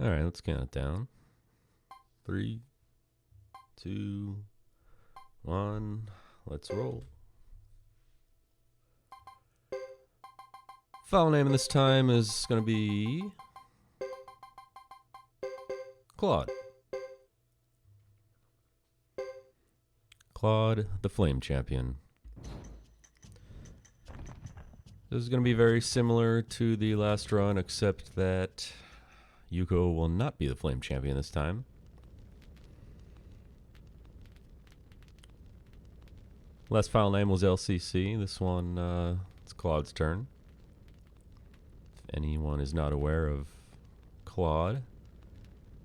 Alright, let's count it down. 3, 2, 1. Let's roll. File name this time is going to be Claude. Claude, the Flame Champion. This is going to be very similar to the last run, except that Hugo will not be the Flame Champion this time. Last file name was LCC. This one, it's Claude's turn. If anyone is not aware of Claude,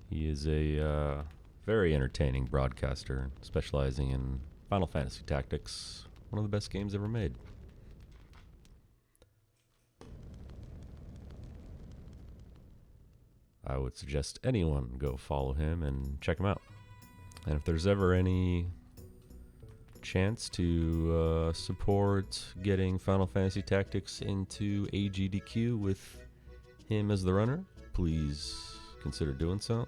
he is a very entertaining broadcaster specializing in Final Fantasy Tactics, one of the best games ever made. I would suggest anyone go follow him and check him out. And if there's ever any chance to support getting Final Fantasy Tactics into AGDQ with him as the runner, please consider doing so.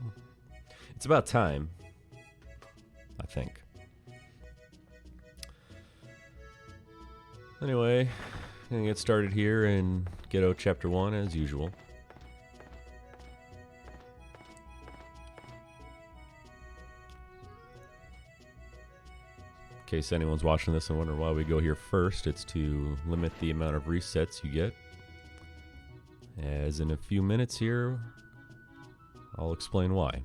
It's about time, I think. Anyway, I'm gonna get started here in Ghetto Chapter 1 as usual. In case anyone's watching this and wondering why we go here first, it's to limit the amount of resets you get. As in a few minutes here, I'll explain why.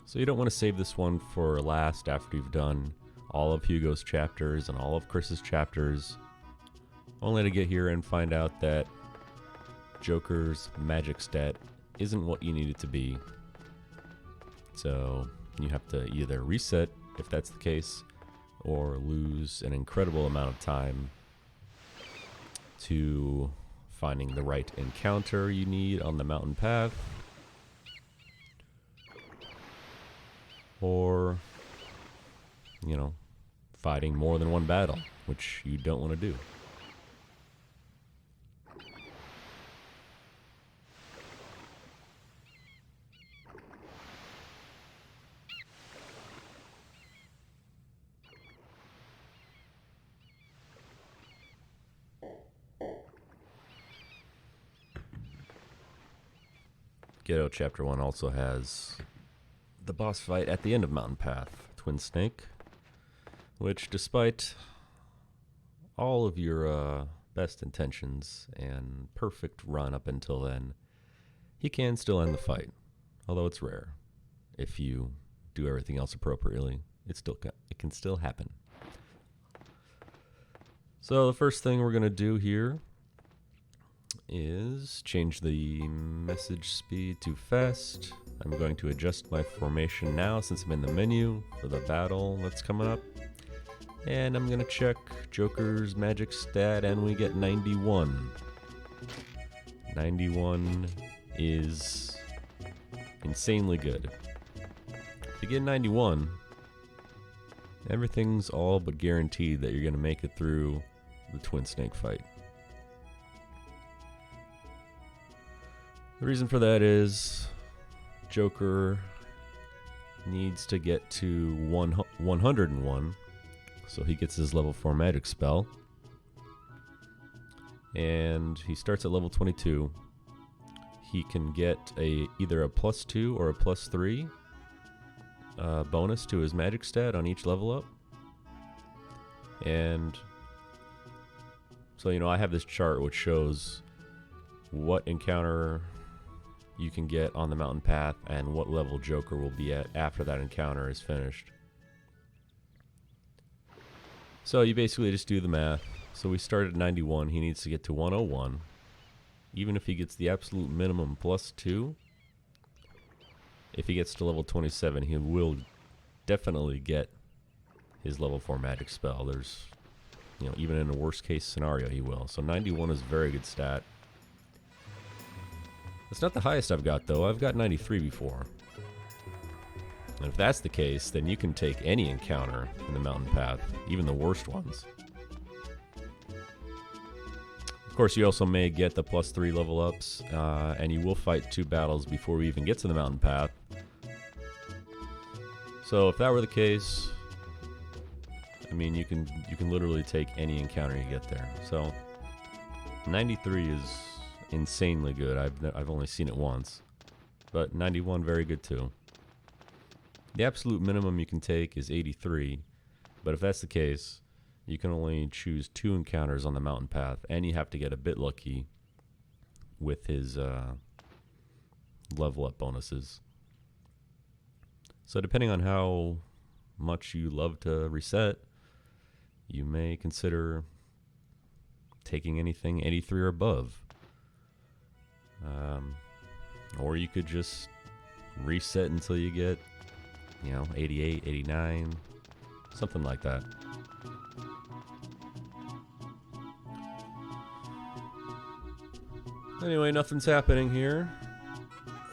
So you don't want to save this one for last after you've done all of Hugo's chapters and all of Chris's chapters, only to get here and find out that Joker's magic stat isn't what you need it to be. So you have to either reset if that's the case, or lose an incredible amount of time to finding the right encounter you need on the mountain path, or, you know, fighting more than one battle, which you don't want to do. Ghetto Chapter 1 also has the boss fight at the end of Mountain Path, Twin Snake, which despite all of your best intentions and perfect run up until then, he can still end the fight, although it's rare. If you do everything else appropriately, it can still happen. So the first thing we're going to do here is change the message speed to fast. I'm going to adjust my formation now since I'm in the menu for the battle that's coming up. And I'm going to check Joker's magic stat, and we get 91. 91 is insanely good. If you get 91, everything's all but guaranteed that you're going to make it through the Twin Snake fight. The reason for that is Joker needs to get to 101 so he gets his level 4 magic spell, and he starts at level 22. He can get either a +2 or a +3 bonus to his magic stat on each level up. And so, you know, I have this chart which shows what encounter you can get on the mountain path and what level Joker will be at after that encounter is finished. So you basically just do the math. So we start at 91, he needs to get to 101. Even if he gets the absolute minimum +2, if he gets to level 27, he will definitely get his level 4 magic spell. There's, you know, even in a worst case scenario, he will. So 91 is a very good stat. It's not the highest I've got, though. I've got 93 before. And if that's the case, then you can take any encounter in the mountain path, even the worst ones. Of course, you also may get the +3 level ups, and you will fight 2 battles before we even get to the mountain path. So if that were the case, I mean, you can literally take any encounter you get there. So 93 is insanely good. I've only seen it once, but 91 very good too. The absolute minimum you can take is 83, but if that's the case, you can only choose 2 encounters on the mountain path, and you have to get a bit lucky with his level up bonuses. So depending on how much you love to reset, you may consider taking anything 83 or above. Or you could just reset until you get, 88, 89, something like that. Anyway, nothing's happening here.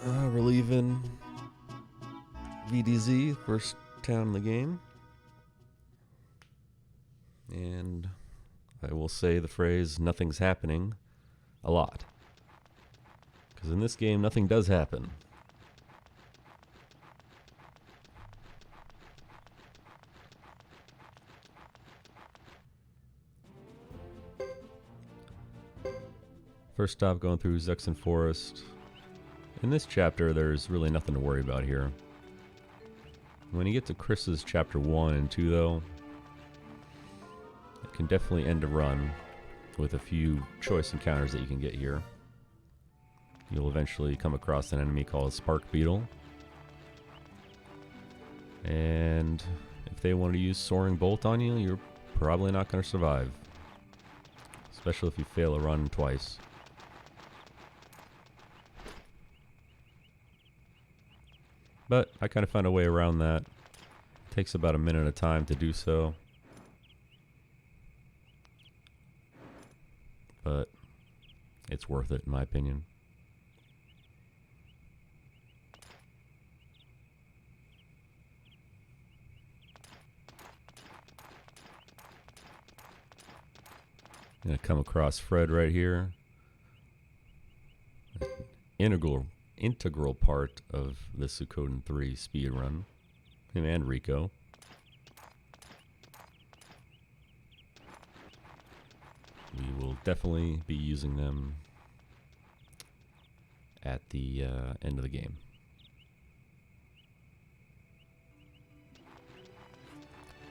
We're leaving VDZ, first town in the game. And I will say the phrase, nothing's happening, a lot. Because in this game, nothing does happen. First stop going through Zexen Forest. In this chapter, there's really nothing to worry about here. When you get to Chris's chapter 1 and 2, though, it can definitely end a run with a few choice encounters that you can get here. You'll eventually come across an enemy called a Spark Beetle. And if they want to use Soaring Bolt on you, you're probably not going to survive. Especially if you fail a run twice. But I kind of found a way around that. It takes about a minute at a time to do so. But it's worth it in my opinion. I'm gonna come across Fred right here. Integral part of the Suikoden 3 speedrun. Him and Rico. We will definitely be using them at the end of the game.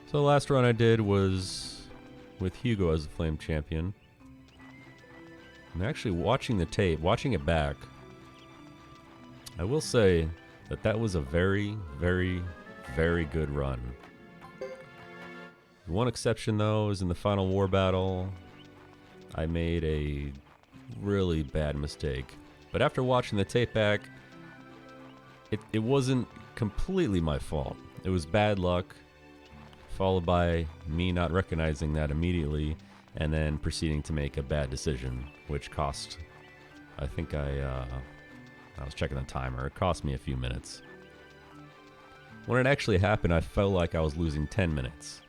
So the last run I did was with Hugo as the Flame Champion. I'm actually watching the tape, watching it back. I will say that that was a very, very, very good run. The one exception, though, is in the final war battle. I made a really bad mistake. But after watching the tape back, it wasn't completely my fault. It was bad luck, followed by me not recognizing that immediately, and then proceeding to make a bad decision, which cost, I think I was checking the timer, it cost me a few minutes. When it actually happened, I felt like I was losing 10 minutes.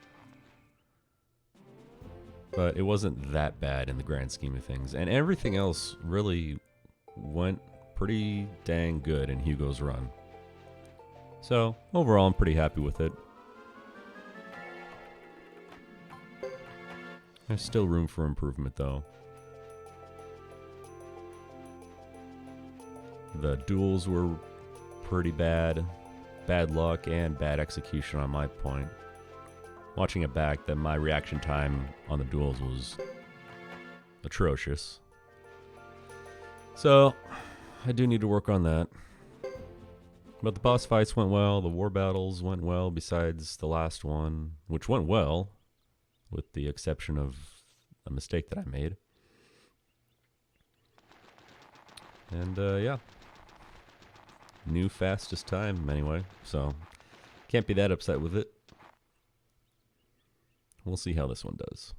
But it wasn't that bad in the grand scheme of things, and everything else really went pretty dang good in Hugo's run. So, overall, I'm pretty happy with it. There's still room for improvement, though. The duels were pretty bad. Bad luck and bad execution on my point. Watching it back, then my reaction time on the duels was atrocious. So, I do need to work on that. But the boss fights went well, the war battles went well, besides the last one, which went well, with the exception of a mistake that I made. And, yeah. New fastest time, anyway, so can't be that upset with it. We'll see how this one does.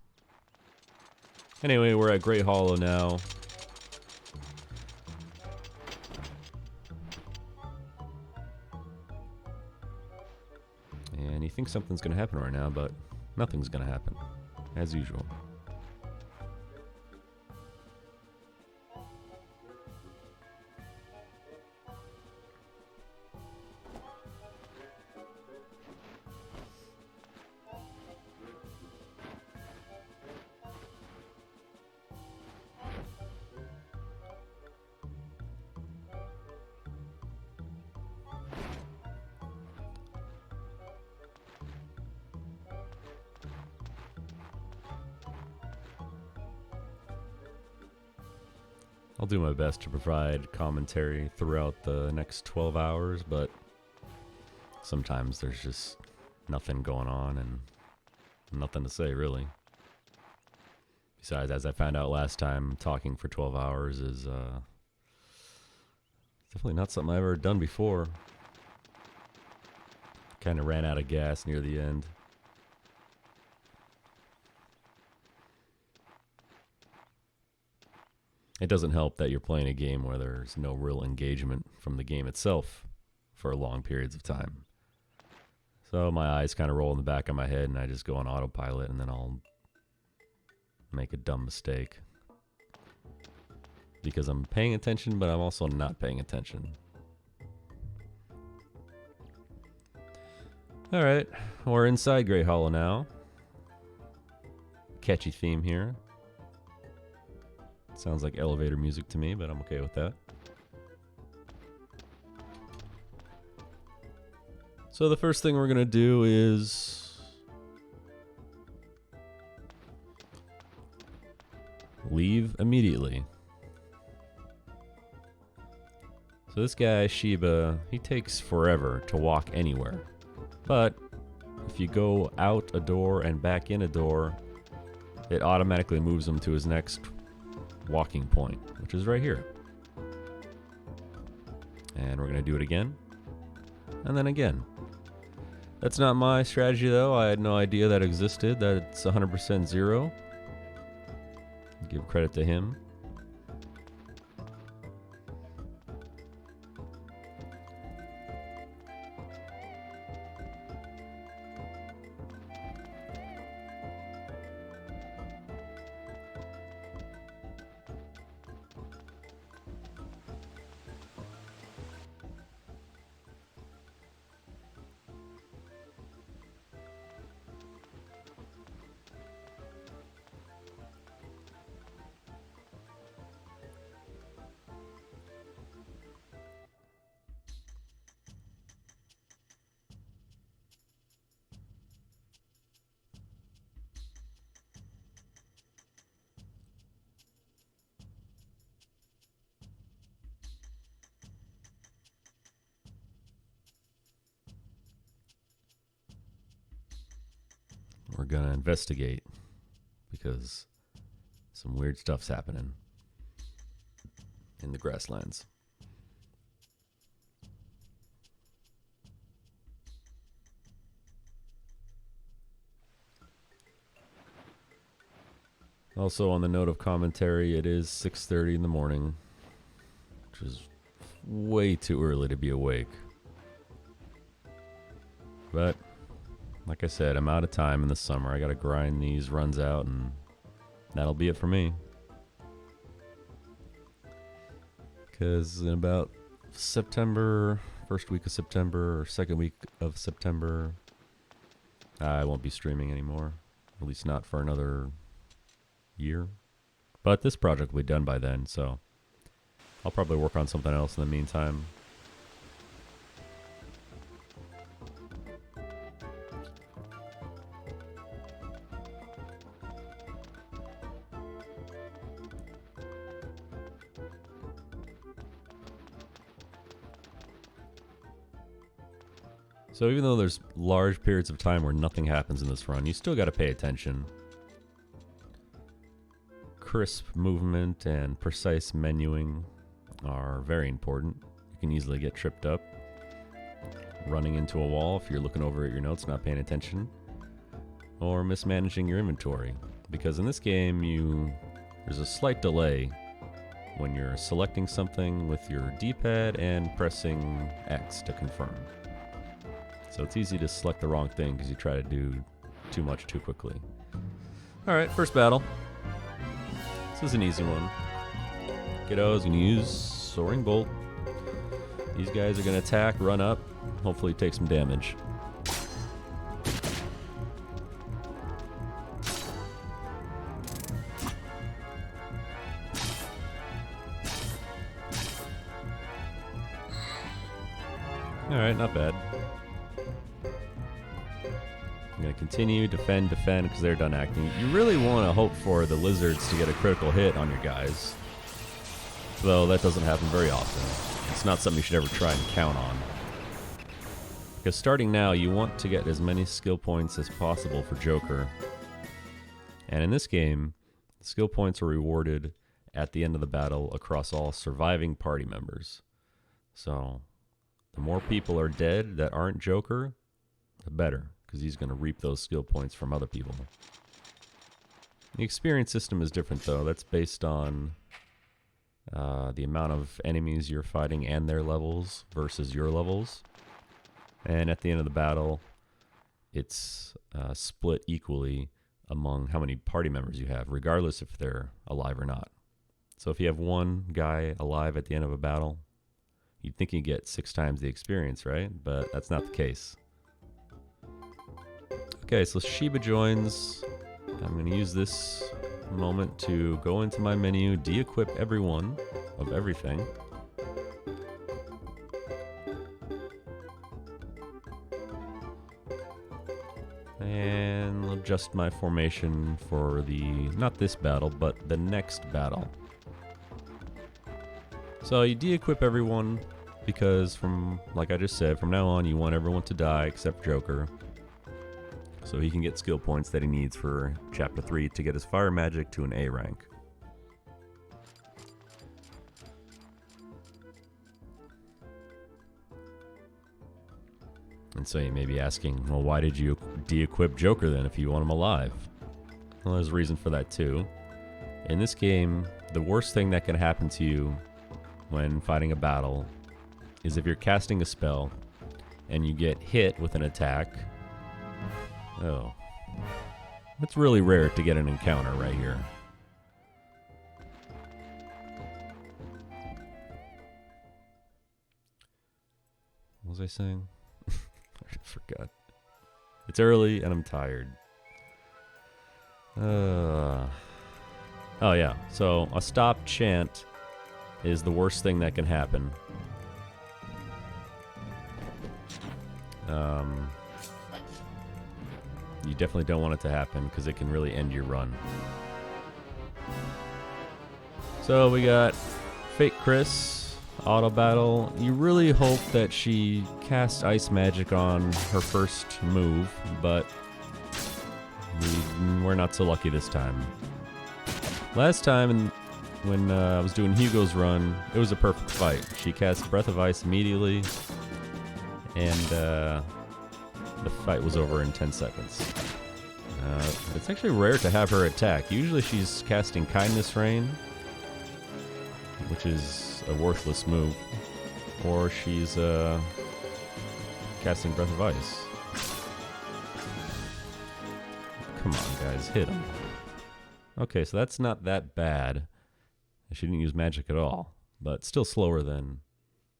Anyway, we're at Great Hollow now. And you think something's going to happen right now, but nothing's going to happen, as usual. I'll do my best to provide commentary throughout the next 12 hours, but sometimes there's just nothing going on and nothing to say, really. Besides, as I found out last time, talking for 12 hours is definitely not something I've ever done before. Kind of ran out of gas near the end. It doesn't help that you're playing a game where there's no real engagement from the game itself for long periods of time. So my eyes kind of roll in the back of my head and I just go on autopilot, and then I'll make a dumb mistake. Because I'm paying attention, but I'm also not paying attention. Alright, we're inside Great Hollow now. Catchy theme here. Sounds like elevator music to me, but I'm okay with that. So the first thing we're going to do is leave immediately. So this guy, Shiba, he takes forever to walk anywhere. But if you go out a door and back in a door, it automatically moves him to his next walking point, which is right here. And we're going to do it again. And then again. That's not my strategy, though. I had no idea that existed, that it's 100% zero. Give credit to him. We're gonna investigate because some weird stuff's happening in the grasslands. Also, on the note of commentary, it is 6:30 in the morning, which is way too early to be awake. But like I said, I'm out of time in the summer. I gotta grind these runs out, and that'll be it for me. Because in about September, first week of September, or second week of September, I won't be streaming anymore. At least not for another year. But this project will be done by then, so I'll probably work on something else in the meantime. So even though there's large periods of time where nothing happens in this run, you still got to pay attention. Crisp movement and precise menuing are very important. You can easily get tripped up running into a wall if you're looking over at your notes, not paying attention, or mismanaging your inventory. Because in this game, there's a slight delay when you're selecting something with your D-pad and pressing X to confirm. So it's easy to select the wrong thing because you try to do too much too quickly. Alright, first battle. This is an easy one. Kiddo's going to use Soaring Bolt. These guys are going to attack, run up, hopefully take some damage. Alright, not bad. I'm going to continue, defend, because they're done acting. You really want to hope for the lizards to get a critical hit on your guys. Though that doesn't happen very often. It's not something you should ever try and count on. Because starting now, you want to get as many skill points as possible for Joker. And in this game, skill points are rewarded at the end of the battle across all surviving party members. So, the more people are dead that aren't Joker, the better, because he's going to reap those skill points from other people. The experience system is different, though. That's based on the amount of enemies you're fighting and their levels versus your levels. And at the end of the battle, it's split equally among how many party members you have, regardless if they're alive or not. So if you have one guy alive at the end of a battle, you'd think you get 6 times the experience, right? But that's not the case. Okay, so Sheba joins. I'm going to use this moment to go into my menu, de-equip everyone of everything. And adjust my formation for not this battle, but the next battle. So you de-equip everyone because like I just said, from now on you want everyone to die except Joker. So he can get skill points that he needs for Chapter 3 to get his fire magic to an A rank. And so you may be asking, well, why did you de-equip Joker then if you want him alive? Well, there's a reason for that too. In this game, the worst thing that can happen to you when fighting a battle is if you're casting a spell and you get hit with an attack. Oh. It's really rare to get an encounter right here. What was I saying? I forgot. It's early and I'm tired. Oh yeah, so a stop chant is the worst thing that can happen. You definitely don't want it to happen because it can really end your run. So we got Fake Chris, auto battle. You really hope that she casts ice magic on her first move, but we're not so lucky this time. Last time when I was doing Hugo's run, it was a perfect fight. She cast Breath of Ice immediately, and the fight was over in 10 seconds. It's actually rare to have her attack. Usually she's casting Kindness Rain, which is a worthless move, or she's casting Breath of Ice. Come on, guys, hit him. Okay, so that's not that bad. She didn't use magic at all, but still slower than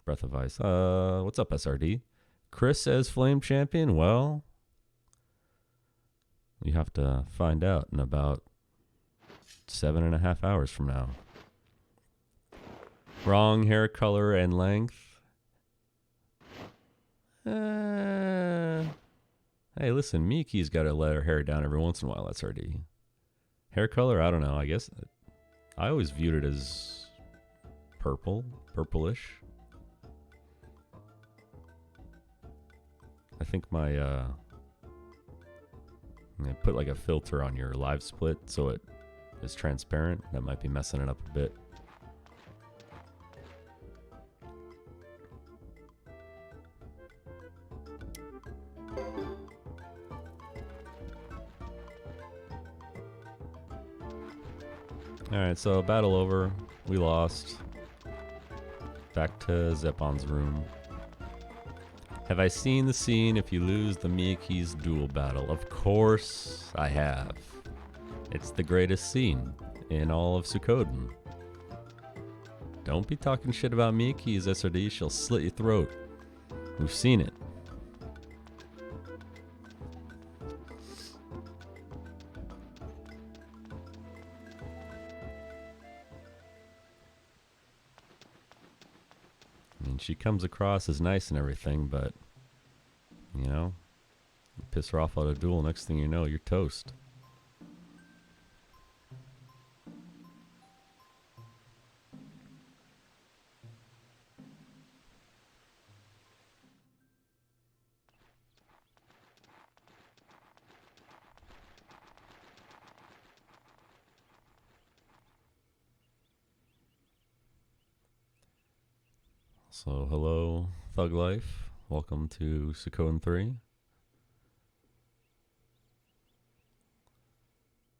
Breath of Ice. What's up, SRD? Chris as Flame Champion? Well, you have to find out in about 7.5 hours from now. Wrong hair color and length. Hey, listen, Miki's got to let her hair down every once in a while, SRD. Hair color? I don't know. I guess I always viewed it as purplish. I think I put like a filter on your live split so it is transparent. That might be messing it up a bit. Alright, so battle over. We lost. Back to Zepon's room. Have I seen the scene if you lose the Miyaki's duel battle? Of course I have. It's the greatest scene in all of Suikoden. Don't be talking shit about Miyaki's, SRD. She'll slit your throat. We've seen it. She comes across as nice and everything, but, you know, you piss her off at a duel, next thing you know, you're toast. So, hello, Thug Life. Welcome to Suikoden 3.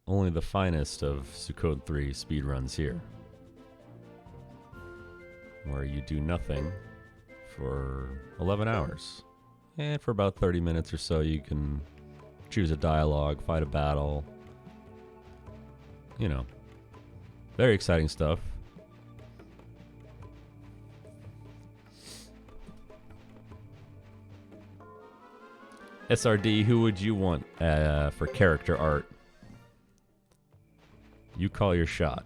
Only the finest of Suikoden 3 speedruns here, where you do nothing for 11 hours. And for about 30 minutes or so, you can choose a dialogue, fight a battle. You know, very exciting stuff. SRD, who would you want for character art? You call your shot.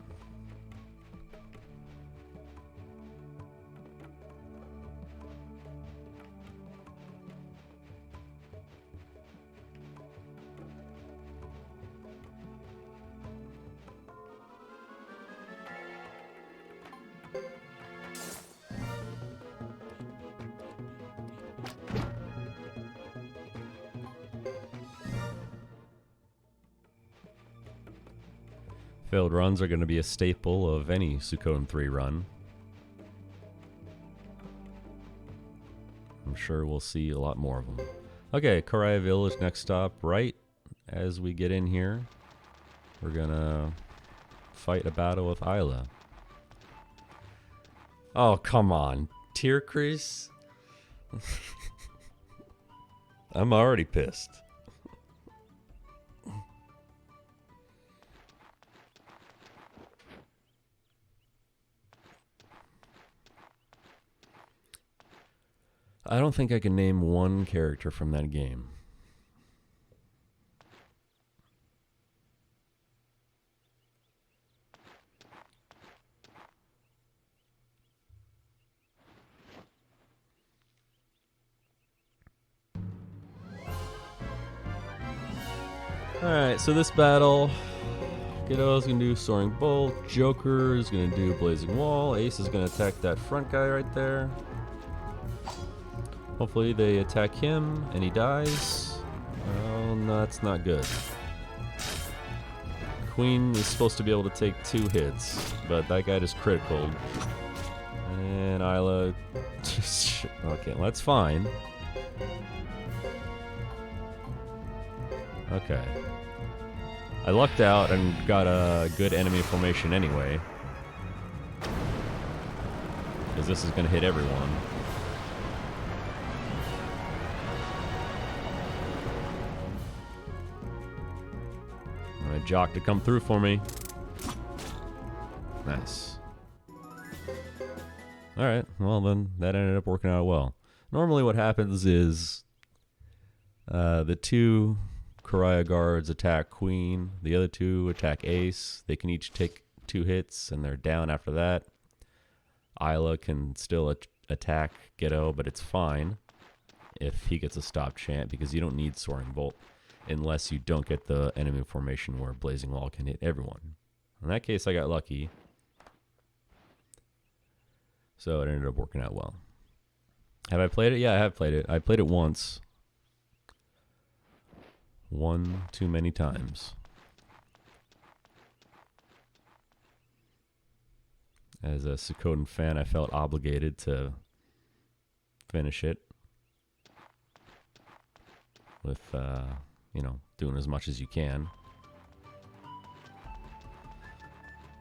Failed runs are going to be a staple of any Suikoden 3 run. I'm sure we'll see a lot more of them. Okay, Koraya Village, next stop. Right as we get in here, we're going to fight a battle with Isla. Oh, come on. Tear crease? I'm already pissed. I don't think I can name one character from that game. Alright, so this battle, Kiddo's gonna do Soaring Bolt, Joker is gonna do Blazing Wall, Ace is gonna attack that front guy right there. Hopefully they attack him and he dies. Oh, no, that's not good. Queen is supposed to be able to take 2 hits, but that guy just critical. And Isla just... Okay, well, that's fine. Okay. I lucked out and got a good enemy formation anyway, because this is going to hit everyone. Jock to come through for me. Nice. Alright, well then, that ended up working out well. Normally what happens is the 2 Koraya guards attack Queen, the other 2 attack Ace. They can each take 2 hits and they're down after that. Isla can still attack Ghetto, but it's fine if he gets a stop chant because you don't need Soaring Bolt unless you don't get the enemy formation where Blazing Wall can hit everyone. In that case, I got lucky. So it ended up working out well. Have I played it? Yeah, I have played it. I played it once. One too many times. As a Suikoden fan, I felt obligated to finish it with, you know, doing as much as you can.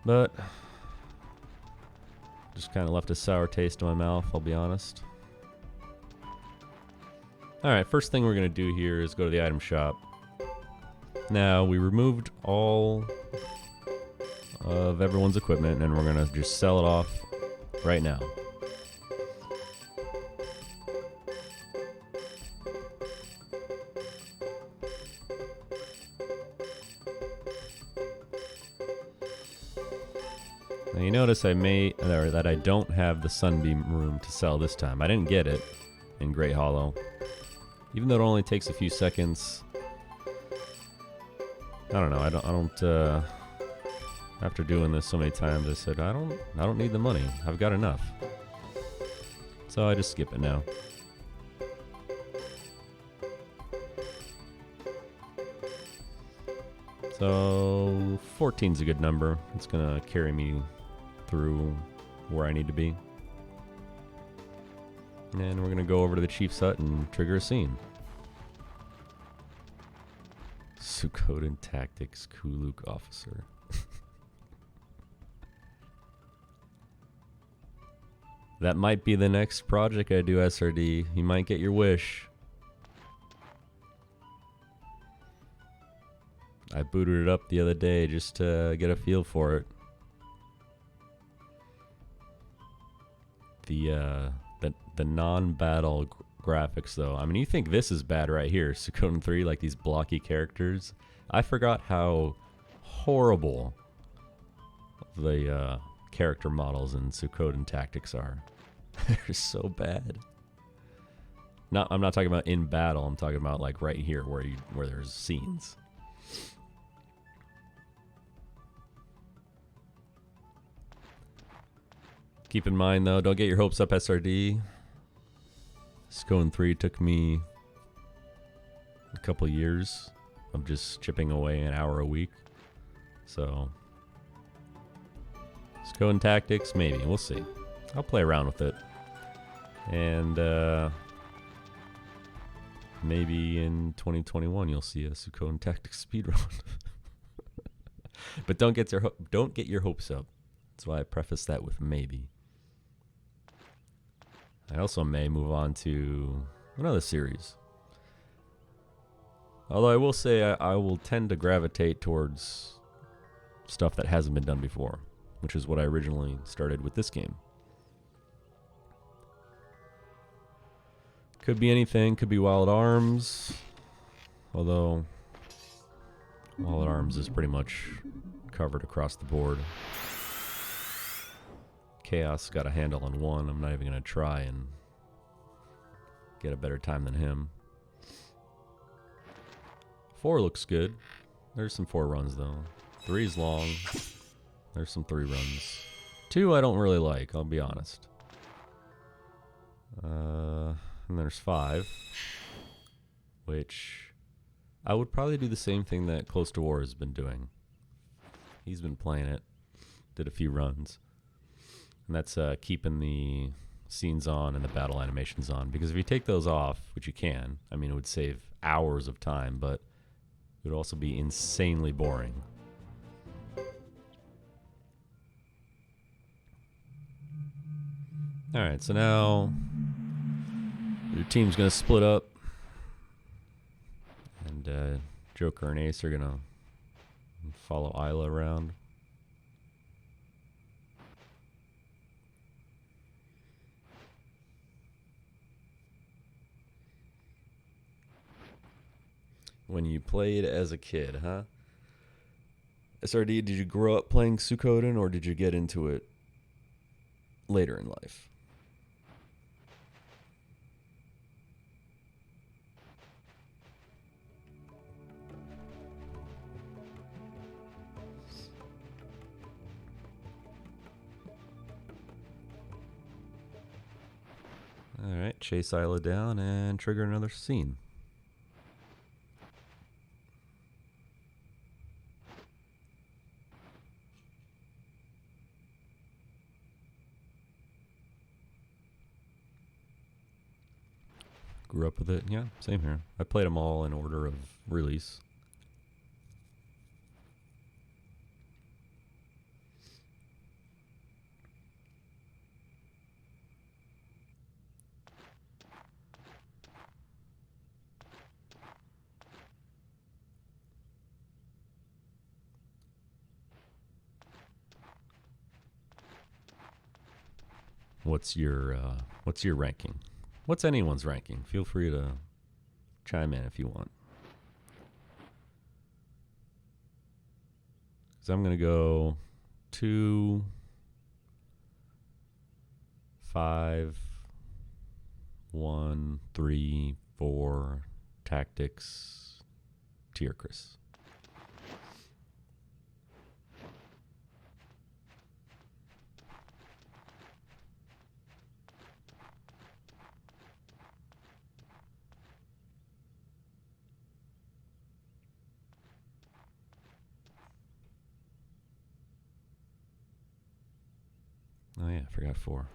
But just kind of left a sour taste in my mouth, I'll be honest. Alright, first thing we're going to do here is go to the item shop. Now, we removed all of everyone's equipment, and we're going to just sell it off right now. Now you notice that I don't have the Sunbeam room to sell this time. I didn't get it in Great Hollow. Even though it only takes a few seconds. I don't know, I don't after doing this so many times I said I don't need the money. I've got enough. So I just skip it now. So 14's a good number. It's gonna carry me through where I need to be. And we're going to go over to the chief's hut and trigger a scene. Suikoden Tactics Kuluk Officer. That might be the next project I do, SRD. You might get your wish. I booted it up the other day just to get a feel for it. The non-battle graphics, though. I mean, you think this is bad right here, Suikoden 3, like these blocky characters. I forgot how horrible the character models in Suikoden Tactics are. They're so bad. I'm not talking about in battle. I'm talking about like right here where there's scenes. Keep in mind, though, don't get your hopes up, SRD. Suikoden 3 took me a couple years of just chipping away an hour a week. So, Suikoden Tactics, maybe. We'll see. I'll play around with it. And maybe in 2021 you'll see a Suikoden Tactics speedrun. But don't get your hopes up. That's why I preface that with maybe. I also may move on to another series. Although I will say I will tend to gravitate towards stuff that hasn't been done before, which is what I originally started with this game. Could be anything, could be Wild Arms, although Wild Arms is pretty much covered across the board. Chaos got a handle on one. I'm not even going to try and get a better time than him. 4 looks good. There's some 4 runs, though. 3's long. There's some 3 runs. 2 I don't really like, I'll be honest. And there's 5, which I would probably do the same thing that Close to War has been doing. He's been playing it. Did a few runs. And that's keeping the scenes on and the battle animations on. Because if you take those off, which you can, I mean, it would save hours of time, but it would also be insanely boring. Alright, so now your team's going to split up. And Joker and Ace are going to follow Isla around. When you played as a kid, huh? SRD, did you grow up playing Suikoden or did you get into it later in life? Alright, chase Isla down and trigger another scene. Grew up with it, yeah, same here. I played them all in order of release. What's your ranking? What's anyone's ranking? Feel free to chime in if you want. So I'm going to go 2, 5, 1, 3, 4, tactics, tier Chris. Oh yeah, I forgot 4.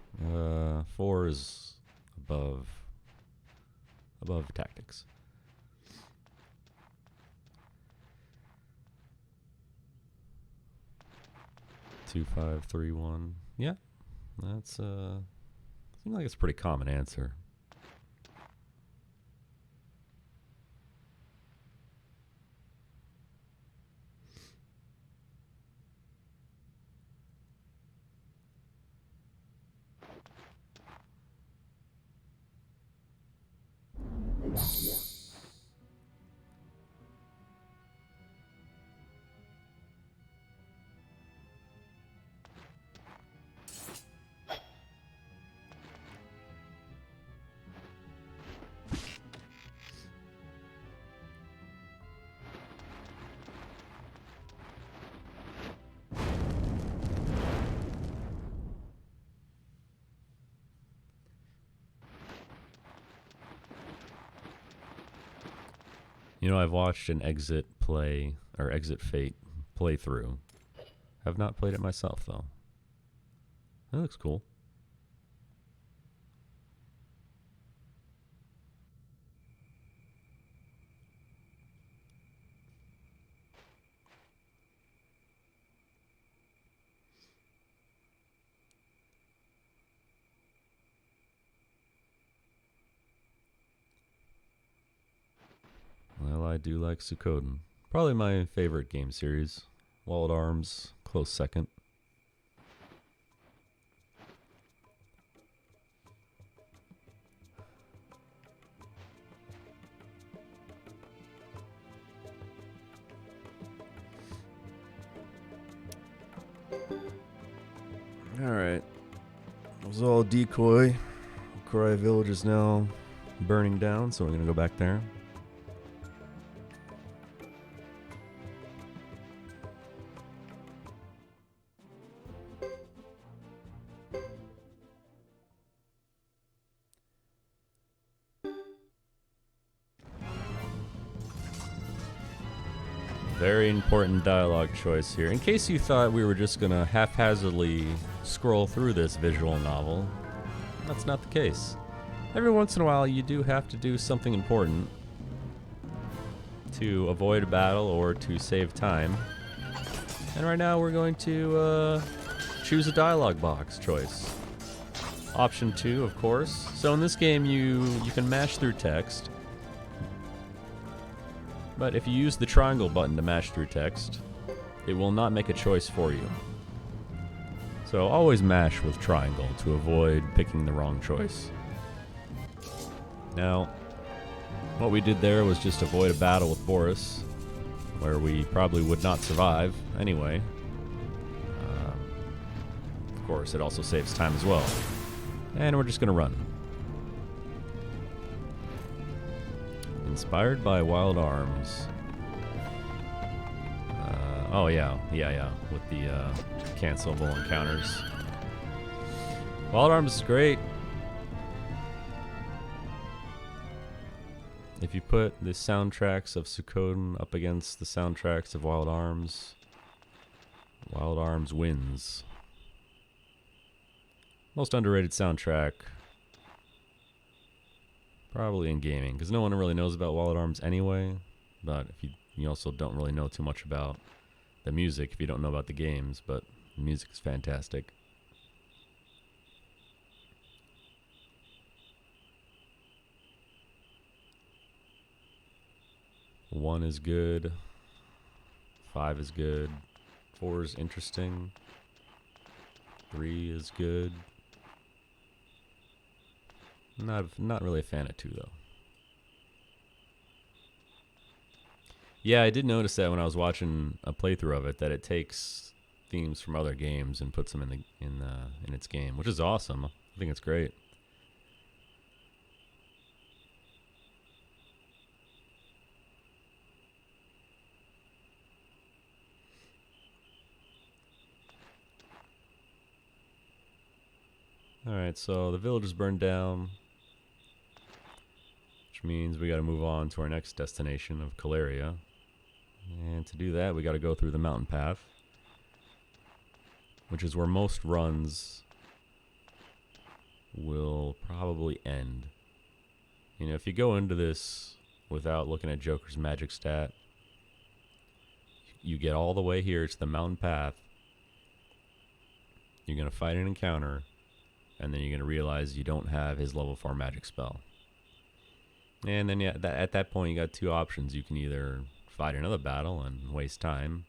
4 is a above tactics. Two, 5, 3, 1. Yeah, that's seems like it's a pretty common answer. You know, I've watched an Exit Fate playthrough. Have not played it myself, though. That looks cool. Well, I do like Suikoden. Probably my favorite game series. Wild Arms, close second. Alright. It was all decoy. Korai Village is now burning down, so we're going to go back there. Very important dialogue choice here. In case you thought we were just going to haphazardly scroll through this visual novel, that's not the case. Every once in a while you do have to do something important to avoid a battle or to save time. And right now we're going to choose a dialogue box choice. Option 2, of course. So in this game you can mash through text. But if you use the triangle button to mash through text, it will not make a choice for you. So always mash with triangle to avoid picking the wrong choice. Now, what we did there was just avoid a battle with Boris, where we probably would not survive anyway. Of course, it also saves time as well. And we're just going to run. Inspired by Wild Arms. Oh yeah, with the cancelable encounters. Wild Arms is great. If you put the soundtracks of Suikoden up against the soundtracks of Wild Arms wins. Most underrated soundtrack. Probably in gaming, because no one really knows about Wild Arms anyway. But if you also don't really know too much about the music if you don't know about the games, but the music is fantastic. One is good. 5 is good. 4 is interesting. 3 is good. Not really a fan of 2 though. Yeah, I did notice that when I was watching a playthrough of it, that it takes themes from other games and puts them in its game, which is awesome. I think it's great. Alright, so the village is burned down, which means we gotta move on to our next destination of Caleria. And to do that, we gotta go through the mountain path, which is where most runs will probably end. You know, if you go into this without looking at Joker's magic stat, you get all the way here to the mountain path. You're going to fight an encounter, and then you're going to realize you don't have his level 4 magic spell. And then at that point, you got two options. You can either fight another battle and waste time,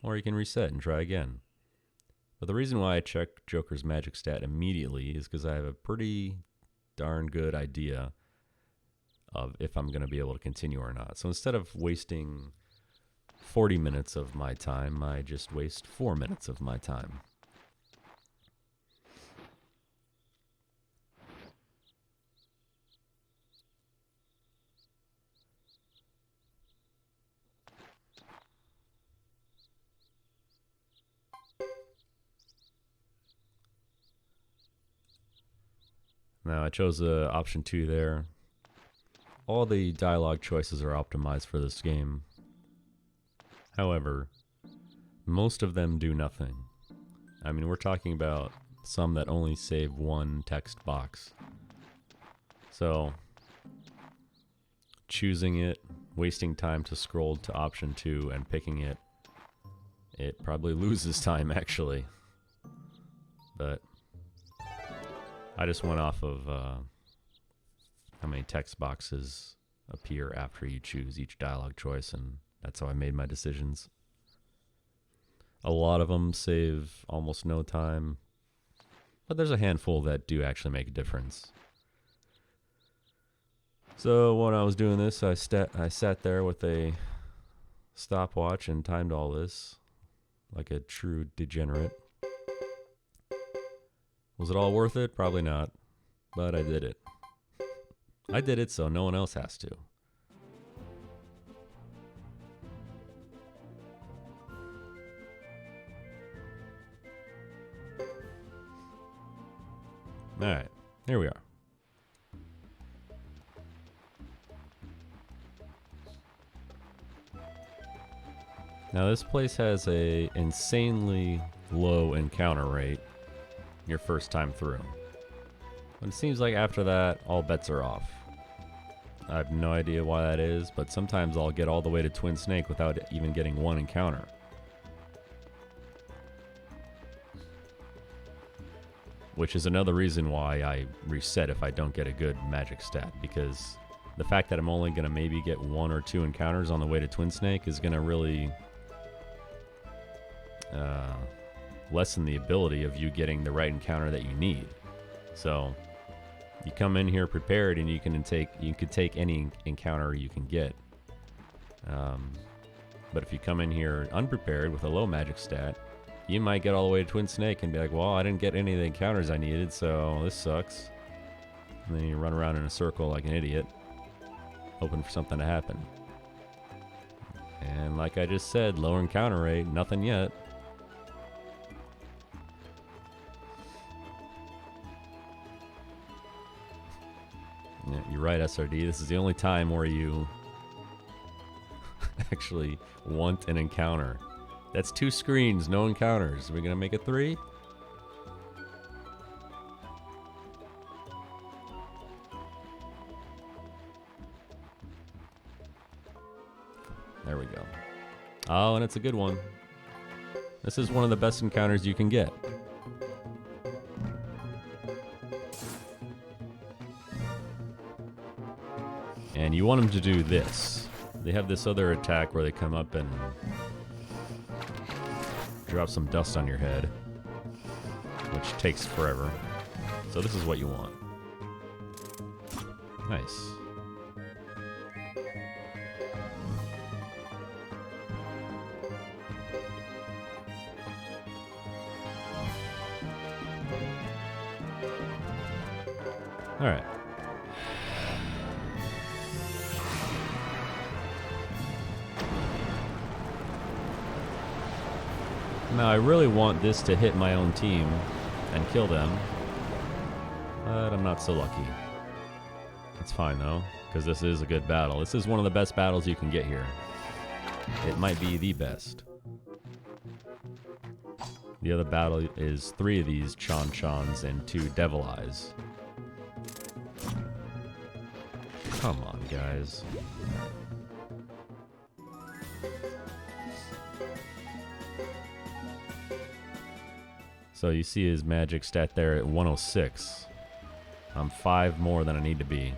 or you can reset and try again. But the reason why I check Joker's magic stat immediately is because I have a pretty darn good idea of if I'm going to be able to continue or not. So instead of wasting 40 minutes of my time, I just waste 4 minutes of my time. Now I chose option 2 there. All the dialogue choices are optimized for this game. However, most of them do nothing. I mean, we're talking about some that only save one text box. So, choosing it, wasting time to scroll to option 2 and picking it, it probably loses time actually. But I just went off of how many text boxes appear after you choose each dialogue choice, and that's how I made my decisions. A lot of them save almost no time, but there's a handful that do actually make a difference. So when I was doing this, I sat there with a stopwatch and timed all this like a true degenerate. Was it all worth it? Probably not, but I did it. I did it so no one else has to. Alright, here we are. Now this place has a insanely low encounter rate your first time through. But it seems like after that, all bets are off. I have no idea why that is, but sometimes I'll get all the way to Twin Snake without even getting one encounter. Which is another reason why I reset if I don't get a good magic stat, because the fact that I'm only going to maybe get 1 or 2 encounters on the way to Twin Snake is going to really lessen the ability of you getting the right encounter that you need. So you come in here prepared and you could take any encounter you can get. But if you come in here unprepared with a low magic stat, you might get all the way to Twin Snake and be like, well, I didn't get any of the encounters I needed, so this sucks. And then you run around in a circle like an idiot, hoping for something to happen. And like I just said, lower encounter rate, nothing yet. Yeah, you're right, SRD. This is the only time where you actually want an encounter. That's 2 screens, no encounters. Are we gonna make it 3? There we go. Oh, and it's a good one. This is one of the best encounters you can get. And you want them to do this. They have this other attack where they come up and drop some dust on your head, which takes forever. So this is what you want. Nice. All right. Now I really want this to hit my own team and kill them, but I'm not so lucky. It's fine though, because this is a good battle. This is one of the best battles you can get here. It might be the best. The other battle is 3 of these Chon-Chons and 2 Devil Eyes. Come on, guys. So you see his magic stat there at 106. I'm 5 more than I need to be.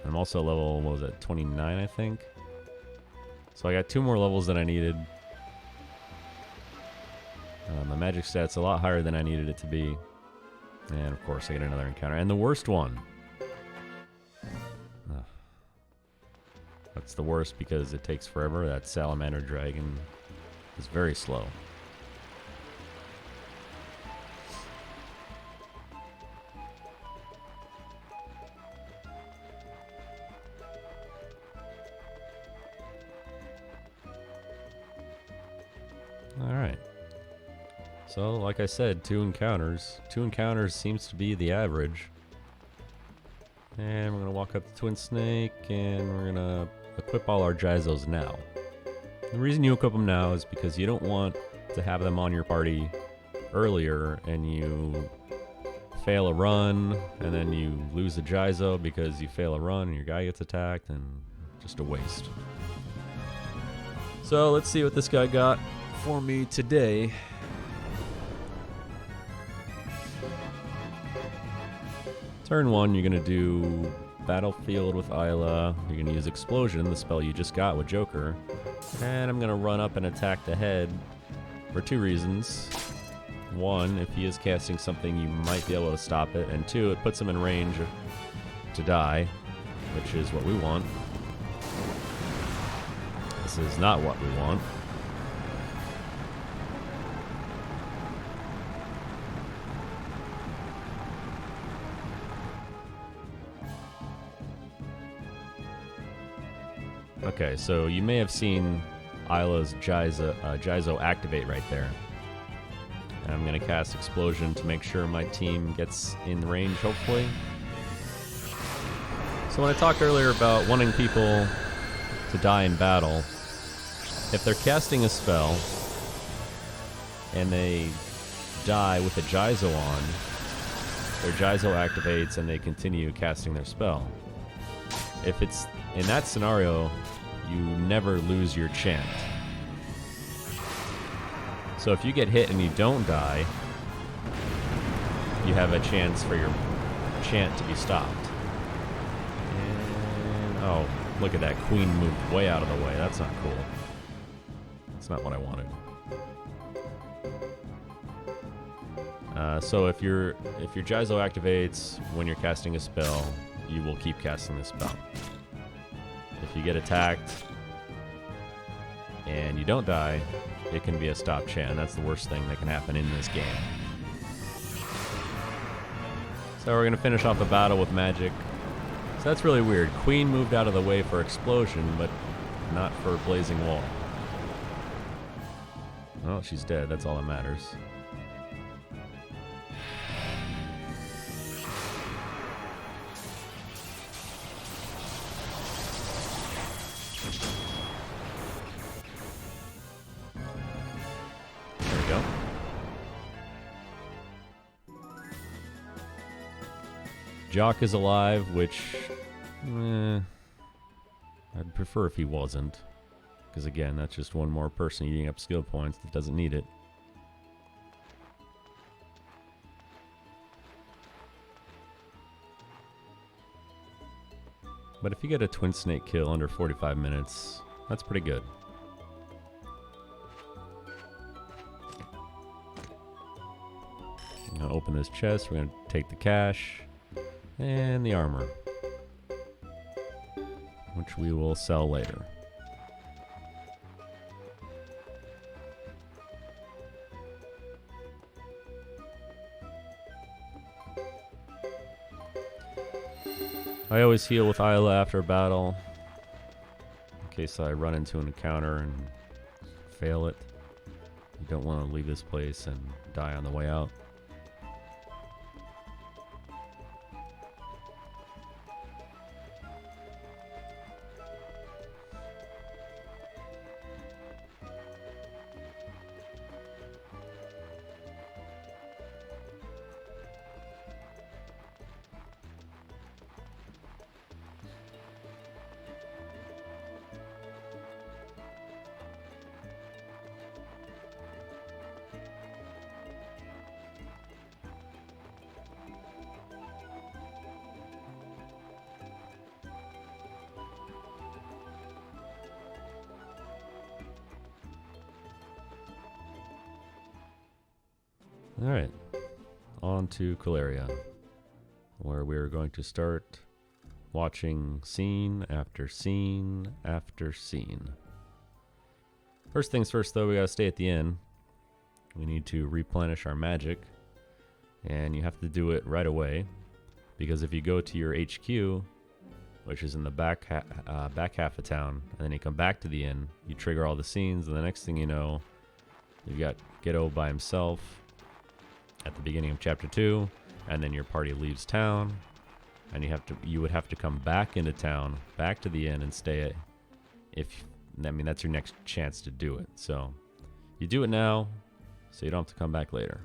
I'm also level, what was it, 29, I think? So I got 2 more levels than I needed. My magic stat's a lot higher than I needed it to be. And of course I get another encounter. And the worst one. That's the worst because it takes forever. That salamander dragon is very slow. Alright. So, like I said, 2 encounters. 2 encounters seems to be the average. And we're going to walk up to Twin Snake, and we're going to equip all our Jizos now. The reason you equip them now is because you don't want to have them on your party earlier, and you fail a run, and then you lose a Jizo because you fail a run, and your guy gets attacked, and just a waste. So, let's see what this guy got for me today. Turn 1, you're going to do Battlefield with Isla. You're going to use Explosion, the spell you just got with Joker. And I'm going to run up and attack the head for 2 reasons. 1, if he is casting something, you might be able to stop it. And 2, it puts him in range to die, which is what we want. This is not what we want. Okay, so you may have seen Isla's Jizo activate right there. And I'm going to cast Explosion to make sure my team gets in range, hopefully. So when I talked earlier about wanting people to die in battle, if they're casting a spell and they die with a Jizo on, their Jizo activates and they continue casting their spell. If it's in that scenario, you never lose your chant. So if you get hit and you don't die, you have a chance for your chant to be stopped. And, oh, look at that. Queen moved way out of the way. That's not cool. That's not what I wanted. So if your Jizo activates when you're casting a spell, you will keep casting the spell. If you get attacked and you don't die, it can be a stop chant. That's the worst thing that can happen in this game. So we're going to finish off the battle with magic. So that's really weird. Queen moved out of the way for Explosion, but not for Blazing Wall. Well, she's dead. That's all that matters. Jock is alive, which I'd prefer if he wasn't. Because again, that's just one more person eating up skill points that doesn't need it. But if you get a Twin Snake kill under 45 minutes, that's pretty good. I'm going to open this chest, we're going to take the cash. And the armor, which we will sell later. I always heal with Isla after a battle, in case I run into an encounter and fail it. You don't want to leave this place and die on the way out. Alright, on to Caleria, where we're going to start watching scene after scene after scene. First things first, though, we gotta stay at the inn. We need to replenish our magic, and you have to do it right away, because if you go to your HQ, which is in the back half of town, and then you come back to the inn, you trigger all the scenes, and the next thing you know, you've got Ghetto by himself at the beginning of chapter 2, and then your party leaves town, and you would have to come back into town, back to the inn, and stay. That's your next chance to do it. So you do it now, so you don't have to come back later.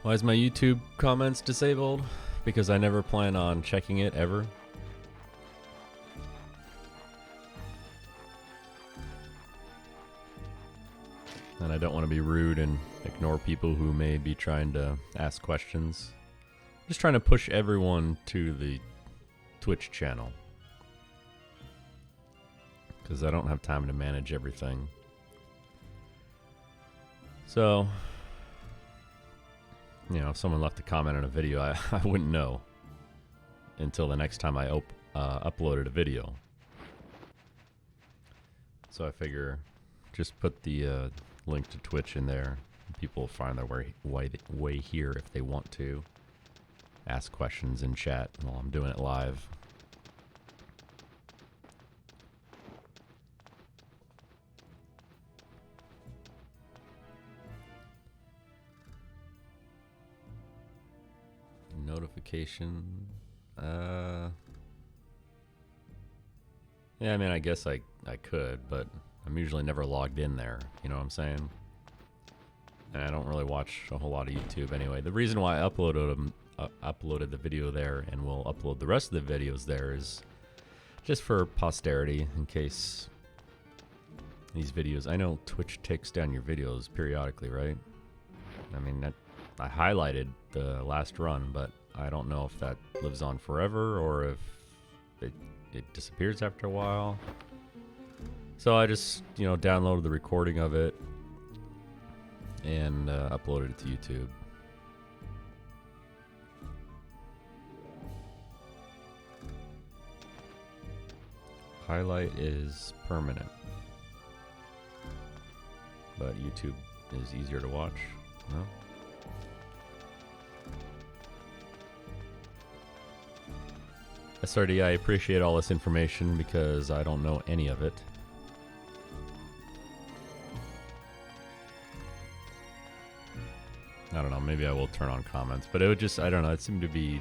Why is my YouTube comments disabled? Because I never plan on checking it ever. And I don't want to be rude and ignore people who may be trying to ask questions. Just trying to push everyone to the Twitch channel, because I don't have time to manage everything. So, you know, if someone left a comment on a video, I wouldn't know until the next time I uploaded a video. So I figure just put the link to Twitch in there. People will find their way here if they want to ask questions in chat while I'm doing it live. Notification. Yeah, I mean, I guess I could, but I'm usually never logged in there. You know what I'm saying? And I don't really watch a whole lot of YouTube anyway. The reason why I uploaded the video there and will upload the rest of the videos there is just for posterity, in case these videos. I know Twitch takes down your videos periodically, right? I mean, I highlighted the last run, but I don't know if that lives on forever or if it disappears after a while. So I just, downloaded the recording of it and uploaded it to YouTube. Highlight is permanent, but YouTube is easier to watch. No? SRD, I appreciate all this information because I don't know any of it. I don't know, maybe I will turn on comments, but it would just, I don't know, it seemed to be,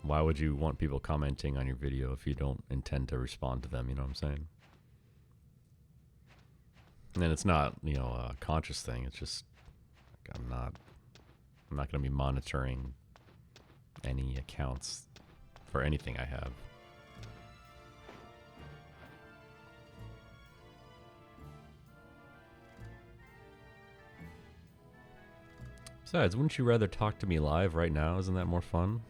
why would you want people commenting on your video if you don't intend to respond to them? You know what I'm saying? And it's not, a conscious thing. It's just I'm not going to be monitoring any accounts for anything I have. Besides, wouldn't you rather talk to me live right now? Isn't that more fun?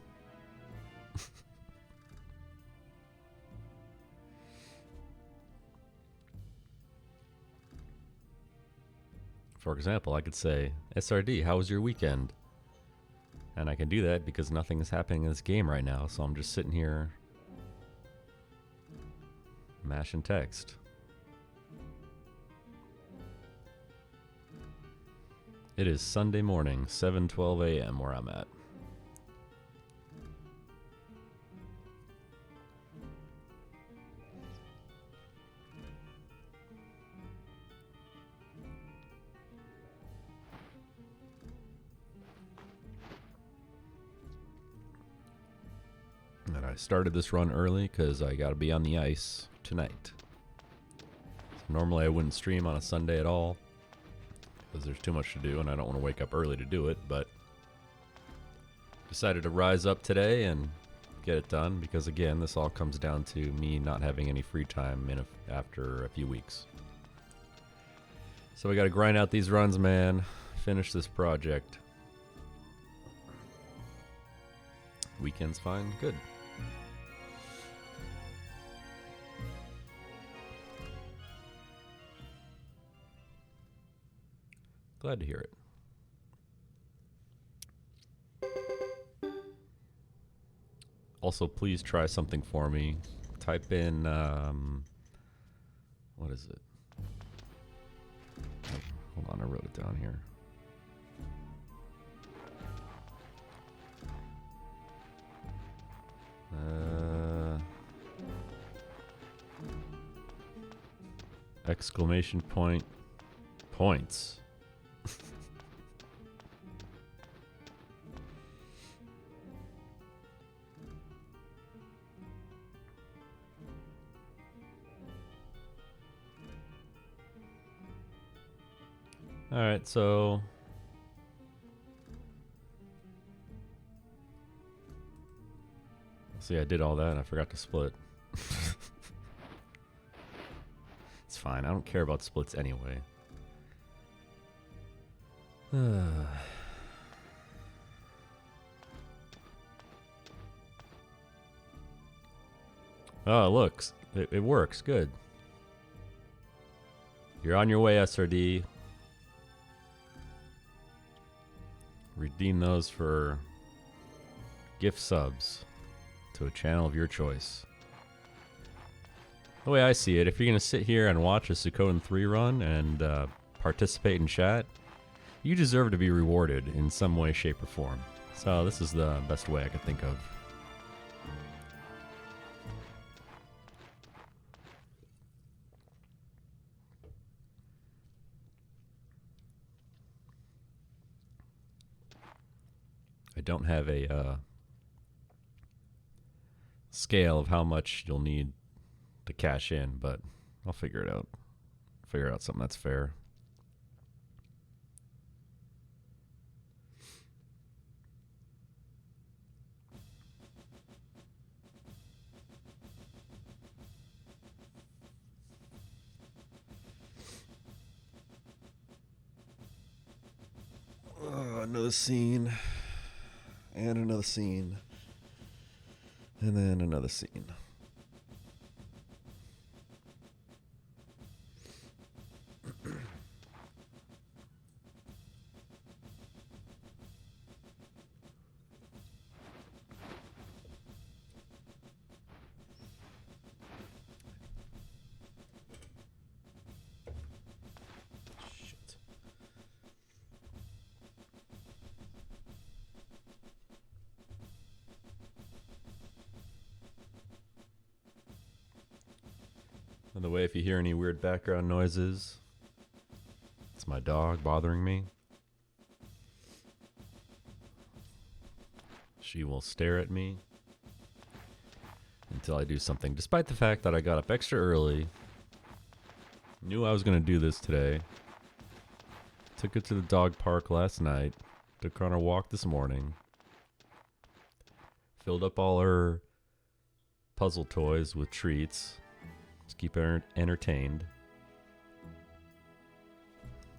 For example, I could say, SRD, how was your weekend? And I can do that because nothing is happening in this game right now, so I'm just sitting here mashing text. It is Sunday morning, 7:12 a.m. where I'm at. And I started this run early because I got to be on the ice tonight. Normally I wouldn't stream on a Sunday at all because there's too much to do and I don't want to wake up early to do it, but decided to rise up today and get it done because, again, this all comes down to me not having any free time after a few weeks. So we got to grind out these runs, man. Finish this project. Weekend's fine? Good. Glad to hear it. Also, please try something for me. Type in, what is it? Oh, hold on, I wrote it down here. Exclamation point points. All right, so see, I did all that and I forgot to split. It's fine. I don't care about splits anyway. Oh, look, it works. Good. You're on your way, SRD. Redeem those for gift subs to a channel of your choice. The way I see it, if you're going to sit here and watch a Suikoden 3 run and participate in chat, you deserve to be rewarded in some way, shape, or form. So this is the best way I could think of. I don't have a scale of how much you'll need to cash in, but I'll figure it out. Figure out something that's fair. Oh, another scene. And another scene. And then another scene. By the way, if you hear any weird background noises, it's my dog bothering me. She will stare at me until I do something. Despite the fact that I got up extra early, knew I was going to do this today. Took it to the dog park last night. Took her on a walk this morning. Filled up all her puzzle toys with treats to keep her entertained.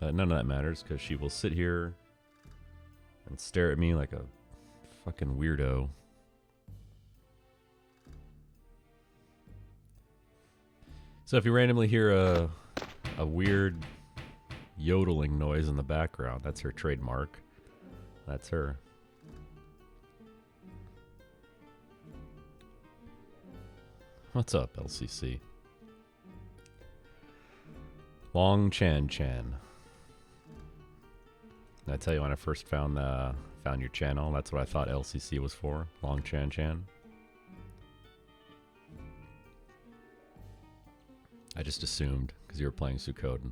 But none of that matters because she will sit here and stare at me like a fucking weirdo. So if you randomly hear a weird yodeling noise in the background, that's her trademark. That's her. What's up, LCC? Long Chan. Did I tell you when I first found your channel? That's what I thought LCC was for. Long Chan. I just assumed because you were playing Suikoden.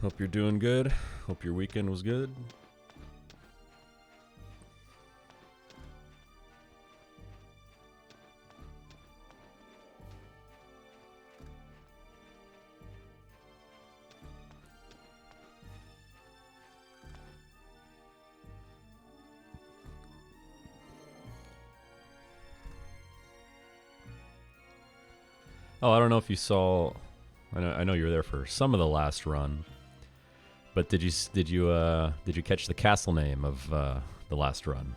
Hope you're doing good. Hope your weekend was good. Oh, I don't know if you saw. I know you were there for some of the last run, but did you catch the castle name of the last run?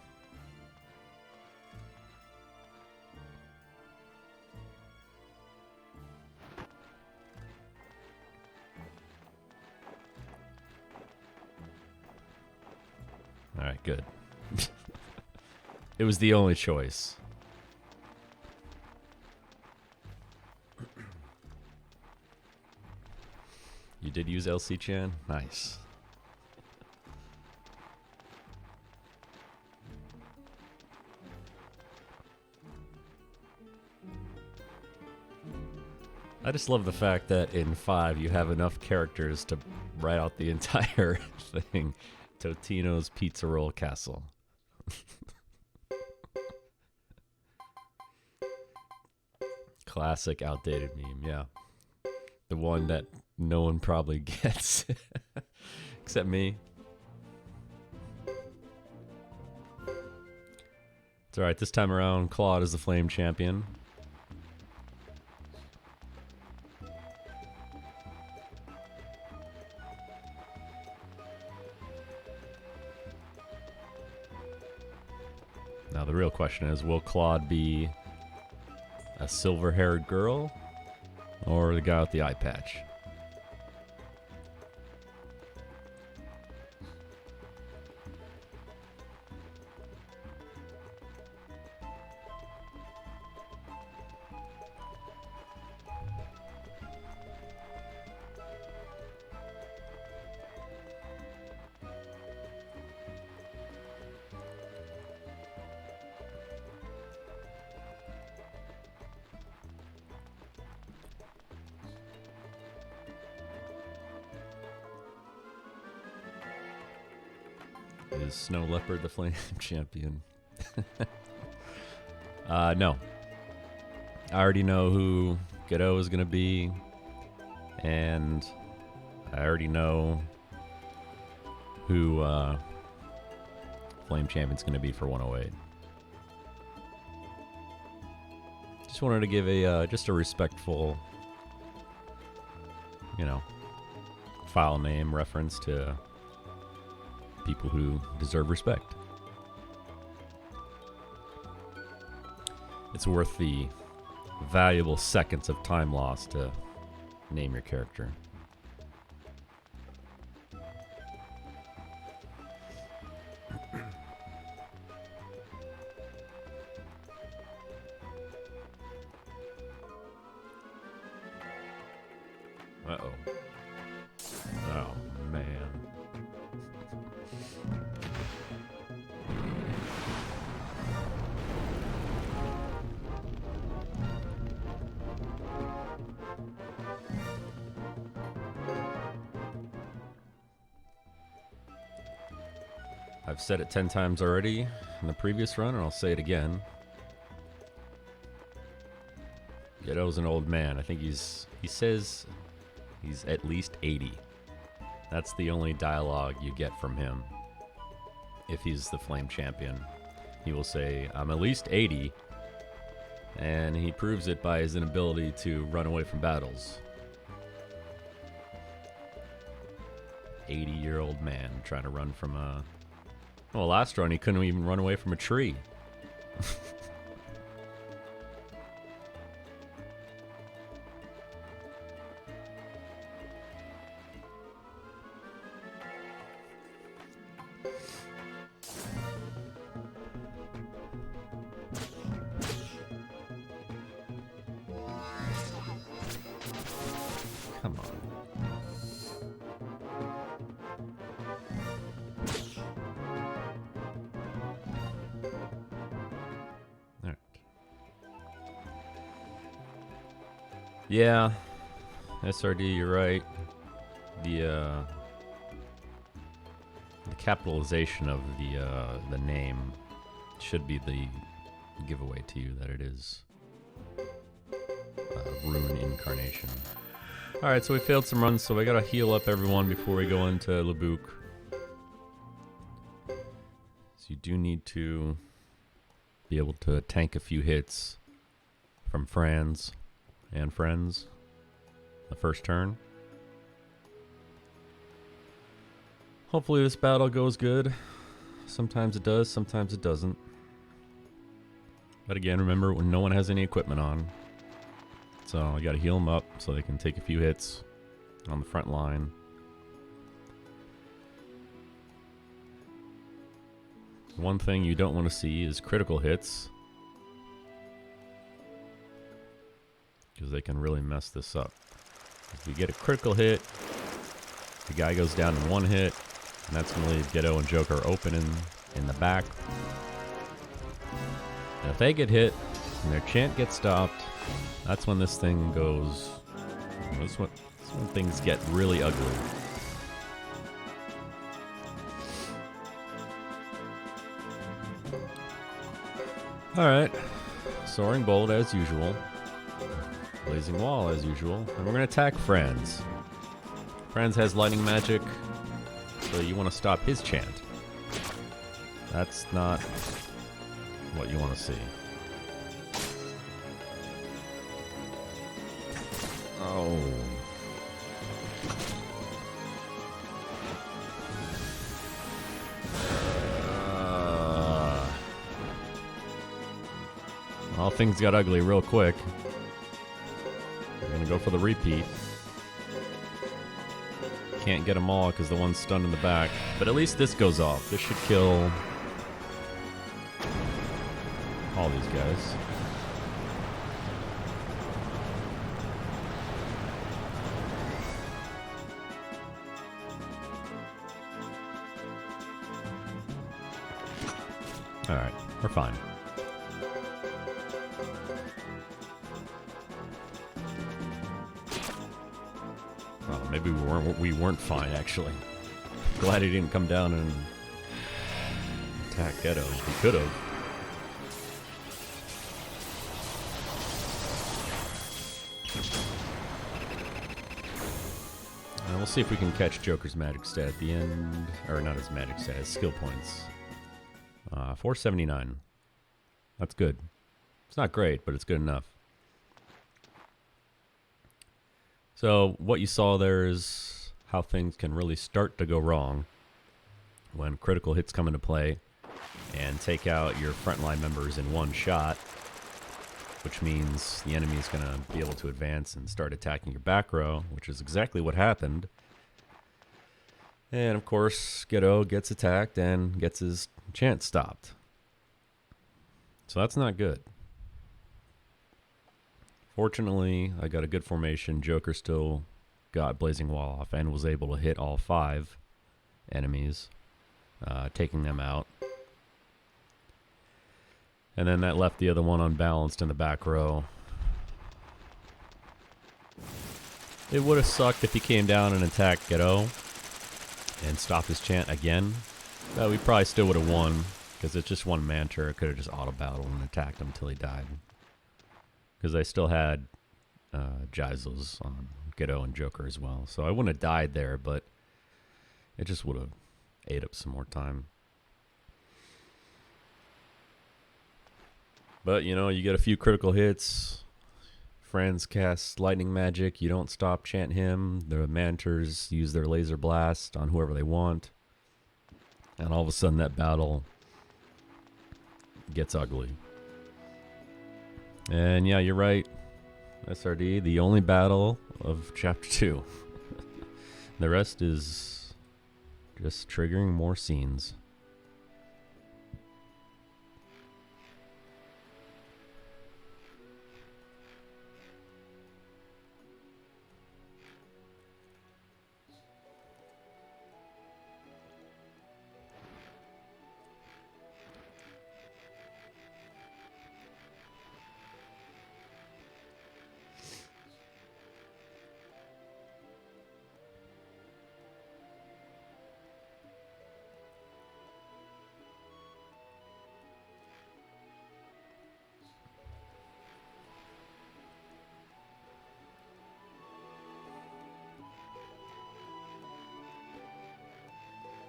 All right, good. It was the only choice. You did use LC Chan? Nice. I just love the fact that in 5 you have enough characters to write out the entire thing. Totino's Pizza Roll Castle. Classic outdated meme, yeah. The one that no one probably gets. Except me. It's alright, this time around, Claude is the Flame Champion. Now the real question is, will Claude be a silver-haired girl or the guy with the eye patch? Is Snow Leopard the Flame Champion? No. I already know who Godot is going to be, and I already know who Flame Champion's going to be for 108. Just wanted to give just a respectful, file name reference to people who deserve respect. It's worth the valuable seconds of time lost to name your character. Uh-oh. Oh, man. I've said it 10 times already in the previous run, and I'll say it again. Gedo's an old man. I think he says he's at least 80. That's the only dialogue you get from him. If he's the Flame Champion, he will say, I'm at least 80. And he proves it by his inability to run away from battles. 80-year-old man trying to run from a... Well, last run he couldn't even run away from a tree. Come on. Alright. Yeah. SRD, you're right. The capitalization of the name should be the giveaway to you that it is Rune Incarnation. Alright, so we failed some runs, so we gotta heal up everyone before we go into Labuk. So you do need to be able to tank a few hits from Franz and friends the first turn. Hopefully this battle goes good. Sometimes it does, sometimes it doesn't. But again, remember, when no one has any equipment on. So I gotta heal them up so they can take a few hits on the front line. One thing you don't want to see is critical hits, because they can really mess this up. If you get a critical hit, the guy goes down in one hit, and that's going to leave Gedo and Joker open in the back. And if they get hit and their chant gets stopped, that's when this thing goes... That's when things get really ugly. Alright. Soaring Bolt as usual. Blazing Wall as usual. And we're going to attack Franz. Franz has lightning magic, so you want to stop his chant. That's not what you want to see. Oh. Well, things got ugly real quick. I'm gonna go for the repeat. Can't get them all because the one's stunned in the back. But at least this goes off. This should kill all these guys. Alright, we're fine. Well, maybe we weren't fine, actually. Glad he didn't come down and attack Gedo. He could have. We'll see if we can catch Joker's magic stat at the end. Or not his magic stat, his skill points. 479. That's good. It's not great, but it's good enough. So what you saw there is how things can really start to go wrong when critical hits come into play and take out your frontline members in one shot, which means the enemy is going to be able to advance and start attacking your back row, which is exactly what happened. And of course, Gedo gets attacked and gets his chant stopped. So that's not good. Fortunately, I got a good formation. Joker still got Blazing Wall off and was able to hit all 5 enemies, taking them out. And then that left the other one unbalanced in the back row. It would have sucked if he came down and attacked Gedo and stopped his chant again. We probably still would have won, because it's just one Manter. I could have just auto-battled and attacked him until he died. Because I still had Geisels on Ghetto and Joker as well. So I wouldn't have died there, but it just would have ate up some more time. But, you know, you get a few critical hits. Friends cast lightning magic. You don't stop, chant him. The Manters use their laser blast on whoever they want. And all of a sudden that battle gets ugly. And yeah, you're right, SRD. The only battle of Chapter 2. The rest is just triggering more scenes.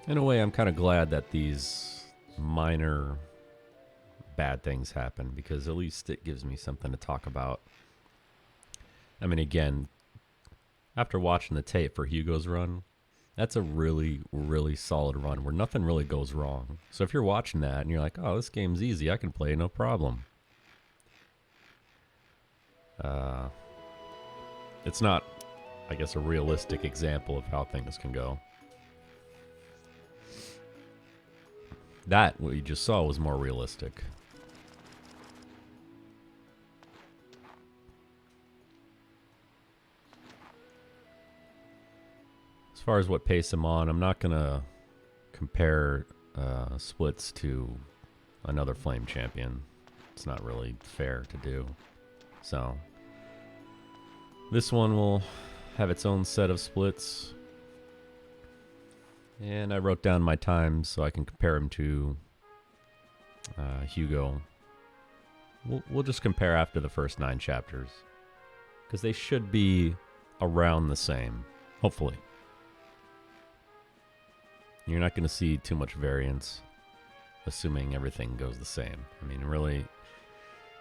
In a way, I'm kind of glad that these minor bad things happen, because at least it gives me something to talk about. I mean, again, after watching the tape for Hugo's run, that's a really, really solid run where nothing really goes wrong. So if you're watching that and you're like, oh, this game's easy, I can play no problem. It's not, I guess, a realistic example of how things can go. That, what you just saw, was more realistic. As far as what pace I'm on, I'm not going to compare splits to another Flame Champion. It's not really fair to do. So, this one will have its own set of splits. And I wrote down my times so I can compare him to Hugo. We'll just compare after the first 9 chapters, because they should be around the same, hopefully. You're not going to see too much variance, assuming everything goes the same. I mean, really,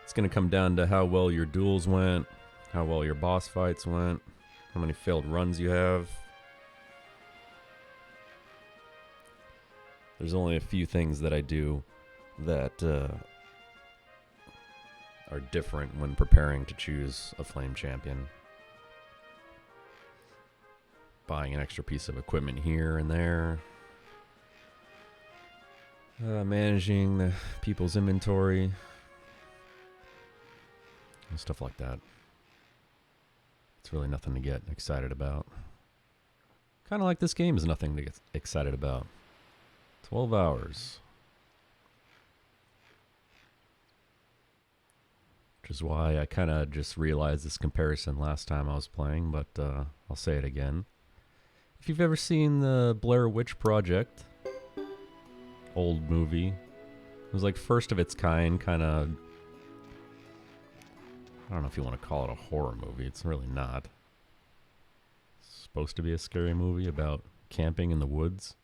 it's going to come down to how well your duels went, how well your boss fights went, how many failed runs you have. There's only a few things that I do that are different when preparing to choose a Flame Champion. Buying an extra piece of equipment here and there. Managing the people's inventory. And stuff like that. It's really nothing to get excited about. Kind of like this game is nothing to get excited about. 12 hours. Which is why I kind of just realized this comparison last time I was playing, but I'll say it again. If you've ever seen the Blair Witch Project, old movie, it was like first of its kind, kind of, I don't know if you want to call it a horror movie. It's really not. It's supposed to be a scary movie about camping in the woods.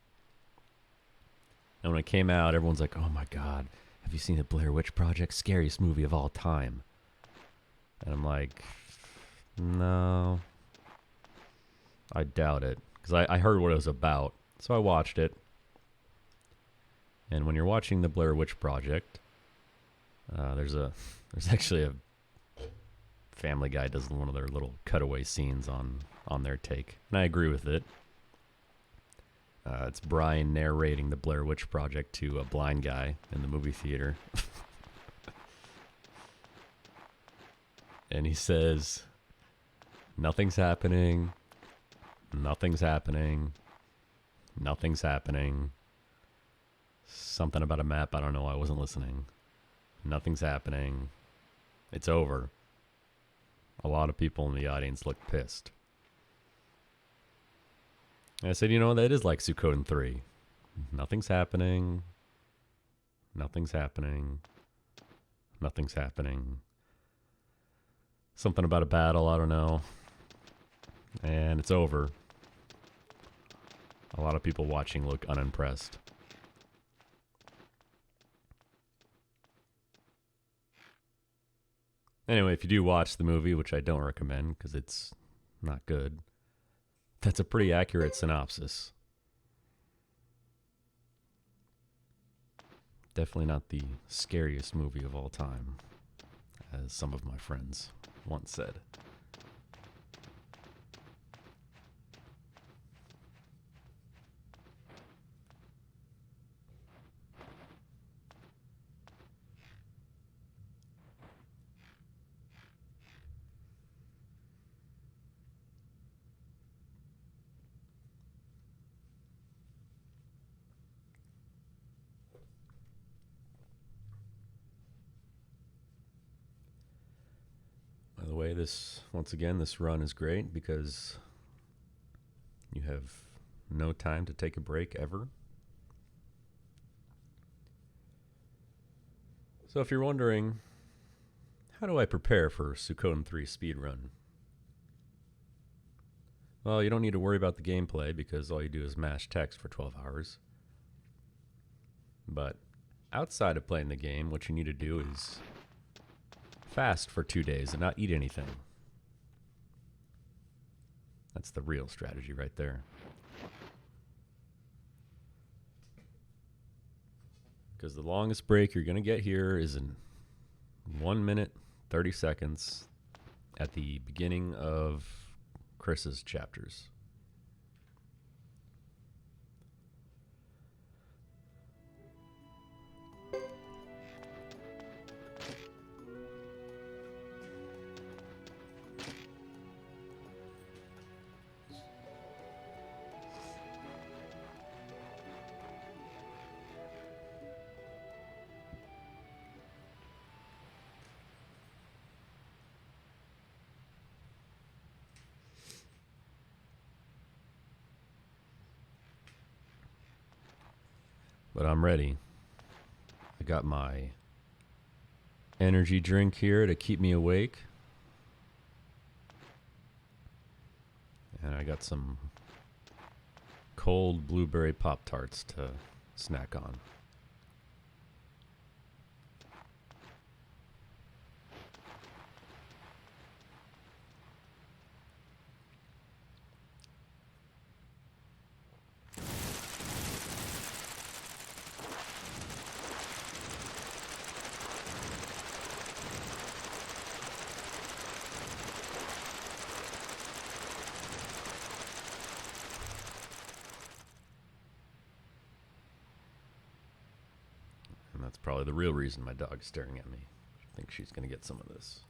And when it came out, everyone's like, oh my God, have you seen the Blair Witch Project? Scariest movie of all time. And I'm like, no, I doubt it. Because I heard what it was about. So I watched it. And when you're watching the Blair Witch Project, there's actually a Family Guy does one of their little cutaway scenes on their take. And I agree with it. It's Brian narrating the Blair Witch Project to a blind guy in the movie theater. And he says, nothing's happening, nothing's happening, nothing's happening. Something about a map, I don't know, I wasn't listening. Nothing's happening. It's over. A lot of people in the audience looked pissed. And I said, you know, that is like Suikoden 3. Nothing's happening. Nothing's happening. Nothing's happening. Something about a battle, I don't know. And it's over. A lot of people watching look unimpressed. Anyway, if you do watch the movie, which I don't recommend because it's not good, that's a pretty accurate synopsis. Definitely not the scariest movie of all time, as some of my friends once said. By the way, once again, this run is great because you have no time to take a break ever. So if you're wondering, how do I prepare for Suikoden 3 speedrun? Well, you don't need to worry about the gameplay because all you do is mash text for 12 hours. But outside of playing the game, what you need to do is fast for 2 days and not eat anything. That's the real strategy right there. Because the longest break you're going to get here is in 1 minute, 30 seconds at the beginning of Chris's chapters. But I'm ready. I got my energy drink here to keep me awake. And I got some cold blueberry Pop-Tarts to snack on. And that's probably the real reason my dog's staring at me. I think she's going to get some of this.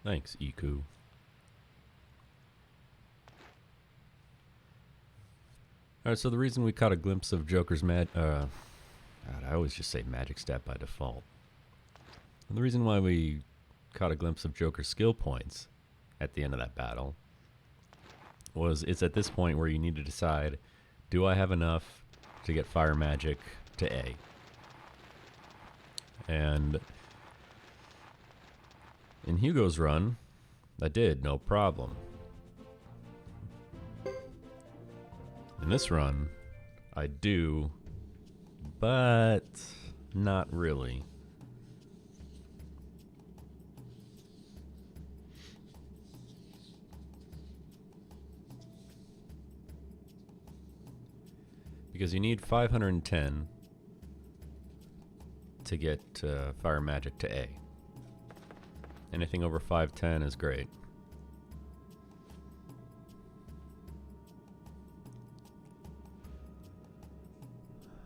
Thanks, Iku. Alright, so the reason we caught a glimpse of Joker's God, I always just say magic stat by default. And the reason why we caught a glimpse of Joker's skill points at the end of that battle was it's at this point where you need to decide, do I have enough to get fire magic to A? And in Hugo's run, I did, no problem. In this run, I do, but Not really. Because you need 510 to get Fire Magic to A. Anything over 510 is great.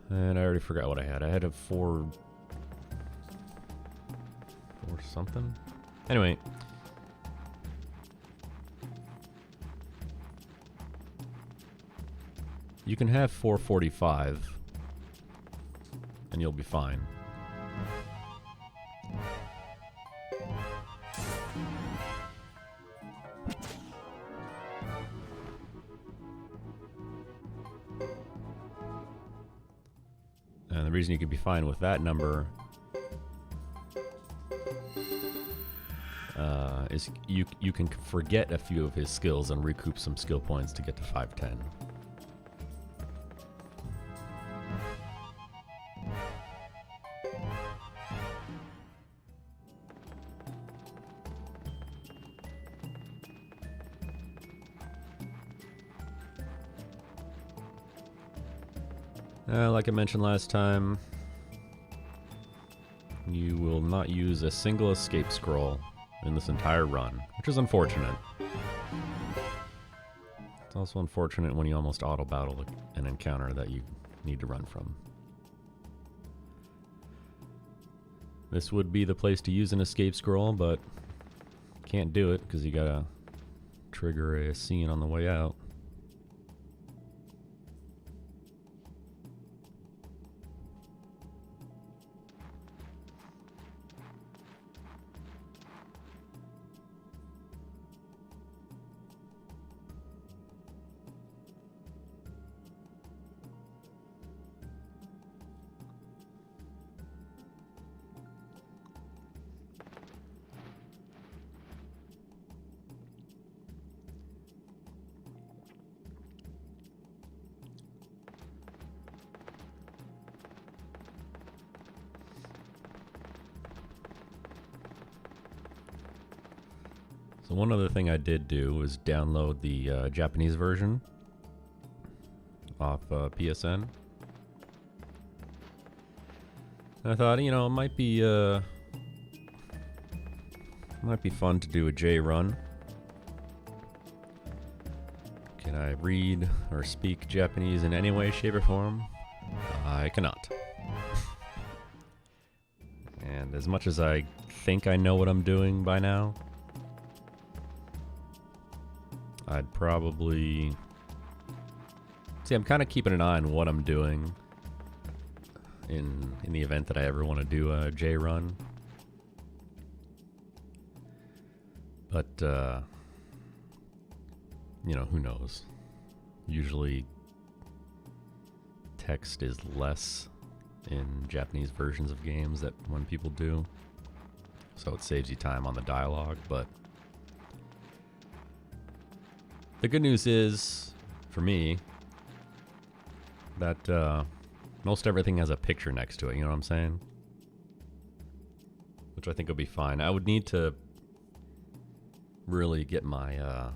And I already forgot what I had. I had a 4 something. Anyway. You can have 445 and you'll be fine. And the reason you could be fine with that number is you can forget a few of his skills and recoup some skill points to get to 510. Like I mentioned last time, you will not use a single escape scroll in this entire run, which is unfortunate. It's also unfortunate when you almost auto-battle an encounter that you need to run from. This would be the place to use an escape scroll, but can't do it because you gotta trigger a scene on the way out. So one other thing I did do was download the Japanese version off PSN. And I thought, you know, it might be fun to do a J run. Can I read or speak Japanese in any way, shape, or form? I cannot. And as much as I think I know what I'm doing by now, I'd probably... See, I'm kind of keeping an eye on what I'm doing in the event that I ever want to do a J run. But, you know, who knows? Usually text is less in Japanese versions of games that when people do. So it saves you time on the dialogue, but the good news is, for me, that most everything has a picture next to it, you know what I'm saying? Which I think will be fine. I would need to really get my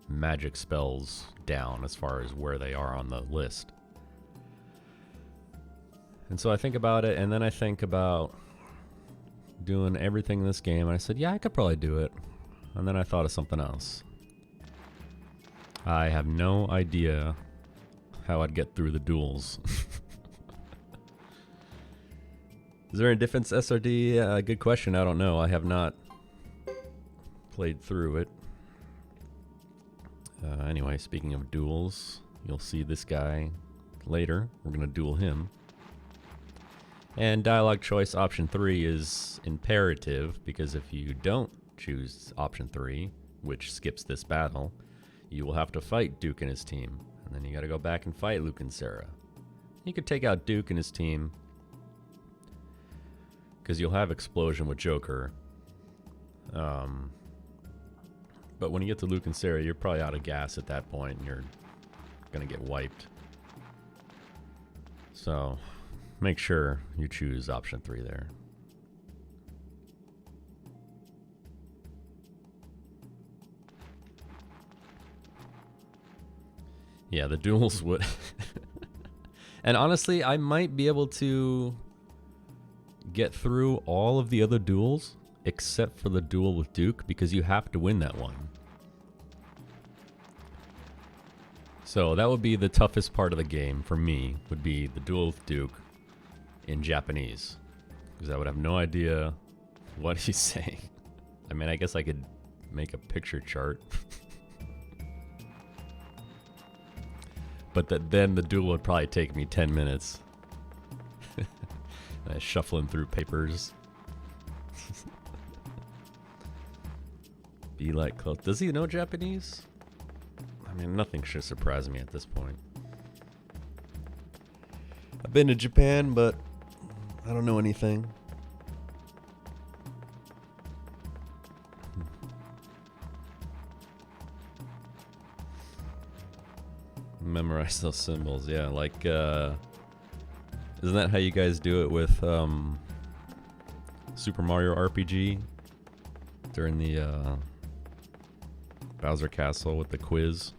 magic spells down as far as where they are on the list. And so I think about it, and then I think about doing everything in this game, and I said, yeah, I could probably do it. And then I thought of something else. I have no idea how I'd get through the duels. Is there a difference, SRD? Good question. I don't know. I have not played through it. Anyway, speaking of duels, you'll see this guy later. We're going to duel him. And dialogue choice option 3 is imperative, because if you don't choose option 3, which skips this battle, you will have to fight Duke and his team. And then you gotta go back and fight Luke and Sarah. You could take out Duke and his team, because you'll have Explosion with Joker. But when you get to Luke and Sarah, you're probably out of gas at that point, and you're going to get wiped. So make sure you choose option 3 there. Yeah, the duels would... And honestly, I might be able to get through all of the other duels except for the duel with Duke, because you have to win that one. So that would be the toughest part of the game for me, would be the duel with Duke in Japanese, because I would have no idea what he's saying. I mean, I guess I could make a picture chart. But then the duel would probably take me 10 minutes. Shuffling through papers. Be like close. Does he know Japanese? I mean, nothing should surprise me at this point. I've been to Japan, but I don't know anything. Memorize those symbols, yeah. Like, isn't that how you guys do it with Super Mario RPG during the Bowser Castle with the quiz?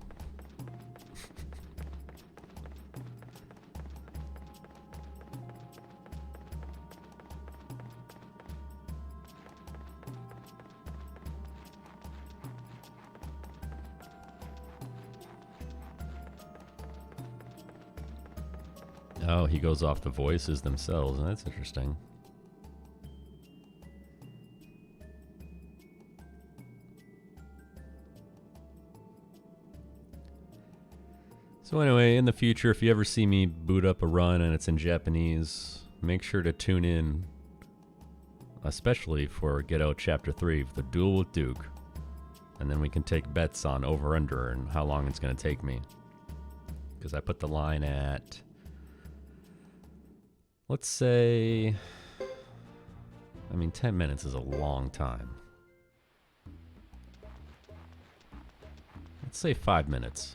Oh, he goes off the voices themselves. That's interesting. So anyway, in the future, if you ever see me boot up a run and it's in Japanese, make sure to tune in, especially for Get Out Chapter 3, the duel with Duke. And then we can take bets on over-under and how long it's going to take me. Because I put the line at... Let's say, I mean, 10 minutes is a long time. Let's say 5 minutes.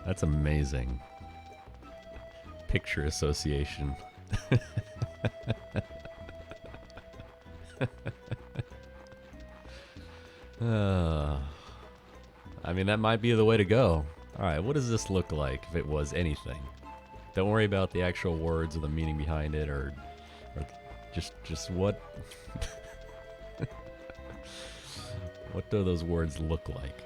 That's amazing. Picture association. I mean, that might be the way to go. Alright, what does this look like if it was anything? Don't worry about the actual words or the meaning behind it, or just what... What do those words look like?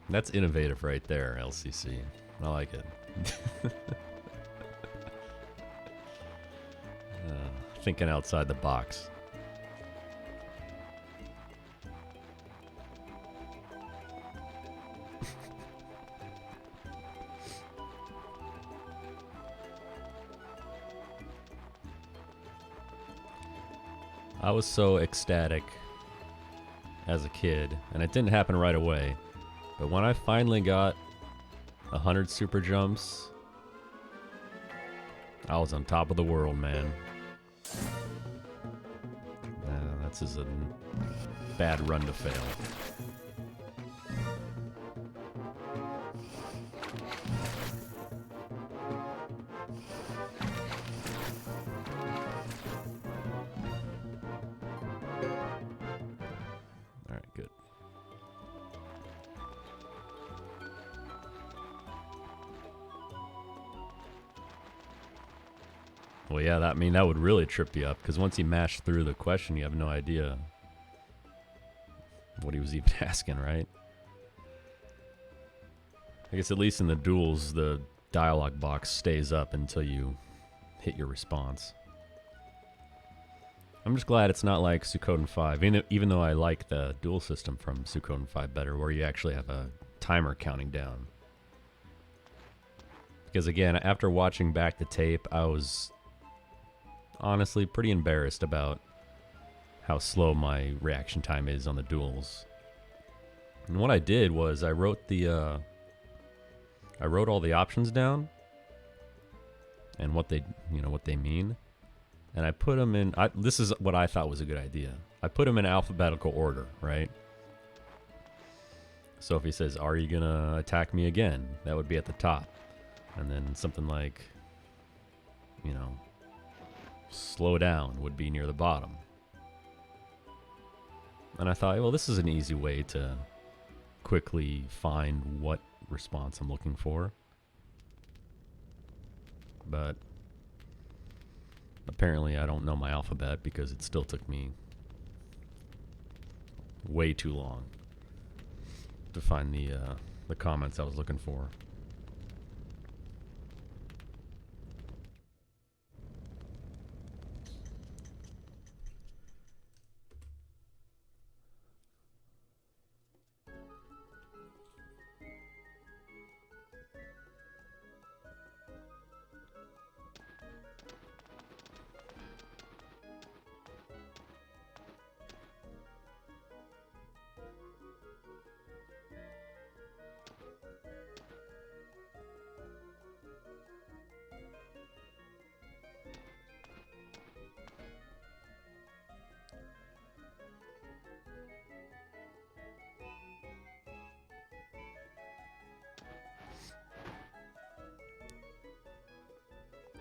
That's innovative right there, LCC. I like it. Thinking outside the box. I was so ecstatic as a kid, and it didn't happen right away, but when I finally got 100 super jumps, I was on top of the world, man. This is a bad run to fail. Alright, good. Well, yeah, that would really trip you up, because once you mash through the question, you have no idea what he was even asking, right? I guess at least in the duels, the dialogue box stays up until you hit your response. I'm just glad it's not like Suikoden 5, even though I like the duel system from Suikoden 5 better, where you actually have a timer counting down. Because again, after watching back the tape, I was honestly pretty embarrassed about how slow my reaction time is on the duels. And what I did was I wrote the I wrote all the options down and what they, what they mean. And I put them in, this is what I thought was a good idea. I put them in alphabetical order, right? So if he says, "Are you gonna attack me again?" That would be at the top. And then something like, "Slow down" would be near the bottom. And I thought, well, this is an easy way to quickly find what response I'm looking for. But apparently I don't know my alphabet because it still took me way too long to find the comments I was looking for.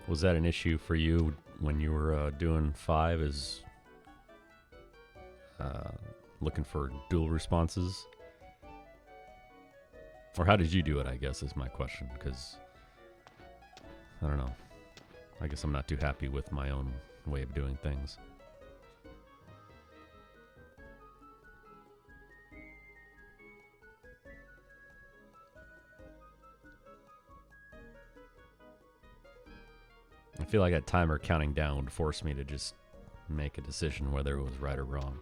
Was that an issue for you when you were doing 5, is looking for dual responses? Or how did you do it, I guess, is my question, because I don't know. I guess I'm not too happy with my own way of doing things. I feel like that timer counting down would force me to just make a decision whether it was right or wrong.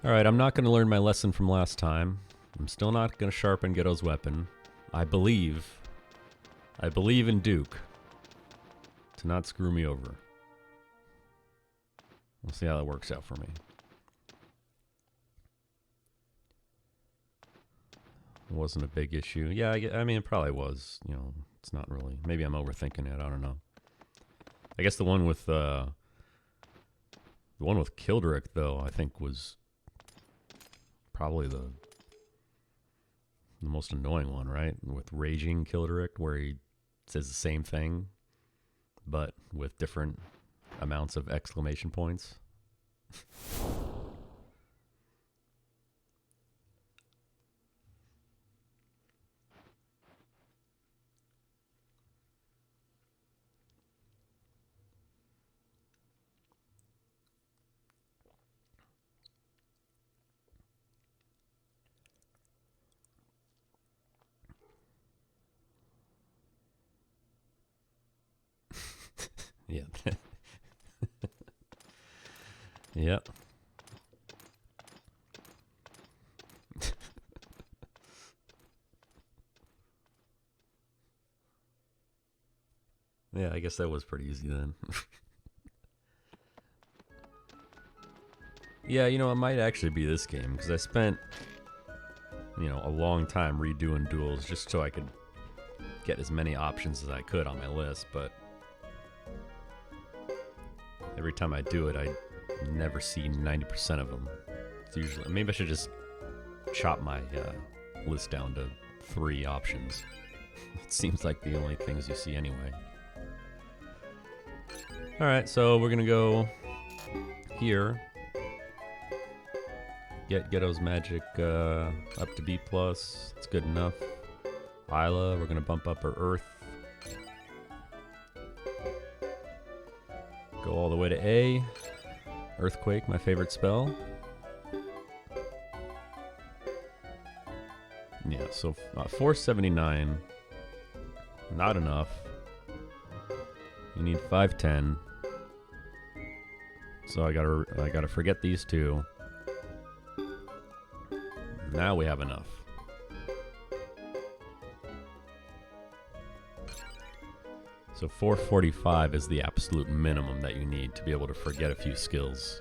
Alright, I'm not going to learn my lesson from last time. I'm still not going to sharpen Ghetto's weapon. I believe in Duke to not screw me over. We'll see how that works out for me. It wasn't a big issue. Yeah, I mean, it probably was. It's not really. Maybe I'm overthinking it. I don't know. I guess the one with Kildrick, though, I think was probably the most annoying one, right? With Raging Kildrick, where he says the same thing, but with different amounts of exclamation points. Yeah. Yep. Yeah, I guess that was pretty easy then. Yeah, it might actually be this game, because I spent, a long time redoing duels just so I could get as many options as I could on my list, but every time I do it, I never see 90% of them. It's usually, maybe I should just chop my list down to 3 options. It seems like the only things you see anyway. Alright, so we're gonna go here. Get Ghetto's magic up to B+. It's good enough. Isla, we're gonna bump up her Earth. Go all the way to A. Earthquake, my favorite spell. Yeah, so 479. Not enough. You need 510. So I gotta forget these two. Now we have enough. So 445 is the absolute minimum that you need to be able to forget a few skills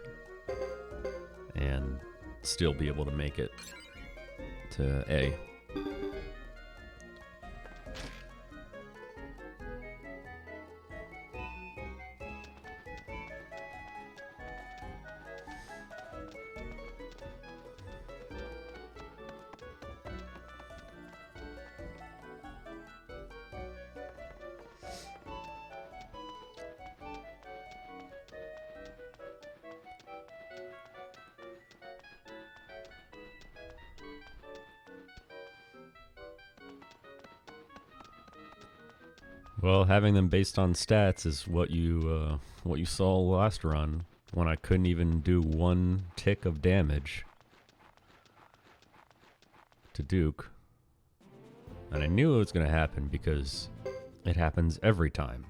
and still be able to make it to A. Well, having them based on stats is what you saw last run when I couldn't even do one tick of damage to Duke. And I knew it was going to happen because it happens every time.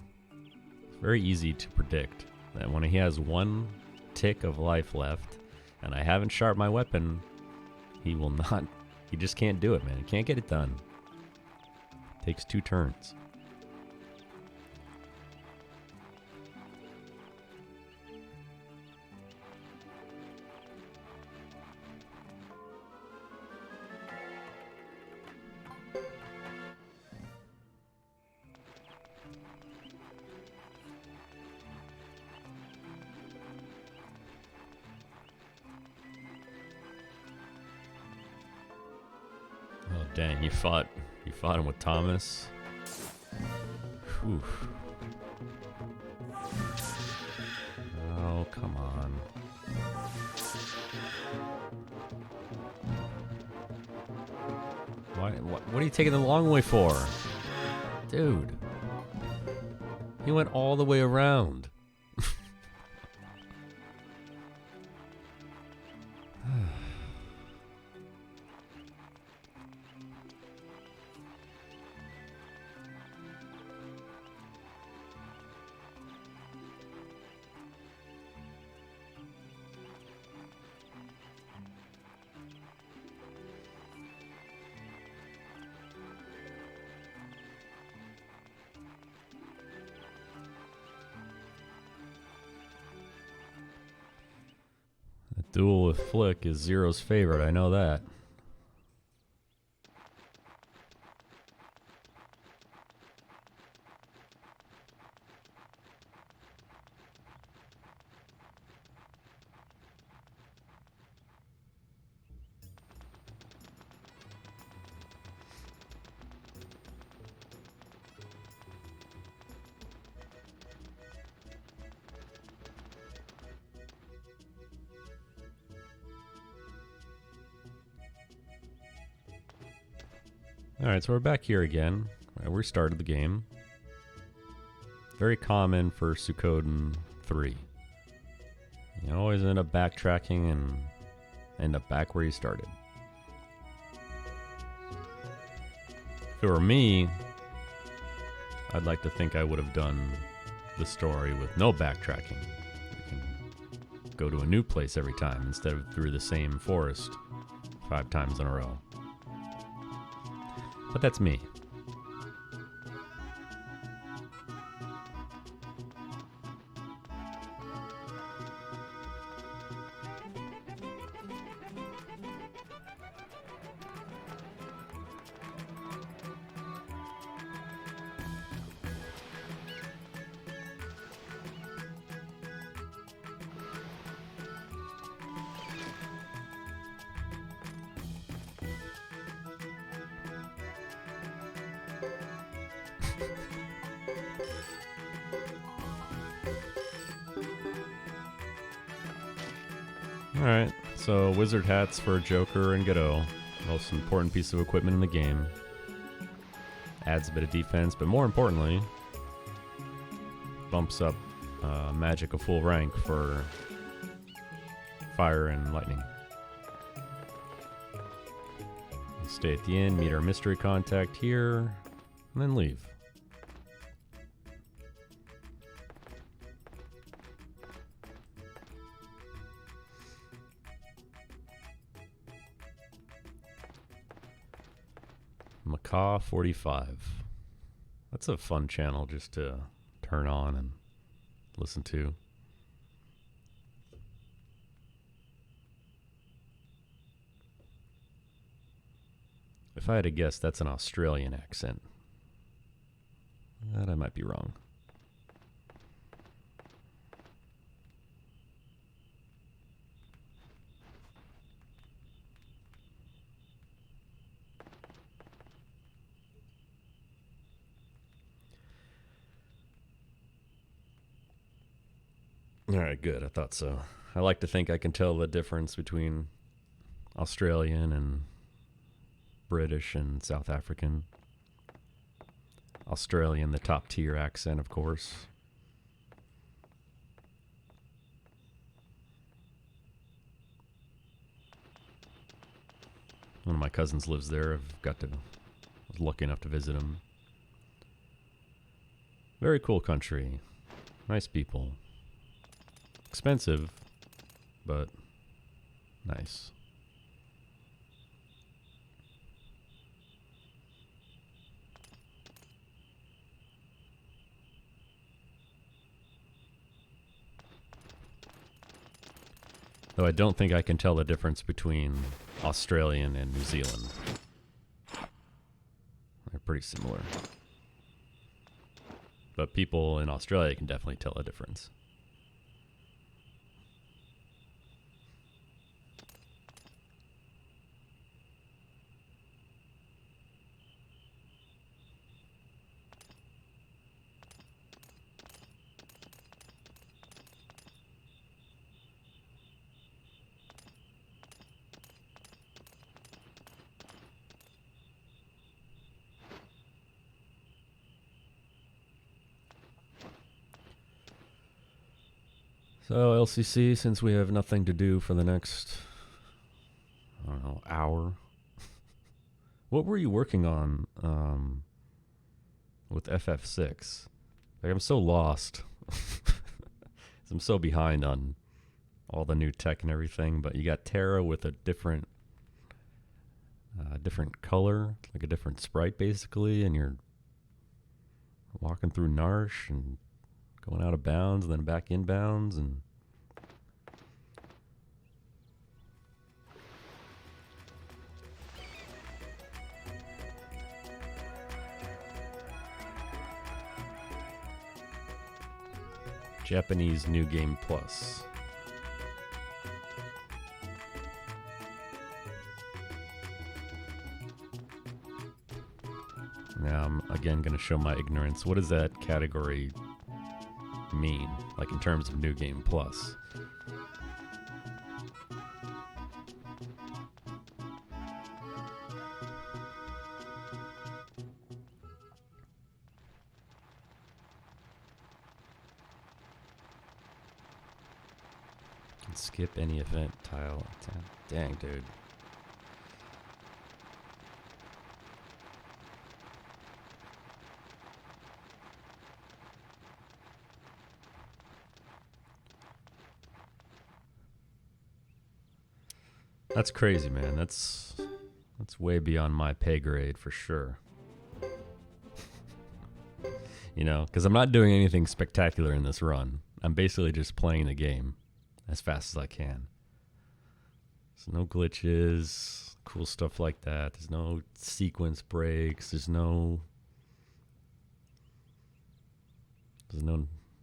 It's very easy to predict that when he has one tick of life left and I haven't sharpened my weapon, he just can't do it, man. He can't get it done. It takes 2 turns. Dang, you fought him with Thomas. Whew. Oh, come on. What are you taking the long way for? Dude. He went all the way around. Duel with Flick is Zero's favorite, I know that. Alright, so we're back here again. We restarted the game. Very common for Suikoden 3. You always end up backtracking and end up back where you started. If it were me, I'd like to think I would have done the story with no backtracking. You can go to a new place every time instead of through the same forest 5 times in a row. But that's me. Alright, so wizard hats for Joker and Godot. Most important piece of equipment in the game. Adds a bit of defense, but more importantly, bumps up magic a full rank for fire and lightning. We'll stay at the inn, meet our mystery contact here, and then leave. Ka 45. That's a fun channel just to turn on and listen to. If I had to guess, that's an Australian accent. That I might be wrong. All right, good. I thought so. I like to think I can tell the difference between Australian and British and South African. Australian, the top tier accent, of course. One of my cousins lives there. Was lucky enough to visit him. Very cool country. Nice people. Expensive, but nice. Though I don't think I can tell the difference between Australian and New Zealand. They're pretty similar. But people in Australia can definitely tell a difference. So LCC, since we have nothing to do for the next, I don't know, hour. What were you working on with FF6? Like, I'm so lost. I'm so behind on all the new tech and everything. But you got Terra with a different color, like a different sprite basically, and you're walking through Narsh and going out of bounds and then back in bounds, and Japanese New Game Plus. Now I'm again going to show my ignorance. What does that category mean, like in terms of New Game Plus? Can skip any event tile. Dang, dude. That's crazy, man. That's way beyond my pay grade for sure. You know, because I'm not doing anything spectacular in this run. I'm basically just playing the game as fast as I can. There's no glitches, cool stuff like that. There's no sequence breaks. There's no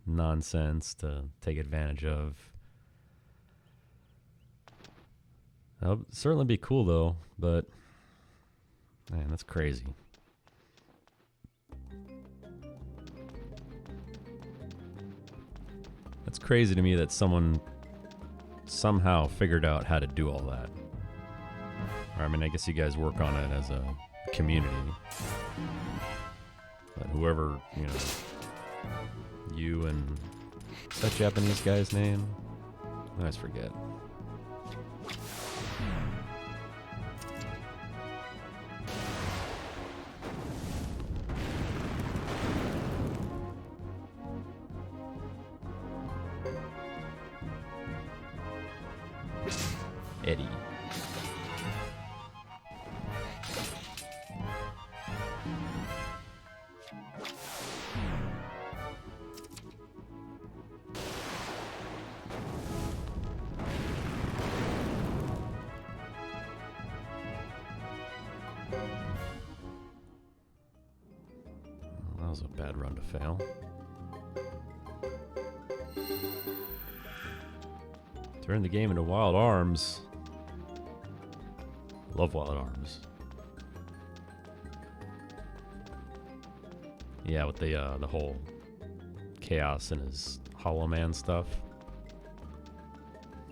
nonsense to take advantage of. That would certainly be cool, though, but man, that's crazy. That's crazy to me that someone somehow figured out how to do all that. Or, I mean, I guess you guys work on it as a community. But whoever, you know, you and what's that Japanese guy's name? I always forget. Eddie. That was a bad run to fail. Turn the game into Wild Arms. Love Wild Arms. Yeah, with the whole chaos and his Hollow Man stuff.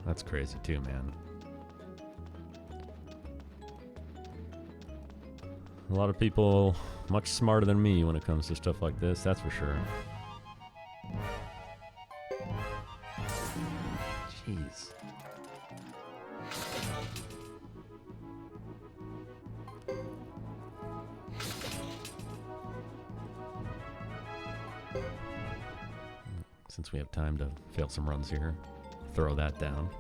That's crazy too, man. A lot of people much smarter than me when it comes to stuff like this, that's for sure. Jeez. Since we have time to fail some runs here, throw that down.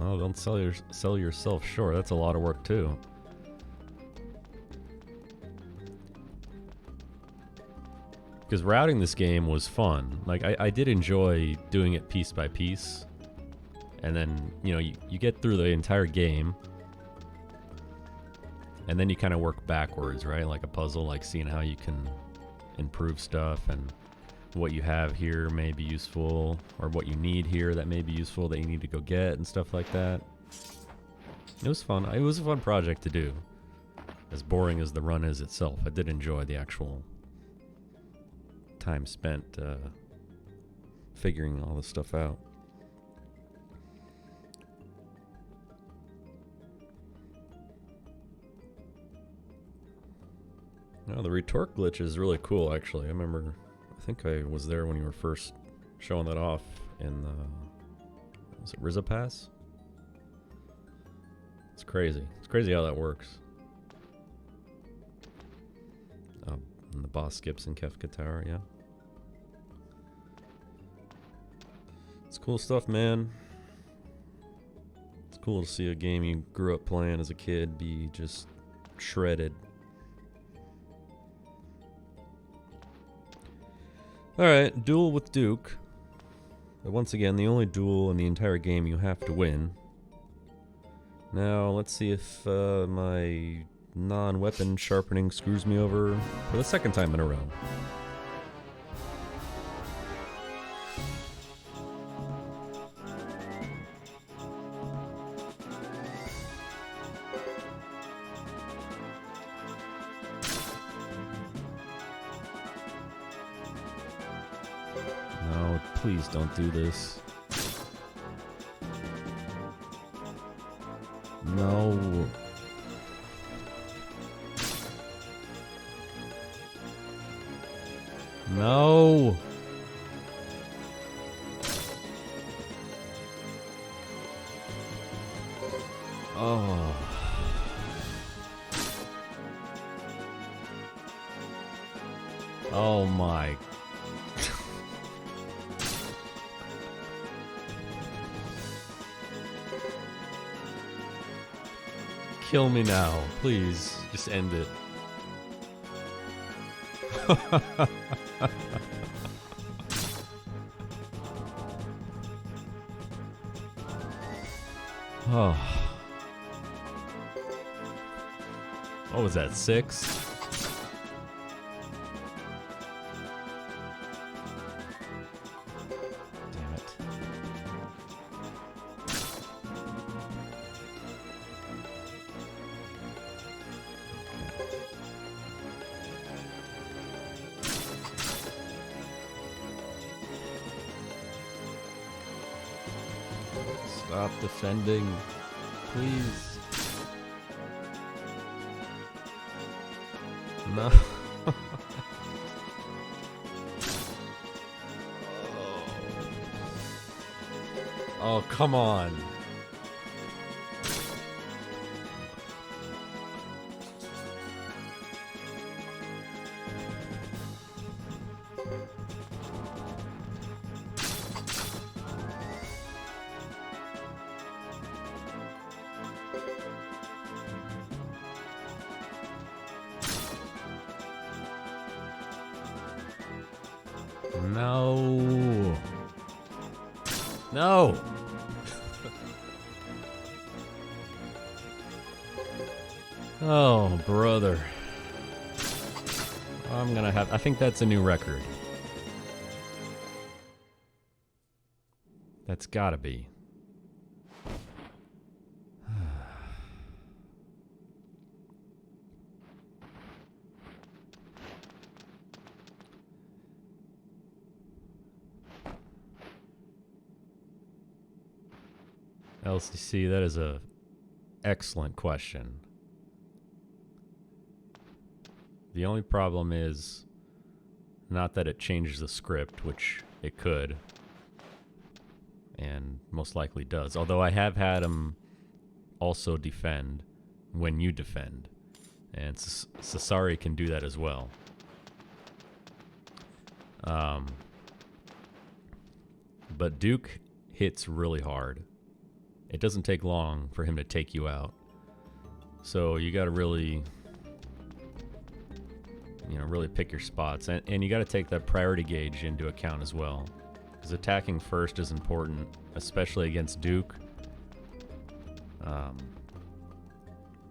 Oh, don't sell yourself short. That's a lot of work too. Because routing this game was fun. Like I did enjoy doing it piece by piece, and then you get through the entire game, and then you kind of work backwards, right? Like a puzzle, like seeing how you can improve stuff and what you have here may be useful, or what you need here that may be useful that you need to go get and stuff like that. It was fun. It was a fun project to do. As boring as the run is itself, I did enjoy the actual time spent figuring all this stuff out. Now the retort glitch is really cool, actually. I think I was there when you were first showing that off in the, was it Rizza Pass? It's crazy. It's crazy how that works. And the boss skips in Kefka Tower, yeah. It's cool stuff, man. It's cool to see a game you grew up playing as a kid be just shredded. Alright, duel with Duke. But once again, the only duel in the entire game you have to win. Now, let's see if my non-weapon sharpening screws me over for the second time in a row. No, please don't do this. No. No. Oh. Oh my. Kill me now, please. Just end it. Oh. What was that, 6? Damn it. Stop defending, please. No. Oh, come on. No. No. Oh, brother. I'm gonna have... I think that's a new record. That's gotta be. LCC, that is a excellent question. The only problem is not that it changes the script, which it could, and most likely does. Although I have had him also defend when you defend, and Sasari can do that as well. But Duke hits really hard. It doesn't take long for him to take you out. So you got to really, really pick your spots. And you got to take that priority gauge into account as well. Because attacking first is important, especially against Duke.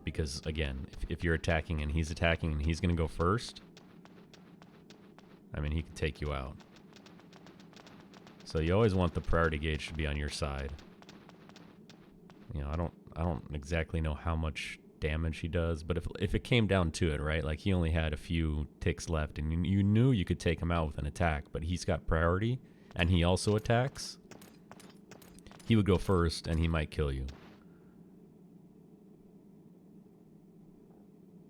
Because, again, if you're attacking and he's going to go first, I mean, he can take you out. So you always want the priority gauge to be on your side. I don't exactly know how much damage he does, but if it came down to it, right, like he only had a few ticks left and you knew you could take him out with an attack, but he's got priority and he also attacks, he would go first and he might kill you.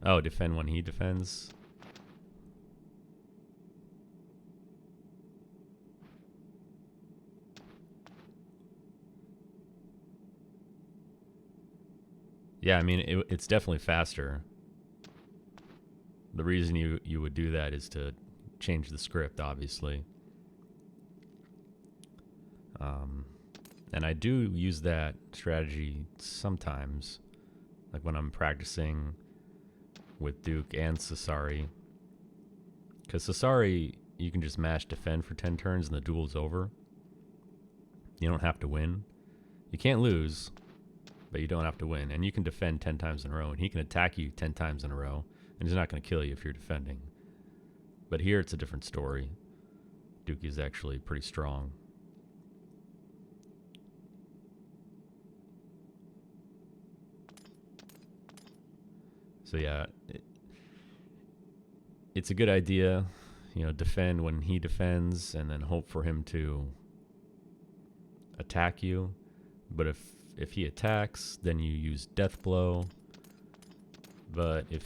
Oh, defend when he defends? Yeah, I mean, it's definitely faster. The reason you would do that is to change the script, obviously. And I do use that strategy sometimes, like when I'm practicing with Duke and Sasari. Because Sasari, you can just mash defend for 10 turns and the duel's over. You don't have to win. You can't lose, but you don't have to win. And you can defend 10 times in a row, and he can attack you 10 times in a row, and he's not going to kill you if you're defending. But here it's a different story. Duke is actually pretty strong. So yeah, it's a good idea, defend when he defends and then hope for him to attack you. But if he attacks, then you use death blow. But if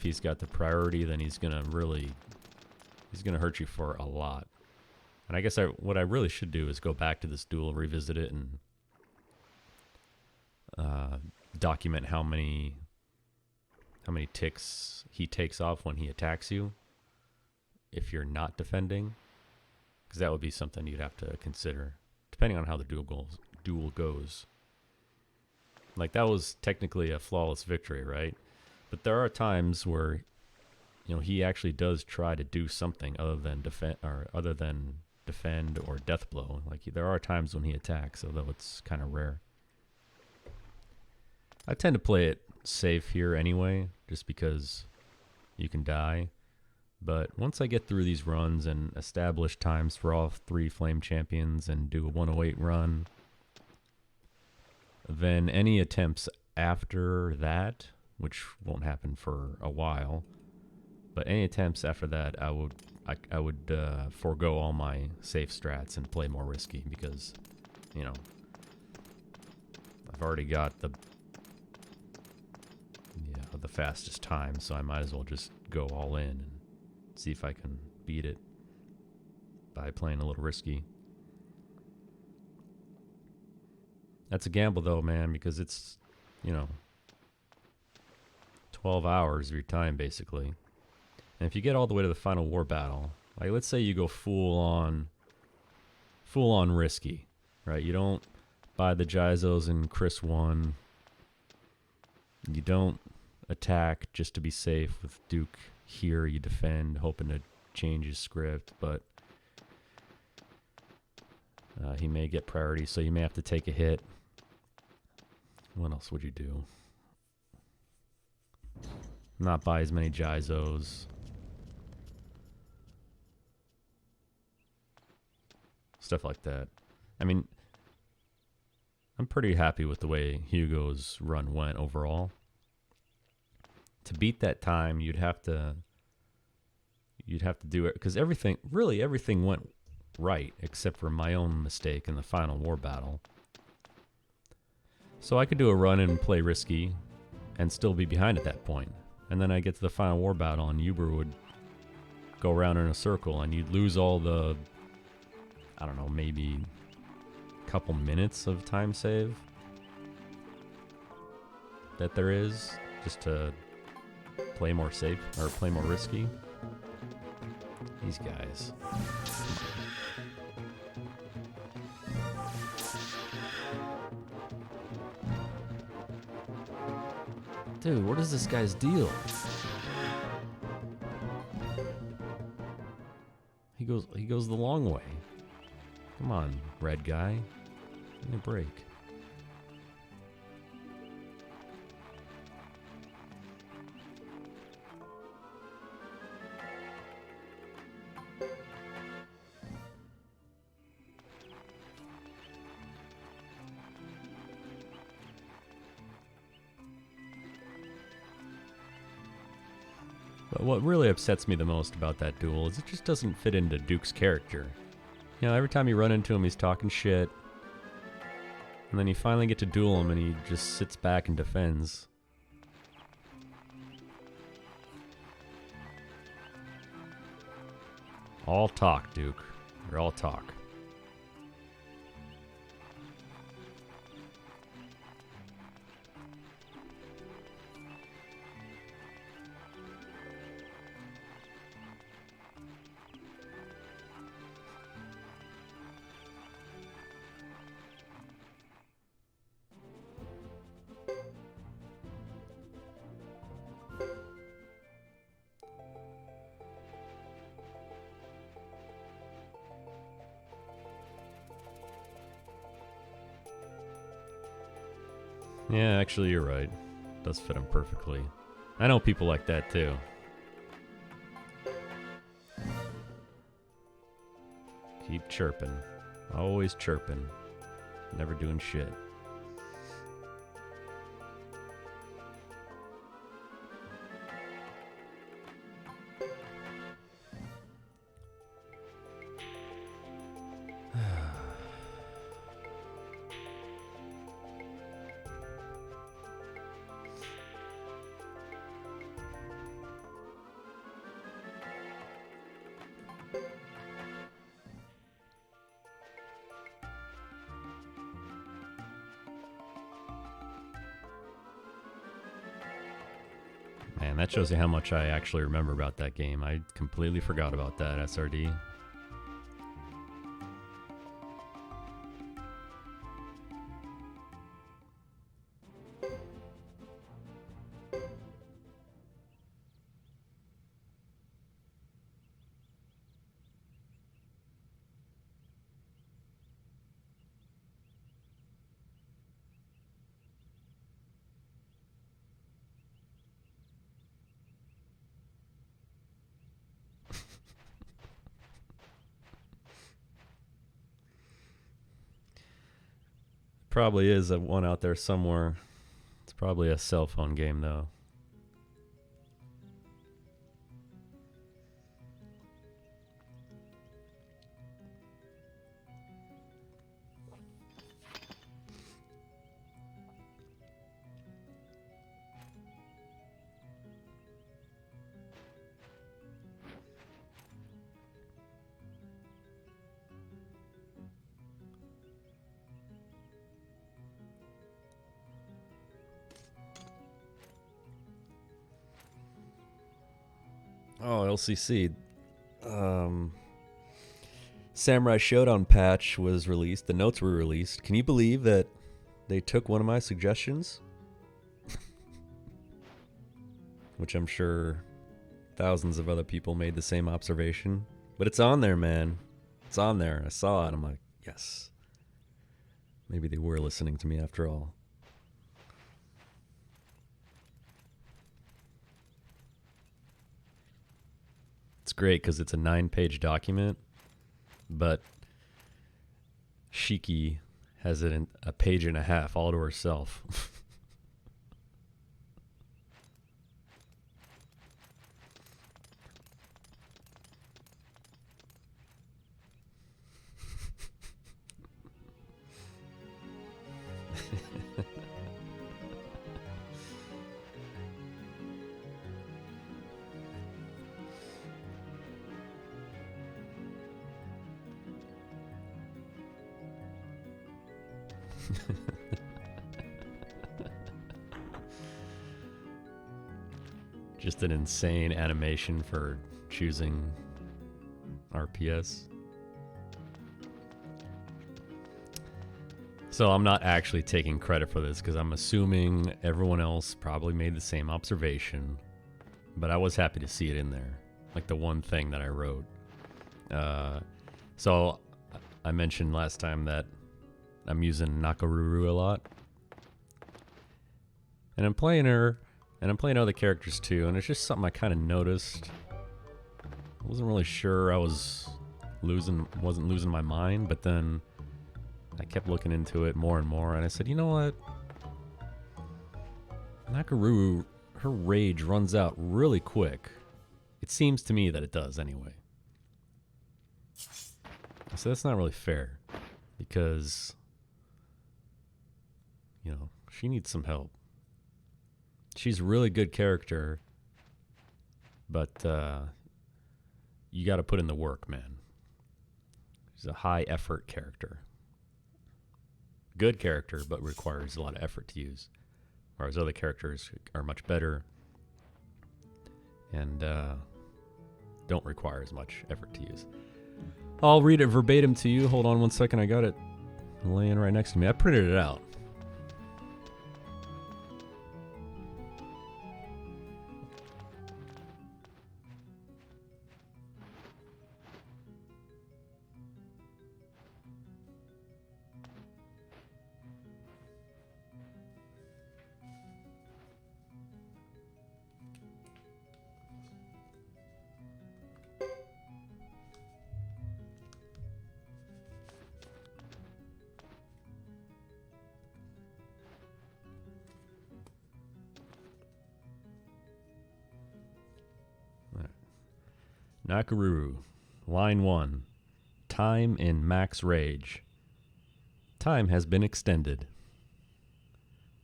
he's got the priority, then he's gonna hurt you for a lot. And I guess what I really should do is go back to this duel, revisit it, and document how many ticks he takes off when he attacks you if you're not defending, because that would be something you'd have to consider depending on how the duel goes. Like, that was technically a flawless victory, right? But there are times where he actually does try to do something other than defend or death blow. Like, there are times when he attacks, although it's kind of rare. I tend to play it safe here anyway, just because you can die. But once I get through these runs and establish times for all 3 flame champions and do a 108 run, then any attempts after that, which won't happen for a while, but any attempts after that, I would forego all my safe strats and play more risky, because I've already got the fastest time, so I might as well just go all in and see if I can beat it by playing a little risky. That's a gamble though, man, because it's 12 hours of your time basically. And if you get all the way to the final war battle, like let's say you go full on risky, right? You don't buy the Jizos in Chris 1. You don't attack just to be safe with Duke here. You defend, hoping to change his script, but He may get priority, so you may have to take a hit. What else would you do? Not buy as many Jizos. Stuff like that. I mean, I'm pretty happy with the way Hugo's run went overall. To beat that time, you'd have to do it, because really everything went right except for my own mistake in the final war battle. So I could do a run and play risky and still be behind at that point. And then I get to the final war battle and Uber would go around in a circle and you'd lose all the, I don't know, maybe a couple minutes of time save that there is just to play more safe or play more risky. These guys. Dude, what is this guy's deal? He goes the long way. Come on, red guy. Give me a break. But what really upsets me the most about that duel is it just doesn't fit into Duke's character. You know, every time you run into him, he's talking shit. And then you finally get to duel him and he just sits back and defends. All talk, Duke. You're all talk. Yeah, actually, you're right. It does fit him perfectly. I know people like that, too. Keep chirping. Always chirping. Never doing shit. Man, that shows you how much I actually remember about that game. I completely forgot about that, SRD. Probably is a one out there somewhere. It's probably a cell phone game, though. Oh, LCC. Samurai Showdown patch was released. The notes were released. Can you believe that they took one of my suggestions? Which I'm sure thousands of other people made the same observation. But it's on there, man. It's on there. I saw it. I'm like, Yes. Maybe they were listening to me after all. It's great because it's a 9-page document, but Shiki has it in a page and a half all to herself. Just an insane animation for choosing RPS. So I'm not actually taking credit for this because I'm assuming everyone else probably made the same observation, but I was happy to see it in there, like the one thing that I wrote. So I mentioned last time that I'm using Nakaruru a lot, and I'm playing her, and I'm playing other characters too, and it's just something I kind of noticed. I wasn't really sure I wasn't losing my mind, but then I kept looking into it more and more, and I said, you know what? Nakaruru, her rage runs out really quick. It seems to me that it does anyway. So that's not really fair, because, you know, she needs some help. She's a really good character, but you got to put in the work, man. She's a high effort character. Good character, but requires a lot of effort to use. Whereas other characters are much better and don't require as much effort to use. I'll read it verbatim to you. Hold on one second. I got it laying right next to me. I printed it out. Nakaruru, line 1. Time in max rage. Time has been extended.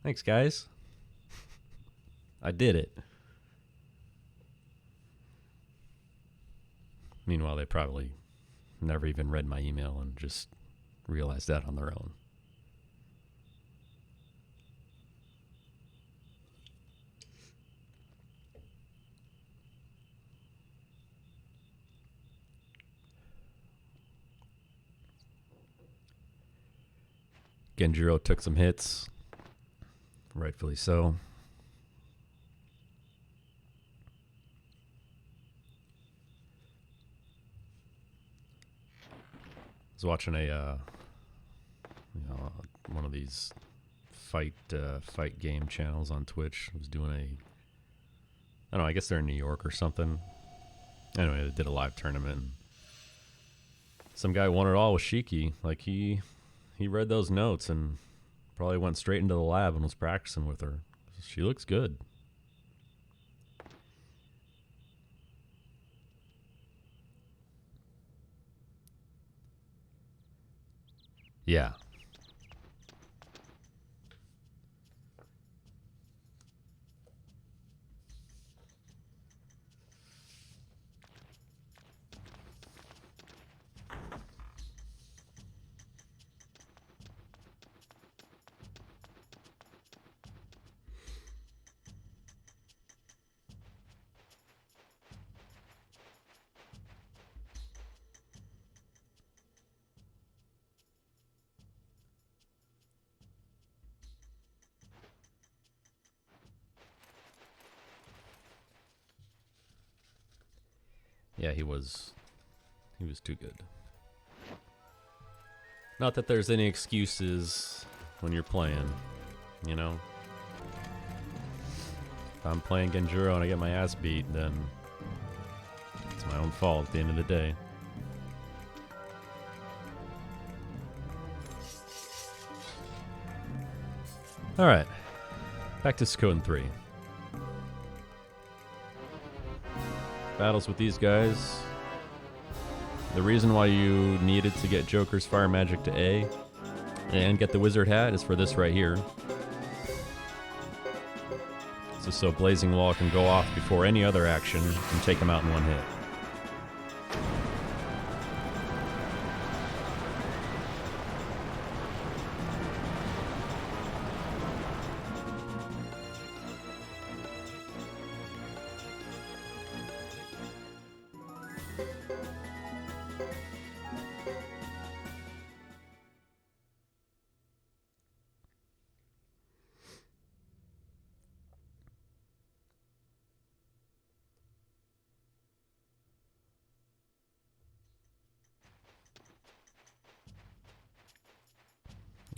Thanks, guys. I did it. Meanwhile, they probably never even read my email and just realized that on their own. Genjiro took some hits, rightfully so. I was watching one of these fight game channels on Twitch. I was doing I don't know, I guess they're in New York or something. Anyway, they did a live tournament. And some guy won it all with Shiki. Like he read those notes and probably went straight into the lab and was practicing with her. She looks good. Yeah. Yeah, he was too good. Not that there's any excuses when you're playing, you know? If I'm playing Genjuro and I get my ass beat, then it's my own fault at the end of the day. Alright, back to Suikoden 3. Battles with these guys. The reason why you needed to get Joker's Fire Magic to A and get the Wizard Hat is for this right here. Just so Blazing Wall can go off before any other action and take him out in one hit.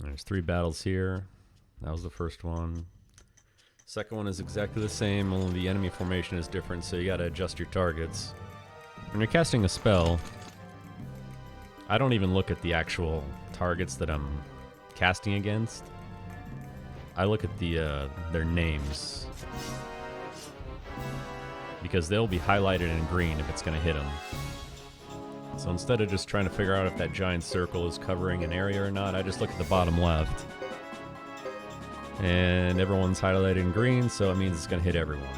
There's 3 battles here. That was the first one. Second one is exactly the same, only the enemy formation is different, so you gotta adjust your targets. When you're casting a spell, I don't even look at the actual targets that I'm casting against. I look at their names, because they'll be highlighted in green if it's gonna hit them. So instead of just trying to figure out if that giant circle is covering an area or not, I just look at the bottom left. And everyone's highlighted in green, so it means it's going to hit everyone.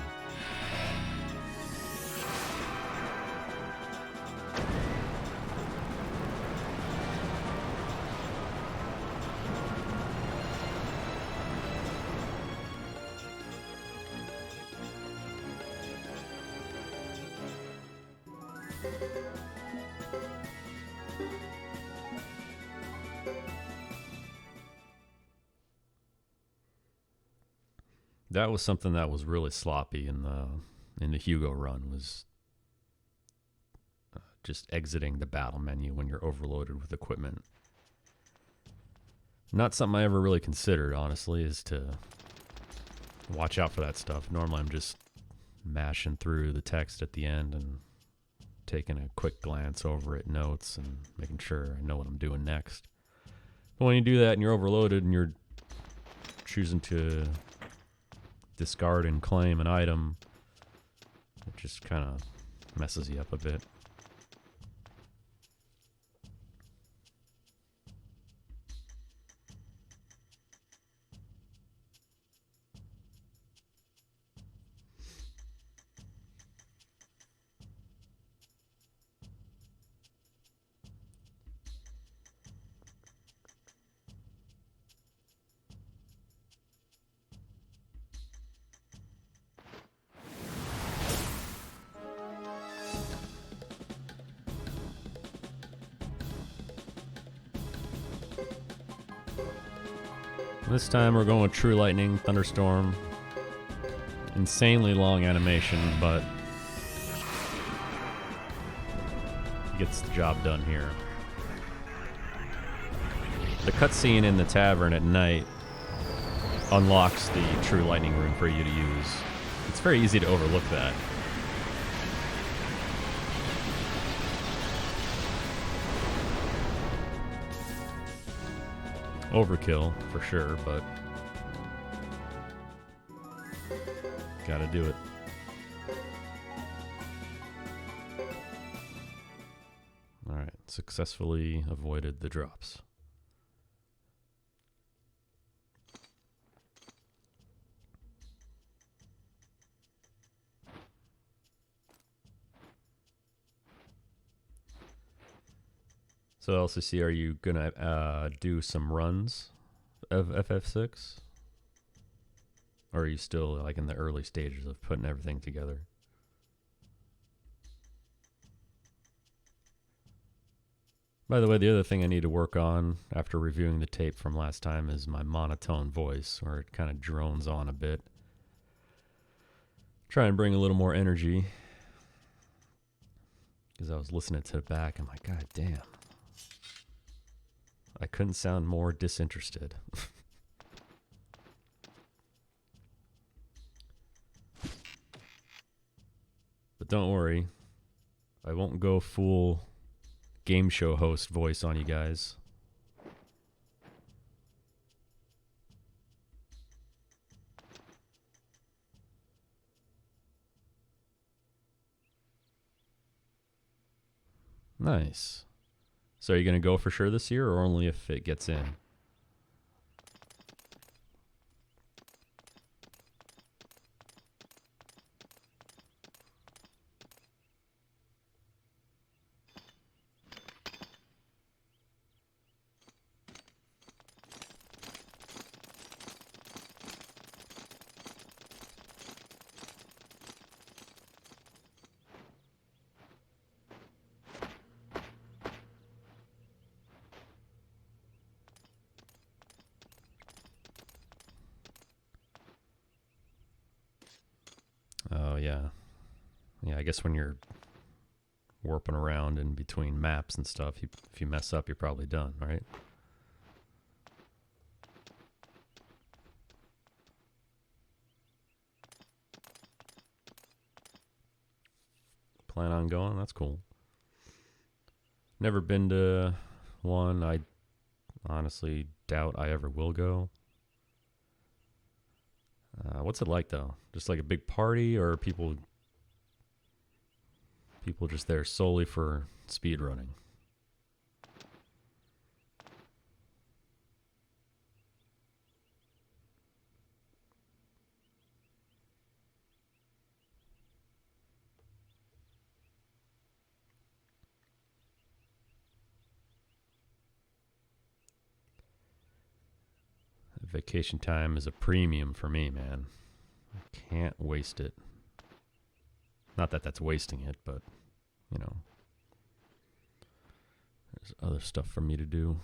That was something that was really sloppy in the Hugo run, was just exiting the battle menu when you're overloaded with equipment. Not something I ever really considered, honestly, is to watch out for that stuff. Normally I'm just mashing through the text at the end and taking a quick glance over at notes and making sure I know what I'm doing next. But when you do that and you're overloaded and you're choosing to discard and claim an item, it just kind of messes you up a bit. This time we're going with True Lightning, Thunderstorm. Insanely long animation, but gets the job done here. The cutscene in the tavern at night unlocks the True Lightning rune for you to use. It's very easy to overlook that. Overkill, for sure, but gotta do it. Alright, successfully avoided the drops. So LCC, are you gonna do some runs of FF6? Or are you still like in the early stages of putting everything together? By the way, the other thing I need to work on after reviewing the tape from last time is my monotone voice, where it kind of drones on a bit. Try and bring a little more energy. Because I was listening to it back, I'm like, God damn. I couldn't sound more disinterested. But don't worry, I won't go full game show host voice on you guys. Nice. So are you going to go for sure this year, or only if it gets in? Oh, yeah. Yeah, I guess when you're warping around in between maps and stuff, if you mess up, you're probably done, right? Plan on going? That's cool. Never been to one. I honestly doubt I ever will go. What's it like, though? Just like a big party, or people just there solely for speedrunning? Vacation time is a premium for me, man. I can't waste it. Not that that's wasting it, but, you know, there's other stuff for me to do.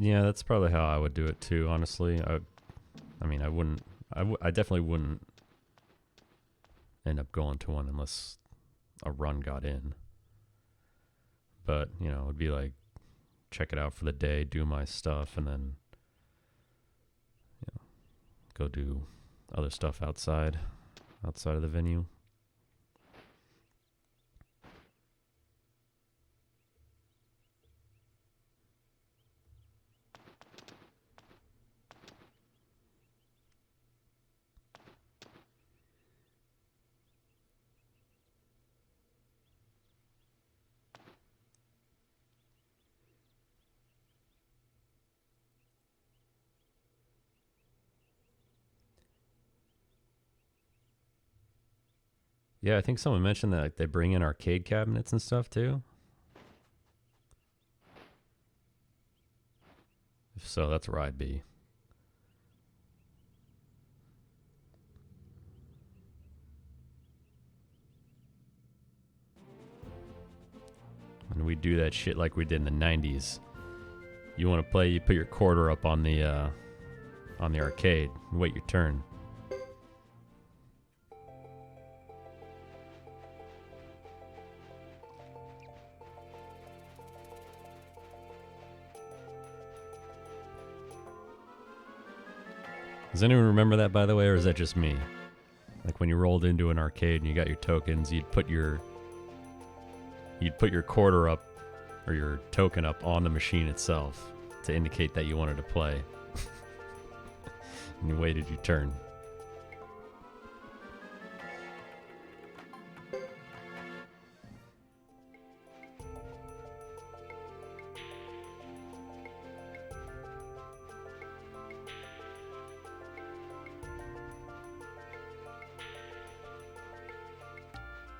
Yeah, that's probably how I would do it too, honestly. I mean, I definitely wouldn't end up going to one unless a run got in. But, you know, it would be like, check it out for the day, do my stuff, and then, you know, go do other stuff outside of the venue. Yeah, I think someone mentioned that they bring in arcade cabinets and stuff too. If so, that's where I'd be. And we do that shit like we did in the 90s. You want to play, you put your quarter up on the arcade and wait your turn. Does anyone remember that, by the way, or is that just me? Like when you rolled into an arcade and you got your tokens, you'd put your quarter up or your token up on the machine itself to indicate that you wanted to play. And you waited your turn.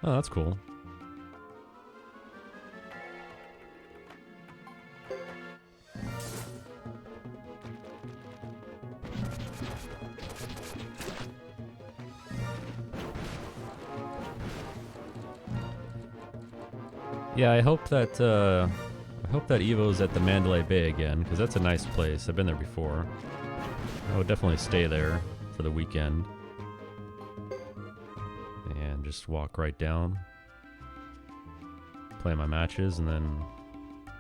Oh, that's cool. Yeah, I hope that Evo's at the Mandalay Bay again, because that's a nice place. I've been there before. I would definitely stay there for the weekend. And just walk right down, play my matches, and then,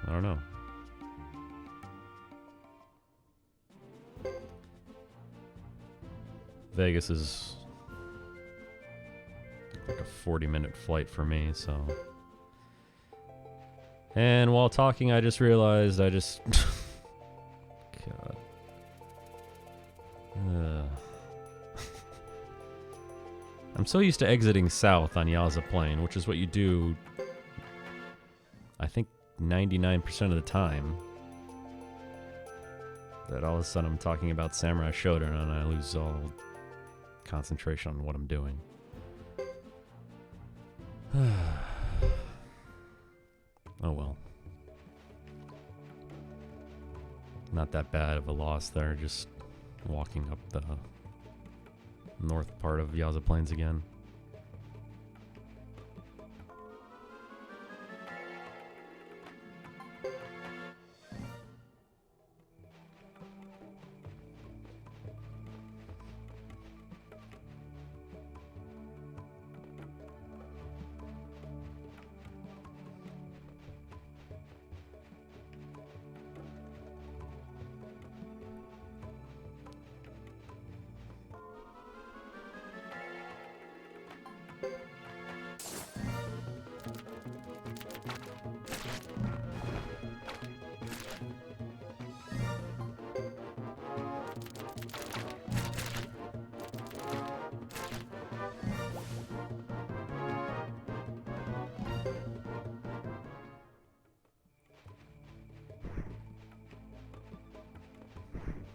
I don't know. Vegas is like a 40-minute flight for me, so... And while talking, I just realized I just... God. I'm so used to exiting south on Yaza Plain, which is what you do, I think, 99% of the time. That all of a sudden I'm talking about Samurai Shodown and I lose all concentration on what I'm doing. Oh well. Not that bad of a loss there, just walking up the north part of Yaza Plains again.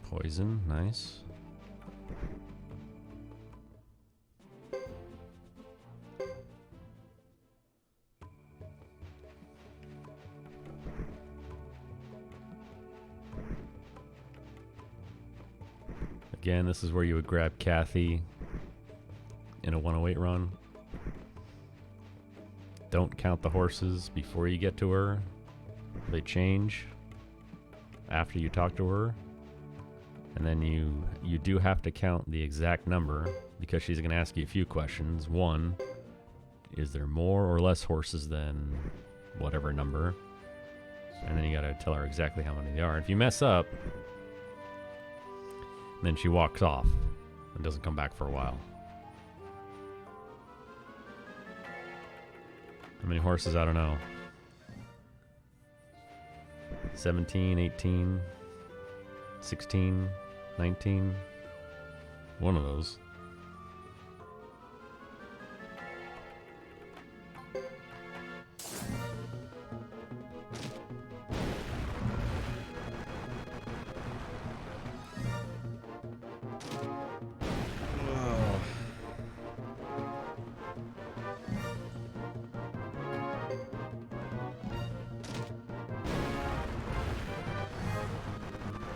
Poison, nice. Again, this is where you would grab Kathy in a 108 run. Don't count the horses before you get to her. They change after you talk to her. And then you do have to count the exact number because she's going to ask you a few questions. One, is there more or less horses than whatever number? And then you got to tell her exactly how many there are. If you mess up, then she walks off and doesn't come back for a while. How many horses? I don't know. 17, 18, 16... 19, one of those.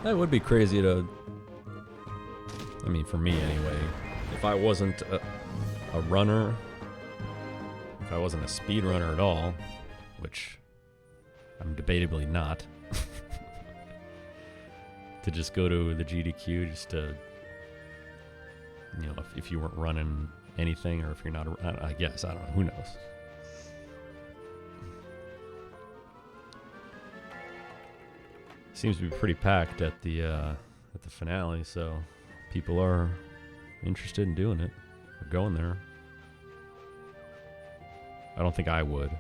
That would be crazy to... I mean, for me anyway, if I wasn't a runner, if I wasn't a speedrunner at all, which I'm debatably not, to just go to the GDQ just to, you know, if you weren't running anything or if you're not, I guess, I don't know, who knows. Seems to be pretty packed at the finale, so people are interested in doing it or going there. I don't think I would.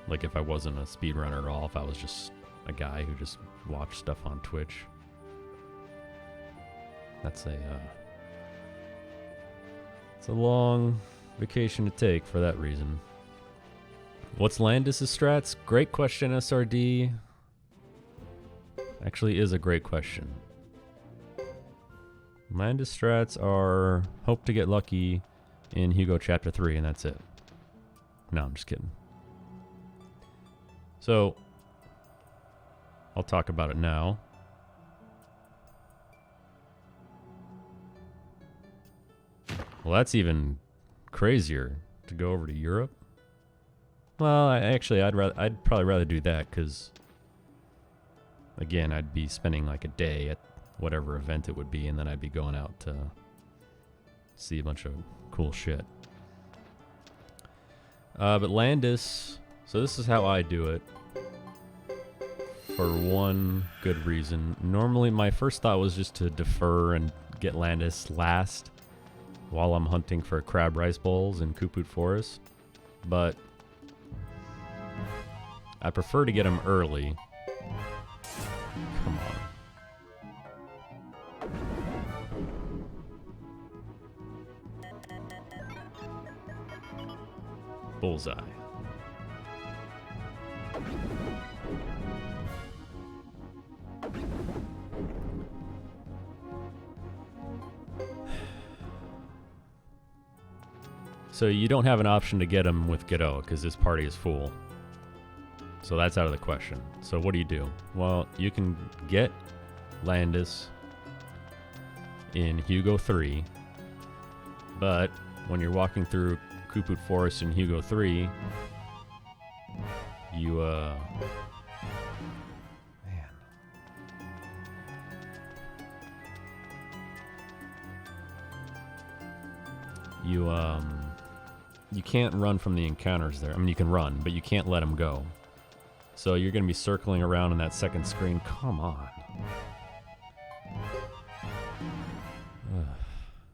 Like if I wasn't a speedrunner at all, if I was just a guy who just watched stuff on Twitch. That's it's a long vacation to take for that reason. What's Landis' strats? Great question, SRD. Actually is a great question. Landis strats are hope to get lucky, in Hugo Chapter 3, and that's it. No, I'm just kidding. So, I'll talk about it now. Well, that's even crazier to go over to Europe. Well, I'd probably rather do that because, again, I'd be spending like a day at whatever event it would be, and then I'd be going out to see a bunch of cool shit. But Landis, so this is how I do it. For one good reason. Normally, my first thought was just to defer and get Landis last while I'm hunting for crab rice bowls in Kuput Forest, but I prefer to get them early. Come on. Bullseye. So you don't have an option to get him with Godot because this party is full. So that's out of the question. So what do? Well, you can get Landis in Hugo 3, but when you're walking through Kuput Forest in Hugo 3, you you can't run from the encounters there. I mean, you can run, but you can't let them go. So you're going to be circling around in that second screen. Come on.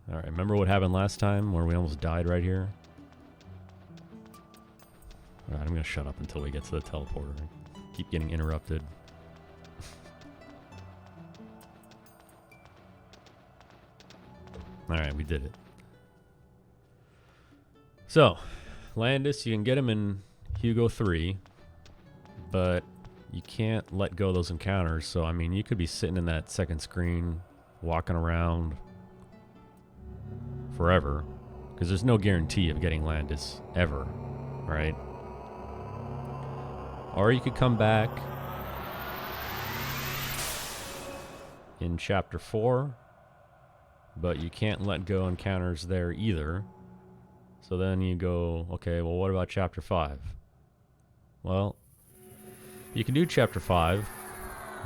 All right, remember what happened last time where we almost died right here? All right, I'm going to shut up until we get to the teleporter. Keep getting interrupted. All right, we did it. So, Landis, you can get him in Hugo 3, but you can't let go of those encounters. So, I mean, you could be sitting in that second screen, walking around forever, because there's no guarantee of getting Landis ever, right? Or you could come back in Chapter 4, but you can't let go encounters there either. So then you go, okay, well, what about Chapter 5? Well, you can do Chapter 5,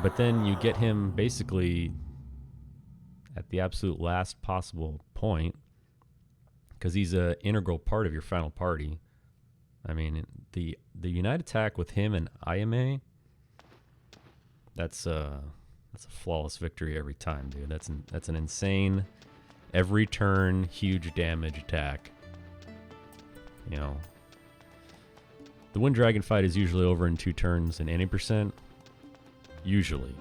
but then you get him basically at the absolute last possible point, because he's an integral part of your final party. I mean, the Unite attack with him and IMA, that's a flawless victory every time, dude. That's an insane, every turn, huge damage attack. You know, the Wind Dragon fight is usually over in 2 turns in any percent. Usually.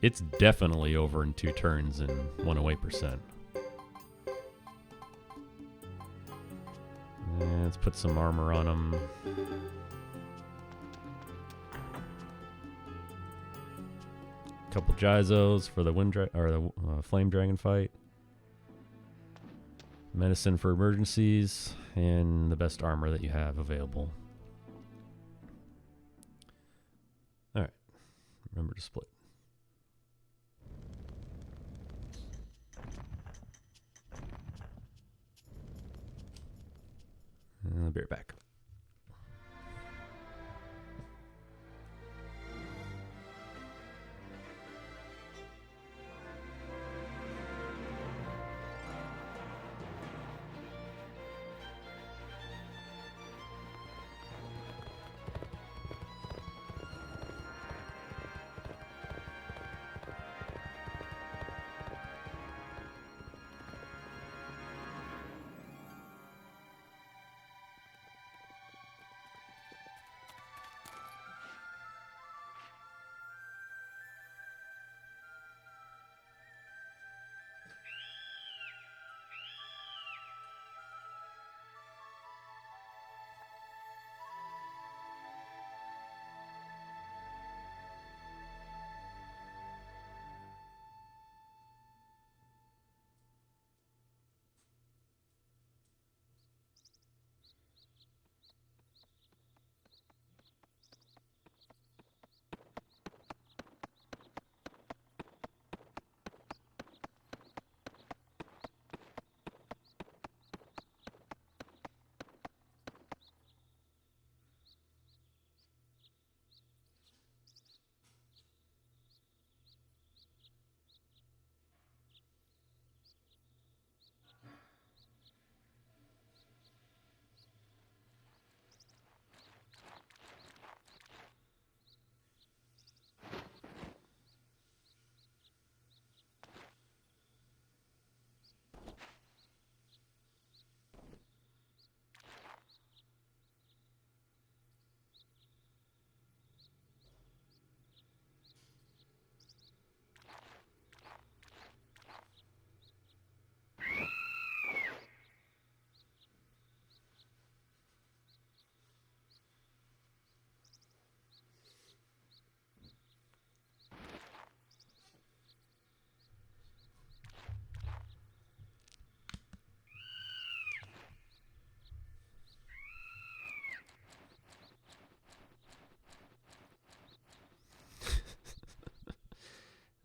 It's definitely over in 2 turns in 108%. Let's put some armor on him. Couple Gyzos for the Flame Dragon fight. Medicine for emergencies, and the best armor that you have available. Alright. Remember to split. And I'll be right back.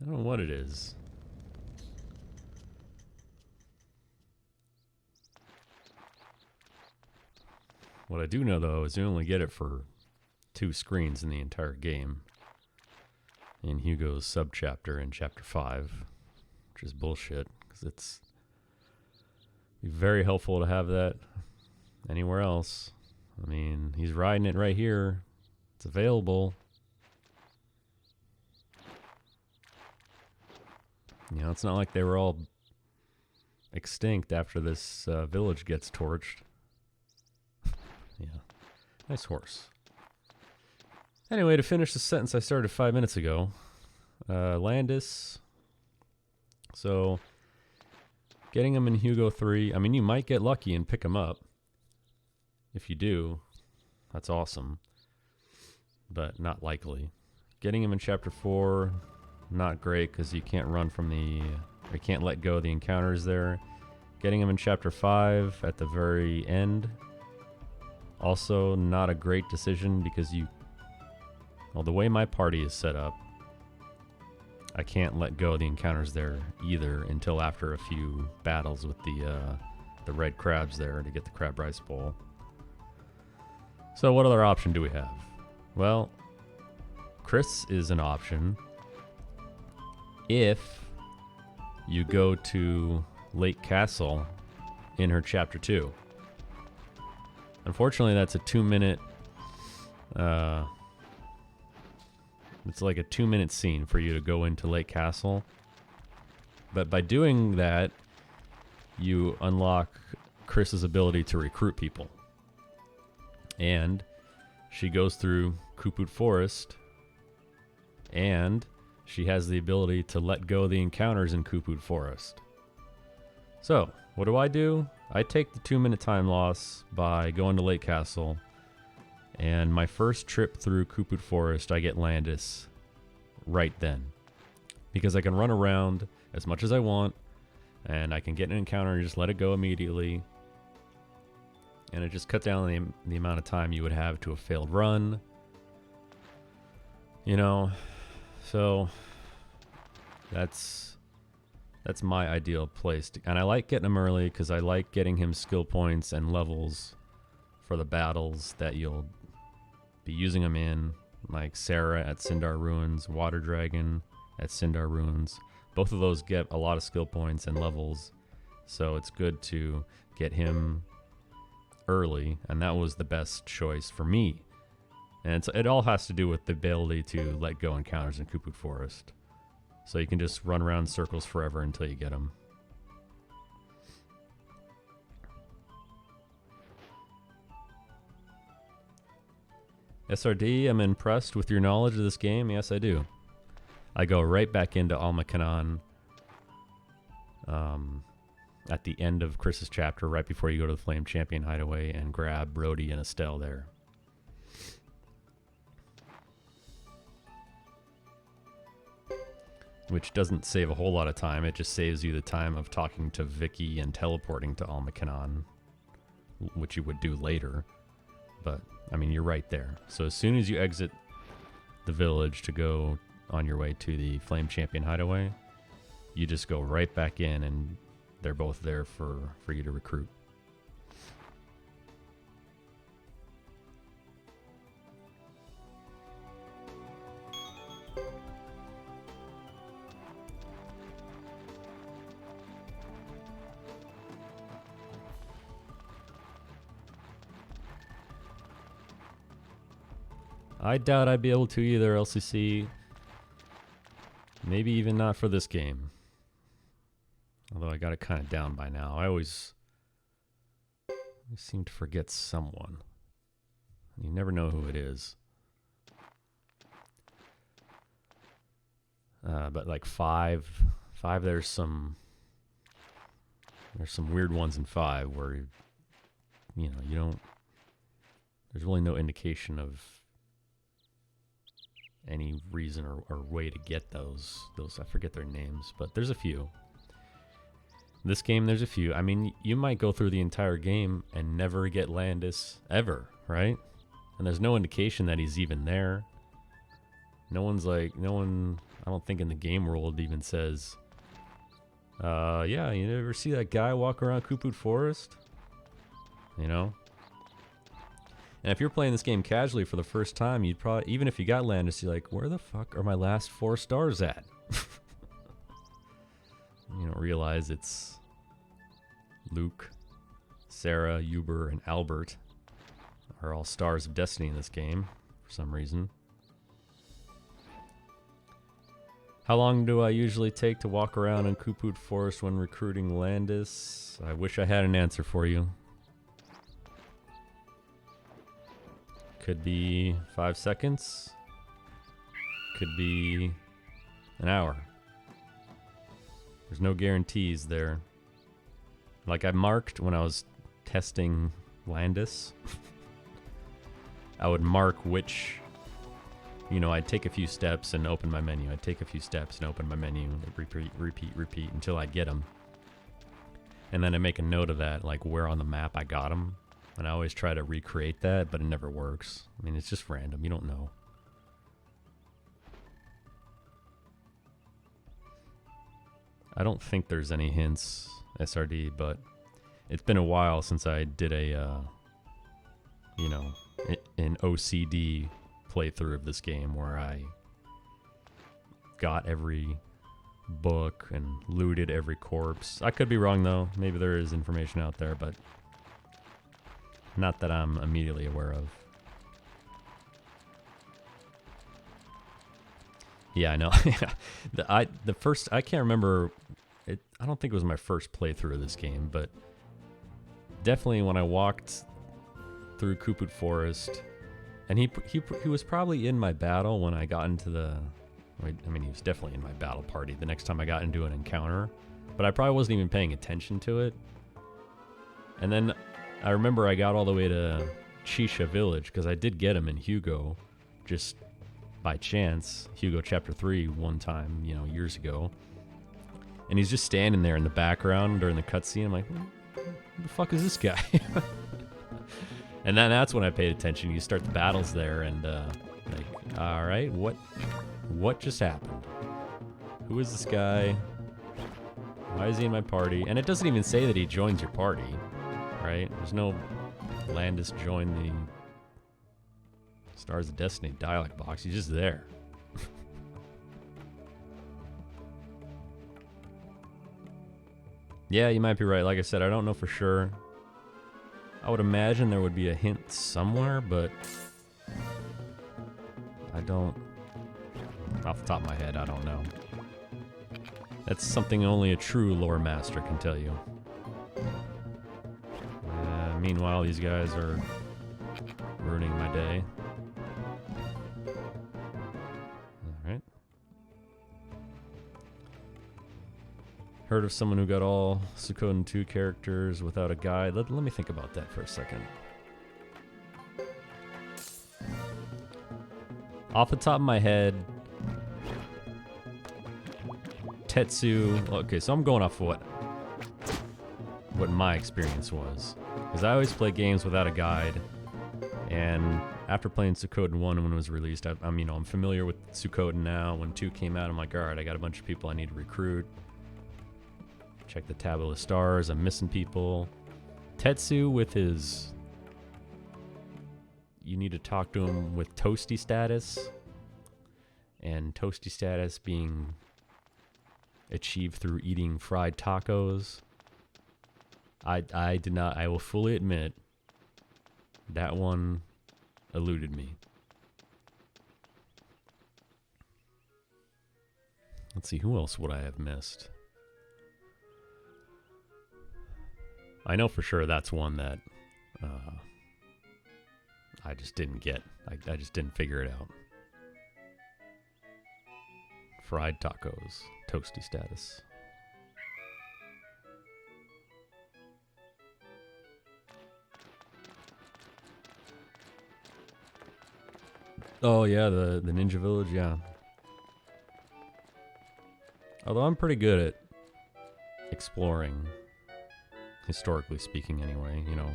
I don't know what it is. What I do know, though, is you only get it for 2 screens in the entire game. In Hugo's sub-chapter in Chapter 5, which is bullshit, because it's very helpful to have that anywhere else. I mean, he's riding it right here. It's available. You know, it's not like they were all extinct after this village gets torched. Yeah, nice horse. Anyway, to finish the sentence I started 5 minutes ago, Landis. So, getting him in Hugo 3, I mean, you might get lucky and pick him up. If you do, that's awesome. But not likely. Getting him in Chapter 4, not great because you can't run from you can't let go of the encounters there. Getting him in Chapter 5 at the very end, also not a great decision because well, the way my party is set up, I can't let go of the encounters there either until after a few battles with the red crabs there to get the crab rice bowl. So what other option do we have? Well, Chris is an option if you go to Lake Castle in her Chapter 2. Unfortunately, that's a 2-minute... it's like a 2-minute scene for you to go into Lake Castle. But by doing that, you unlock Chris's ability to recruit people. And she goes through Kuput Forest, and she has the ability to let go of the encounters in Kuput Forest. So, what do? I take the 2-minute time loss by going to Lake Castle. And my first trip through Kuput Forest, I get Landis right then. Because I can run around as much as I want, and I can get an encounter and just let it go immediately. And it just cut down the amount of time you would have to a failed run. You know, so that's my ideal place. And I like getting him early because I like getting him skill points and levels for the battles that you'll be using them in, like Sarah at Sindar Ruins, Water Dragon at Sindar Ruins. Both of those get a lot of skill points and levels, so it's good to get him early, and that was the best choice for me. And it all has to do with the ability to let go encounters in Kuput Forest. So you can just run around in circles forever until you get them. SRD, I'm impressed with your knowledge of this game. Yes, I do. I go right back into Almacanon at the end of Chris's chapter, right before you go to the Flame Champion Hideaway, and grab Brody and Estelle there. Which doesn't save a whole lot of time. It just saves you the time of talking to Vicky and teleporting to Almacanon, which you would do later. But, I mean, you're right there. So as soon as you exit the village to go on your way to the Flame Champion Hideaway, you just go right back in, and they're both there for you to recruit. I doubt I'd be able to either, LCC. Maybe even not for this game. Although I got it kind of down by now. I always seem to forget someone. You never know who it is. But like 5, there's some weird ones in 5 where you don't. There's really no indication of any reason or way to get those. I forget their names, but there's a few. This game, there's a few. I mean, you might go through the entire game and never get Landis ever, right? And there's no indication that he's even there. No one's like, no one, I don't think in the game world even says, yeah, you never see that guy walk around Kuput Forest? You know? And if you're playing this game casually for the first time, you'd probably, even if you got Landis, you're like, where the fuck are my last 4 stars at? You don't realize it's Luke, Sarah, Uber, and Albert are all stars of destiny in this game for some reason. How long do I usually take to walk around in Kuput Forest when recruiting Landis? I wish I had an answer for you. Could be 5 seconds. Could be an hour. There's no guarantees there. Like I marked when I was testing Landis, I would mark which, you know, I'd take a few steps and open my menu. I'd take a few steps and open my menu. Repeat until I get them. And then I make a note of that, like where on the map I got them. And I always try to recreate that, but it never works. I mean, it's just random. You don't know. I don't think there's any hints, SRD, but it's been a while since I did a, you know, an OCD playthrough of this game where I got every book and looted every corpse. I could be wrong, though. Maybe there is information out there, but not that I'm immediately aware of. Yeah, I know. The first, I can't remember it. I don't think it was my first playthrough of this game, but definitely when I walked through Kuput Forest, and he was probably in my battle when I got into the. I mean, he was definitely in my battle party the next time I got into an encounter, but I probably wasn't even paying attention to it. And then I remember I got all the way to Chisha Village because I did get him in Hugo, just by chance, Hugo Chapter 3 one time, you know, years ago. And he's just standing there in the background during the cutscene. I'm like, who the fuck is this guy? And then that's when I paid attention. You start the battles there and like, all right, what just happened? Who is this guy? Why is he in my party? And it doesn't even say that he joins your party, right? There's no Landis join the Stars of Destiny dialect box. He's just there. Yeah, you might be right. Like I said, I don't know for sure. I would imagine there would be a hint somewhere, but I don't. Off the top of my head, I don't know. That's something only a true lore master can tell you. Meanwhile, these guys are ruining my day. Alright. Heard of someone who got all Suikoden 2 characters without a guide? Let me think about that for a second. Off the top of my head, Tetsu. Okay, so I'm going off what my experience was, because I always play games without a guide. And after playing Suikoden 1 when it was released, I'm familiar with Suikoden now. When 2 came out, I'm like, all right, I got a bunch of people I need to recruit. Check the tab of the stars. I'm missing people. Tetsu with his, you need to talk to him with toasty status, and toasty status being achieved through eating fried tacos. I did not. I will fully admit that one eluded me. Let's see, who else would I have missed? I know for sure that's one that I just didn't get. I just didn't figure it out. Fried tacos, toasty status. Oh yeah, the Ninja Village, yeah. Although I'm pretty good at exploring, historically speaking anyway, you know.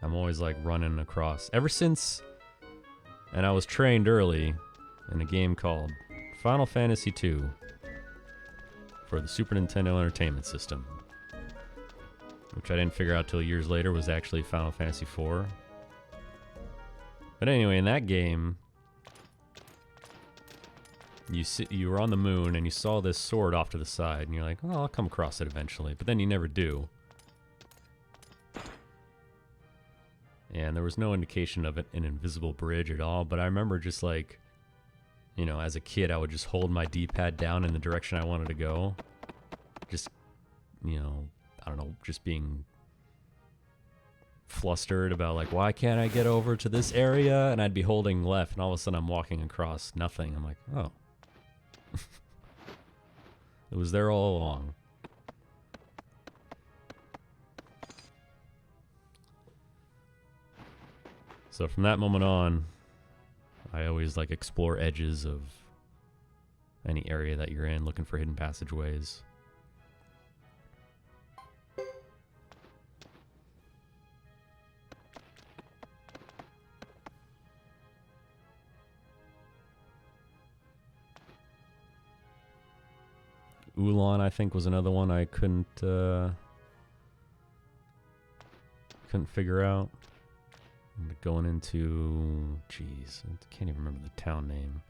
I'm always like running across. Ever since, and I was trained early, in a game called Final Fantasy II for the Super Nintendo Entertainment System, which I didn't figure out till years later was actually Final Fantasy IV. But anyway, in that game, you were on the moon and you saw this sword off to the side, and you're like, "Oh, I'll come across it eventually," but then you never do. And there was no indication of an invisible bridge at all, but I remember just like, you know, as a kid, I would just hold my D-pad down in the direction I wanted to go. Just, you know, I don't know, just being flustered about like, why can't I get over to this area? And I'd be holding left, and all of a sudden I'm walking across nothing. I'm like, oh. It was there all along. So from that moment on, I always like explore edges of any area that you're in, looking for hidden passageways. Ulan, I think, was another one I couldn't figure out. Going into, jeez, I can't even remember the town name.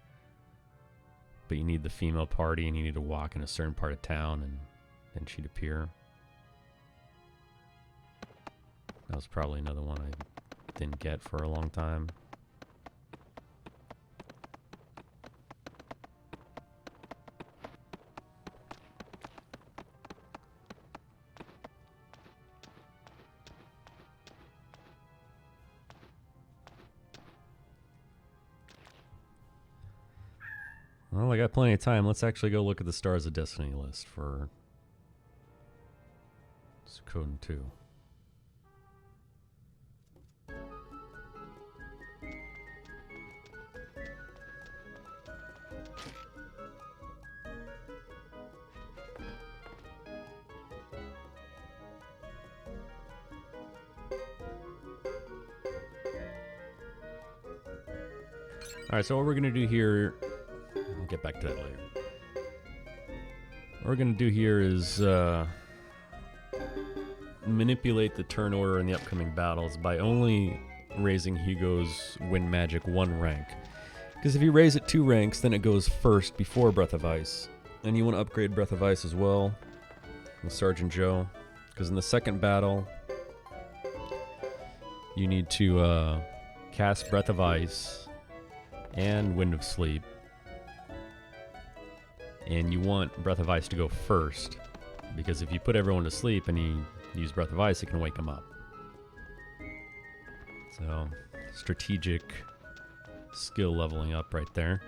But you need the female party, and you need to walk in a certain part of town, and then she'd appear. That was probably another one I didn't get for a long time. Well, I got plenty of time. Let's actually go look at the Stars of Destiny list for Suikoden 2. Alright, so what we're going to do here... I'll get back to that later. What we're going to do here is manipulate the turn order in the upcoming battles by only raising Hugo's Wind Magic 1 rank. Because if you raise it 2 ranks, then it goes first before Breath of Ice. And you want to upgrade Breath of Ice as well with Sergeant Joe. Because in the second battle, you need to cast Breath of Ice and Wind of Sleep. And you want Breath of Ice to go first, because if you put everyone to sleep and you use Breath of Ice, it can wake them up. So, strategic skill leveling up right there.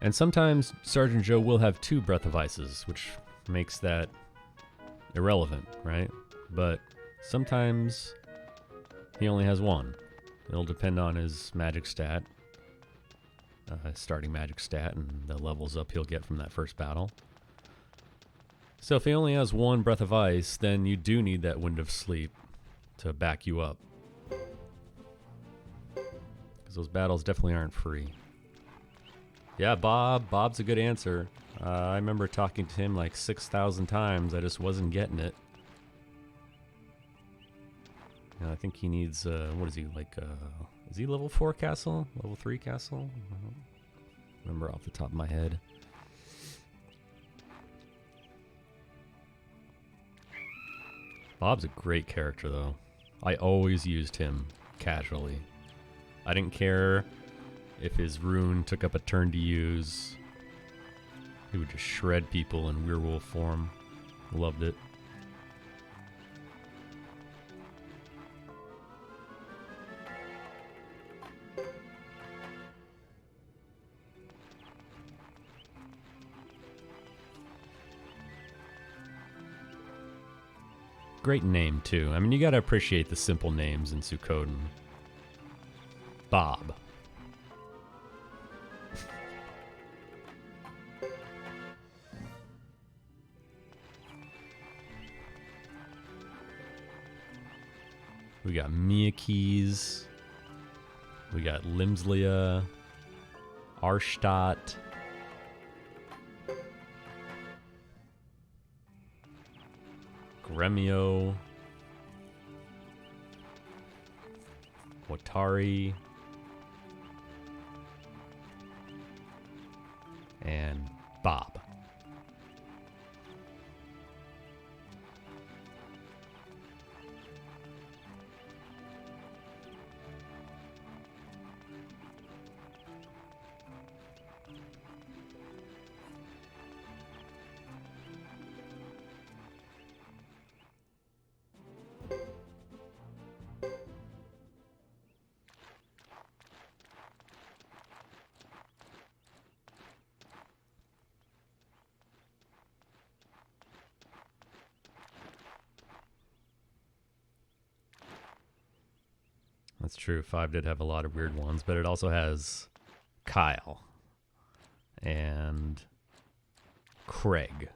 And sometimes Sergeant Joe will have 2 Breath of Ices, which makes that irrelevant, right? But sometimes he only has 1. It'll depend on his magic stat. Starting magic stat and the levels up he'll get from that first battle. So if he only has 1 Breath of Ice, then you do need that Wind of Sleep to back you up. Because those battles definitely aren't free. Yeah, Bob's a good answer. I remember talking to him like 6,000 times. I just wasn't getting it. And I think he needs, what is he, like, is he level 4 castle? Level 3 castle? I don't remember off the top of my head. Bob's a great character, though. I always used him casually. I didn't care if his rune took up a turn to use. He would just shred people in werewolf form. Loved it. Great name, too. I mean, you gotta appreciate the simple names in Suikoden. Bob. We got Miyakis. We got Limslia. Arstadt. Gremio. Watari. And Bob. That's true. 5 did have a lot of weird ones, but it also has Kyle and Craig.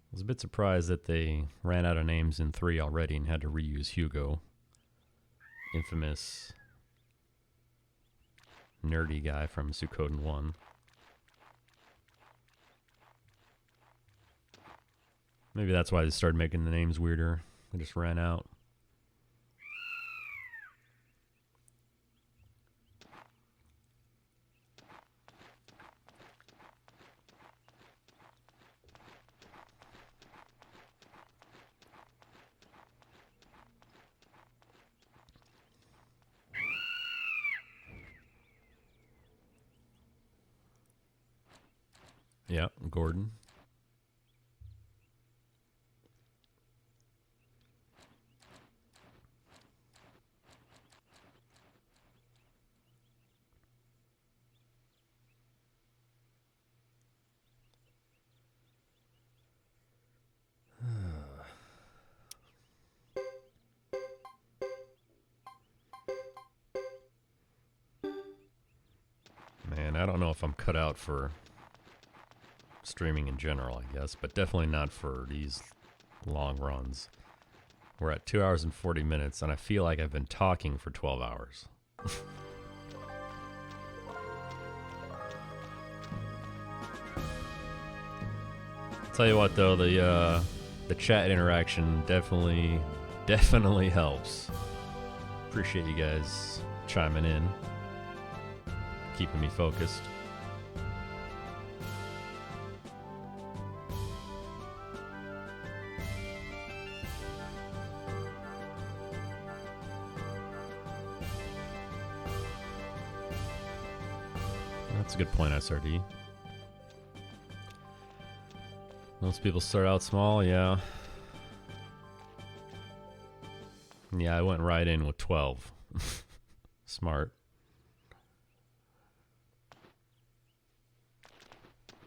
I was a bit surprised that they ran out of names in 3 already and had to reuse Hugo. Infamous nerdy guy from Suikoden 1. Maybe that's why they started making the names weirder. They just ran out. Yeah, Gordon. Man, I don't know if I'm cut out for streaming in general, I guess, but definitely not for these long runs. We're at 2 hours and 40 minutes, and I feel like I've been talking for 12 hours. Tell you what, though, the chat interaction definitely helps. Appreciate you guys chiming in, keeping me focused. That's a good point, SRD. Most people start out small, yeah. Yeah, I went right in with 12. Smart.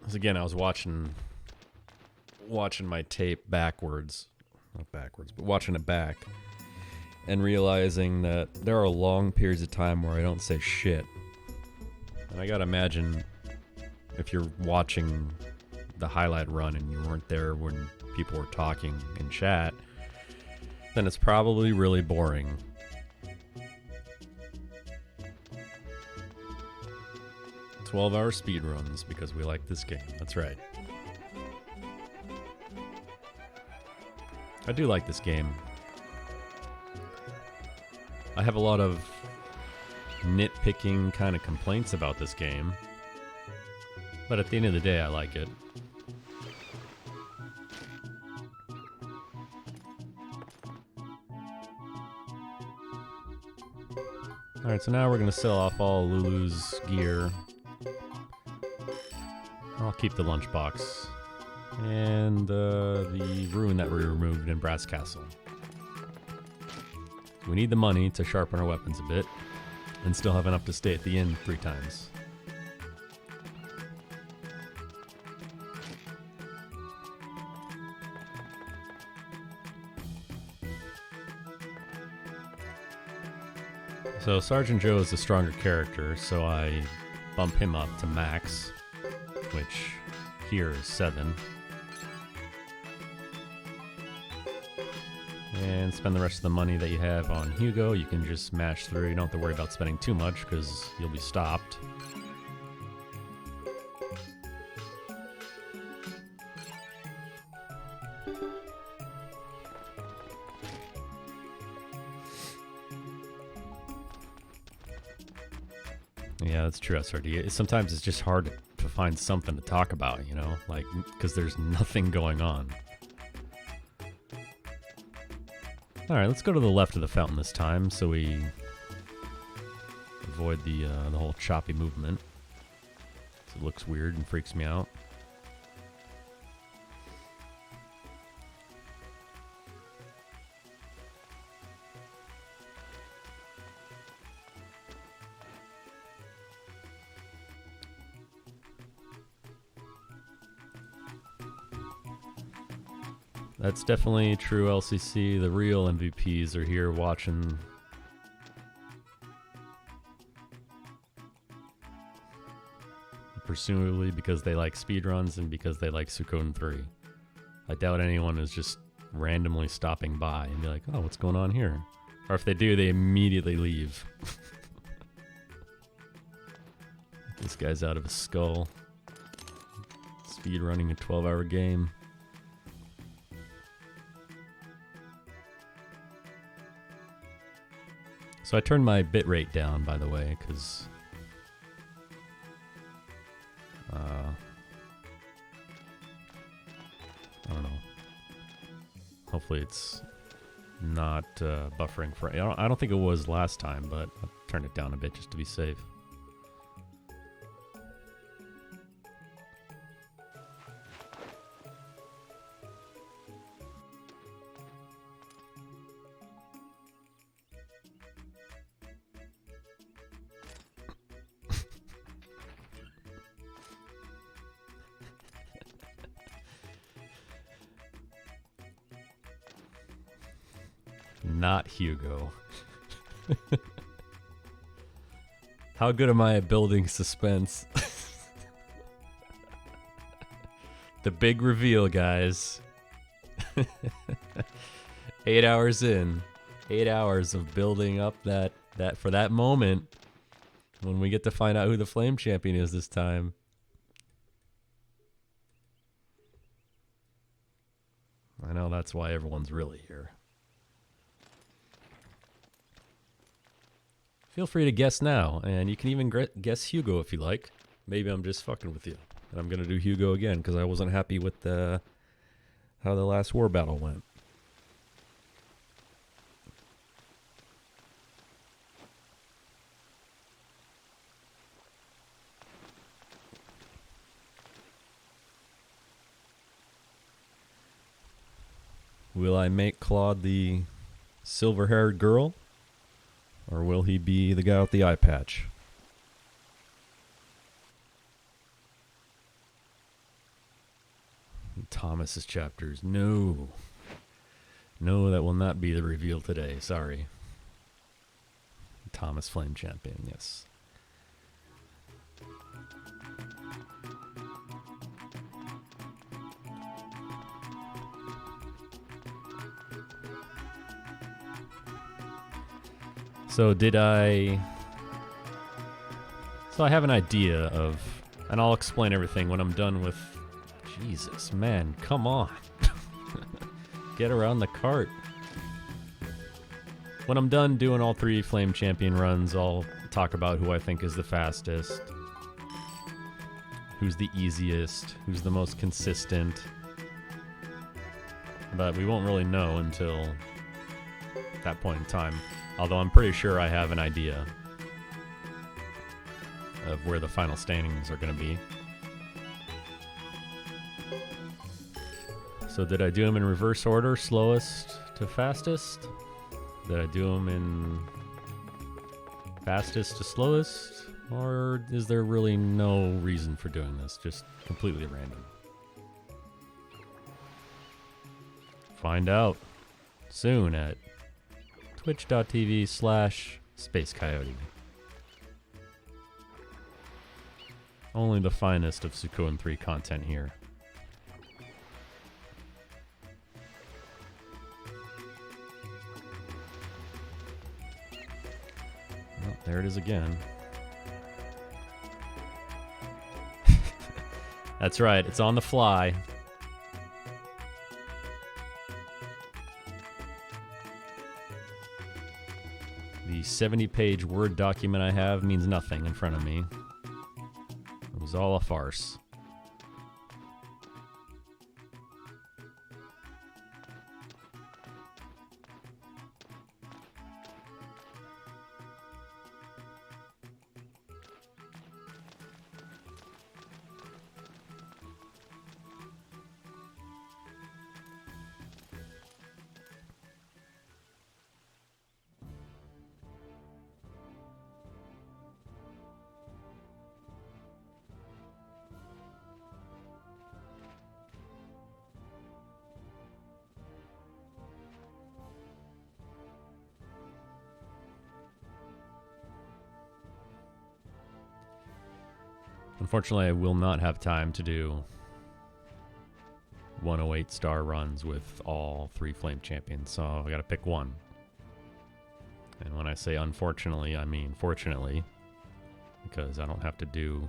Because again, I was watching my tape backwards. Not backwards, but watching it back. And realizing that there are long periods of time where I don't say shit. And I gotta imagine if you're watching the highlight run and you weren't there when people were talking in chat, then it's probably really boring. "12-hour speedruns because we like this game." That's right. I do like this game. I have a lot of nitpicking kind of complaints about this game, but at the end of the day, I like it. Alright, so now we're going to sell off all Lulu's gear. I'll keep the lunchbox. And the rune that we removed in Brass Castle. We need the money to sharpen our weapons a bit, and still have enough to stay at the inn 3 times. So Sergeant Joe is the stronger character, so I bump him up to max, which here is 7. And spend the rest of the money that you have on Hugo. You can just smash through. You don't have to worry about spending too much because you'll be stopped. Yeah, that's true, SRD. Sometimes it's just hard to find something to talk about, you know? Like, because there's nothing going on. Alright, let's go to the left of the fountain this time so we avoid the whole choppy movement. It looks weird and freaks me out. That's definitely true, LCC. The real MVPs are here watching. Presumably because they like speedruns and because they like Suikoden 3. I doubt anyone is just randomly stopping by and be like, oh, what's going on here? Or if they do, they immediately leave. This guy's out of his skull. Speedrunning a 12-hour game. So I turned my bitrate down, by the way, because I don't know. Hopefully it's not buffering for. I don't think it was last time, but I turned it down a bit just to be safe. Not Hugo. How good am I at building suspense? The big reveal, guys. 8 hours in. 8 hours of building up that for that moment when we get to find out who the Flame Champion is this time. I know that's why everyone's really here. Feel free to guess now, and you can even guess Hugo if you like. Maybe I'm just fucking with you. And I'm going to do Hugo again, because I wasn't happy with how the last war battle went. Will I make Claude the silver-haired girl? Or will he be the guy with the eye patch? Thomas's chapters. No. No, that will not be the reveal today. Sorry. Thomas Flame Champion, yes. So I have an idea of, and I'll explain everything when I'm done with, Jesus, man, come on. Get around the cart. When I'm done doing all 3 Flame Champion runs, I'll talk about who I think is the fastest, who's the easiest, who's the most consistent. But we won't really know until that point in time. Although I'm pretty sure I have an idea of where the final standings are going to be. So did I do them in reverse order, slowest to fastest? Did I do them in fastest to slowest? Or is there really no reason for doing this? Just completely random. Find out soon at twitch.tv/SpaceCoyote. Only the finest of Suikoden 3 content here. there it is again. That's right, it's on the fly. The 70-page Word document I have means nothing in front of me. It was all a farce. Unfortunately, I will not have time to do 108 star runs with all 3 Flame Champions, so I gotta pick one. And when I say unfortunately, I mean fortunately, because I don't have to do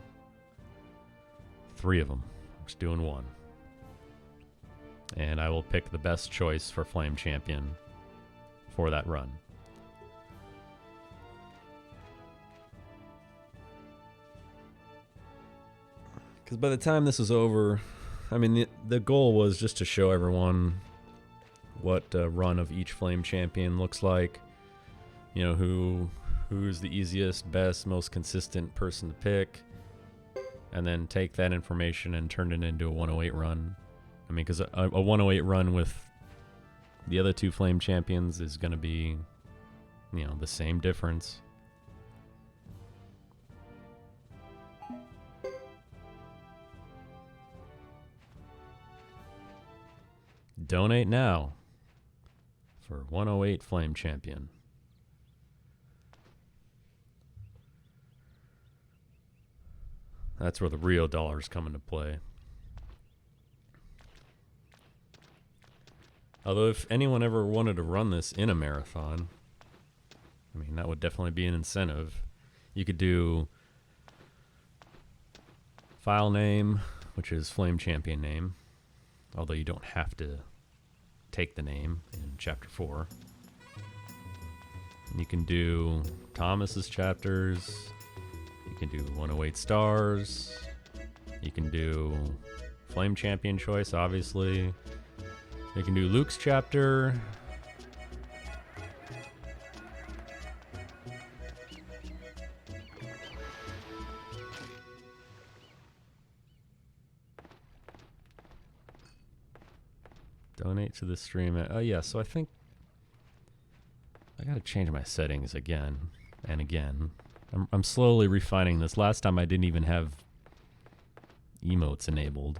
3 of them. I'm just doing 1. And I will pick the best choice for Flame Champion for that run. Because by the time this is over, I mean, the goal was just to show everyone what a run of each Flame Champion looks like. You know, who's the easiest, best, most consistent person to pick. And then take that information and turn it into a 108 run. I mean, because a 108 run with the other 2 Flame Champions is going to be, you know, the same difference. Donate now for 108 Flame Champion. That's where the real dollars come into play. Although if anyone ever wanted to run this in a marathon, I mean, that would definitely be an incentive. You could do file name, which is Flame Champion name, although you don't have to take the name in Chapter 4. You can do Thomas's chapters. You can do 108 stars. You can do Flame Champion choice, obviously. You can do Luke's chapter. Donate to the stream. Oh yeah, so I think I gotta change my settings again and again. I'm slowly refining this. Last time I didn't even have emotes enabled.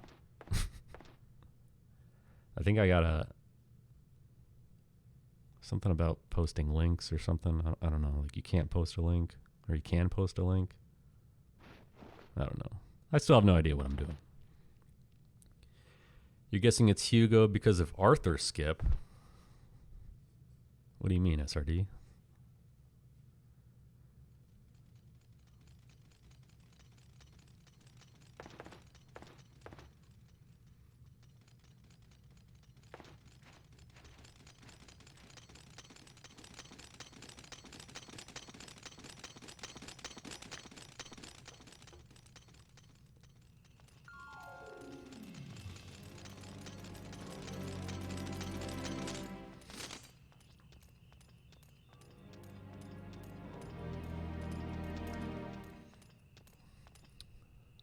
I think I got something about posting links or something. I don't know. Like you can't post a link, or you can post a link. I don't know. I still have no idea what I'm doing. You're guessing it's Hugo because of Arthur skip. What do you mean, SRD?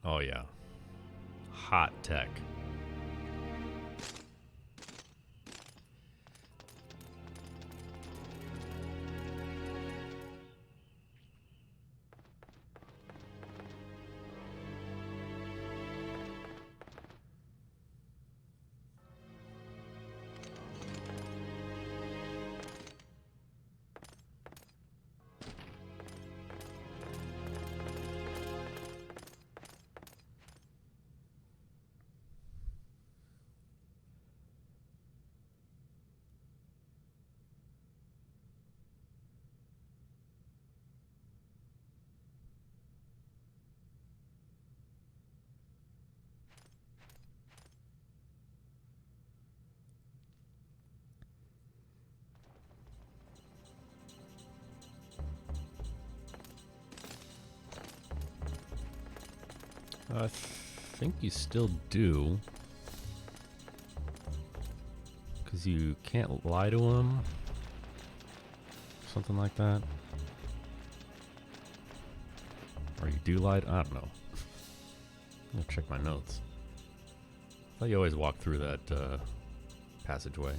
Oh yeah. Hot tech. I think you still do. Because you can't lie to him. Something like that. Or you do lie to, I don't know. I'm gonna check my notes. I thought you always walk through that passageway.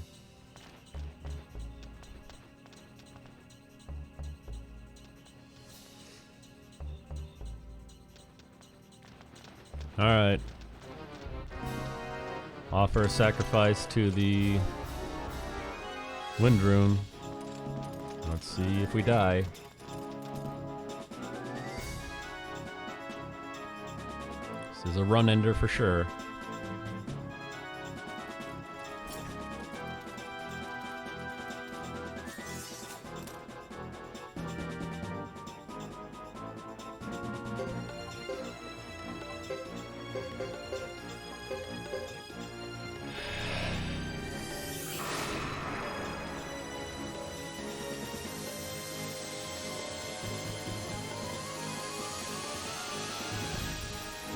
Alright. Offer a sacrifice to the Wind Rune. Let's see if we die. This is a run ender for sure.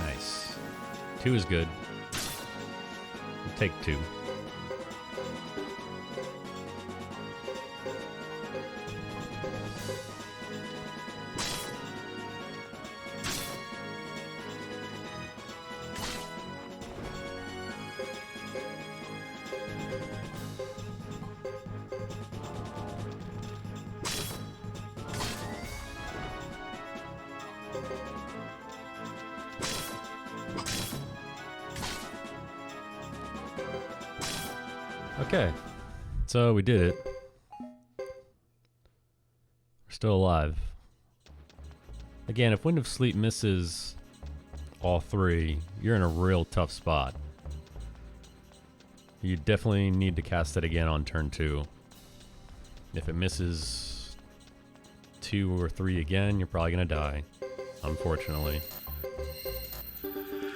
Nice. 2 is good. We'll take 2. Okay, so we did it. We're still alive. Again, if Wind of Sleep misses all 3, you're in a real tough spot. You definitely need to cast it again on turn 2. If it misses 2 or 3 again, you're probably gonna die, unfortunately.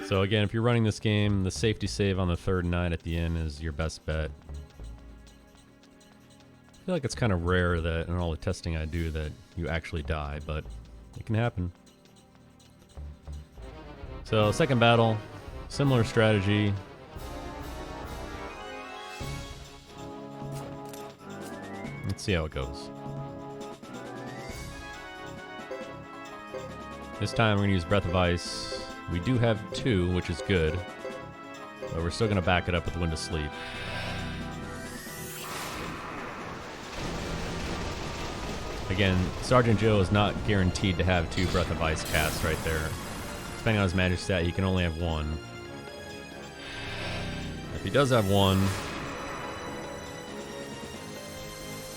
So again, if you're running this game, the safety save on the 3rd night at the end is your best bet. I feel like it's kind of rare that in all the testing I do that you actually die, but it can happen. So second battle, similar strategy. Let's see how it goes. This time we're going to use Breath of Ice. We do have 2, which is good, but we're still going to back it up with Wind of Sleep. Again, Sergeant Joe is not guaranteed to have 2 Breath of Ice casts right there. Depending on his magic stat, he can only have 1. If he does have 1,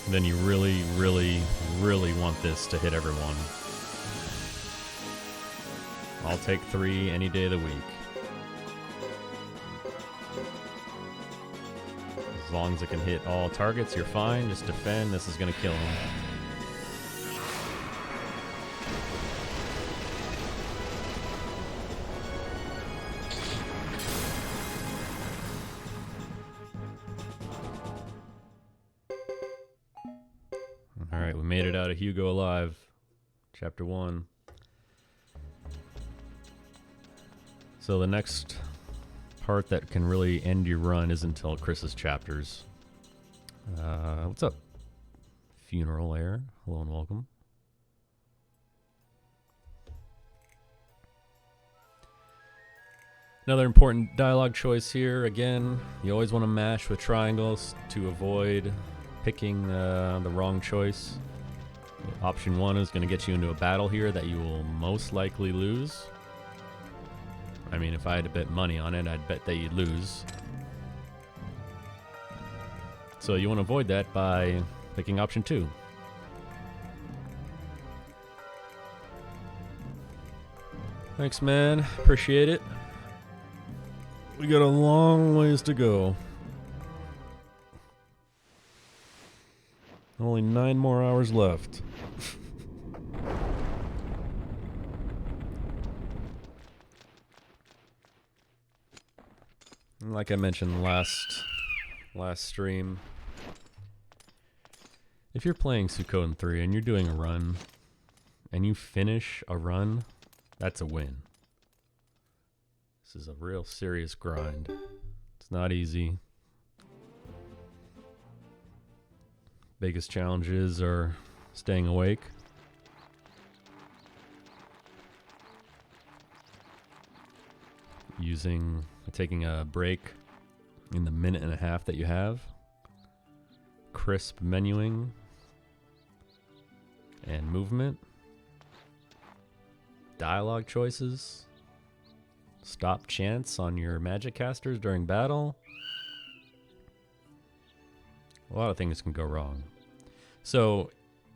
then you really, really, really want this to hit everyone. I'll take 3 any day of the week. As long as it can hit all targets, you're fine. Just defend. This is going to kill him. Alright, we made it out of Hugo alive. Chapter 1. So the next part that can really end your run isn't until Chris's chapters. What's up? Funeral Air. Hello and welcome. Another important dialogue choice here. Again, you always want to mash with triangles to avoid picking the wrong choice. Option 1 is going to get you into a battle here that you will most likely lose. I mean, if I had to bet money on it, I'd bet that you'd lose. So you want to avoid that by picking option 2. Thanks, man. Appreciate it. We got a long ways to go. Only 9 more hours left. Like I mentioned last stream, if you're playing Suikoden 3 and you're doing a run, and you finish a run, that's a win. This is a real serious grind. It's not easy. Biggest challenges are staying awake. Taking a break in the minute and a half that you have. Crisp menuing and movement. Dialogue choices. Stop chance on your magic casters during battle. A lot of things can go wrong. So,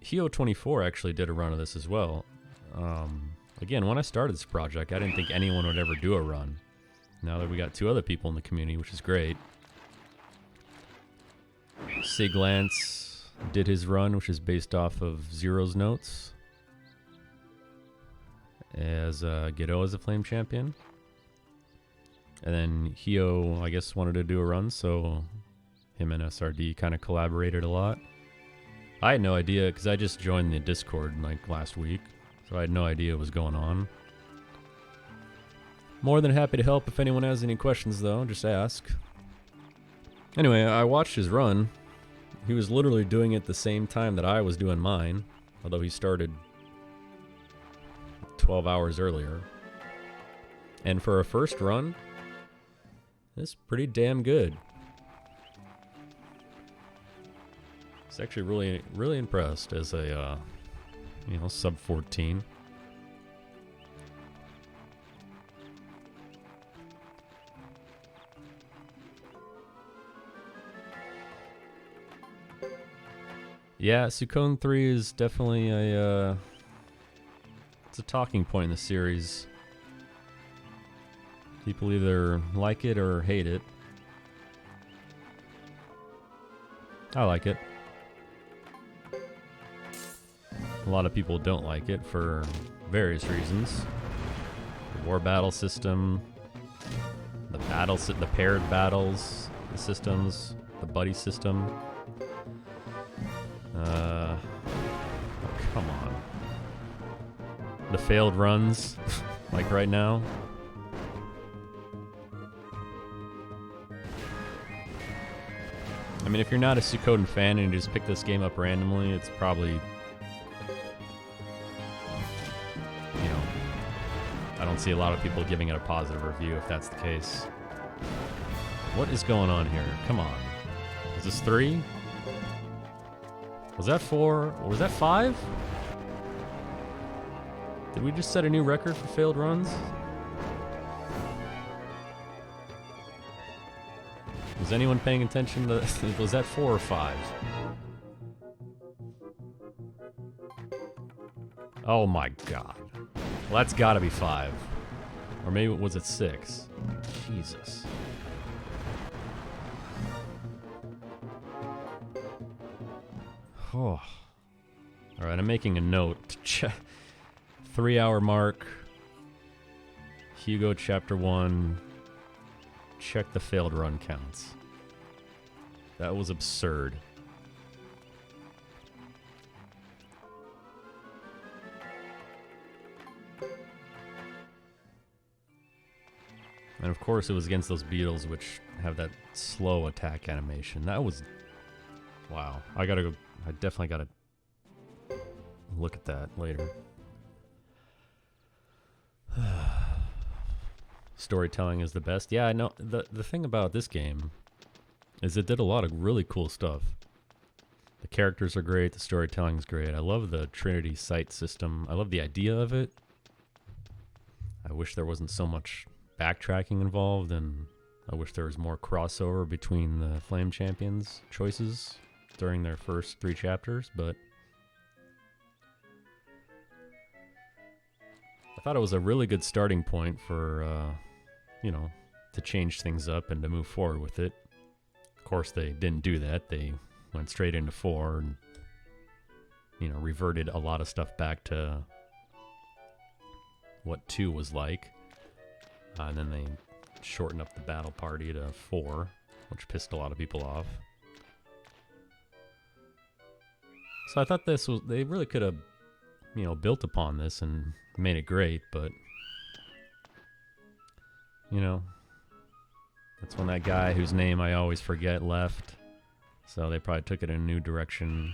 Hugo24 actually did a run of this as well. Again, when I started this project, I didn't think anyone would ever do a run. Now that we got 2 other people in the community, which is great. Sig Lance did his run, which is based off of Zero's notes. As Ghetto as a Flame Champion. And then Hio, I guess, wanted to do a run, so him and SRD kind of collaborated a lot. I had no idea, because I just joined the Discord like last week, so I had no idea what was going on. More than happy to help if anyone has any questions, though. Just ask. Anyway, I watched his run. He was literally doing it the same time that I was doing mine, although he started 12 hours earlier. And for a first run, it's pretty damn good. It's actually really impressed as a, sub 14. Yeah, Suikoden 3 is definitely it's a talking point in the series. People either like it or hate it. I like it. A lot of people don't like it for various reasons. The war battle system, the paired battles, the systems, the buddy system. Come on. The failed runs, like right now. I mean, if you're not a Suikoden fan and you just pick this game up randomly, it's probably, I don't see a lot of people giving it a positive review if that's the case. What is going on here? Come on. Is this 3? Was that 4? Or was that 5? Did we just set a new record for failed runs? Was anyone paying attention to... Was that 4 or 5? Oh my god. Well, that's gotta be 5. Or maybe, was it 6? Jesus. Oh. Alright, I'm making a note to check. 3-hour mark. Hugo Chapter 1. Check the failed run counts. That was absurd. And of course it was against those beetles which have that slow attack animation. That was... Wow. I definitely gotta look at that later. Storytelling is the best. Yeah, I know. The thing about this game is it did a lot of really cool stuff. The characters are great. The storytelling is great. I love the Trinity sight system. I love the idea of it. I wish there wasn't so much backtracking involved, and I wish there was more crossover between the Flame Champions choices during their first 3 chapters, but I thought it was a really good starting point for, to change things up and to move forward with it. Of course, they didn't do that. They went straight into 4 and, reverted a lot of stuff back to what 2 was like. And then they shortened up the battle party to 4, which pissed a lot of people off. So I thought they really could have, built upon this and made it great, but, you know, that's when that guy whose name I always forget left. So they probably took it in a new direction.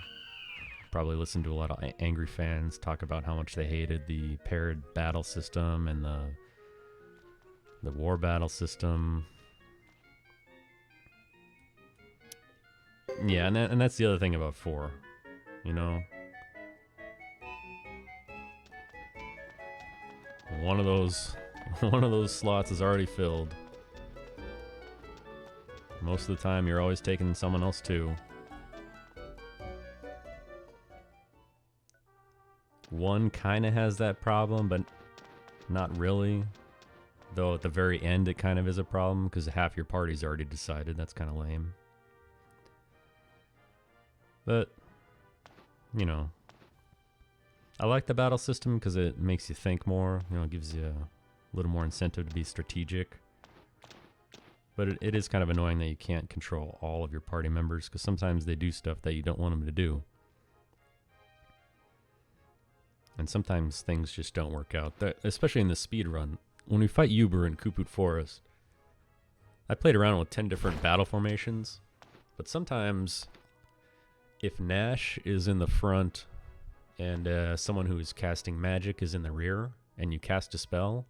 Probably listened to a lot of angry fans talk about how much they hated the paired battle system and the war battle system. Yeah, and that's the other thing about 4, you know. One of those slots is already filled. Most of the time, you're always taking someone else too. 1 kind of has that problem, but not really. Though at the very end, it kind of is a problem because half your party's already decided. That's kind of lame. But, you know, I like the battle system because it makes you think more. You know, it gives you a little more incentive to be strategic. But it is kind of annoying that you can't control all of your party members because sometimes they do stuff that you don't want them to do. And sometimes things just don't work out, especially in the speedrun. When we fight Uber in Kuput Forest, I played around with 10 different battle formations, but sometimes if Nash is in the front and someone who is casting magic is in the rear and you cast a spell,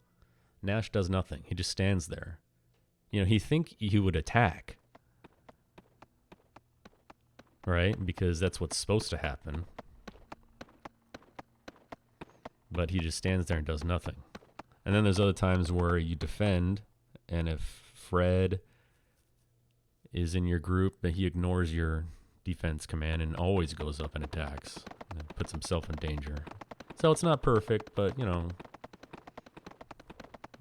Nash does nothing. He just stands there. You know, he'd think he would attack, right? Because that's what's supposed to happen. But he just stands there and does nothing. And then there's other times where you defend, and if Fred is in your group, then he ignores your defense command and always goes up and attacks and puts himself in danger. So it's not perfect, but, you know,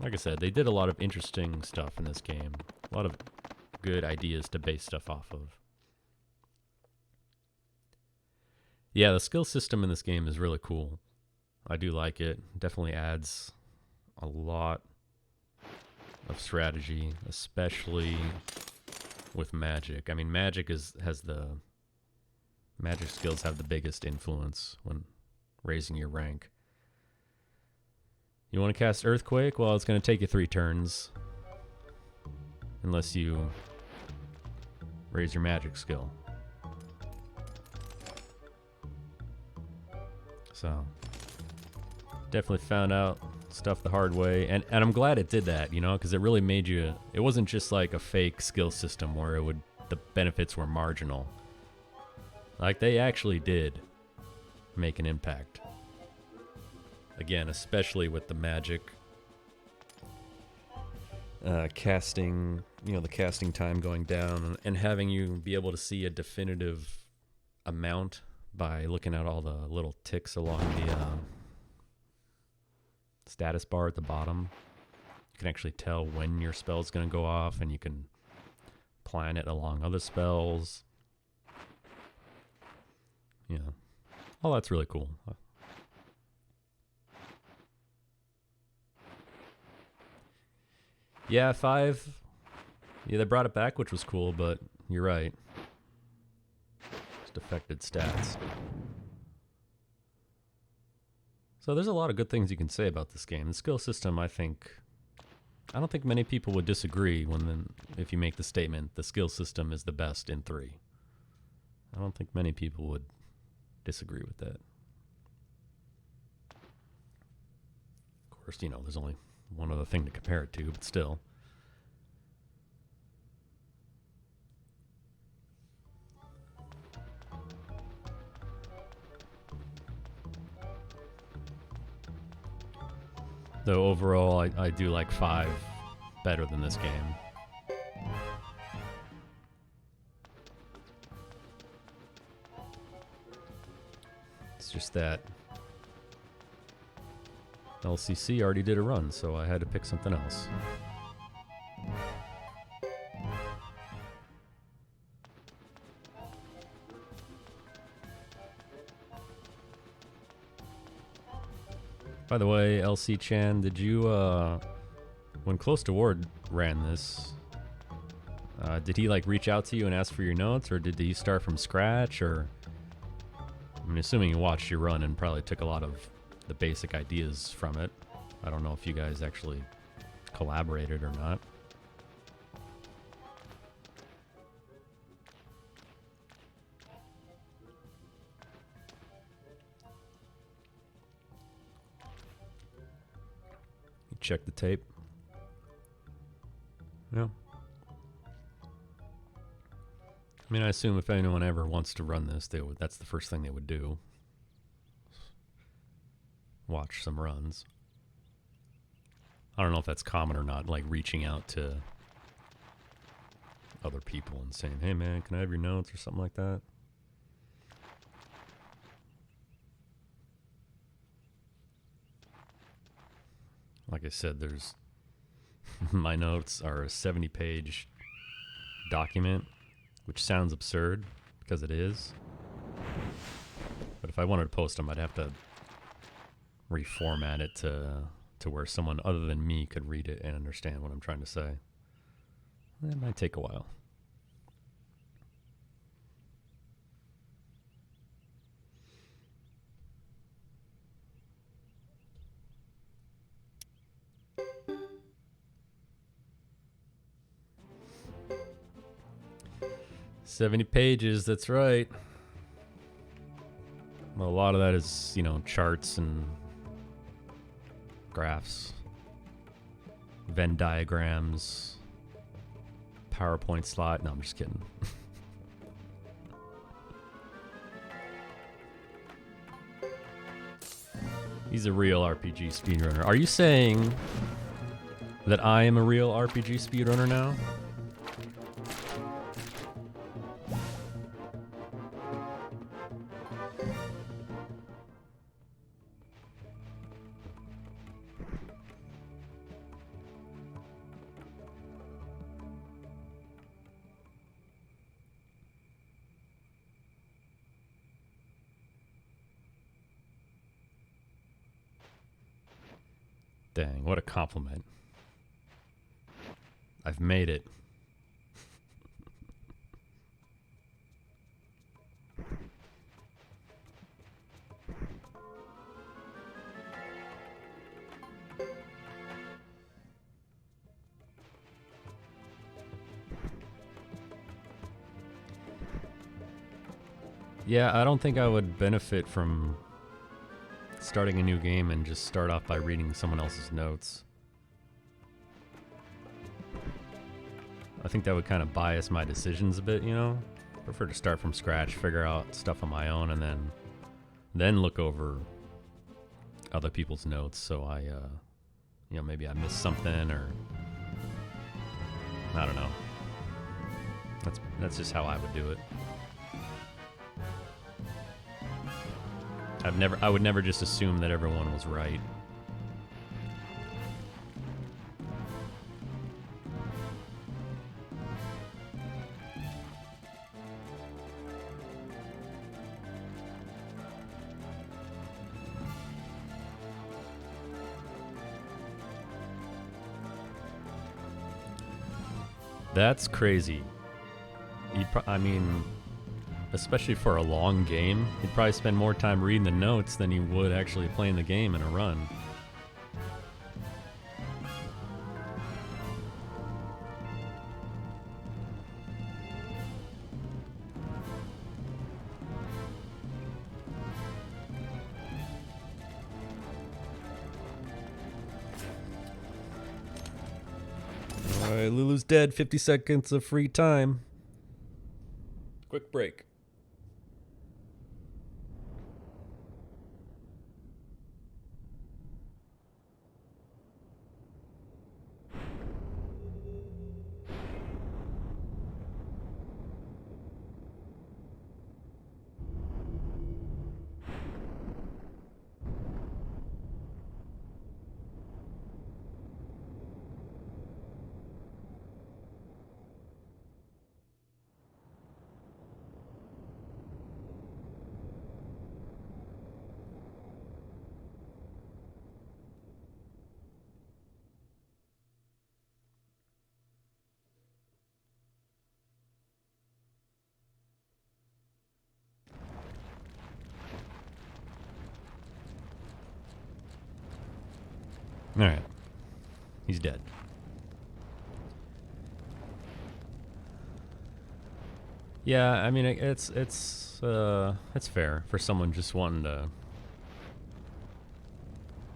like I said, they did a lot of interesting stuff in this game. A lot of good ideas to base stuff off of. Yeah, the skill system in this game is really cool. I do like it. Definitely adds a lot of strategy, especially with magic. I mean, magic skills have the biggest influence when raising your rank. You want to cast Earthquake? Well, it's going to take you 3 turns. Unless you raise your magic skill. So, definitely found out stuff the hard way. And I'm glad it did that, you know, because it really made you... It wasn't just like a fake skill system where the benefits were marginal. Like, they actually did make an impact. Again, especially with the magic casting, you know, the casting time going down and having you be able to see a definitive amount by looking at all the little ticks along the status bar at the bottom. You can actually tell when your spell is going to go off, and you can plan it along other spells. Yeah. Oh, that's really cool. Yeah, 5. Yeah, they brought it back, which was cool, but you're right. Just affected stats. So there's a lot of good things you can say about this game. The skill system, I don't think many people would disagree if you make the statement, the skill system is the best in 3. I don't think many people would disagree with that. Of course, you know, there's only one other thing to compare it to, but still. Though overall, I do like 5 better than this game. It's just that LCC already did a run, so I had to pick something else. By the way, LC Chan, did you, when Close to Ward ran this, did he like reach out to you and ask for your notes, or did he start from scratch, or, I mean, assuming you watched your run and probably took a lot of the basic ideas from it. I don't know if you guys actually collaborated or not. You check the tape. Yeah. I mean, I assume if anyone ever wants to run this, that's the first thing they would do. Watch some runs. I don't know if that's common or not, like reaching out to other people and saying, hey man, can I have your notes or something like that? Like I said, there's my notes are a 70-page document, which sounds absurd because it is. But if I wanted to post them, I'd have to reformat it to where someone other than me could read it and understand what I'm trying to say. That might take a while. "70 pages, that's right." Well, a lot of that is, you know, charts and graphs, Venn diagrams, PowerPoint slide. No, I'm just kidding. He's a real RPG speedrunner. Are you saying that I am a real RPG speedrunner now? Dang, what a compliment. I've made it. Yeah, I don't think I would benefit from starting a new game and just start off by reading someone else's notes. I think that would kind of bias my decisions a bit, you know? I prefer to start from scratch, figure out stuff on my own, and then look over other people's notes so I, you know, maybe I missed something or I don't know. That's just how I would do it. I would never just assume that everyone was right. That's crazy. I mean, especially for a long game, you'd probably spend more time reading the notes than you would actually playing the game in a run. Alright, Lulu's dead. 50 seconds of free time. Quick break. Alright. He's dead. Yeah, I mean it's fair for someone just wanting to,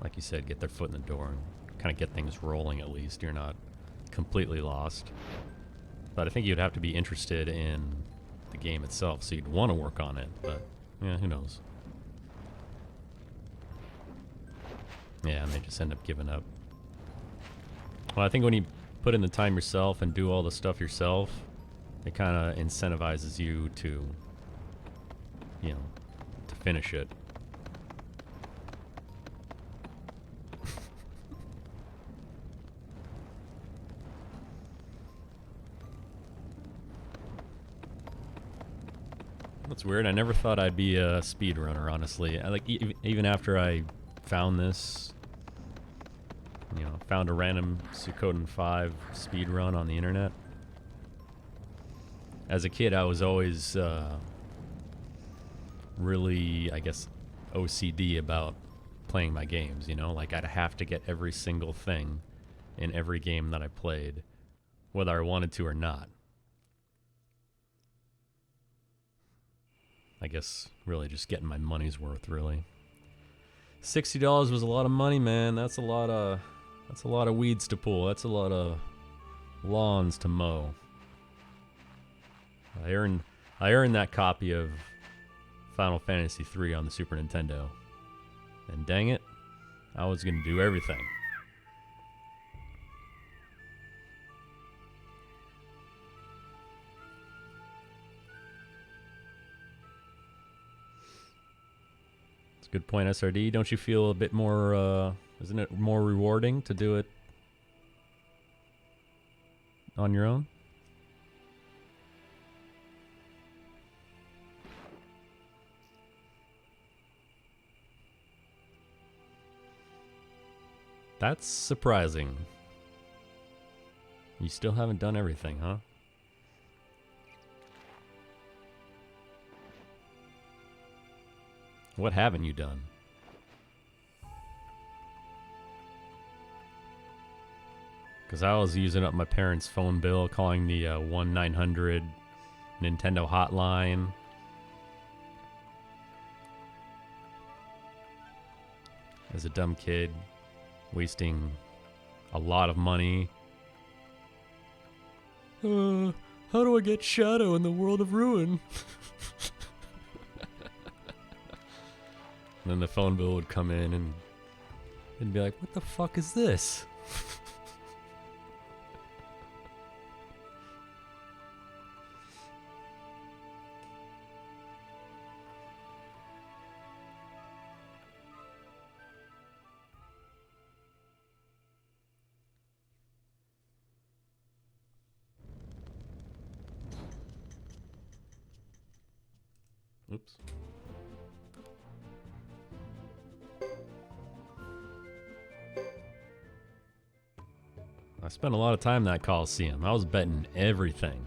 like you said, get their foot in the door and kind of get things rolling. At least you're not completely lost. But I think you'd have to be interested in the game itself, so you'd want to work on it. But yeah, who knows? Yeah, and they just end up giving up. Well, I think when you put in the time yourself and do all the stuff yourself, it kind of incentivizes you to, you know, to finish it. That's weird. I never thought I'd be a speedrunner, honestly. I, like, even after I found this, you know, found a random Suikoden 5 speedrun on the internet. As a kid, I was always really, I guess, OCD about playing my games, you know? Like, I'd have to get every single thing in every game that I played, whether I wanted to or not. I guess really just getting my money's worth, really. $60 was a lot of money, man. That's a lot of weeds to pull. That's a lot of lawns to mow. I earned that copy of Final Fantasy III on the Super Nintendo. And dang it, I was gonna do everything. Good point, SRD. Don't you feel a bit more, isn't it more rewarding to do it on your own? That's surprising. You still haven't done everything, huh? What haven't you done? Because I was using up my parents' phone bill, calling the 1-900 Nintendo hotline. As a dumb kid, wasting a lot of money. How do I get Shadow in the World of Ruin? And then the phone bill would come in and it'd be like, what the fuck is this? Oops. I spent a lot of time in that Coliseum. I was betting everything.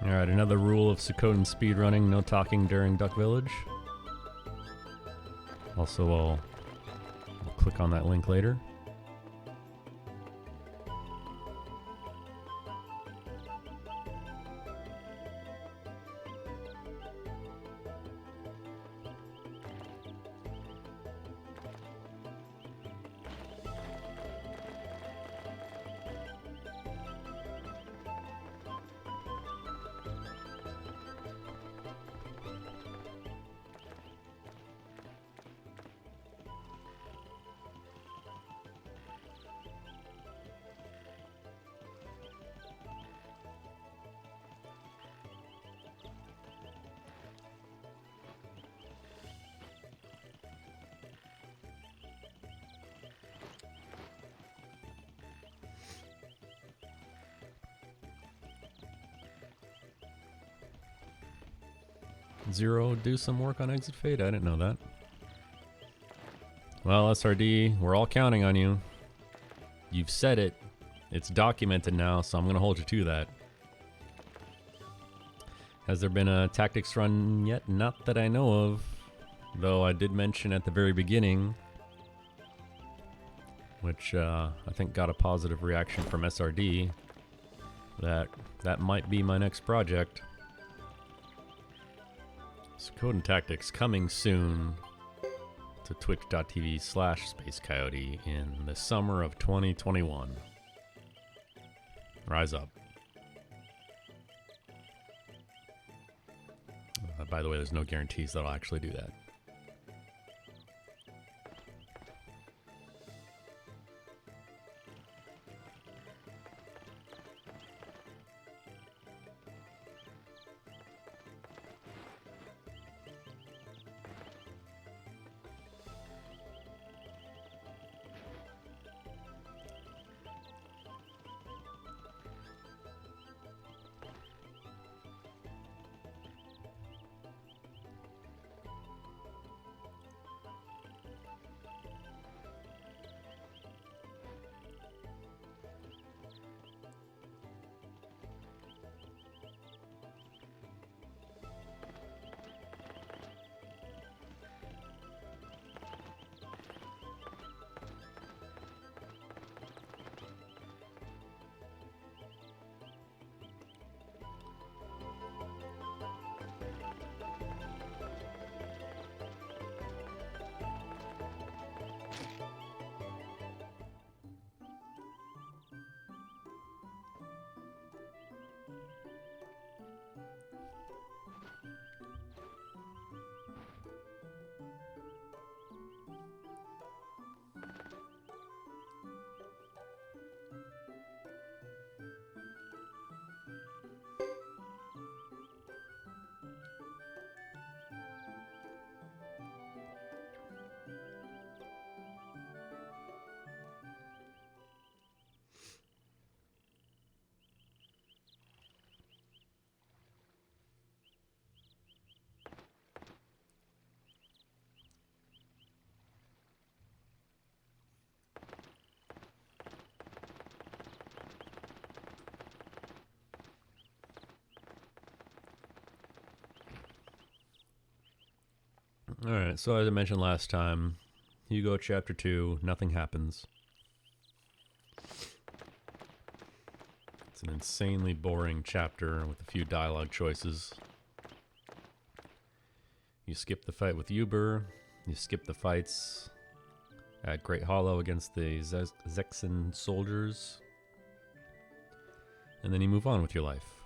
Alright, another rule of Suikoden speedrunning, no talking during Duck Village. Also, I'll click on that link later. Zero do some work on Exit Fate? I didn't know that. Well, SRD, we're all counting on you. You've said it. It's documented now, so I'm going to hold you to that. Has there been a tactics run yet? Not that I know of. Though I did mention at the very beginning, which I think got a positive reaction from SRD, that might be my next project. Suikoden Tactics coming soon to twitch.tv/SpaceCoyote in the summer of 2021. Rise up. By the way, there's no guarantees that I'll actually do that. Alright, so as I mentioned last time, Hugo Chapter 2, nothing happens. It's an insanely boring chapter with a few dialogue choices. You skip the fight with Uber, you skip the fights at Great Hollow against the Zexan soldiers, and then you move on with your life.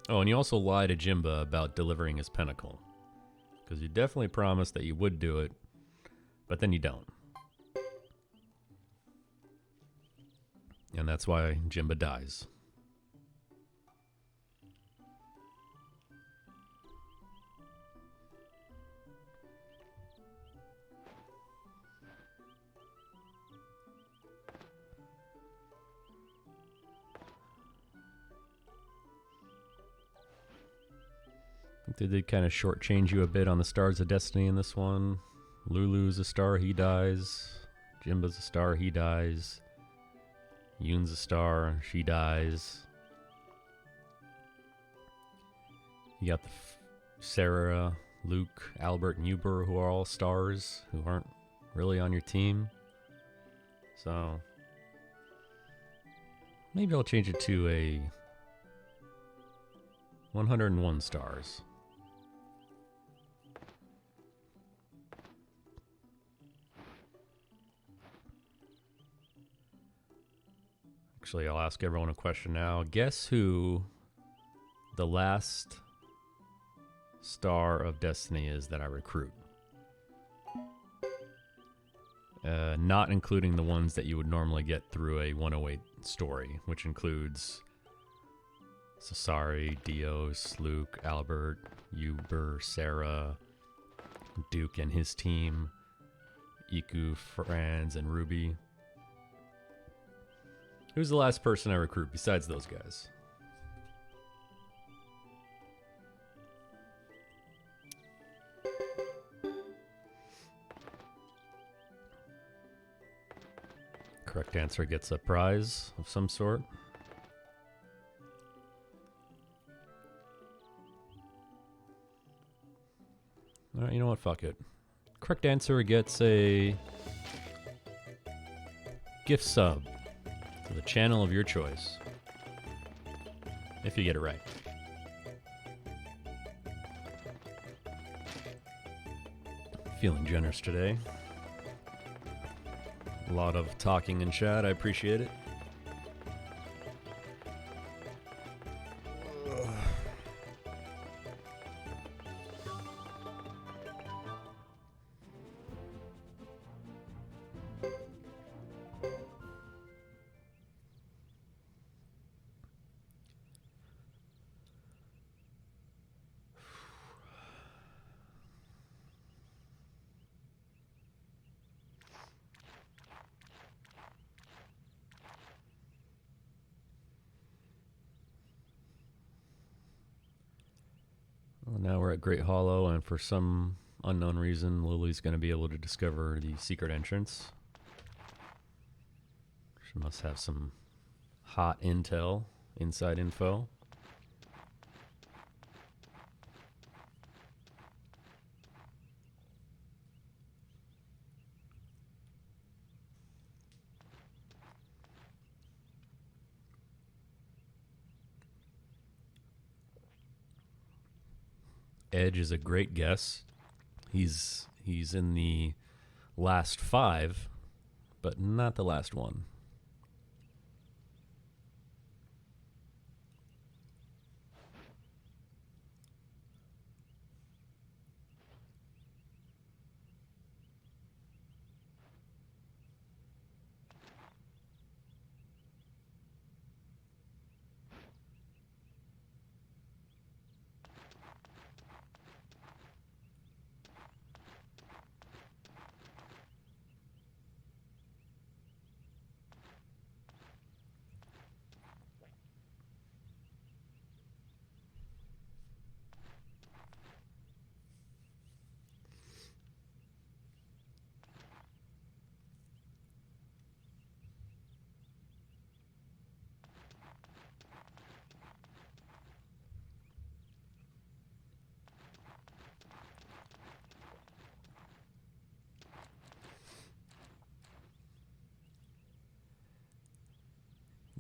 Oh, and you also lie to Jimba about delivering his pentacle. Because you definitely promised that you would do it, but then you don't. And that's why Jimba dies. They did kind of shortchange you a bit on the Stars of Destiny in this one. Lulu's a star, he dies. Jimba's a star, he dies. Yoon's a star, she dies. You got the Sarah, Luke, Albert, and Uber, who are all stars, who aren't really on your team. So maybe I'll change it to a 101 stars. Actually, I'll ask everyone a question now. Guess who the last star of Destiny is that I recruit? Not including the ones that you would normally get through a 108 story, which includes Sasari, Dios, Luke, Albert, Uber, Sarah, Duke and his team, Iku, Franz, and Ruby. Who's the last person I recruit besides those guys? Correct answer gets a prize of some sort. Alright, you know what? Fuck it. Correct answer gets a gift sub to the channel of your choice. If you get it right. Feeling generous today. A lot of talking in chat. I appreciate it. Well, now we're at Great Hollow, and for some unknown reason, Lily's going to be able to discover the secret entrance. She must have some hot intel, inside info. Edge is a great guess. He's in the last 5, but not the last one.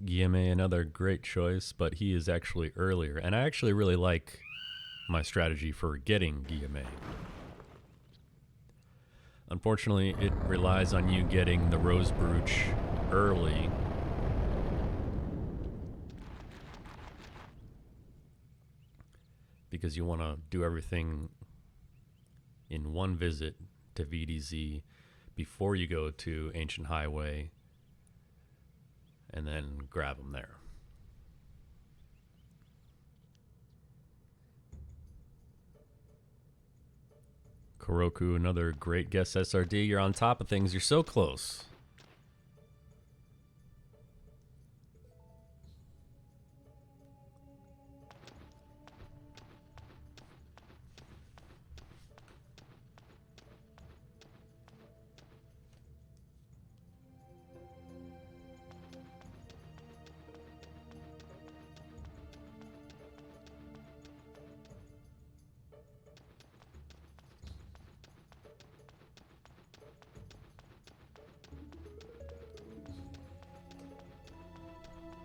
Guillemot, another great choice, but he is actually earlier. And I actually really like my strategy for getting Guillemot. Unfortunately, it relies on you getting the Rose Brooch early. Because you want to do everything in one visit to VDZ before you go to Ancient Highway, and then grab them there. Kuroku, another great guess, SRD. You're on top of things. You're so close.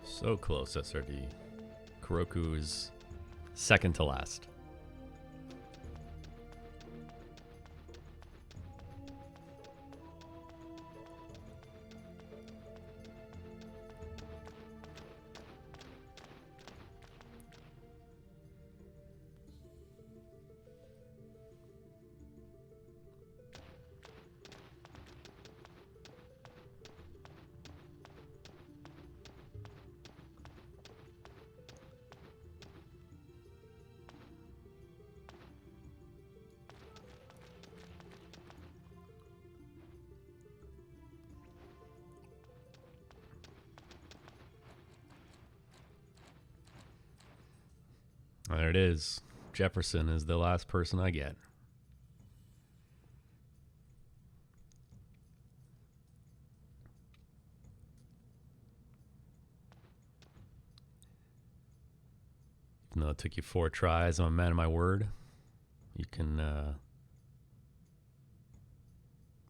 So close, SRD. Kuroku is second to last. There it is. Jefferson is the last person I get. Even though it took you 4 tries, I'm a man of my word. You can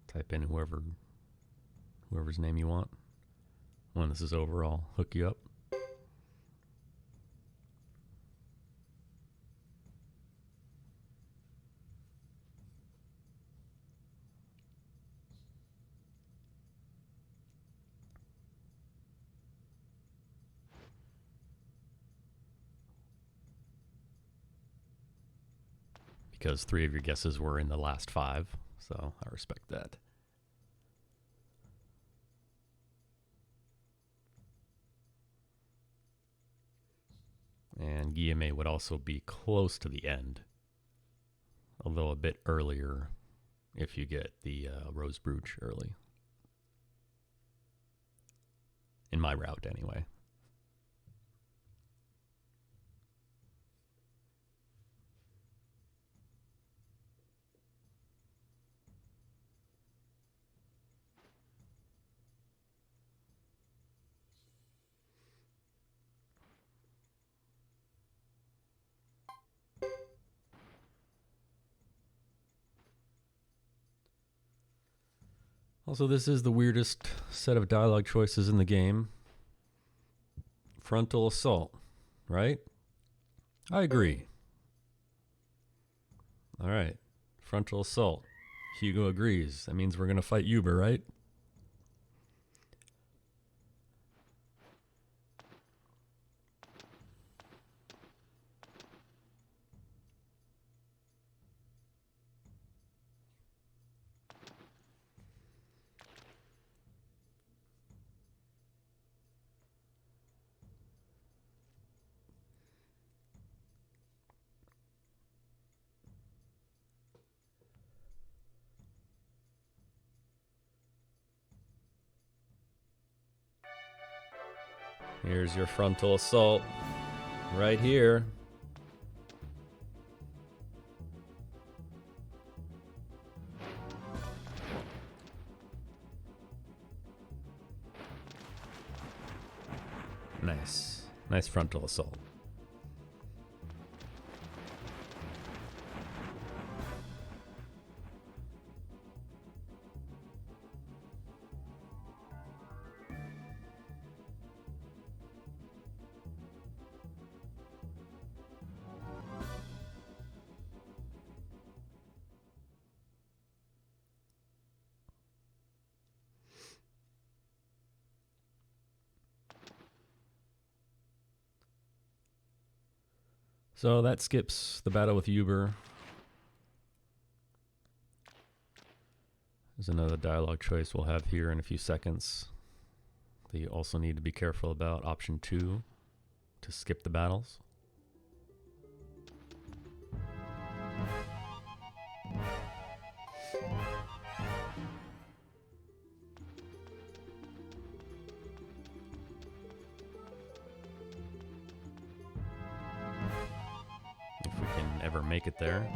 type in whoever's name you want. When this is over, I'll hook you up. Because 3 of your guesses were in the last 5, so I respect that. And Guillemot would also be close to the end, although a bit earlier if you get the Rose Brooch early. In my route, anyway. Also, this is the weirdest set of dialogue choices in the game. Frontal assault, right? I agree. All right. Frontal assault. Hugo agrees. That means we're going to fight Uber, right? Here's your frontal assault right here. Nice. Nice frontal assault. So that skips the battle with Uber. There's another dialogue choice we'll have here in a few seconds that you also need to be careful about. Option 2, to skip the battles. If we can ever make it there.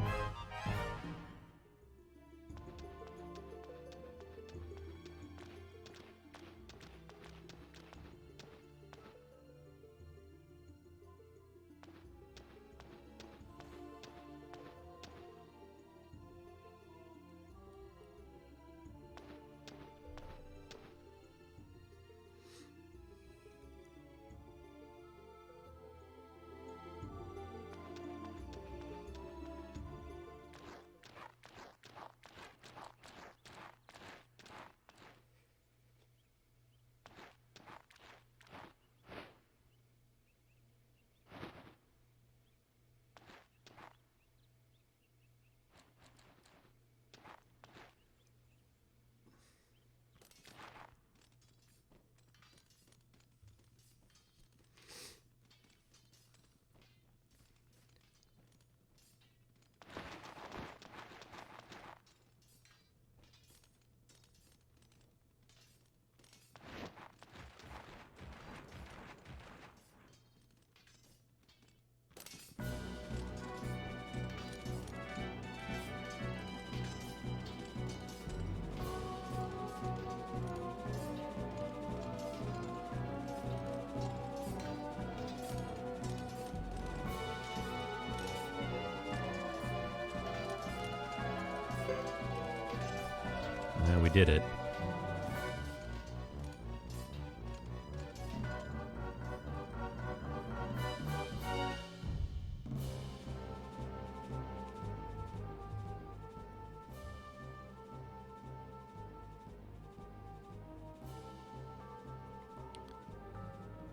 And we did it.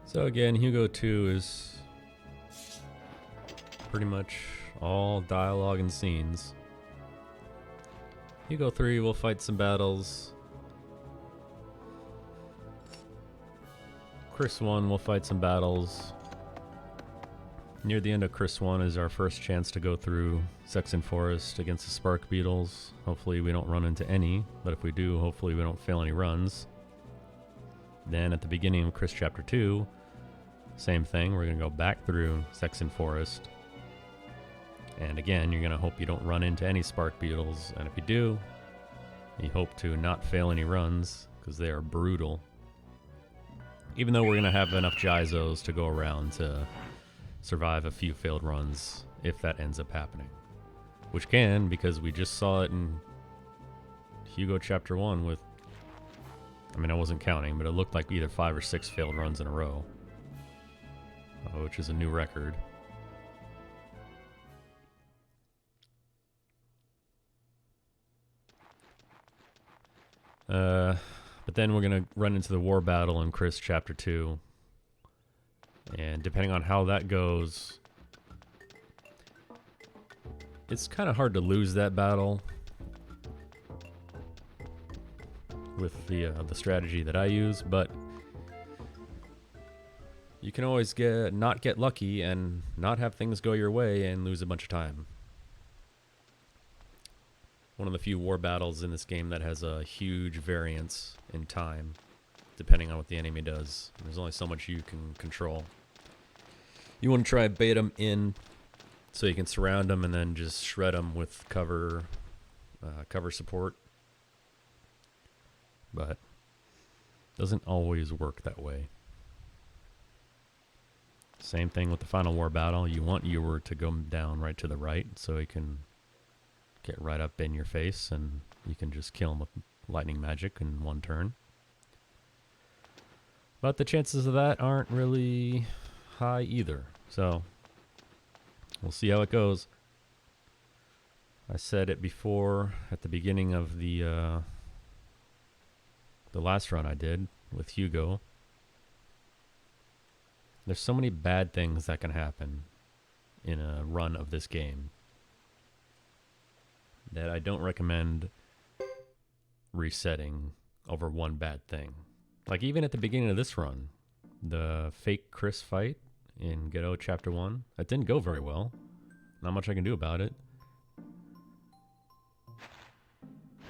So again, Hugo 2 is pretty much all dialogue and scenes. Hugo 3 will fight some battles. Chris 1 will fight some battles. Near the end of Chris 1 is our first chance to go through Saxon Forest against the Spark Beetles. Hopefully we don't run into any, but if we do, hopefully we don't fail any runs. Then at the beginning of Chris Chapter 2, same thing, we're going to go back through Saxon Forest. And again, you're going to hope you don't run into any Spark Beetles, and if you do, you hope to not fail any runs, because they are brutal. Even though we're going to have enough Jizos to go around to survive a few failed runs, if that ends up happening. Which can, because we just saw it in Hugo Chapter 1 with, I mean, I wasn't counting, but it looked like either 5 or 6 failed runs in a row. Which is a new record. But then we're going to run into the war battle in Chris Chapter 2. And depending on how that goes, it's kind of hard to lose that battle with the strategy that I use, but you can always not get lucky and not have things go your way and lose a bunch of time. One of the few war battles in this game that has a huge variance in time, depending on what the enemy does. There's only so much you can control. You want to try and bait them in so you can surround them and then just shred them with cover support. But it doesn't always work that way. Same thing with the final war battle. You want Ewer to go down right to the right so he can get right up in your face and you can just kill him with lightning magic in one turn. But the chances of that aren't really high either. So we'll see how it goes. I said it before at the beginning of the last run I did with Hugo. There's so many bad things that can happen in a run of this game that I don't recommend resetting over one bad thing. Like even at the beginning of this run, the fake Chris fight in Ghetto Chapter 1, that didn't go very well. Not much I can do about it.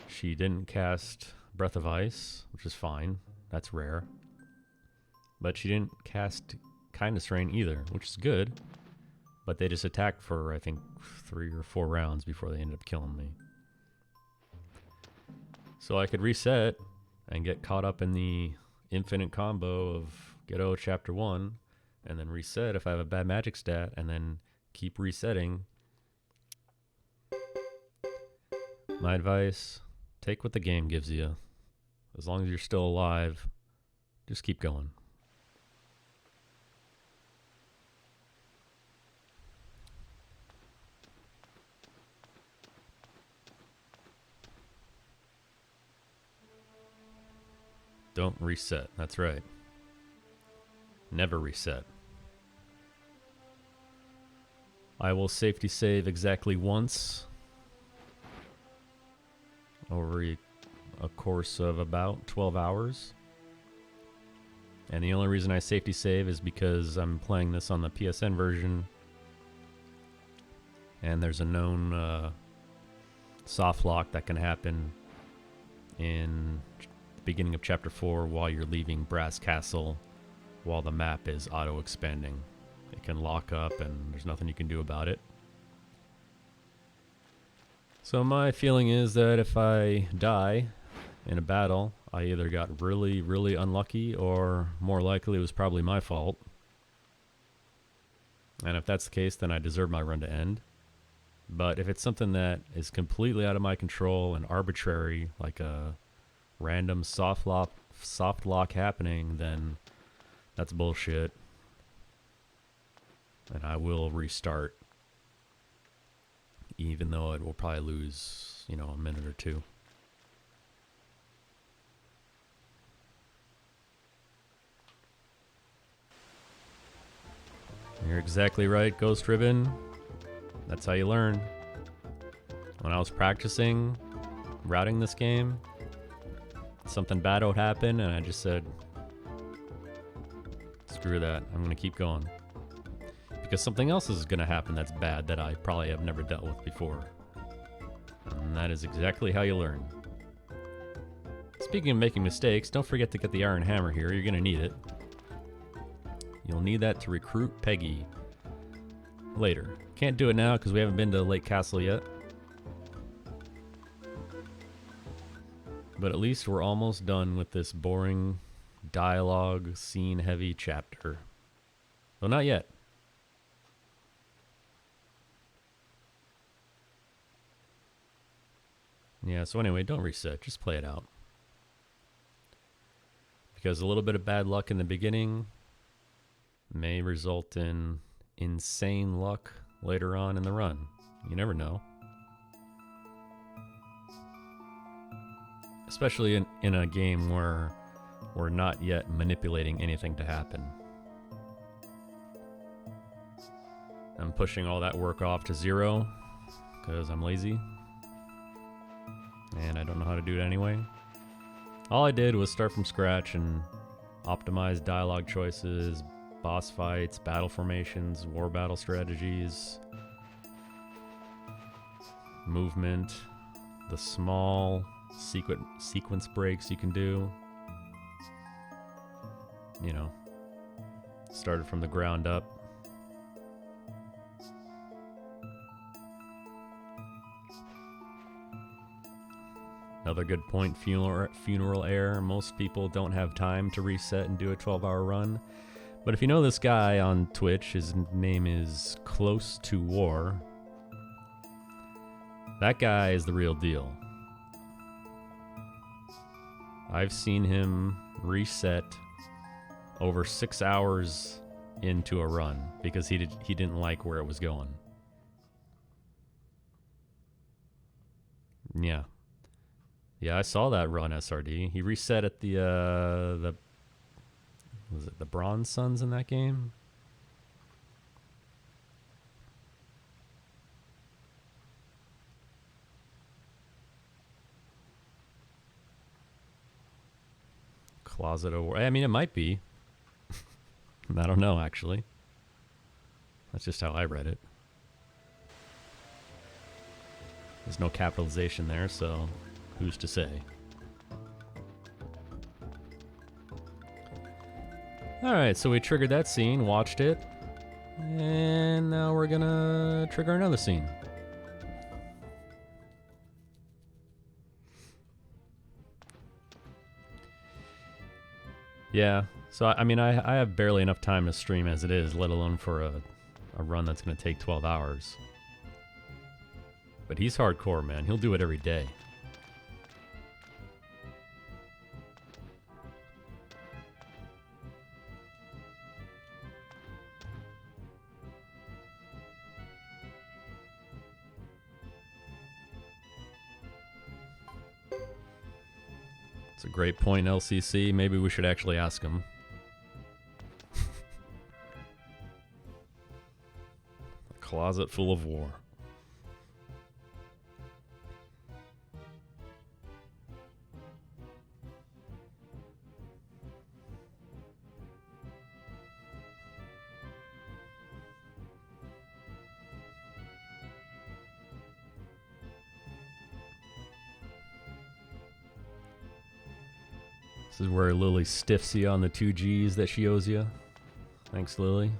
She didn't cast Breath of Ice, which is fine. That's rare. But she didn't cast Kindness Rain either, which is good. But they just attacked for, I think, 3 or 4 rounds before they ended up killing me. So I could reset and get caught up in the infinite combo of Ghetto Chapter 1, and then reset if I have a bad magic stat, and then keep resetting. My advice, take what the game gives you. As long as you're still alive, just keep going. Don't reset. That's right. Never reset. I will safety save exactly once over a course of about 12 hours. And the only reason I safety save is because I'm playing this on the PSN version. And there's a known soft lock that can happen in beginning of Chapter 4 while you're leaving Brass Castle while the map is auto-expanding. It can lock up and there's nothing you can do about it. So my feeling is that if I die in a battle, I either got really, really unlucky or more likely it was probably my fault. And if that's the case, then I deserve my run to end. But if it's something that is completely out of my control and arbitrary, like a random soft lock happening, then that's bullshit. And I will restart, even though it will probably lose, you know, a minute or two. You're exactly right, Ghost Ribbon. That's how you learn. When I was practicing routing this game, something bad would happen, and I just said, screw that, I'm gonna keep going. Because something else is gonna happen that's bad that I probably have never dealt with before. And that is exactly how you learn. Speaking of making mistakes, don't forget to get the iron hammer here, you're gonna need it. You'll need that to recruit Peggy later. Can't do it now because we haven't been to Lake Castle yet. But at least we're almost done with this boring dialogue, scene-heavy chapter. Well, not yet. Yeah, so anyway, don't reset. Just play it out. Because a little bit of bad luck in the beginning may result in insane luck later on in the run. You never know. Especially in a game where we're not yet manipulating anything to happen. I'm pushing all that work off to 0 because I'm lazy. And I don't know how to do it anyway. All I did was start from scratch and optimize dialogue choices, boss fights, battle formations, war battle strategies, movement, the small sequence breaks you can do. You know, started from the ground up. Another good point, funeral error. Most people don't have time to reset and do a 12-hour run. But if you know this guy on Twitch, his name is Close to War. That guy is the real deal. I've seen him reset over 6 hours into a run because he didn't like where it was going. Yeah. Yeah, I saw that run, SRD. He reset at the was it the Bronze Suns in that game? Closet of War. I mean, it might be. I don't know, actually. That's just how I read it. There's no capitalization there, so who's to say? Alright, so we triggered that scene, watched it, and now we're gonna trigger another scene. Yeah, so I mean, I have barely enough time to stream as it is, let alone for a run that's gonna take 12 hours. But he's hardcore, man. He'll do it every day. It's a great point, LCC. Maybe we should actually ask him. A closet full of war. This is where Lily stiffs you on the 2 Gs that she owes you. Thanks, Lily.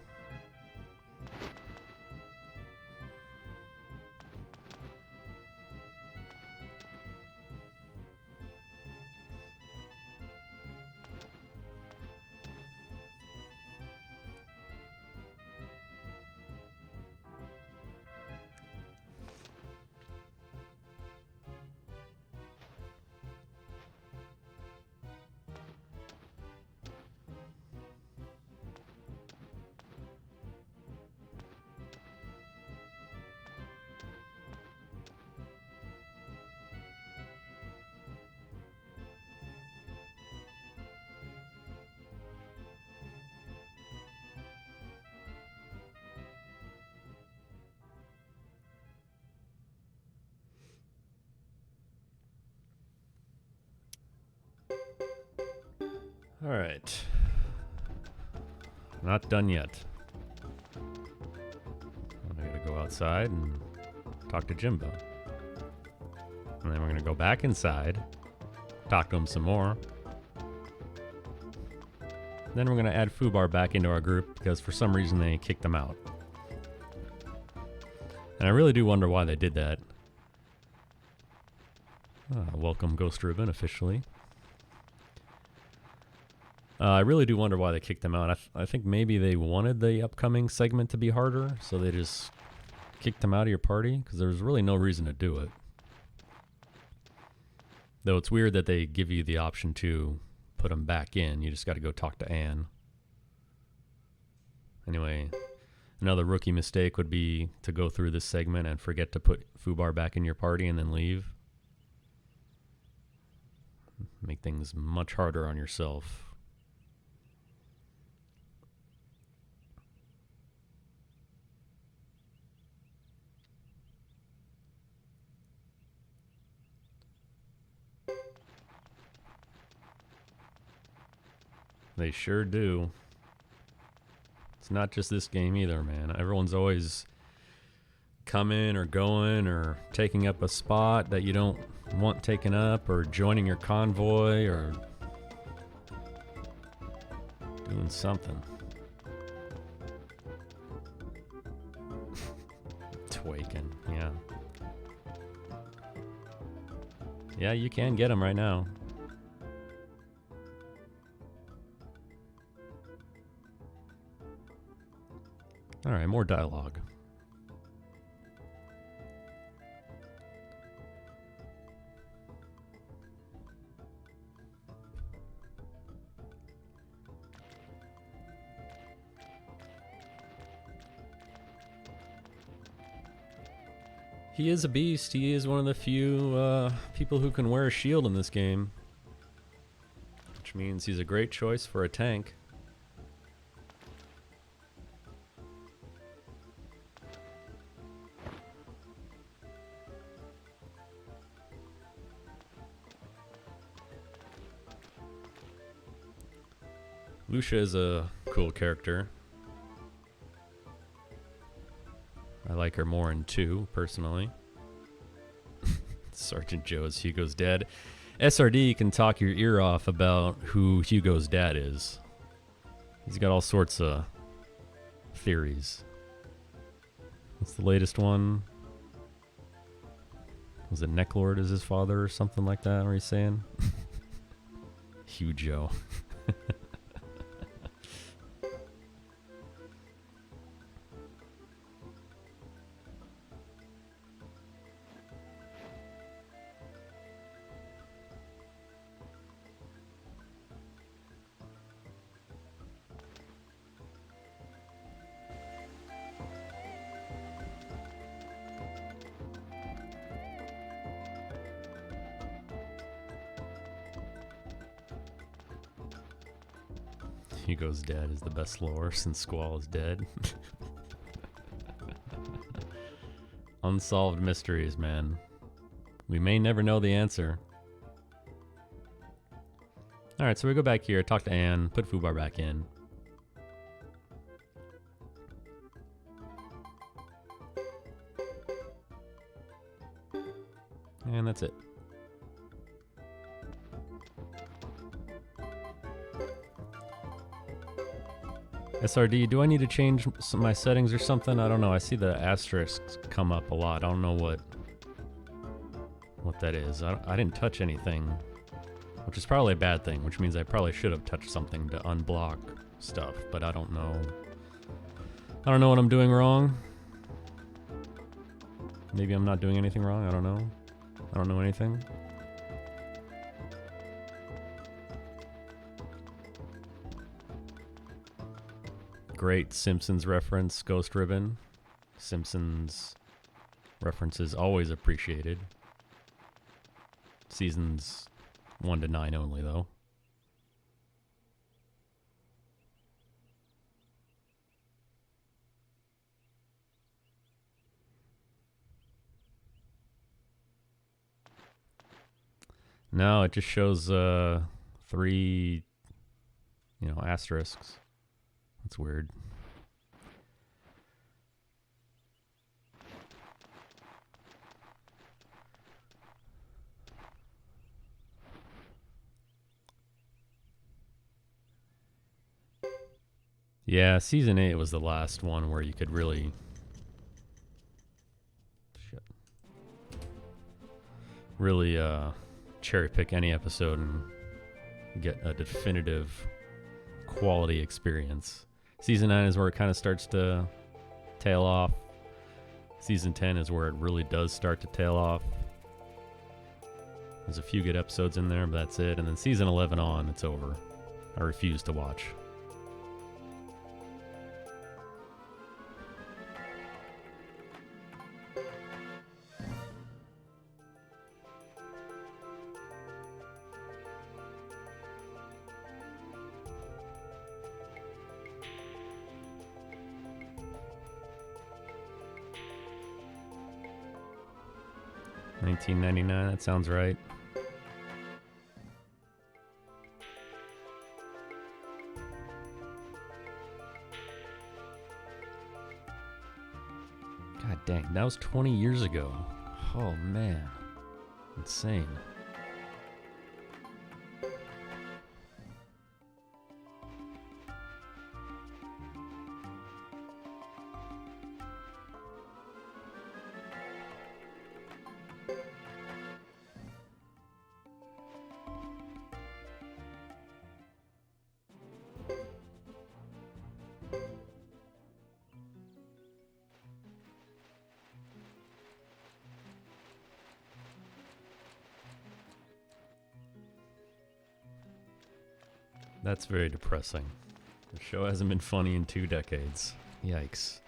Alright. Not done yet. I gotta go outside and talk to Jimbo. And then we're gonna go back inside, talk to him some more. Then we're gonna add Fubar back into our group because for some reason they kicked him out. And I really do wonder why they did that. Welcome Ghost Ribbon officially. I really do wonder why they kicked him out. I think maybe they wanted the upcoming segment to be harder, so they just kicked him out of your party, because there was really no reason to do it. Though it's weird that they give you the option to put him back in. You just got to go talk to Anne. Anyway, another rookie mistake would be to go through this segment and forget to put Fubar back in your party and then leave. Make things much harder on yourself. They sure do. It's not just this game either, man. Everyone's always coming or going or taking up a spot that you don't want taken up, or joining your convoy, or doing something. Twaken, yeah. Yeah, you can get them right now. Alright, more dialogue. He is a beast. He is one of the few people who can wear a shield in this game. Which means he's a great choice for a tank. Lucia is a cool character. I like her more in 2, personally. Sergeant Joe's Hugo's dad. SRD can talk your ear off about who Hugo's dad is. He's got all sorts of theories. What's the latest one? Was it Necklord is his father or something like that? What are you saying? Hugo. Hugo's dad is the best lore since Squall is dead. Unsolved mysteries, man. We may never know the answer. Alright, so we go back here, talk to Anne, put Fubar back in. And that's it. SRD, do I need to change my settings or something? I don't know. I see the asterisks come up a lot. I don't know what that is. I didn't touch anything, which is probably a bad thing, which means I probably should have touched something to unblock stuff, but I don't know. I don't know what I'm doing wrong. Maybe I'm not doing anything wrong. I don't know. I don't know anything. Great Simpsons reference, Ghost Ribbon. Simpsons references always appreciated. Seasons 1 to 9 only, though. No, it just shows 3 you know, asterisks. That's weird. Yeah, season 8 was the last one where you could really cherry pick any episode and get a definitive quality experience. Season 9 is where it kind of starts to tail off. Season 10 is where it really does start to tail off. There's a few good episodes in there, but that's it. And then season 11 on, it's over. I refuse to watch. $19.99, that sounds right. God dang, that was 20 years ago. Oh man, insane. That's very depressing. The show hasn't been funny in 2 decades. Yikes.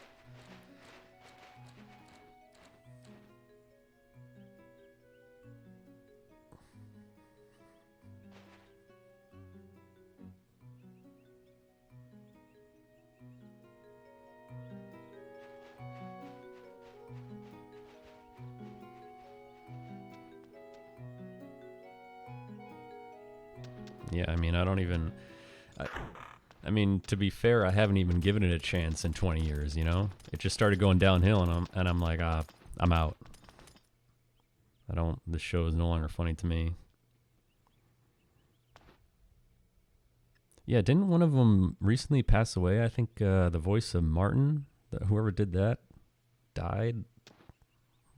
Yeah, I mean, I don't even... I mean, to be fair, I haven't even given it a chance in 20 years, you know? It just started going downhill, and I'm like, I'm out. This show is no longer funny to me. Yeah, didn't one of them recently pass away? I think the voice of Martin, whoever did that, died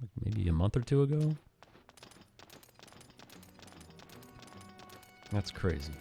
like maybe a month or 2 ago. That's crazy.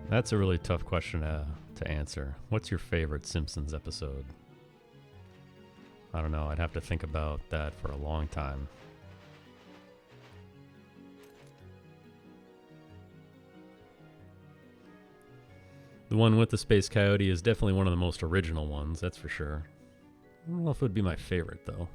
That's a really tough question to answer. What's your favorite Simpsons episode? I don't know. I'd have to think about that for a long time. The one with the Space Coyote is definitely one of the most original ones, that's for sure. I don't know if it would be my favorite, though.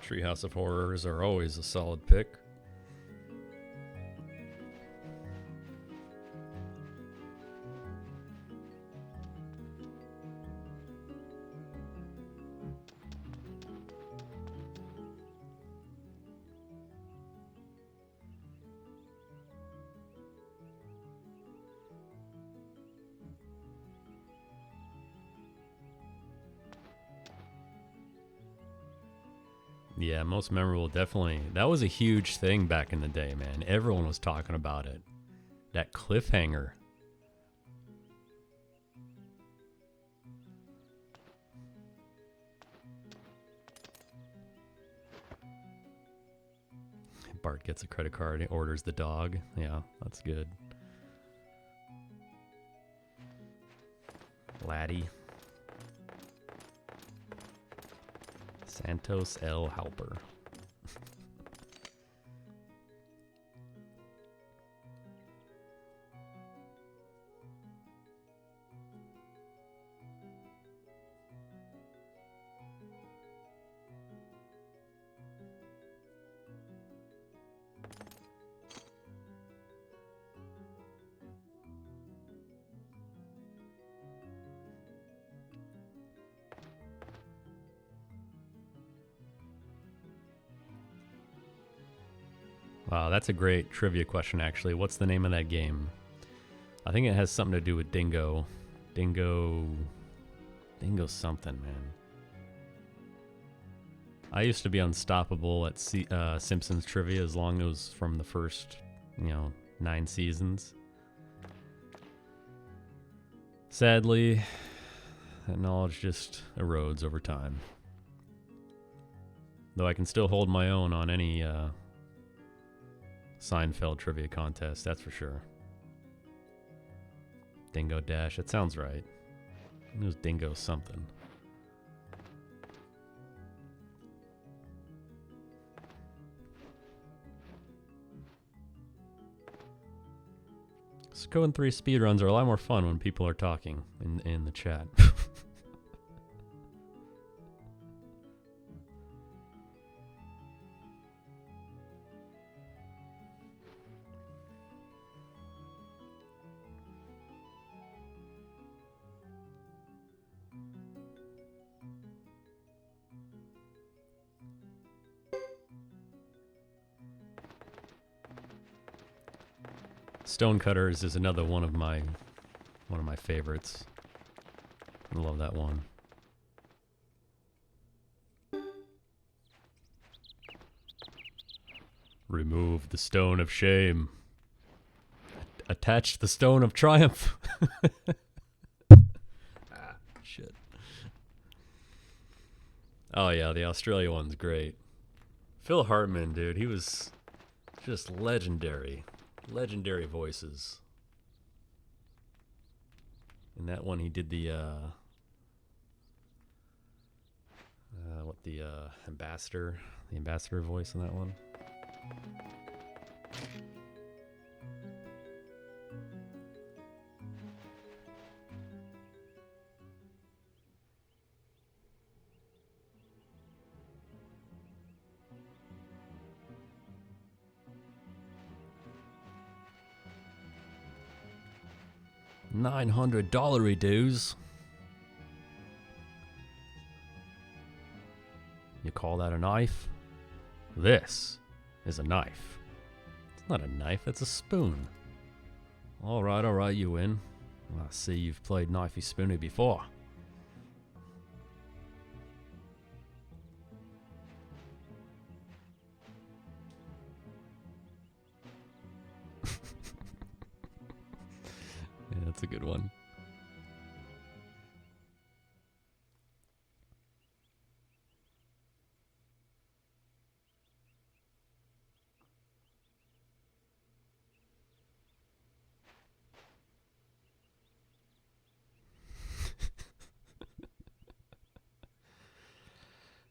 Treehouse of Horrors are always a solid pick. Yeah, most memorable, definitely. That was a huge thing back in the day, man. Everyone was talking about it. That cliffhanger. Bart gets a credit card, orders the dog. Yeah, that's good. Laddie. Santos L. Halper. Wow, that's a great trivia question, actually. What's the name of that game? I think it has something to do with Dingo. Dingo something, man. I used to be unstoppable at Simpsons trivia as long as it was from the first, 9 seasons. Sadly, that knowledge just erodes over time. Though I can still hold my own on any Seinfeld trivia contest, that's for sure. Dingo Dash, that sounds right. It was Dingo something. Suikoden 3 speedruns are a lot more fun when people are talking in the chat. Stonecutters is another one of my favorites. I love that one. Remove the stone of shame. Attach the stone of triumph. Shit. Oh yeah, the Australia one's great. Phil Hartman, dude, he was just legendary. Legendary voices. In that one, he did the ambassador voice in that one. $900 dues. You call that a knife? This is a knife. It's not a knife, it's a spoon. Alright, you win. I see you've played Knifey Spoony before. Yeah, that's a good one.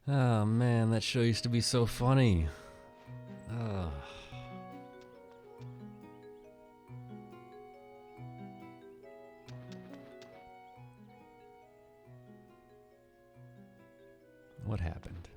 Oh man, that show used to be so funny. Oh. What happened?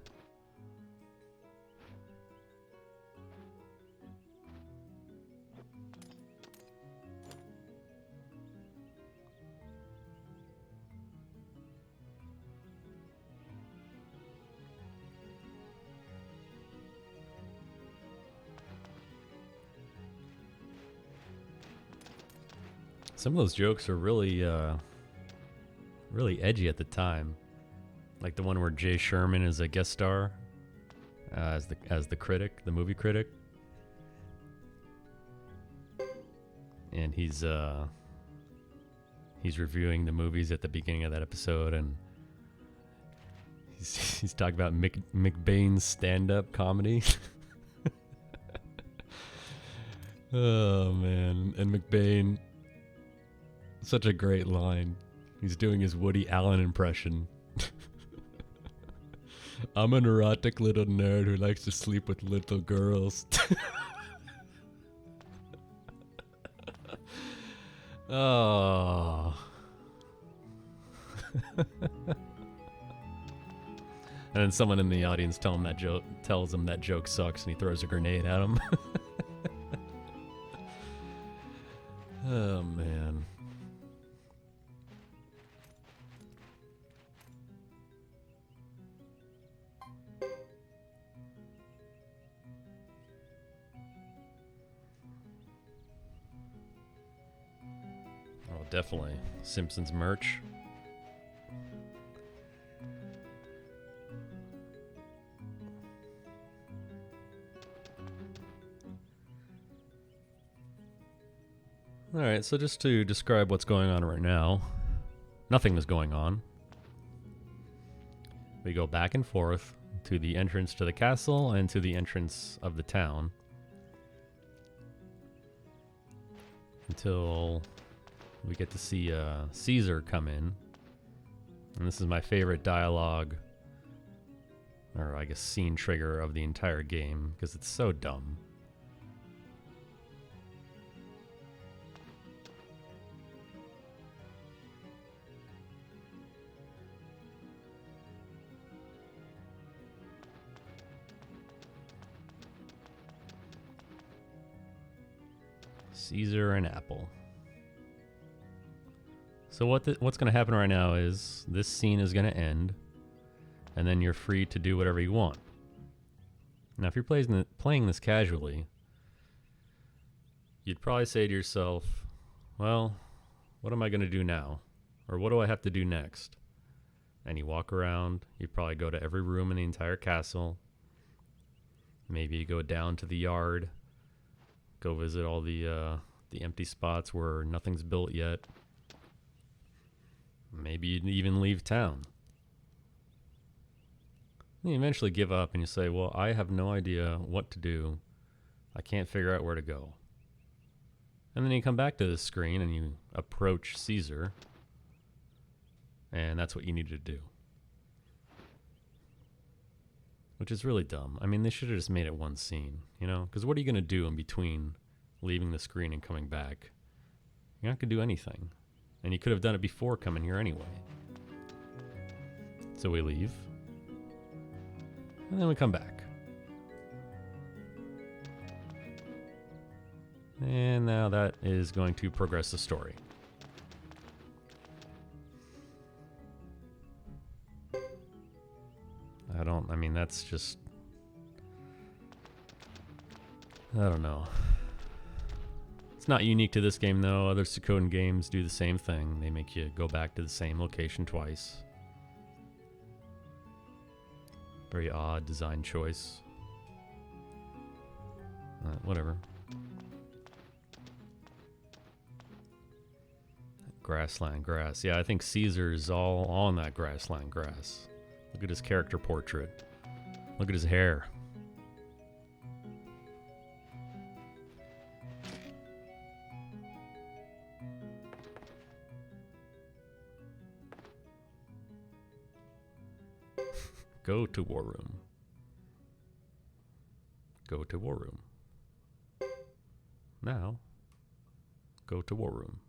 Some of those jokes are really edgy at the time. Like the one where Jay Sherman is a guest star as the critic, the movie critic. And he's reviewing the movies at the beginning of that episode, and he's talking about McBain's stand-up comedy. Oh man, and McBain, such a great line. He's doing his Woody Allen impression. I'm an erotic little nerd who likes to sleep with little girls. Oh. And then someone in the audience tells him that joke sucks, and he throws a grenade at him. Oh, man. Oh, definitely. Simpsons merch. Alright, so just to describe what's going on right now, nothing is going on. We go back and forth to the entrance to the castle and to the entrance of the town until we get to see Caesar come in. And this is my favorite dialogue, or I guess scene trigger of the entire game, because it's so dumb. Caesar and Apple. So what's going to happen right now is this scene is going to end, and then you're free to do whatever you want. Now, if you're playing this casually, you'd probably say to yourself, well, what am I going to do now? Or what do I have to do next? And you walk around, you probably go to every room in the entire castle. Maybe you go down to the yard, go visit all the empty spots where nothing's built yet. Maybe you'd even leave town. And you eventually give up and you say, well, I have no idea what to do. I can't figure out where to go. And then you come back to the screen and you approach Caesar. And that's what you need to do. Which is really dumb. I mean, they should have just made it one scene, you know? Because what are you going to do in between leaving the screen and coming back? You're not going to do anything. And you could have done it before coming here anyway. So we leave. And then we come back. And now that is going to progress the story. I mean, that's just... I don't know. It's not unique to this game, though. Other Suikoden games do the same thing. They make you go back to the same location twice. Very odd design choice. Whatever. Grassland grass. Yeah, I think Caesar's all on that grassland grass. Look at his character portrait. Look at his hair. Go to war room. Go to war room. Now, go to war room.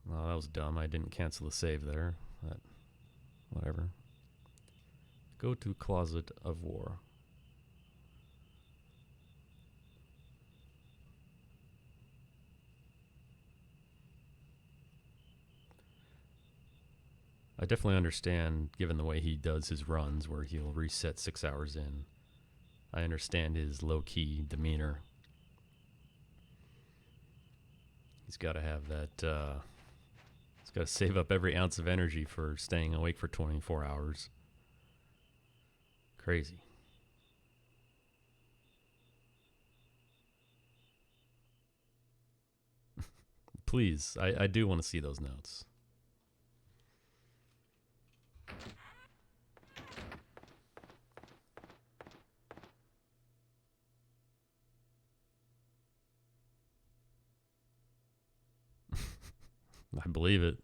Well, that was dumb. I didn't cancel the save there. But whatever. Go to closet of war. I definitely understand, given the way he does his runs, where he'll reset 6 hours in. I understand his low-key demeanor. He's got to have that, he's got to save up every ounce of energy for staying awake for 24 hours. Crazy. Please, I do want to see those notes. I believe it.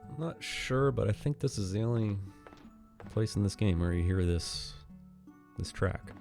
I'm not sure, but I think this is the only place in this game where you hear this track.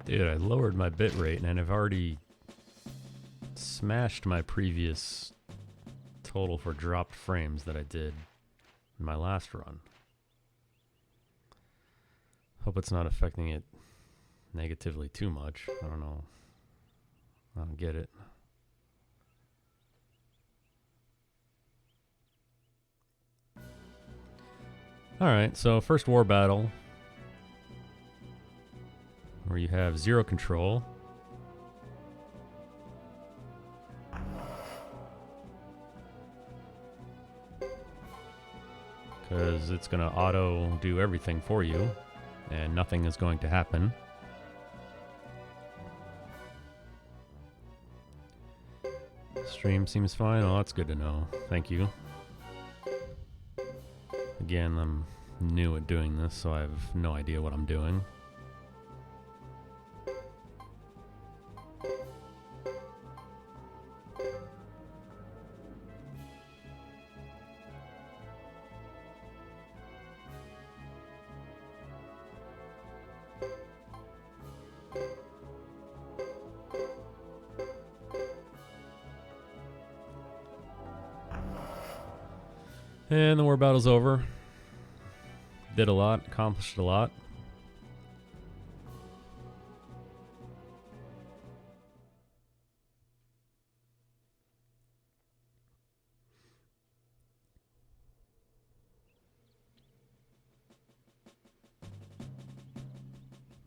Dude, I lowered my bitrate and I've already smashed my previous total for dropped frames that I did in my last run. Hope it's not affecting it negatively too much. I don't know. I don't get it. Alright, so first war battle, where you have zero control. Because it's going to auto do everything for you, and nothing is going to happen. Stream seems fine. Oh, that's good to know. Thank you. Again, I'm new at doing this, so I have no idea what I'm doing. And the war battle's over. Did a lot, accomplished a lot.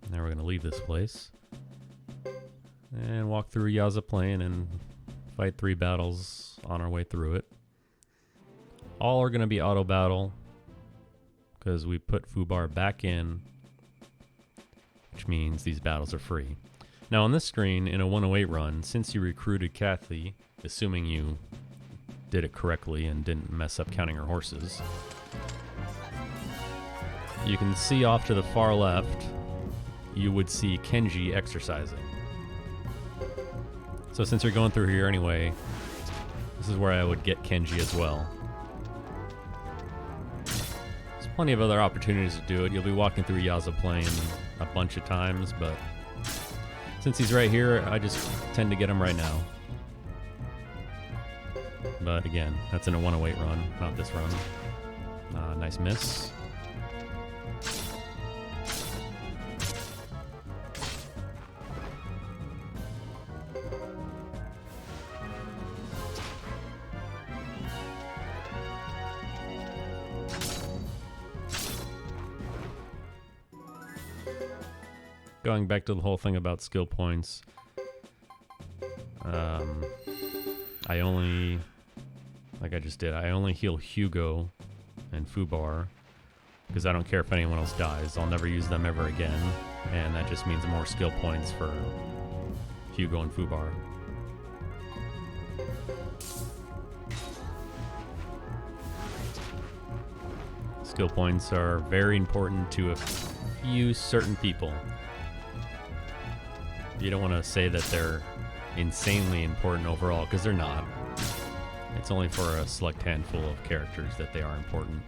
Now we're going to leave this place and walk through Yaza Plain and fight 3 battles on our way through it. All are going to be auto battle because we put Fubar back in, which means these battles are free. Now on this screen, in a 108 run, since you recruited Kathy, assuming you did it correctly and didn't mess up counting her horses, you can see off to the far left, you would see Kenji exercising. So since you're going through here anyway, this is where I would get Kenji as well. Plenty of other opportunities to do it. You'll be walking through Yaza Plain a bunch of times, but since he's right here, I just tend to get him right now. But again, that's in a 108 run, not this run. Nice miss. Going back to the whole thing about skill points, I only, like I just did, I only heal Hugo and Fubar because I don't care if anyone else dies. I'll never use them ever again, and that just means more skill points for Hugo and Fubar. Skill points are very important to a few certain people. You don't want to say that they're insanely important overall, because they're not. It's only for a select handful of characters that they are important.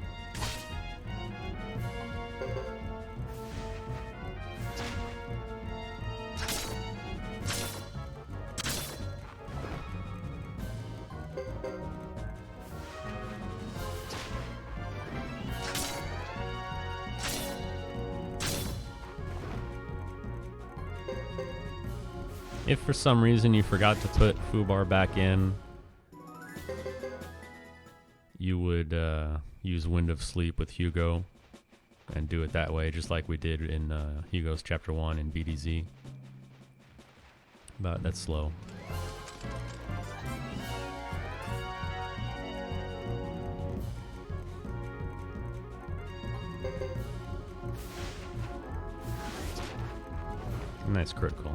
If for some reason you forgot to put foobar back in, you would use Wind of Sleep with Hugo and do it that way, just like we did in Hugo's Chapter 1 in BDZ. But that's slow. Nice critical.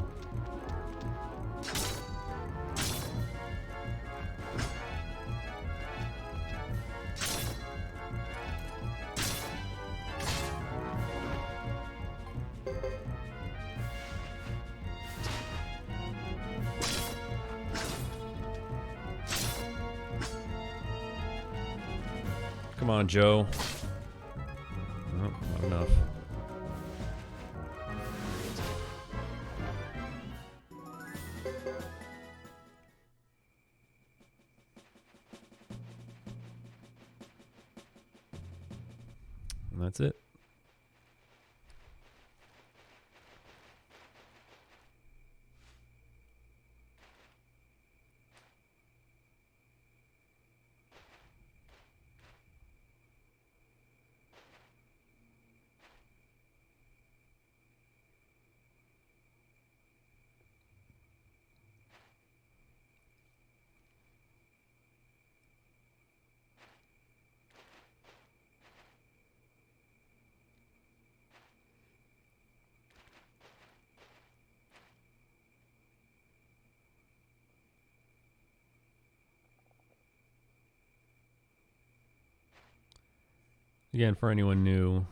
Come on, Joe. Nope, not enough. And that's it. Again, for anyone new,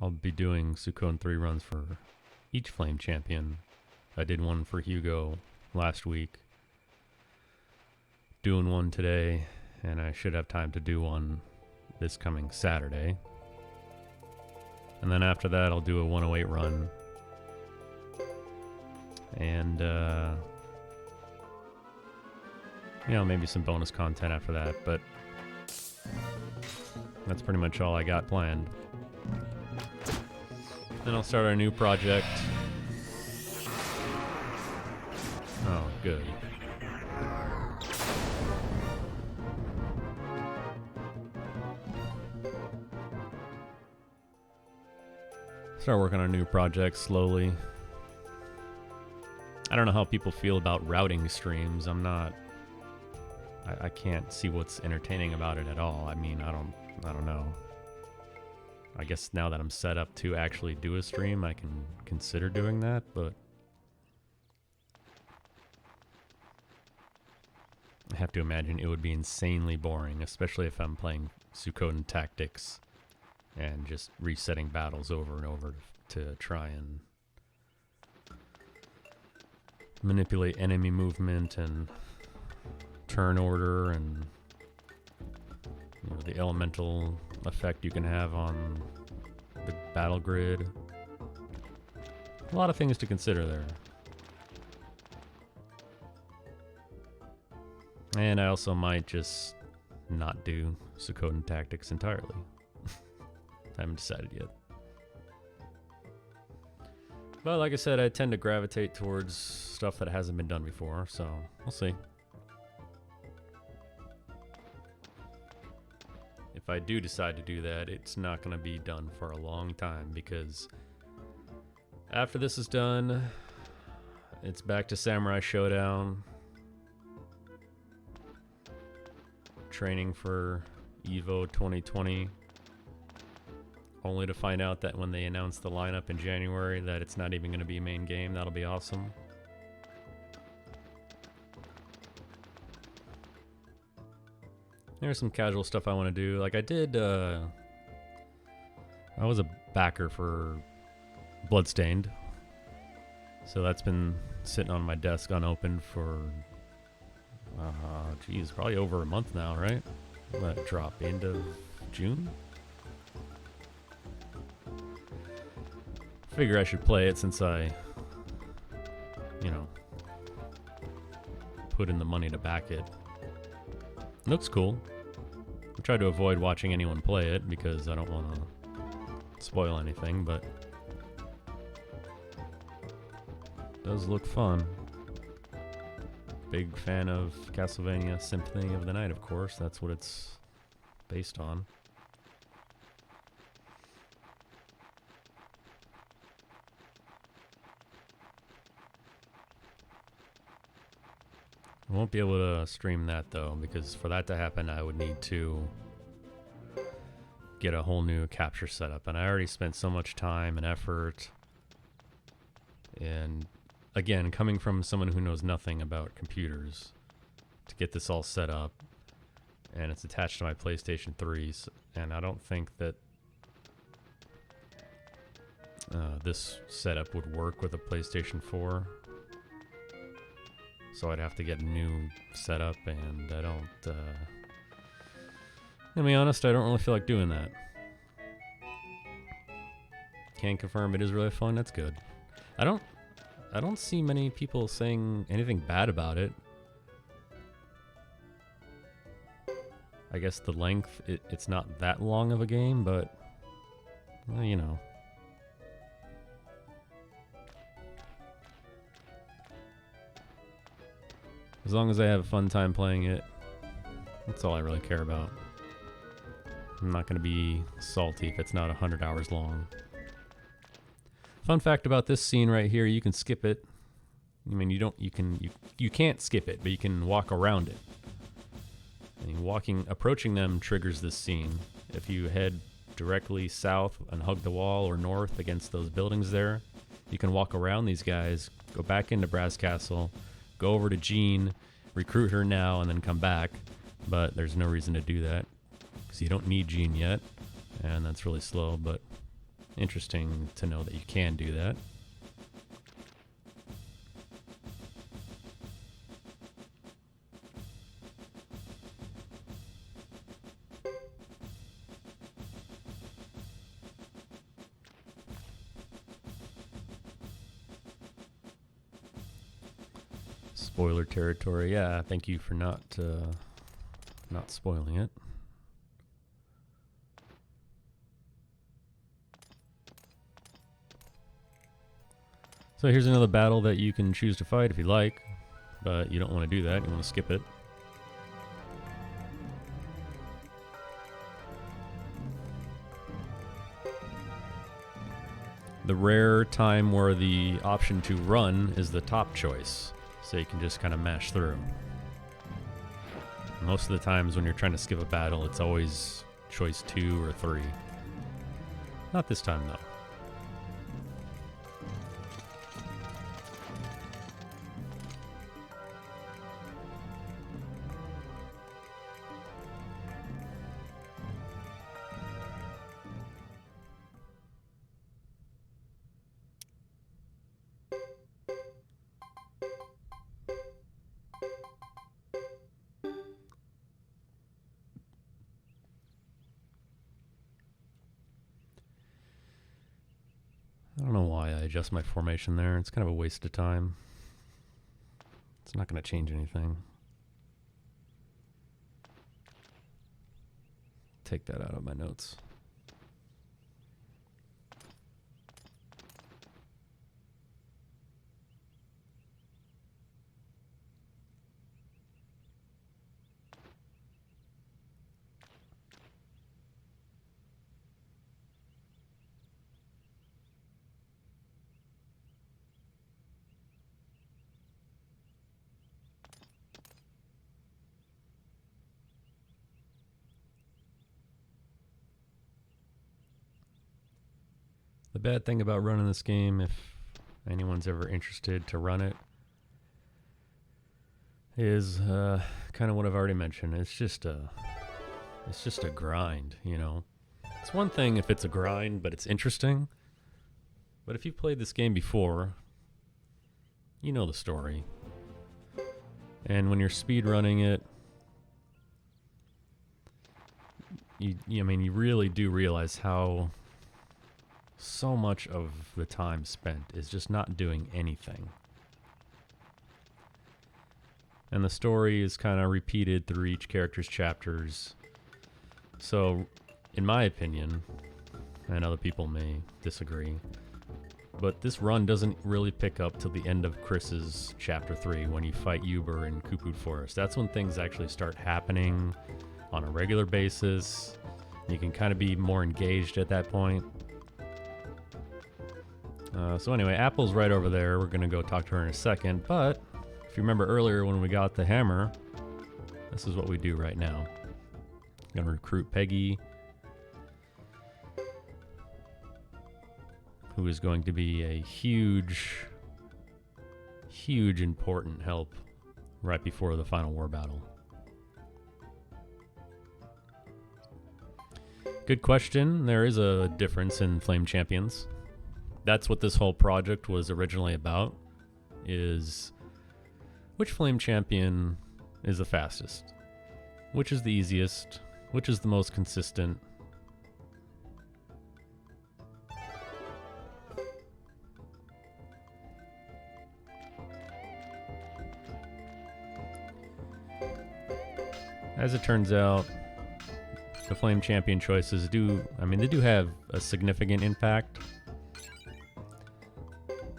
I'll be doing Suikoden 3 runs for each Flame Champion. I did one for Hugo last week, doing one today, and I should have time to do one this coming Saturday. And then after that, I'll do a 108 run. And, you know, maybe some bonus content after that, but that's pretty much all I got planned. Then I'll start a new project. Oh, good. Start working on a new project slowly. I don't know how people feel about routing streams. I can't see what's entertaining about it at all. I mean, I don't know. I guess now that I'm set up to actually do a stream, I can consider doing that, but I have to imagine it would be insanely boring, especially if I'm playing Suikoden Tactics and just resetting battles over and over to try and manipulate enemy movement and turn order and, you know, the elemental effect you can have on the battle grid. A lot of things to consider there. And I also might just not do Suikoden Tactics entirely. I haven't decided yet. But like I said, I tend to gravitate towards stuff that hasn't been done before, so we'll see. If I do decide to do that, it's not going to be done for a long time, because after this is done, it's back to Samurai Showdown, training for EVO 2020, only to find out that when they announce the lineup in January that it's not even going to be a main game. That'll be awesome. There's some casual stuff I want to do. Like I did, I was a backer for Bloodstained. So that's been sitting on my desk unopened for, geez, probably over a month now, right? That drop end of June? Figure I should play it since I, you know, put in the money to back it. Looks cool. I try to avoid watching anyone play it because I don't want to spoil anything, but it does look fun. big fan of Castlevania Symphony of the Night, of course. That's what it's based on. I won't be able to stream that though, because for that to happen I would need to get a whole new capture setup, and I already spent so much time and effort. And again, coming from someone who knows nothing about computers, to get this all set up, and it's attached to my PlayStation 3, and I don't think that this setup would work with a PlayStation 4. So I'd have to get a new setup, and I don't, to be honest, I don't really feel like doing that. Can confirm it is really fun, that's good. I don't see many people saying anything bad about it. I guess the length, it's not that long of a game, but, well, you know. As long as I have a fun time playing it, that's all I really care about. I'm not going to be salty if it's not 100 hours long. Fun fact about this scene right here, you can skip it. I mean, you can't skip it, but you can walk around it. And approaching them triggers this scene. If you head directly south and hug the wall, or north against those buildings there, you can walk around these guys, go back into Brass Castle, go over to Jean, recruit her now, and then come back. But there's no reason to do that, because you don't need Jean yet, and that's really slow, but interesting to know that you can do that. Spoiler territory. Yeah, thank you for not spoiling it. So here's another battle that you can choose to fight if you like, but you don't want to do that. You want to skip it. The rare time where the option to run is the top choice, so you can just kind of mash through. Most of the times when you're trying to skip a battle, it's always choice 2 or 3. Not this time, though. I don't know why I adjust my formation there. It's kind of a waste of time. It's not going to change anything. Take that out of my notes. The bad thing about running this game, if anyone's ever interested to run it, is kind of what I've already mentioned. It's just a grind, you know. It's one thing if it's a grind, but it's interesting. But if you've played this game before, you know the story. And when you're speedrunning it, I mean, you really do realize how so much of the time spent is just not doing anything. And the story is kind of repeated through each character's chapters. So, in my opinion, and other people may disagree, But this run doesn't really pick up till the end of Chris's Chapter 3 when you fight Uber in Cuckoo Forest. That's when things actually start happening on a regular basis. You can kind of be more engaged at that point. So anyway, Apple's right over there. We're going to go talk to her in a second. But if you remember earlier when we got the hammer, this is what we do right now. Going to recruit Peggy, who is going to be a huge important help right before the final war battle. Good question. There is a difference in Flame Champions. That's what this whole project was originally about, is which Flame Champion is the fastest, which is the easiest, which is the most consistent. As it turns out, the Flame Champion choices they do have a significant impact.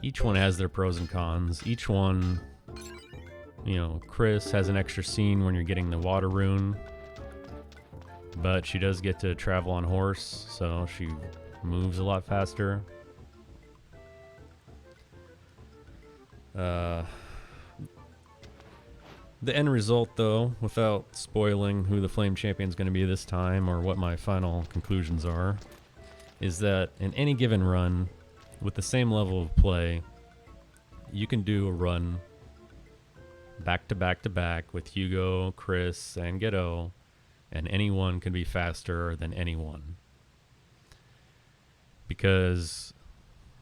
Each one has their pros and cons. Each one, Chris has an extra scene when you're getting the water rune, but she does get to travel on horse, so she moves a lot faster. The end result, though, without spoiling who the Flame Champion's going to be this time or what my final conclusions are, is that in any given run, with the same level of play, you can do a run back to back to back with Hugo, Chris, and Ghetto, and anyone can be faster than anyone. Because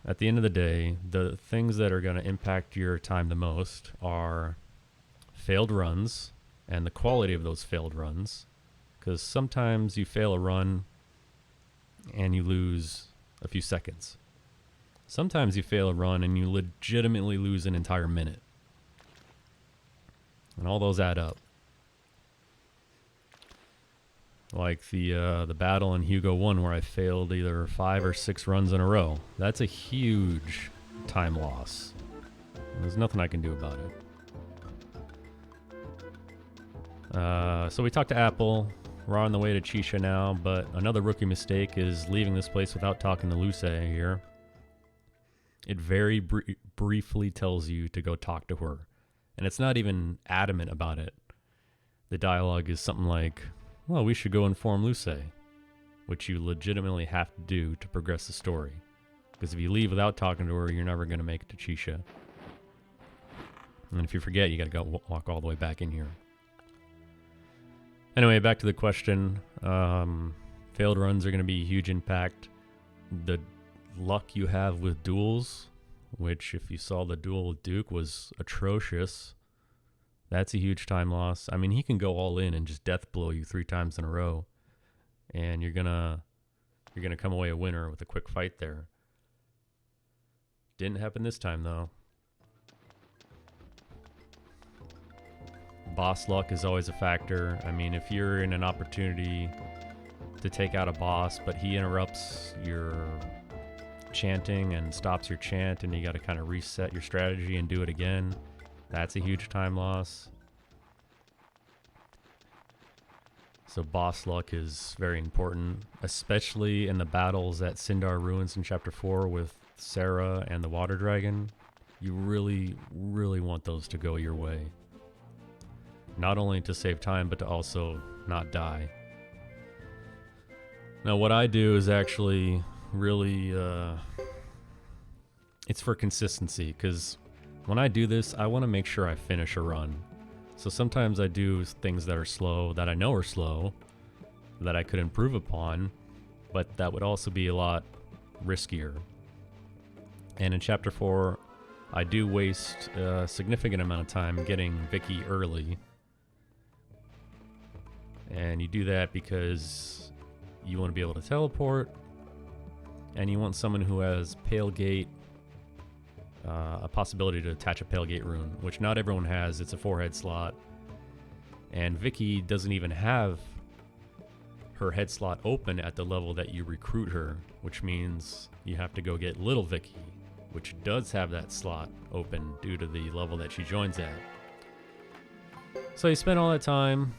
at the end of the day, the things that are going to impact your time the most are failed runs and the quality of those failed runs. Because sometimes you fail a run and you lose a few seconds. Sometimes you fail a run and you legitimately lose an entire minute. And all those add up. Like the battle in Hugo 1 where I failed either 5 or 6 runs in a row. That's a huge time loss. There's nothing I can do about it. So we talked to Apple. We're on the way to Chisha now, but another rookie mistake is leaving this place without talking to Luce here. It very briefly tells you to go talk to her. And it's not even adamant about it. The dialogue is something like, well, we should go inform Luce, which you legitimately have to do to progress the story. Because if you leave without talking to her, you're never going to make it to Chisha. And if you forget, you got to go walk all the way back in here. Anyway, back to the question. Failed runs are going to be a huge impact. The luck you have with duels, which if you saw the duel with Duke was atrocious, that's a huge time loss. I mean, he can go all in and just death blow you 3 times in a row, and you're gonna come away a winner with a quick fight there. Didn't happen this time though. Boss luck is always a factor. I mean, if you're in an opportunity to take out a boss, but he interrupts your chanting and stops your chant, and you got to kind of reset your strategy and do it again, that's a huge time loss. So boss luck is very important, especially in the battles at Sindar Ruins in Chapter 4 with Sarah and the Water Dragon. You really, really want those to go your way. Not only to save time, but to also not die. Now, what I do is actually really, it's for consistency, because when I do this, I want to make sure I finish a run. So sometimes I do things that are slow, that I know are slow, that I could improve upon, but that would also be a lot riskier. And in Chapter 4, I do waste a significant amount of time getting Vicky early. And you do that because you want to be able to teleport, and you want someone who has Pale Gate, a possibility to attach a Pale Gate rune, which not everyone has. It's a 4-head slot. And Vicky doesn't even have her head slot open at the level that you recruit her, which means you have to go get little Vicky. which does have that slot open due to the level that she joins at. So you spend all that time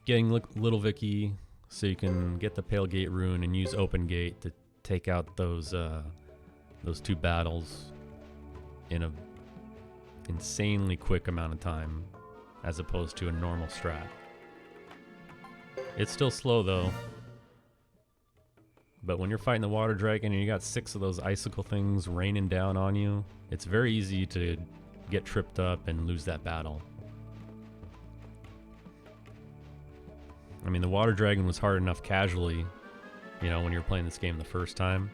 getting Little Vicky so you can get the Pale Gate rune and use Open Gate to take out those 2 battles in a insanely quick amount of time as opposed to a normal strat. It's still slow though, but when you're fighting the water dragon and you got 6 of those icicle things raining down on you, it's very easy to get tripped up and lose that battle. I mean, the water dragon was hard enough casually, you know, when you're playing this game the first time.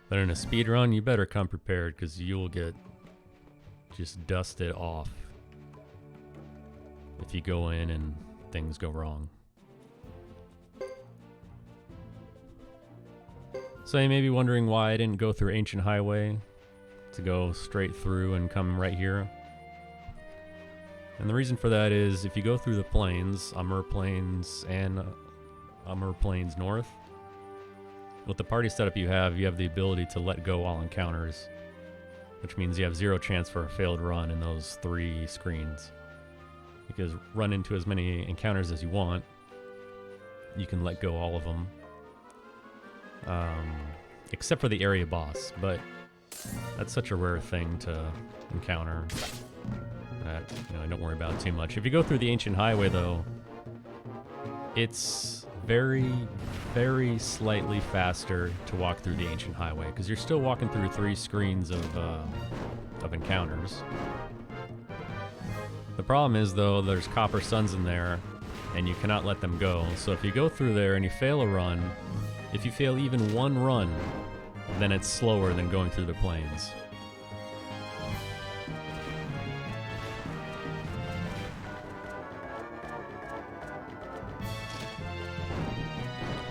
But in a speedrun, you better come prepared because you will get just dusted off if you go in and things go wrong. So you may be wondering why I didn't go through Ancient Highway to go straight through and come right here. And the reason for that is if you go through the plains, Ummer Plains and Ummer Plains North, with the party setup you have the ability to let go all encounters, which means you have 0 chance for a failed run in those 3 screens. You can run into as many encounters as you want. You can let go all of them. Except for the area boss, but that's such a rare thing to encounter that, you know, I don't worry about it too much. If you go through the Ancient Highway though, it's very, very slightly faster to walk through the Ancient Highway because you're still walking through 3 screens of encounters. The problem is though, there's Copper Suns in there and you cannot let them go. So if you go through there and you fail a run, if you fail even 1 run, then it's slower than going through the plains.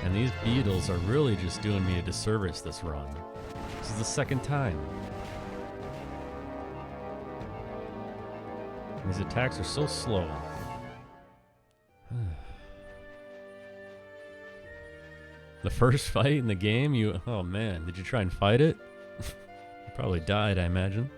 And these beetles are really just doing me a disservice this run. This is the 2nd time. These attacks are so slow. The first fight in the game, oh man, did you try and fight it? You probably died, I imagine.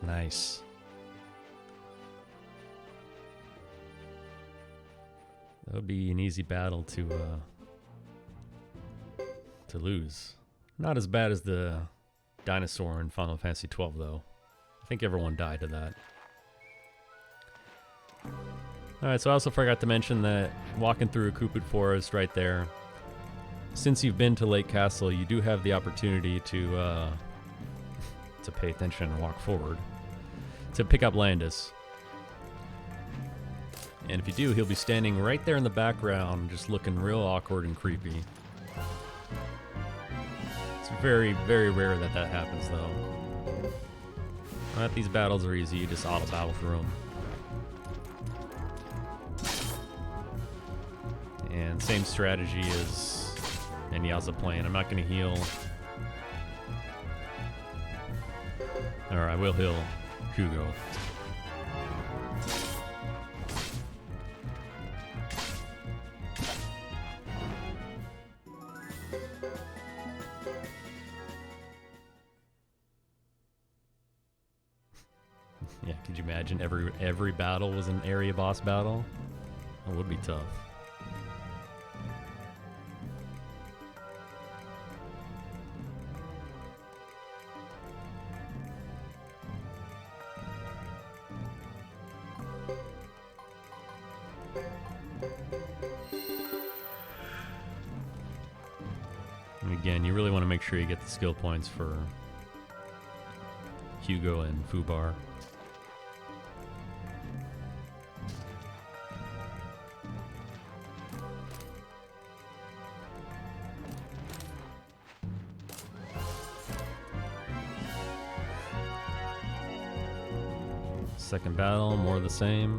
Nice. That would be an easy battle to lose. Not as bad as the dinosaur in Final Fantasy XII, though. I think everyone died to that. Alright, so I also forgot to mention that walking through a Kupud Forest right there, since you've been to Lake Castle, you do have the opportunity to pay attention and walk forward, to pick up Landis. And if you do, he'll be standing right there in the background, just looking real awkward and creepy. It's very, very rare that that happens, though. Alright, these battles are easy, you just auto-battle through them. And same strategy as any Yaza playing. I'm not going to heal. Or I will heal Hugo. Yeah, could you imagine every battle was an area boss battle? That would be tough. And again, you really want to make sure you get the skill points for Hugo and Fubar. Second battle, more of the same.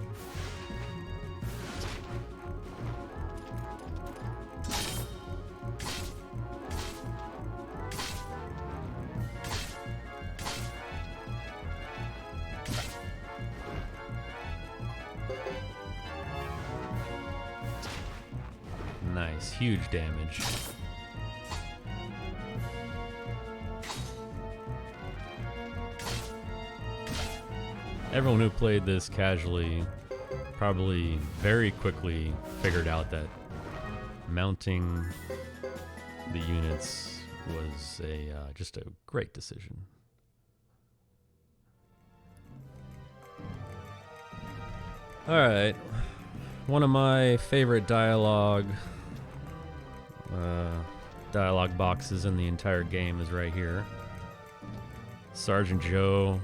Nice, huge damage. Everyone who played this casually probably very quickly figured out that mounting the units was just a great decision. Alright, one of my favorite dialogue boxes in the entire game is right here. Sergeant Joe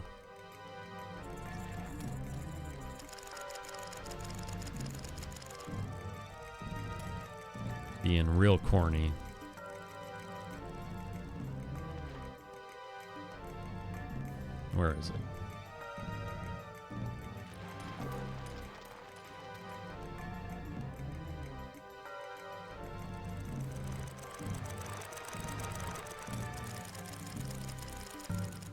being real corny. Where is it?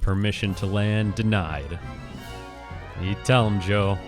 Permission to land denied. You tell him, Joe.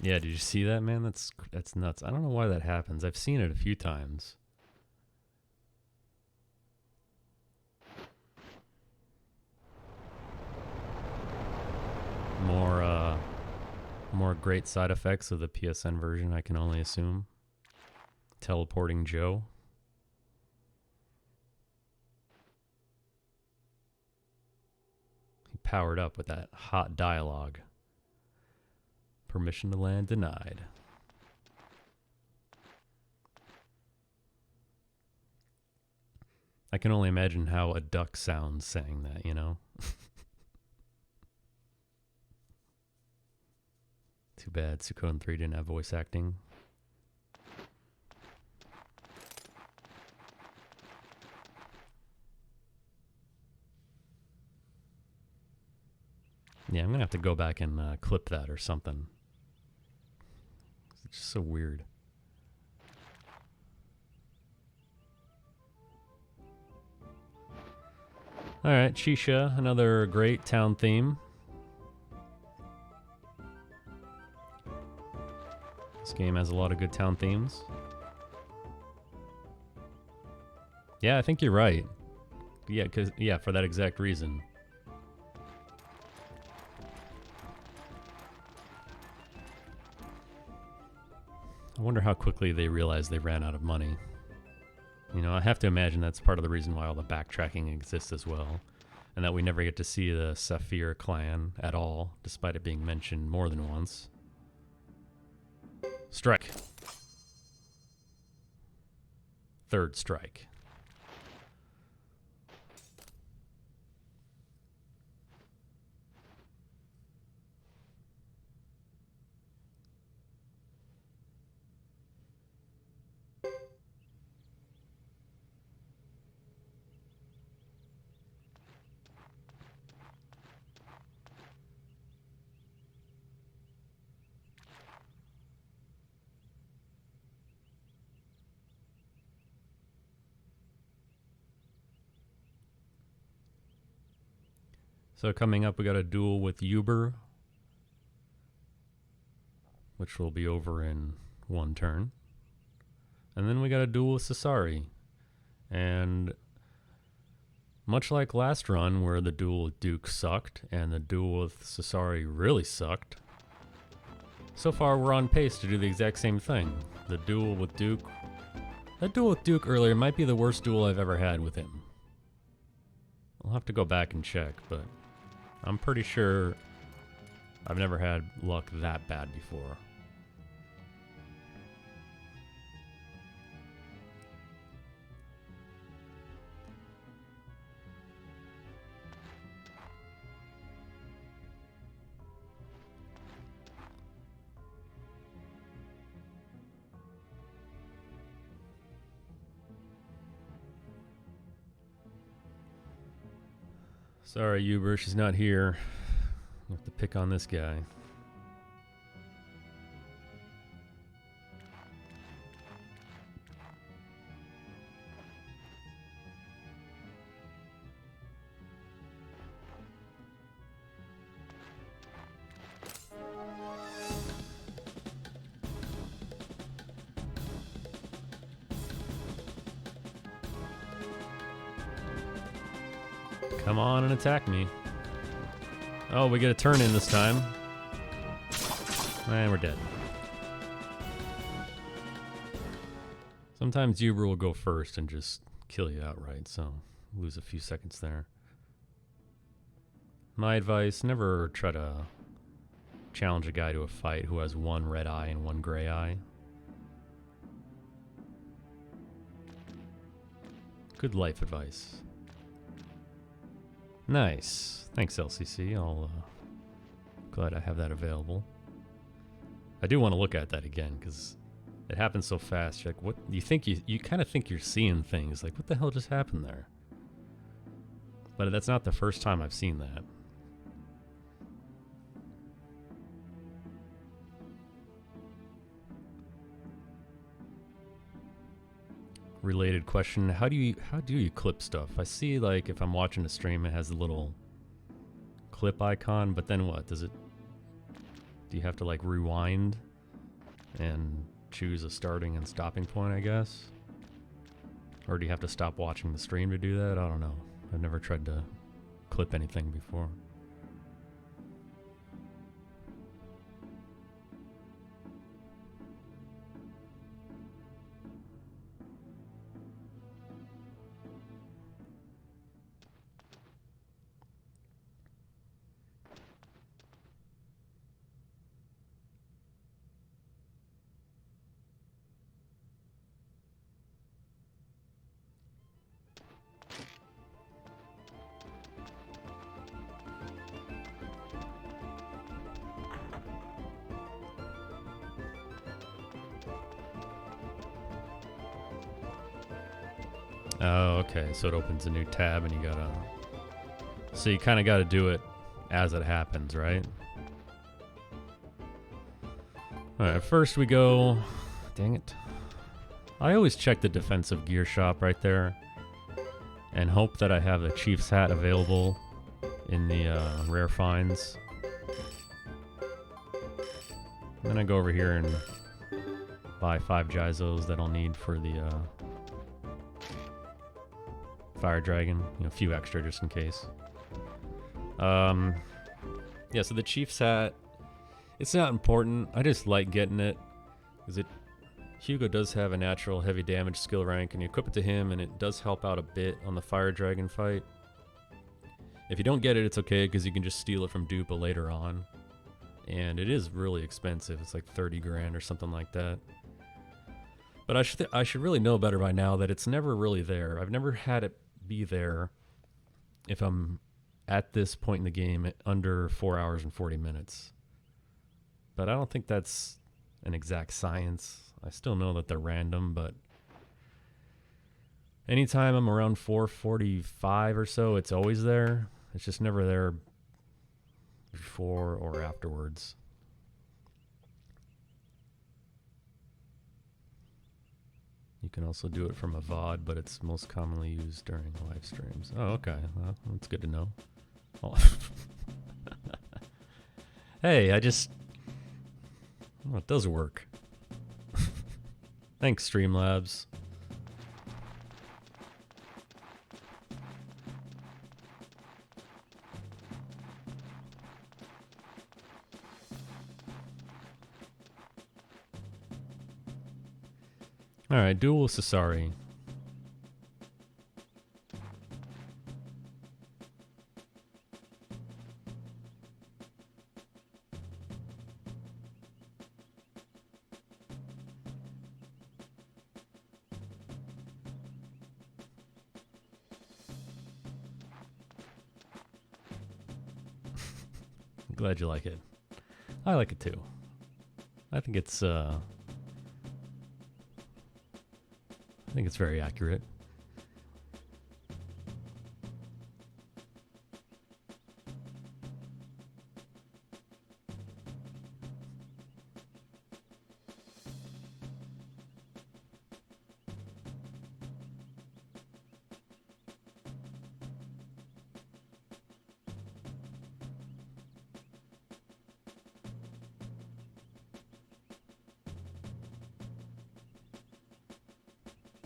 Yeah, did you see that, man? That's nuts. I don't know why that happens. I've seen it a few times. More great side effects of the PSN version, I can only assume. Teleporting Joe. He powered up with that hot dialogue. Permission to land denied. I can only imagine how a duck sounds saying that, you know? Too bad Suikoden 3 didn't have voice acting. Yeah, I'm gonna have to go back and clip that or something. It's just so weird. Alright, Chisha, another great town theme. This game has a lot of good town themes. Yeah, I think you're right. Yeah, for that exact reason. I wonder how quickly they realized they ran out of money. You know, I have to imagine that's part of the reason why all the backtracking exists as well. And that we never get to see the Saphir clan at all, despite it being mentioned more than once. Strike. Third strike. So coming up, we got a duel with Uber, which will be over in one turn. And then we got a duel with Sasori. And much like last run where the duel with Duke sucked and the duel with Sasori really sucked, so far we're on pace to do the exact same thing. The duel with Duke... That duel with Duke earlier might be the worst duel I've ever had with him. I'll have to go back and check, but I'm pretty sure I've never had luck that bad before. Sorry, Uber, she's not here. You have to pick on this guy. Come on and attack me. Oh, we get a turn in this time. And we're dead. Sometimes Uber will go first and just kill you outright, so lose a few seconds there. My advice, never try to challenge a guy to a fight who has one red eye and one gray eye. Good life advice. Nice. Thanks, LCC. I'll glad I have that available. I do want to look at that again because it happens so fast. You're like, what you think you kind of think you're seeing things like, what the hell just happened there? But that's not the first time I've seen that. Related question, how do you clip stuff? I see, like, if I'm watching a stream it has a little clip icon, but then what do you have to like rewind and choose a starting and stopping point, I guess? Or do you have to stop watching the stream to do that? I don't know. I've never tried to clip anything before. Oh, okay. So it opens a new tab and you gotta... So you kind of gotta do it as it happens, right? Alright, first we go... Dang it. I always check the defensive gear shop right there and hope that I have the Chief's hat available in the rare finds. Then I go over here and buy 5 Jizos that I'll need for the... Fire Dragon, a few extra just in case. Yeah, so the Chief's hat, it's not important. I just like getting it because Hugo does have a natural heavy damage skill rank, and you equip it to him, and it does help out a bit on the Fire Dragon fight. If you don't get it, it's okay because you can just steal it from Dupa later on, and it is really expensive. It's like 30 grand or something like that. But I should really know better by now that it's never really there. I've never had it be there if I'm at this point in the game at under 4 hours and 40 minutes. But I don't think that's an exact science. I still know that they're random, but anytime I'm around 4:45 or so, it's always there. It's just never there before or afterwards. You can also do it from a VOD, but it's most commonly used during live streams. Oh, okay. Well, that's good to know. Oh. Hey, oh, it does work. Thanks, Streamlabs. Alright, duel with Sasari. Glad you like it. I like it too. I think it's very accurate.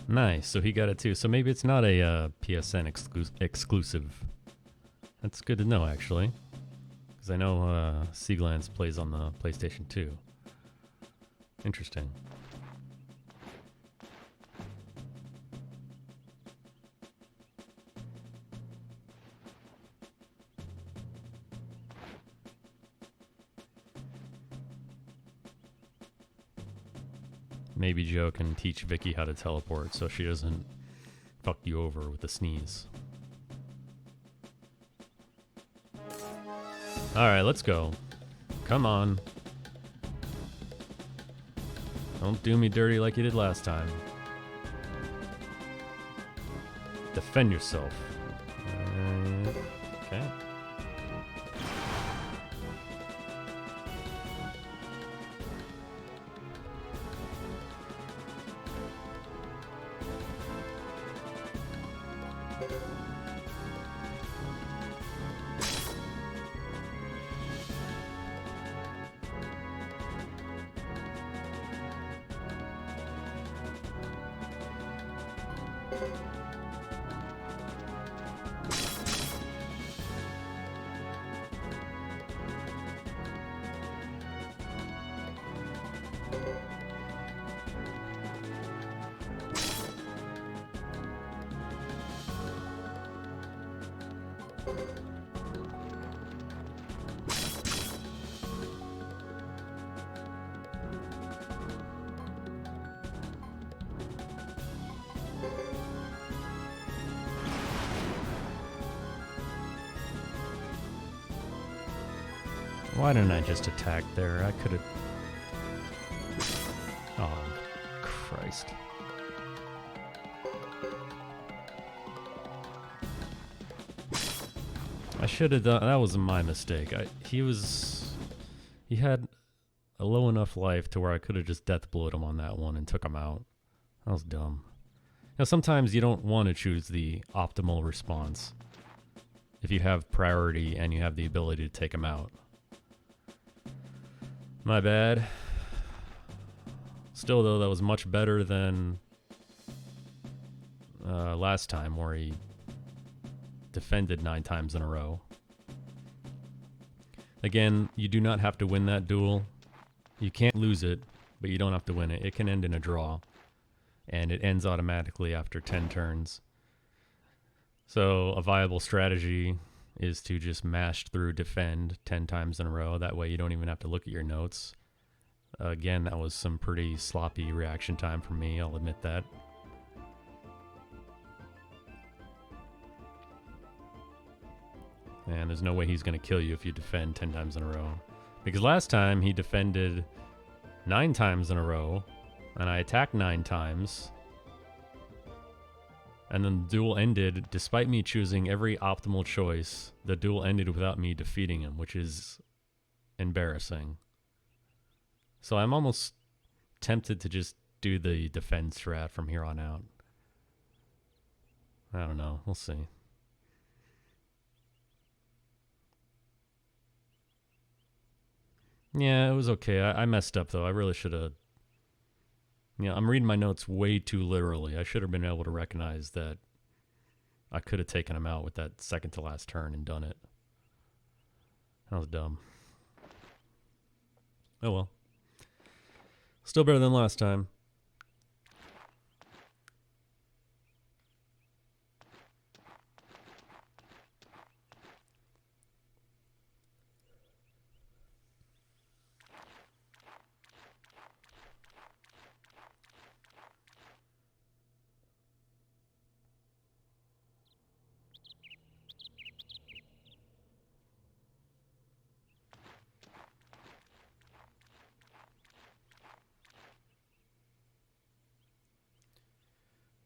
Nice, so he got it too. So maybe it's not a PSN exclusive. That's good to know, actually. Because I know Seaglance plays on the PlayStation 2. Interesting. Maybe Joe can teach Vicky how to teleport so she doesn't fuck you over with a sneeze. Alright, let's go. Come on. Don't do me dirty like you did last time. Defend yourself. Okay. Why didn't I just attack there? I could have... Oh, Christ. I should have done... That was my mistake. He had a low enough life to where I could have just death blowed him on that one and took him out. That was dumb. Now, sometimes you don't want to choose the optimal response if you have priority and you have the ability to take him out. My bad. Still, though, that was much better than last time where he defended 9 times in a row. Again, you do not have to win that duel. You can't lose it, but you don't have to win it. It can end in a draw, and it ends automatically after 10 turns. So a viable strategy is to just mash through defend 10 times in a row. That way you don't even have to look at your notes. Again, that was some pretty sloppy reaction time for me, I'll admit that. And there's no way he's going to kill you if you defend 10 times in a row. Because last time he defended 9 times in a row, and I attacked 9 times. And then the duel ended, despite me choosing every optimal choice, the duel ended without me defeating him, which is embarrassing. So I'm almost tempted to just do the defense strat from here on out. I don't know. We'll see. Yeah, it was okay. I messed up, though. I really should have Yeah, I'm reading my notes way too literally. I should have been able to recognize that I could have taken him out with that second to last turn and done it. That was dumb. Oh well. Still better than last time.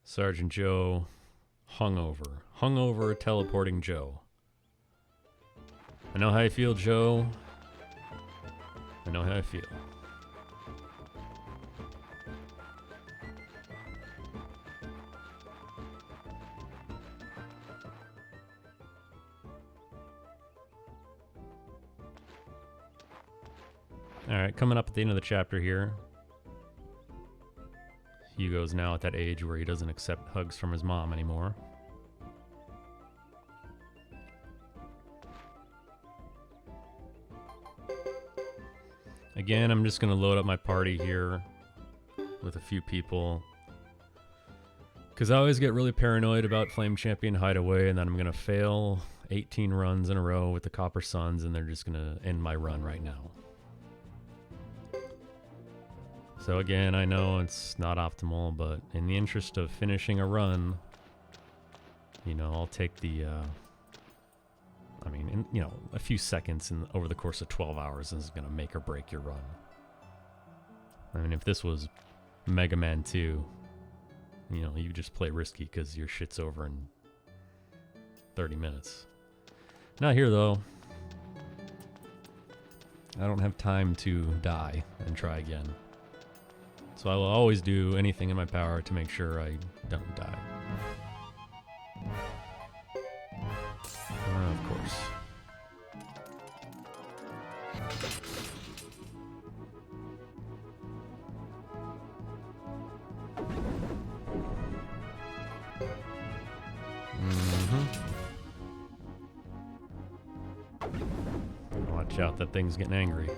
Sergeant Joe, hungover. Hungover teleporting Joe. I know how you feel, Joe. I know how I feel. Alright, coming up at the end of the chapter here. Hugo's now at that age where he doesn't accept hugs from his mom anymore. Again, I'm just going to load up my party here with a few people. Because I always get really paranoid about Flame Champion Hideaway, and then I'm going to fail 18 runs in a row with the Copper Suns, and they're just going to end my run right now. So again, I know it's not optimal, but in the interest of finishing a run, you know, I'll take the, a few seconds over the course of 12 hours is going to make or break your run. I mean, if this was Mega Man 2, you know, you just play risky because your shit's over in 30 minutes. Not here, though. I don't have time to die and try again. So I will always do anything in my power to make sure I don't die. Of course. Watch out, that thing's getting angry.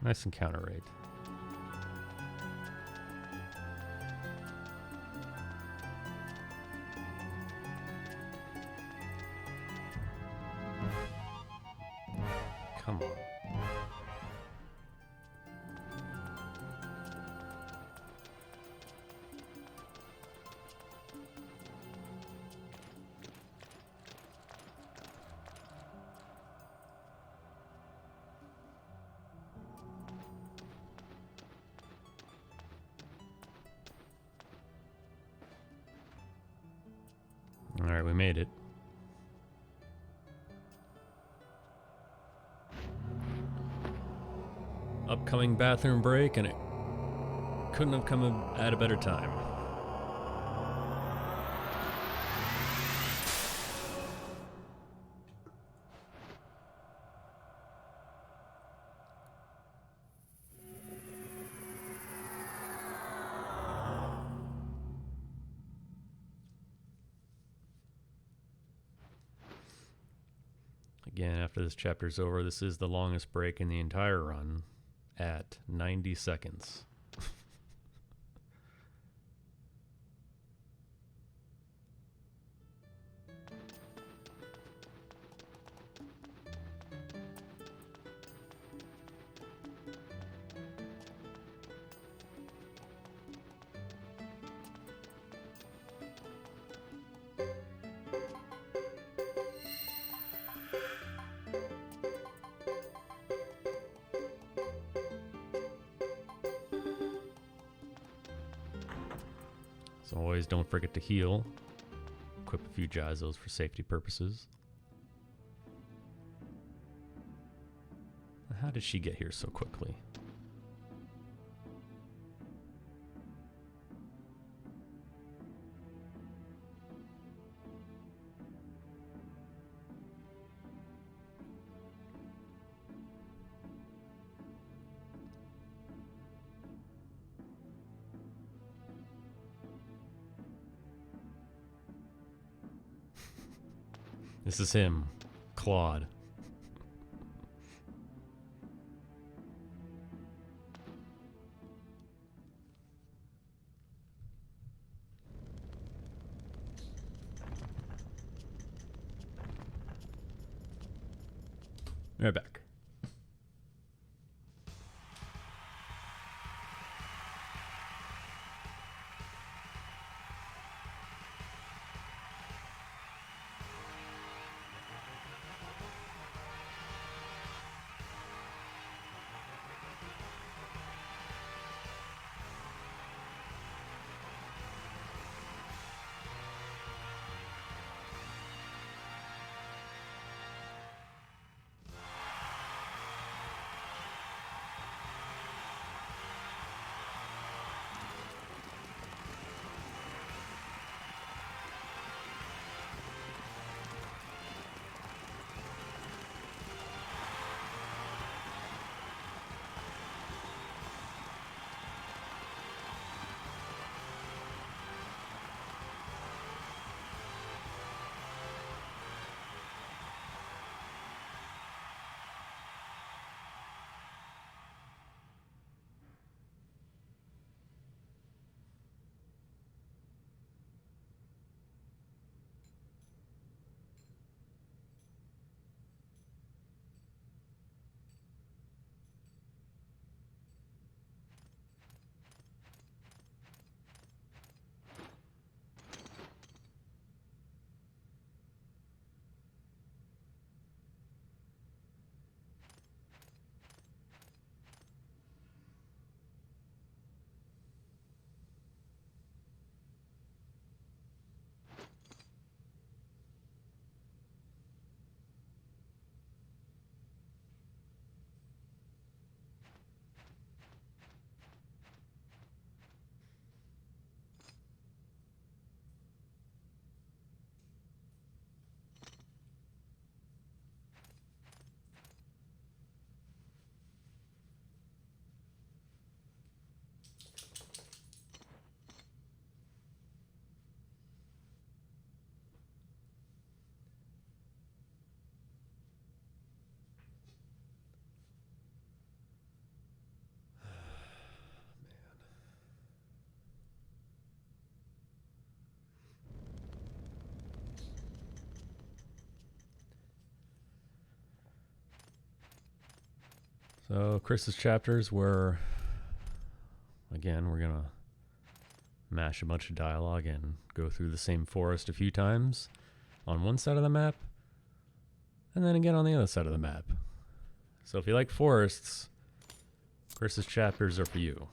Nice encounter rate. Come on. All right, we made it. Upcoming bathroom break, and it couldn't have come at a better time. Again, after this chapter's over, this is the longest break in the entire run at 90 seconds. So always don't forget to heal. Equip a few Jizos for safety purposes. How did she get here so quickly? This is him, Claude. Right back. So Chris's chapters were, again, we're gonna mash a bunch of dialogue and go through the same forest a few times on one side of the map, and then again on the other side of the map. So if you like forests, Chris's chapters are for you.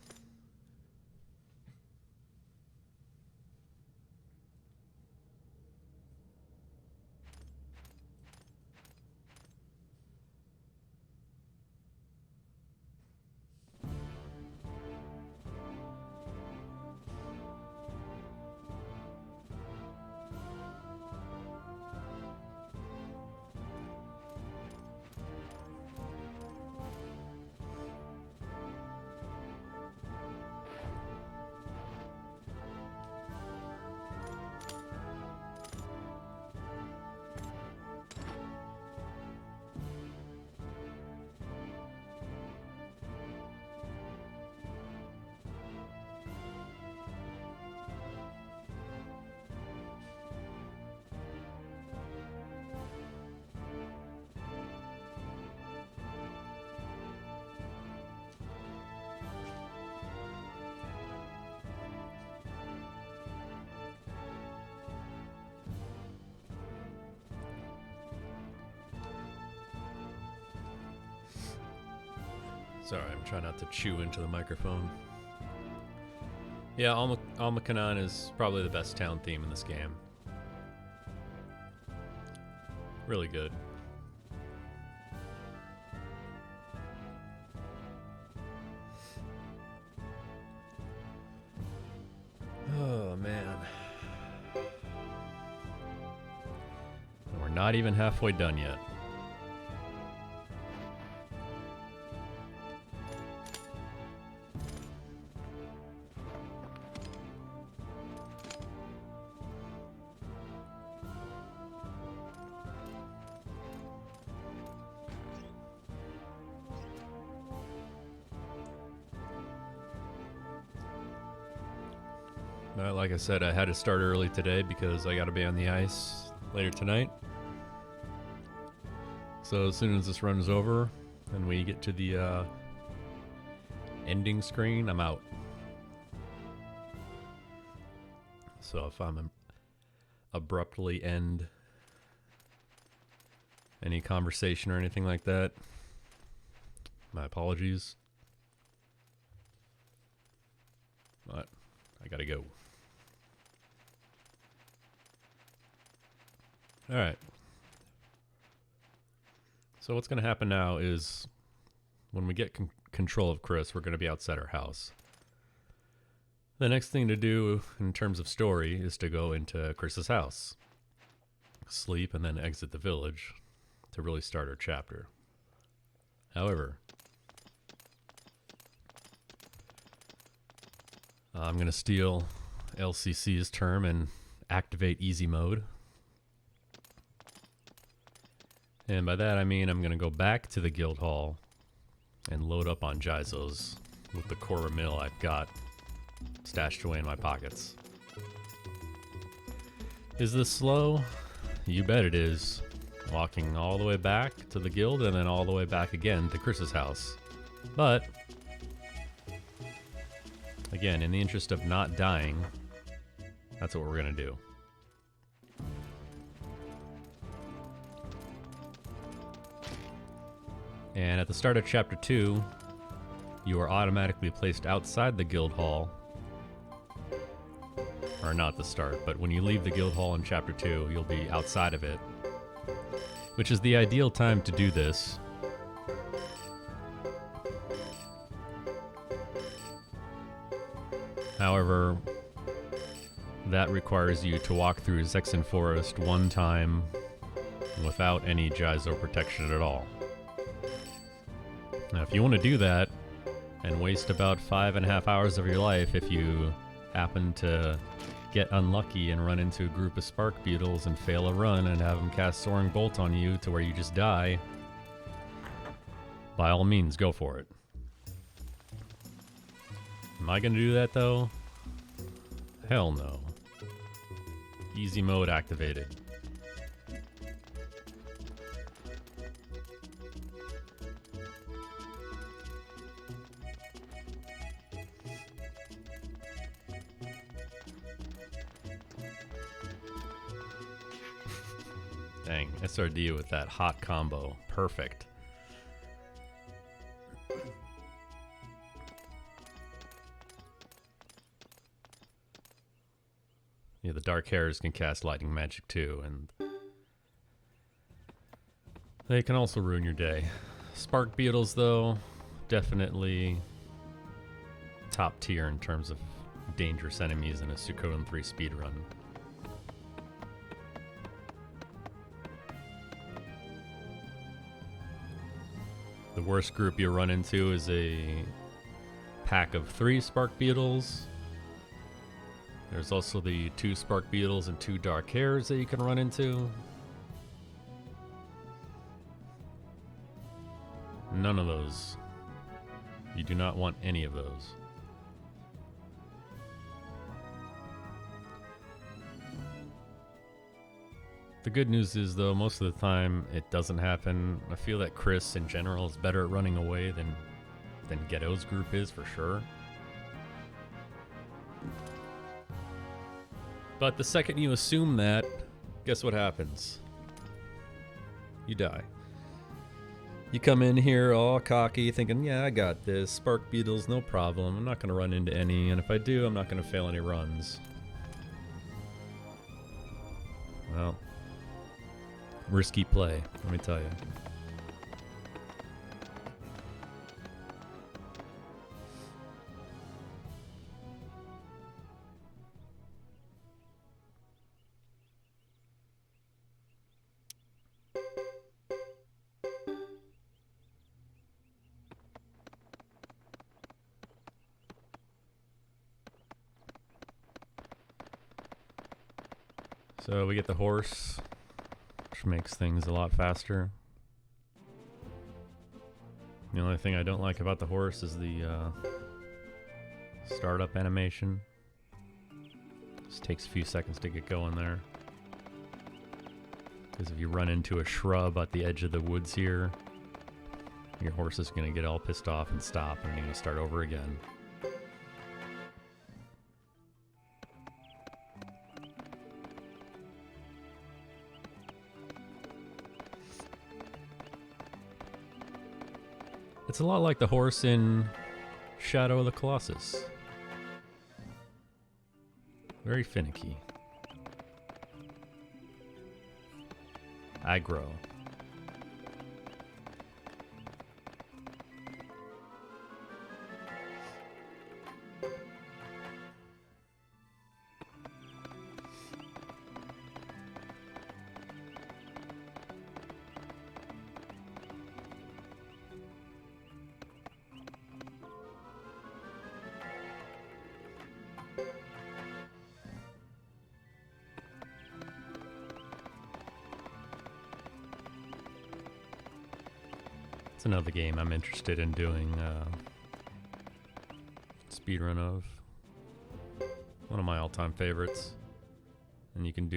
Sorry, I'm trying not to chew into the microphone. Yeah, Almakanan is probably the best town theme in this game. Really good. Oh, man. We're not even halfway done yet. Like I said, I had to start early today because I got to be on the ice later tonight. So as soon as this run is over and we get to the ending screen, I'm out. So if I'm abruptly end any conversation or anything like that, my apologies. But I gotta go. All right. So what's going to happen now is when we get control of Chris, we're going to be outside our house. The next thing to do in terms of story is to go into Chris's house, sleep, and then exit the village to really start our chapter. However, I'm going to steal LCC's term and activate easy mode. And by that I mean I'm going to go back to the guild hall and load up on Jizos with the Korra mill I've got stashed away in my pockets. Is this slow? You bet it is. Walking all the way back to the guild and then all the way back again to Chris's house. But, again, in the interest of not dying, that's what we're going to do. And at the start of Chapter 2, you are automatically placed outside the guild hall. Or not the start, but when you leave the guild hall in Chapter 2, you'll be outside of it. Which is the ideal time to do this. However, that requires you to walk through Zexen Forest one time without any Jizo protection at all. Now, if you want to do that and waste about 5.5 hours of your life if you happen to get unlucky and run into a group of spark beetles and fail a run and have them cast Soaring Bolt on you to where you just die, by all means, go for it. Am I going to do that, though? Hell no. Easy mode activated. Dang, SRD with that hot combo. Perfect. Yeah, the Dark Hairs can cast Lightning Magic too, and they can also ruin your day. Spark Beetles, though, definitely top tier in terms of dangerous enemies in a Suikoden 3 speedrun. The worst group you run into is a pack of 3 Spark Beetles. There's also the 2 Spark Beetles and 2 Dark Hairs that you can run into. None of those. You do not want any of those. The good news is, though, most of the time it doesn't happen. I feel that Chris, in general, is better at running away than Ghetto's group is, for sure. But the second you assume that, guess what happens? You die. You come in here all cocky, thinking, yeah, I got this. Spark beetles, no problem. I'm not going to run into any, and if I do, I'm not going to fail any runs. Well, risky play, let me tell you. So we get the horse, which makes things a lot faster. The only thing I don't like about the horse is the startup animation. Just takes a few seconds to get going there. Because if you run into a shrub at the edge of the woods here, your horse is going to get all pissed off and stop, and you're going to start over again. It's a lot like the horse in Shadow of the Colossus. Very finicky. Aggro. It's another game I'm interested in doing speedrun of. One of my all-time favorites. And you can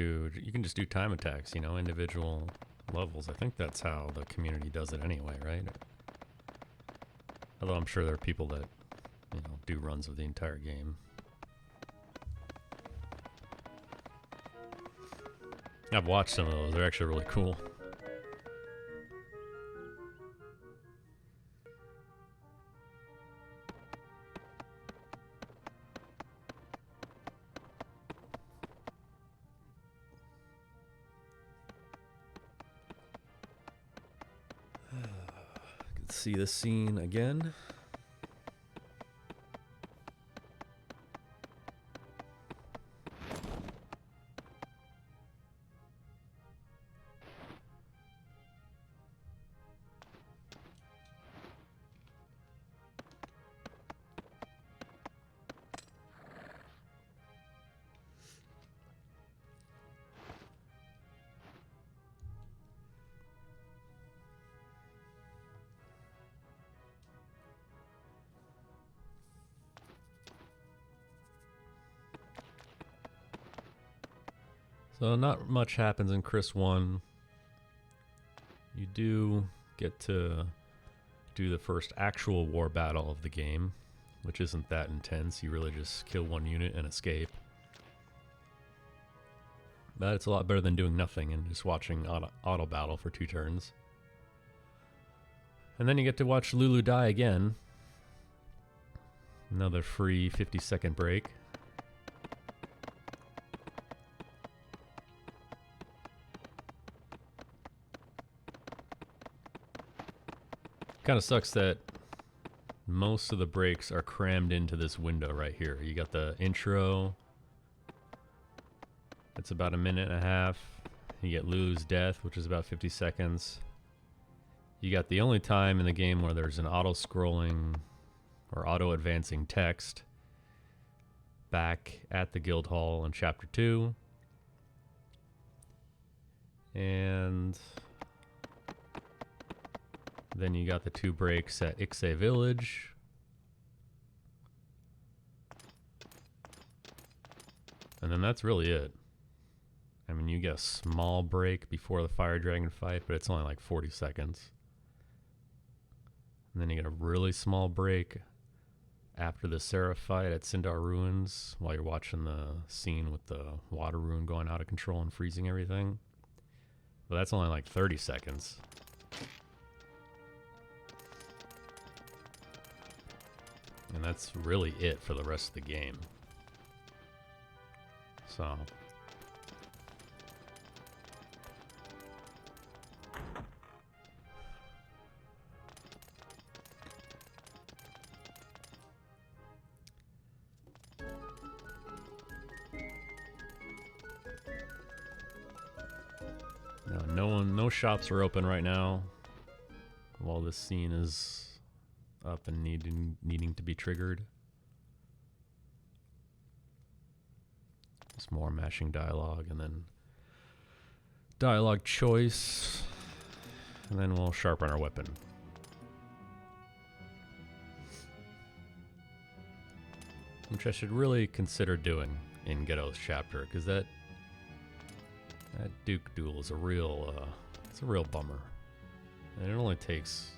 just do time attacks, you know, individual levels. I think that's how the community does it anyway, right? Although I'm sure there are people that, you know, do runs of the entire game. I've watched some of those. They're actually really cool. See this scene again. So not much happens in Chris 1. You do get to do the first actual war battle of the game, which isn't that intense. You really just kill one unit and escape. But it's a lot better than doing nothing and just watching auto battle for 2 turns. And then you get to watch Lulu die again. Another free 50-second break. Kind of sucks that most of the breaks are crammed into this window right here. You got the intro. It's about 1.5 minutes. You get Lulu's death, which is about 50 seconds. You got the only time in the game where there's an auto-scrolling or auto-advancing text back at the guild hall in Chapter 2. And then you got the 2 breaks at Ixay Village. And then that's really it. I mean, you get a small break before the Fire Dragon fight, but it's only like 40 seconds. And then you get a really small break after the Seraph fight at Sindar Ruins while you're watching the scene with the water rune going out of control and freezing everything. But that's only like 30 seconds. And that's really it for the rest of the game. So... No shops are open right now while this scene is up and needing to be triggered. Just more mashing dialogue and then dialogue choice, and then we'll sharpen our weapon. Which I should really consider doing in Ghetto's chapter, because that Duke duel is a real bummer. And it only takes,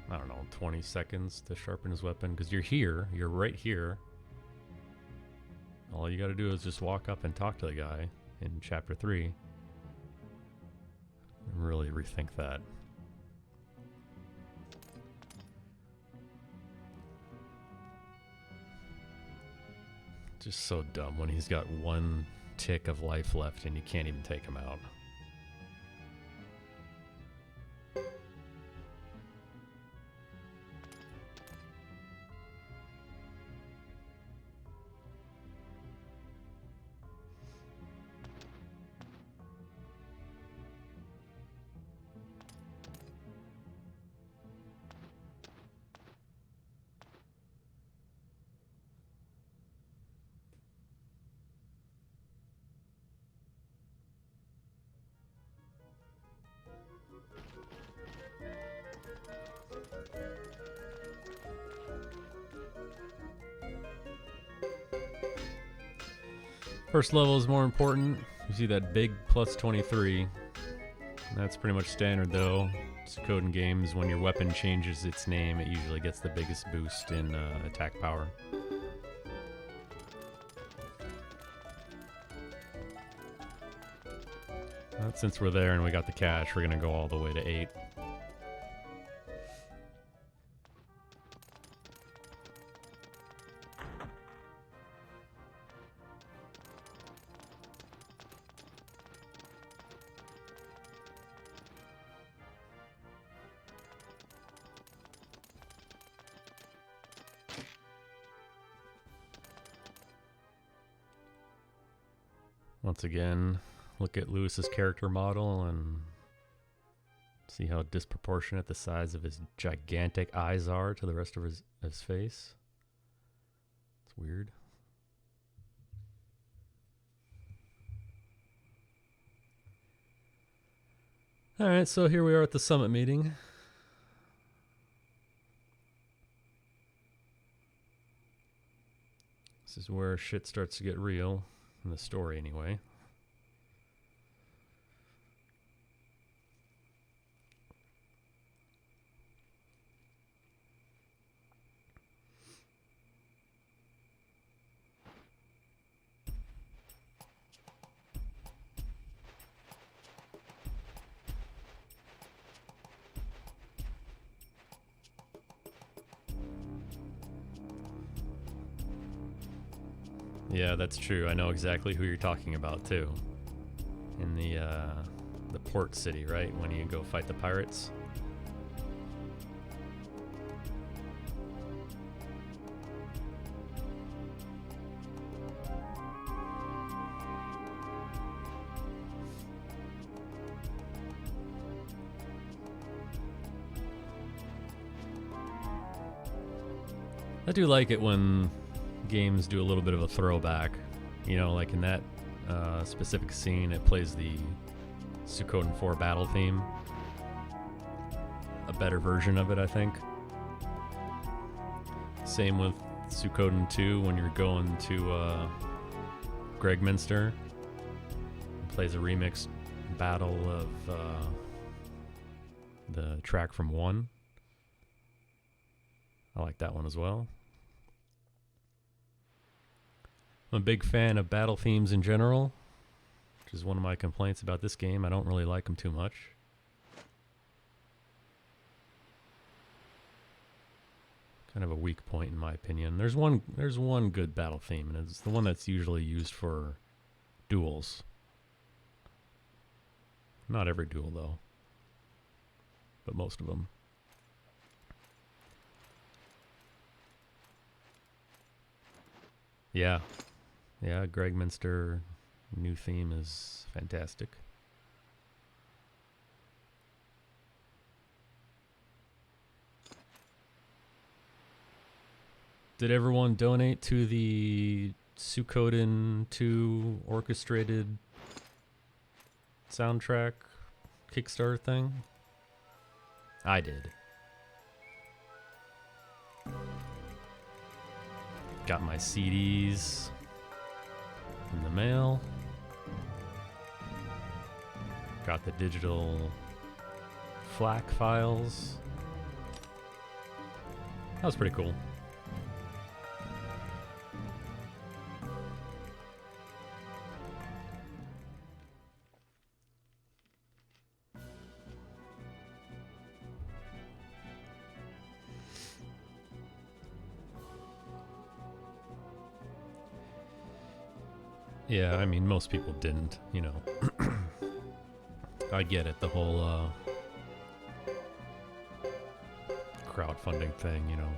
I don't know, 20 seconds to sharpen his weapon, because you're right here. All you gotta do is just walk up and talk to the guy in chapter 3. And really rethink that. Just so dumb when he's got one tick of life left and you can't even take him out. First level is more important. You see that big plus 23. That's pretty much standard though. Suikoden games, when your weapon changes its name, it usually gets the biggest boost in attack power. Since we're there and we got the cash, we're gonna go all the way to 8. Once again, look at Lewis's character model and see how disproportionate the size of his gigantic eyes are to the rest of his face. It's weird. Alright, so here we are at the summit meeting. This is where shit starts to get real. In the story, anyway. Yeah, that's true. I know exactly who you're talking about too. In the port city, right? When you go fight the pirates. I do like it when games do a little bit of a throwback, you know, like in that specific scene it plays the Suikoden 4 battle theme, a better version of it, I think. Same with Suikoden 2 when you're going to Gregminster, it plays a remixed battle of the track from 1. I like that one as well. I'm a big fan of battle themes in general, which is one of my complaints about this game. I don't really like them too much. kind of a weak point in my opinion. There's one good battle theme, and it's the one that's usually used for duels. Not every duel though, but most of them. Yeah, Greg Minster new theme is fantastic. Did everyone donate to the Suikoden 2 orchestrated soundtrack Kickstarter thing? I did. Got my CDs in the mail. Got the digital FLAC files. That was pretty cool. Yeah, I mean, most people didn't, you know. I get it, the whole crowdfunding thing, you know,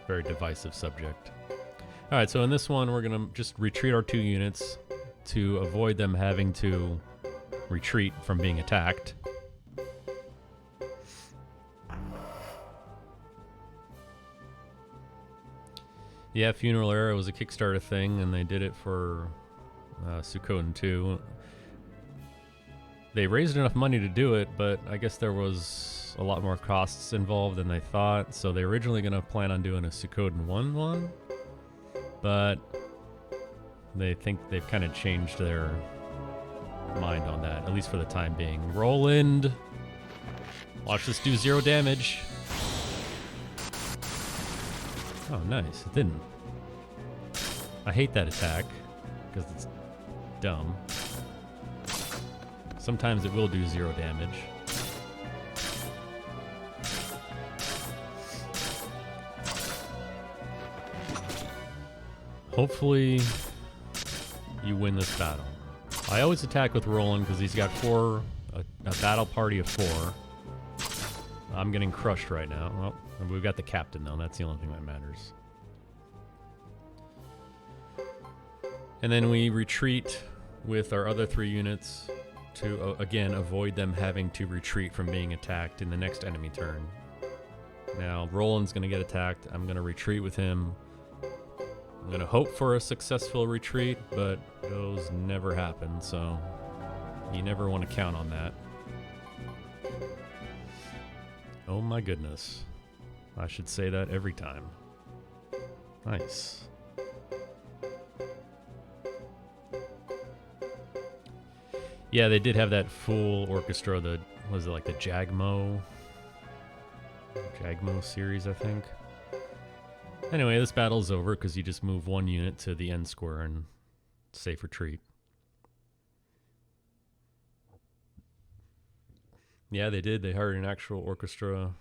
very divisive subject. All right, so in this one, we're going to just retreat our 2 units to avoid them having to retreat from being attacked. Yeah, Funeral Era was a Kickstarter thing, and they did it for Suikoden 2. They raised enough money to do it, but I guess there was a lot more costs involved than they thought, so they're originally going to plan on doing a Suikoden 1 one, but they think they've kind of changed their mind on that, at least for the time being. Roland! Watch this do 0 damage. Oh, nice. It didn't. I hate that attack, because it's dumb. Sometimes it will do 0 damage. Hopefully, you win this battle. I always attack with Roland because he's got a battle party of 4. I'm getting crushed right now. Well, we've got the captain though. That's the only thing that matters. And then we retreat with our other 3 units to, again, avoid them having to retreat from being attacked in the next enemy turn. Now, Roland's going to get attacked. I'm going to retreat with him. I'm going to hope for a successful retreat, but those never happen, so you never want to count on that. Oh my goodness. I should say that every time. Nice. Yeah, they did have that full orchestra, was it like the Jagmo series, I think. Anyway, this battle's over because you just move 1 unit to the end square and safe retreat. Yeah, they did. They hired an actual orchestra.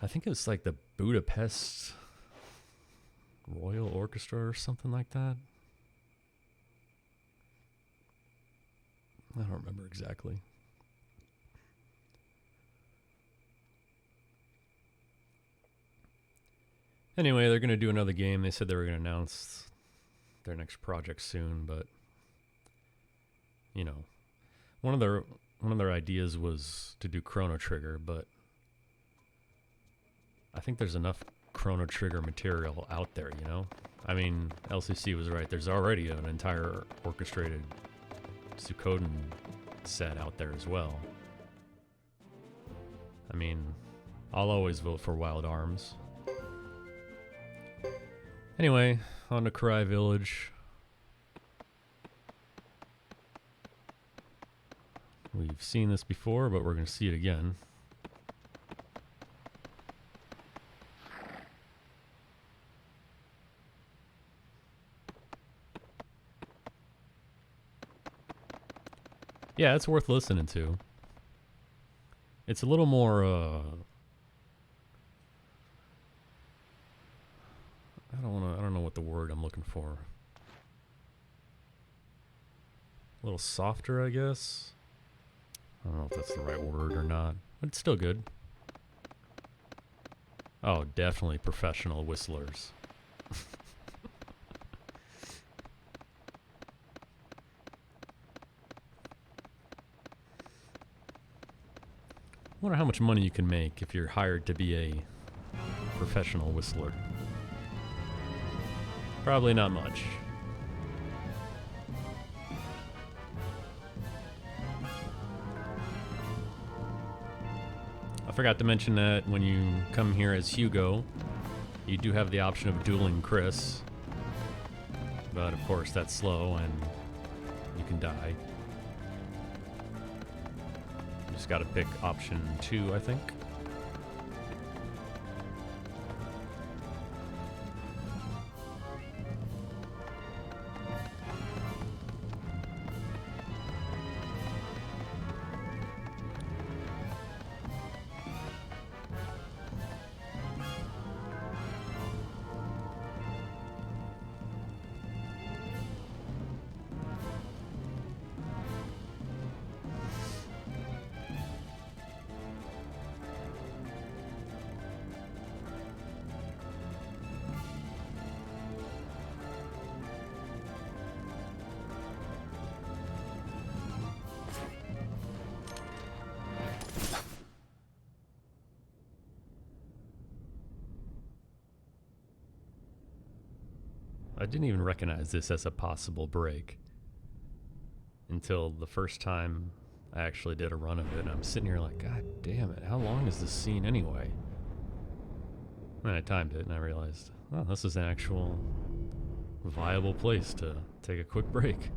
I think it was like the Budapest Royal Orchestra or something like that. I don't remember exactly. Anyway, they're going to do another game. They said they were going to announce their next project soon, but you know, one of their ideas was to do Chrono Trigger, but I think there's enough Chrono Trigger material out there, you know? I mean, LCC was right. There's already an entire orchestrated Suikoden set out there as well. I mean, I'll always vote for Wild Arms. Anyway, on to Karai Village. We've seen this before, but we're going to see it again. Yeah, it's worth listening to. It's a little more what the word I'm looking for. A little softer, I guess. I don't know if that's the right word or not, but it's still good. Oh, definitely professional whistlers. Wonder how much money you can make if you're hired to be a professional whistler. Probably not much. I forgot to mention that when you come here as Hugo, you do have the option of dueling Chris. But of course that's slow and you can die. You just gotta pick option 2, I think. I didn't even recognize this as a possible break until the first time I actually did a run of it. And I'm sitting here like, God damn it, how long is this scene anyway? And I timed it and I realized, oh, this is an actual viable place to take a quick break.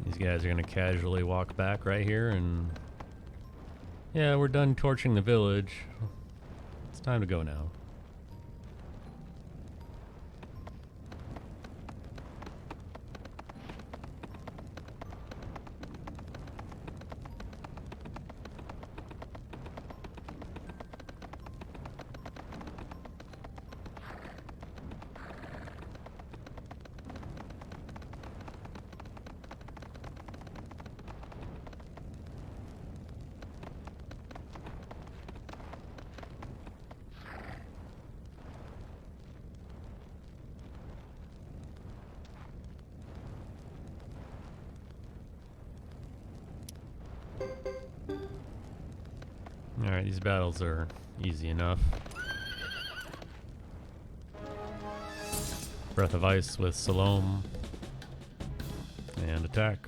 These guys are gonna casually walk back right here and... Yeah, we're done torching the village. It's time to go now. Alright, these battles are easy enough. Breath of Ice with Salome. And attack.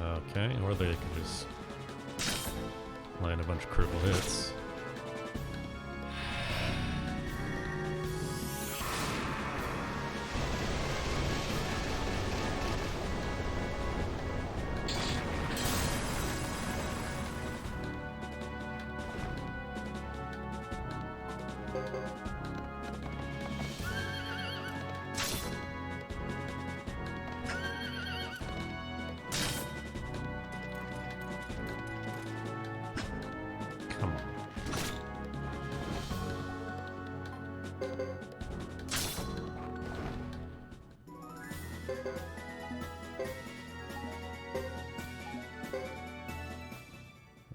Okay, or they could just land a bunch of critical hits. Come on.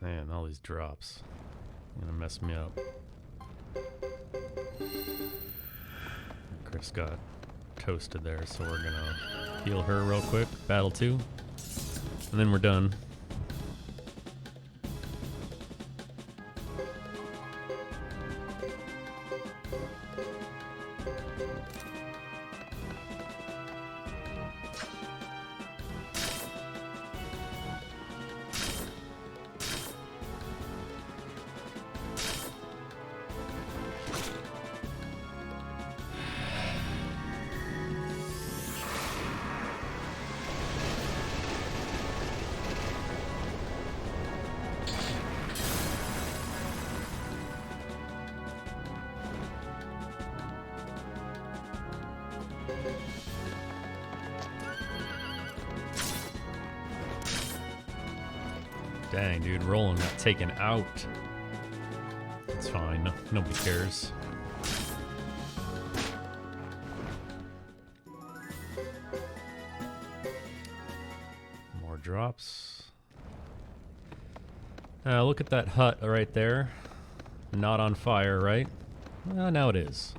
Man, all these drops. Gonna mess me up. Chris got toasted there, so we're gonna heal her real quick. Battle 2. And then we're done. Dang, dude, Roland got taken out. It's fine. Nobody cares. More drops. Look at that hut right there. Not on fire, right? Well, now it is.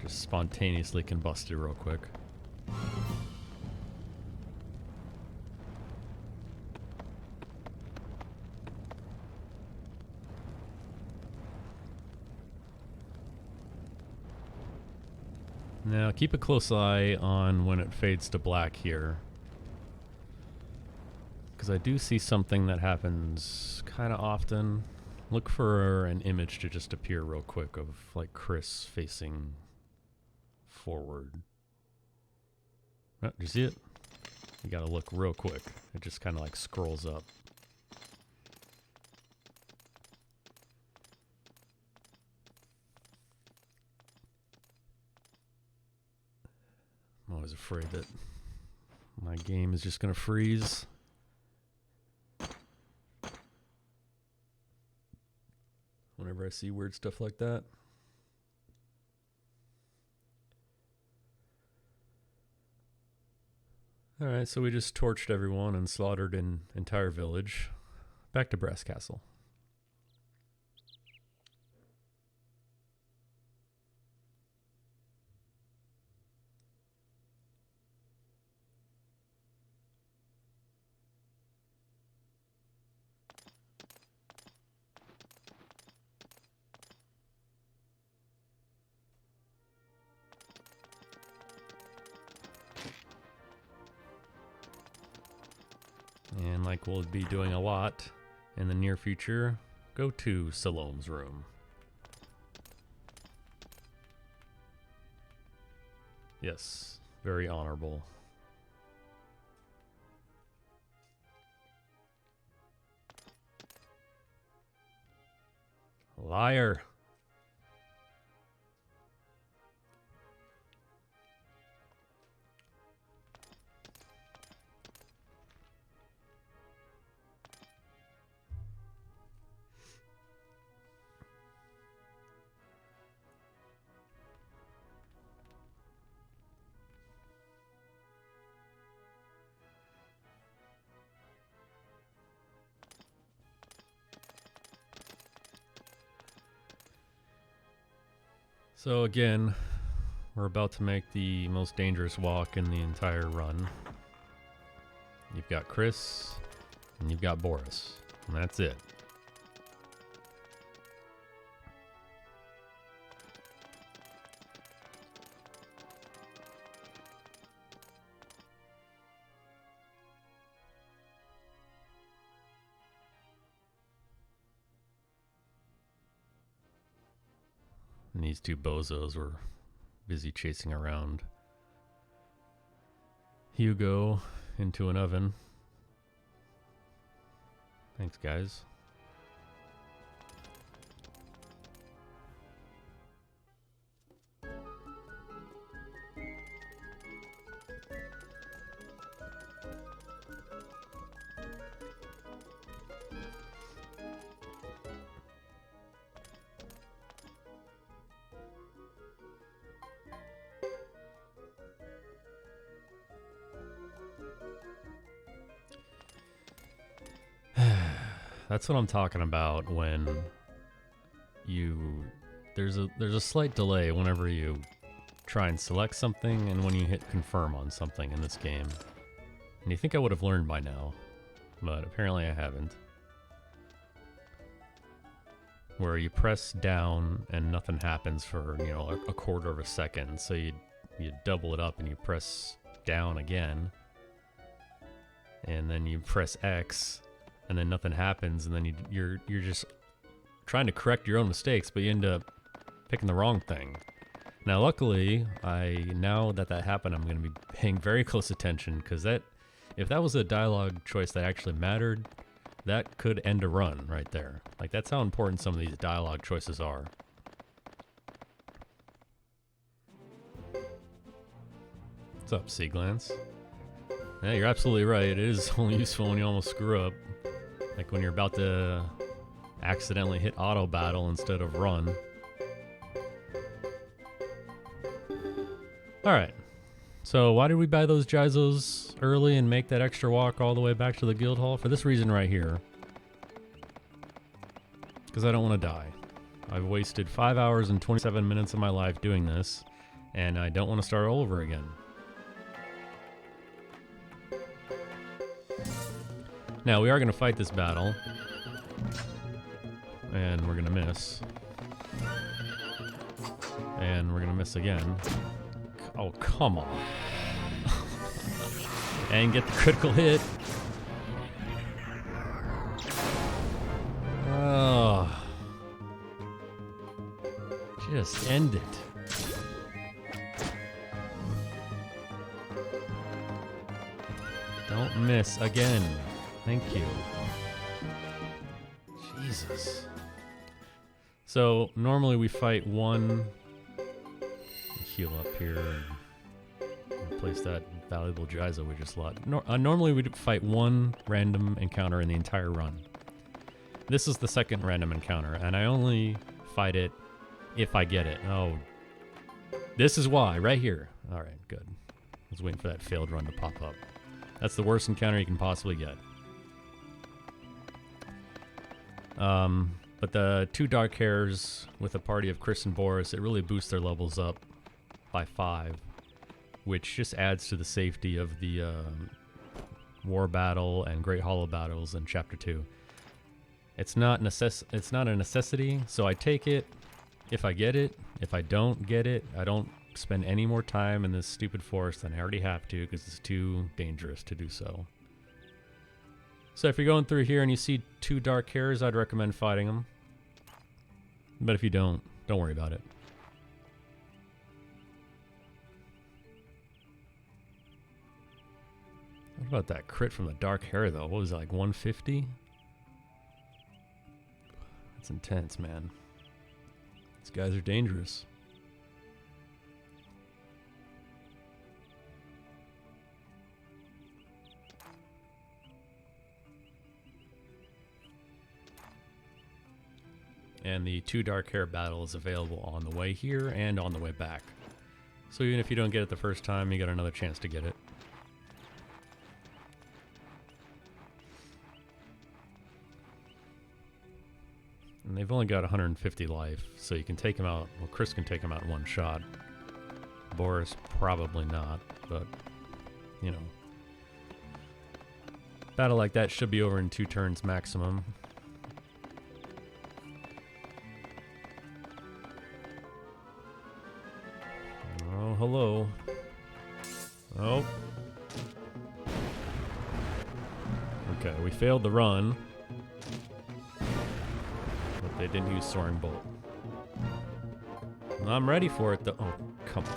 Just spontaneously combusted real quick. Now keep a close eye on when it fades to black here, because I do see something that happens kind of often. Look for an image to just appear real quick of like Chris facing forward. Oh, do you see it? You gotta look real quick. It just kind of like scrolls up. I'm always afraid that my game is just going to freeze. Whenever I see weird stuff like that. Alright, so we just torched everyone and slaughtered an entire village. Back to Brass Castle. And like we'll be doing a lot in the near future, go to Salome's room. Yes, very honorable. Liar. So again, we're about to make the most dangerous walk in the entire run. You've got Chris, and you've got Boris, and that's it. And these two bozos were busy chasing around Hugo into an oven. Thanks, guys. That's what I'm talking about when there's a slight delay whenever you try and select something and when you hit confirm on something in this game. And you think I would have learned by now, but apparently I haven't. Where you press down and nothing happens for, you know, a quarter of a second. So you double it up and you press down again. And then you press X and then nothing happens, and then you're just trying to correct your own mistakes, but you end up picking the wrong thing. Now luckily, now that happened, I'm going to be paying very close attention, because if that was a dialogue choice that actually mattered, that could end a run right there. Like, that's how important some of these dialogue choices are. What's up, Sea Glance? Yeah, you're absolutely right. It is only useful when you almost screw up. Like when you're about to accidentally hit auto battle instead of run. Alright. So why did we buy those Jizos early and make that extra walk all the way back to the guild hall? For this reason right here. Because I don't want to die. I've wasted 5 hours and 27 minutes of my life doing this, and I don't want to start all over again. Now, we are going to fight this battle. And we're going to miss. And we're going to miss again. Oh, come on. And get the critical hit. Oh. Just end it. Don't miss again. Thank you. Jesus. So, normally we fight one. Heal up here and replace that valuable Jizo we just lost. Normally we'd fight one random encounter in the entire run. This is the second random encounter, and I only fight it if I get it. Oh. This is why, right here. Alright, good. I was waiting for that failed run to pop up. That's the worst encounter you can possibly get. But the two dark hairs with a party of Chris and Boris, it really boosts their levels up by 5, which just adds to the safety of the War Battle and Great Hollow battles in Chapter 2. It's not a necessity, so I take it if I get it. If I don't get it, I don't spend any more time in this stupid forest than I already have to, because it's too dangerous to do so. So if you're going through here and you see two dark hairs, I'd recommend fighting them. But if you don't worry about it. What about that crit from the dark hair, though? What was it, like 150? That's intense, man. These guys are dangerous. And the two dark hair battle is available on the way here and on the way back. So even if you don't get it the first time, you got another chance to get it. And they've only got 150 life, so you can take them out. Well, Chris can take them out in one shot. Boris, probably not, but, you know. Battle like that should be over in 2 turns maximum. Oh, hello. Oh. Okay, we failed the run. But they didn't use Soaring Bolt. I'm ready for it, though. Oh, come on.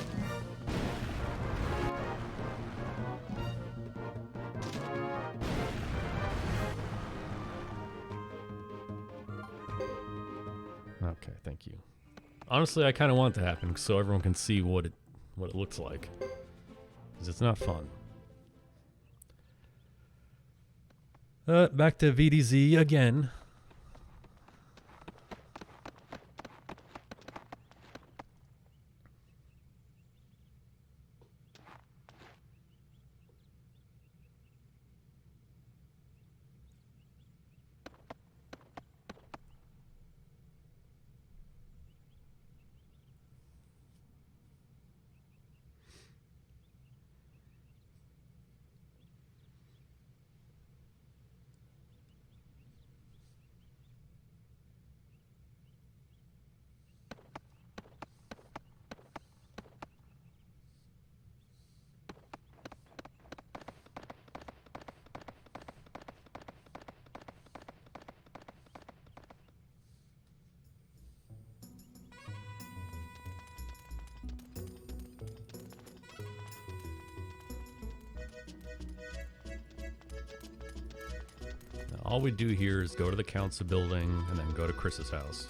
Okay, thank you. Honestly, I kind of want it to happen so everyone can see what it looks like. Because it's not fun. Back to VDZ again. all we do here is go to the council building and then go to Chris's house.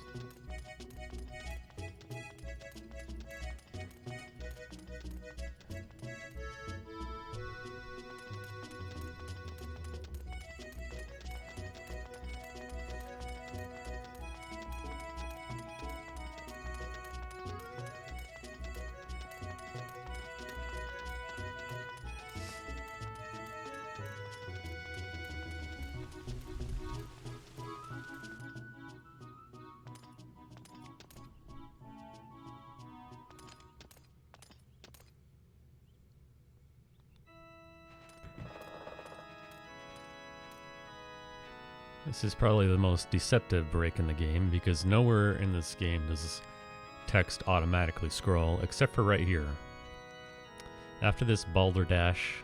This is probably the most deceptive break in the game because nowhere in this game does text automatically scroll except for right here. After this balderdash,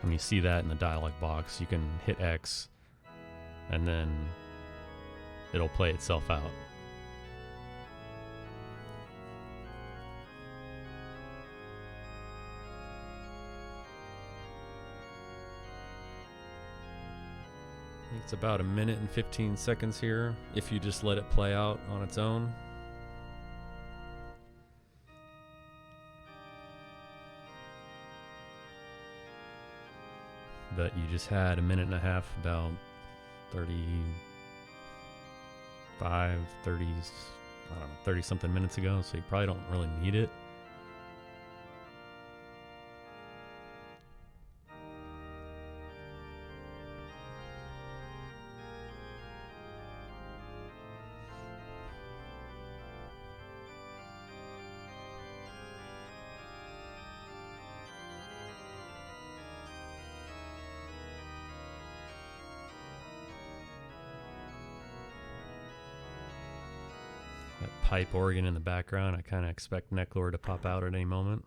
when you see that in the dialog box, you can hit X and then it'll play itself out. It's about 1 minute and 15 seconds here if you just let it play out on its own. But you just had 1.5 minutes, about 35, 30, I don't know, 30 something minutes ago, so you probably don't really need it. That pipe organ in the background, I kind of expect Necklor to pop out at any moment.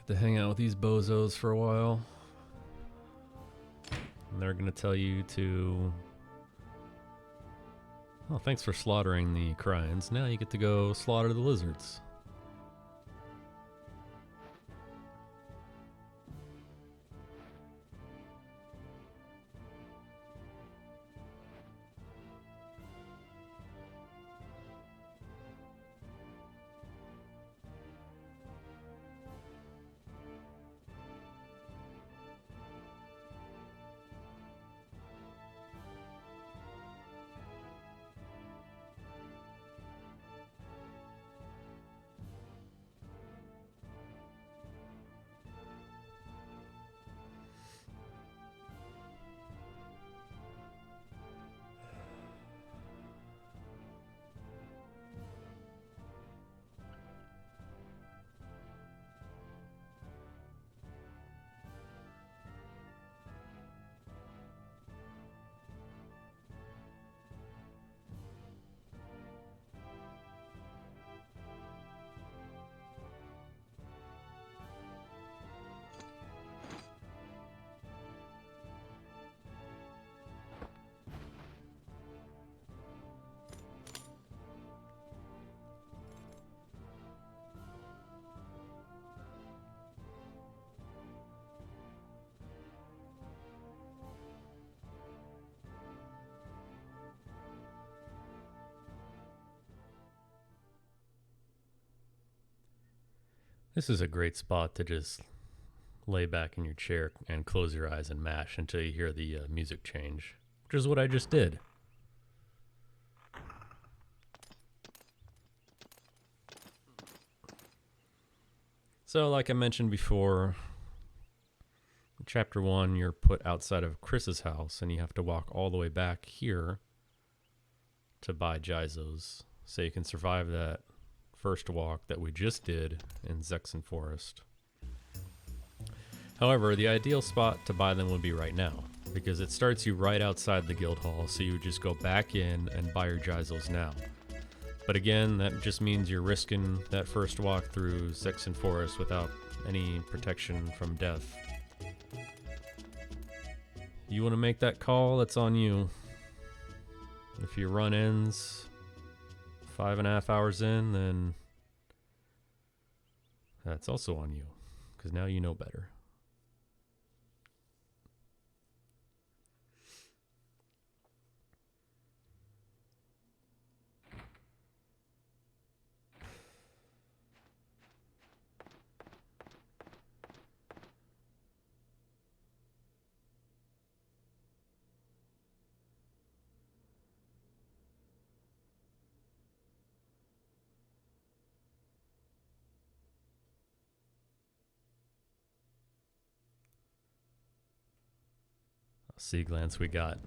To hang out with these bozos for a while. And they're going to tell you to... Oh, thanks for slaughtering the Kryans. Now you get to go slaughter the lizards. This is a great spot to just lay back in your chair and close your eyes and mash until you hear the music change, which is what I just did. So like I mentioned before, Chapter 1, you're put outside of Chris's house, and you have to walk all the way back here to buy Jizos, so you can survive that first walk that we just did in Zexen Forest. However, the ideal spot to buy them would be right now, because it starts you right outside the guild hall, so you would just go back in and buy your Jizos now. But again, that just means you're risking that first walk through Zexen Forest without any protection from death. You want to make that call, that's on you. If your run ends 5.5 hours in, then that's also on you, because now you know better. See, glance, we got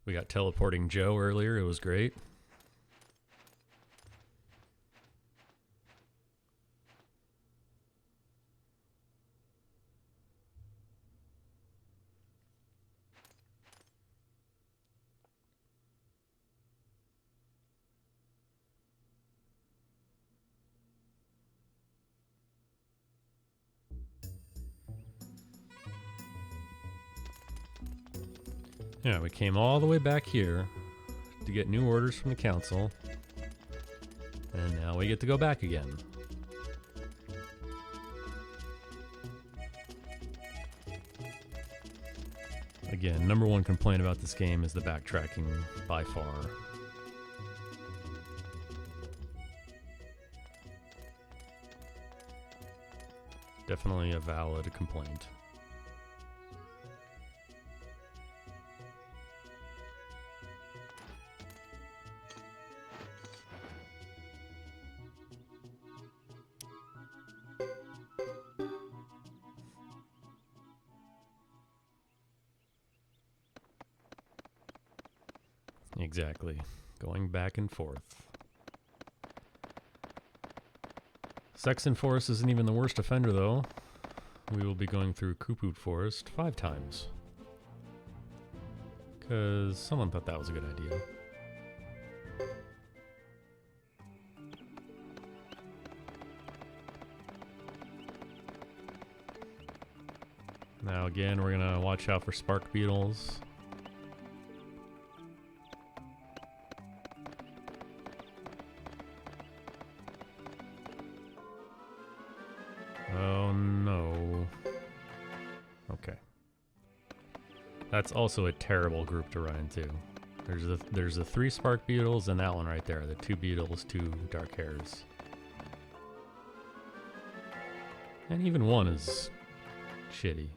we got teleporting Joe earlier. It was great. Yeah, we came all the way back here to get new orders from the council, and now we get to go back again. Again, number one complaint about this game is the backtracking by far. Definitely a valid complaint. Exactly. Going back and forth. Zexen Forest isn't even the worst offender, though. We will be going through Kuput Forest 5 times. Because someone thought that was a good idea. Now again, we're going to watch out for spark beetles. Oh no. Okay. That's also a terrible group to run into. There's the 3 spark beetles and that one right there. The 2 beetles, 2 dark hairs. And even one is shitty.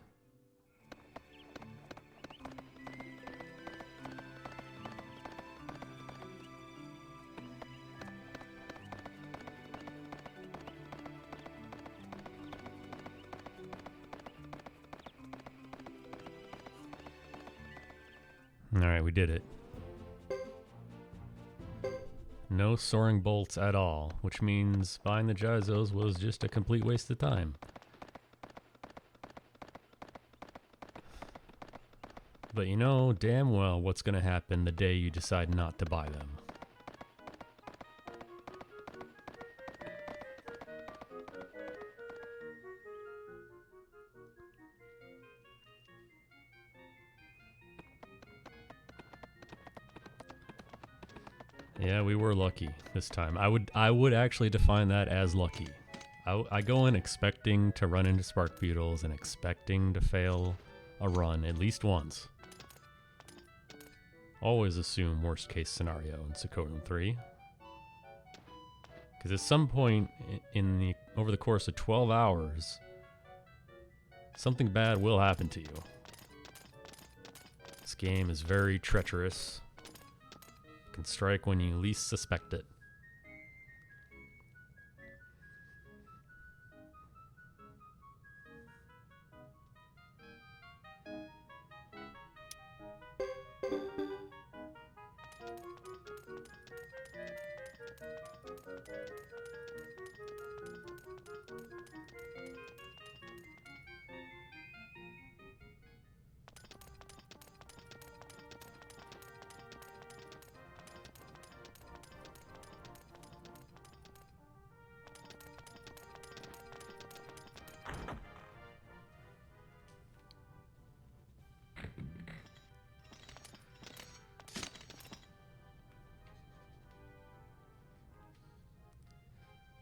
Alright, we did it. No soaring bolts at all, which means buying the Jizos was just a complete waste of time. But you know damn well what's going to happen the day you decide not to buy them. Yeah, we were lucky this time. I would actually define that as lucky. I go in expecting to run into spark beetles and expecting to fail a run at least once. Always assume worst case scenario in Suikoden 3. Because at some point over the course of 12 hours, something bad will happen to you. This game is very treacherous. Can strike when you least suspect it.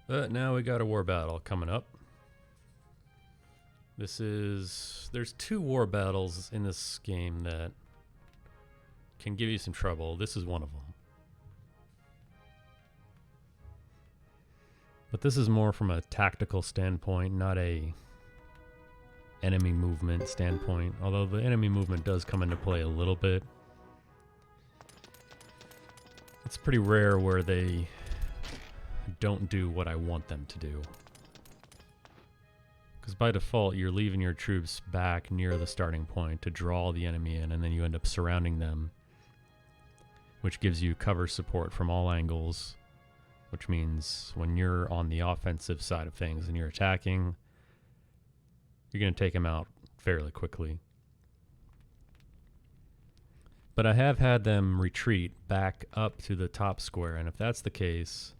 But now we got a war battle coming up. There's 2 war battles in this game that can give you some trouble. This is one of them. But this is more from a tactical standpoint, not a enemy movement standpoint. Although the enemy movement does come into play a little bit. It's pretty rare where they don't do what I want them to do. Because by default, you're leaving your troops back near the starting point to draw the enemy in, and then you end up surrounding them, which gives you cover support from all angles, which means when you're on the offensive side of things and you're attacking, you're going to take them out fairly quickly. But I have had them retreat back up to the top square, and if that's the case,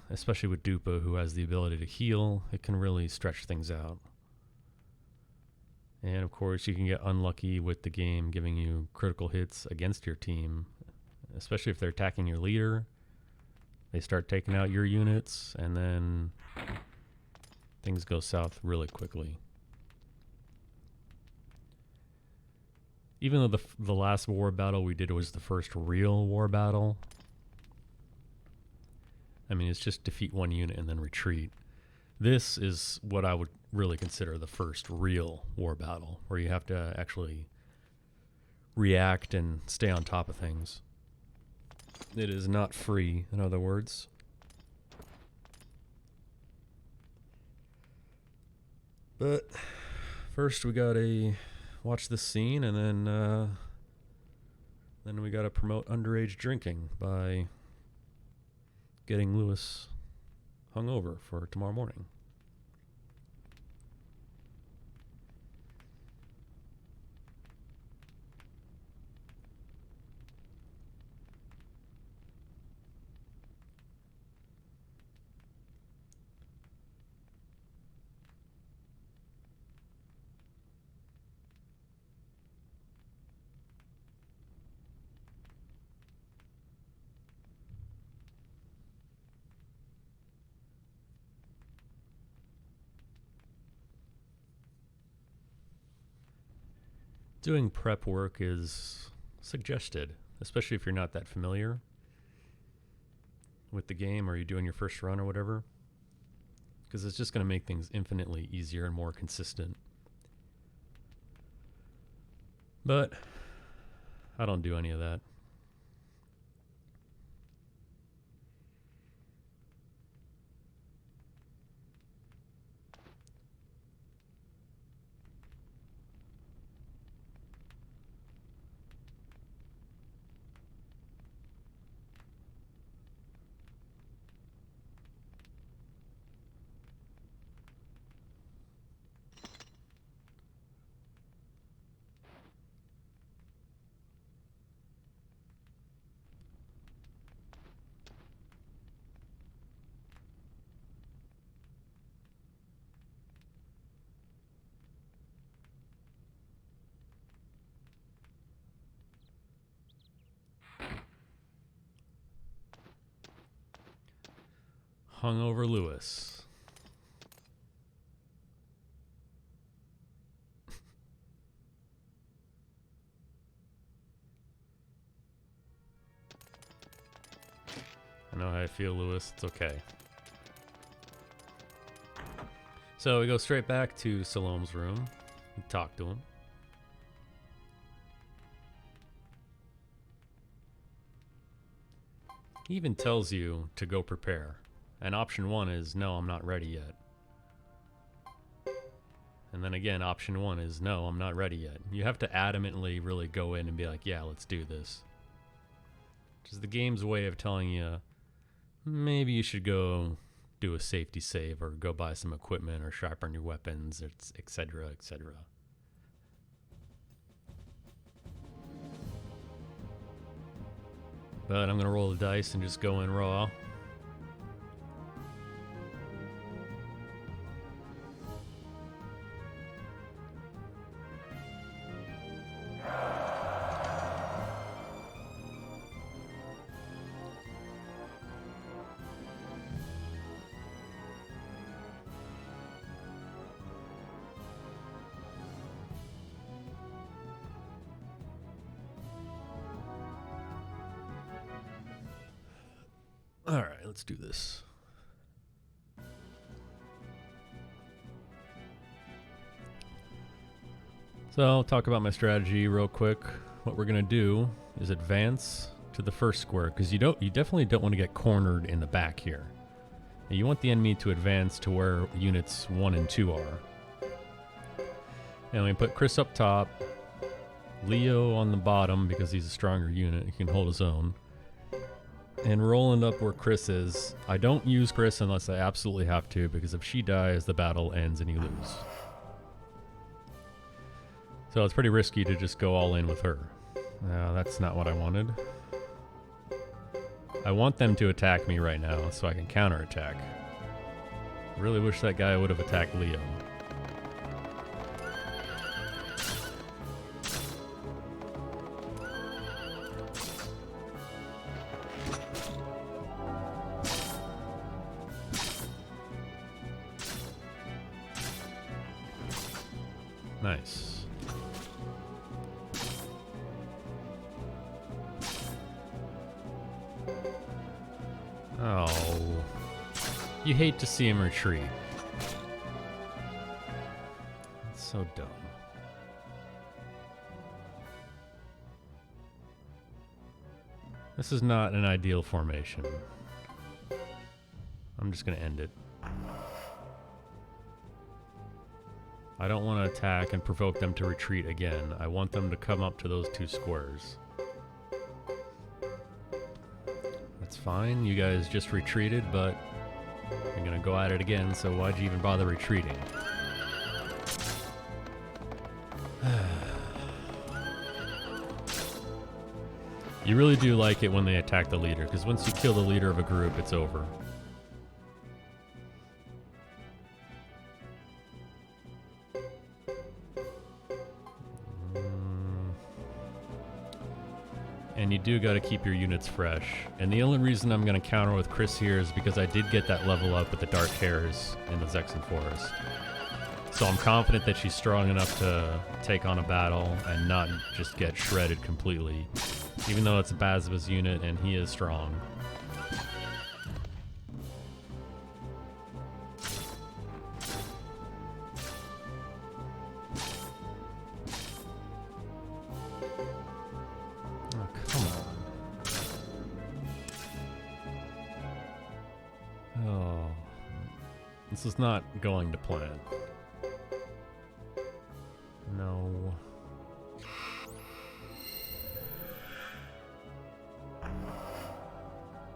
especially with Dupa, who has the ability to heal, it can really stretch things out. And of course, you can get unlucky with the game giving you critical hits against your team, especially if they're attacking your leader. They start taking out your units, and then things go south really quickly. Even though the last war battle we did was the first real war battle, I mean, it's just defeat one unit and then retreat. This is what I would really consider the first real war battle, where you have to actually react and stay on top of things. It is not free, in other words. But first we gotta watch this scene, and then we gotta promote underage drinking by getting Lewis hungover for tomorrow morning. Doing prep work is suggested, especially if you're not that familiar with the game, or you're doing your first run or whatever, because it's just going to make things infinitely easier and more consistent. But I don't do any of that. Hungover Lewis. I know how I feel, Lewis. It's okay. So we go straight back to Salome's room and talk to him. He even tells you to go prepare. And option 1 is, no, I'm not ready yet. And then again, option 1 is, no, I'm not ready yet. You have to adamantly really go in and be like, yeah, let's do this. Which is the game's way of telling you, maybe you should go do a safety save or go buy some equipment or sharpen your weapons, etc., etc. But I'm going to roll the dice and just go in raw. All right, let's do this. So I'll talk about my strategy real quick. What we're gonna do is advance to the first square, because you definitely don't want to get cornered in the back here. And you want the enemy to advance to where units 1 and 2 are. And we put Chris up top, Leo on the bottom because he's a stronger unit, he can hold his own. And Roland up where Chris is. I don't use Chris unless I absolutely have to, because if she dies, the battle ends and you lose. So it's pretty risky to just go all in with her. That's not what I wanted. I want them to attack me right now so I can counterattack. Really wish that guy would have attacked Leo. Nice. Oh. You hate to see him retreat. It's so dumb. This is not an ideal formation. I'm just gonna end it. I don't want to attack and provoke them to retreat again. I want them to come up to those 2 squares. That's fine. You guys just retreated, but you're going to go at it again, so why'd you even bother retreating? You really do like it when they attack the leader, because once you kill the leader of a group, it's over. And you do got to keep your units fresh. And the only reason I'm going to counter with Chris here is because I did get that level up with the Dark Hares in the Zexen Forest. So I'm confident that she's strong enough to take on a battle and not just get shredded completely. Even though it's a Bazba's unit and he is strong. This is not going to plan. No.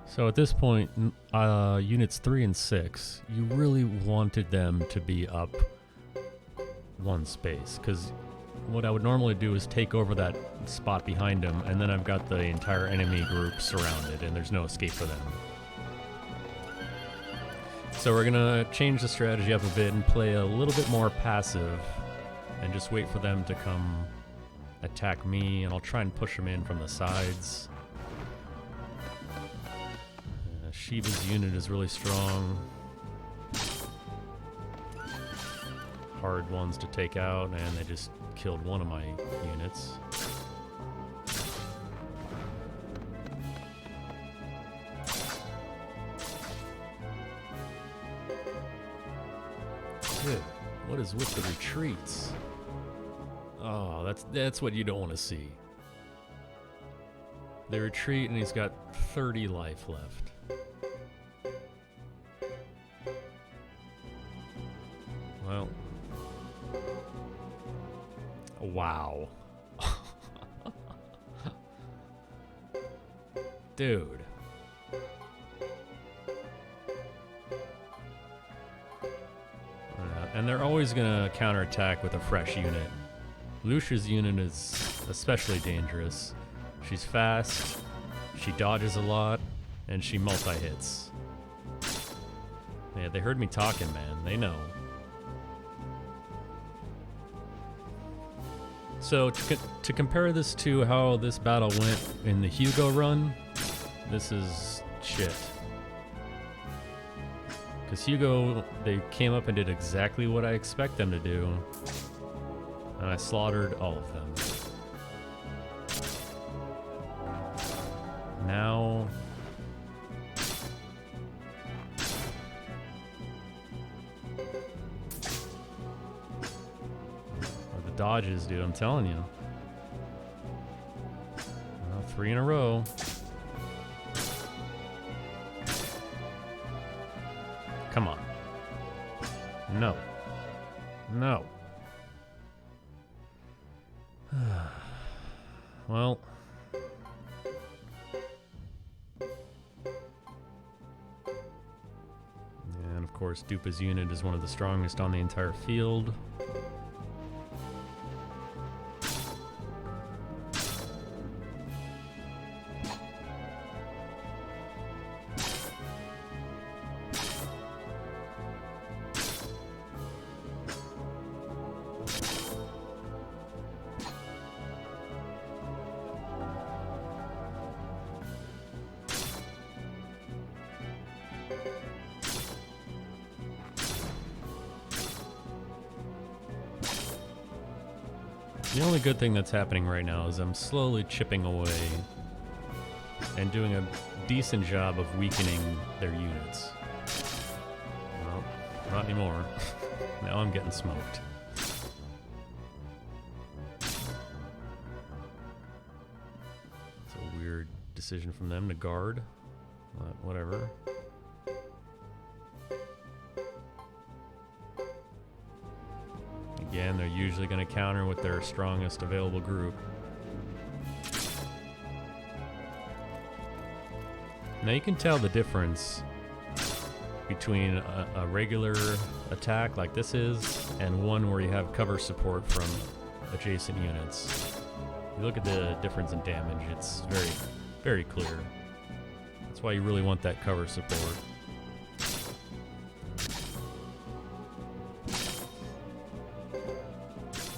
So at this point, units 3 and 6, you really wanted them to be up 1 space, because what I would normally do is take over that spot behind them, and then I've got the entire enemy group surrounded, and there's no escape for them. So we're gonna change the strategy up a bit and play a little bit more passive and just wait for them to come attack me, and I'll try and push them in from the sides. Shiva's unit is really strong. Hard ones to take out, and they just killed one of my units. Dude, what is with the retreats? Oh, that's what you don't want to see. They retreat and he's got 30 life left. Well. Wow. Dude. and they're always gonna counterattack with a fresh unit. Lucia's unit is especially dangerous. She's fast, she dodges a lot, and she multi-hits. Yeah, they heard me talking, man. They know. So to compare this to how this battle went in the Hugo run, this is shit. Because Hugo, they came up and did exactly what I expect them to do, and I slaughtered all of them. Now... the dodges, dude, I'm telling you. Well, 3 in a row. Come on. No. No. Well. And of course, Dupa's unit is one of the strongest on the entire field. The only good thing that's happening right now is I'm slowly chipping away and doing a decent job of weakening their units. Well, not anymore. Now I'm getting smoked. It's a weird decision from them to guard, but whatever. Again, they're usually going to counter with their strongest available group. Now you can tell the difference between a regular attack like this is and one where you have cover support from adjacent units. You look at the difference in damage, it's very, very clear. That's why you really want that cover support.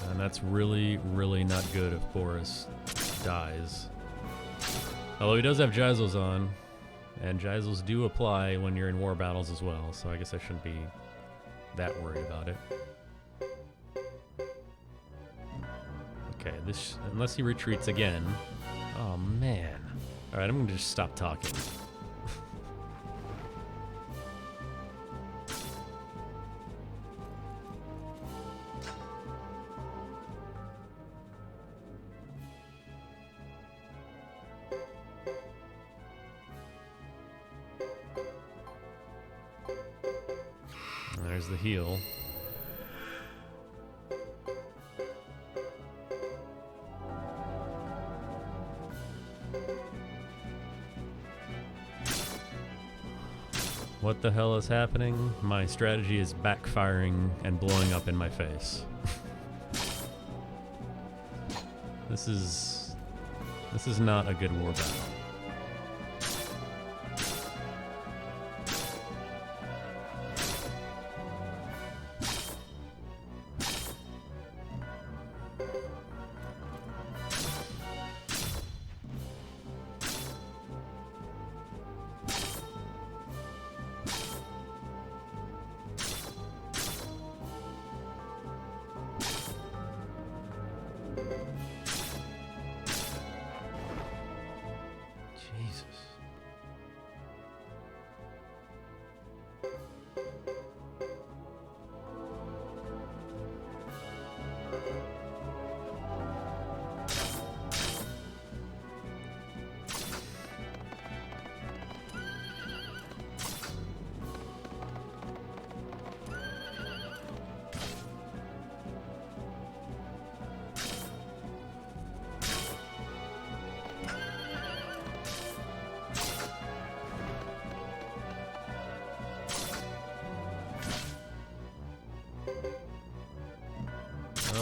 And that's really, really not good if Boris dies. Although he does have Geisels on, and Geisels do apply when you're in war battles as well, so I guess I shouldn't be that worried about it. Okay, this unless he retreats again. Oh man. Alright, I'm gonna just stop talking. There's the heal. What the hell is happening? My strategy is backfiring and blowing up in my face. This is not a good war battle.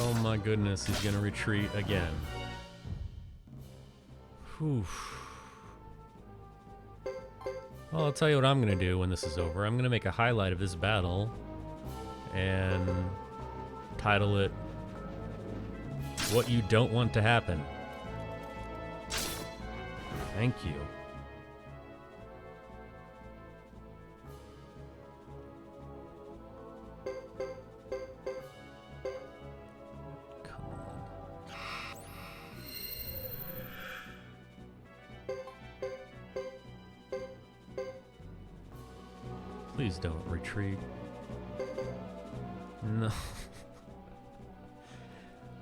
Oh my goodness, he's gonna retreat again. Whew. Well, I'll tell you what I'm gonna do when this is over. I'm gonna make a highlight of this battle and title it "What You Don't Want to Happen." Thank you. Come on. Please don't retreat. No.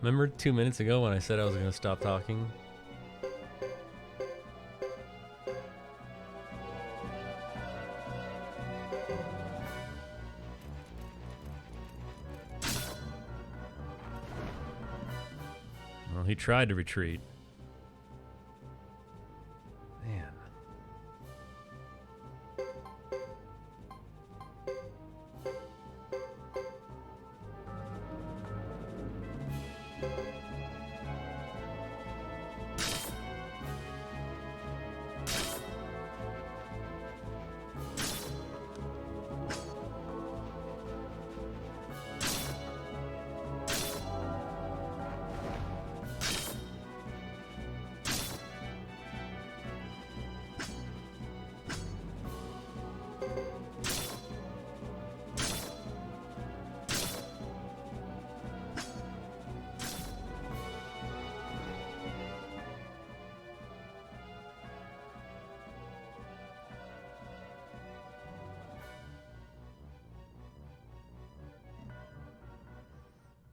Remember 2 minutes ago when I said I was going to stop talking? Well, he tried to retreat. Man.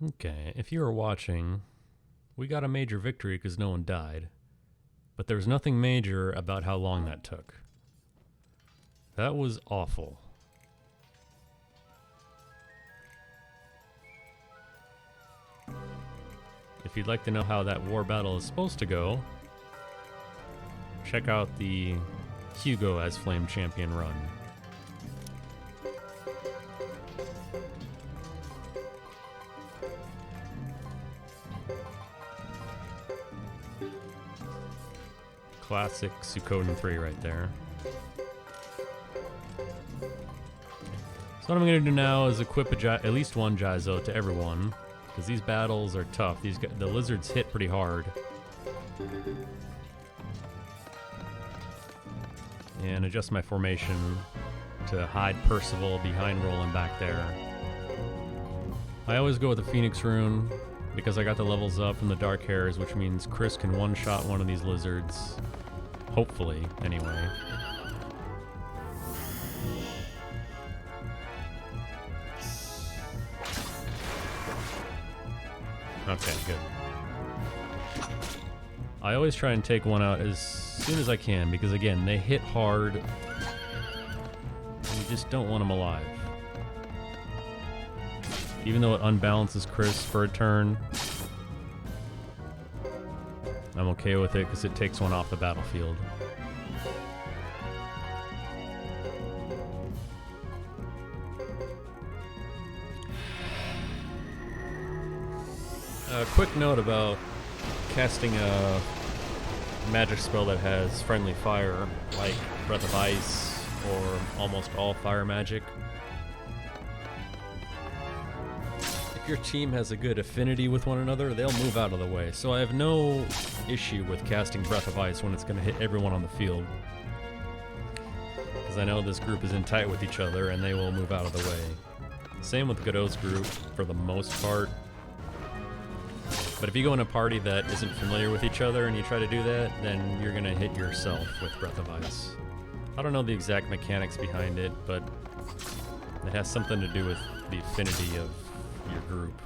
Okay, if you were watching, we got a major victory because no one died. But there was nothing major about how long that took. That was awful. If you'd like to know how that war battle is supposed to go, check out the Hugo as Flame Champion run. Classic Suikoden 3 right there. So what I'm going to do now is equip at least one Jaizo to everyone, because these battles are tough. The lizards hit pretty hard. And adjust my formation to hide Percival behind Roland back there. I always go with the Phoenix rune because I got the levels up from the Dark Hairs, which means Chris can one-shot one of these lizards. Hopefully, anyway. Okay, good. I always try and take one out as soon as I can because, again, they hit hard. And you just don't want them alive. Even though it unbalances Chris for a turn, I'm okay with it because it takes one off the battlefield. A quick note about casting a magic spell that has friendly fire, like Breath of Ice or almost all fire magic. If your team has a good affinity with one another, they'll move out of the way. So I have no issue with casting Breath of Ice when it's going to hit everyone on the field. Because I know this group is in tight with each other and they will move out of the way. Same with Godot's group for the most part. But if you go in a party that isn't familiar with each other and you try to do that, then you're going to hit yourself with Breath of Ice. I don't know the exact mechanics behind it, but it has something to do with the affinity of your group.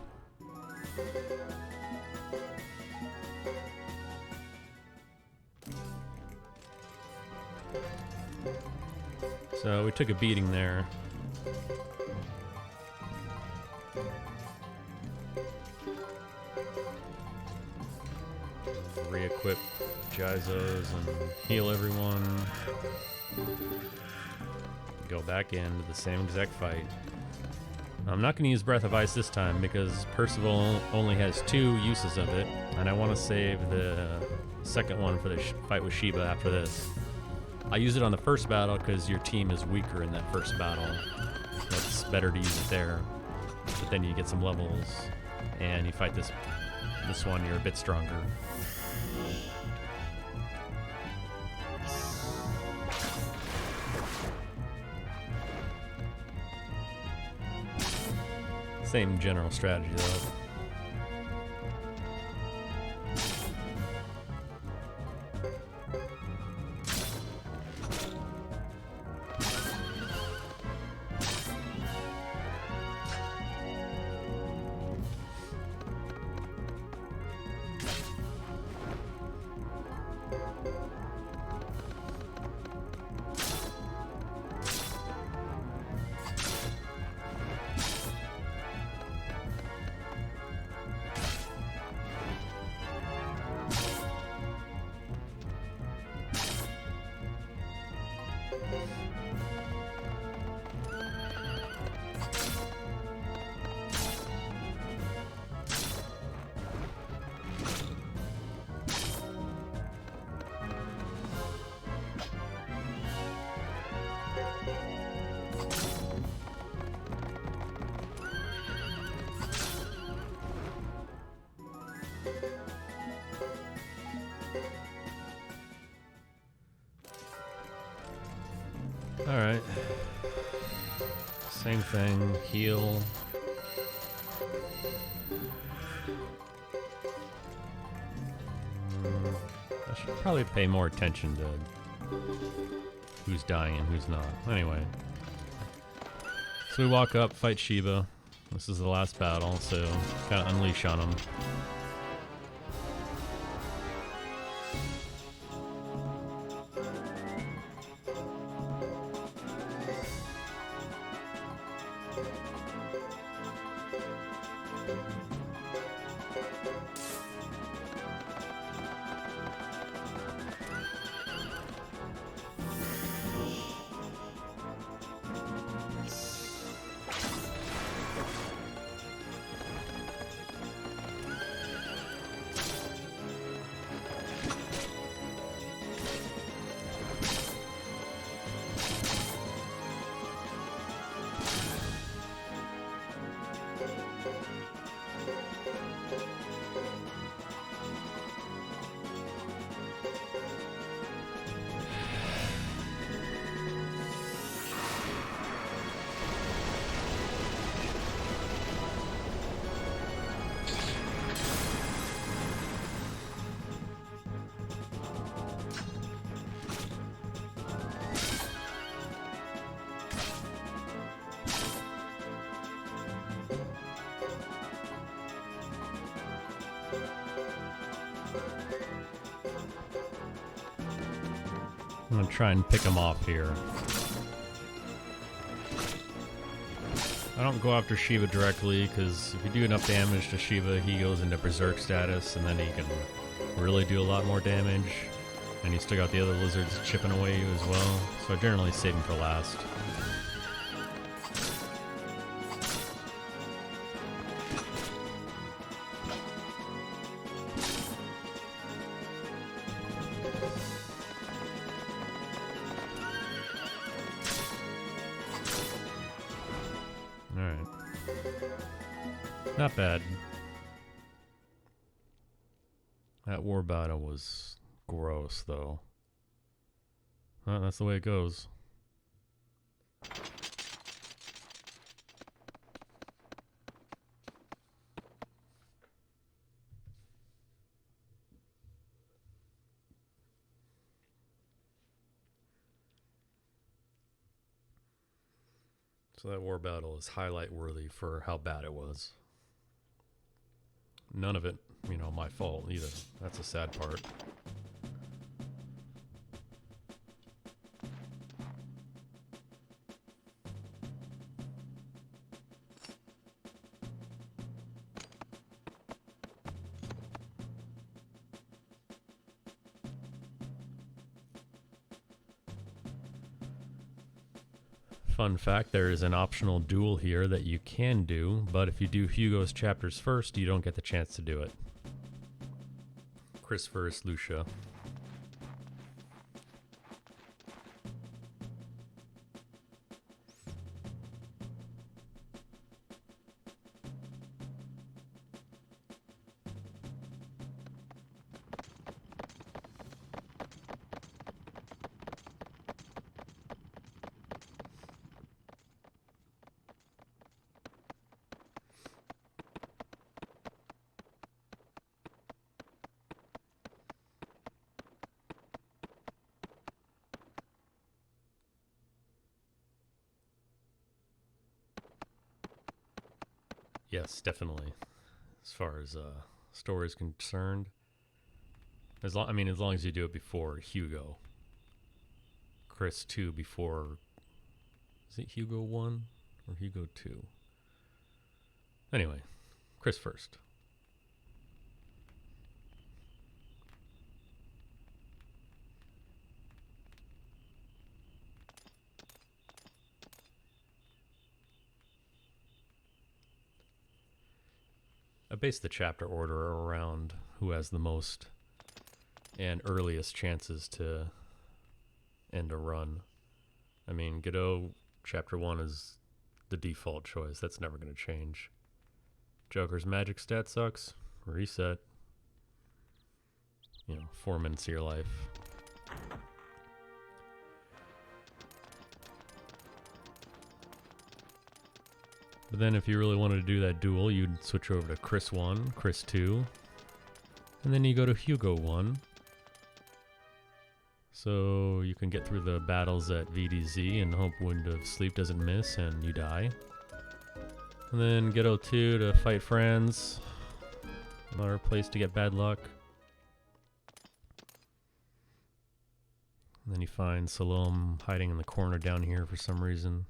So we took a beating there. Re-equip Jaizos and heal everyone. Go back into the same exact fight. I'm not going to use Breath of Ice this time because Percival only has 2 uses of it, and I want to save the second one for the fight with Shiba after this. I use it on the first battle because your team is weaker in that first battle. It's better to use it there, but then you get some levels, and you fight this one, you're a bit stronger. Same general strategy though. Alright. Same thing, heal. I should probably pay more attention to who's dying and who's not. Anyway. So we walk up, fight Shiba. This is the last battle, so kind of unleash on him. I'm gonna try and pick him off here. I don't go after Shiva directly, because if you do enough damage to Shiva, he goes into Berserk status, and then he can really do a lot more damage. And you still got the other lizards chipping away you as well, so I generally save him for last. Alright. Not bad. That war battle was gross, though. Well, that's the way it goes. So that war battle is highlight worthy for how bad it was. None of it, you know, my fault either. That's a sad part. Fun fact, there is an optional duel here that you can do, but if you do Hugo's chapters first, you don't get the chance to do it. Chris versus Lucia. Yes, definitely. As far as story is concerned, as long as you do it before Hugo. Chris 2 before. Is it Hugo 1 or Hugo 2? Anyway, Chris first. I based the chapter order around who has the most and earliest chances to end a run. I mean, Godot chapter 1 is the default choice. That's never going to change. Joker's magic stat sucks. Reset. 4 minutes of your life. But then if you really wanted to do that duel, you'd switch over to Chris 1, Chris 2, and then you go to Hugo 1. So you can get through the battles at VDZ and hope Wind of Sleep doesn't miss and you die. And then Ghetto 2 to fight friends. Another place to get bad luck. And then you find Salome hiding in the corner down here for some reason.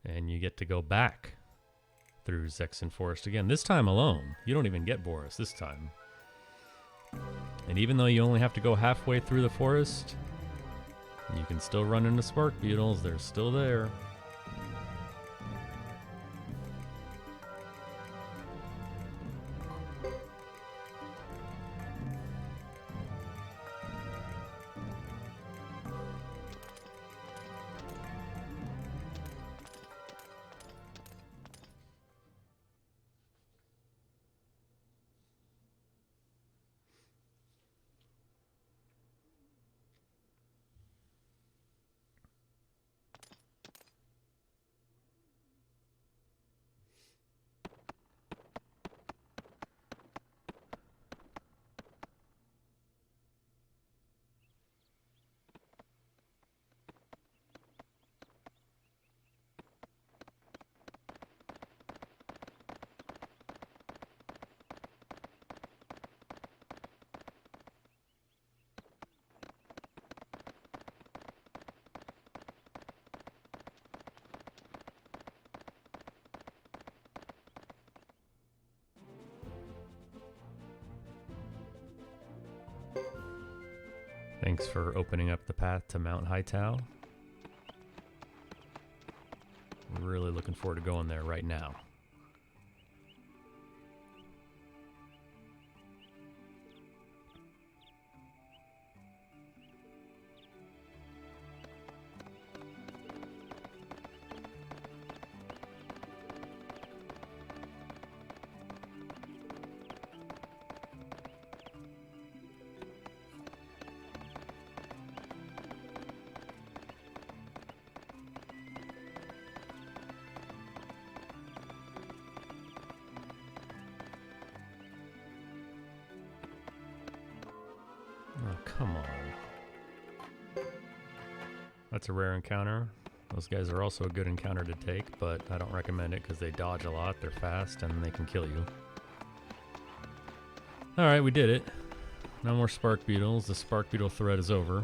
And you get to go back through Zexen Forest again, this time alone. You don't even get Boris this time. And even though you only have to go halfway through the forest, you can still run into spark beetles. They're still there. Thanks for opening up the path to Mount Hightow. Really looking forward to going there right now. Oh, come on. That's a rare encounter. Those guys are also a good encounter to take, but I don't recommend it because they dodge a lot, they're fast, and they can kill you. Alright, we did it. No more spark beetles. The spark beetle threat is over.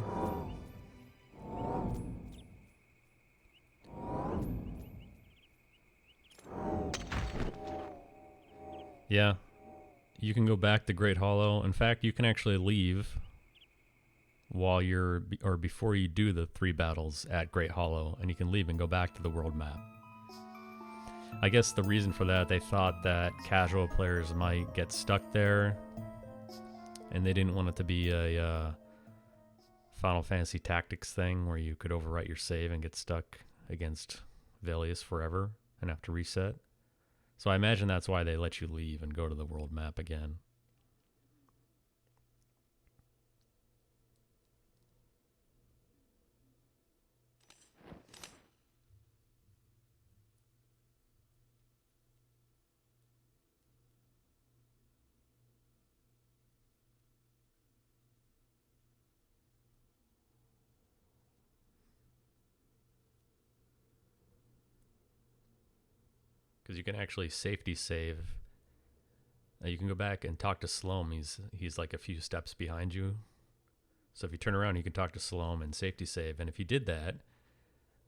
Yeah. You can go back to Great Hollow. In fact, you can actually leave while or before you do the 3 battles at Great Hollow, and you can leave and go back to the world map. I guess the reason for that, they thought that casual players might get stuck there, and they didn't want it to be a Final Fantasy Tactics thing where you could overwrite your save and get stuck against Velius forever and have to reset. So I imagine that's why they let you leave and go to the world map again. Because you can actually safety save. You can go back and talk to Sloam. He's like a few steps behind you. So if you turn around, you can talk to Sloam and safety save. And if you did that,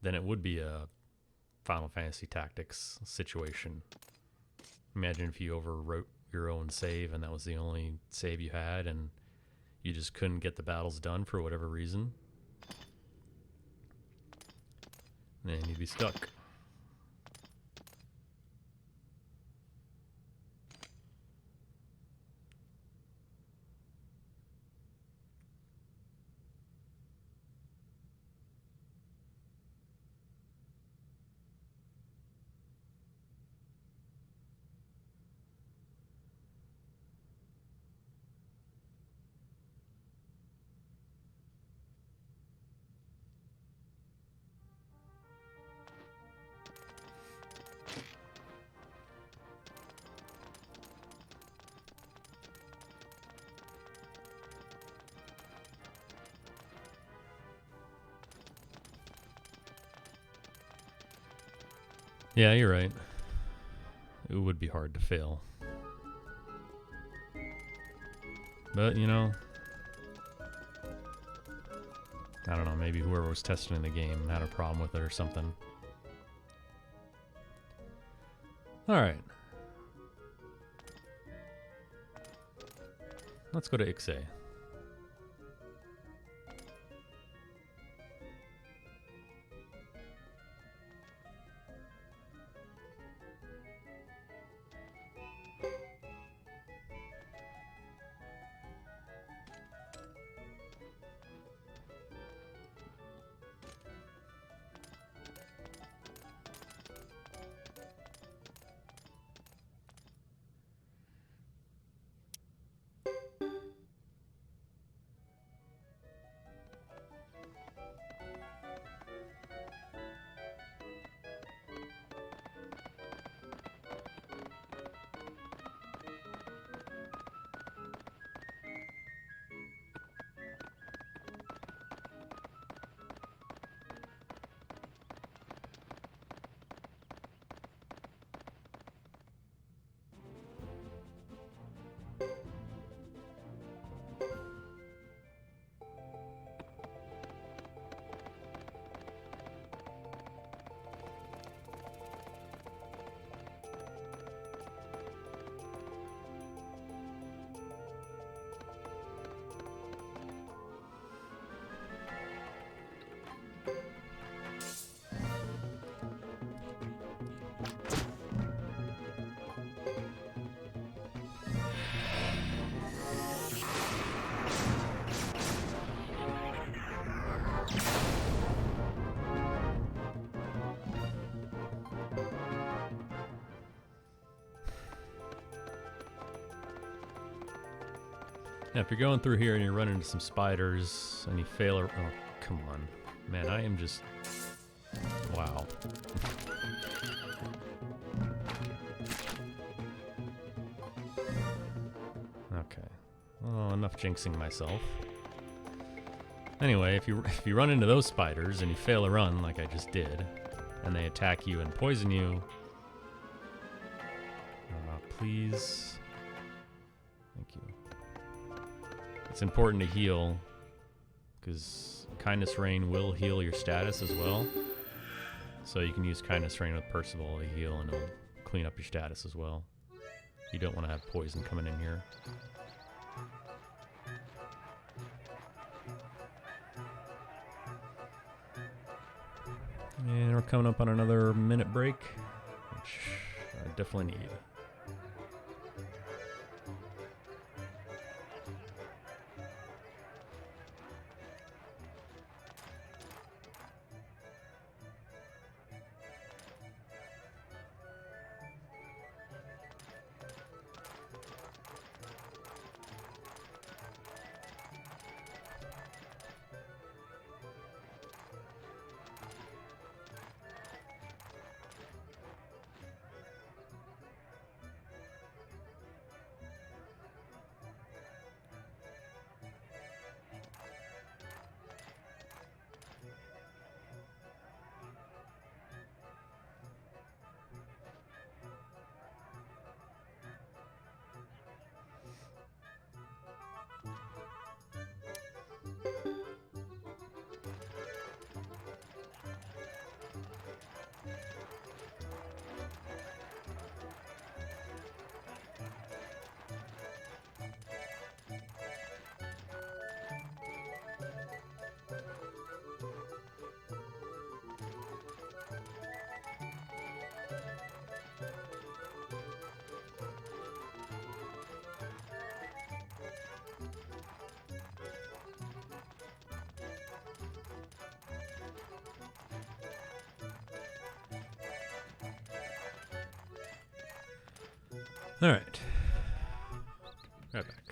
then it would be a Final Fantasy Tactics situation. Imagine if you overwrote your own save and that was the only save you had and you just couldn't get the battles done for whatever reason. Then you'd be stuck. Yeah, you're right. It would be hard to fail. But, you know, I don't know, maybe whoever was testing the game had a problem with it or something. Alright. Let's go to Ixay. Now, if you're going through here and you run into some spiders and you fail, oh, come on. Man, I am just... Wow. Okay. Well, enough jinxing myself. Anyway, if you run into those spiders and you fail a run like I just did, and they attack you and poison you, please... Thank you. It's important to heal, because Kindness Rain will heal your status as well. So you can use Kindness Rain with Percival to heal, and it'll clean up your status as well. You don't want to have poison coming in here. And we're coming up on another minute break, which I definitely need. All right. Right back.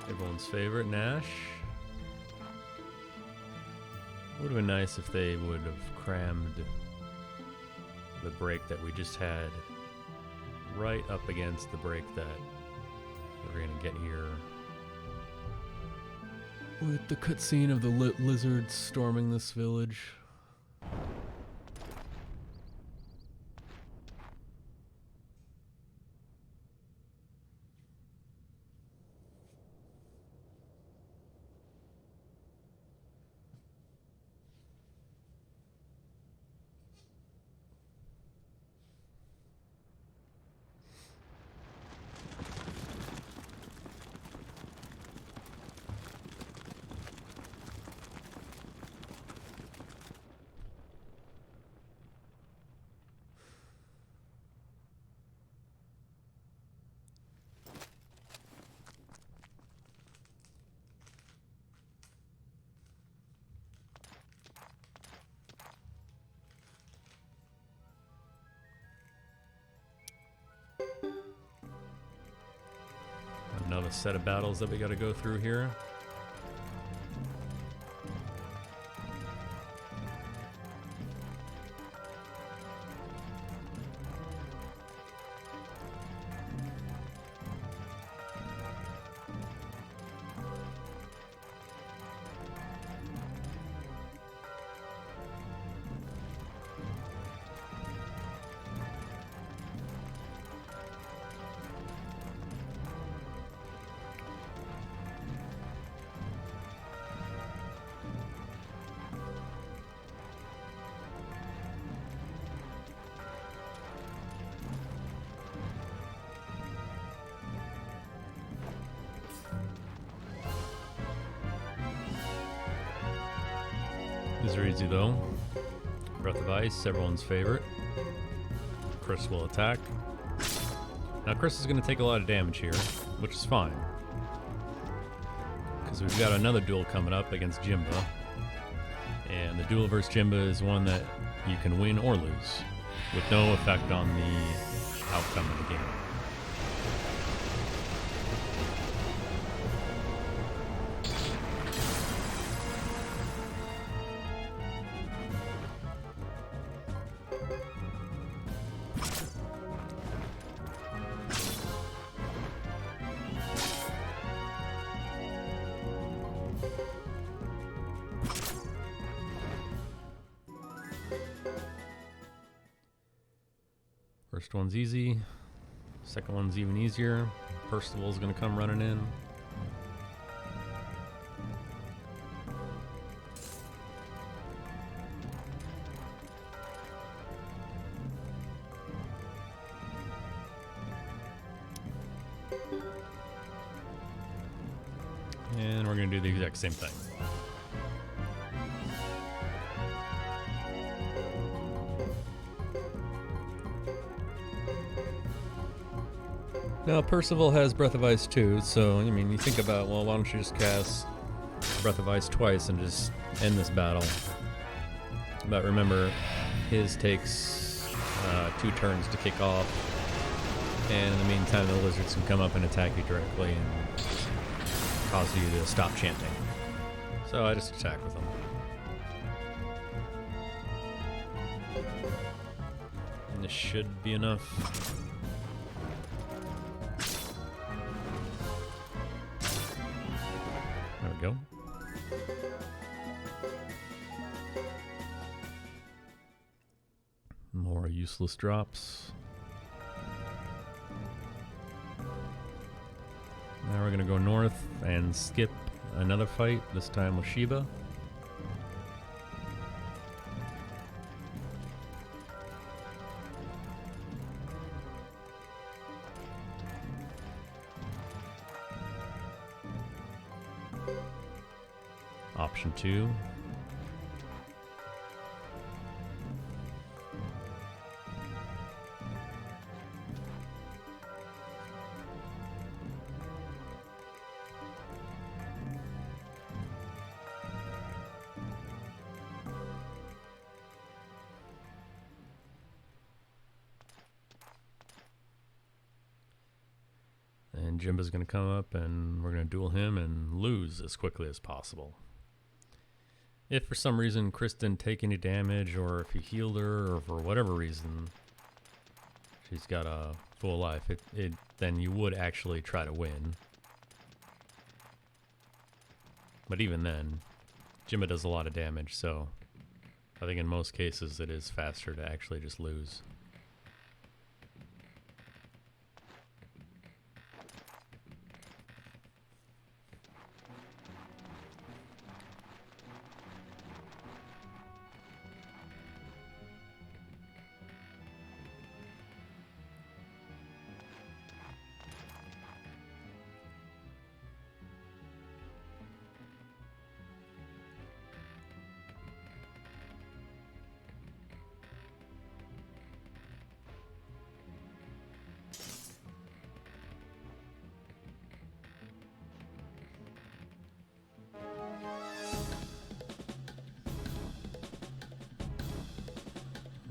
Everyone's favorite, Nash. Would have been nice if they would have crammed the break that we just had right up against the break that we're gonna get here. With the cutscene of the lizards storming this village. Another set of battles that we got to go through here. These are easy though. Breath of Ice, everyone's favorite. Chris will attack. Now Chris is going to take a lot of damage here, which is fine. Because we've got another duel coming up against Jimba. And the duel versus Jimba is one that you can win or lose, with no effect on the outcome of the game. First one's easy, second one's even easier. Percival's gonna come running in. And we're gonna do the exact same thing. Now, Percival has Breath of Ice too, so, I mean, you think about, well, why don't you just cast Breath of Ice twice and just end this battle? But remember, his takes 2 turns to kick off, and in the meantime, the lizards can come up and attack you directly and cause you to stop chanting. So I just attack with them. And this should be enough. There we go. More useless drops. Now we're gonna go north and skip another fight, this time with Shiba. Option 2. And Jimba's going to come up and we're going to duel him and lose as quickly as possible. If for some reason Chris didn't take any damage, or if he healed her, or for whatever reason she's got a full life, then you would actually try to win. But even then, Jimba does a lot of damage, so I think in most cases it is faster to actually just lose.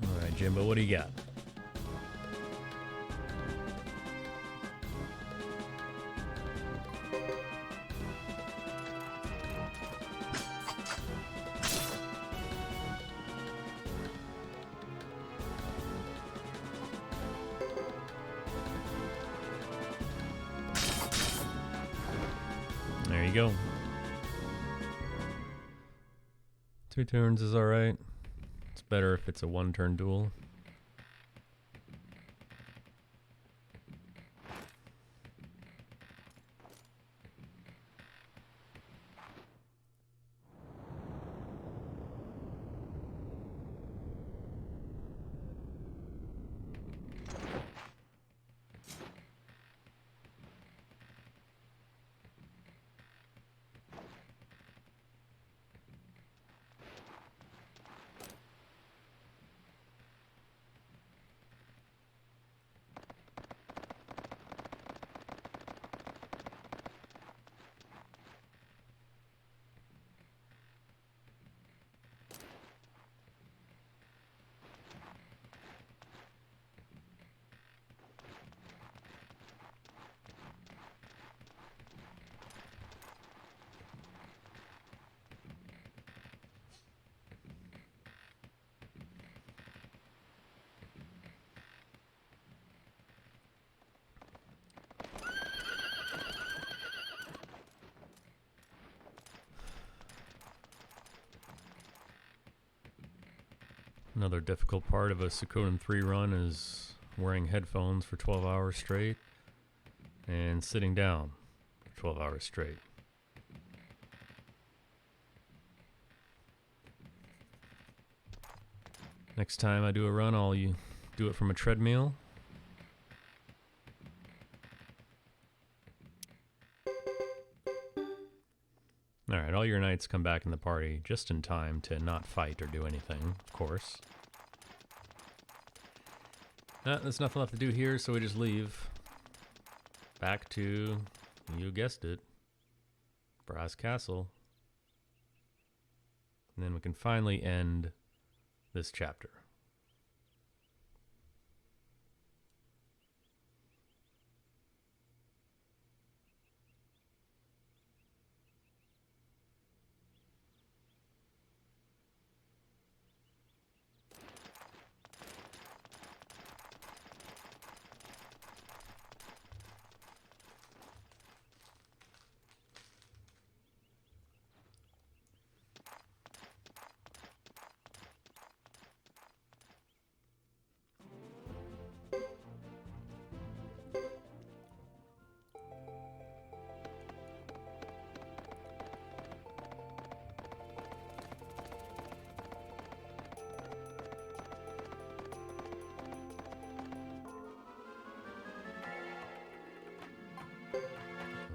Alright, Jimba, what do you got? There you go. 2 turns is alright. It's better if it's a 1-turn duel. Another difficult part of a Suikoden 3 run is wearing headphones for 12 hours straight and sitting down for 12 hours straight. Next time I do a run, I'll do it from a treadmill. Alright, all your knights come back in the party just in time to not fight or do anything, of course. There's nothing left to do here, so we just leave. Back to, you guessed it, Brass Castle. And then we can finally end this chapter.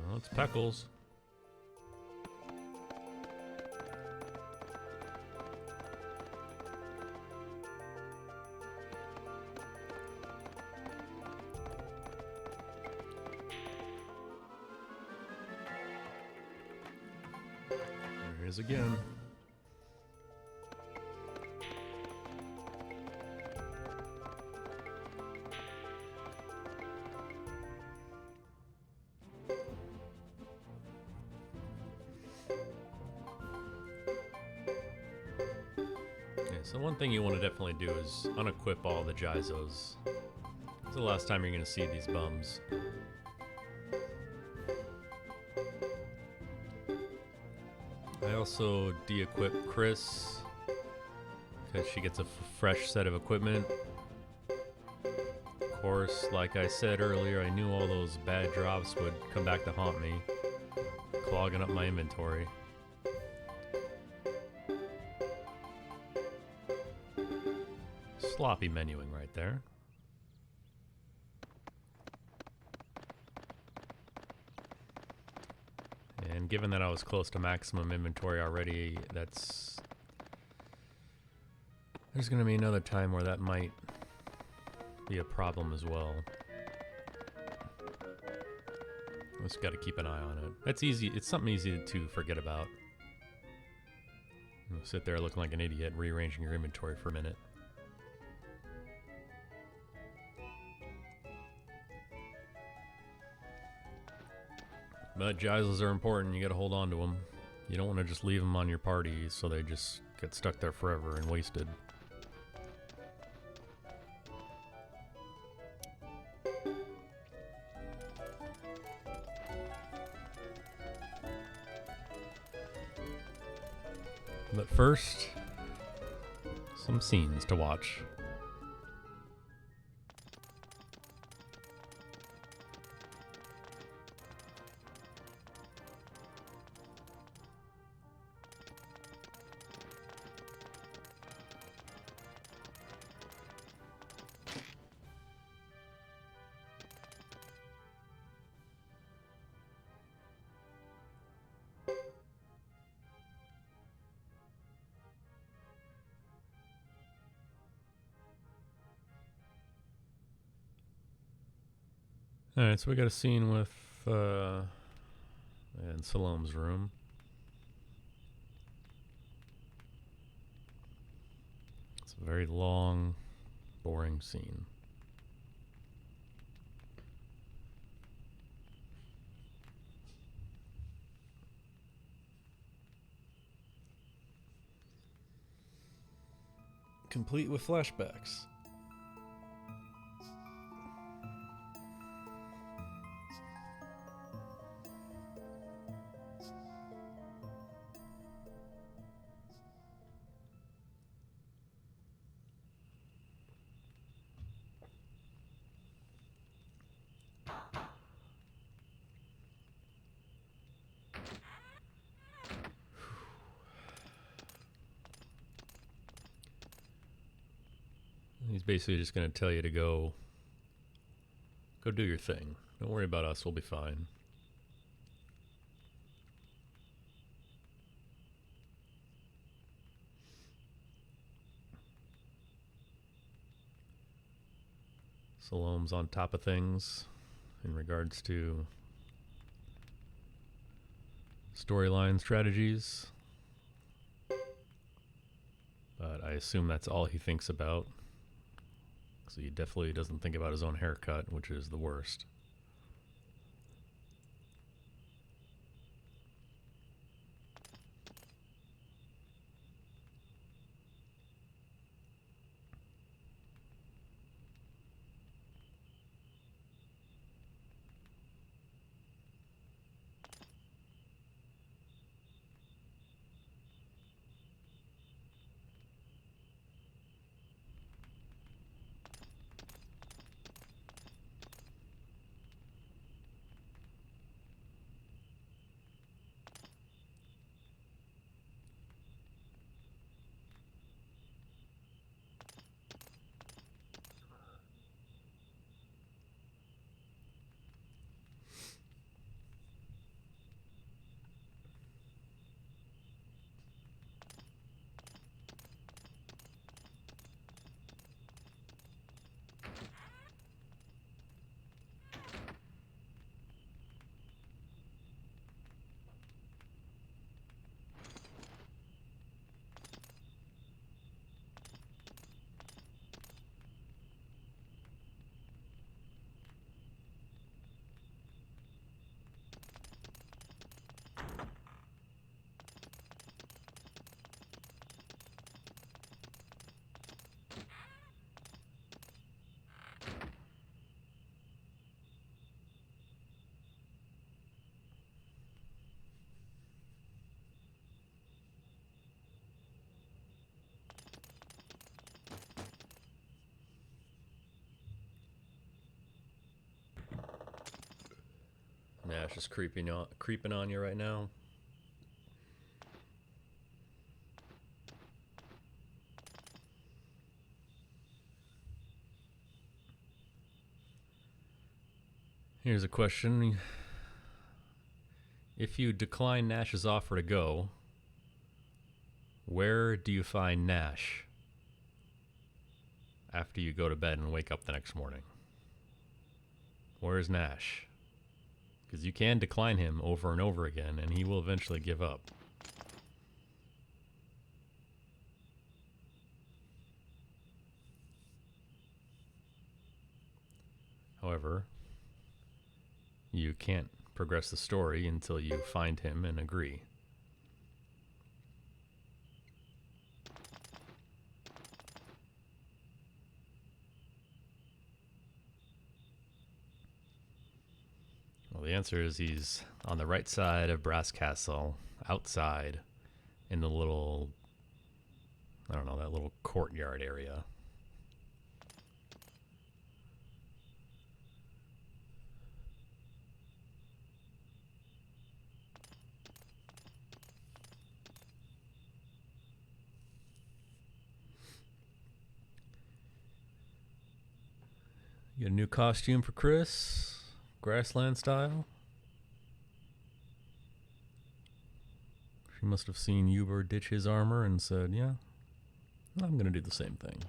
Well, it's Peckles. There he is again. So one thing you want to definitely do is unequip all the Jizos. It's the last time you're going to see these bums. I also de-equip Chris because she gets a fresh set of equipment. Of course, like I said earlier, I knew all those bad drops would come back to haunt me, clogging up my inventory. Sloppy menuing right there. And given that I was close to maximum inventory already, there's going to be another time where that might be a problem as well. Just got to keep an eye on it. That's easy. It's something easy to forget about. You'll sit there looking like an idiot, rearranging your inventory for a minute. But Jizos are important. You got to hold on to them. You don't want to just leave them on your party so they just get stuck there forever and wasted. But first, some scenes to watch. Alright, so we got a scene with in Salome's room. It's a very long, boring scene. Complete with flashbacks. He's basically just going to tell you to go do your thing. Don't worry about us, we'll be fine. Salome's on top of things in regards to storyline strategies. But I assume that's all he thinks about. So he definitely doesn't think about his own haircut, which is the worst. Nash is creeping on you right now. Here's a question. If you decline Nash's offer to go, where do you find Nash after you go to bed and wake up the next morning? Where's Nash? Because you can decline him over and over again, and he will eventually give up. However, you can't progress the story until you find him and agree. Well, the answer is he's on the right side of Brass Castle, outside in the little, I don't know, that little courtyard area. You got a new costume for Chris? Grassland style? She must have seen Huber ditch his armor and said, yeah, I'm going to do the same thing.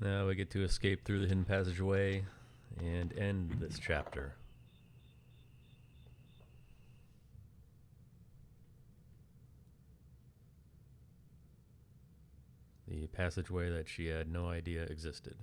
Now we get to escape through the hidden passageway and end this chapter. The passageway that she had no idea existed.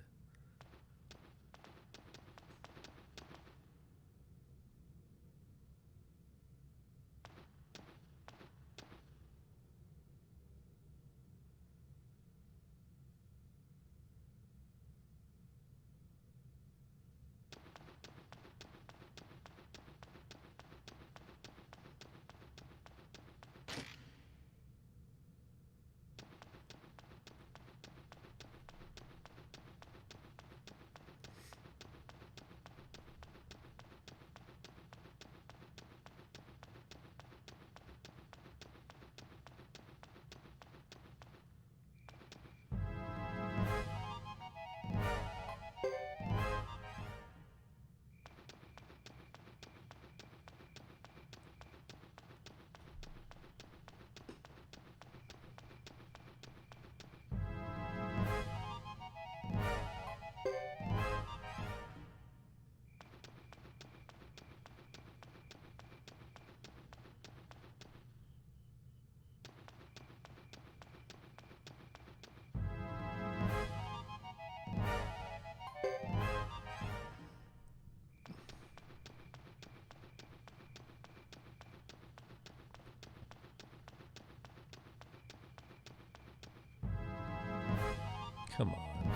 Come on.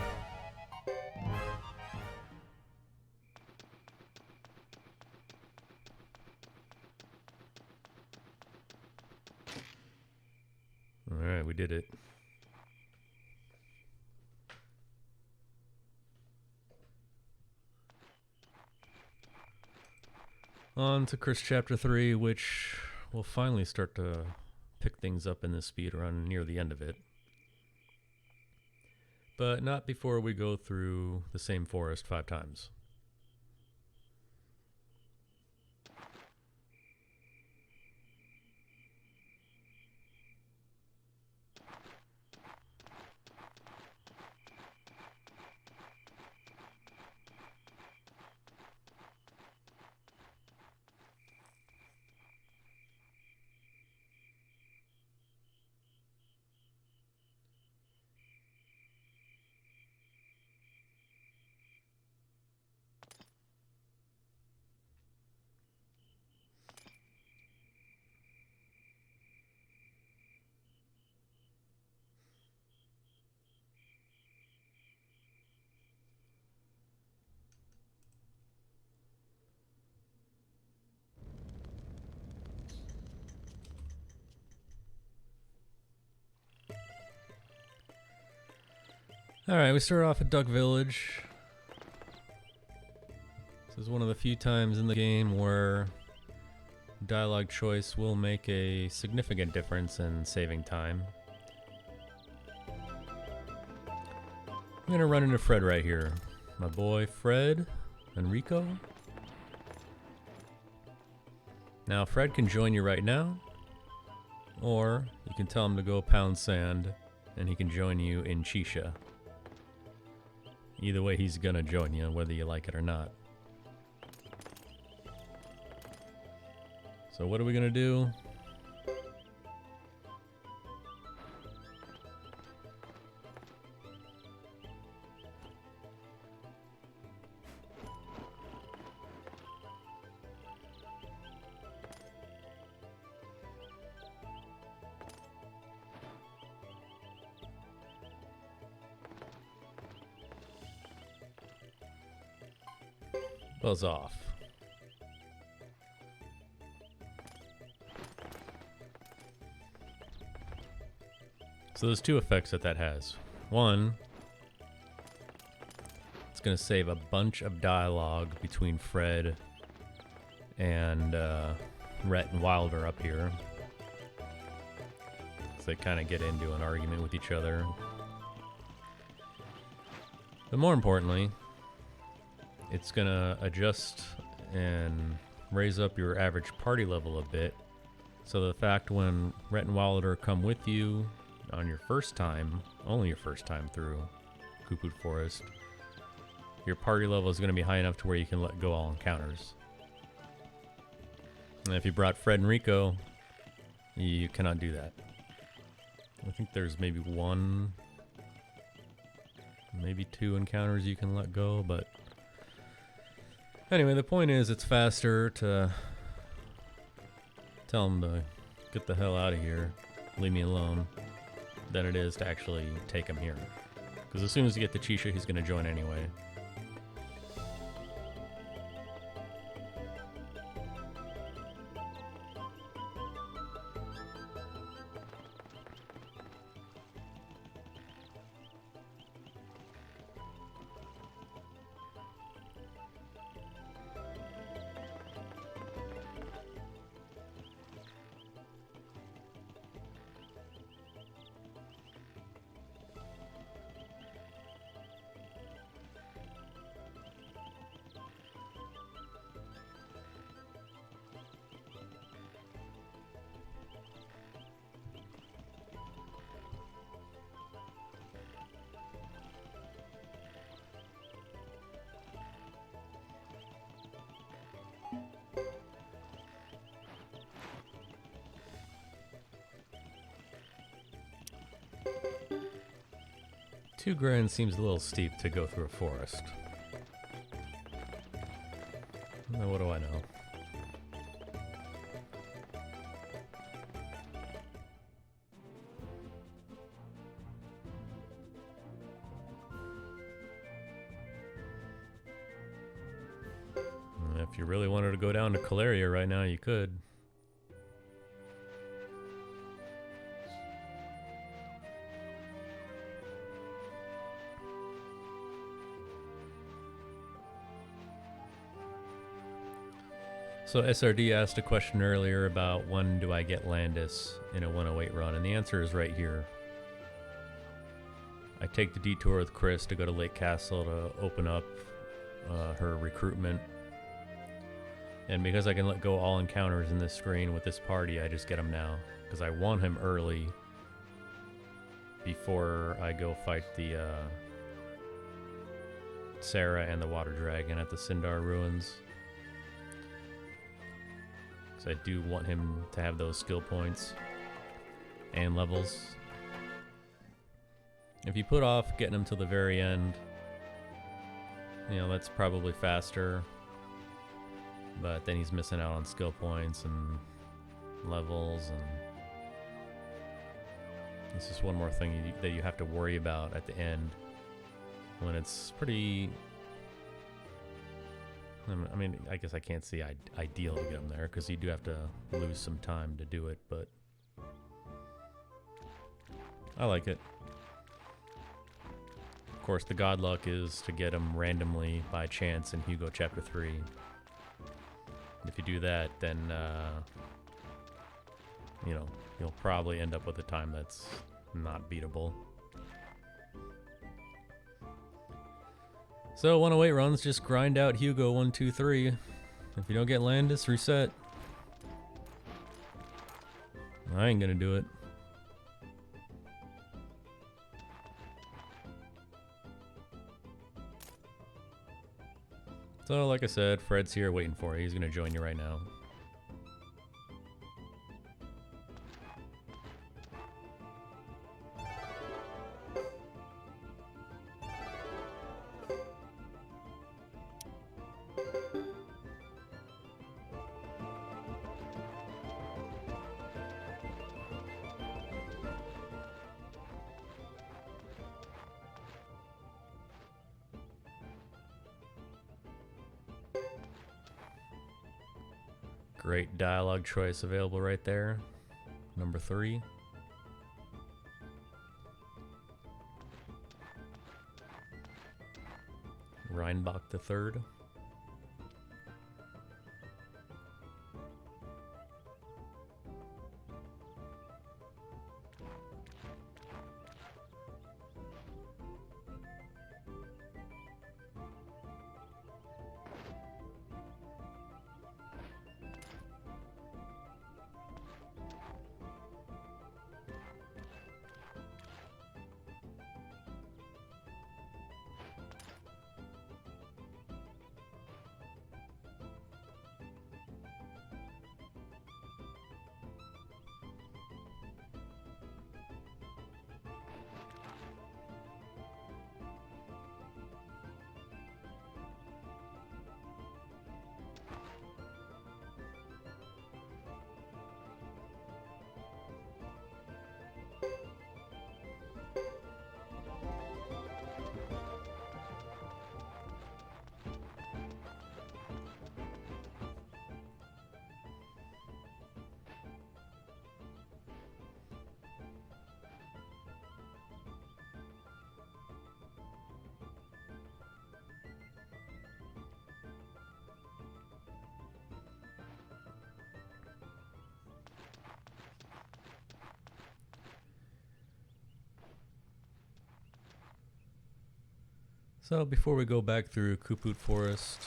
Alright, we did it. On to Chris Chapter 3, which will finally start to pick things up in the speedrun near the end of it. But not before we go through the same forest 5 times. Alright, we start off at Duck Village. This is one of the few times in the game where dialogue choice will make a significant difference in saving time. I'm gonna run into Fred right here. My boy Fred, Enrico. Now Fred can join you right now, or you can tell him to go pound sand and he can join you in Chisha. Either way, he's gonna join you, whether you like it or not. So what are we gonna do? Buzz off. So there's 2 effects that has. One, it's going to save a bunch of dialogue between Fred and Rhett and Wilder up here. So they kind of get into an argument with each other. But more importantly, it's going to adjust and raise up your average party level a bit. So the fact when Rhett and Wilder come with you on your first time, only your first time through Cuckoo Forest, your party level is going to be high enough to where you can let go all encounters. And if you brought Fred and Rico, you cannot do that. I think there's maybe 1, maybe 2 encounters you can let go, but anyway, the point is it's faster to tell him to get the hell out of here, leave me alone, than it is to actually take him here. Because as soon as you get to Chisha, he's going to join anyway. $2,000 seems a little steep to go through a forest. Now what do I know? If you really wanted to go down to Caleria right now, you could. So SRD asked a question earlier about when do I get Landis in a 108 run, and the answer is right here. I take the detour with Chris to go to Lake Castle to open up her recruitment. And because I can let go all encounters in this screen with this party, I just get him now. Because I want him early before I go fight the Sarah and the Water Dragon at the Sindar Ruins. Because I do want him to have those skill points and levels. If you put off getting him till the very end, you know, that's probably faster. But then he's missing out on skill points and levels, and it's just one more thing that you have to worry about at the end when it's pretty... I mean, I guess I can't say ideal to get him there, because you do have to lose some time to do it, but I like it. Of course, the god luck is to get him randomly by chance in Hugo Chapter 3. If you do that, then, you know, you'll probably end up with a time that's not beatable. So 108 runs, just grind out Hugo 1, 2, 3. If you don't get Landis, reset. I ain't gonna do it. So like I said, Fred's here waiting for you. He's gonna join you right now. Great dialogue choice available right there. Number 3. Reinbach the Third. So before we go back through Kuput Forest,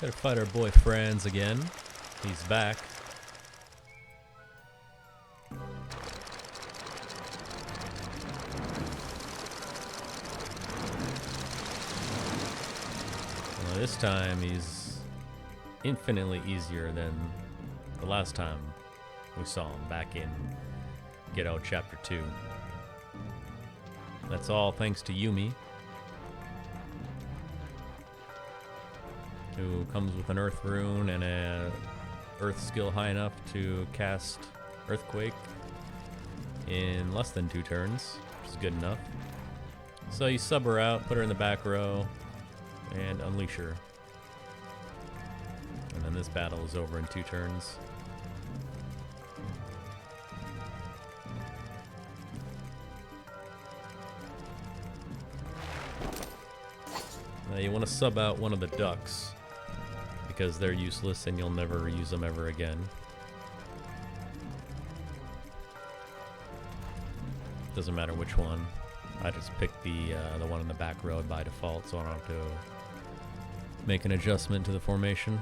gotta fight our boy Franz again. He's back. Well, this time he's infinitely easier than the last time we saw him back in Get Out Chapter 2. That's all thanks to Yumi, who comes with an Earth Rune and a Earth skill high enough to cast Earthquake in less than 2 turns, which is good enough. So you sub her out, put her in the back row, and unleash her. this battle is over in 2 turns. You want to sub out one of the ducks because they're useless and you'll never use them ever again. Doesn't matter which one. I just picked the one in the back road by default, so I don't have to make an adjustment to the formation.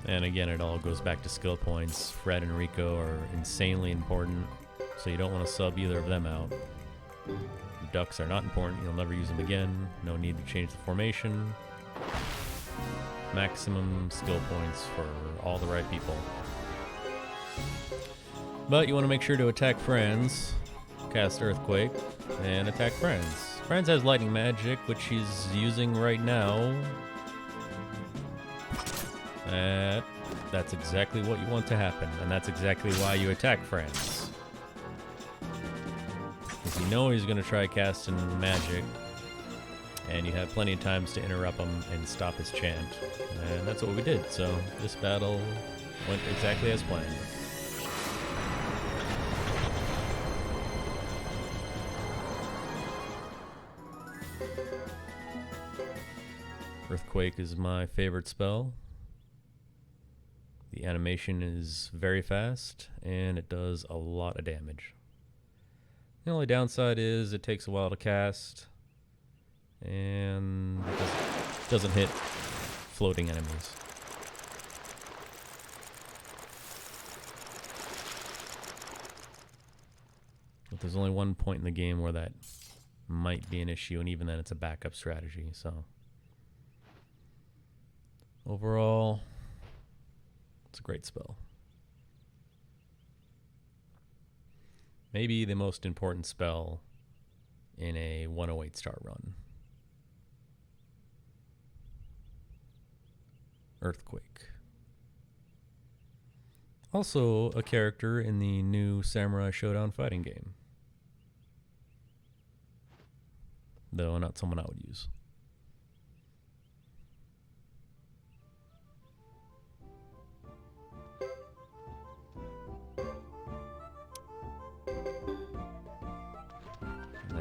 And again, it all goes back to skill points. Fred and Rico are insanely important, so you don't want to sub either of them out. The ducks are not important, you'll never use them again. No need to change the formation. Maximum skill points for all the right people. But you want to make sure to attack friends, cast Earthquake, and attack friends. Friends has lightning magic, which he's using right now. That's exactly what you want to happen, and that's exactly why you attack friends. Because you know he's going to try casting magic, and you have plenty of times to interrupt him and stop his chant. And that's what we did, so this battle went exactly as planned. Earthquake is my favorite spell. The animation is very fast, and it does a lot of damage. The only downside is it takes a while to cast, and it doesn't hit floating enemies. But there's only one point in the game where that might be an issue, and even then it's a backup strategy, so... Overall, it's a great spell. Maybe the most important spell in a 108 star run. Earthquake. Also a character in the new Samurai Showdown fighting game. Though not someone I would use.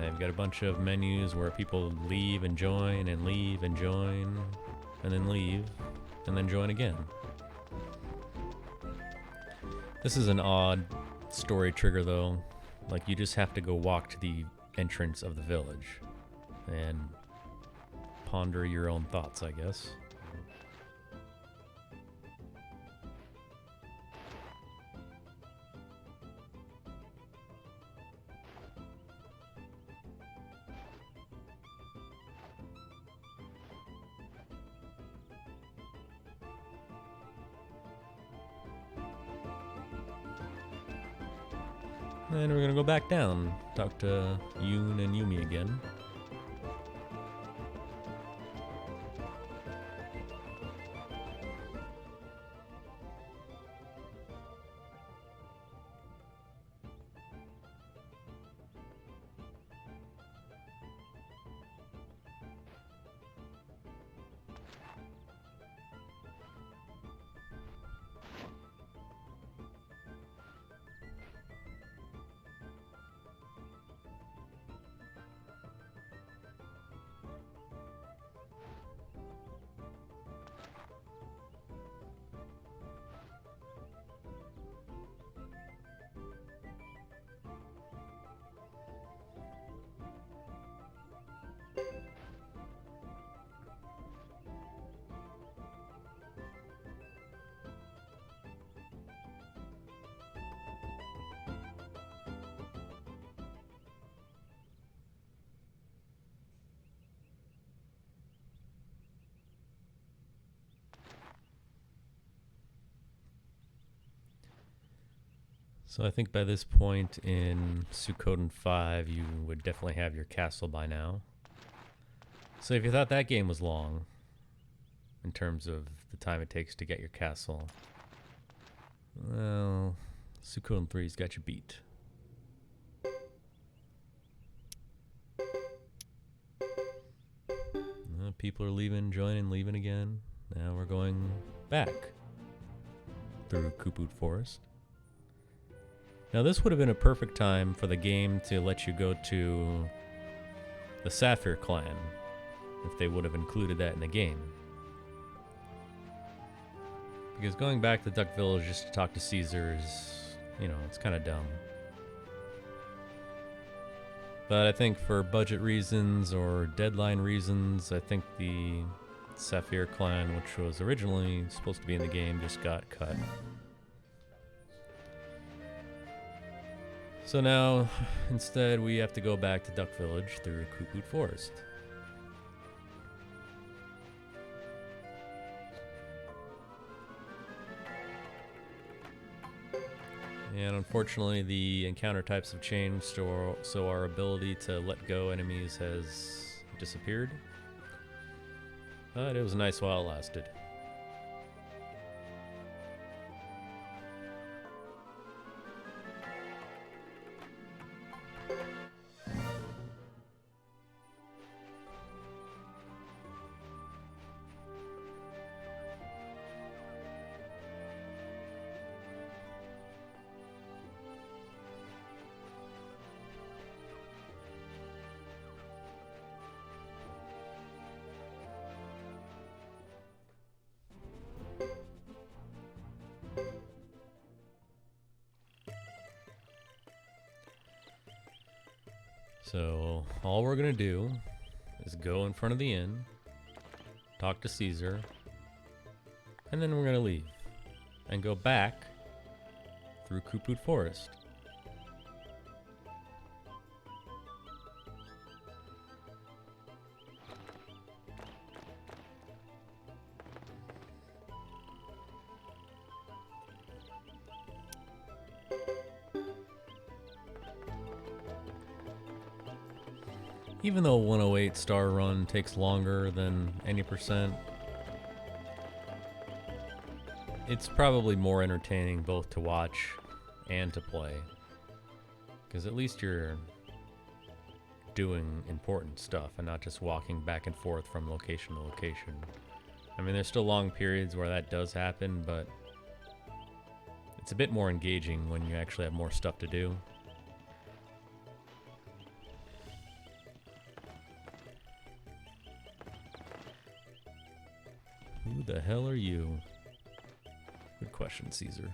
I've got a bunch of menus where people leave and join and leave and join and then leave and then join again. This is an odd story trigger though. Like you just have to go walk to the entrance of the village and ponder your own thoughts, I guess. And we're gonna go back down, talk to Yoon and Yumi again. So I think by this point in Suikoden 5, you would definitely have your castle by now. So if you thought that game was long, in terms of the time it takes to get your castle, well, Suikoden 3's got you beat. People are leaving, joining, leaving again. Now we're going back through Kuput Forest. Now this would have been a perfect time for the game to let you go to the Sapphire Clan, if they would have included that in the game. Because going back to Duck Village just to talk to Caesar is, you know, it's kind of dumb. But I think for budget reasons or deadline reasons, I think the Sapphire Clan, which was originally supposed to be in the game, just got cut. So now, instead, we have to go back to Duck Village through Kuput Forest. And unfortunately, the encounter types have changed, so our ability to let go enemies has disappeared. But it was nice while it lasted. So all we're gonna do is go in front of the inn, talk to Caesar, and then we're gonna leave and go back through Kuput Forest. Even though 108 star run takes longer than any percent, it's probably more entertaining both to watch and to play. Because at least you're doing important stuff and not just walking back and forth from location to location. I mean, there's still long periods where that does happen, but it's a bit more engaging when you actually have more stuff to do. Who the hell are you? Good question, Caesar.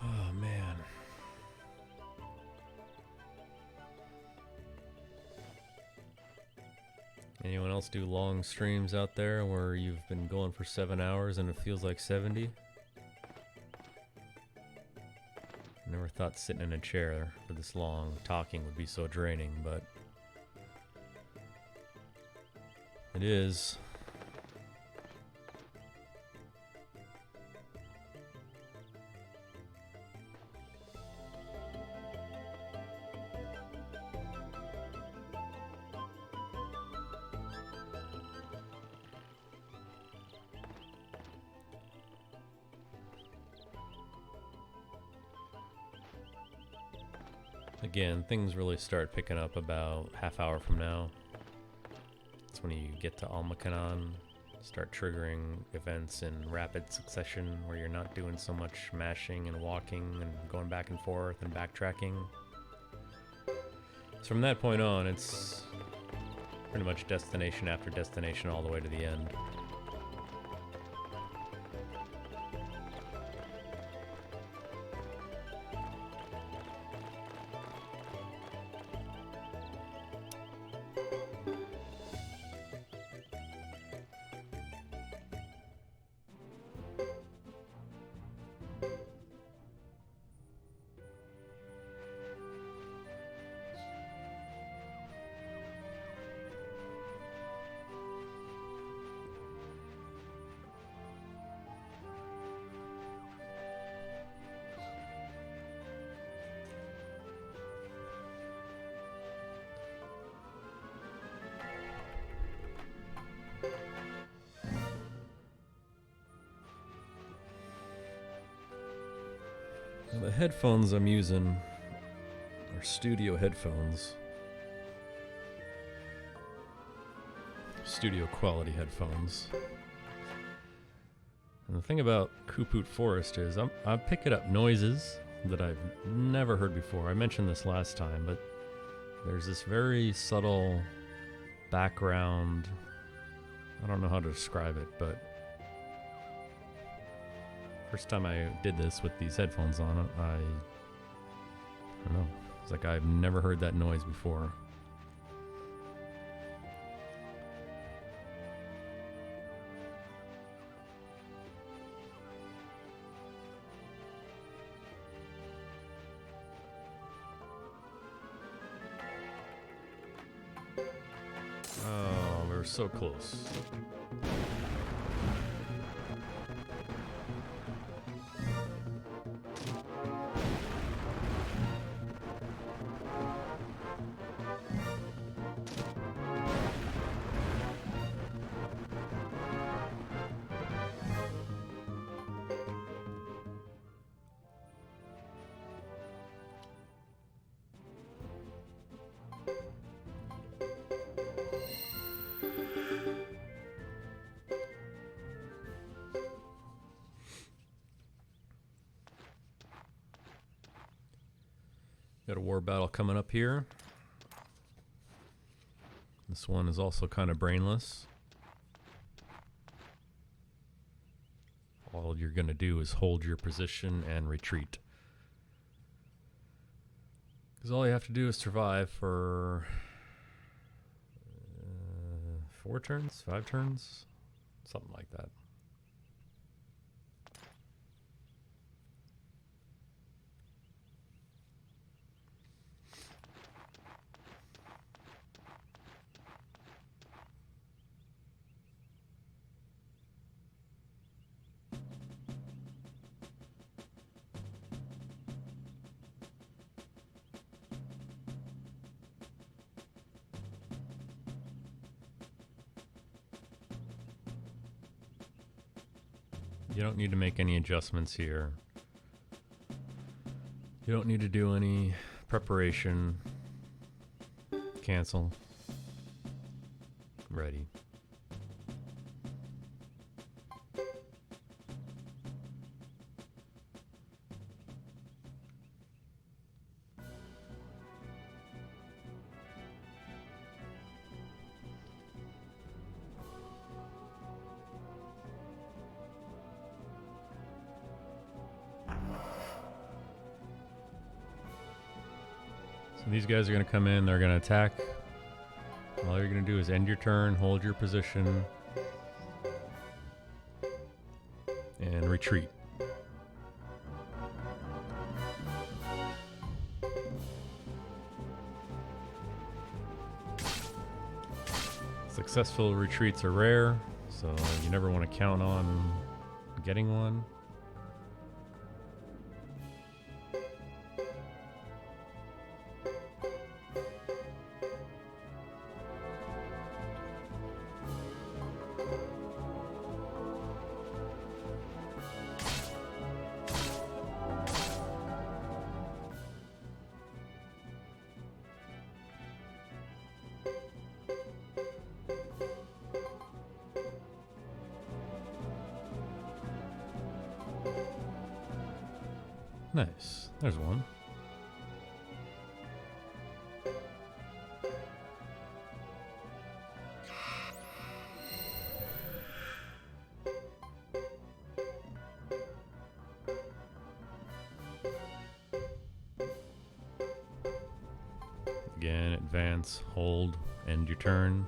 Oh, man. Anyone else do long streams out there where you've been going for 7 hours and it feels like 70? Never thought sitting in a chair for this long talking would be so draining, but it is. Again, things really start picking up about half hour from now. That's when you get to Almakanon, start triggering events in rapid succession where you're not doing so much mashing and walking and going back and forth and backtracking. So from that point on, it's pretty much destination after destination all the way to the end. The headphones I'm using are studio headphones. Studio quality headphones. And the thing about Kuput Forest is I'm picking up noises that I've never heard before. I mentioned this last time, but there's this very subtle background. I don't know how to describe it, but first time I did this with these headphones on, I don't know. It's like I've never heard that noise before. Oh, we were so close. Got a war battle coming up here. This one is also kind of brainless. All you're going to do is hold your position and retreat. Because all you have to do is survive for 4 turns, 5 turns, something like that. You don't need to make any adjustments here. You don't need to do any preparation. Cancel. Ready. These guys are going to come in, they're going to attack. All you're going to do is end your turn, hold your position, and retreat. Successful retreats are rare, so you never want to count on getting one. Nice. There's one. Again, advance, hold, end your turn.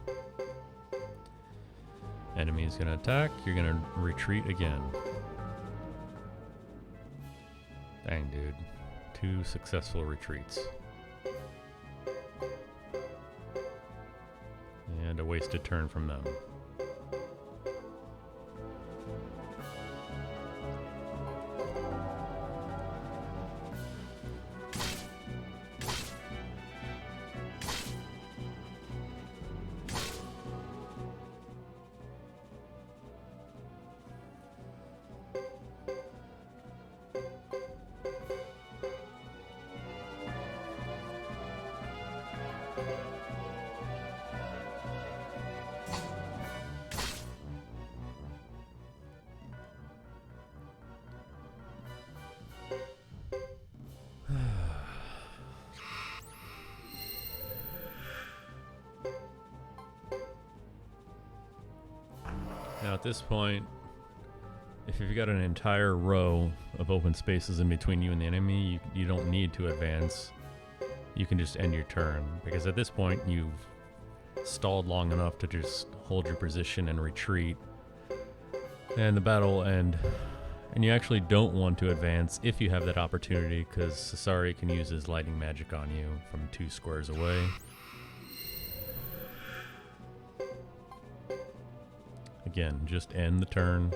Enemy is going to attack. You're going to retreat again. Dang, dude. 2 successful retreats. And a wasted turn from them. Now at this point, if you've got an entire row of open spaces in between you and the enemy, you don't need to advance. You can just end your turn, because at this point you've stalled long enough to just hold your position and retreat, and the battle will end. And you actually don't want to advance if you have that opportunity, because Sasari can use his lightning magic on you from 2 squares away. Again, just end the turn.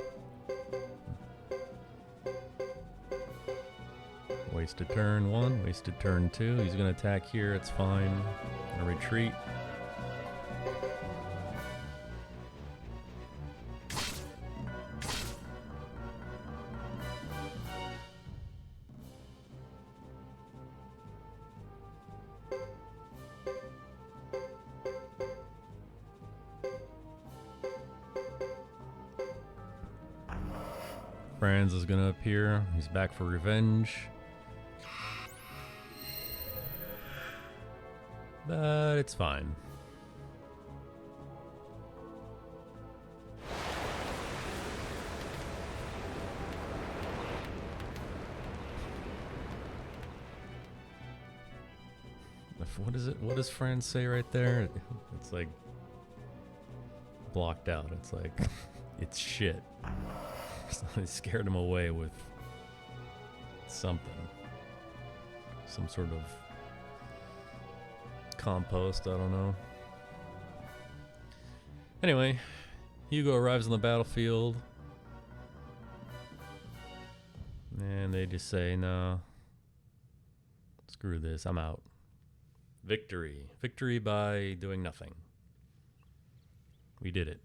Wasted turn 1, wasted turn 2. He's going to attack here, it's fine. Gonna retreat. Franz is gonna appear. He's back for revenge. But it's fine. What is it? What does Franz say right there? It's like blocked out. It's like it's shit. They scared him away with something. Some sort of compost, I don't know. Anyway, Hugo arrives on the battlefield. And they just say, no, screw this, I'm out. Victory. Victory by doing nothing. We did it.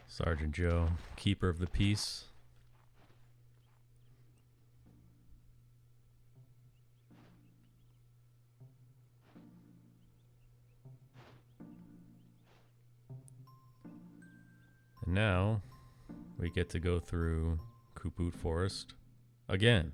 Sergeant Joe, keeper of the peace. And now we get to go through Kuput Forest again.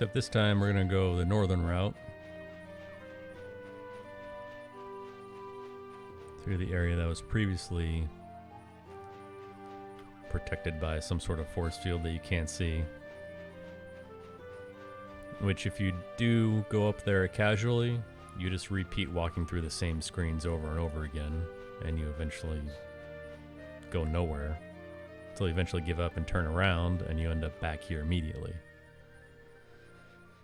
Except this time we're going to go the northern route. Through the area that was previously protected by some sort of force field that you can't see. Which if you do go up there casually, you just repeat walking through the same screens over and over again, and you eventually go nowhere. Until you eventually give up and turn around, and you end up back here immediately.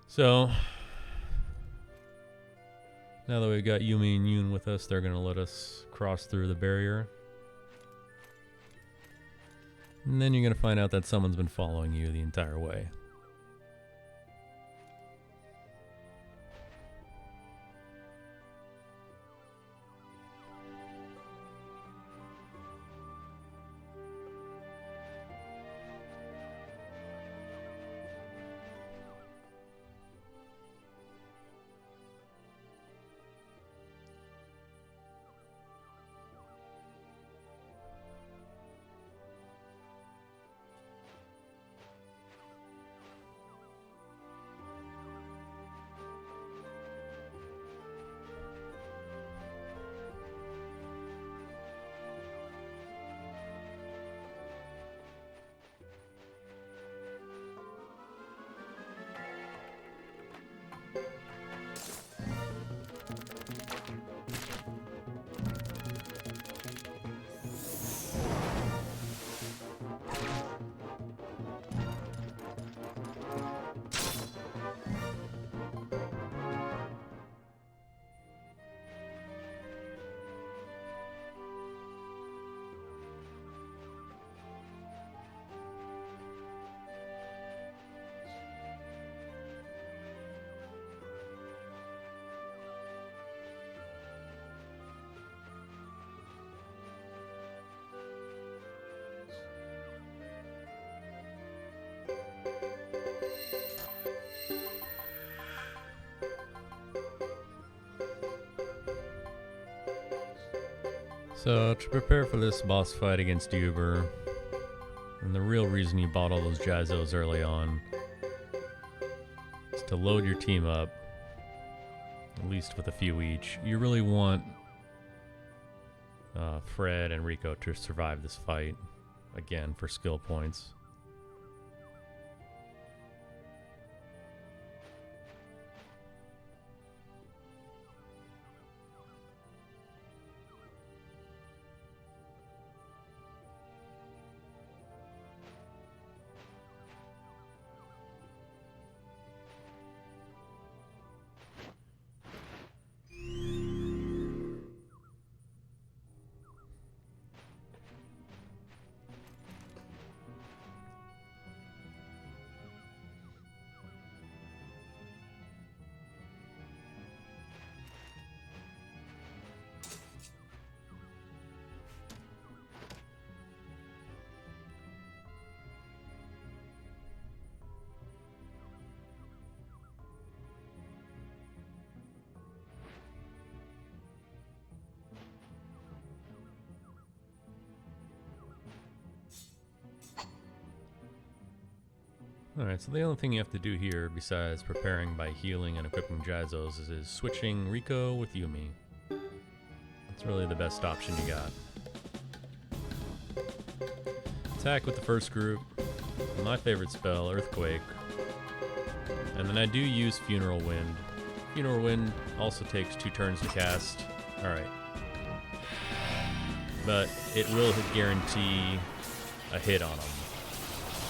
So, now that we've got Yumi and Yoon with us, they're going to let us cross through the barrier. And then you're going to find out that someone's been following you the entire way. So, to prepare for this boss fight against Uber, and the real reason you bought all those Jizos early on, is to load your team up, at least with a few each. You really want Fred and Rico to survive this fight, again, for skill points. Alright, so the only thing you have to do here, besides preparing by healing and equipping Jizos, is switching Rico with Yumi. That's really the best option you got. Attack with the first group. My favorite spell, Earthquake. And then I do use Funeral Wind. Funeral Wind also takes 2 turns to cast. Alright. But it will guarantee a hit on them.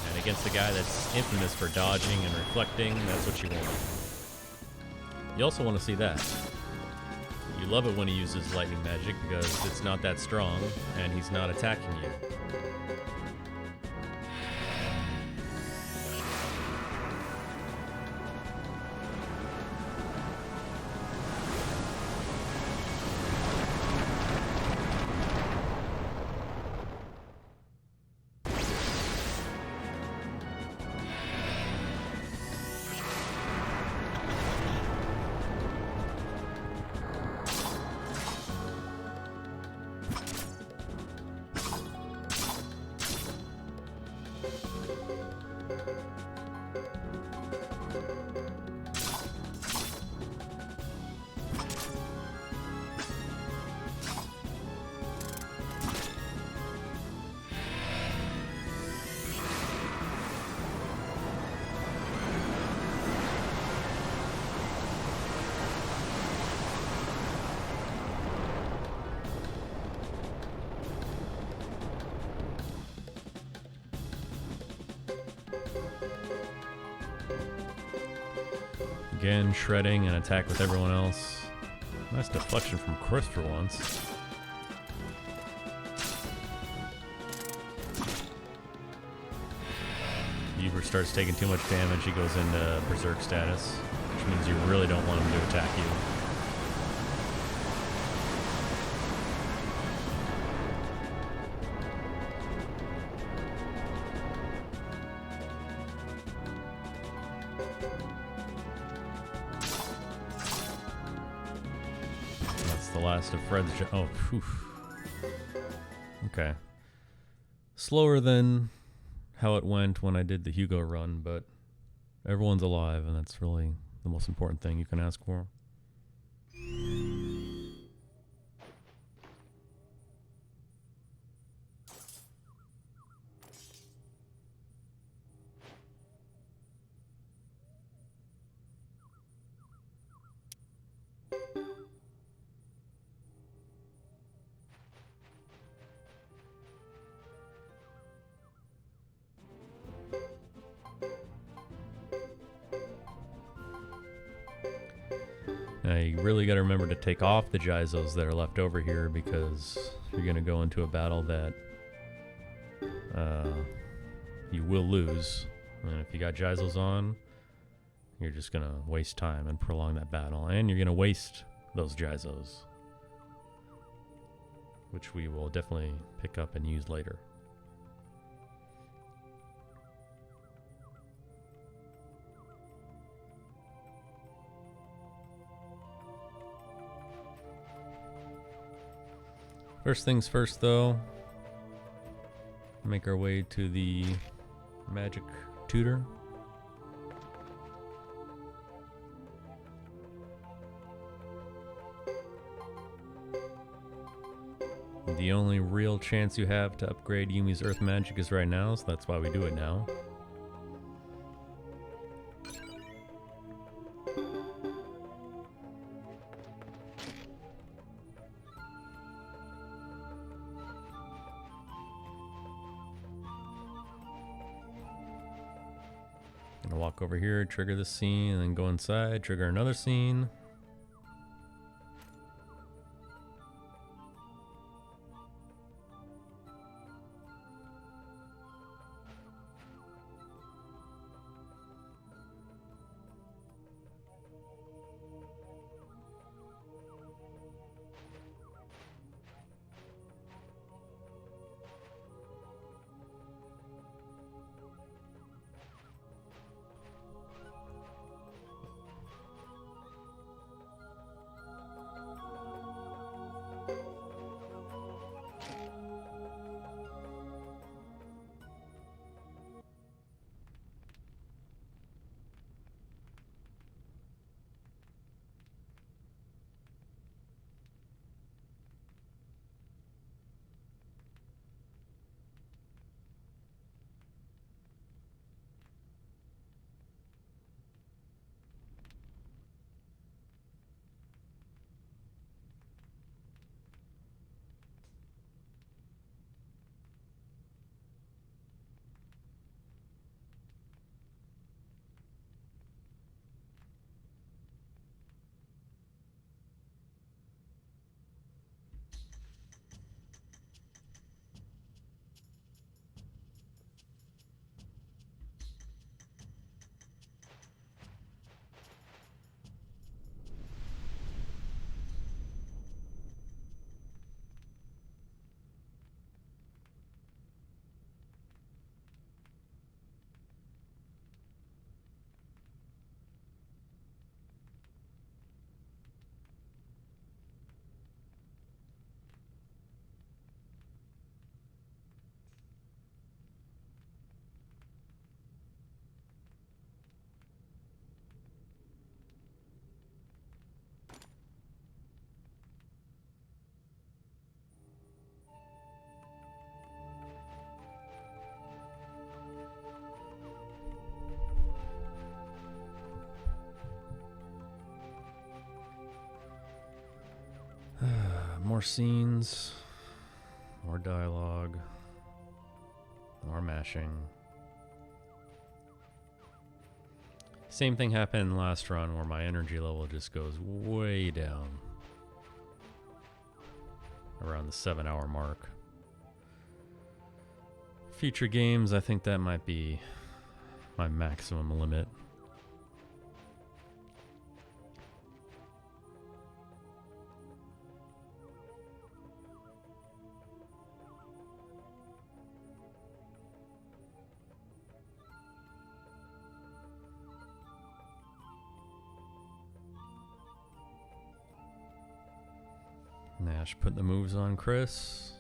And against the guy that's infamous for dodging and reflecting, that's what you want. You also want to see that. You love it when he uses lightning magic because it's not that strong and he's not attacking you. Again, shredding and attack with everyone else. Nice deflection from Chris for once. Hugo starts taking too much damage, he goes into berserk status, which means you really don't want him to attack you. That's the last of Fred's. Oh, whew. Okay. Slower than how it went when I did the Hugo run, but everyone's alive, and that's really the most important thing you can ask for. Now you really got to remember to take off the Geizos that are left over here, because you're going to go into a battle that you will lose. And if you got Geizos on, you're just going to waste time and prolong that battle. And you're going to waste those Geizos, which we will definitely pick up and use later. First things first, though, make our way to the magic tutor. The only real chance you have to upgrade Yumi's earth magic is right now, so that's why we do it now. Gonna walk over here, trigger the scene, and then go inside, trigger another scene. More scenes, more dialogue, more mashing. Same thing happened last run where my energy level just goes way down. Around the 7-hour mark. Future games, I think that might be my maximum limit. Nash put the moves on Chris.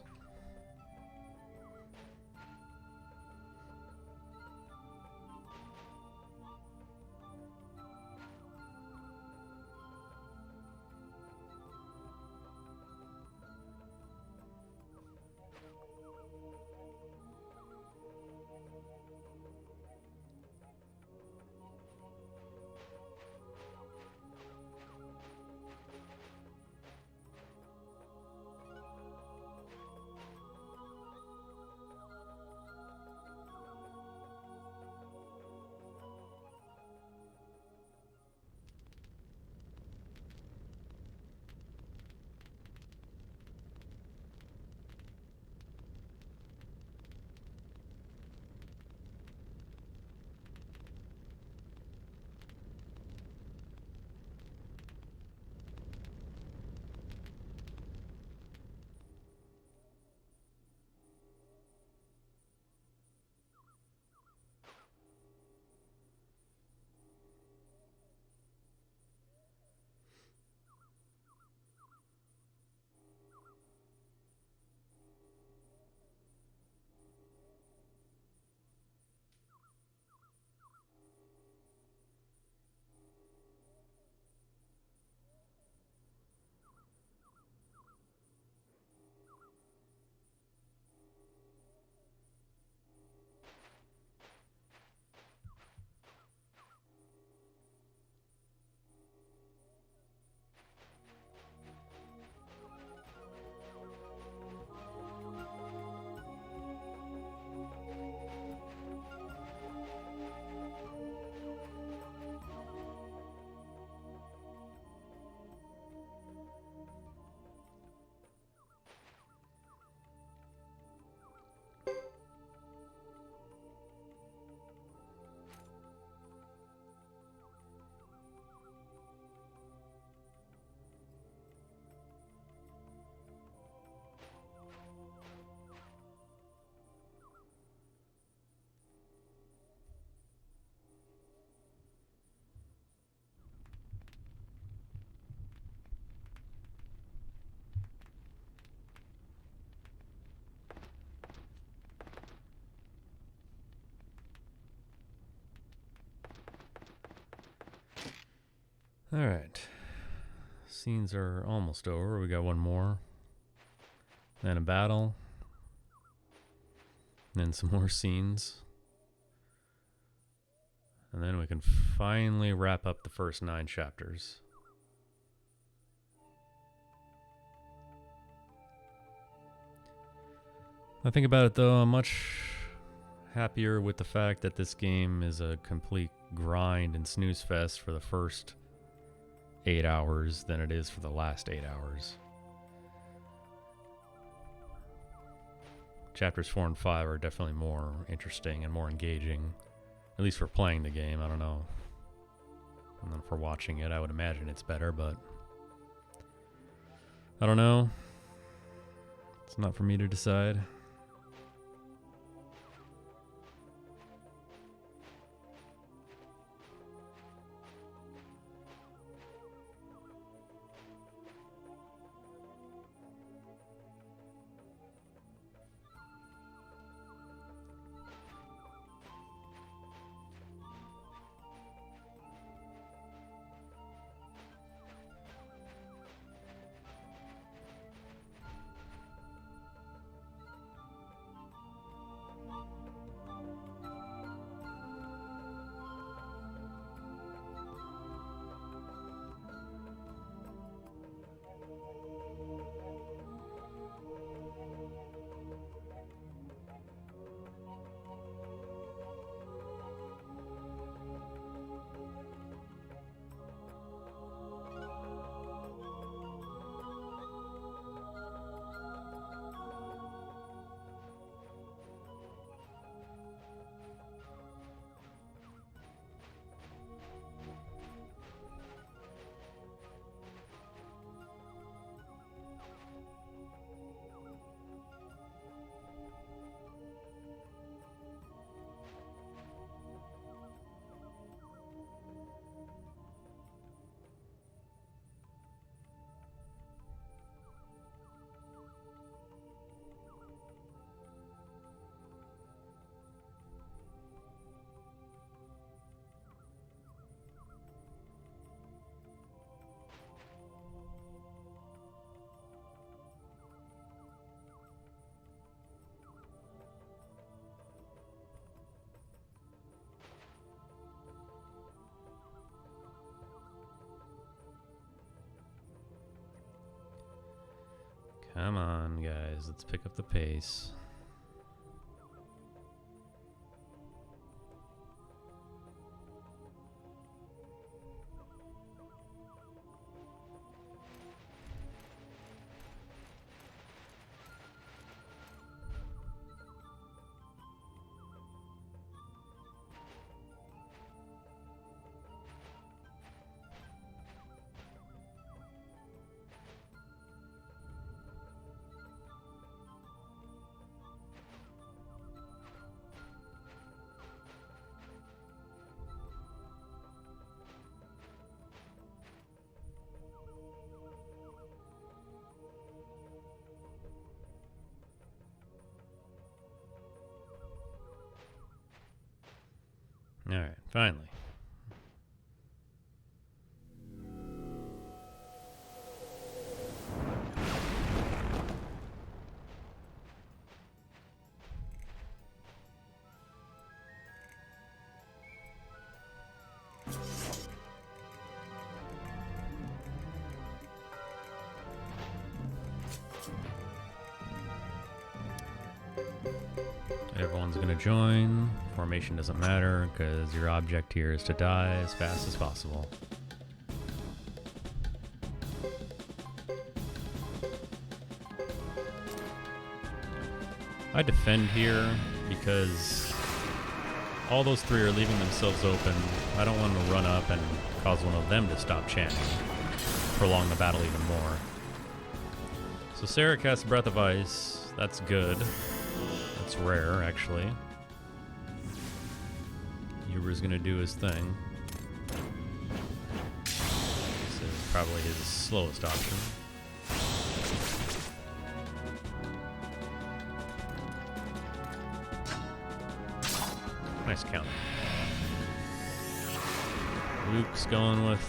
Alright. Scenes are almost over. We got one more. Then a battle. Then some more scenes. And then we can finally wrap up the first 9 chapters. I think about it though, I'm much happier with the fact that this game is a complete grind and snooze fest for the first 8 hours than it is for the last 8 hours. Chapters 4 and 5 are definitely more interesting and more engaging. At least for playing the game, I don't know. And then for watching it, I would imagine it's better, but I don't know. It's not for me to decide. Come on, guys. Let's pick up the pace. Alright, finally. Everyone's going to join. Formation doesn't matter because your object here is to die as fast as possible. I defend here because all those three are leaving themselves open. I don't want to run up and cause one of them to stop chanting, prolong the battle even more. So Sarah casts Breath of Ice. That's good. That's rare, actually. Huber's gonna do his thing. This is probably his slowest option. Nice counter. Luke's going with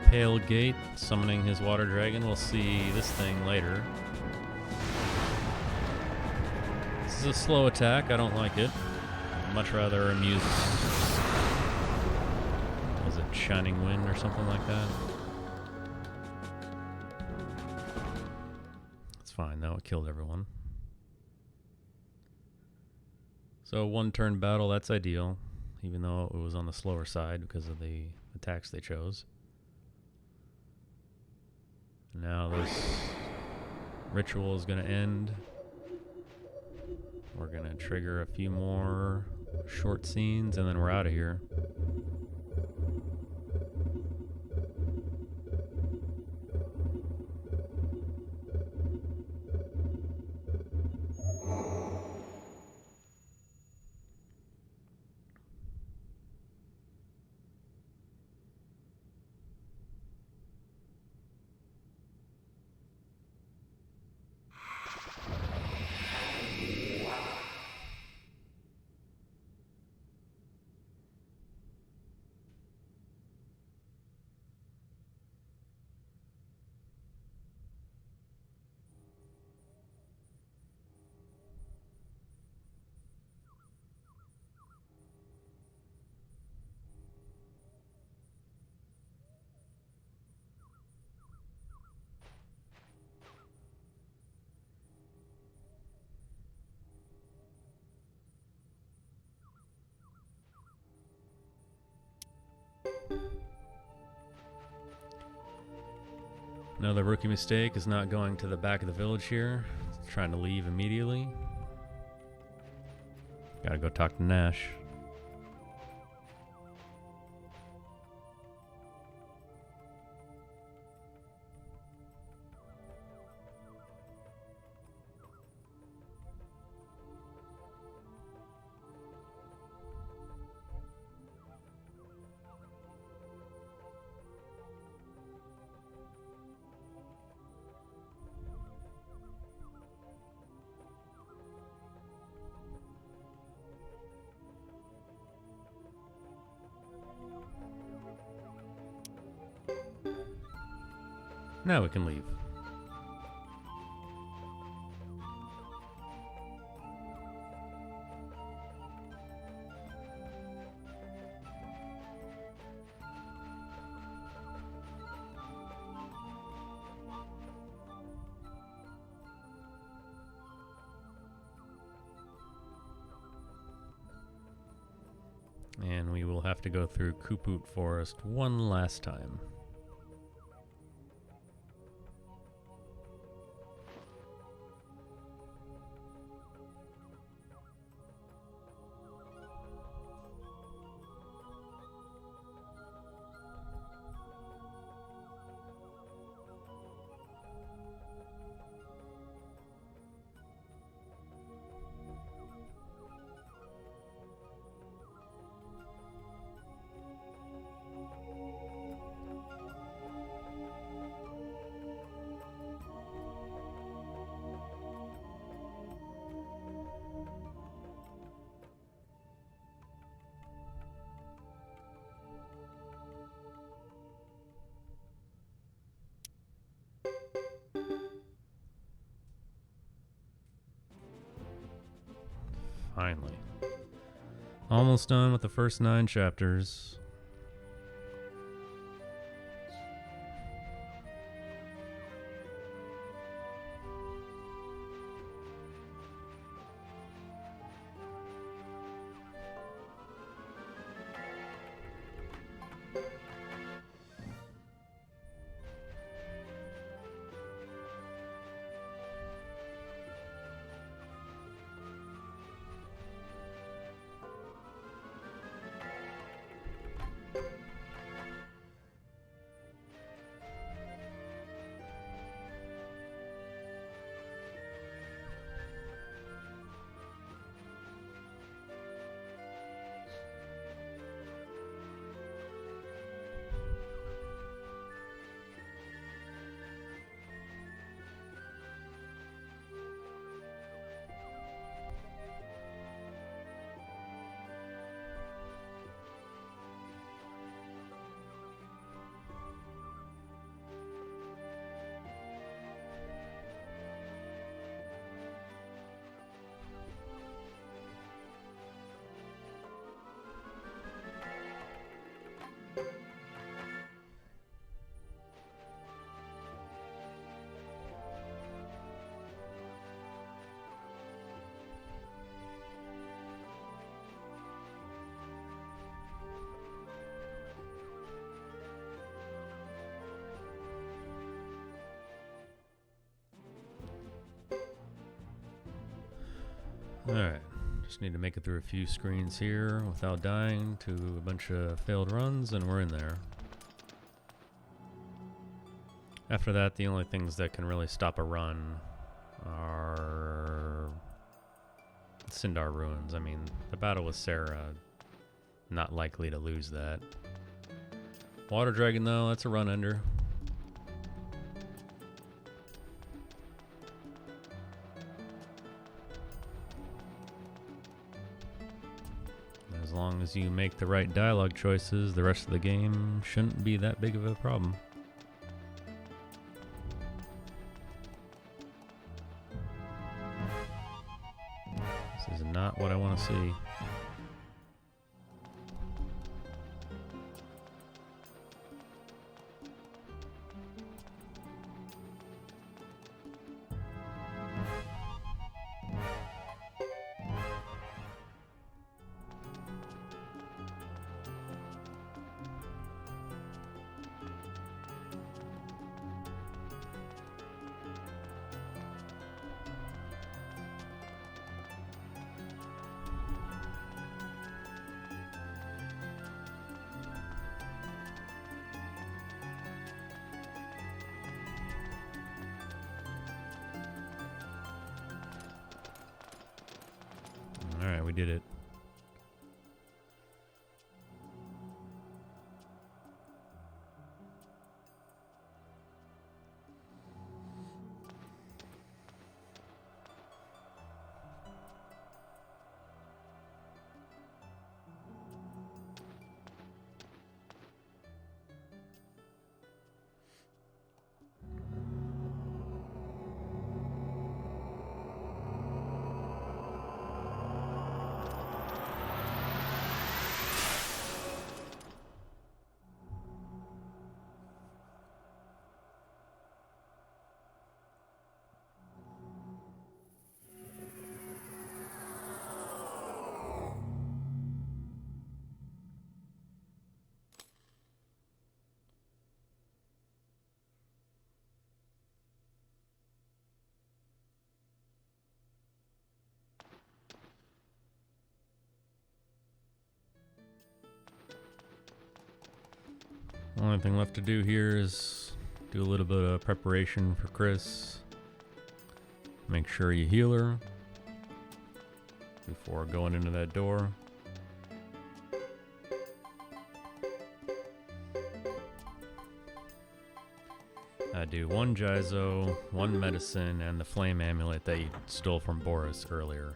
Pale Gate, summoning his water dragon. We'll see this thing later. This is a slow attack. I don't like it. I'd much rather use... Was it Shining Wind or something like that? It's fine though. It killed everyone. So one turn battle, that's ideal. Even though it was on the slower side because of the attacks they chose. Now this ritual is going to end. We're going to trigger a few more short scenes and then we're out of here. Another rookie mistake is not going to the back of the village here. Trying to leave immediately. Gotta go talk to Nash. Now we can leave. have to go through Kuput Forest one last time. Finally. Almost done with the first 9 chapters. Alright, just need to make it through a few screens here without dying to a bunch of failed runs, and we're in there. After that, the only things that can really stop a run are Sindar Ruins. I mean, the battle with Sarah, not likely to lose that. Water Dragon, though, that's a run ender. As long as you make the right dialogue choices, the rest of the game shouldn't be that big of a problem. This is not what I want to see. Alright, we did it. Only thing left to do here is do a little bit of preparation for Chris. Make sure you heal her before going into that door. I do 1 Jizo, 1 medicine, and the flame amulet that you stole from Boris earlier.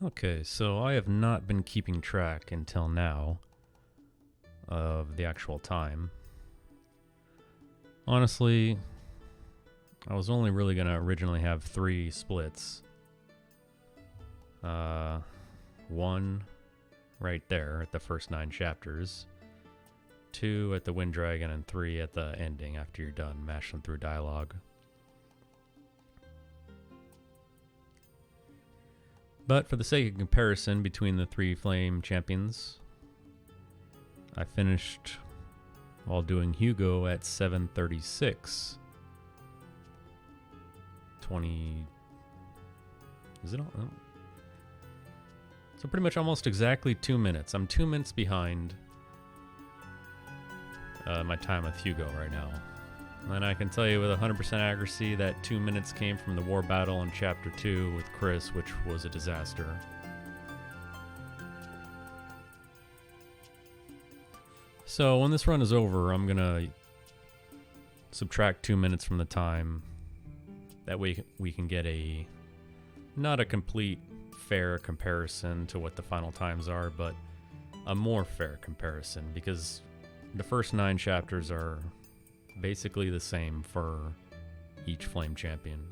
Okay, so I have not been keeping track until now of the actual time. Honestly, I was only really going to originally have 3 splits. 1 right there at the first 9 chapters, 2 at the Wind Dragon, and 3 at the ending after you're done mashing through dialogue. But for the sake of comparison between the 3 flame champions, I finished while doing Hugo at 7:36. 20... Is it all? Oh. So pretty much almost exactly 2 minutes. I'm 2 minutes behind my time with Hugo right now. And I can tell you with 100% accuracy that 2 minutes came from the war battle in Chapter 2 with Chris, which was a disaster. So when this run is over, I'm going to subtract 2 minutes from the time. That way we can get not a complete fair comparison to what the final times are, but a more fair comparison, because the first 9 chapters are basically the same for each flame champion.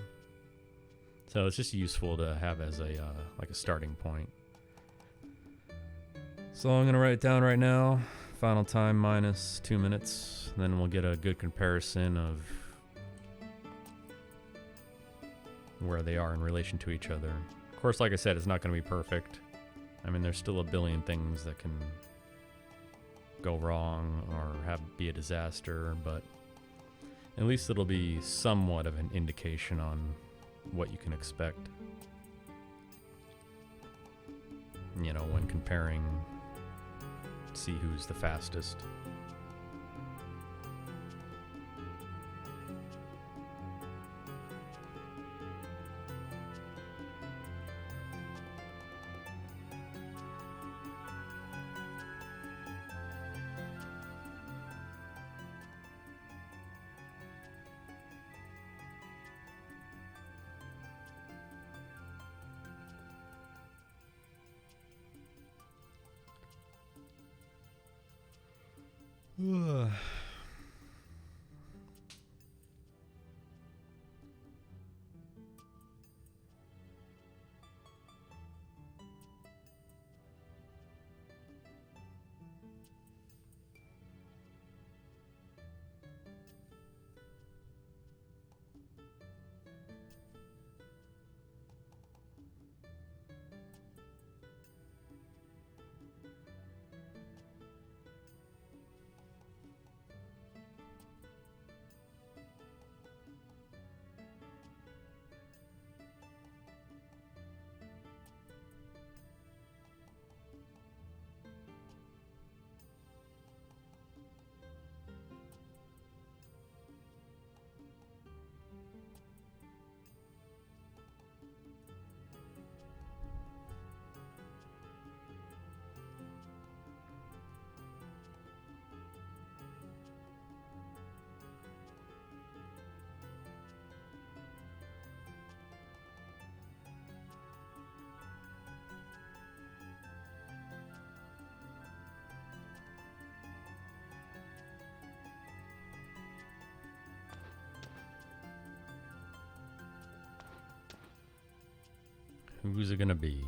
So it's just useful to have as a like a starting point. So I'm gonna write it down right now. Final time minus 2 minutes. Then we'll get a good comparison of where they are in relation to each other. Of course, like I said, it's not going to be perfect. I mean, there's still a billion things that can go wrong or be a disaster, but at least it'll be somewhat of an indication on what you can expect. You know, when comparing, see who's the fastest. Who's it gonna be?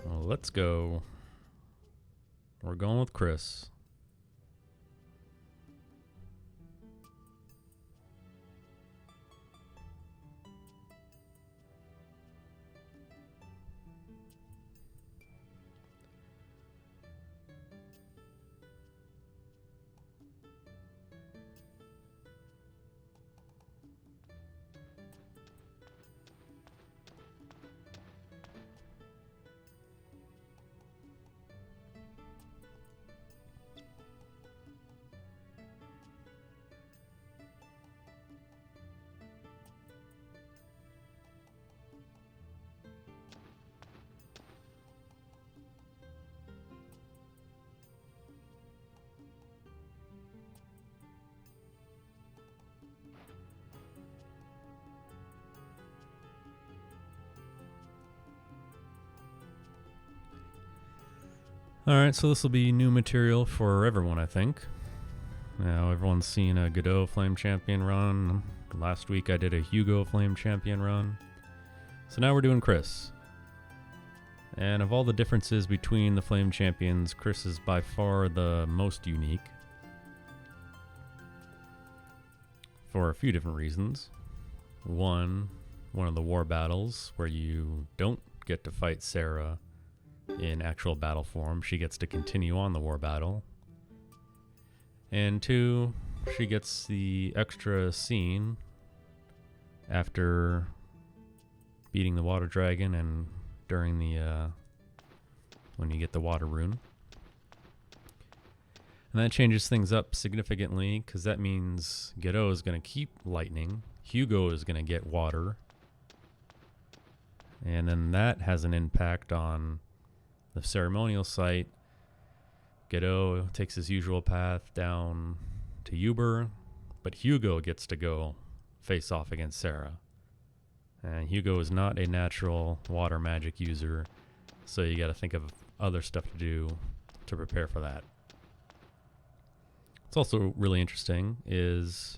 Well, let's go. We're going with Chris. Alright, so this will be new material for everyone, I think. Now, everyone's seen a Godot Flame Champion run. Last week I did a Hugo Flame Champion run. So now we're doing Chris. And of all the differences between the Flame Champions, Chris is by far the most unique. For a few different reasons. One of the war battles where you don't get to fight Sarah in actual battle form. She gets to continue on the war battle. And two, she gets the extra scene after beating the water dragon and during the when you get the water rune. And that changes things up significantly, because that means Godot is going to keep lightning, Hugo is going to get water, and then that has an impact on the ceremonial site. Godot takes his usual path down to Uber, but Hugo gets to go face off against Sarah. And Hugo is not a natural water magic user, so you got to think of other stuff to do to prepare for that. What's also really interesting is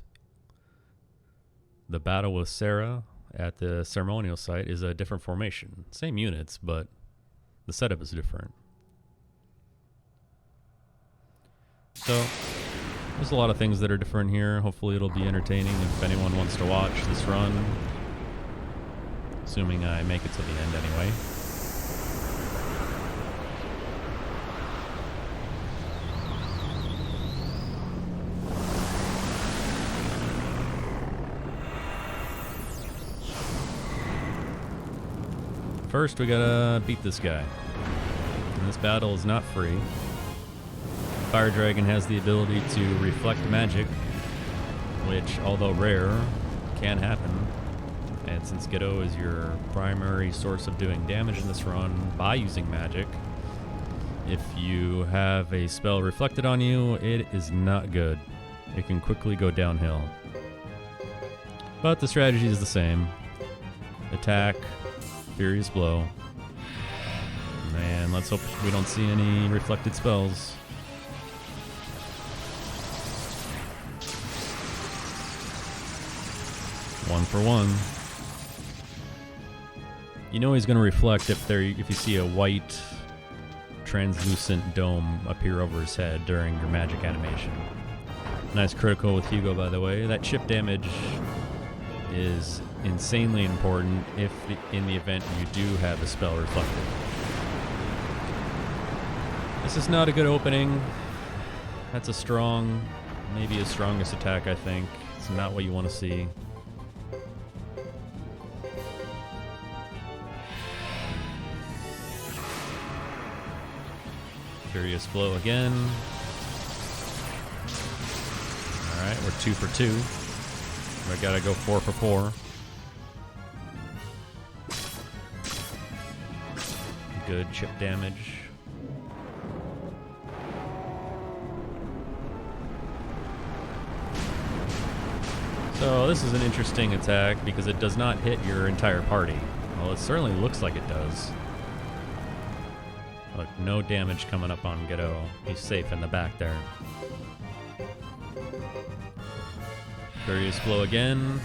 the battle with Sarah at the ceremonial site is a different formation. Same units, but the setup is different. So, there's a lot of things that are different here. Hopefully it'll be entertaining if anyone wants to watch this run. Assuming I make it to the end anyway. First, we gotta beat this guy. And this battle is not free. Fire Dragon has the ability to reflect magic, which, although rare, can happen. And since Godot is your primary source of doing damage in this run by using magic, if you have a spell reflected on you, it is not good. It can quickly go downhill. But the strategy is the same. Attack, Furious Blow. Man, let's hope we don't see any reflected spells. One for one. You know he's going to reflect if you see a white translucent dome appear over his head during your magic animation. Nice critical with Hugo, by the way. That chip damage is insanely important if in the event you do have a spell reflected. This is not a good opening. That's a strong, maybe his strongest attack, I think. It's not what you want to see. Furious blow again. Alright, we're 2 for 2. We gotta go 4 for 4. Good chip damage. So this is an interesting attack because it does not hit your entire party. Well, it certainly looks like it does. Look, no damage coming up on Ghetto. He's safe in the back there. Furious blow again.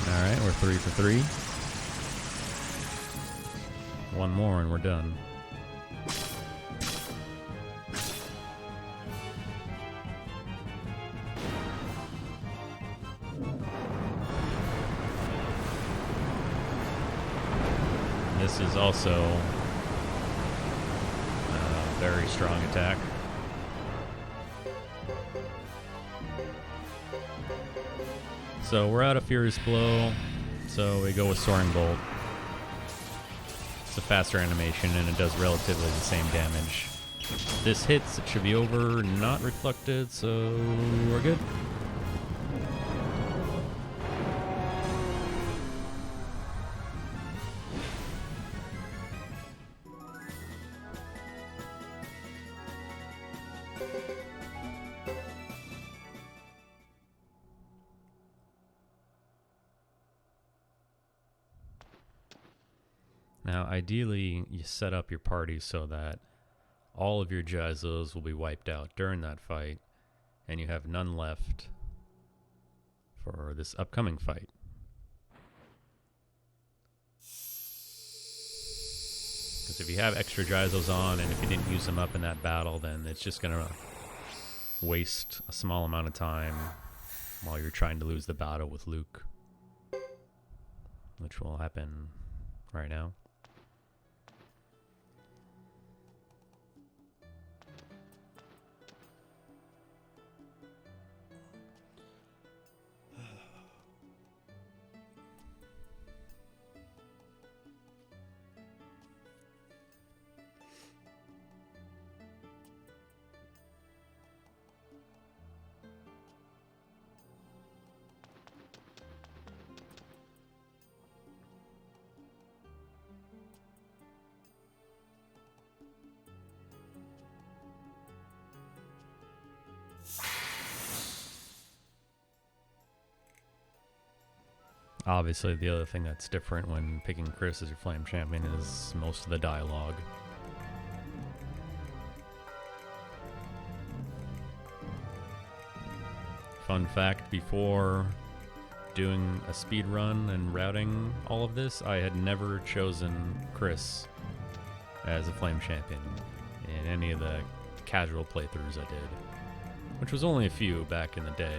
Alright, we're 3 for 3. One more and we're done. This is also a very strong attack. So we're out of Furious Blow, so we go with Soaring Bolt. It's a faster animation and it does relatively the same damage. If this hits, it should be over, not reflected, so we're good. Now, ideally, you set up your party so that all of your Jizos will be wiped out during that fight, and you have none left for this upcoming fight. Because if you have extra Jizos on, and if you didn't use them up in that battle, then it's just going to waste a small amount of time while you're trying to lose the battle with Luke, which will happen right now. Obviously, the other thing that's different when picking Chris as your Flame Champion is most of the dialogue. Fun fact, before doing a speed run and routing all of this, I had never chosen Chris as a Flame Champion in any of the casual playthroughs I did, which was only a few back in the day.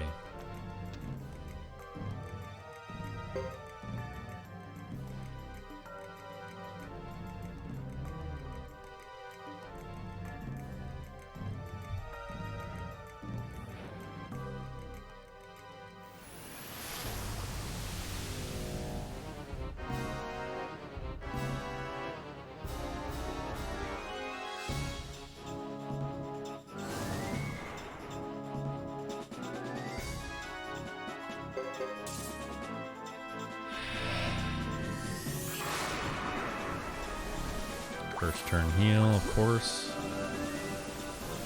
First turn heal, of course.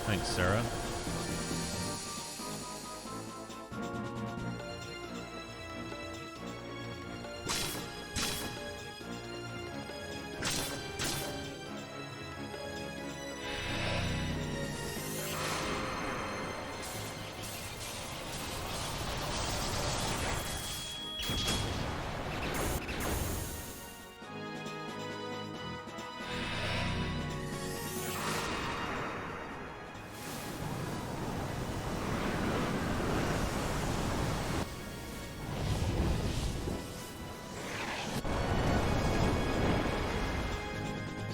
Thanks, Sarah.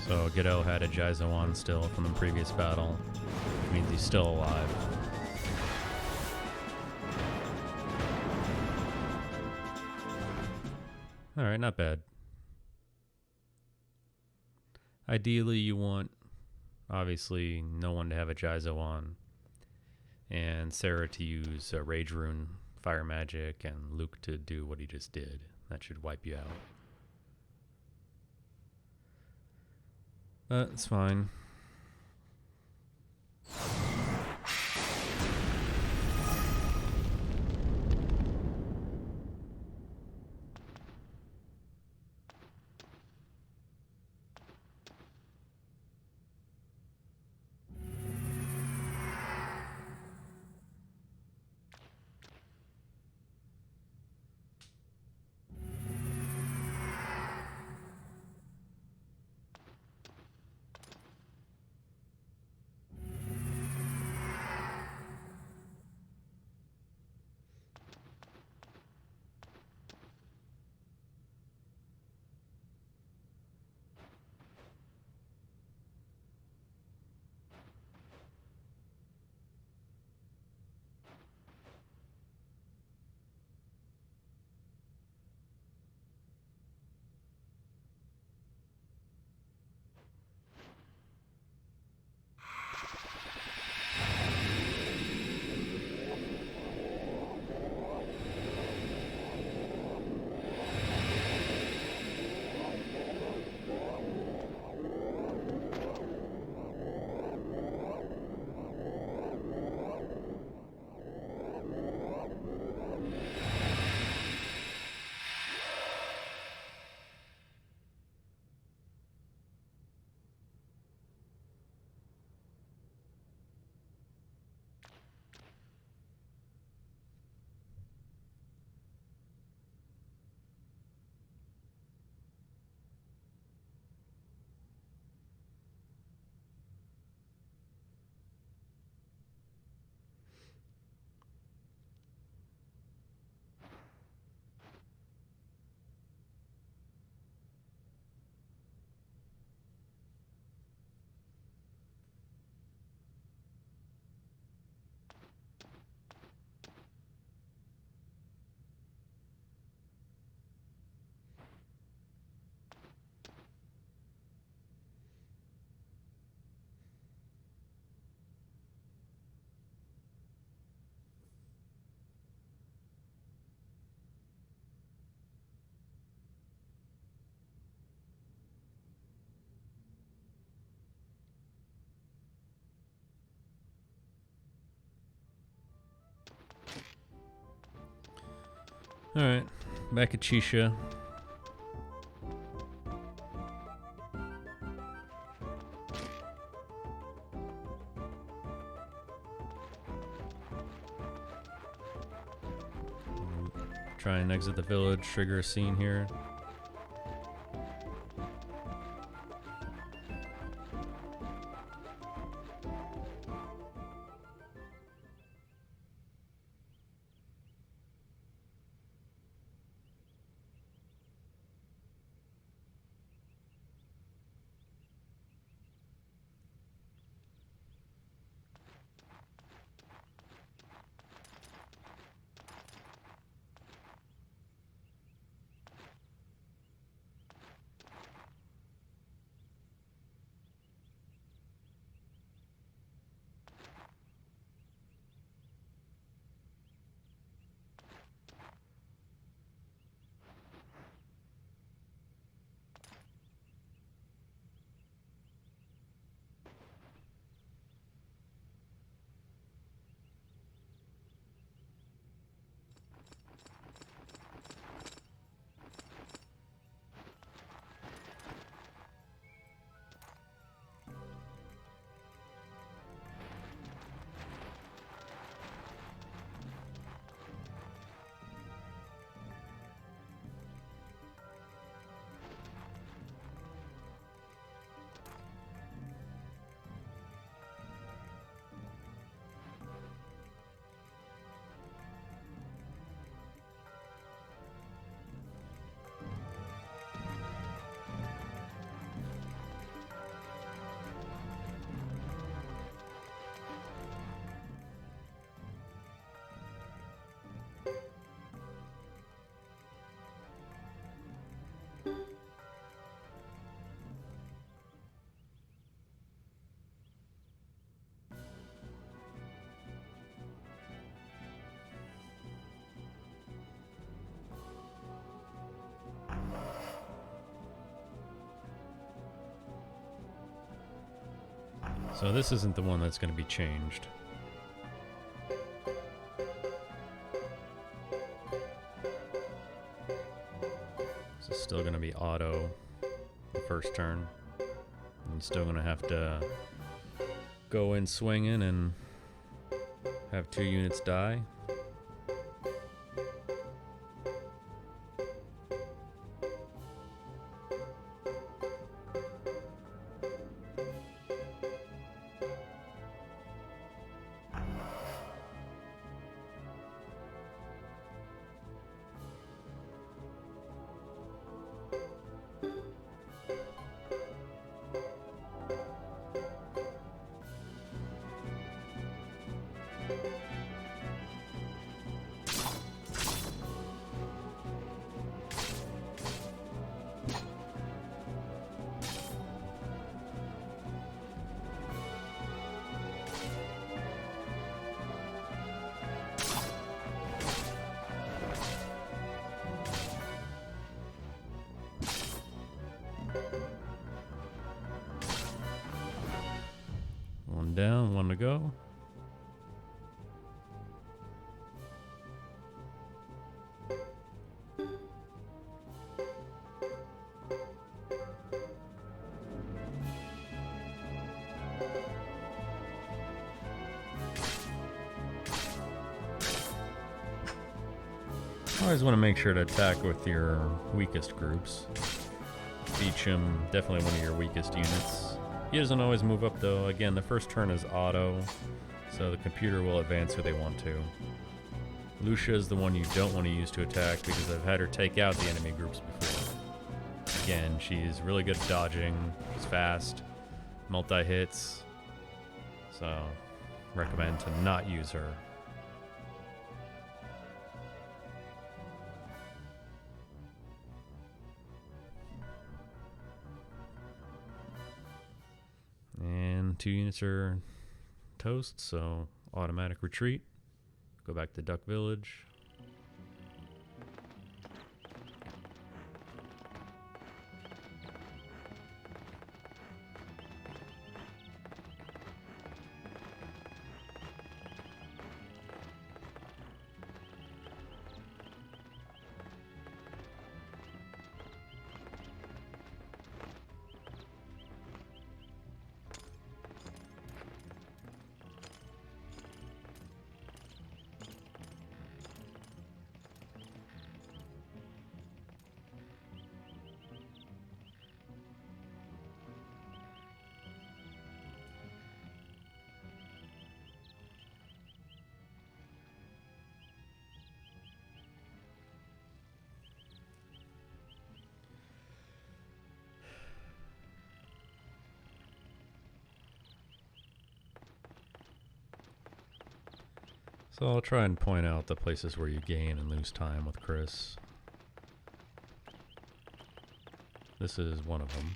So Ghetto had a Jizo on still from the previous battle, which means he's still alive. Alright, not bad. Ideally, you want, obviously, no one to have a Jizo on, and Sarah to use Rage Rune, Fire Magic, and Luke to do what he just did. That should wipe you out. But it's fine. Alright, back at Chisha. Try and exit the village, trigger a scene here. So this isn't the one that's going to be changed. This is still going to be auto the first turn. I'm still going to have to go in swinging and have 2 units die. One down, 1 to go. Always want to make sure to attack with your weakest groups. Beecham, definitely one of your weakest units. He doesn't always move up though. Again, the first turn is auto, so the computer will advance who they want to. Lucia is the one you don't want to use to attack because I've had her take out the enemy groups before. Again, she's really good at dodging, she's fast, multi-hits, so recommend to not use her. And 2 units are toast, so automatic retreat. Go back to Duck Village. So I'll try and point out the places where you gain and lose time with Chris. This is one of them.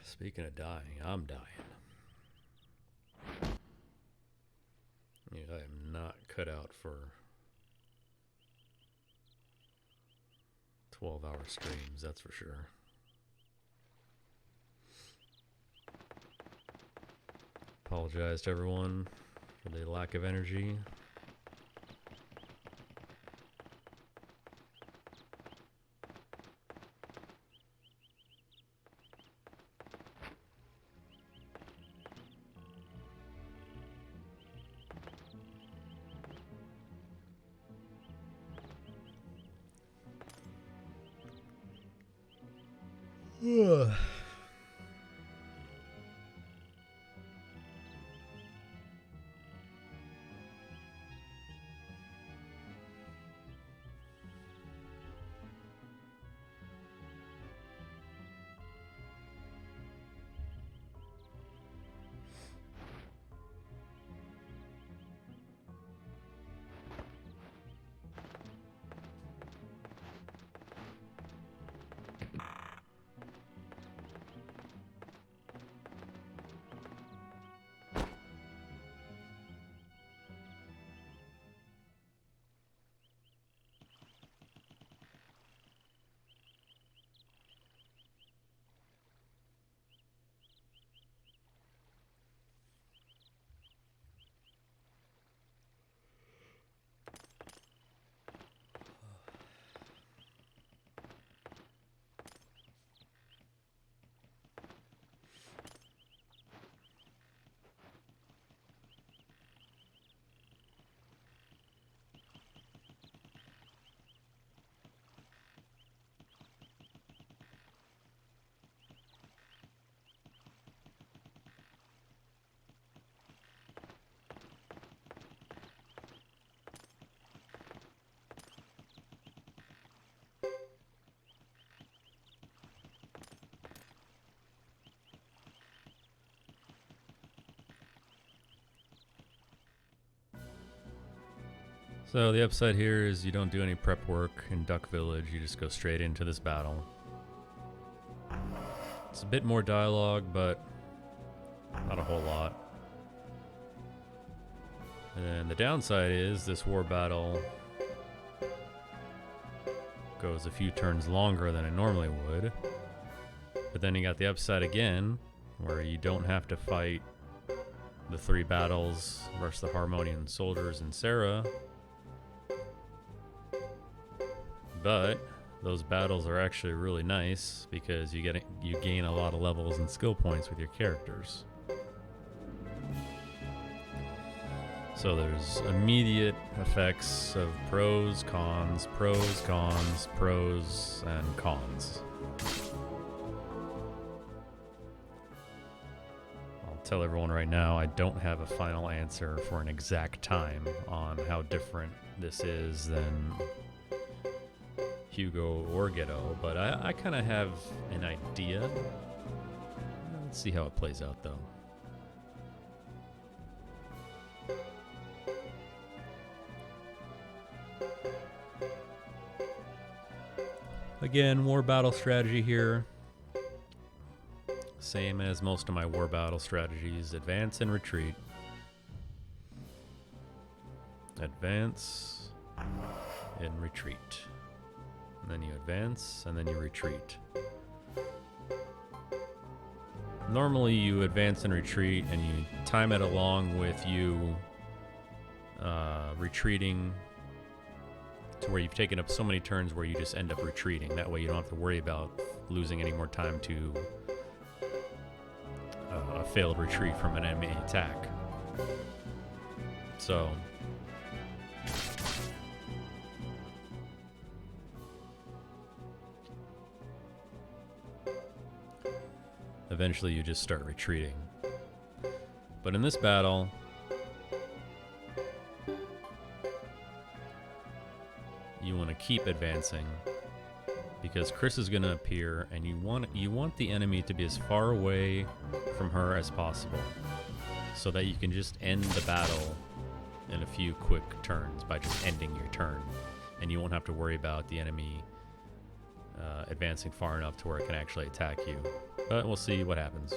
Speaking of dying, I'm dying. Yeah, I am not cut out for 12-hour streams, that's for sure. Apologize to everyone for the lack of energy. So the upside here is you don't do any prep work in Duck Village, you just go straight into this battle. It's a bit more dialogue, but not a whole lot. And the downside is this war battle goes a few turns longer than it normally would. But then you got the upside again, where you don't have to fight the 3 battles versus the Harmonian soldiers and Sarah. But those battles are actually really nice because you gain a lot of levels and skill points with your characters. So there's immediate effects of pros, cons, pros, cons, pros, and cons. I'll tell everyone right now, I don't have a final answer for an exact time on how different this is than Hugo or Ghetto, but I kind of have an idea. Let's see how it plays out though. Again, war battle strategy here. Same as most of my war battle strategies. Advance and retreat. Advance and retreat. And then you advance and then you retreat. Normally you advance and retreat and you time it along with you retreating to where you've taken up so many turns where you just end up retreating. That way you don't have to worry about losing any more time to a failed retreat from an enemy attack. So eventually you just start retreating. But in this battle, you want to keep advancing because Chris is going to appear and you want the enemy to be as far away from her as possible so that you can just end the battle in a few quick turns by just ending your turn, and you won't have to worry about the enemy advancing far enough to where it can actually attack you. But we'll see what happens.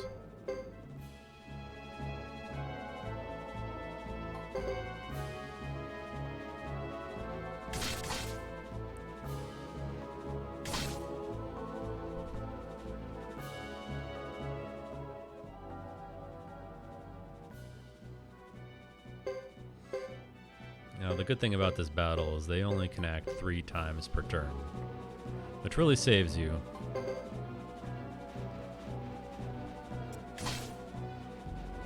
Now, the good thing about this battle is they only can act 3 times per turn, which really saves you.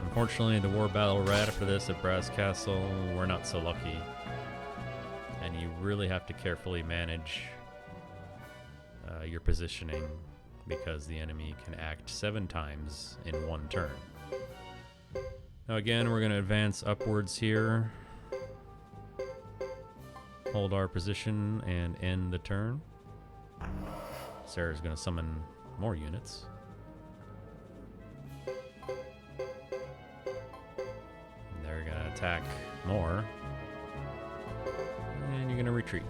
Unfortunately, the war battle right after this at Brass Castle, we're not so lucky. And you really have to carefully manage your positioning because the enemy can act 7 times in 1 turn. Now again, we're going to advance upwards here. Hold our position and end the turn. Sarah's going to summon more units. They're going to attack more. And you're going to retreat.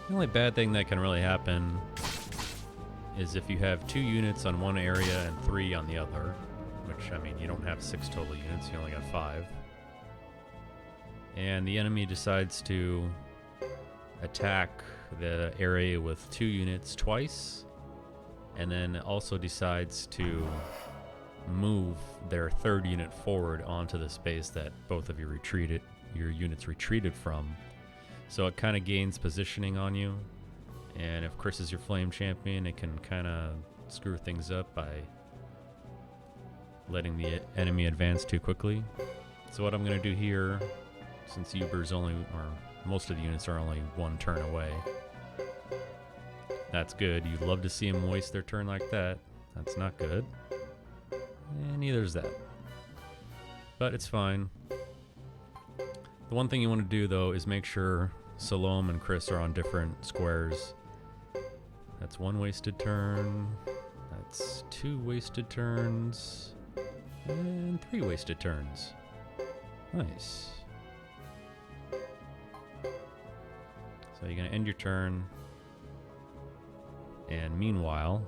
The only bad thing that can really happen is if you have 2 units on one area and 3 on the other, which, I mean, you don't have 6 total units, you only got 5. And the enemy decides to attack the area with 2 units twice, and then also decides to move their 3rd unit forward onto the space that both of your units retreated from. So it kind of gains positioning on you, And if Chris is your flame champion, it can kind of screw things up by letting the enemy advance too quickly. So what I'm going to do here, since Uber's only, or most of the units are only one turn away, that's good. You'd love to see them waste their turn like that. That's not good. And neither is that. But it's fine. The one thing you want to do, though, is make sure Salome and Chris are on different squares. That's one wasted turn. That's 2 wasted turns. And 3 wasted turns. Nice. So you're going to end your turn. And meanwhile,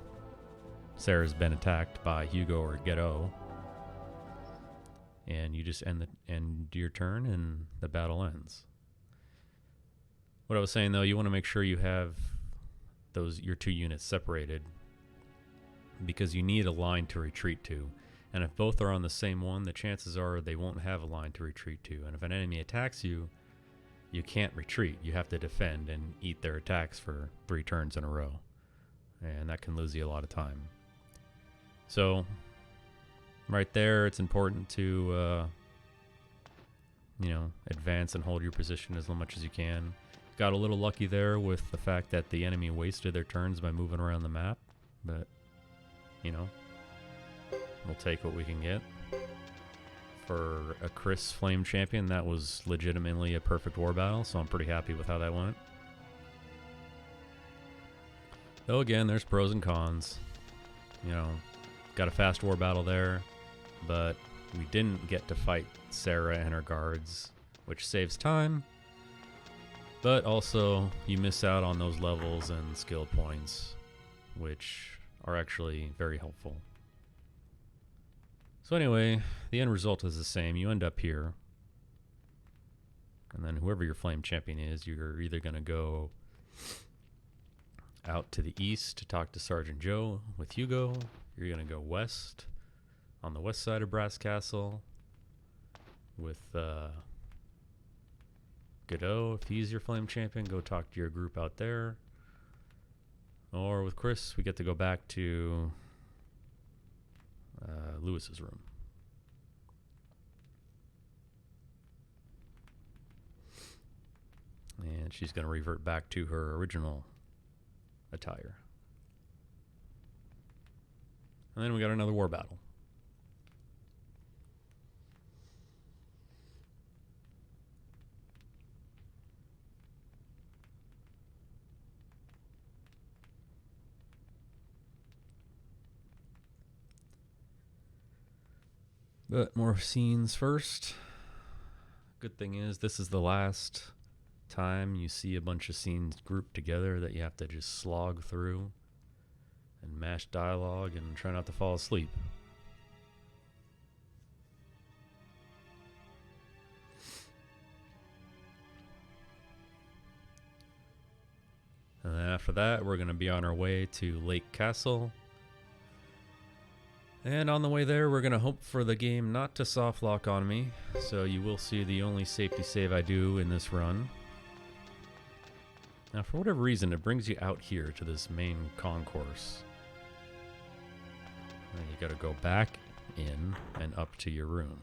Sarah's been attacked by Hugo or Ghetto. And you just end your turn and the battle ends. What I was saying, though, you want to make sure you have your 2 units separated, because you need a line to retreat to. And if both are on the same one, the chances are they won't have a line to retreat to. And if an enemy attacks you, you can't retreat. You have to defend and eat their attacks for 3 turns in a row. And that can lose you a lot of time. So, right there, it's important to, advance and hold your position as much as you can. Got a little lucky there with the fact that the enemy wasted their turns by moving around the map. But, we'll take what we can get. For a Chris Flame Champion, that was legitimately a perfect war battle, so I'm pretty happy with how that went. Though again, there's pros and cons. Got a fast war battle there, but we didn't get to fight Sarah and her guards, which saves time. But also, you miss out on those levels and skill points, which are actually very helpful. So anyway, the end result is the same. You end up here. And then whoever your flame champion is, you're either going to go out to the east to talk to Sergeant Joe with Hugo. You're going to go west on the west side of Brass Castle with Godot. If he's your flame champion, go talk to your group out there. Or with Chris, we get to go back to Lewis's room. And she's going to revert back to her original attire. And then we got another war battle. But more scenes first. Good thing is, this is the last time you see a bunch of scenes grouped together that you have to just slog through and mash dialogue and try not to fall asleep. And then after that, we're going to be on our way to Lake Castle. And on the way there, we're going to hope for the game not to soft lock on me. So you will see the only safety save I do in this run. Now, for whatever reason, it brings you out here to this main concourse. And you got to go back in and up to your room.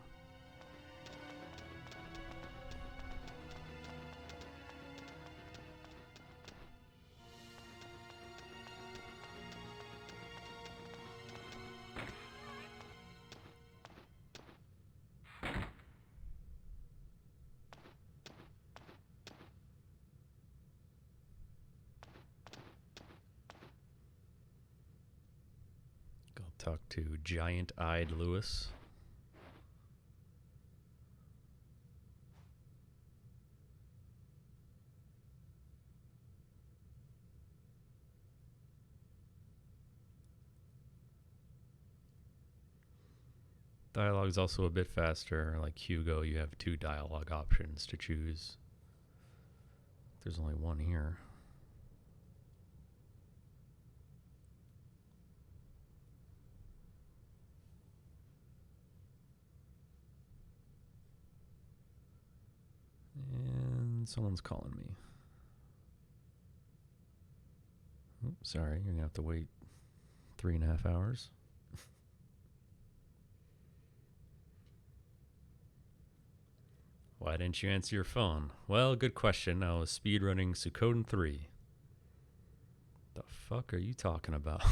Talk to giant-eyed Lewis. Dialogue is also a bit faster. Like Hugo, you have 2 dialogue options to choose. There's only one here. And someone's calling me. Sorry, you're gonna have to wait 3.5 hours. Why didn't you answer your phone? Well, good question. I was speedrunning Suikoden 3. The fuck are you talking about?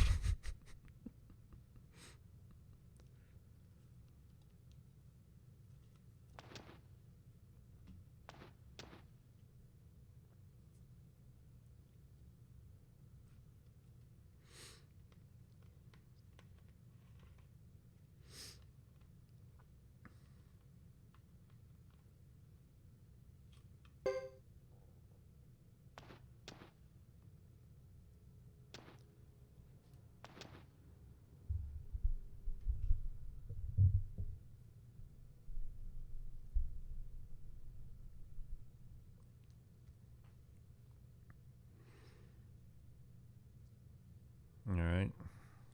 Alright.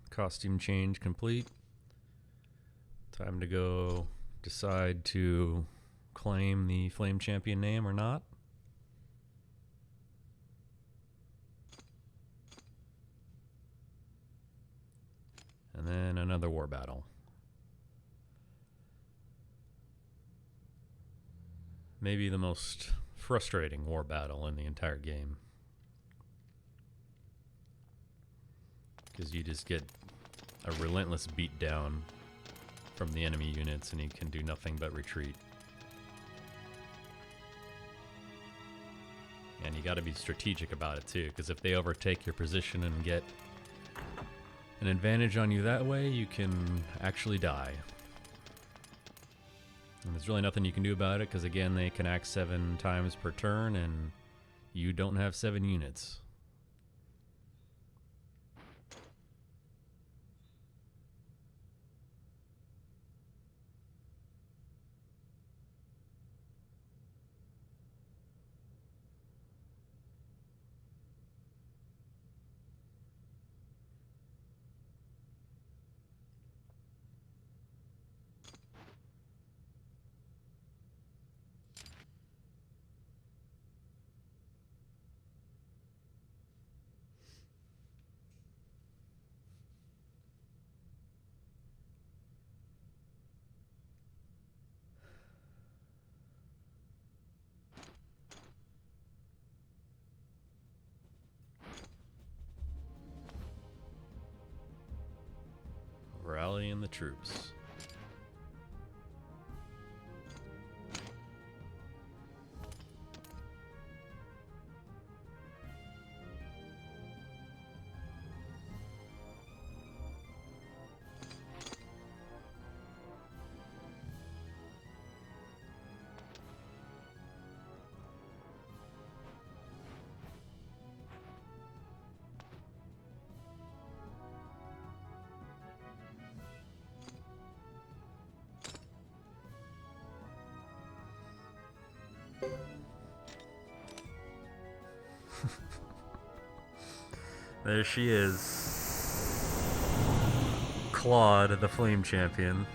Costume change complete. Time to go decide to claim the Flame Champion name or not. And then another war battle. Maybe the most frustrating war battle in the entire game. Because you just get a relentless beatdown from the enemy units and you can do nothing but retreat. And you gotta be strategic about it too, because if they overtake your position and get an advantage on you that way, you can actually die. And there's really nothing you can do about it, because again, they can act 7 times per turn and you don't have 7 units. Rallying the troops. There she is. Claude, the Flame Champion.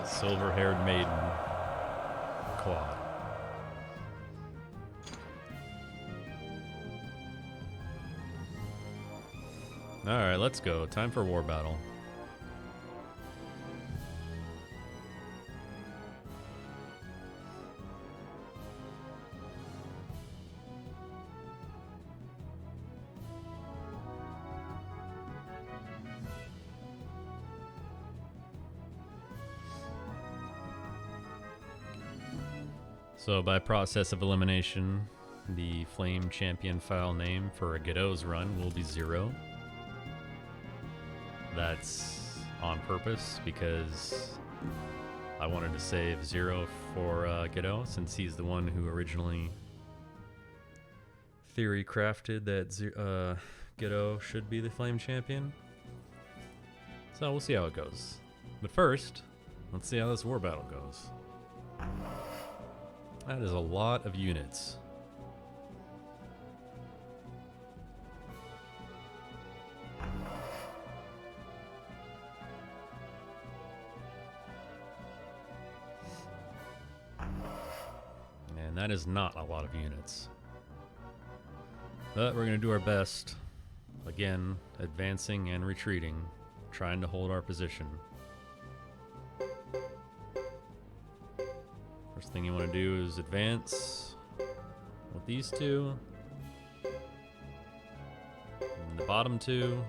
Silver-haired maiden. Claude. Alright, let's go. Time for war battle. So by process of elimination, the Flame Champion file name for a Godot's run will be 0. That's on purpose because I wanted to save 0 for Godot, since he's the one who originally theory crafted that Godot should be the Flame Champion. So we'll see how it goes. But first, let's see how this war battle goes. That is a lot of units. And that is not a lot of units. But we're going to do our best. Again, advancing and retreating, trying to hold our position. First thing you want to do is advance with these two. And the bottom two.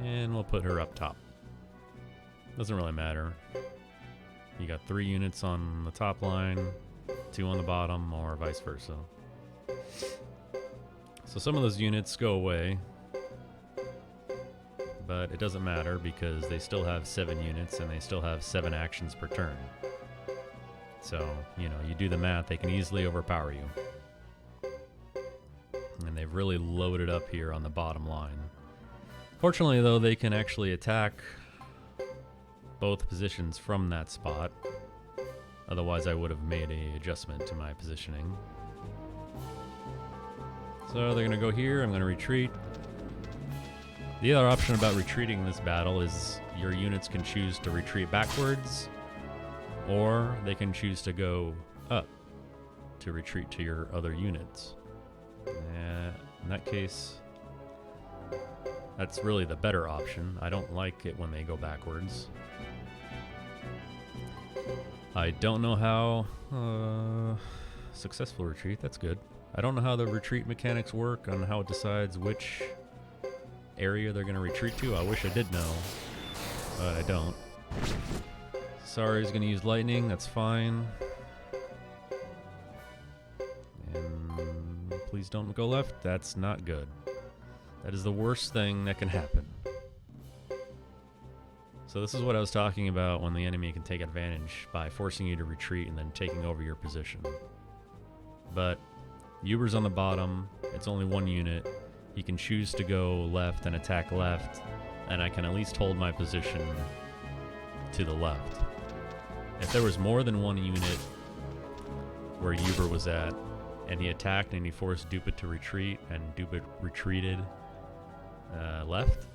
And we'll put her up top. Doesn't really matter. You got 3 units on the top line, 2 on the bottom, or vice versa. So some of those units go away, but it doesn't matter because they still have 7 units and they still have 7 actions per turn. So, you know, you do the math, they can easily overpower you. And they've really loaded up here on the bottom line. Fortunately, though, they can actually attack both positions from that spot. Otherwise, I would have made an adjustment to my positioning. So they're going to go here. I'm going to retreat. The other option about retreating this battle is your units can choose to retreat backwards, or they can choose to go up to retreat to your other units. In that case, that's really the better option. I don't like it when they go backwards. I don't know how... successful retreat, that's good. I don't know how the retreat mechanics work on how it decides which area they're going to retreat to. I wish I did know, but I don't. Sorry, he's going to use lightning, that's fine. And please don't go left, that's not good. That is the worst thing that can happen. So this is what I was talking about when the enemy can take advantage by forcing you to retreat and then taking over your position. But Uber's on the bottom, it's only 1 unit. He can choose to go left and attack left, and I can at least hold my position to the left. If there was more than 1 unit where Uber was at, and he attacked and he forced Dupit to retreat, and Dupit retreated left,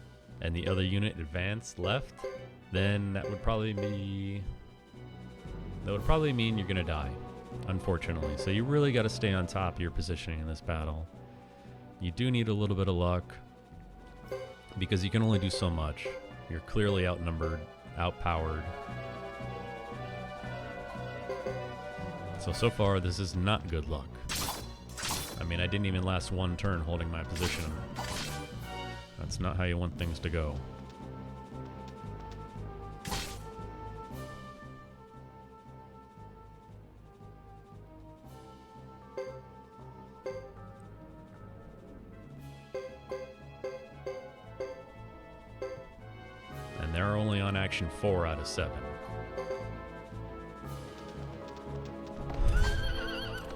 and the other unit advanced left, then that would probably mean you're gonna die, unfortunately. So you really got to stay on top of your positioning in this battle. You do need a little bit of luck because you can only do so much. You're clearly outnumbered, outpowered. So far this is not good luck. I mean, I didn't even last 1 turn holding my position. That's not how you want things to go. And they're only on action 4 out of 7.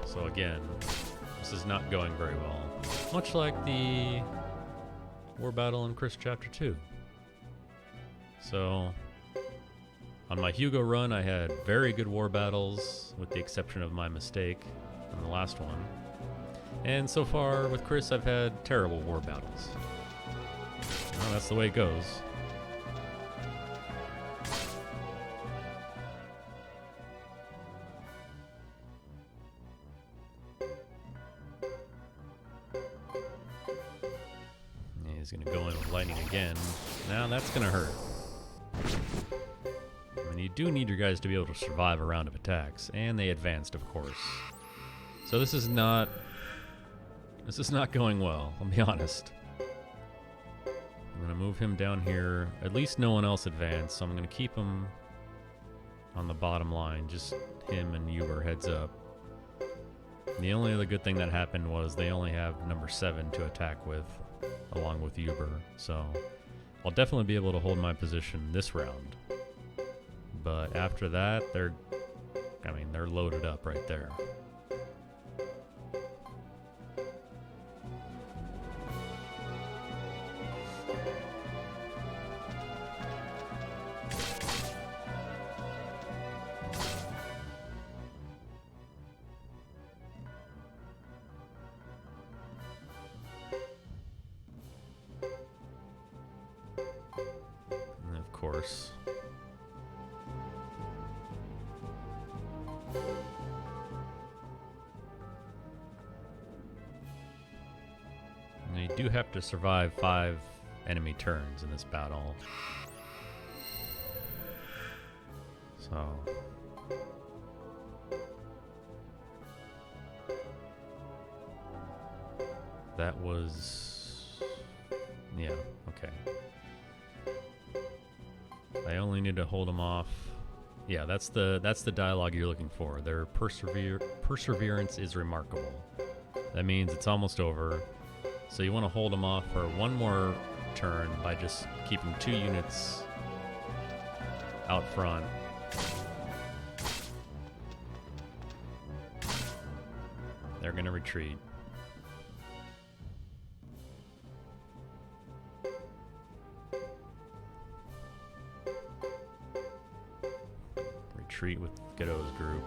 So again, this is not going very well. Much like the war battle in Chris Chapter 2. So, on my Hugo run, I had very good war battles, with the exception of my mistake in the last one. And so far, with Chris, I've had terrible war battles. Well, that's the way it goes. He's going to go in with lightning again. Now that's going to hurt. I mean, you do need your guys to be able to survive a round of attacks, and they advanced, of course. So this is not going well, I'll be honest. I'm going to move him down here. At least no one else advanced, so I'm going to keep him on the bottom line. Just him and Uber heads up. And the only other good thing that happened was they only have number 7 to attack with, along with Uber, so I'll definitely be able to hold my position this round. But after that, they're loaded up right there. course. And you do have to survive 5 enemy turns in this battle. So... that was... yeah, okay. I only need to hold them off. Yeah, that's the dialogue you're looking for. Their perseverance is remarkable. That means it's almost over. So you want to hold them off for one more turn by just keeping 2 units out front. They're going to retreat. Retreat with Godot's group.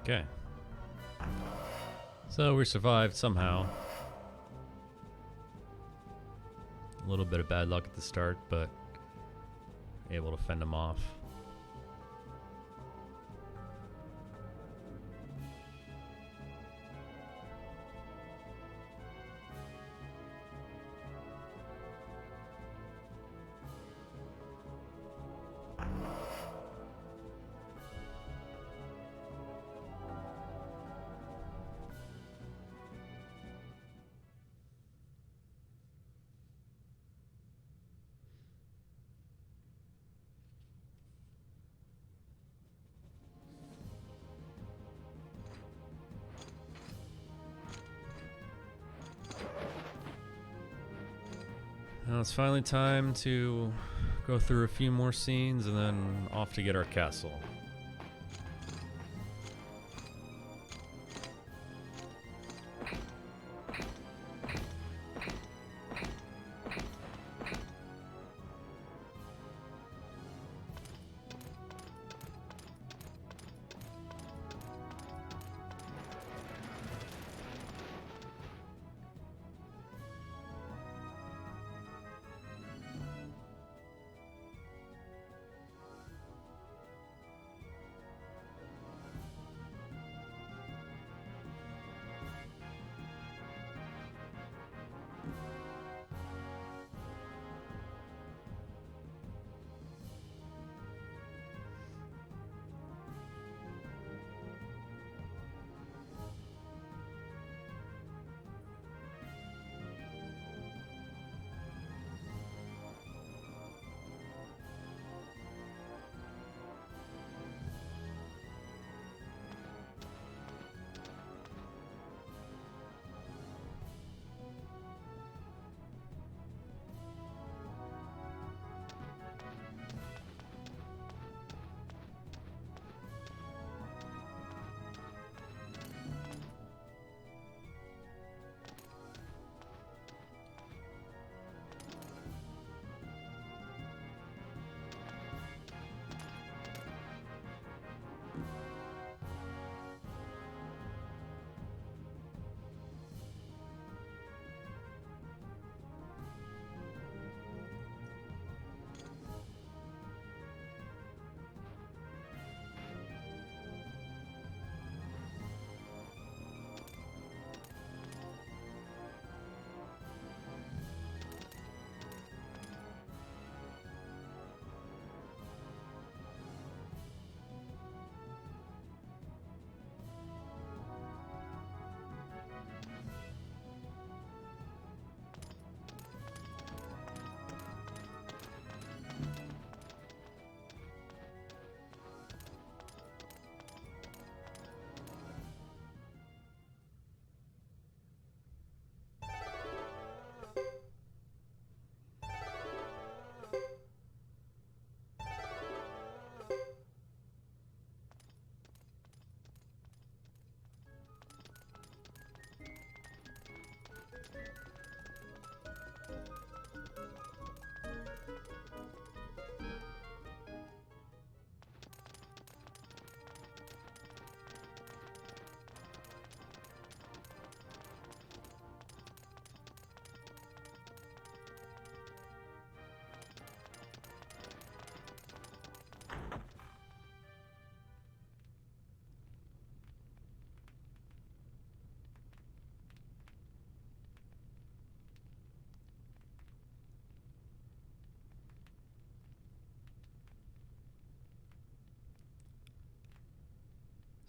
Okay. So we survived somehow. A little bit of bad luck at the start, but able to fend them off. Now it's finally time to go through a few more scenes and then off to get our castle.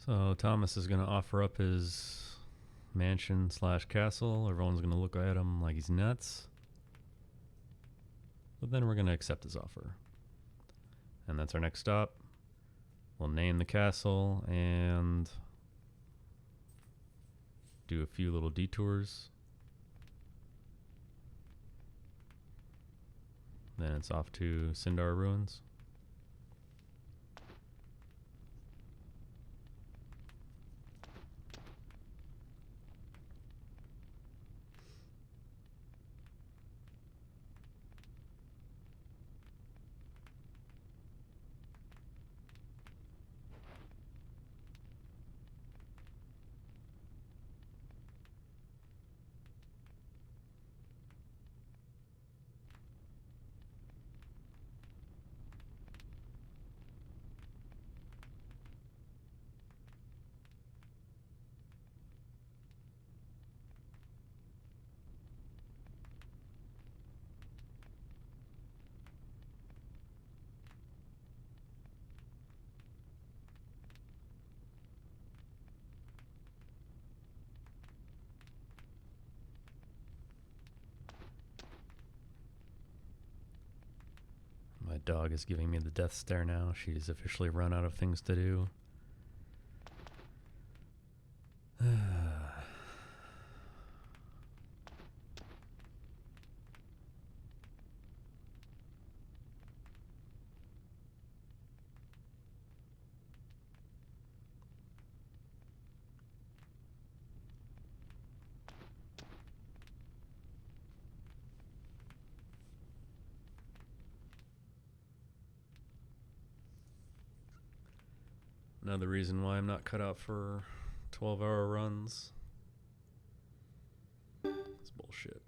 So Thomas is going to offer up his mansion slash castle. Everyone's going to look at him like he's nuts. But then we're going to accept his offer. And that's our next stop. We'll name the castle and do a few little detours. Then it's off to Sindar Ruins. My dog is giving me the death stare now. She's officially run out of things to do. Another reason why I'm not cut out for 12-hour runs. It's bullshit.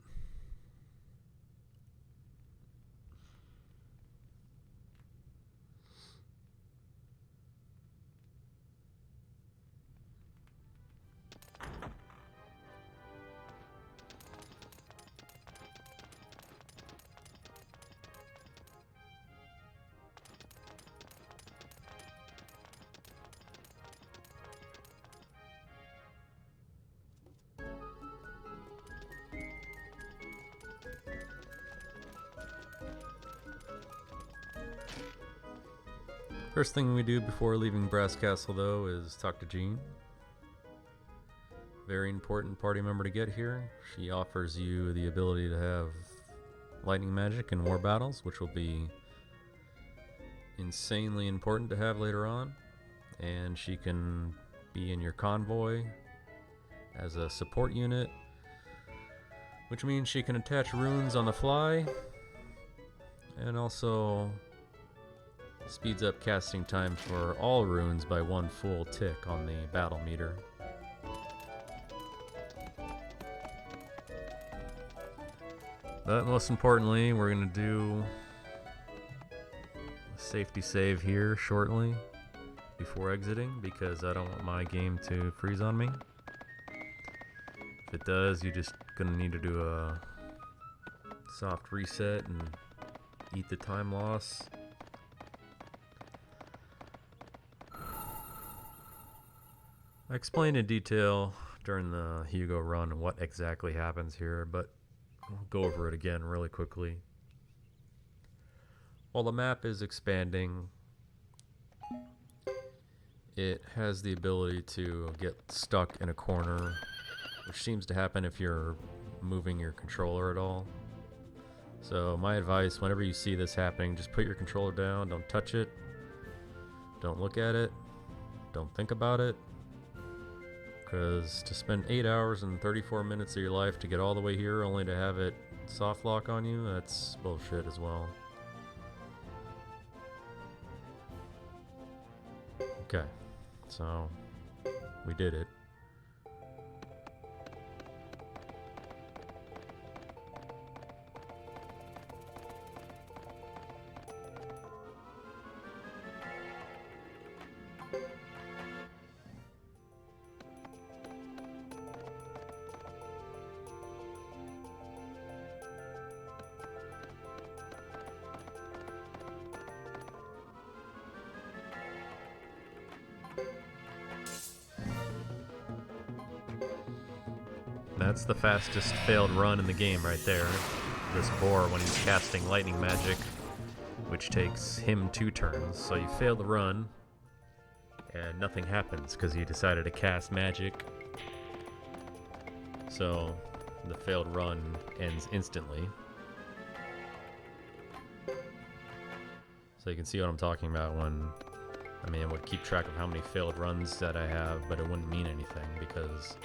First thing we do before leaving Brass Castle, though, is talk to Jean. Very important party member to get here. She offers you the ability to have lightning magic in war battles, which will be insanely important to have later on. And she can be in your convoy as a support unit, which means she can attach runes on the fly and also speeds up casting time for all runes by 1 full tick on the battle meter. But most importantly, we're going to do a safety save here shortly before exiting, because I don't want my game to freeze on me. If it does, you're just going to need to do a soft reset and eat the time loss. I explained in detail during the Hugo run what exactly happens here, but I'll go over it again really quickly. While the map is expanding, it has the ability to get stuck in a corner, which seems to happen if you're moving your controller at all. So my advice, whenever you see this happening, just put your controller down, don't touch it, don't look at it, don't think about it. Because to spend 8 hours and 34 minutes of your life to get all the way here only to have it soft lock on you, that's bullshit as well. Okay, so we did it. That's the fastest failed run in the game right there. This boar when he's casting lightning magic, which takes him 2 turns. So you fail the run, and nothing happens because he decided to cast magic. So the failed run ends instantly. So you can see what I'm talking about when, I mean, I would keep track of how many failed runs that I have, but it wouldn't mean anything because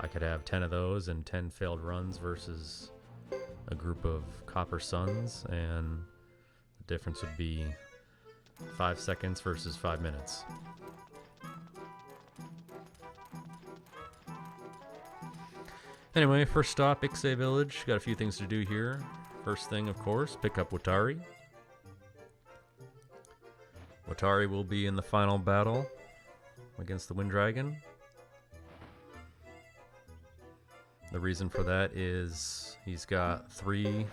I could have 10 of those and 10 failed runs versus a group of Copper Suns, and the difference would be 5 seconds versus 5 minutes. Anyway, first stop, Ixay Village. Got a few things to do here. First thing, of course, pick up Watari. Watari will be in the final battle against the Wind Dragon. The reason for that is he's got 3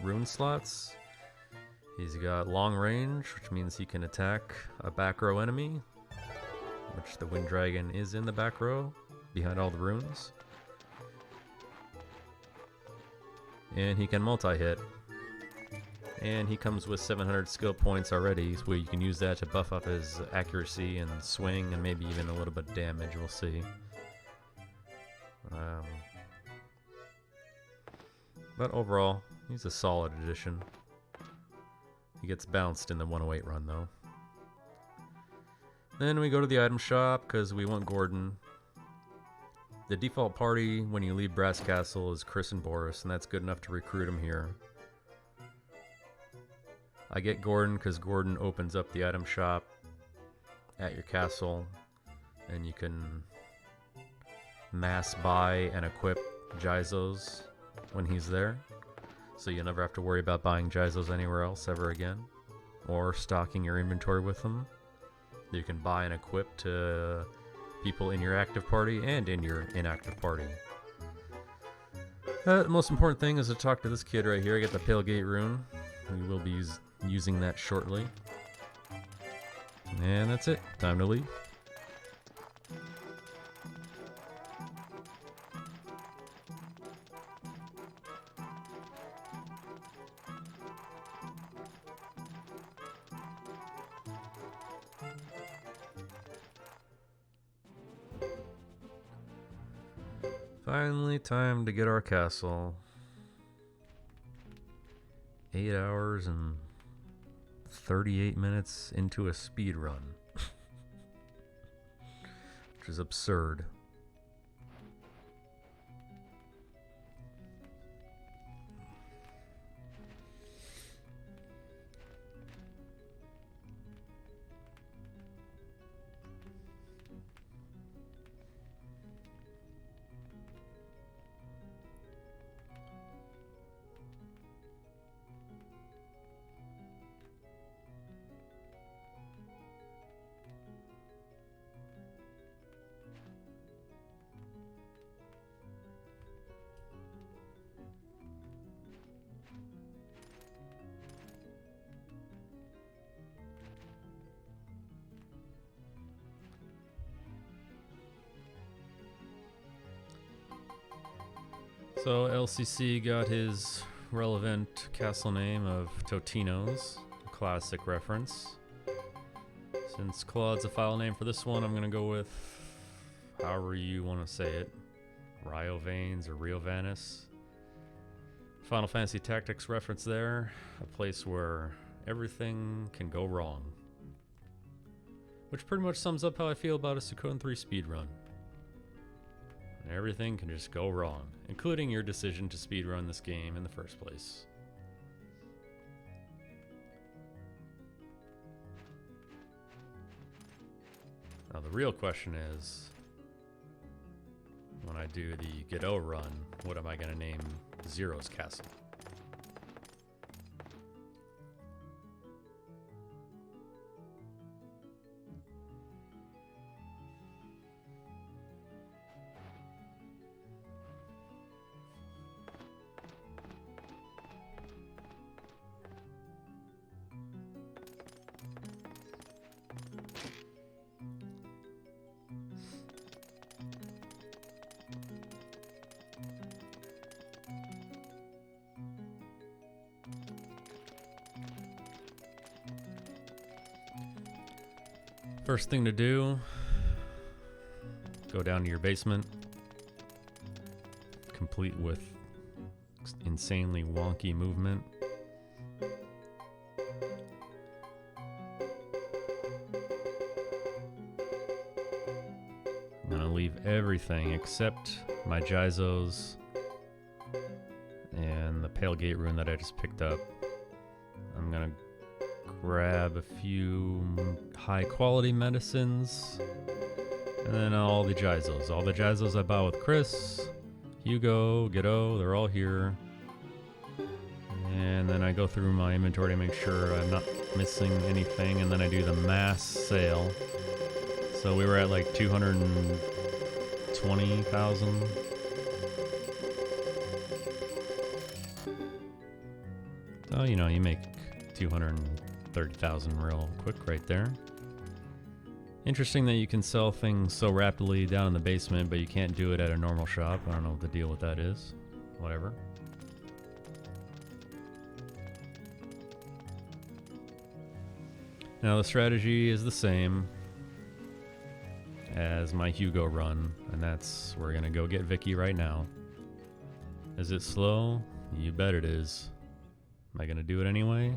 rune slots. He's got long range, which means he can attack a back row enemy, which the Wind Dragon is in the back row, behind all the runes. And he can multi-hit. And he comes with 700 skill points already, so you can use that to buff up his accuracy and swing, and maybe even a little bit of damage, we'll see. But overall, he's a solid addition. He gets bounced in the 108 run, though. Then we go to the item shop, because we want Gordon. The default party when you leave Brass Castle is Chris and Boris, and that's good enough to recruit him here. I get Gordon because Gordon opens up the item shop at your castle, and you can mass buy and equip Jizos when he's there, so you never have to worry about buying Jizos anywhere else ever again, or stocking your inventory with them. You can buy and equip to people in your active party and in your inactive party. The most important thing is to talk to this kid right here. I get the Pale Gate rune. We will be using that shortly. And that's it. Time to leave. Finally, time to get our castle. 8 hours and 38 minutes into a speed run. Which is absurd. So LCC got his relevant castle name of Totino's, a classic reference. Since Claude's a file name for this one, I'm going to go with however you want to say it. Riovanes or Riovanis. Final Fantasy Tactics reference there. A place where everything can go wrong. Which pretty much sums up how I feel about a Suikoden 3 speedrun. Everything can just go wrong, including your decision to speedrun this game in the first place. Now the real question is, when I do the Godot run, what am I going to name Zero's Castle? First thing to do, go down to your basement, complete with insanely wonky movement. I'm gonna leave everything except my Jizos and the Pale Gate rune that I just picked up. I'm gonna grab a few high quality medicines and then all the Jizos. All the Jizos I bought with Chris, Hugo, Ghetto, they're all here. And then I go through my inventory to make sure I'm not missing anything, and then I do the mass sale. So we were at like 220,000. So, you know, you make 230,000 real quick right there. Interesting that you can sell things so rapidly down in the basement, but you can't do it at a normal shop. I don't know what the deal with that is. Whatever. Now the strategy is the same as my Hugo run, and that's we're gonna go get Vicky right now. Is it slow? You bet it is. Am I gonna do it anyway?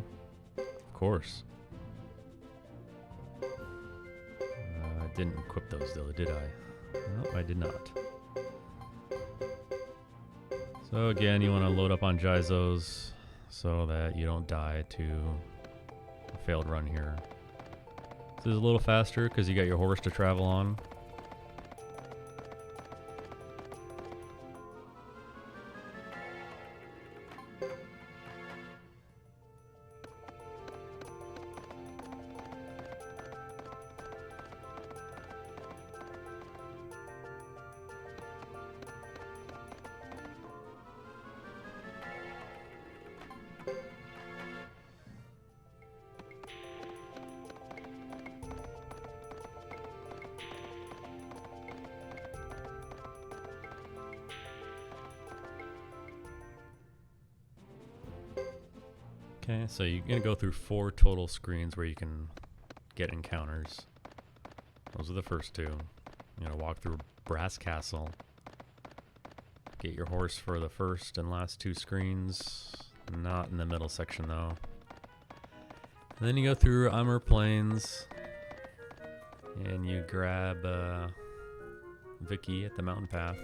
Of course. I didn't equip those though, did I? No, I did not. So again, you want to load up on Jizos so that you don't die to a failed run here. This is a little faster because you got your horse to travel on. Okay, so you're going to go through 4 total screens where you can get encounters. Those are the first 2. You're going to walk through Brass Castle. Get your horse for the first and last 2 screens. Not in the middle section though. And then you go through Amur Plains. And you grab Vicky at the mountain path.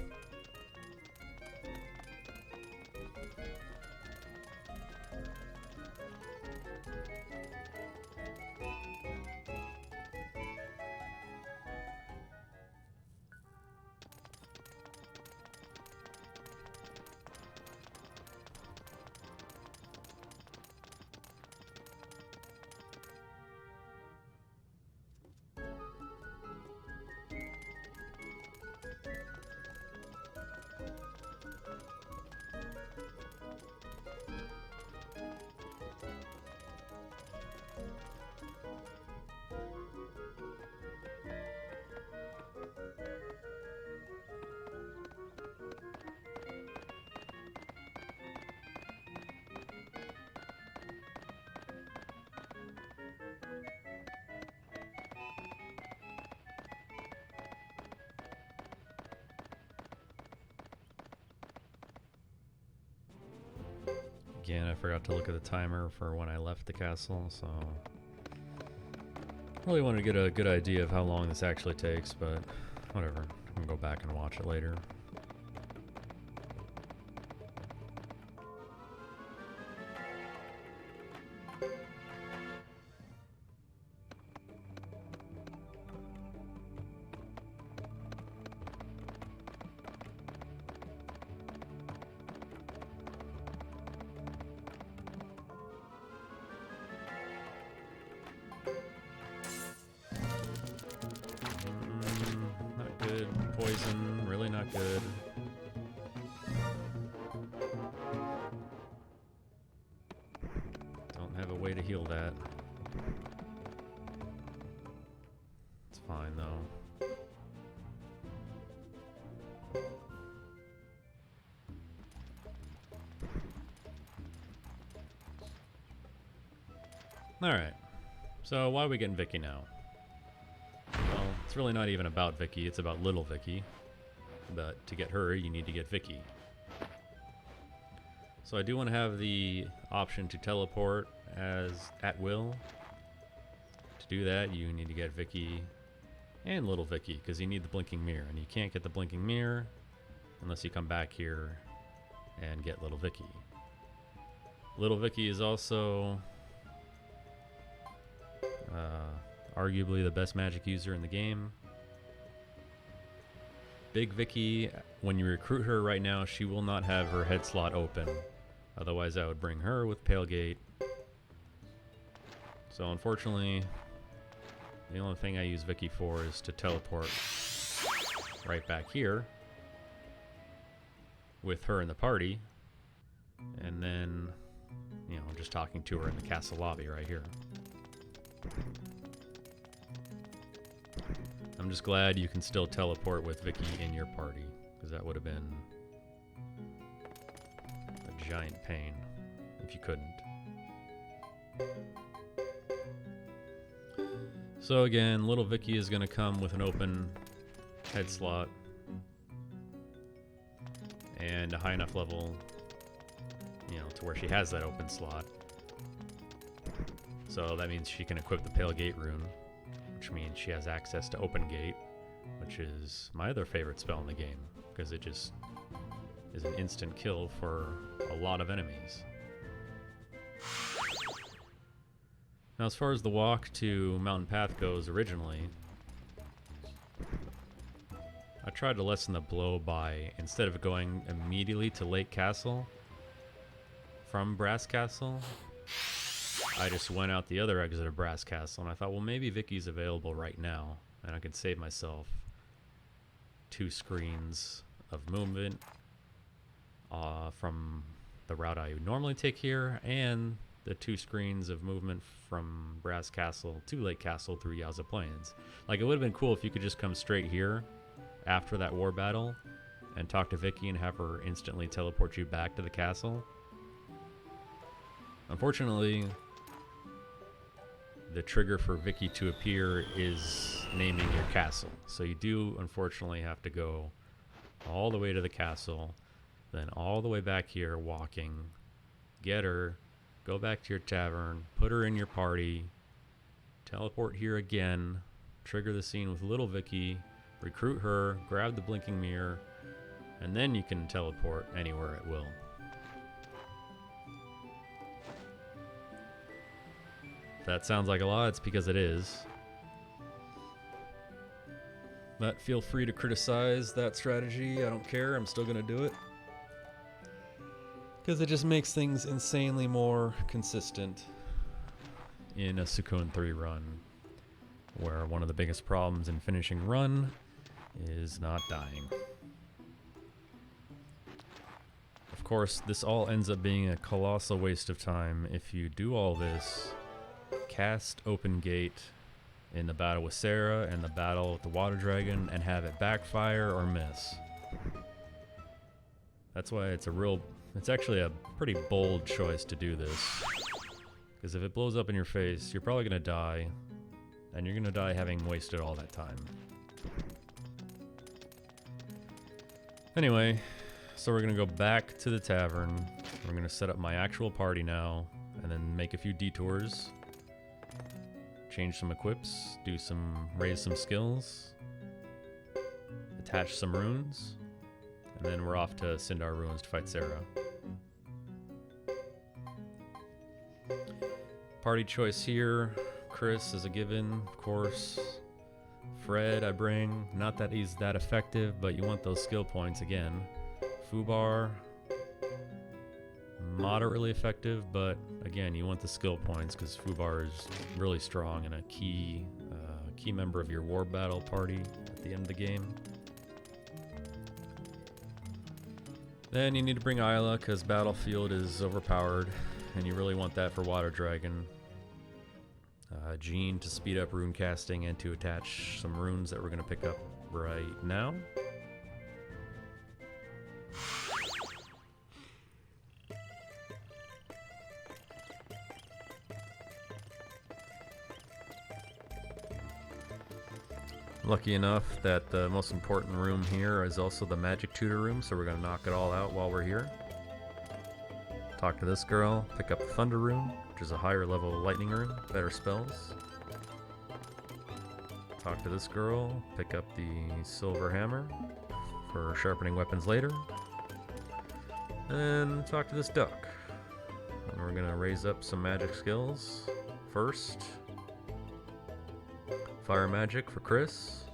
Again, I forgot to look at the timer for when I left the castle, so really wanted to get a good idea of how long this actually takes, but whatever. I can go back and watch it later. Poison, really not good. Don't have a way to heal that. It's fine though. Alright, so why are we getting Vicky now? It's really not even about Vicky, it's about little Vicky. But to get her, you need to get Vicky. So I do want to have the option to teleport as at will. To do that, you need to get Vicky and little Vicky, because you need the blinking mirror. And you can't get the blinking mirror unless you come back here and get little Vicky. Little Vicky is also arguably the best magic user in the game. Big Vicky, when you recruit her right now, she will not have her head slot open. Otherwise, I would bring her with Palegate. So unfortunately, the only thing I use Vicky for is to teleport right back here with her in the party. And then, you know, just talking to her in the castle lobby right here. I'm just glad you can still teleport with Vicky in your party, because that would have been a giant pain if you couldn't. So again, little Vicky is going to come with an open head slot and a high enough level, you know, to where she has that open slot. So that means she can equip the Pale Gate rune, which means she has access to Open Gate, which is my other favorite spell in the game, because it just is an instant kill for a lot of enemies. Now, as far as the walk to Mountain Path goes originally, I tried to lessen the blow by, instead of going immediately to Lake Castle from Brass Castle, I just went out the other exit of Brass Castle, and I thought, well, maybe Vicky's available right now, and I could save myself 2 screens of movement from the route I would normally take here, and the 2 screens of movement from Brass Castle to Lake Castle through Yaza Plains. Like, it would have been cool if you could just come straight here after that war battle and talk to Vicky and have her instantly teleport you back to the castle. Unfortunately, the trigger for Vicky to appear is naming your castle. So you do unfortunately have to go all the way to the castle, then all the way back here walking, get her, go back to your tavern, put her in your party, teleport here again, trigger the scene with little Vicky, recruit her, grab the blinking mirror, and then you can teleport anywhere at will. If that sounds like a lot, it's because it is. But feel free to criticize that strategy. I don't care. I'm still going to do it. Because it just makes things insanely more consistent in a Suikoden 3 run, where one of the biggest problems in finishing run is not dying. Of course, this all ends up being a colossal waste of time if you do all this, cast Open Gate in the battle with Sarah and the battle with the Water Dragon, and have it backfire or miss. That's why it's actually a pretty bold choice to do this. Because if it blows up in your face, you're probably going to die, and you're going to die having wasted all that time. Anyway, so we're going to go back to the tavern. We're going to set up my actual party now, and then make a few detours. Change some equips, raise some skills, attach some runes, and then we're off to Sindar Ruins to fight Sarah. Party choice here, Chris is a given, of course. Fred I bring, not that he's that effective, but you want those skill points again. Fubar, moderately effective, but again, you want the skill points because Fubar is really strong and a key member of your war battle party at the end of the game. Then you need to bring Isla because Battlefield is overpowered, and you really want that for Water Dragon. Jean to speed up rune casting and to attach some runes that we're going to pick up right now. Lucky enough that the most important room here is also the magic tutor room, so we're going to knock it all out while we're here. Talk to this girl, pick up the thunder room, which is a higher level lightning room, better spells. Talk to this girl, pick up the silver hammer for sharpening weapons later. And talk to this duck. And we're going to raise up some magic skills. First, fire magic for Chris.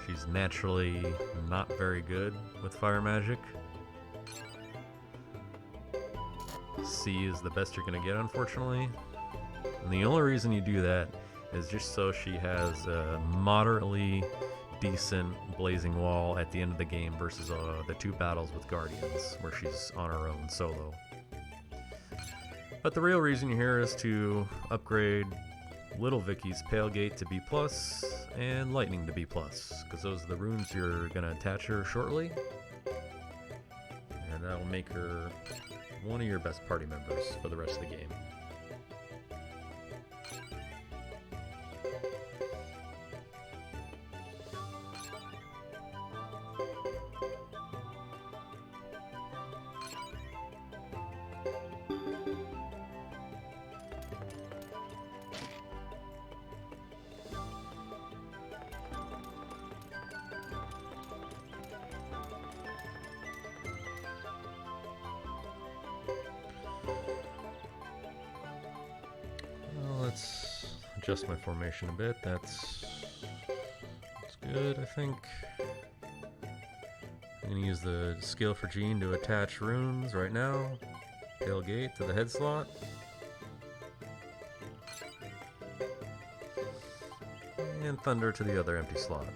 She's naturally not very good with fire magic. C is the best you're going to get, unfortunately. And the only reason you do that is just so she has a moderately decent blazing wall at the end of the game versus the 2 battles with Guardians, where she's on her own solo. But the real reason you're here is to upgrade Little Vicky's Pale Gate to B+, and Lightning to B+, because those are the runes you're going to attach her shortly. And that'll make her one of your best party members for the rest of the game. Let's adjust my formation a bit. That's good, I think. I'm gonna use the skill for Jean to attach runes right now. Pale Gate to the head slot. And Thunder to the other empty slot.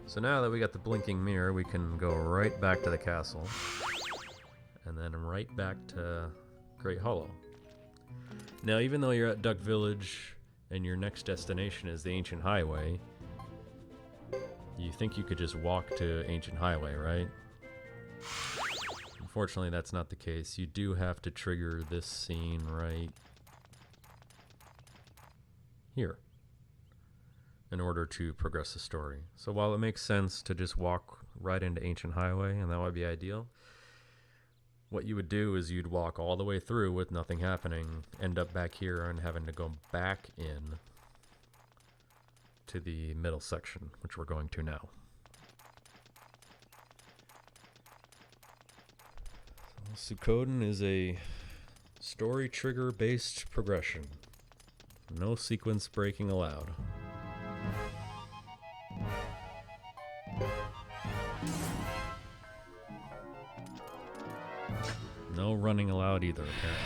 So now that we got the blinking mirror, we can go right back to the castle. And then right back to Great Hollow. Now, even though you're at Duck Village and your next destination is the Ancient Highway, you think you could just walk to Ancient Highway, right? Unfortunately, that's not the case. You do have to trigger this scene right here in order to progress the story. So while it makes sense to just walk right into Ancient Highway, and that would be ideal, what you would do is you'd walk all the way through with nothing happening, end up back here and having to go back in to the middle section, which we're going to now. So Suikoden is a story trigger based progression. No sequence breaking allowed. No running allowed either, apparently.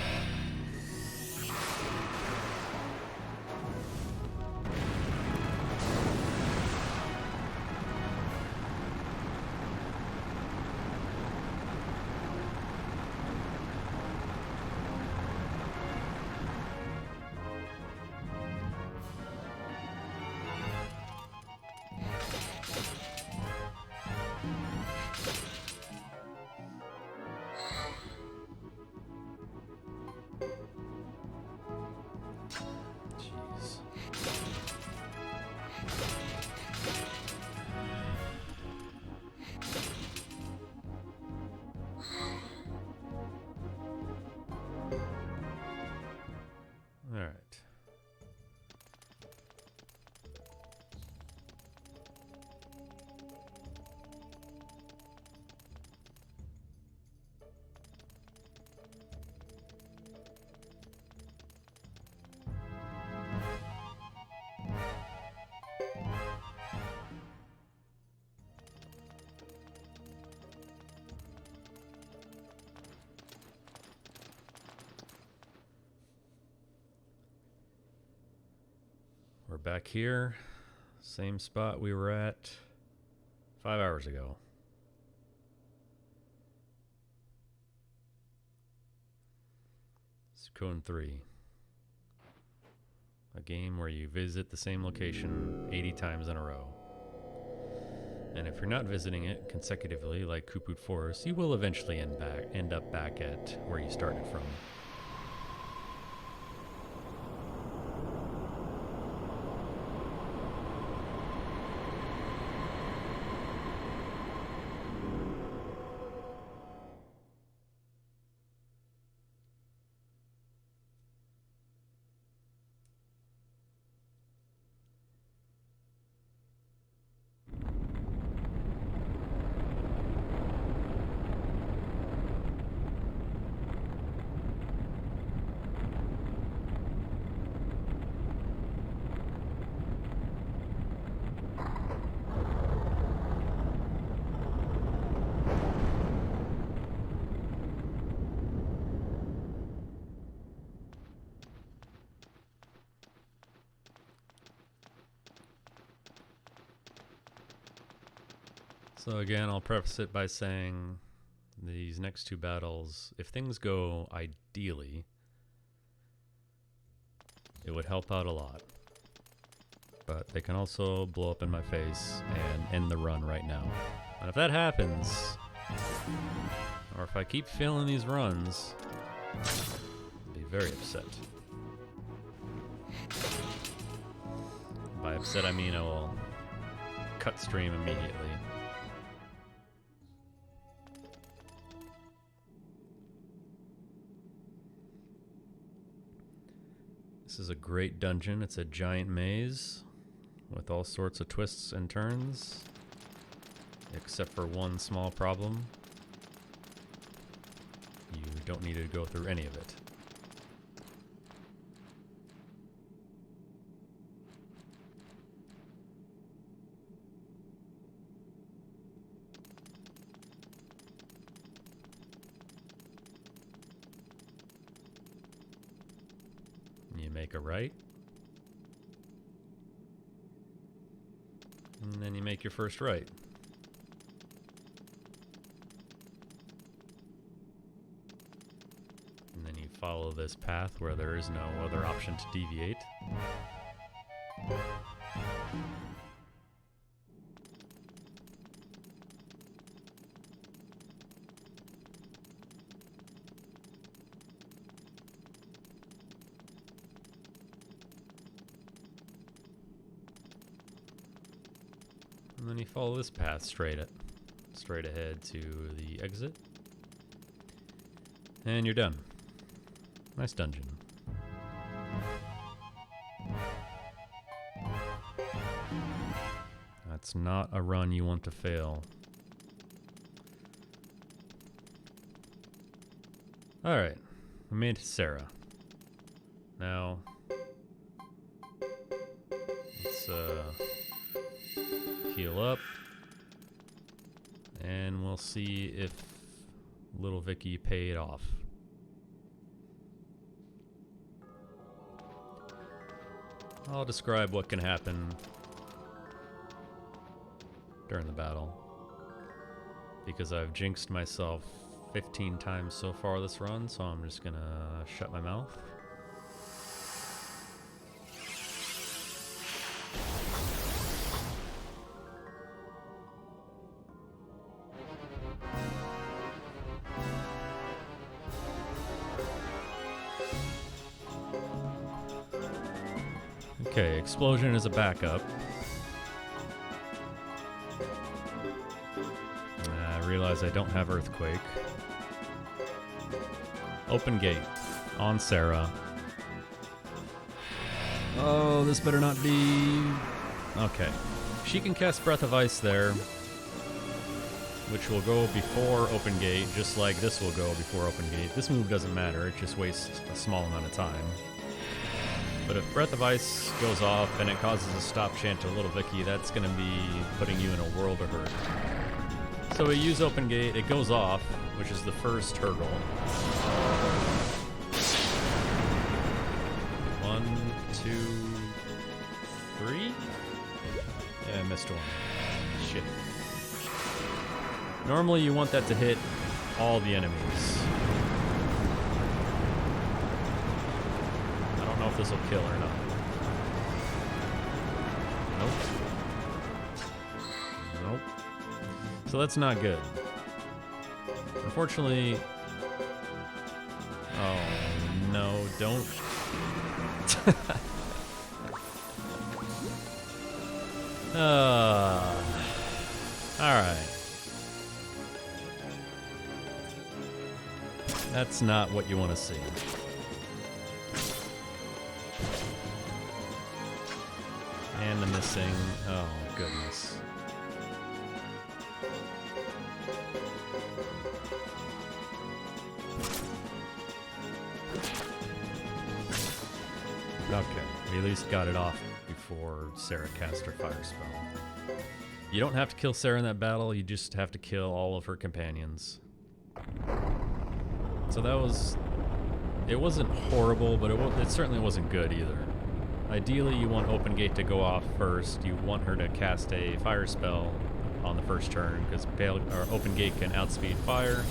We're back here, same spot we were at 5 hours ago. Suikoden 3. A game where you visit the same location 80 times in a row. And if you're not visiting it consecutively like Kuput Forest, you will eventually end up back at where you started from. So again, I'll preface it by saying these next two battles, if things go ideally, it would help out a lot. But they can also blow up in my face and end the run right now. And if that happens, or if I keep failing these runs, I'll be very upset. By upset, I mean I will cut stream immediately. This is a great dungeon. It's a giant maze with all sorts of twists and turns, except for one small problem. You don't need to go through any of it. Make a right, and then you make your first right. And then you follow this path where there is no other option to deviate. And then you follow this path straight ahead to the exit. And you're done. Nice dungeon. That's not a run you want to fail. Alright, we made Sarah. Now, let's heal up, and we'll see if little Vicky paid off. I'll describe what can happen during the battle, because I've jinxed myself 15 times so far this run, so I'm just gonna shut my mouth. Okay, explosion is a backup. I realize I don't have earthquake. Open gate on Sarah. Oh, this better not be... Okay. She can cast Breath of Ice there, which will go before open gate, just like this will go before open gate. This move doesn't matter, it just wastes a small amount of time. But if Breath of Ice goes off and it causes a stop chant to Little Vicky, that's going to be putting you in a world of hurt. So we use open gate, it goes off, which is the first hurdle. 1, 2, 3? Yeah, I missed one. Shit. Normally you want that to hit all the enemies. this will kill or not. Nope. Nope. So that's not good. Unfortunately... Oh, no, don't... Alright. That's not what you want to see. And the missing... Oh, goodness. Okay, we at least got it off before Sarah cast her fire spell. You don't have to kill Sarah in that battle, you just have to kill all of her companions. So that was... It wasn't horrible, but it certainly wasn't good either. Ideally, you want Open Gate to go off first. You want her to cast a fire spell on the first turn, because Open Gate can outspeed fire.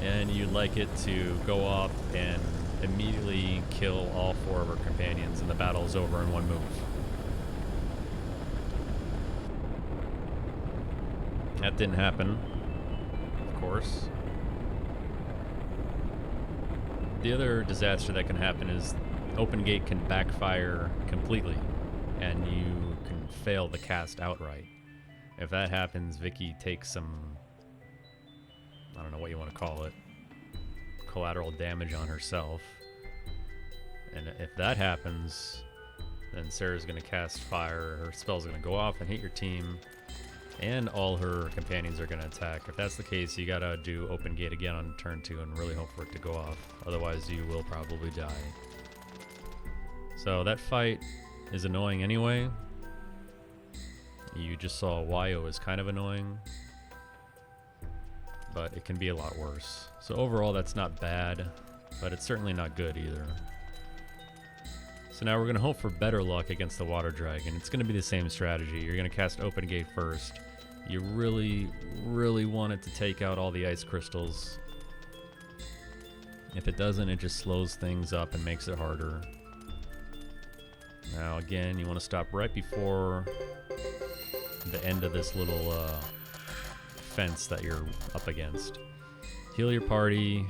And you'd like it to go off and immediately kill all 4 of her companions, and the battle is over in one move. That didn't happen, of course. The other disaster that can happen is Open Gate can backfire completely, and you can fail the cast outright. If that happens, Vicky takes some, I don't know what you want to call it, collateral damage on herself. And if that happens, then Sarah's going to cast fire, her spell's going to go off and hit your team, and all her companions are going to attack. If that's the case, you got to do Open Gate again on turn 2 and really hope for it to go off. Otherwise, you will probably die. So that fight is annoying anyway. You just saw Wayo is kind of annoying, but it can be a lot worse. So overall, that's not bad, but it's certainly not good either. So now we're going to hope for better luck against the Water Dragon. It's going to be the same strategy. You're going to cast Open Gate first. You really, really want it to take out all the ice crystals. If it doesn't, it just slows things up and makes it harder. Now again, you want to stop right before the end of this little fence that you're up against. Heal your party.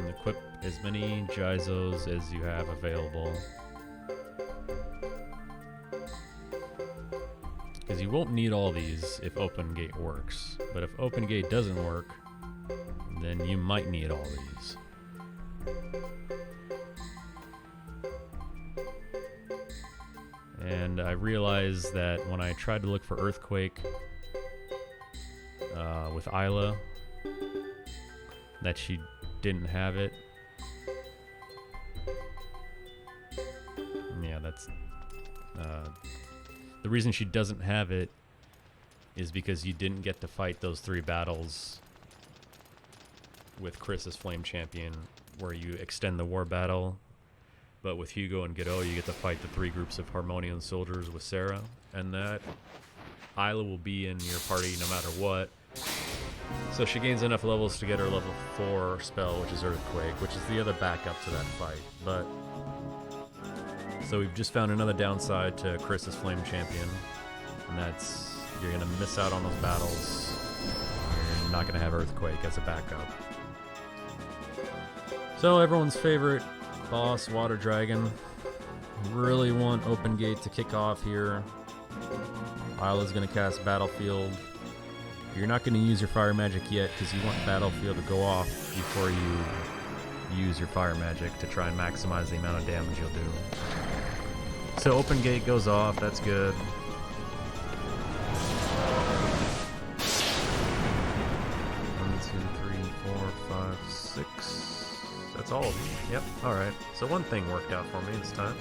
Equip as many Jizos as you have available. Because you won't need all these if Open Gate works. But if Open Gate doesn't work, then you might need all these. And I realized that when I tried to look for Earthquake with Isla, that she didn't have it. Yeah, that's... the reason she doesn't have it is because you didn't get to fight those 3 battles with Chris as Flame Champion, where you extend the war battle. But with Hugo and Godot, you get to fight the 3 groups of Harmonian soldiers with Sarah, and that Isla will be in your party no matter what. So she gains enough levels to get her level 4 spell, which is Earthquake, which is the other backup to that fight. But so we've just found another downside to Chris's Flame Champion, and that's you're going to miss out on those battles. You're not going to have Earthquake as a backup. So everyone's favorite boss, Water Dragon. Really want Open Gate to kick off here. Isla's going to cast Battlefield. You're not going to use your fire magic yet because you want Battlefield to go off before you use your fire magic to try and maximize the amount of damage you'll do. So Open Gate goes off, that's good. One, two, 3, 4, 5, 6. That's all of them. Yep, alright. So one thing worked out for me this time.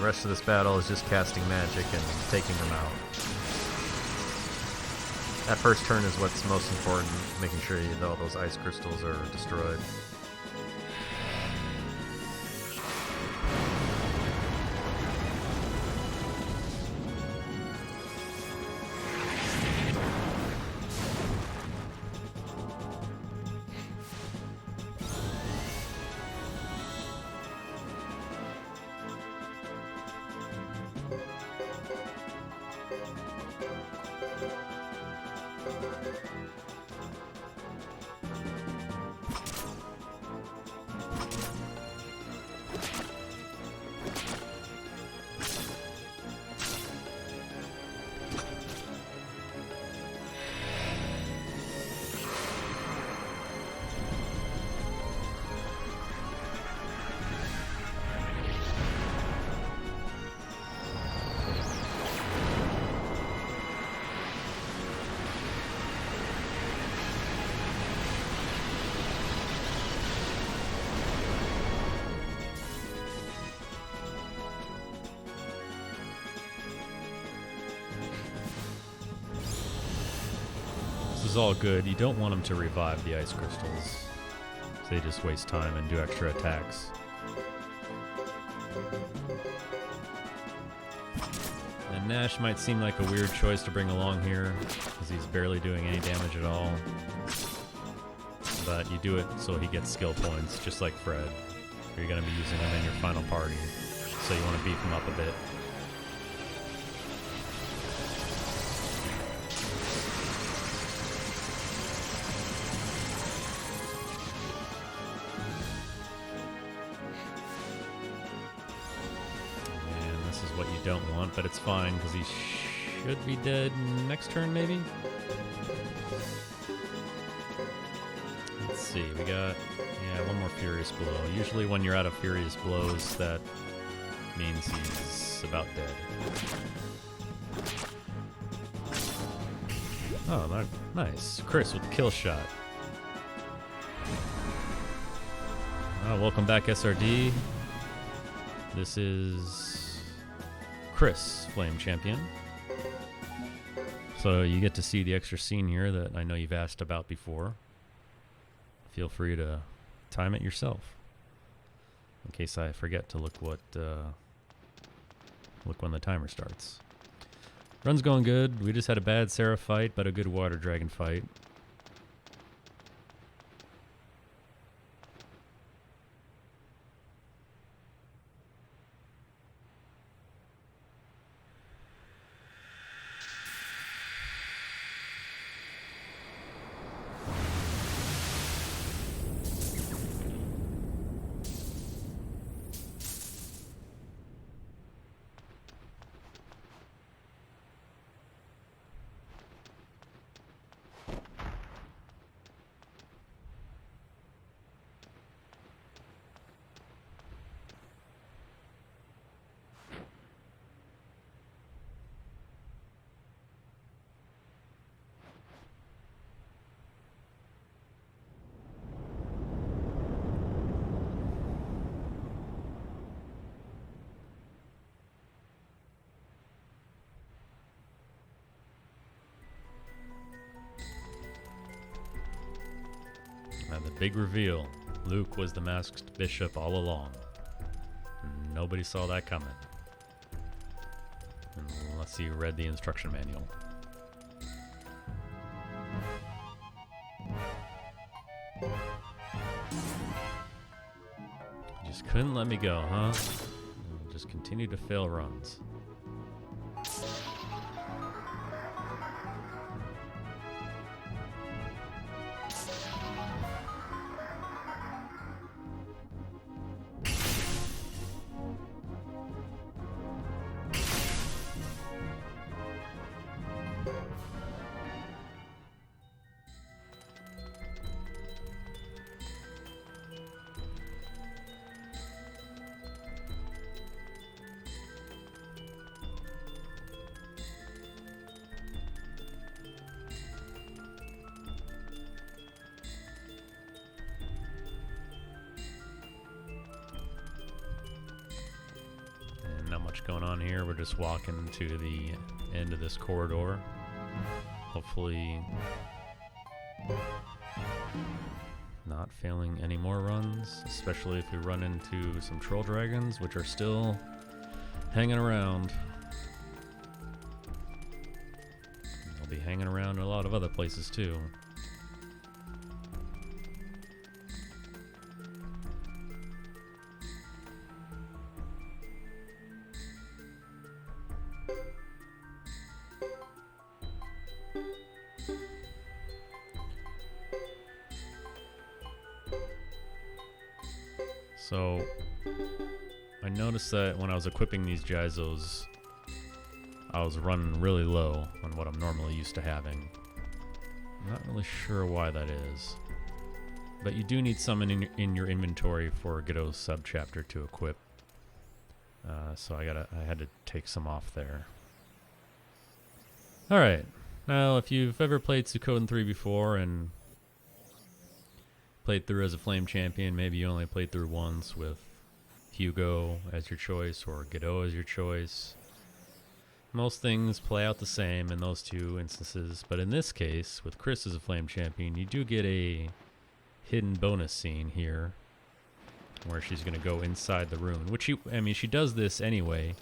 The rest of this battle is just casting magic and taking them out. That first turn is what's most important, making sure all those ice crystals are destroyed. Is all good. You don't want them to revive the ice crystals. They just waste time and do extra attacks. And Nash might seem like a weird choice to bring along here, because he's barely doing any damage at all. But you do it so he gets skill points, just like Fred. You're going to be using them in your final party, so you want to beef him up a bit. What you don't want, but it's fine because he should be dead next turn, maybe? Let's see, we got, one more Furious Blow. Usually when you're out of Furious Blows, that means he's about dead. Oh, nice. Chris with the kill shot. Oh, welcome back, SRD. This is Chris, Flame Champion. So you get to see the extra scene here that I know you've asked about before. Feel free to time it yourself, in case I forget to look when the timer starts. Run's going good. We just had a bad Seraph fight, but a good Water Dragon fight. The big reveal. Luke was the masked bishop all along. Nobody saw that coming. Unless you read the instruction manual. Just couldn't let me go, huh? Just continue to fail runs. much going on here. We're just walking to the end of this corridor. Hopefully not failing any more runs, especially if we run into some troll dragons, which are still hanging around. They'll be hanging around in a lot of other places too. So, I noticed that when I was equipping these Gyzos, I was running really low on what I'm normally used to having. I'm not really sure why that is. But you do need some in your inventory for Godot's sub-chapter to equip. So I had to take some off there. Alright, now if you've ever played Suikoden 3 before and played through as a flame champion, maybe you only played through once with Hugo as your choice or Godot as your choice. Most things play out the same in those two instances, but in this case, with Chris as a flame champion, you do get a hidden bonus scene here where she's going to go inside the rune, which she does this anyway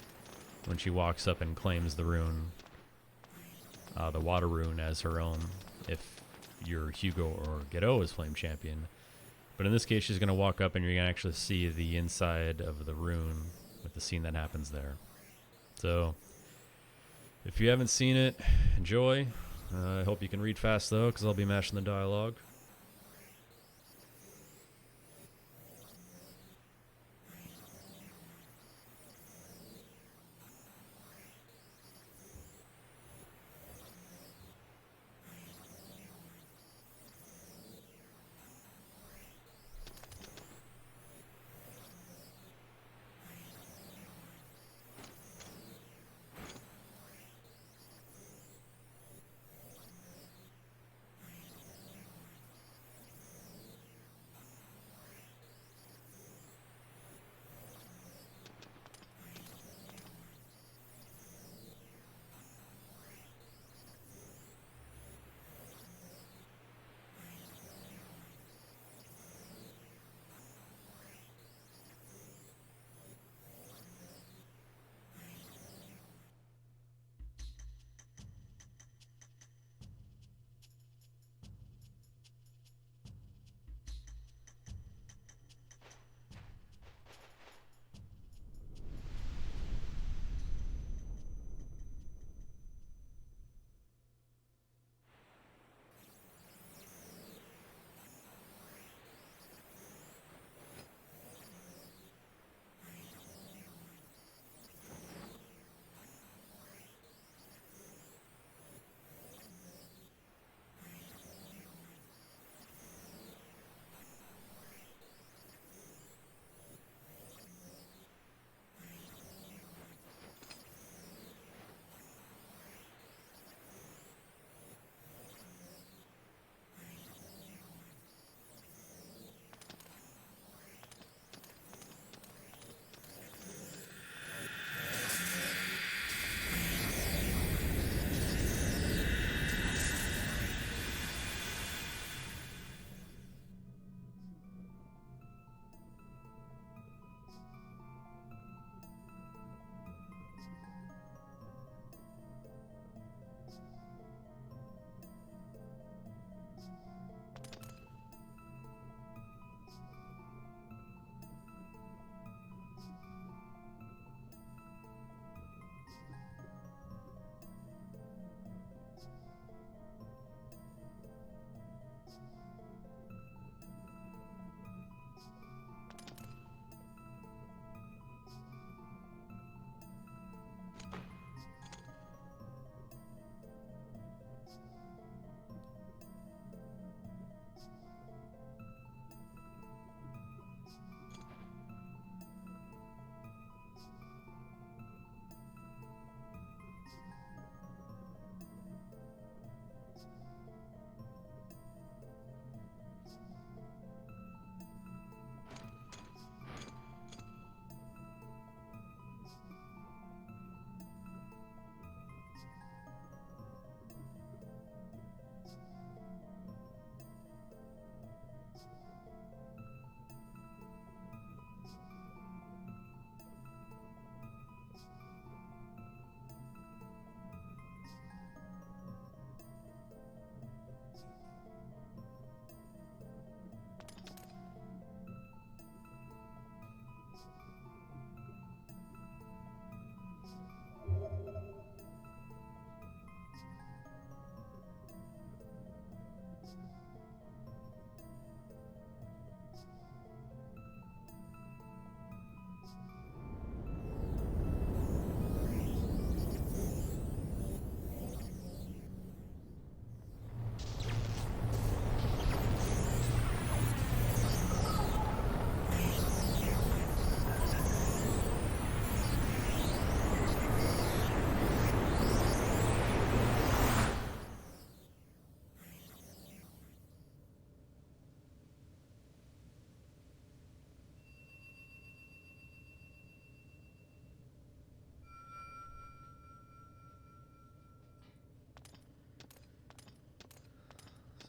when she walks up and claims the rune, the water rune, as her own, if you're Hugo or Godot as flame champion. But in this case, she's going to walk up and you're going to actually see the inside of the rune with the scene that happens there. So, if you haven't seen it, enjoy. I hope you can read fast though, because I'll be mashing the dialogue.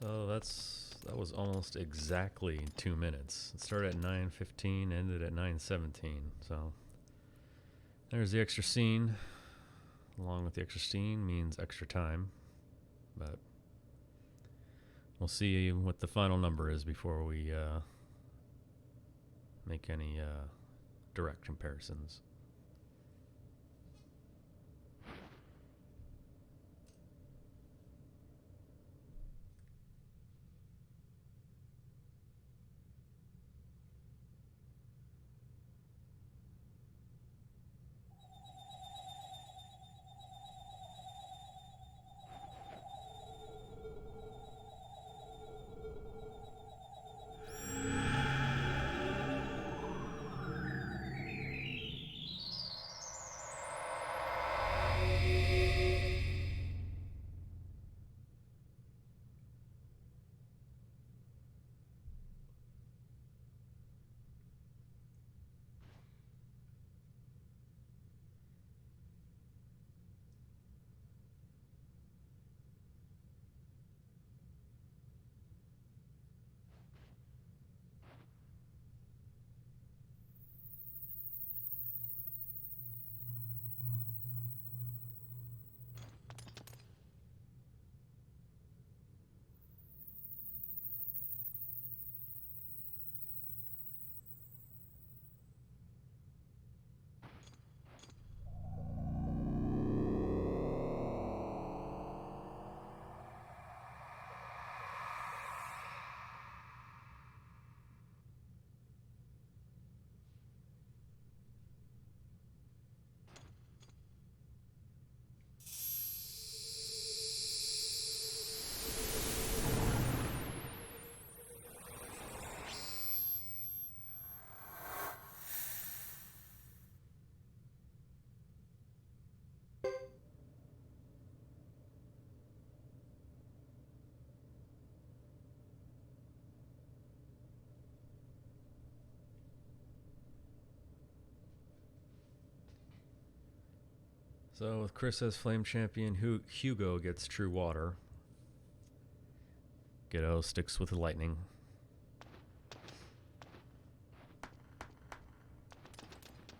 So that was almost exactly 2 minutes. It started at 9:15, ended at 9:17. So there's the extra scene. Along with the extra scene means extra time, but we'll see what the final number is before we make any direct comparisons. So with Chris as Flame Champion, Hugo gets True Water. Ghetto sticks with Lightning.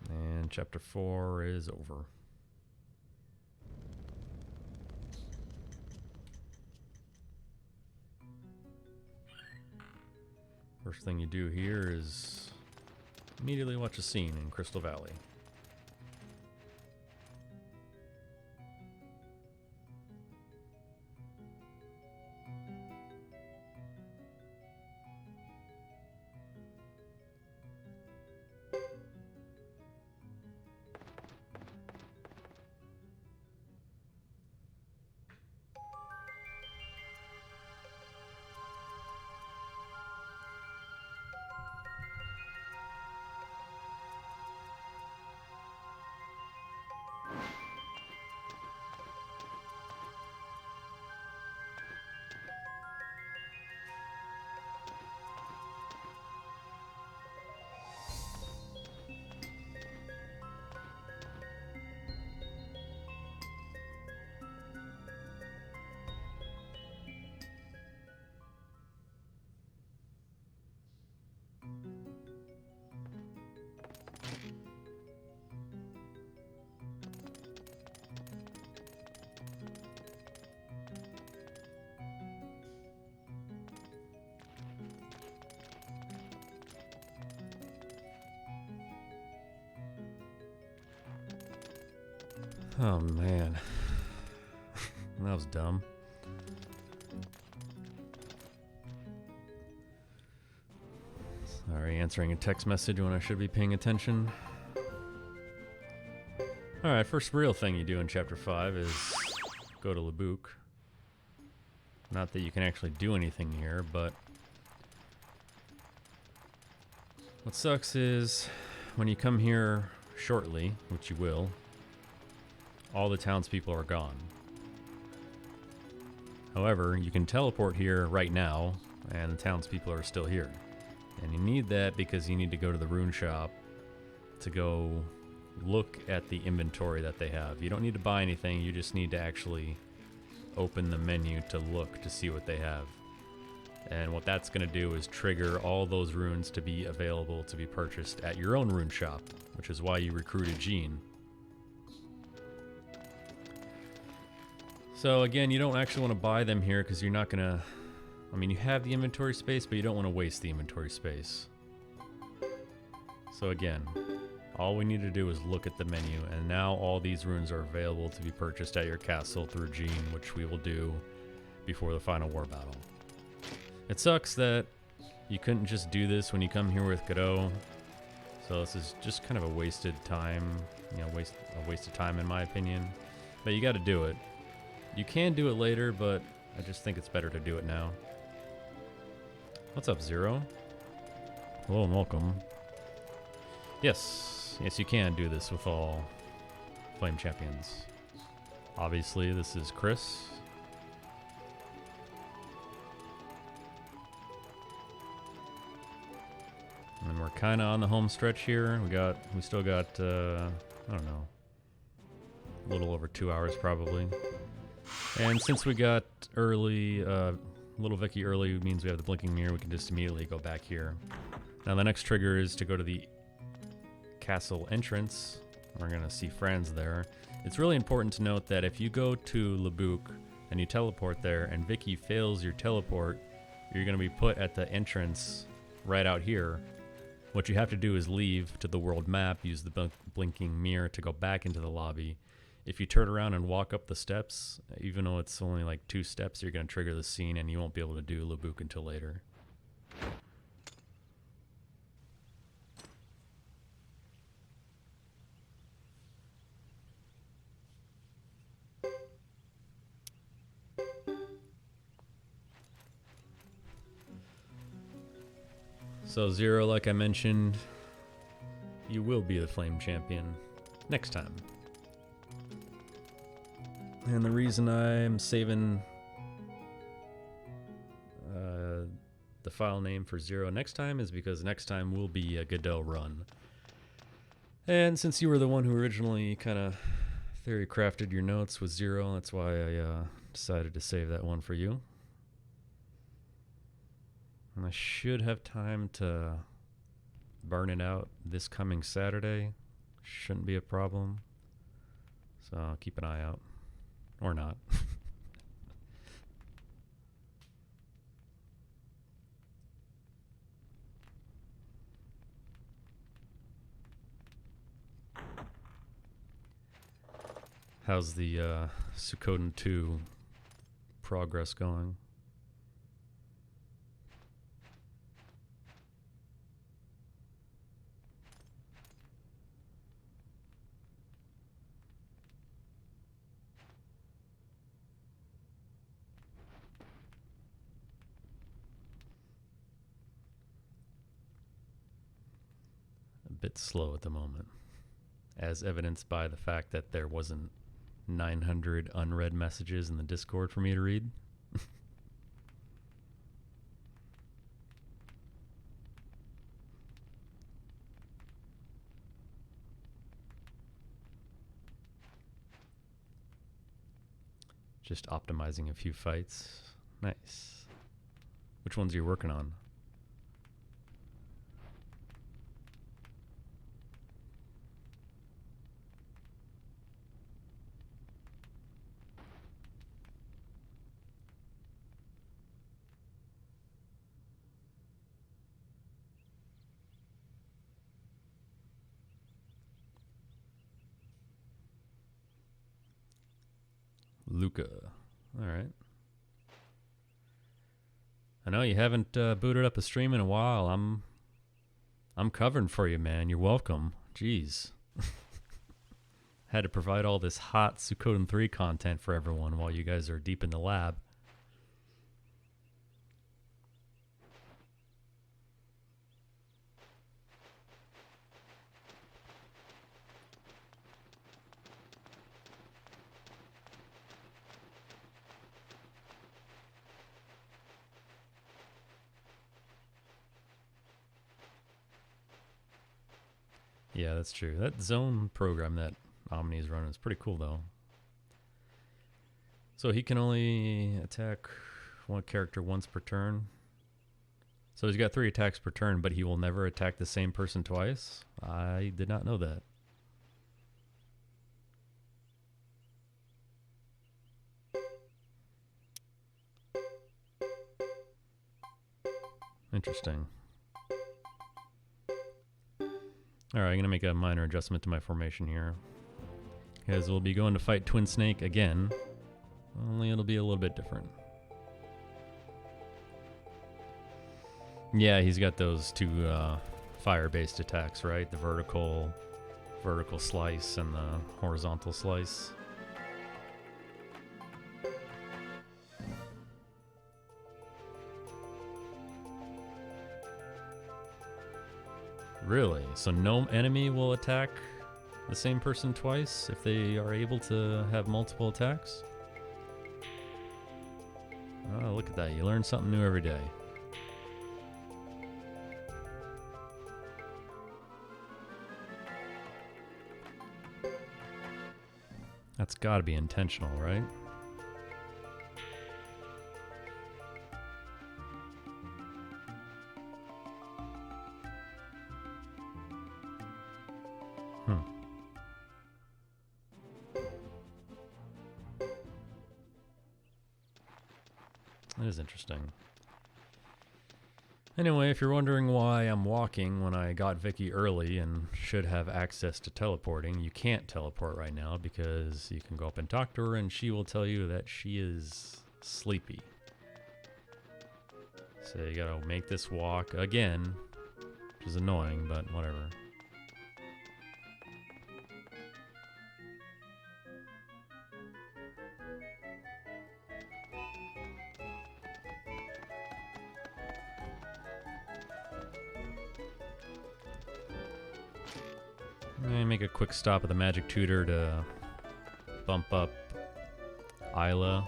And Chapter 4 is over. First thing you do here is immediately watch a scene in Crystal Valley. Oh man, that was dumb. Sorry, answering a text message when I should be paying attention. Alright, first real thing you do in Chapter 5 is go to Labouk. Not that you can actually do anything here, but what sucks is when you come here shortly, which you will, all the townspeople are gone. However, you can teleport here right now, and the townspeople are still here. And you need that because you need to go to the rune shop to go look at the inventory that they have. You don't need to buy anything, you just need to actually open the menu to look to see what they have. And what that's going to do is trigger all those runes to be available to be purchased at your own rune shop, which is why you recruited Jean. So again, you don't actually want to buy them here because you're not going to... I mean, you have the inventory space, but you don't want to waste the inventory space. So again, all we need to do is look at the menu, and now all these runes are available to be purchased at your castle through Jean, which we will do before the final war battle. It sucks that you couldn't just do this when you come here with Godot. So this is just kind of a wasted time, you know, a waste of time in my opinion. But you got to do it. You can do it later, but I just think it's better to do it now. What's up, Zero? Hello and welcome. Yes, you can do this with all Flame Champions. Obviously, this is Chris. And we're kind of on the home stretch here. We still got, I don't know, a little over 2 hours probably. And since we got early, Little Vicky early means we have the blinking mirror. We can just immediately go back here. Now the next trigger is to go to the castle entrance. We're gonna see friends there. It's really important to note that if you go to Labouk and you teleport there and Vicky fails your teleport, you're gonna be put at the entrance right out here. What you have to do is leave to the world map, use the blinking mirror to go back into the lobby. If you turn around and walk up the steps, even though it's only like 2 steps, you're going to trigger the scene and you won't be able to do Labouk until later. So Zero, like I mentioned, you will be the Flame Champion next time. And the reason I'm saving the file name for Zero next time is because next time will be a Godot run. And since you were the one who originally kind of theory crafted your notes with Zero, that's why I decided to save that one for you. And I should have time to burn it out this coming Saturday. Shouldn't be a problem. So keep an eye out. Or not. How's the Suikoden 2 progress going? Bit slow at the moment, as evidenced by the fact that there wasn't 900 unread messages in the Discord for me to read. Just optimizing a few fights. Nice. Which ones are you working on? Luca. All right. I know you haven't booted up a stream in a while. I'm covering for you, man. You're welcome. Jeez. Had to provide all this hot Suikoden 3 content for everyone while you guys are deep in the lab. Yeah, that's true. That zone program that Omni's running is pretty cool, though. So he can only attack one character once per turn. So he's got 3 attacks per turn, but he will never attack the same person twice? I did not know that. Interesting. Alright, I'm going to make a minor adjustment to my formation here. Because we'll be going to fight Twin Snake again. Only it'll be a little bit different. Yeah, he's got those 2 fire-based attacks, right? The vertical slice and the horizontal slice. Really? So no enemy will attack the same person twice if they are able to have multiple attacks? Oh, look at that. You learn something new every day. That's got to be intentional, right? That is interesting. Anyway, if you're wondering why I'm walking when I got Vicky early and should have access to teleporting, you can't teleport right now because you can go up and talk to her and she will tell you that she is sleepy. So you gotta make this walk again, which is annoying, but whatever. Make a quick stop at the Magic Tutor to bump up Isla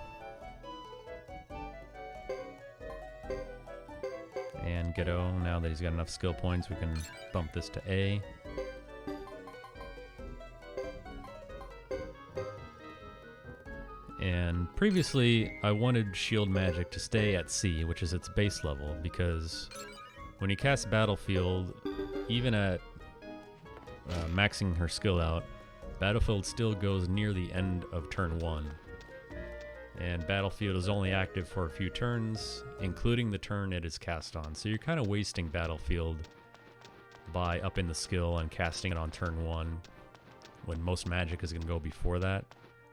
and Ghetto. Now that he's got enough skill points, we can bump this to A. And previously, I wanted Shield Magic to stay at C, which is its base level, because when you cast Battlefield, even at maxing her skill out, Battlefield still goes near the end of turn 1. And Battlefield is only active for a few turns, including the turn it is cast on. So you're kind of wasting Battlefield by upping the skill and casting it on turn 1 when most magic is going to go before that,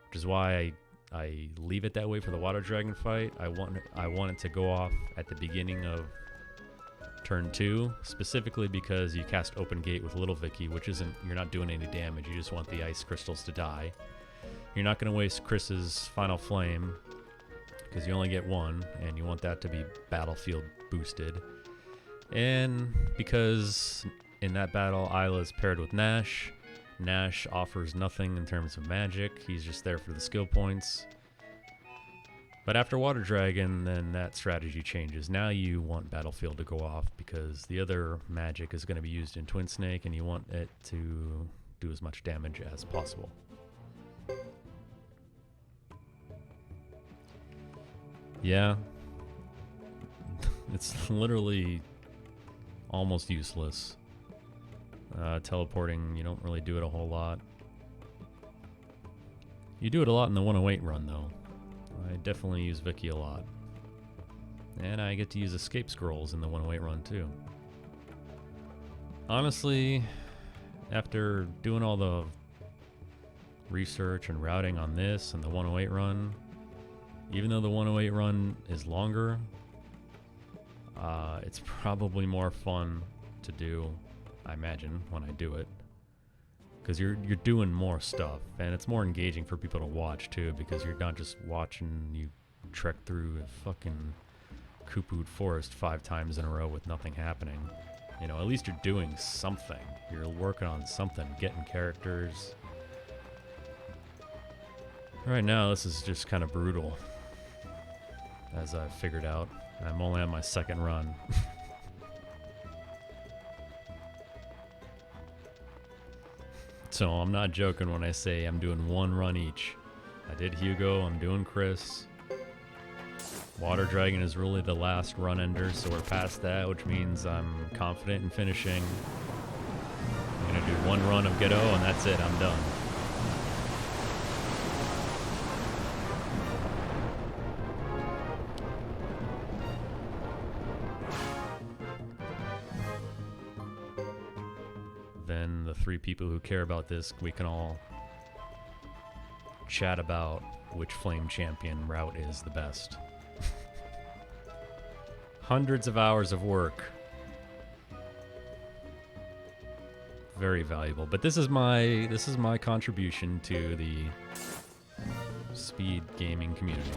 which is why I leave it that way for the Water Dragon fight. I want it to go off at the beginning of turn 2, specifically because you cast Open Gate with Little Vicky, which isn't, you're not doing any damage, you just want the ice crystals to die. You're not going to waste Chris's Final Flame, because you only get 1, and you want that to be Battlefield boosted. And because in that battle, Isla is paired with Nash. Nash offers nothing in terms of magic, he's just there for the skill points. But after Water Dragon, then that strategy changes. Now you want Battlefield to go off because the other magic is going to be used in Twin Snake and you want it to do as much damage as possible. Yeah. It's literally almost useless. Teleporting, you don't really do it a whole lot. You do it a lot in the 108 run, though. I definitely use Vicky a lot. And I get to use escape scrolls in the 108 run too. Honestly, after doing all the research and routing on this and the 108 run, even though the 108 run is longer, it's probably more fun to do, I imagine, when I do it. Because you're doing more stuff, and it's more engaging for people to watch too, because you're not just watching you trek through a fucking Kupu'd forest 5 times in a row with nothing happening. You know, at least you're doing something. You're working on something, getting characters. Right now, this is just kind of brutal, as I've figured out. I'm only on my 2nd run. So I'm not joking when I say I'm doing 1 run each. I did Hugo, I'm doing Chris. Water Dragon is really the last run ender, so we're past that, which means I'm confident in finishing. I'm gonna do one run of Ghetto, and that's it, I'm done. Then the 3 people who care about this, we can all chat about which Flame Champion route is the best. Hundreds of hours of work. Very valuable. But this is my contribution to the speed gaming community.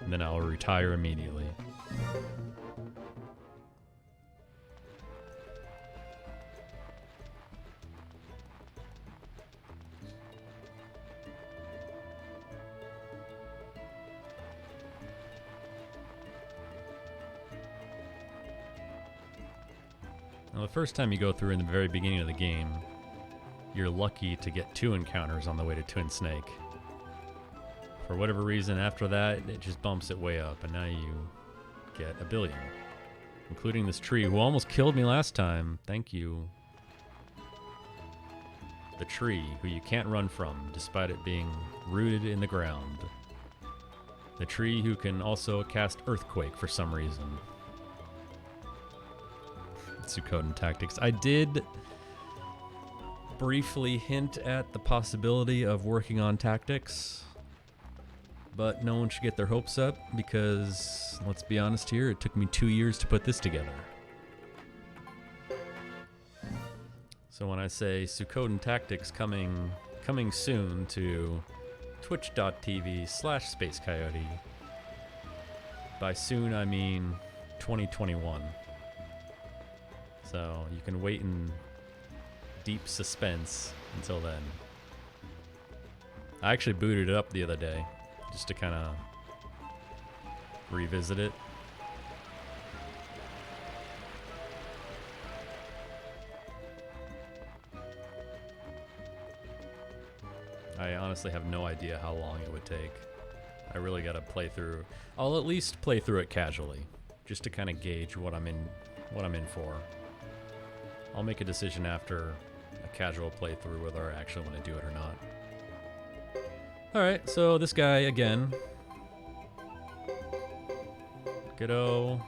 And then I'll retire immediately. Now, the first time you go through in the very beginning of the game, you're lucky to get 2 encounters on the way to Twin Snake. For whatever reason, after that, it just bumps it way up, and now you get 1 billion. Including this tree, who almost killed me last time. Thank you. The tree, who you can't run from, despite it being rooted in the ground. The tree who can also cast Earthquake for some reason. Suikoden tactics. I did briefly hint at the possibility of working on tactics, but no one should get their hopes up because, let's be honest here, it took me 2 years to put this together. So when I say Suikoden tactics coming soon to twitch.tv/SpaceCoyote, by soon I mean 2021. So you can wait in deep suspense until then. I actually booted it up the other day just to kind of revisit it. I honestly have no idea how long it would take. I really got to play through. I'll at least play through it casually, just to kind of gauge what I'm in for. I'll make a decision after a casual playthrough whether I actually want to do it or not. Alright, so this guy again. Ghetto.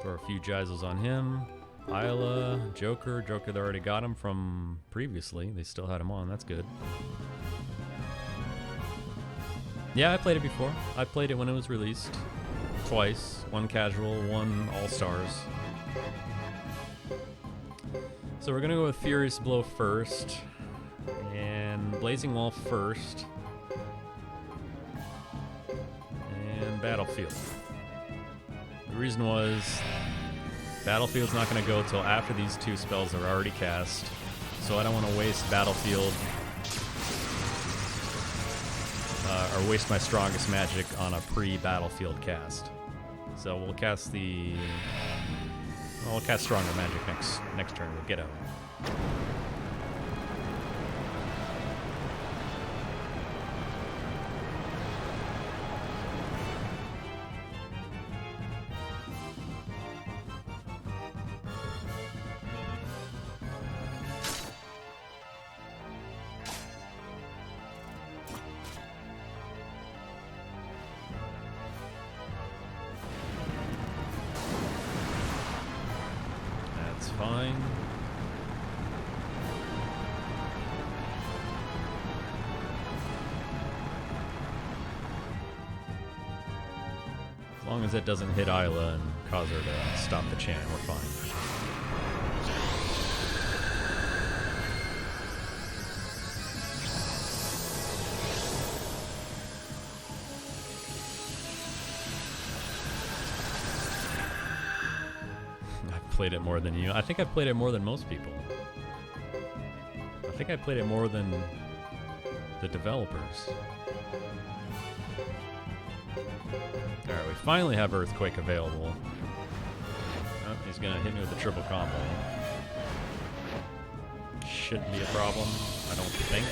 Throw a few Geisels on him. Isla, Joker. Joker, they already got him from previously. They still had him on, that's good. Yeah, I played it before. I played it when it was released. Twice. 1 casual, 1 all-stars. So we're gonna go with Furious Blow first, and Blazing Wall first, and Battlefield. The reason was, Battlefield's not gonna go till after these 2 spells are already cast, so I don't want to waste Battlefield, or waste my strongest magic on a pre-Battlefield cast. So we'll cast I'll cast Stronger Magic next turn. We'll get out. Fine. As long as it doesn't hit Isla and cause her to stop the chant, we're fine. Played it more than you. I think I've played it more than most people. I think I played it more than the developers. Alright, we finally have Earthquake available. Oh, he's gonna hit me with a triple combo. Shouldn't be a problem, I don't think.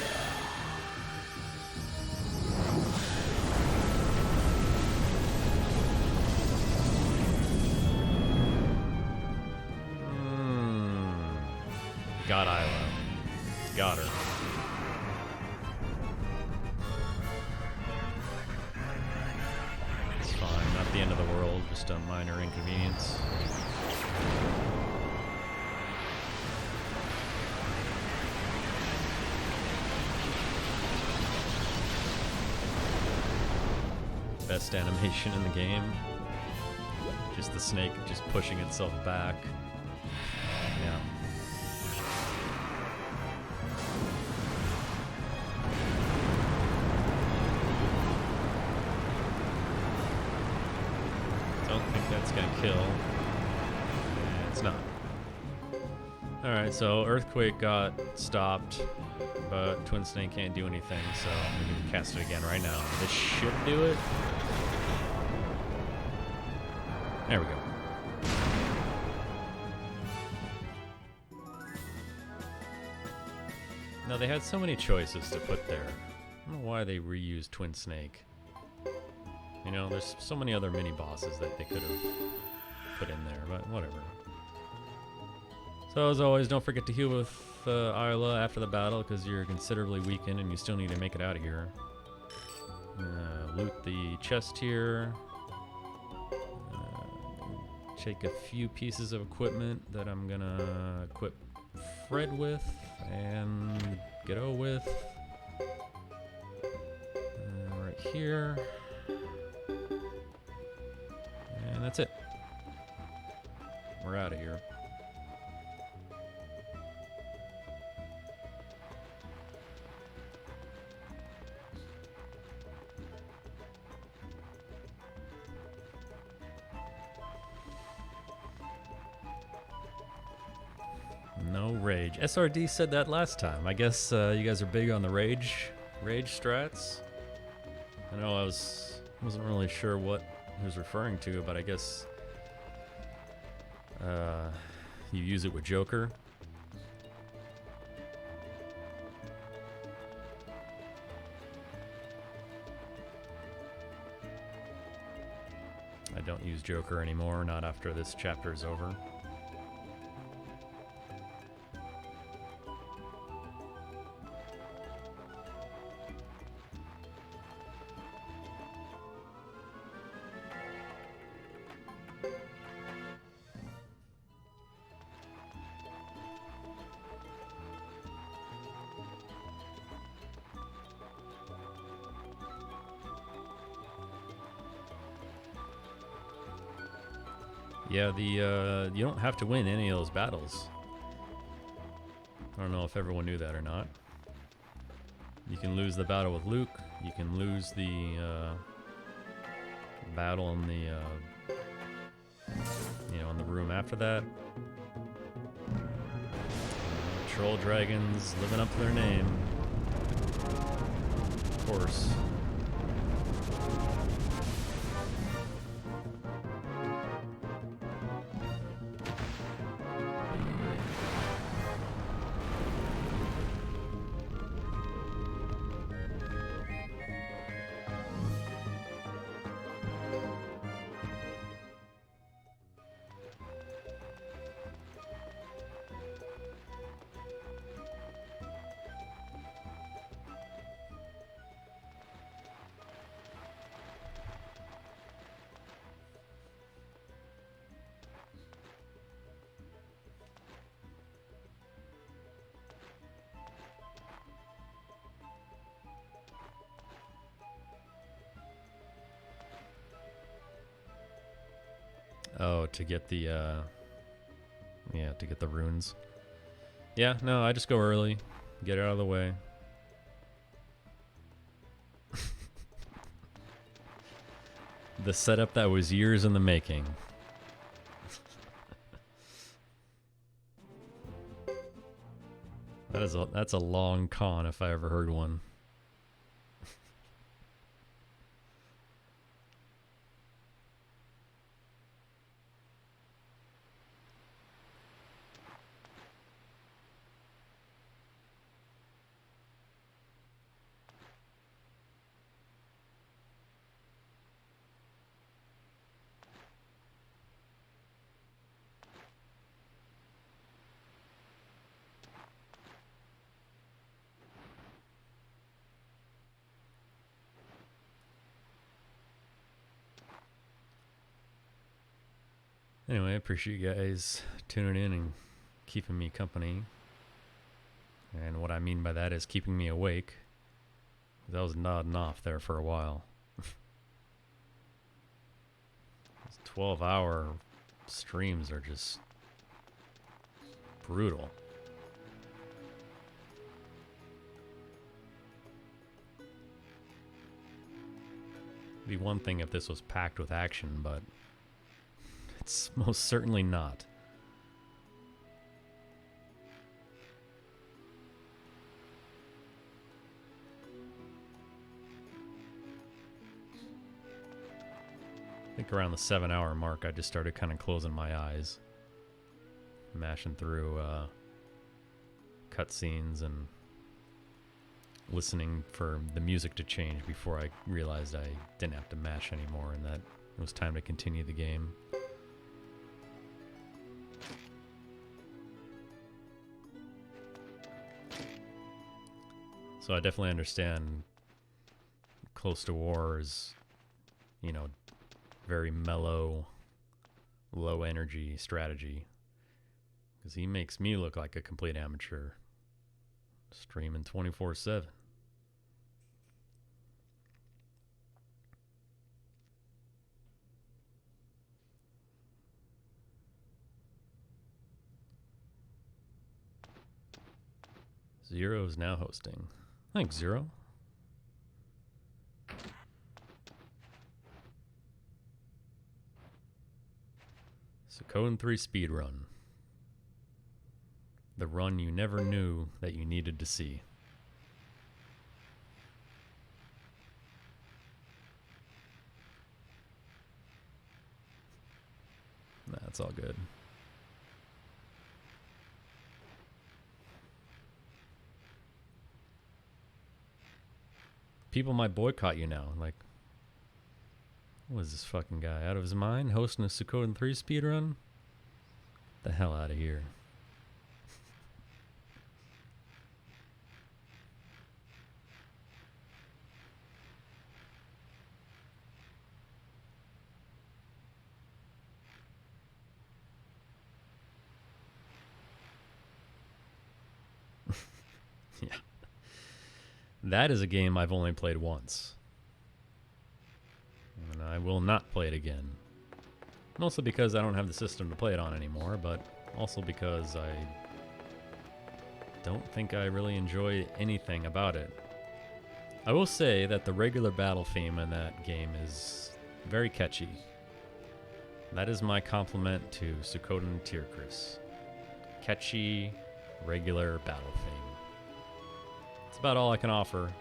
Got Isla. Got her. It's fine. Not the end of the world. Just a minor inconvenience. Best animation in the game. Just the snake just pushing itself back. Yeah. Don't think that's gonna kill. It's not. Alright, so Earthquake got stopped, but Twin Snake can't do anything, so we can cast it again right now. This should do it. There we go. Now they had so many choices to put there. I don't know why they reused Twin Snake. You know, there's so many other mini bosses that they could have put in there, but whatever. So as always, don't forget to heal with Isla after the battle because you're considerably weakened and you still need to make it out of here. Loot the chest here. Take a few pieces of equipment that I'm gonna equip Fred with and Ghetto with. Right here. And that's it. We're out of here. No rage. SRD said that last time. I guess you guys are big on the rage strats. I know I wasn't really sure what he was referring to, but I guess you use it with Joker. I don't use Joker anymore, not after this chapter is over. Yeah, you don't have to win any of those battles. I don't know if everyone knew that or not. You can lose the battle with Luke. You can lose the battle in the in the room after that. Troll dragons living up to their name. Of course. Oh, to get the to get the runes. Yeah, no, I just go early, get it out of the way. The setup that was years in the making. That's a long con if I ever heard one. Anyway, I appreciate you guys tuning in and keeping me company. And what I mean by that is keeping me awake. I was nodding off there for a while. 12-hour streams are just brutal. It'd be one thing if this was packed with action, but it's most certainly not. I think around the 7-hour mark, I just started kind of closing my eyes, mashing through cutscenes and listening for the music to change before I realized I didn't have to mash anymore and that it was time to continue the game. So I definitely understand Close to War is, you know, very mellow, low energy strategy. Because he makes me look like a complete amateur. Streaming 24/7. Zero is now hosting. Thanks, Zero. Suikoden 3 Speedrun. The run you never knew that you needed to see. That's all good. People might boycott you now. Like, what is this fucking guy? Out of his mind? Hosting a Suikoden 3 speedrun? Get the hell out of here. Yeah. That is a game I've only played once. And I will not play it again. Mostly because I don't have the system to play it on anymore, but also because I don't think I really enjoy anything about it. I will say that the regular battle theme in that game is very catchy. That is my compliment to Suikoden Tierkris. Catchy, regular battle theme. That's about all I can offer.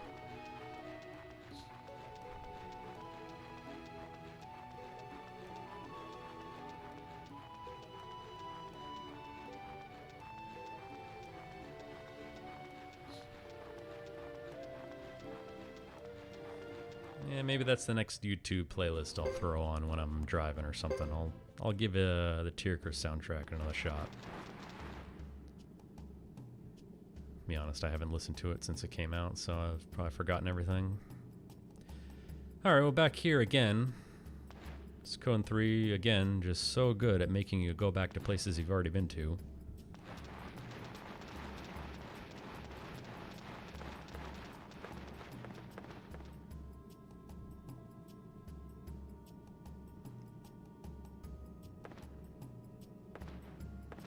Yeah, maybe that's the next YouTube playlist I'll throw on when I'm driving or something. I'll give the Tierkris soundtrack another shot. To be honest, I haven't listened to it since it came out, so I've probably forgotten everything. Alright, well, back here again. Suikoden 3, again, just so good at making you go back to places you've already been to.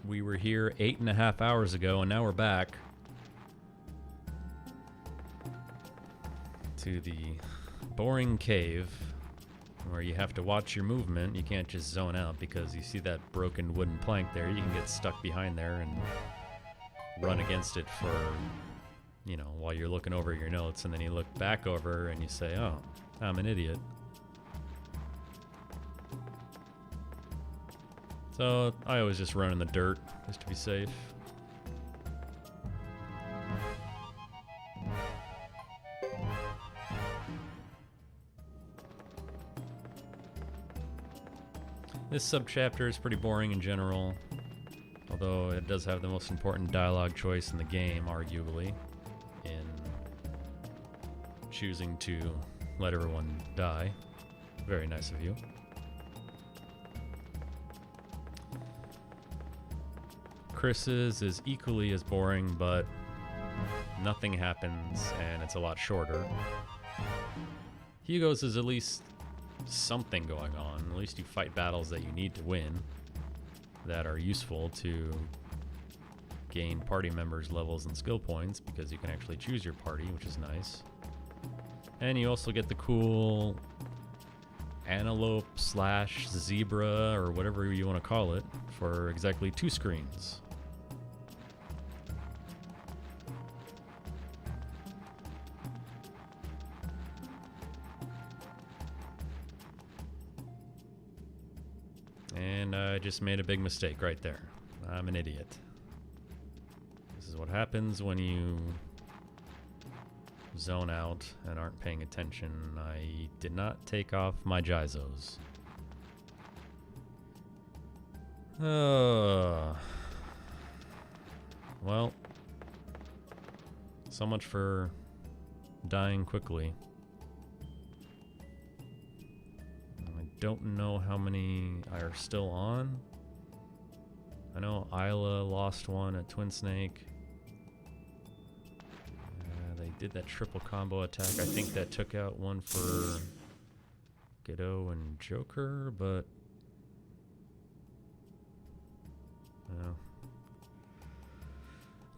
We were here 8.5 hours ago, and now we're back to the boring cave where you have to watch your movement. You can't just zone out because you see that broken wooden plank there. You can get stuck behind there and run against it for, you know, while you're looking over your notes, and then you look back over and you say, oh, I'm an idiot. So I always just run in the dirt, just to be safe. This subchapter is pretty boring in general, although it does have the most important dialogue choice in the game, arguably, in choosing to let everyone die. Very nice of you. Chris's is equally as boring, but nothing happens and it's a lot shorter. Hugo's is at least something going on. At least you fight battles that you need to win that are useful to gain party members' levels and skill points, because you can actually choose your party, which is nice. And you also get the cool antelope slash zebra, or whatever you want to call it, for exactly 2 screens. And I just made a big mistake right there. I'm an idiot. This is what happens when you zone out and aren't paying attention. I did not take off my Jizos. Well, so much for dying quickly. I don't know how many are still on. I know Isla lost one at Twin Snake. They did that triple combo attack. I think that took out one for Godot and Joker, but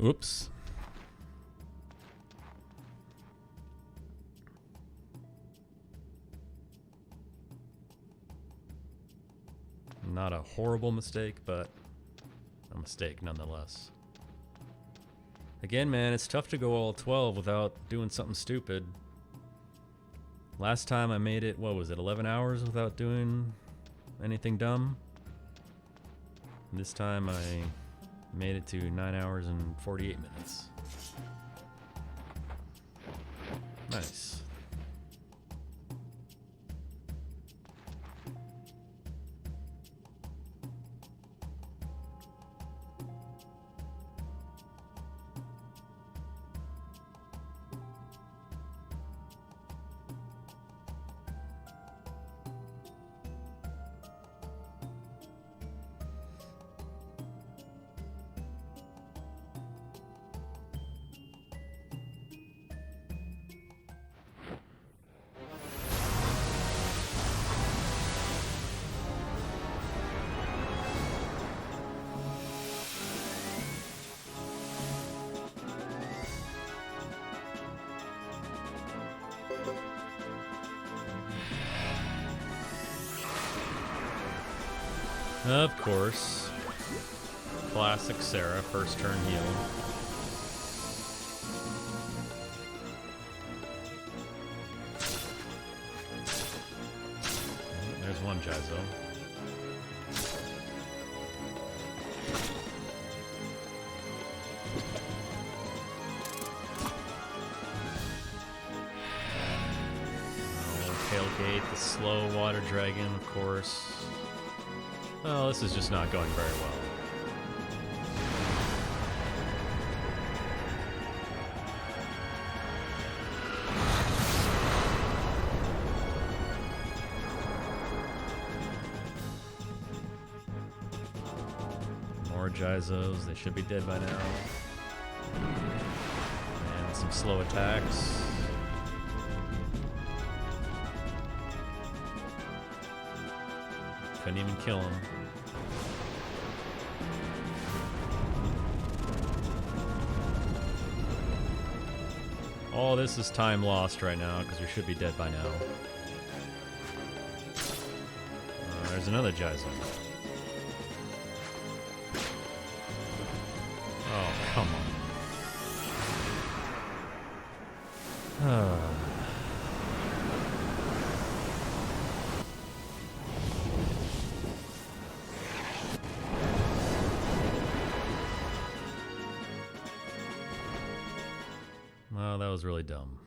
oops. Not a horrible mistake, but a mistake nonetheless. Again, man, it's tough to go all 12 without doing something stupid. Last time I made it, what was it, 11 hours without doing anything dumb? This time I made it to 9 hours and 48 minutes. Nice. Of course. Classic Sarah, first turn heal. There's one Jizo. Tailgate, the slow water dragon, of course. Oh, this is just not going very well. More Jizos, they should be dead by now. And some slow attacks. Couldn't even kill him. All this is time lost right now because we should be dead by now. There's another Jizo. Oh, come on. Well, that was really dumb.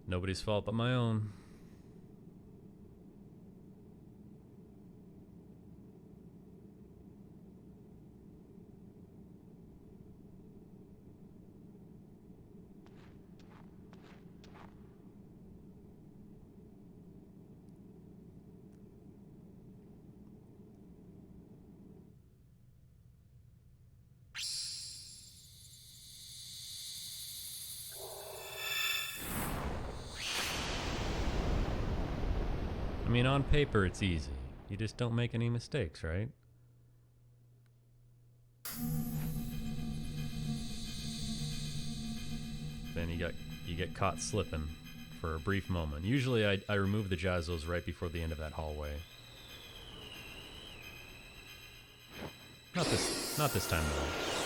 Nobody's fault but my own. mean, on paper it's easy. You just don't make any mistakes, right? Then you get caught slipping for a brief moment. Usually I remove the jazzos right before the end of that hallway. Not this time though.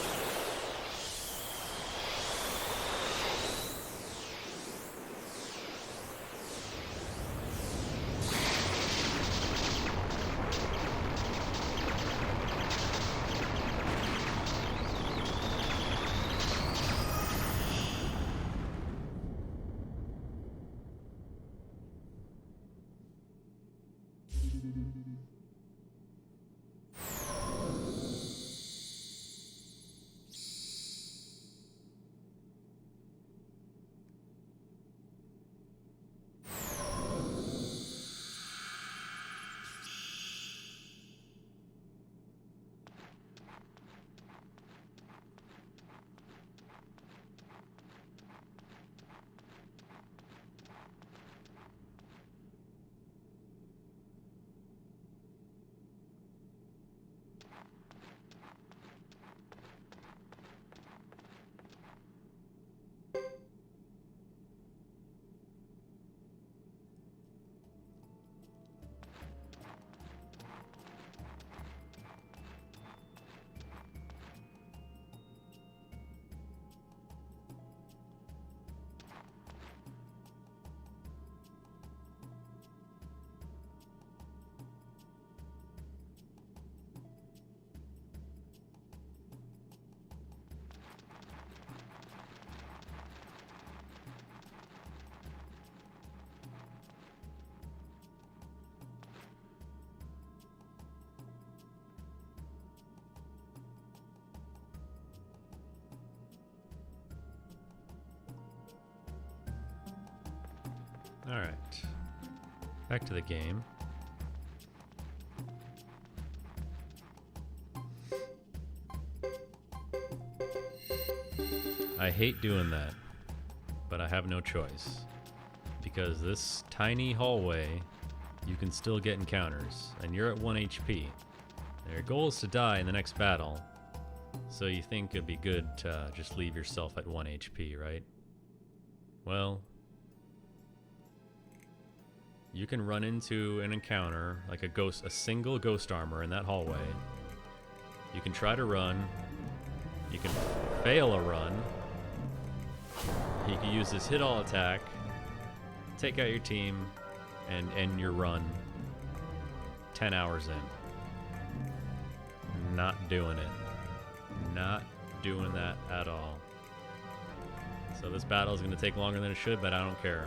Alright. Back to the game. I hate doing that, but I have no choice. Because this tiny hallway, you can still get encounters, and you're at 1 HP. Your goal is to die in the next battle, so you think it'd be good to just leave yourself at 1 HP, right? Well, you can run into an encounter, like a single ghost armor in that hallway. You can try to run. You can fail a run. You can use this hit all attack, take out your team, and end your run 10 hours in. Not doing it. Not doing that at all. So this battle is going to take longer than it should, but I don't care.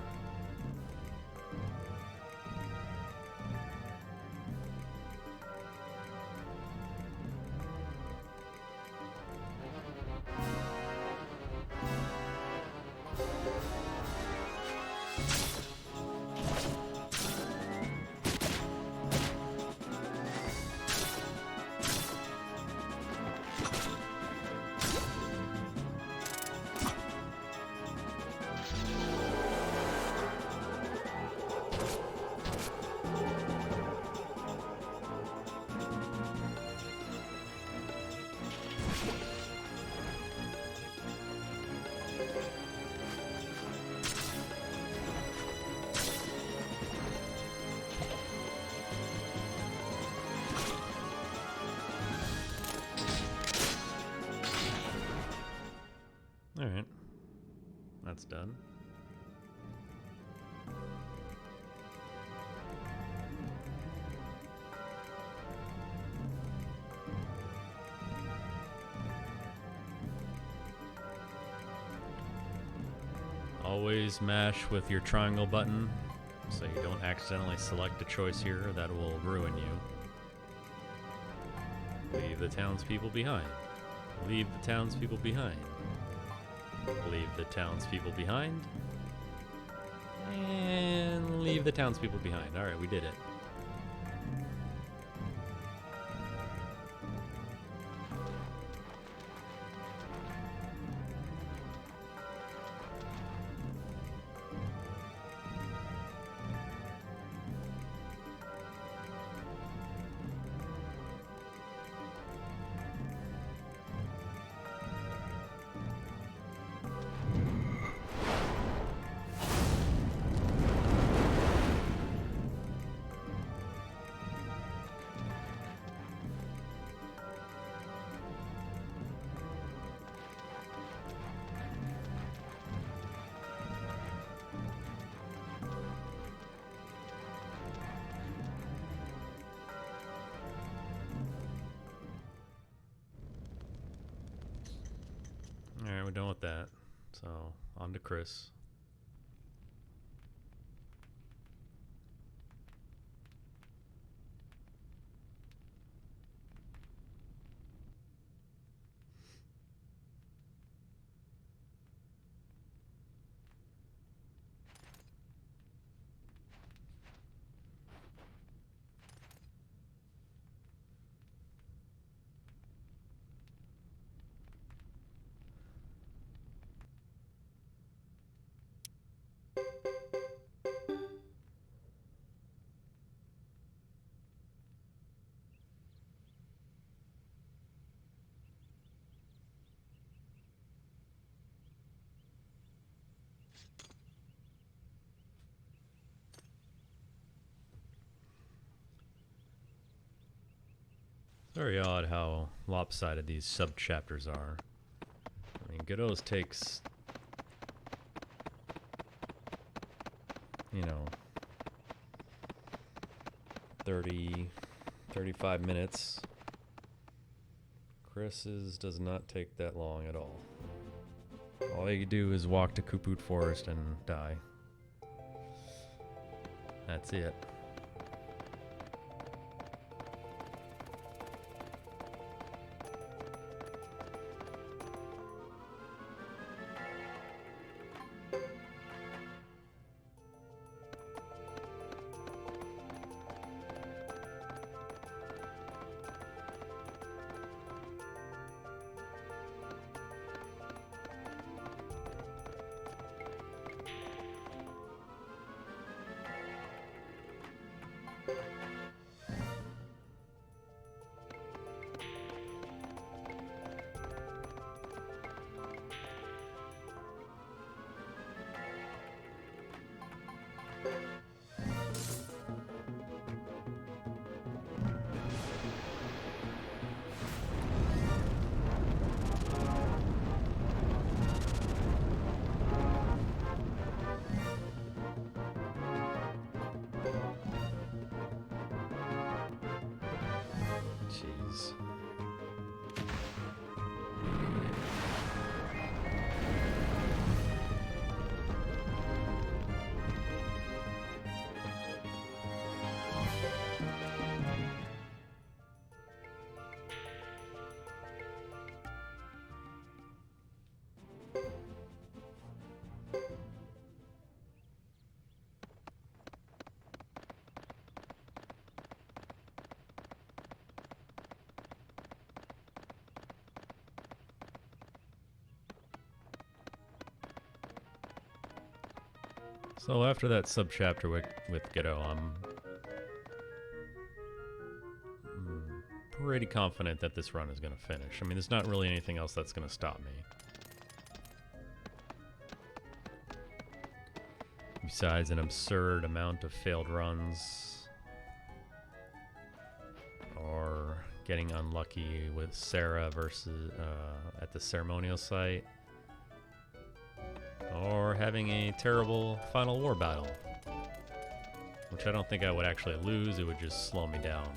Alright. That's done. Always mash with your triangle button so you don't accidentally select a choice here that will ruin you. Leave the townspeople behind. Leave the townspeople behind. Leave the townspeople behind. And leave the townspeople behind. Alright, we did it. Alright, we're done with that. So, on to Chris. Very odd how lopsided these sub-chapters are. I mean, Godot's takes, you know, 30, 35 minutes. Chris's does not take that long at all. All you do is walk to Kuput Forest and die. That's it. Jeez. So after that sub-chapter with Godot, I'm pretty confident that this run is going to finish. I mean, there's not really anything else that's going to stop me. Besides an absurd amount of failed runs, or getting unlucky with Sarah versus at the ceremonial site, or having a terrible final war battle, which I don't think I would actually lose. It would just slow me down.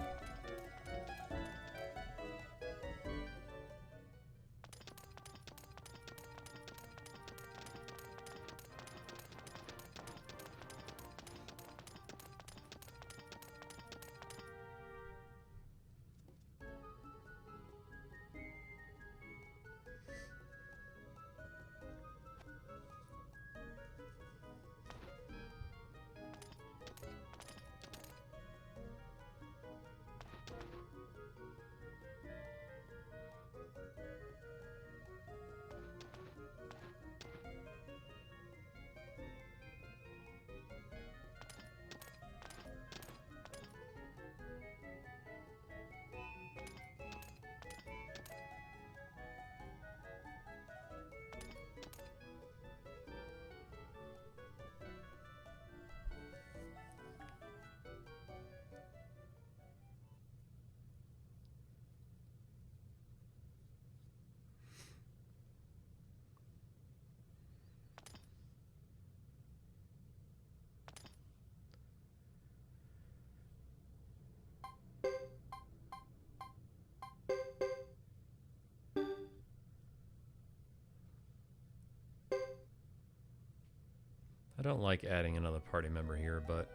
don't like adding another party member here, but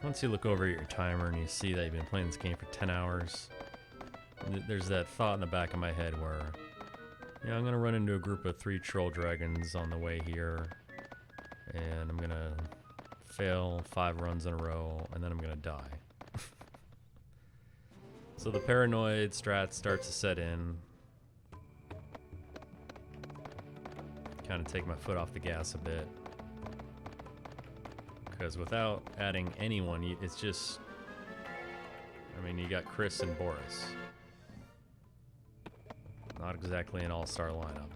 once you look over at your timer and you see that you've been playing this game for 10 hours, there's that thought in the back of my head where, you know, I'm going to run into a group of 3 troll dragons on the way here, and I'm going to fail 5 runs in a row, and then I'm going to die. So the paranoid strat starts to set in. Kind of take my foot off the gas a bit, because without adding anyone, it's just, I mean, you got Chris and Boris. Not exactly an all-star lineup.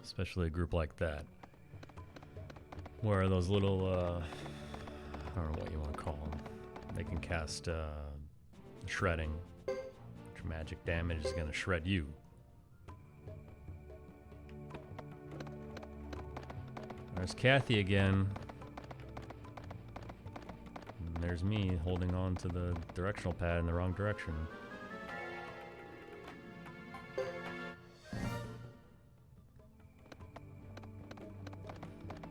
Especially a group like that, where those little, I don't know what you want to call them, they can cast shredding, which magic damage is going to shred you. There's Kathy again. And there's me holding on to the directional pad in the wrong direction.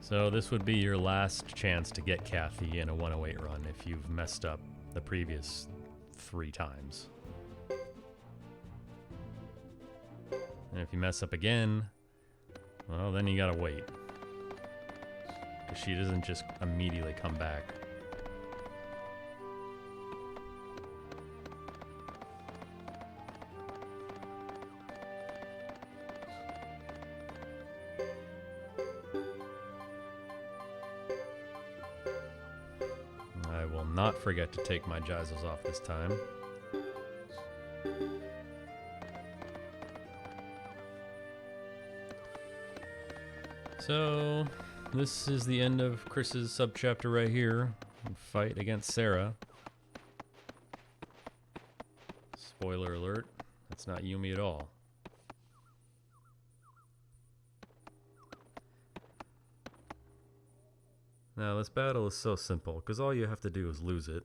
So this would be your last chance to get Kathy in a 108 run if you've messed up the previous 3 times. And if you mess up again, well, then you gotta wait. Because she doesn't just immediately come back. I will not forget to take my geisels off this time. So, this is the end of Chris's subchapter right here. Fight against Sarah. Spoiler alert, that's not Yumi at all. Now, this battle is so simple, because all you have to do is lose it.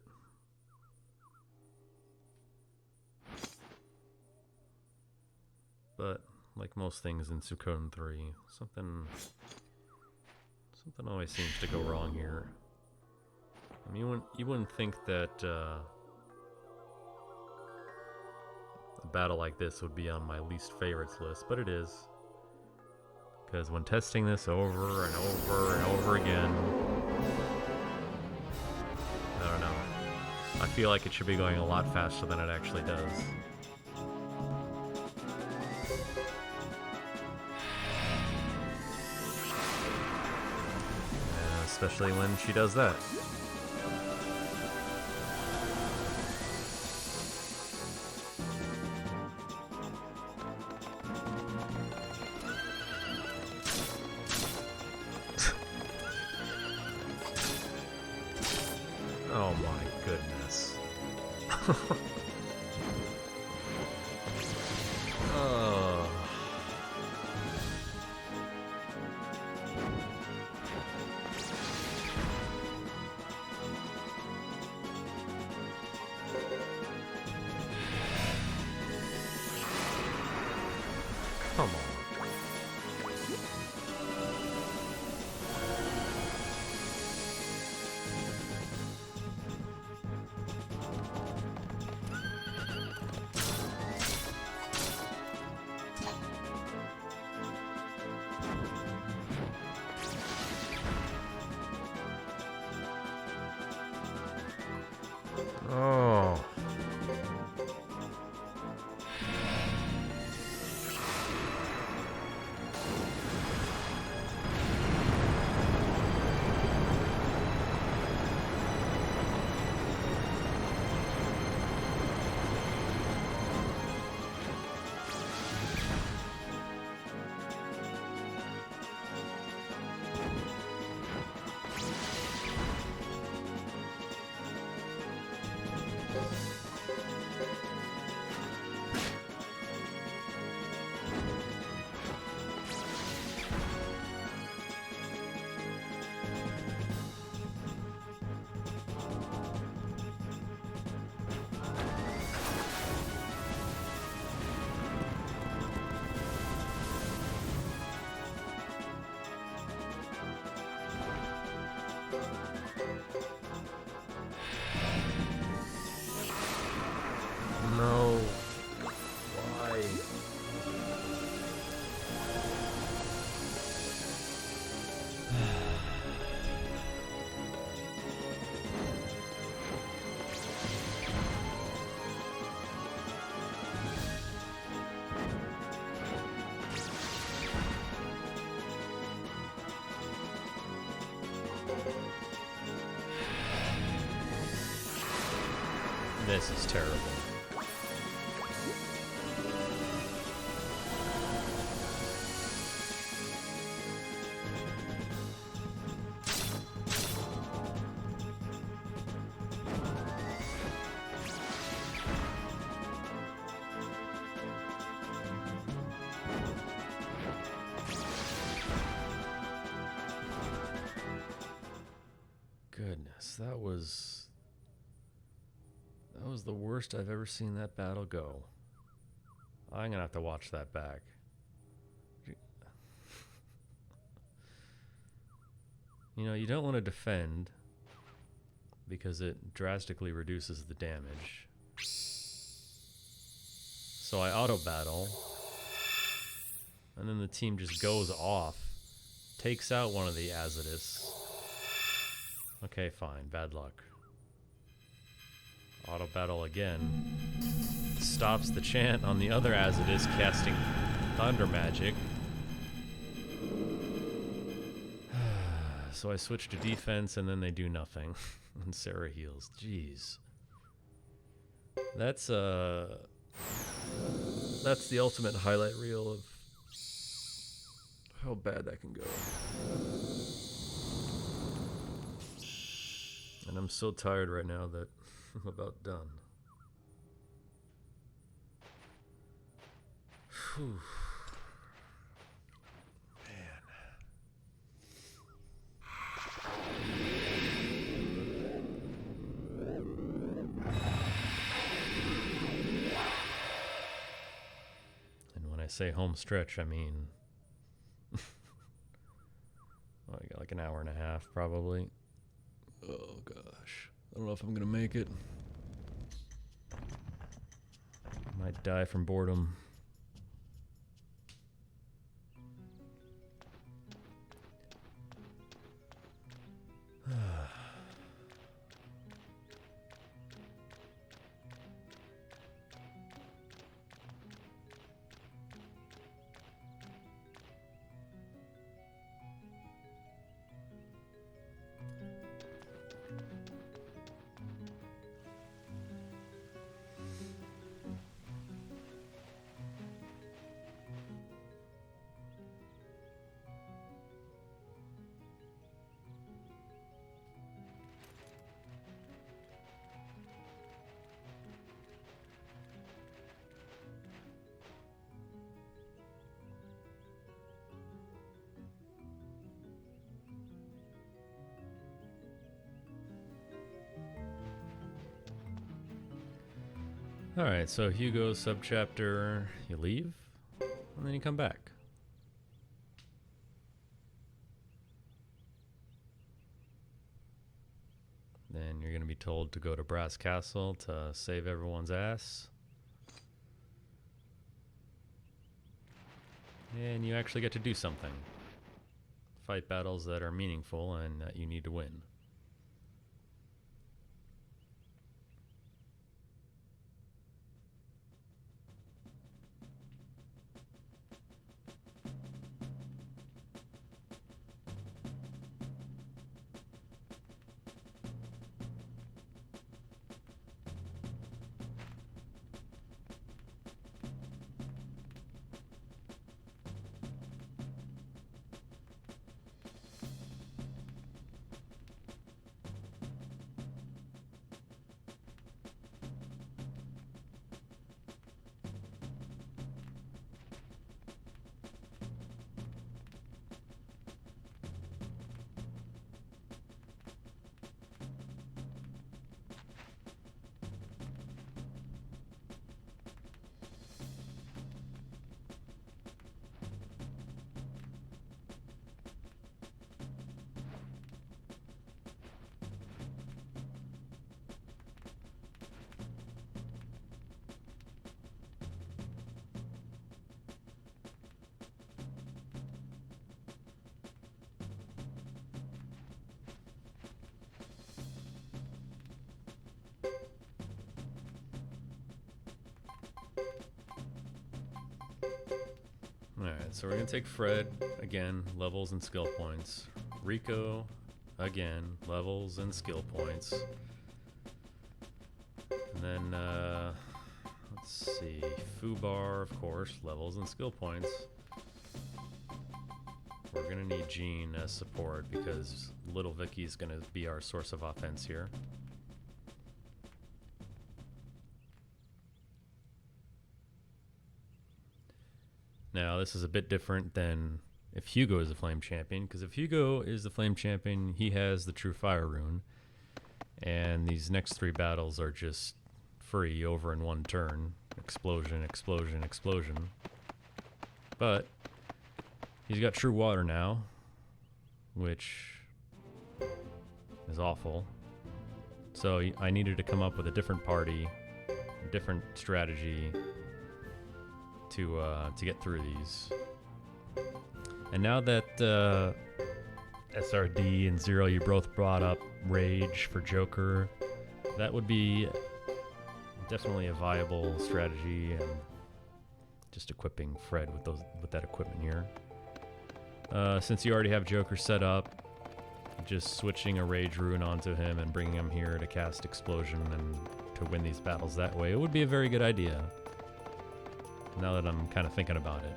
But, like most things in Suikoden 3, something always seems to go wrong here. I mean, you wouldn't think that a battle like this would be on my least favorites list, but it is. Because when testing this over and over and over again, I don't know. I feel like it should be going a lot faster than it actually does. Especially when she does that. Oh my goodness. Oh. Come on. Oh. This is terrible. Goodness, that was the worst I've ever seen that battle go. I'm gonna have to watch that back. You know, you don't want to defend because it drastically reduces the damage. So I auto battle, and then the team just goes off, takes out one of the Azidus. Okay, fine. Bad luck. Auto battle again. Stops the chant on the other Azidus casting thunder magic. So I switch to defense and then they do nothing. And Sarah heals. Jeez. That's the ultimate highlight reel of how bad that can go. And I'm so tired right now that I'm about done. Whew. Man. And when I say home stretch, I mean I got like an hour and a half probably. Oh gosh, I don't know if I'm gonna make it. I might die from boredom. Alright, so Hugo subchapter, you leave, and then you come back. Then you're going to be told to go to Brass Castle to save everyone's ass. And you actually get to do something. Fight battles that are meaningful and that you need to win. Alright, so we're going to take Fred, again, levels and skill points. Rico, again, levels and skill points. And then, let's see, Fubar, of course, levels and skill points. We're gonna need Jean as support because Little Vicky's gonna be our source of offense here. Now, this is a bit different than if Hugo is the Flame Champion, because if Hugo is the Flame Champion, he has the True Fire rune, and these next 3 battles are just free over in one turn. Explosion, explosion, explosion. But he's got True Water now, which is awful. So I needed to come up with a different party, a different strategy to get through these. And now that SRD and Zero, you both brought up Rage for Joker, that would be definitely a viable strategy, and just equipping Fred with that equipment here. Since you already have Joker set up, just switching a Rage rune onto him and bringing him here to cast Explosion and to win these battles that way, it would be a very good idea. Now that I'm kind of thinking about it.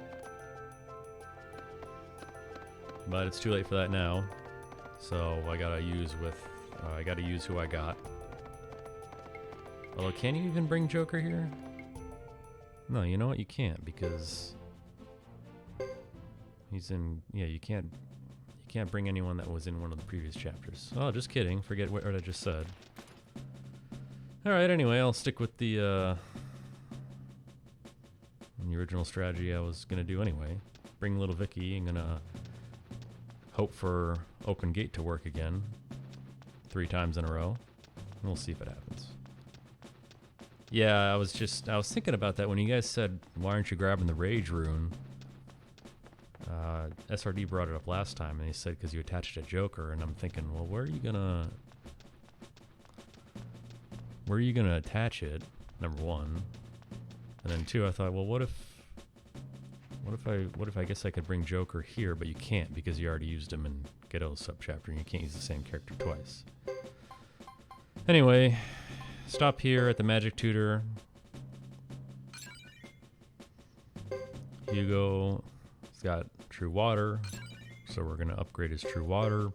But it's too late for that now. So I gotta use who I got. Although, can you even bring Joker here? No, you know what? You can't, because he's in. Yeah, you can't bring anyone that was in one of the previous chapters. Oh, just kidding. Forget what I just said. All right. Anyway, I'll stick with the original strategy I was gonna do anyway. Bring Little Vicky. I'm gonna hope for Open Gate to work again 3 times in a row. And we'll see if it happens. Yeah, I was thinking about that when you guys said, why aren't you grabbing the Rage rune? SRD brought it up last time, and he said because you attached a Joker, and I'm thinking, well, where are you gonna attach it? Number 1. And then 2, I thought, well, what if I guess I could bring Joker here, but you can't because you already used him in Ghetto's subchapter, and you can't use the same character twice. Anyway, stop here at the Magic Tutor. Hugo has got True Water, so we're gonna upgrade his True Water.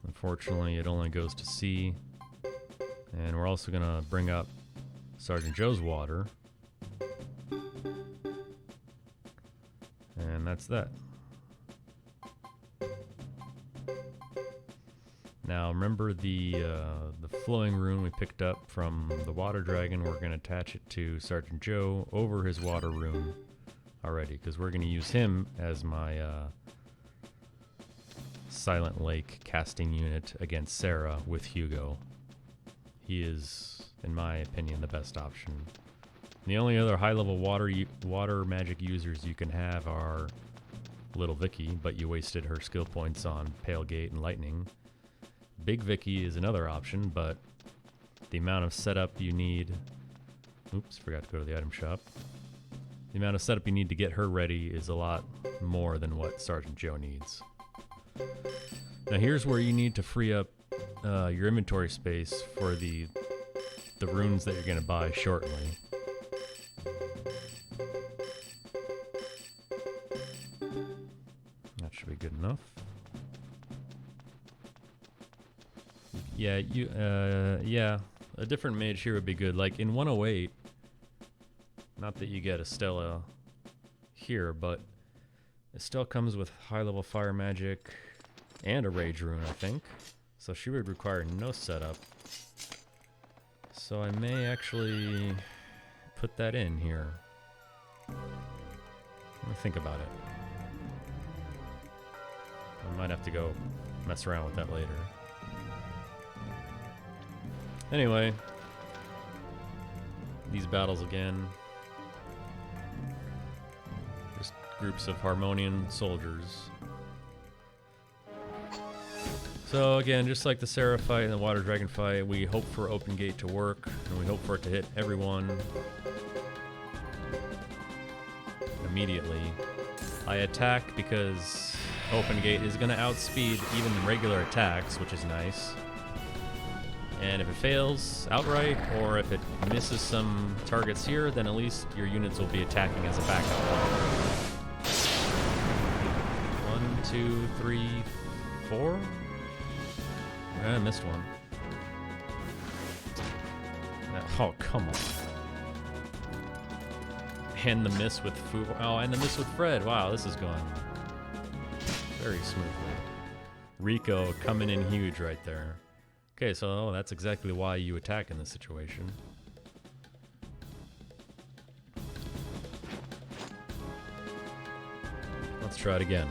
Unfortunately, it only goes to C. And we're also gonna bring up Sergeant Joe's water. And that's that. Now remember the flowing rune we picked up from the water dragon, we're gonna attach it to Sergeant Joe over his water rune already, because we're gonna use him as my Silent Lake casting unit against Sarah with Hugo. He is, in my opinion, the best option. The only other high-level water magic users you can have are Little Vicky, but you wasted her skill points on Pale Gate and Lightning. Big Vicky is another option, but the amount of setup you need... Oops, forgot to go to the item shop. The amount of setup you need to get her ready is a lot more than what Sergeant Joe needs. Now here's where you need to free up your inventory space for the runes that you're going to buy shortly. That should be good enough. Yeah, yeah, a different mage here would be good. Like in 108, not that you get Estella here, but Estelle comes with high-level fire magic and a rage rune, I think. So she would require no setup. So I may actually put that in here. Let me think about it. I might have to go mess around with that later. Anyway, these battles again. Just groups of Harmonian soldiers. So again, just like the Sarah fight and the Water Dragon fight, we hope for Open Gate to work, and we hope for it to hit everyone immediately. I attack because open gate is going to outspeed even regular attacks, which is nice. And if it fails outright, or if it misses some targets here, then at least your units will be attacking as a backup. 1, 2, 3, 4? I missed one. Oh, come on. And the miss with Oh, and the miss with Fred. Wow, this is going very smoothly. Rico coming in huge right there. Okay, so that's exactly why you attack in this situation. Let's try it again.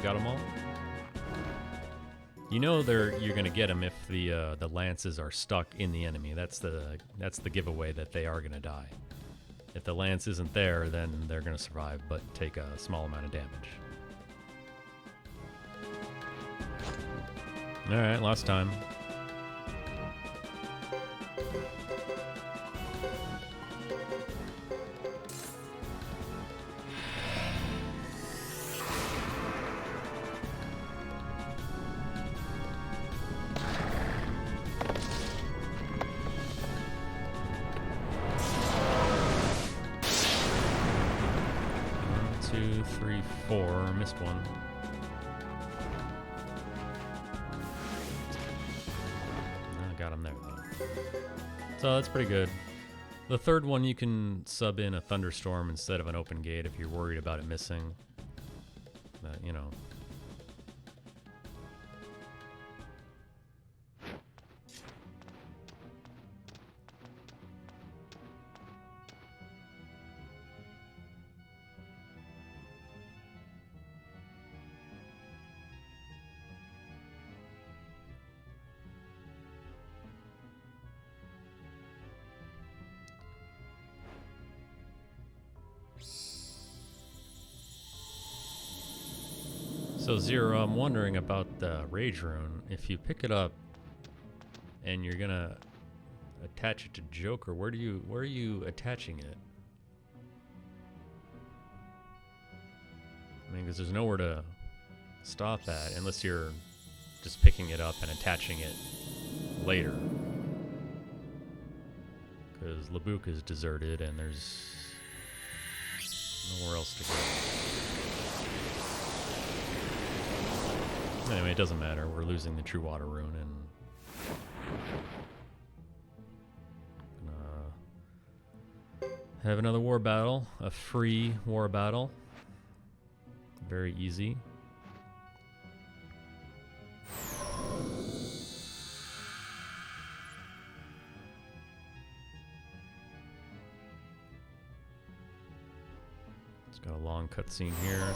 Got them all. You know you're gonna get them if the lances are stuck in the enemy. That's the giveaway that they are gonna die. If the lance isn't there, then they're gonna survive but take a small amount of damage. All right, last time. Missed one. I got him there though. So that's pretty good. The third one you can sub in a thunderstorm instead of an open gate if you're worried about it missing. But, you know. So Zero, I'm wondering about the Rage Rune. If you pick it up and you're gonna attach it to Joker, where are you attaching it? I mean, because there's nowhere to stop that unless you're just picking it up and attaching it later. Because Labuk is deserted and there's nowhere else to go. Anyway, it doesn't matter. We're losing the True Water Rune and have another war battle, a free war battle. Very easy. It's got a long cutscene here.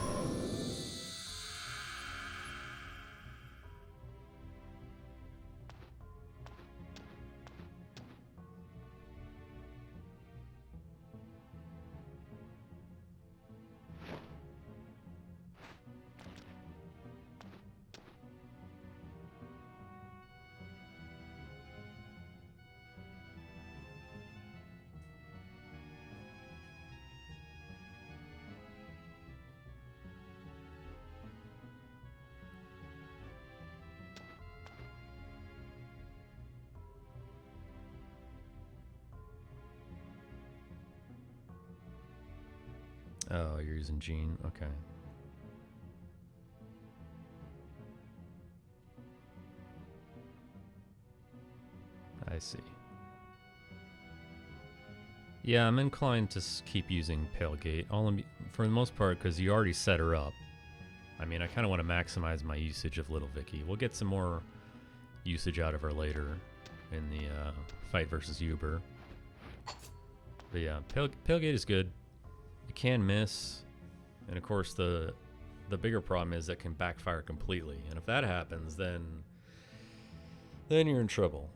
Oh, you're using Gene. Okay. I see. Yeah, I'm inclined to keep using Palegate, for the most part, because you already set her up. I mean, I kind of want to maximize my usage of Little Vicky. We'll get some more usage out of her later in the fight versus Uber. But yeah, Palegate is good. It can miss, and of course the bigger problem is that can backfire completely. And if that happens, then you're in trouble.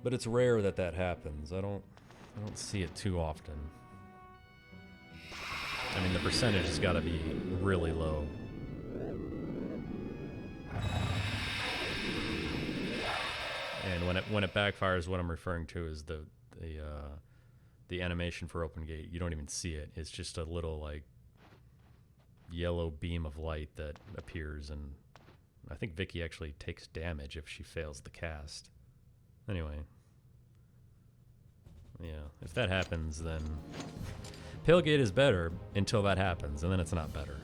But it's rare that that happens. I don't see it too often. I mean, the percentage has got to be really low. And when it backfires, what I'm referring to is the animation for open gate. You don't even see it. It's just a little like yellow beam of light that appears, and I think Vicky actually takes damage if she fails the cast. Anyway, yeah, if that happens, then Pale Gate is better until that happens, and then it's not better.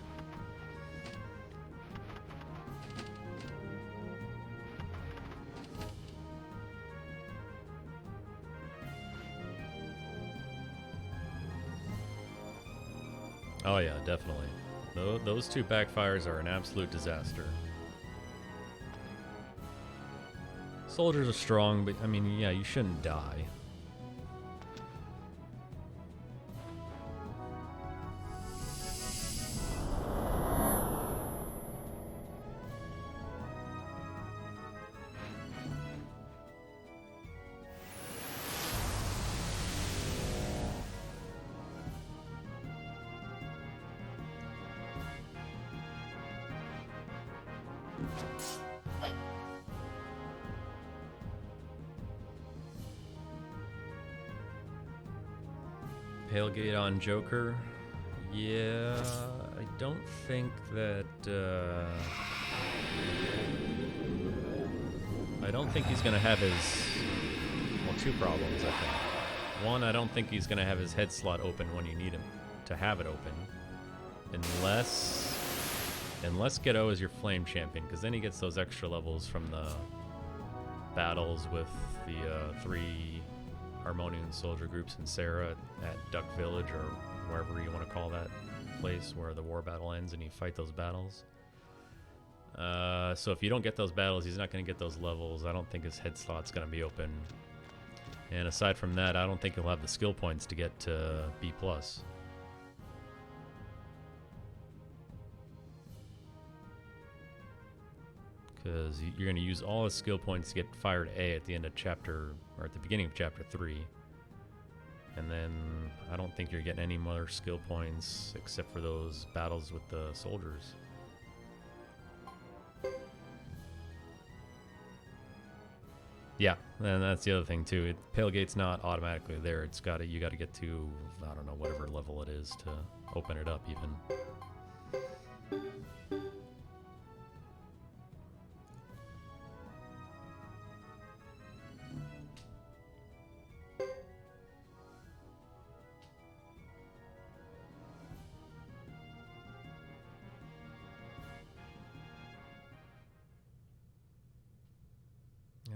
Oh yeah, definitely. Those two backfires are an absolute disaster. Soldiers are strong, but I mean, yeah, you shouldn't die. Pale Gate on Joker. Yeah, I don't think that. I don't think he's gonna have his. Well, two problems, I think. One, I don't think he's gonna have his head slot open when you need him to have it open, unless Ghetto is your flame champion, because then he gets those extra levels from the battles with the 3 Harmonian soldier groups in Sarah at Duck Village, or wherever you want to call that place where the war battle ends and you fight those battles. So if you don't get those battles, he's not going to get those levels. I don't think his head slot's going to be open. And aside from that, I don't think he'll have the skill points to get to B+. Because you're going to use all his skill points to get fired A at the end of chapter, or at the beginning of chapter 3. And then I don't think you're getting any more skill points except for those battles with the soldiers. Yeah, and that's the other thing too. Pale Gate's not automatically there. It's got you got to get to, I don't know, whatever level it is to open it up even.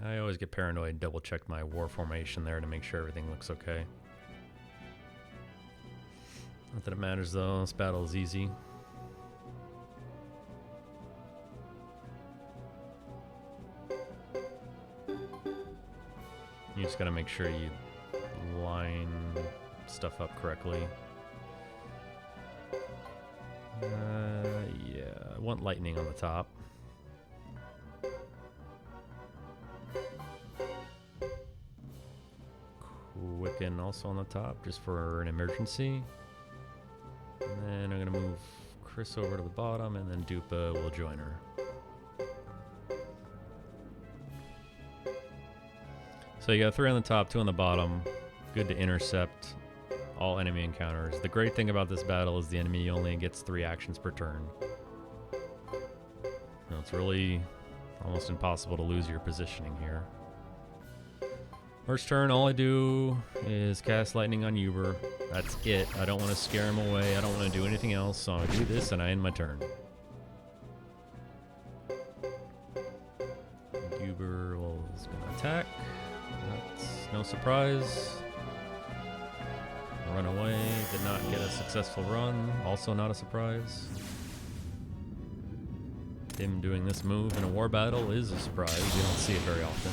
I always get paranoid and double check my war formation there to make sure everything looks okay. Not that it matters though, this battle is easy. You just gotta make sure you line stuff up correctly. Yeah, I want lightning on the top. Quicken also on the top, just for an emergency. And then I'm gonna move Chris over to the bottom, and then Dupa will join her. So you got 3 on the top, 2 on the bottom. Good to intercept all enemy encounters. The great thing about this battle is the enemy only gets 3 actions per turn. Now it's really almost impossible to lose your positioning here. First turn, all I do is cast lightning on Uber. That's it. I don't want to scare him away. I don't want to do anything else, so I do this and I end my turn. Uber is going to attack. That's no surprise. Run away. Did not get a successful run. Also not a surprise. Him doing this move in a war battle is a surprise. You don't see it very often.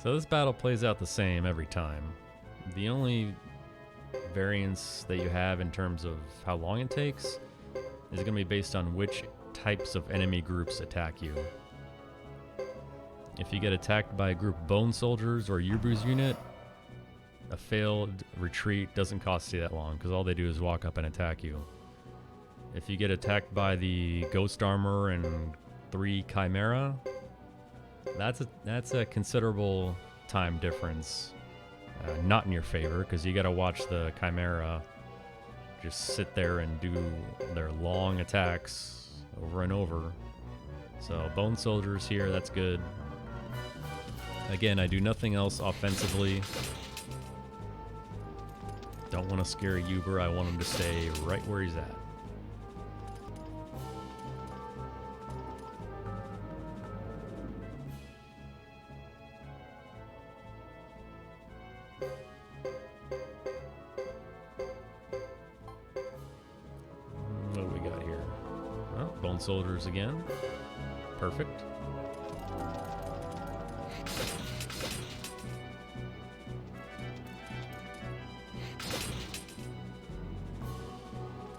So this battle plays out the same every time. The only variance that you have in terms of how long it takes is going to be based on which types of enemy groups attack you. If you get attacked by a group of bone soldiers or Yubu's unit, a failed retreat doesn't cost you that long because all they do is walk up and attack you. If you get attacked by the ghost armor and 3 chimera, that's a considerable time difference. Not in your favor because you got to watch the chimera just sit there and do their long attacks over and over. So bone soldiers here, that's good. Again, I do nothing else offensively. Don't want to scare Uber. I want him to stay right where he's at. What do we got here? Well, bone soldiers again. Perfect.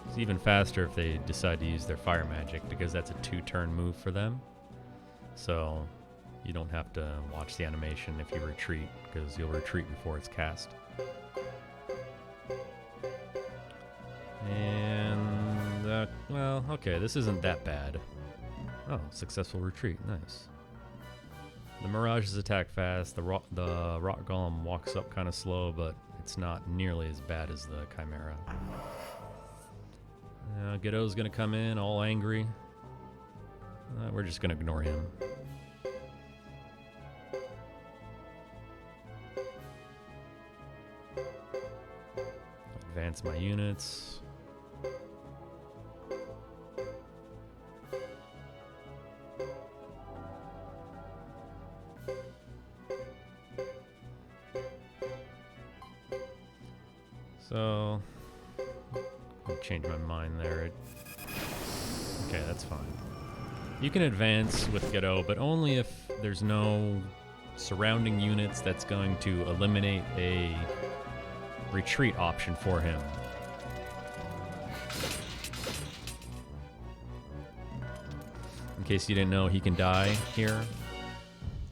It's even faster if they decide to use their fire magic because that's a 2-turn move for them. So you don't have to watch the animation if you retreat because you'll retreat before it's cast. And, well, okay, this isn't that bad. Oh, successful retreat, nice. The Mirages attack fast, the rock golem walks up kind of slow, but it's not nearly as bad as the Chimera. Godot's gonna come in all angry. We're just gonna ignore him. Advance my units. So, I'll change my mind there. Okay, that's fine. You can advance with Godot, but only if there's no surrounding units that's going to eliminate a retreat option for him. In case you didn't know, he can die here.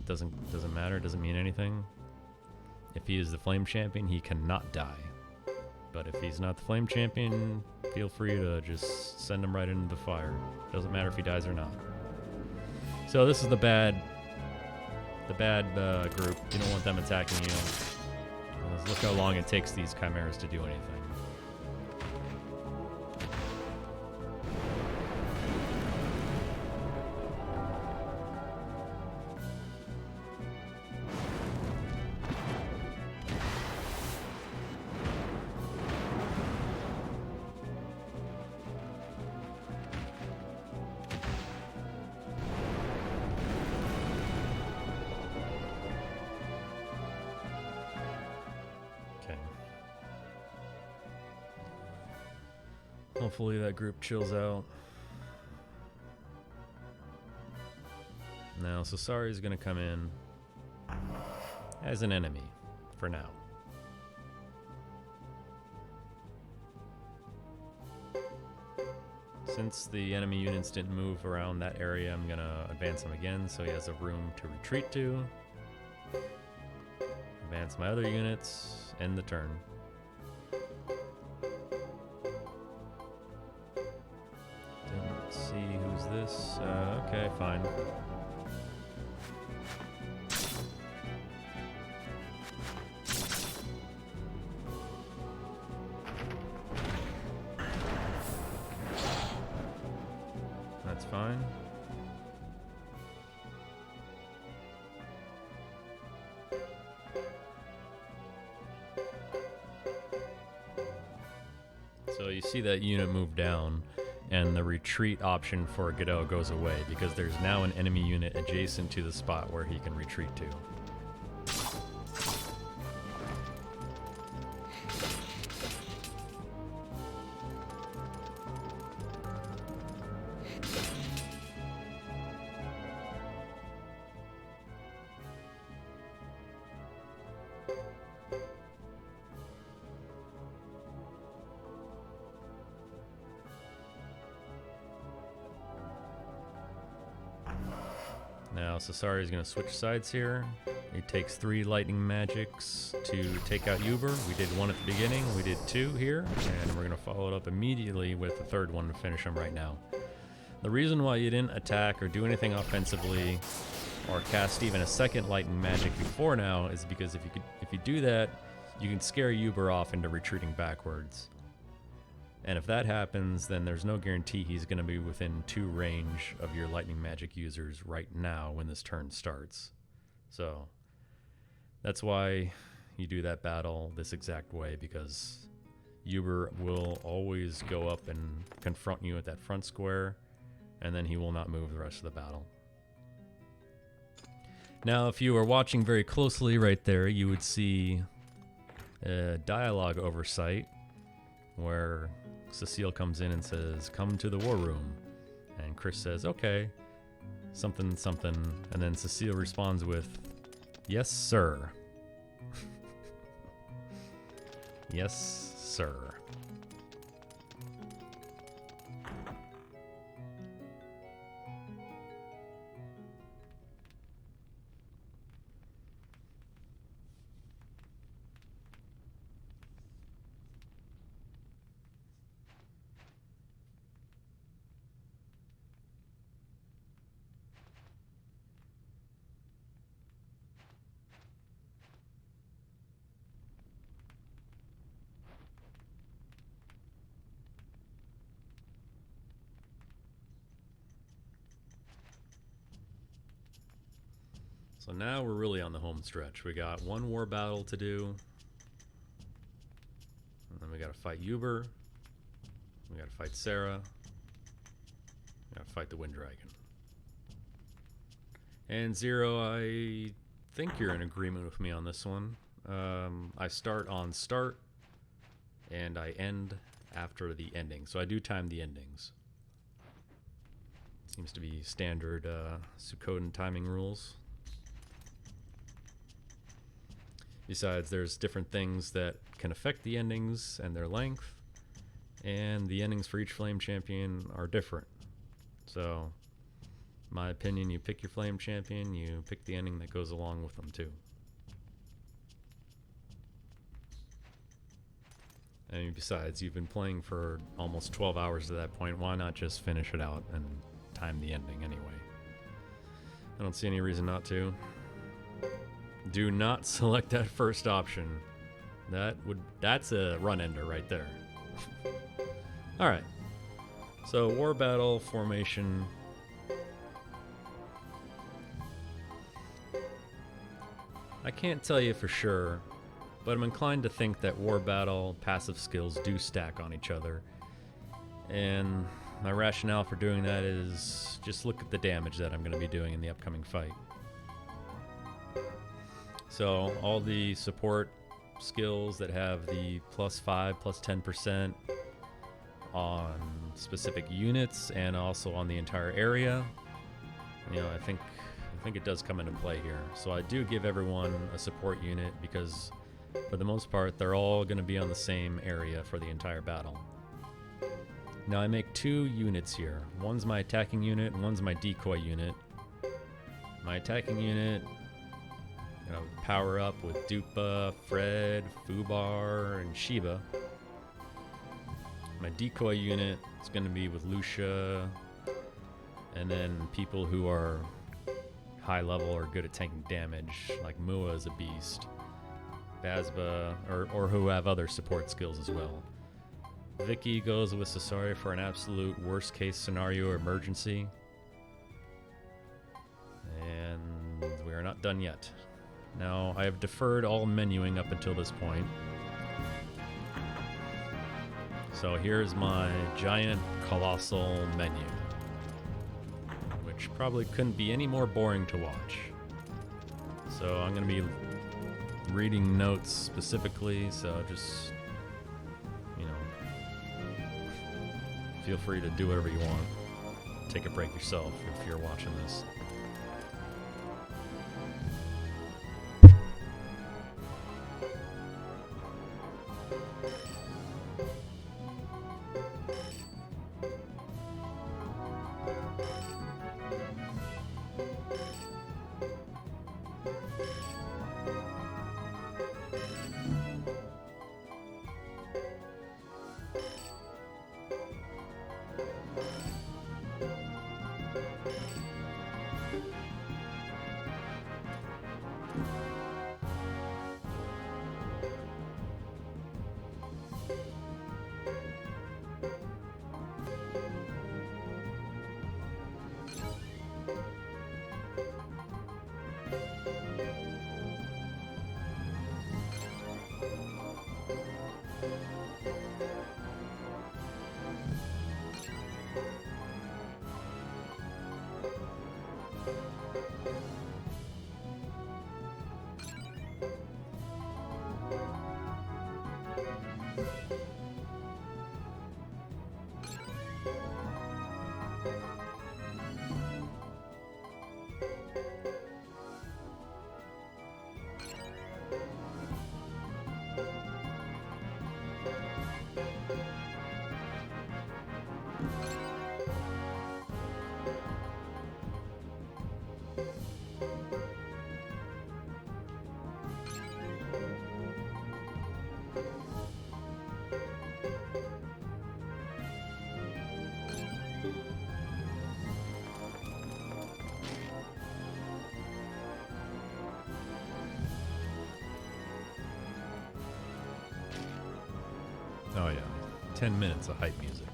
Doesn't matter, doesn't mean anything. If he is the Flame Champion, he cannot die. But if he's not the Flame Champion, feel free to just send him right into the fire. Doesn't matter if he dies or not. So this is the bad group. You don't want them attacking you. Look how long it takes these chimeras to do anything. Hopefully that group chills out. Now, Sasari is going to come in as an enemy for now. Since the enemy units didn't move around that area, I'm going to advance him again so he has a room to retreat to. Advance my other units, end the turn. See who's this? Okay, fine. That's fine. So you see that unit move down. And the retreat option for Godot goes away because there's now an enemy unit adjacent to the spot where he can retreat to. Now Sasari is going to switch sides here. It takes 3 lightning magics to take out Uber. We did 1 at the beginning, we did 2 here, and we're going to follow it up immediately with the 3rd one to finish him right now. The reason why you didn't attack or do anything offensively or cast even a 2nd lightning magic before now is because if you do that, you can scare Uber off into retreating backwards. And if that happens, then there's no guarantee he's going to be within 2 range of your lightning magic users right now when this turn starts. So that's why you do that battle this exact way, because Uber will always go up and confront you at that front square, and then he will not move the rest of the battle. Now, if you are watching very closely right there, you would see a dialogue oversight where Cecile comes in and says, "Come to the war room." And Chris says, "Okay, something, something." And then Cecile responds with, "Yes, sir." Yes, sir. So now we're really on the home stretch. We got 1 war battle to do. And then we gotta fight Uber. We gotta fight Sarah. We gotta fight the Wind Dragon. And Zero, I think you're in agreement with me on this one. I start on start, and I end after the ending. So I do time the endings. Seems to be standard Suikoden timing rules. Besides, there's different things that can affect the endings and their length, and the endings for each Flame Champion are different. So, my opinion, you pick your Flame Champion, you pick the ending that goes along with them too. And besides, you've been playing for almost 12 hours to that point, why not just finish it out and time the ending anyway? I don't see any reason not to. Do not select that first option. That's a run ender right there. Alright. So war battle formation. I can't tell you for sure, but I'm inclined to think that war battle passive skills do stack on each other. And my rationale for doing that is just look at the damage that I'm going to be doing in the upcoming fight. So all the support skills that have the +5, +10% on specific units and also on the entire area, you know, I think it does come into play here. So I do give everyone a support unit because for the most part they're all going to be on the same area for the entire battle. Now I make 2 units here. One's my attacking unit and one's my decoy unit. My attacking unit, power up with Dupa, Fred, Fubar, and Shiba. My decoy unit is going to be with Lucia, and then people who are high level or good at taking damage, like Mua is a beast, Bazba, or who have other support skills as well. Vicky goes with Sasori for an absolute worst case scenario emergency. And we are not done yet. Now, I have deferred all menuing up until this point. So here's my giant, colossal menu, which probably couldn't be any more boring to watch. So I'm going to be reading notes specifically, so just, feel free to do whatever you want. Take a break yourself if you're watching this. Oh yeah, 10 minutes of hype music.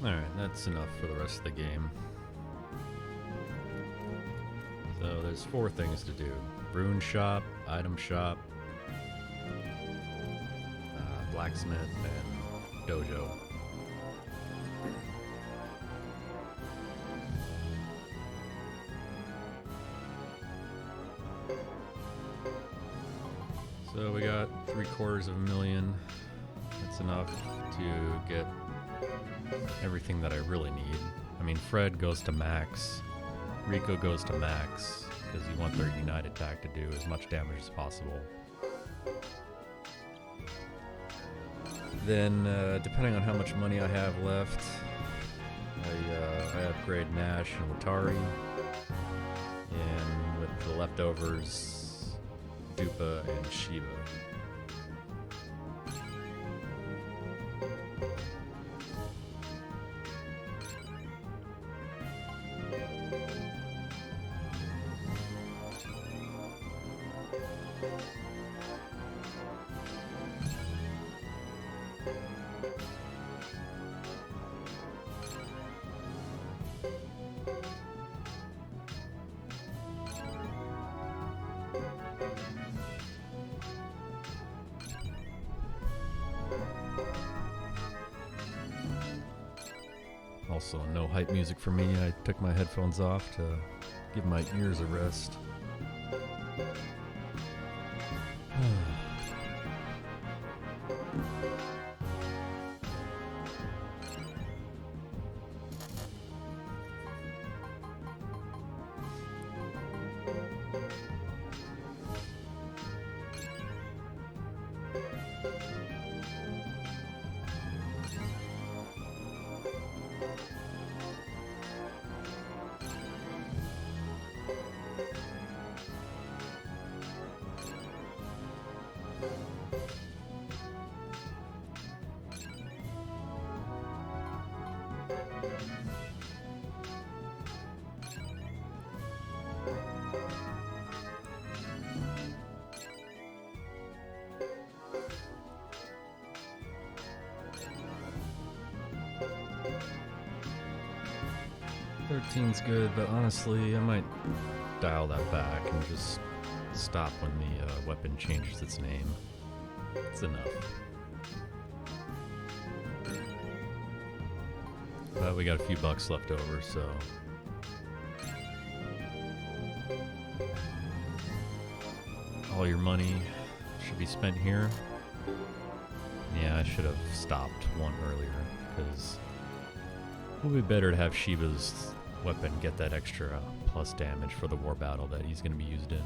Alright, that's enough for the rest of the game. So there's 4 things to do. Rune shop, item shop, blacksmith, and dojo. So we got $750,000. That's enough to get everything that I really need. I mean, Fred goes to max, Rico goes to max, because you want their Unite attack to do as much damage as possible. Then, depending on how much money I have left, I upgrade Nash and Watari, and with the leftovers, Dupa and Shiva. Also, no hype music for me. I took my headphones off to give my ears a rest. 13's good, but honestly, I might dial that back and just stop when the weapon changes its name. It's enough. But we got a few bucks left over, so... all your money should be spent here. Yeah, I should have stopped one earlier, because it would be better to have Shiva's weapon get that extra plus damage for the war battle that he's going to be used in.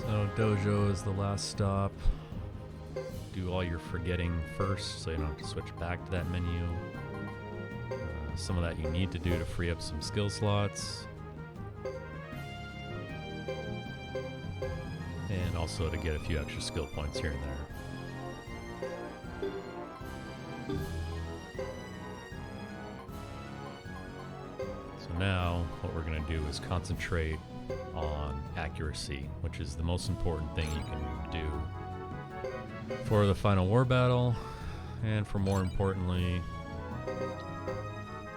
So Dojo is the last stop. Do all your forgetting first so you don't have to switch back to that menu. Some of that you need to do to free up some skill slots. And also to get a few extra skill points here and there. So now what we're going to do is concentrate on accuracy, which is the most important thing you can do for the final war battle, and for more importantly,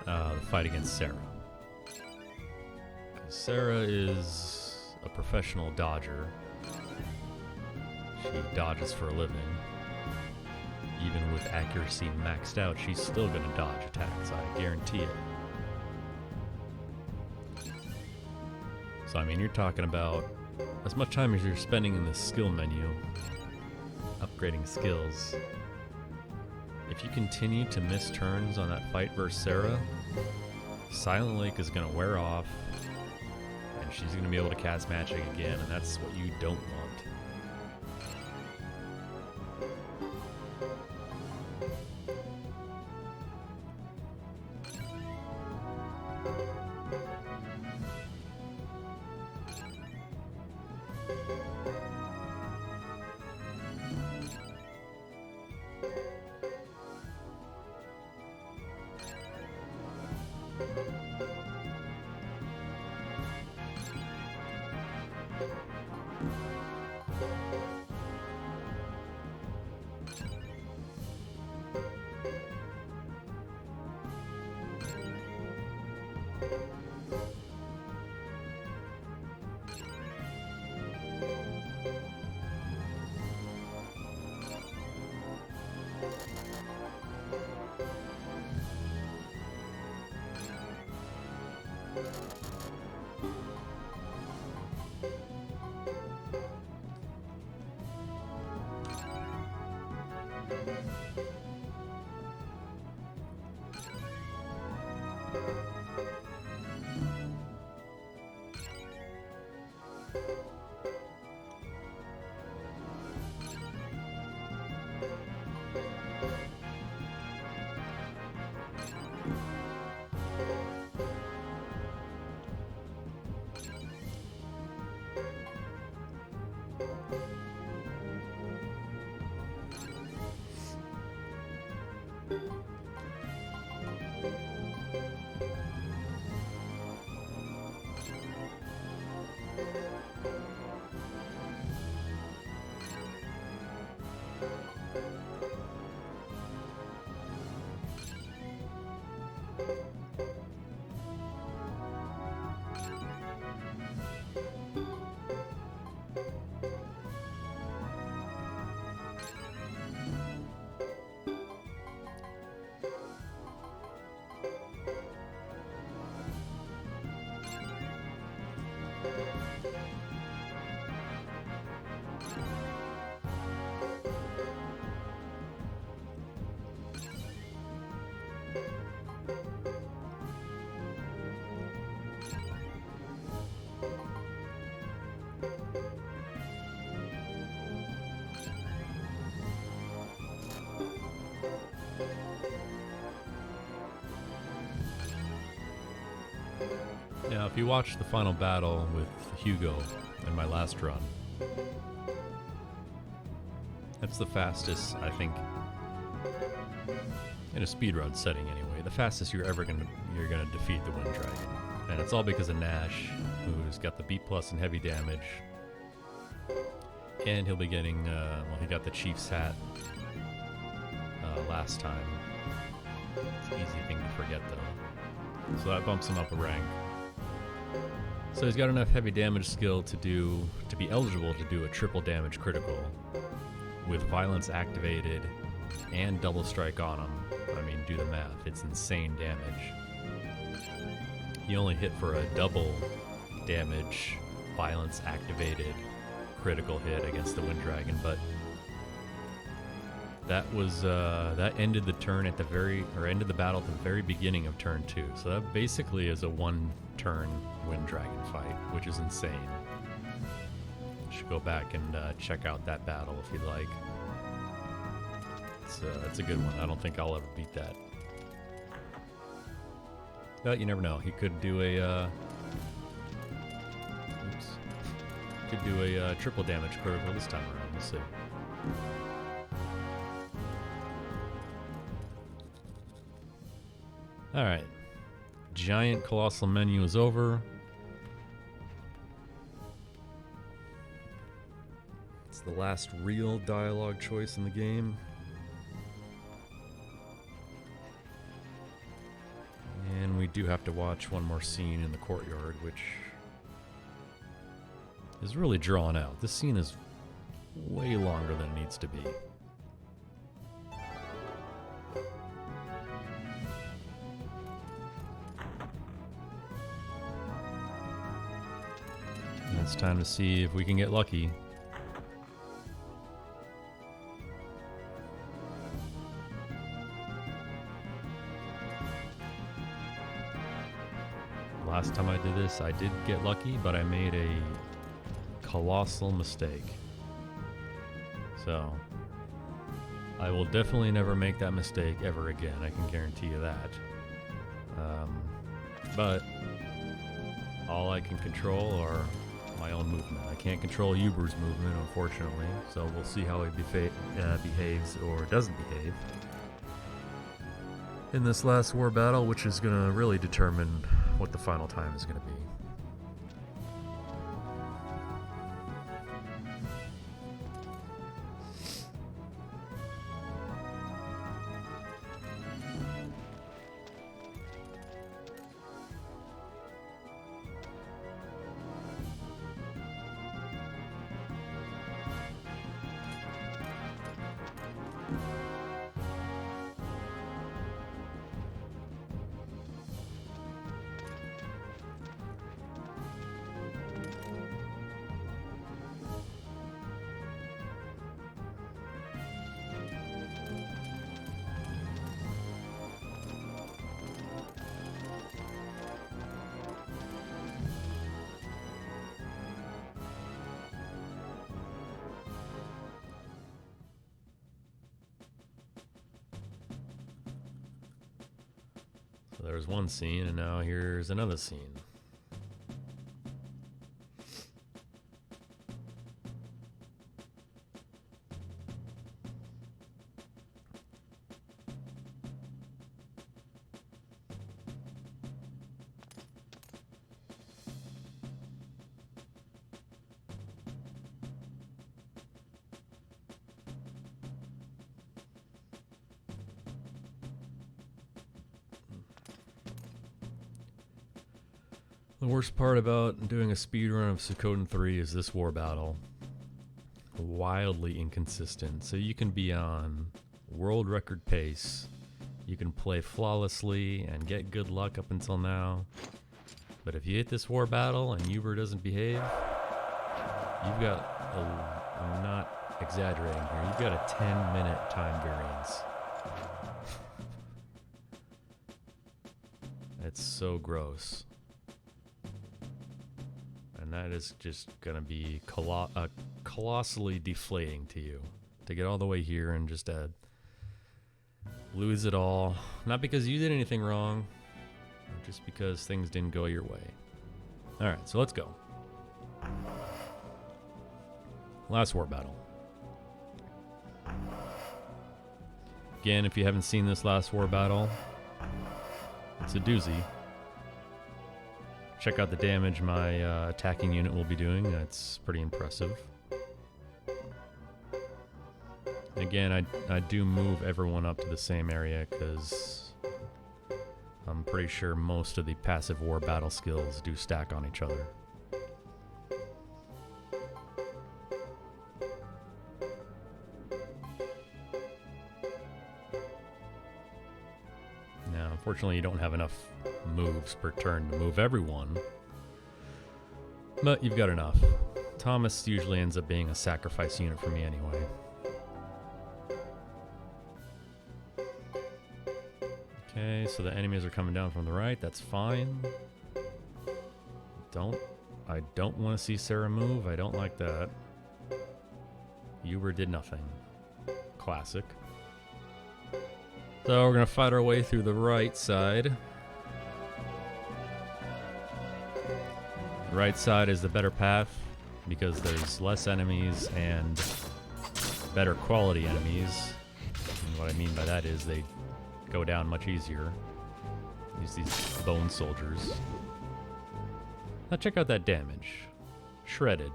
the fight against Sarah. Sarah is a professional dodger. She dodges for a living. Even with accuracy maxed out, she's still going to dodge attacks, I guarantee it. So I mean, you're talking about as much time as you're spending in the skill menu upgrading skills. If you continue to miss turns on that fight versus Sarah, Silent Lake is going to wear off and she's going to be able to cast magic again, and that's what you don't want. Now, if you watch the final battle with Hugo in my last run, that's the fastest, I think, in a speedrun setting anyway, the fastest you're gonna defeat the Wind Dragon. And it's all because of Nash, who's got the B+ in heavy damage. And he'll be getting, well, he got the Chief's hat last time. It's an easy thing to forget, though. So that bumps him up a rank. So he's got enough heavy damage skill to be eligible to do a triple damage critical with violence activated and double strike on him. I mean, do the math. It's insane damage. He only hit for a double damage violence activated critical hit against the Wind Dragon, but that was that ended the turn at ended the battle at the very beginning of turn 2. So that basically is a one-turn Wind Dragon fight, which is insane. You should go back and check out that battle if you'd like. It's a good one. I don't think I'll ever beat that. But you never know. He could do a triple damage critical this time around. We'll see. Alright. Giant colossal menu is over. It's the last real dialogue choice in the game. And we do have to watch one more scene in the courtyard, which is really drawn out. This scene is way longer than it needs to be. And it's time to see if we can get lucky. Last time I did this, I did get lucky, but I made a colossal mistake. So, I will definitely never make that mistake ever again, I can guarantee you that. But, all I can control are my own movement. I can't control Uber's movement, unfortunately, so we'll see how he behaves or doesn't behave in this last war battle, which is going to really determine what the final time is going to be. So there's one scene, and now here's another scene. The worst part about doing a speedrun of Suikoden 3 is this war battle. Wildly inconsistent. So you can be on world record pace, you can play flawlessly and get good luck up until now, but if you hit this war battle and Uber doesn't behave, you've got I'm not exaggerating here, you've got a 10-minute time variance. It's so gross. And that is just gonna be colossally deflating to you to get all the way here and just lose it all. Not because you did anything wrong, just because things didn't go your way. Alright, so let's go. Last war battle. Again, if you haven't seen this last war battle, it's a doozy. Check out the damage my attacking unit will be doing. That's pretty impressive. Again, I do move everyone up to the same area because I'm pretty sure most of the passive war battle skills do stack on each other. Now, unfortunately, you don't have enough moves per turn to move everyone, but you've got enough. Thomas usually ends up being a sacrifice unit for me anyway. Okay, so the enemies are coming down from the right. That's fine. I don't want to see Sarah move. I don't like that. Uber did nothing. Classic. So we're gonna fight our way through the right side. The right side is the better path because there's less enemies and better quality enemies. And what I mean by that is they go down much easier. Use these bone soldiers. Now check out that damage. Shredded.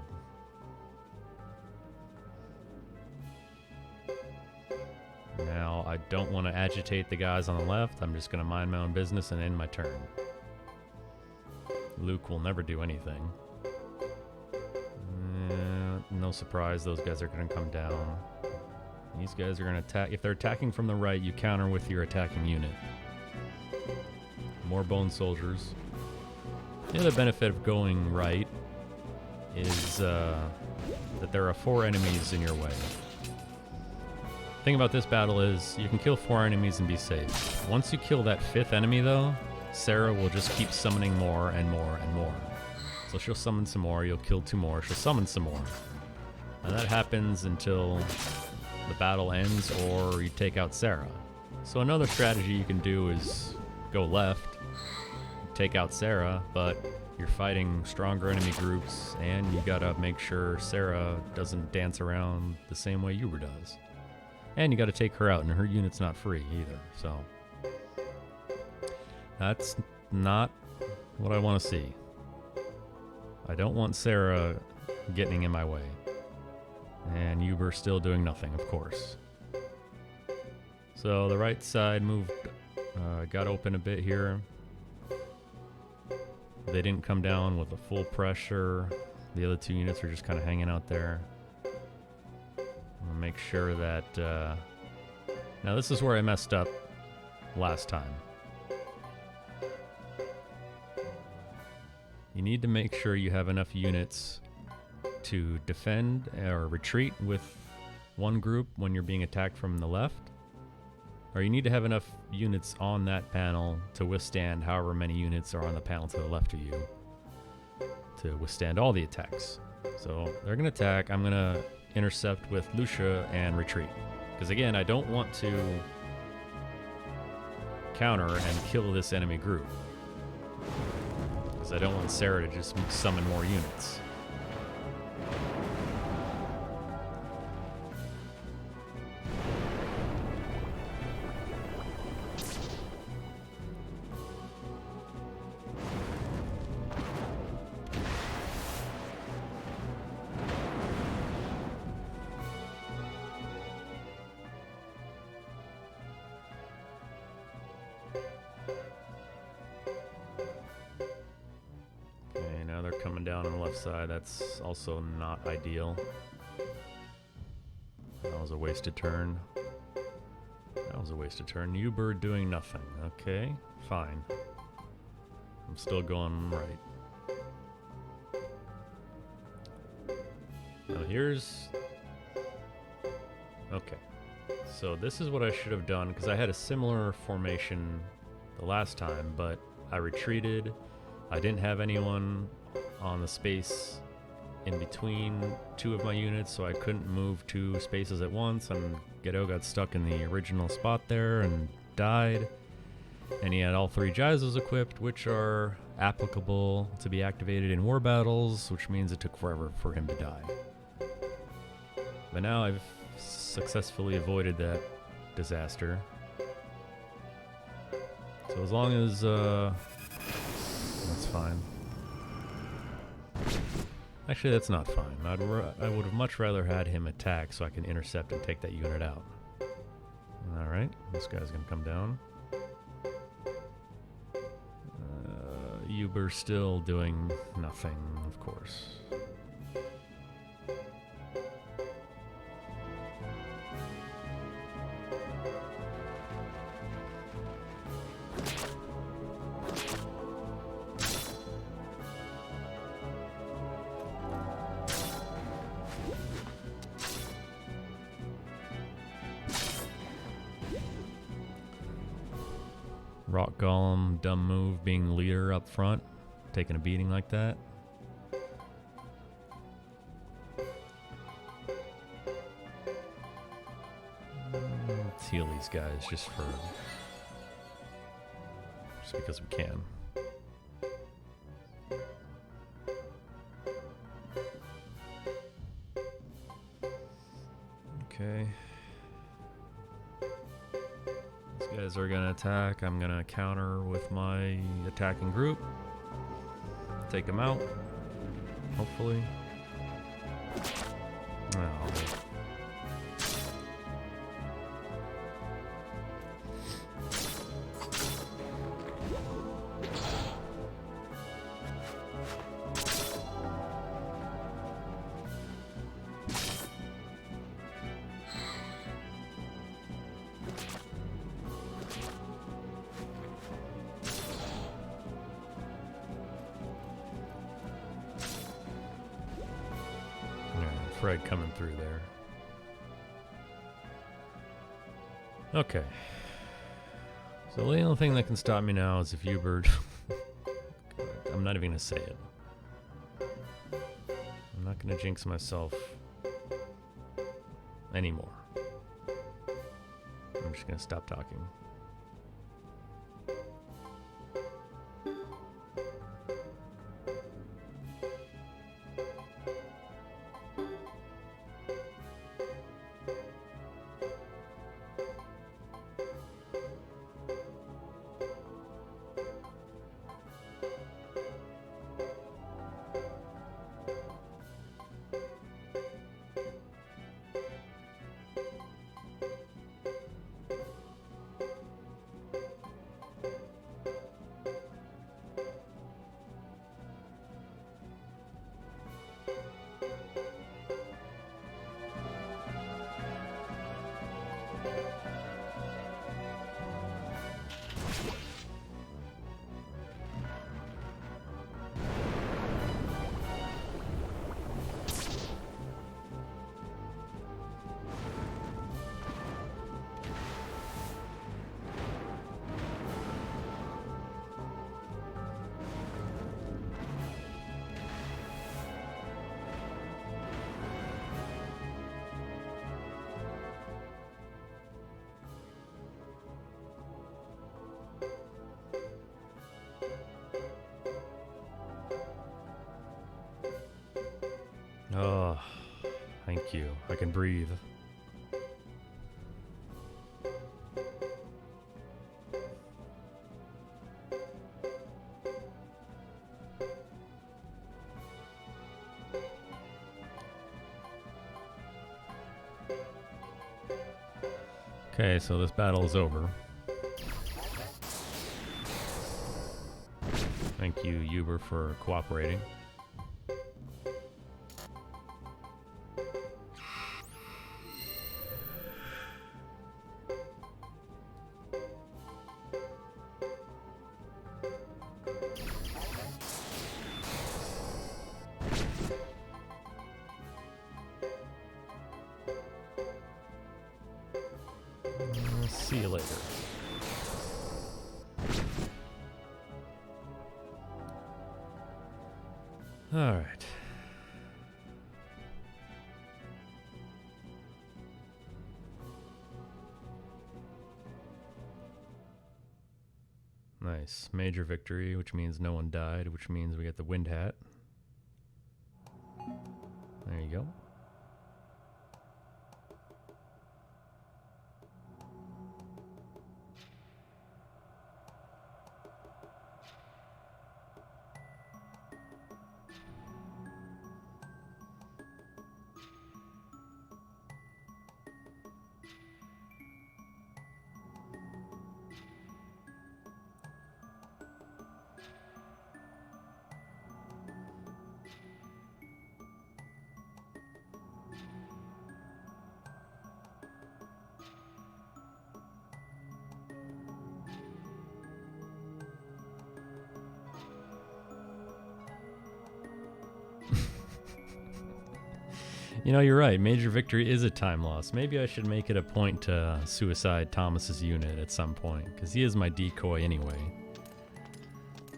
Now, I don't want to agitate the guys on the left. I'm just going to mind my own business and end my turn. Luke will never do anything. No surprise, those guys are going to come down. These guys are going to attack. If they're attacking from the right, you counter with your attacking unit. More bone soldiers. The other benefit of going right is that there are 4 enemies in your way. The thing about this battle is you can kill 4 enemies and be safe. Once you kill that 5th enemy though, Sarah will just keep summoning more and more and more. So she'll summon some more, you'll kill 2 more, she'll summon some more. And that happens until the battle ends or you take out Sarah. So another strategy you can do is go left, take out Sarah, but you're fighting stronger enemy groups and you gotta make sure Sarah doesn't dance around the same way Uber does. And you gotta take her out, and her unit's not free either, so that's not what I want to see. I don't want Sarah getting in my way. And Uber still doing nothing, of course. So the right side moved, got open a bit here. They didn't come down with a full pressure. The other 2 units are just kind of hanging out there. I'll make sure that... now this is where I messed up last time. You need to make sure you have enough units to defend or retreat with one group when you're being attacked from the left. Or you need to have enough units on that panel to withstand however many units are on the panel to the left of you to withstand all the attacks. So they're going to attack. I'm going to intercept with Lucia and retreat. Because again, I don't want to counter and kill this enemy group. Because I don't want Sarah to just summon more units. Coming down on the left side, that's also not ideal. That was a wasted turn. That was a wasted turn. U-bird doing nothing. Okay, fine. I'm still going right. Now here's... Okay. So this is what I should have done, because I had a similar formation the last time, but I retreated. I didn't have anyone on the space in between two of my units, so I couldn't move two spaces at once, and Gedo got stuck in the original spot there and died. And he had all three Jizos equipped, which are applicable to be activated in war battles, which means it took forever for him to die. But now I've successfully avoided that disaster. So as long as that's fine. Actually, that's not fine. I would have much rather had him attack so I can intercept and take that unit out. Alright, this guy's gonna come down. Uber still doing nothing, of course. Rock Golem, dumb move, being the leader up front, taking a beating like that. Let's heal these guys just because we can. Okay. Guys are gonna attack. I'm gonna counter with my attacking group. Take them out. Hopefully. Oh. Fred coming through there. Okay. So the only thing that can stop me now is if U-bird... I'm not even going to say it. I'm not going to jinx myself anymore. I'm just going to stop talking. Oh, thank you. I can breathe. Okay, so this battle is over. Thank you, Uber, for cooperating. See you later. All right. Nice. Major victory, which means no one died, which means we get the wind hat. There you go. You know, you're right. Major victory is a time loss. Maybe I should make it a point to suicide Thomas's unit at some point, because he is my decoy anyway.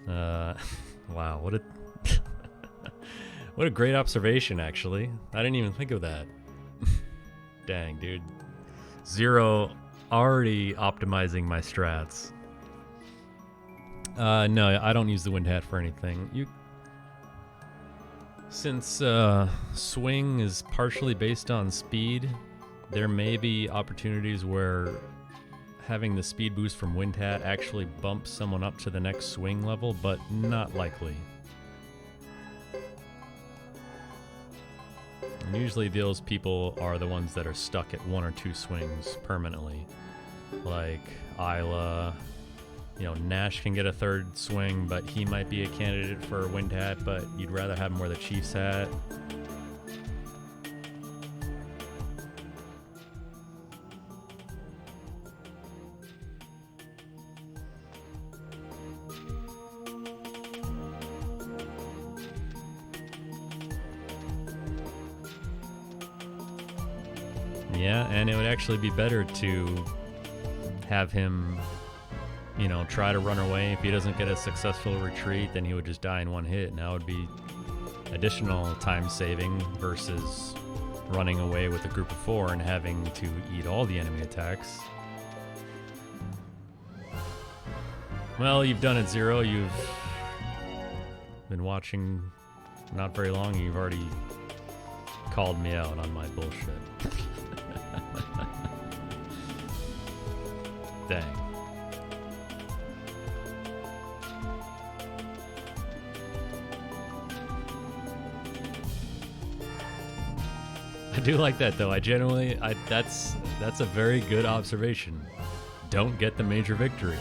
Wow, what a what a great observation, actually. I didn't even think of that. Dang, dude. Zero already optimizing my strats. No, I don't use the wind hat for anything. Since swing is partially based on speed, there may be opportunities where having the speed boost from wind hat actually bumps someone up to the next swing level, but not likely. And usually those people are the ones that are stuck at 1 or 2 swings permanently. Like Isla. You know, Nash can get a 3rd swing, but he might be a candidate for a wind hat, but you'd rather have him wear the Chief's hat. Yeah, and it would actually be better to have him, you know, try to run away. If he doesn't get a successful retreat, then he would just die in 1 hit. And that would be additional time saving versus running away with a group of 4 and having to eat all the enemy attacks. Well, you've done it, Zero. You've been watching not very long. You've already called me out on my bullshit. Dang. I do like that, though. That's a very good observation. Don't get the major victory.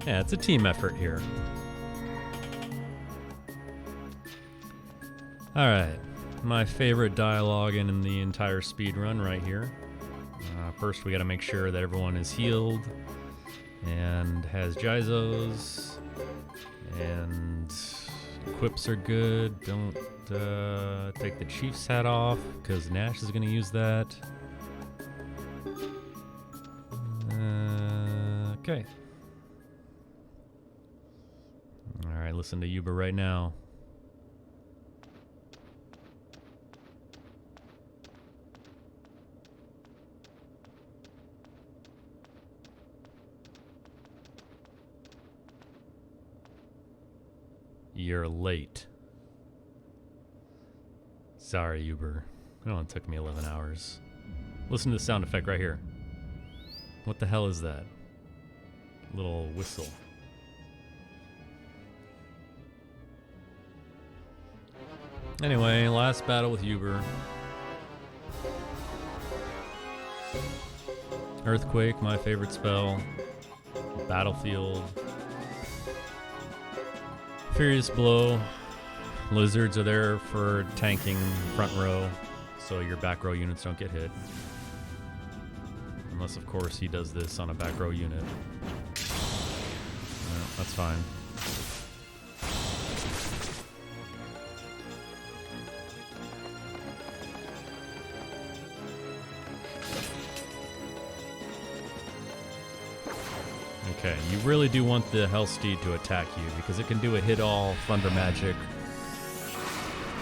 Yeah, it's a team effort here. Alright, my favorite dialogue in the entire speedrun right here. First, we gotta make sure that everyone is healed and has Jizos, and equips are good. Don't take the Chief's hat off, because Nash is gonna use that. Okay. Alright, listen to Yuba right now. You're late. Sorry, Uber. It only took me 11 hours. Listen to the sound effect right here. What the hell is that? Little whistle. Anyway, last battle with Uber. Earthquake, my favorite spell. Battlefield. Furious Blow. Lizards are there for tanking front row, so your back row units don't get hit. Unless, of course, he does this on a back row unit. No, that's fine. Okay, you really do want the Hellsteed to attack you, because it can do a hit-all Thunder Magic,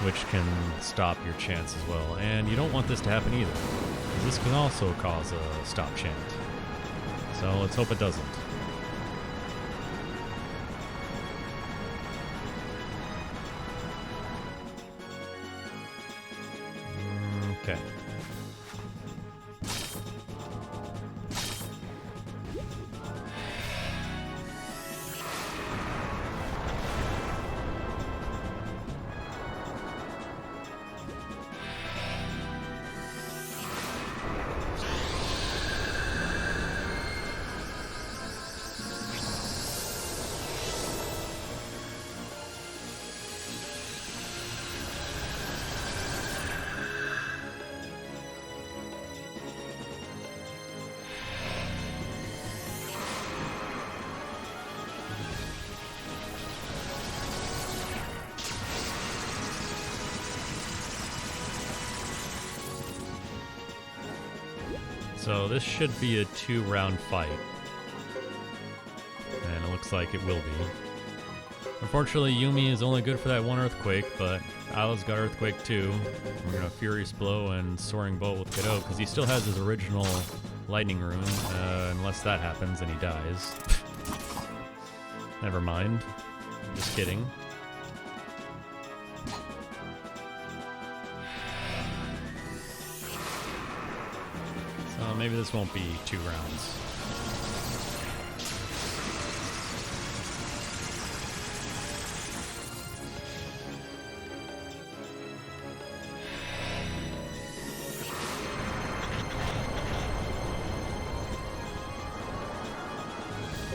which can stop your chance as well. And you don't want this to happen either, because this can also cause a stop chant. So let's hope it doesn't. Okay. So this should be a 2-round fight. And it looks like it will be. Unfortunately, Yumi is only good for that one Earthquake, but Isla's got Earthquake too. We're gonna Furious Blow and Soaring Bolt with Kiddo, because he still has his original Lightning Rune, unless that happens and he dies. Never mind. Just kidding. Maybe this won't be 2 rounds.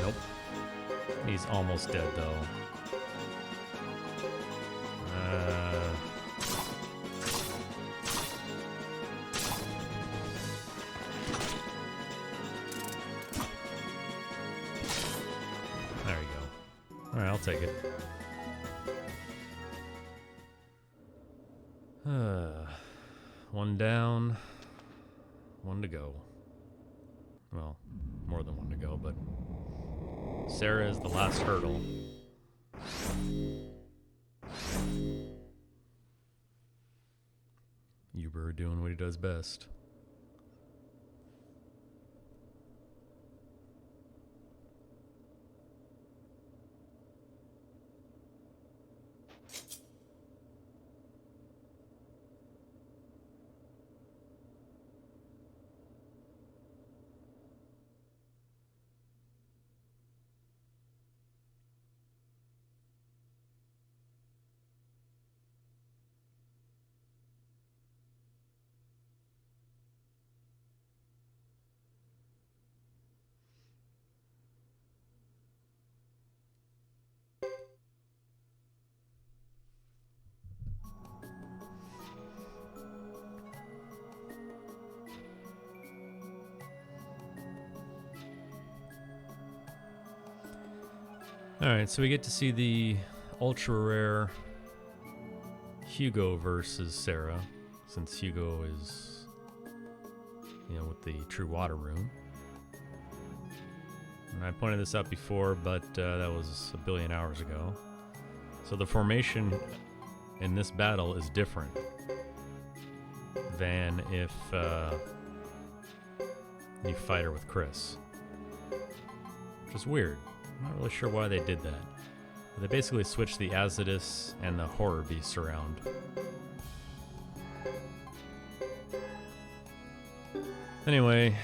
Nope. He's almost dead though. Alright, I'll take it. One down, one to go. Well, more than one to go, but Sarah is the last hurdle. Uber doing what he does best. Alright, so we get to see the ultra rare Hugo versus Sarah, since Hugo is, with the True Water Rune. And I pointed this out before, but that was a billion hours ago. So the formation in this battle is different than if you fight her with Chris. Which is weird. I'm not really sure why they did that. They basically switched the Azidus and the Horror Beasts around. Anyway,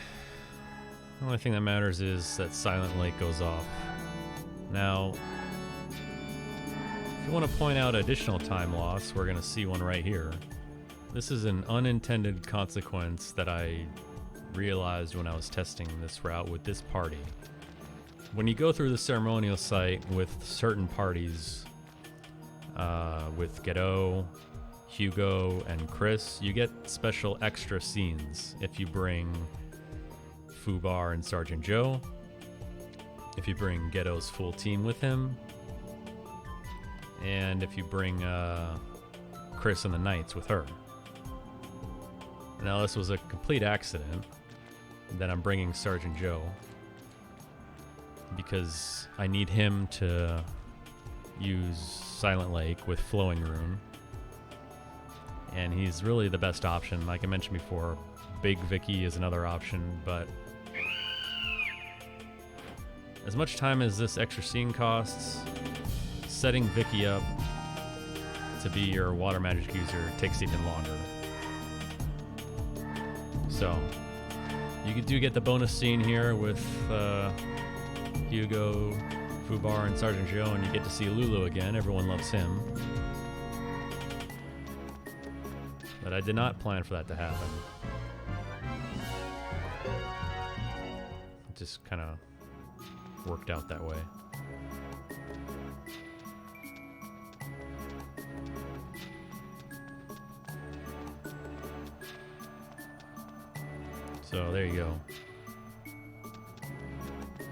the only thing that matters is that Silent Lake goes off. Now, if you want to point out additional time loss, we're going to see one right here. This is an unintended consequence that I realized when I was testing this route with this party. When you go through the ceremonial site with certain parties, with Gedo, Hugo, and Chris, you get special extra scenes if you bring Fubar and Sergeant Joe, if you bring Gedo's full team with him, and if you bring Chris and the Knights with her. Now this was a complete accident that I'm bringing Sergeant Joe, because I need him to use Silent Lake with Flowing Rune, and he's really the best option. Like I mentioned before, Big Vicky is another option, but as much time as this extra scene costs, setting Vicky up to be your water magic user takes even longer. So you do get the bonus scene here with Hugo, Fubar, and Sergeant Joe, and you get to see Lulu again. Everyone loves him. But I did not plan for that to happen. It just kind of worked out that way. So there you go.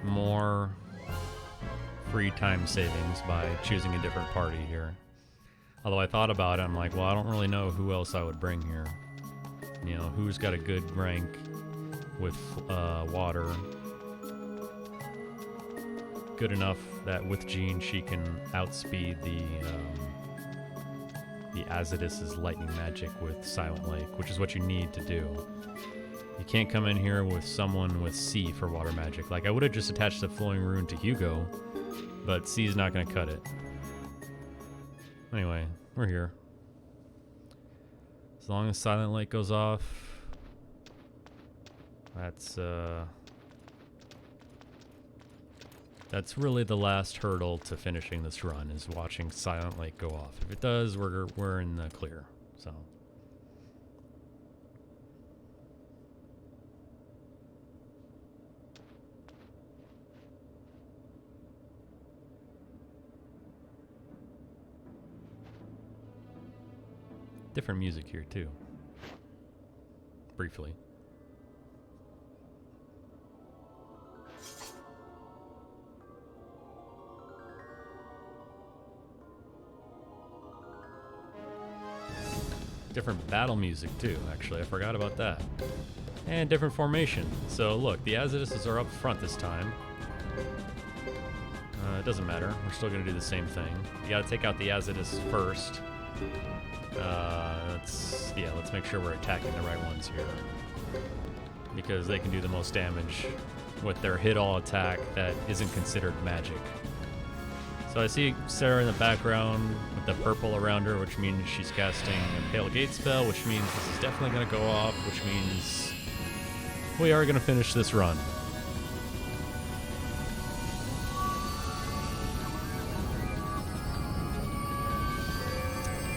More free time savings by choosing a different party here. Although I thought about it, I'm like, well, I don't really know who else I would bring here. You know, who's got a good rank with water. Good enough that with Jean she can outspeed the Azidus' lightning magic with Silent Lake, which is what you need to do. You can't come in here with someone with C for water magic. Like, I would have just attached the Flowing Rune to Hugo, but C's not going to cut it. Anyway, we're here. As long as Silent Lake goes off, that's really the last hurdle to finishing this run, is watching Silent Lake go off. If it does, we're in the clear. So different music here too. Briefly. Different battle music too, actually. I forgot about that. And different formation. So look, the Aziduses are up front this time. It doesn't matter. We're still going to do the same thing. You got to take out the Azidus first. Let's make sure we're attacking the right ones here, because they can do the most damage with their hit-all attack that isn't considered magic. So I see Sarah in the background with the purple around her, which means she's casting a Pale Gate spell, which means this is definitely going to go off, which means we are going to finish this run.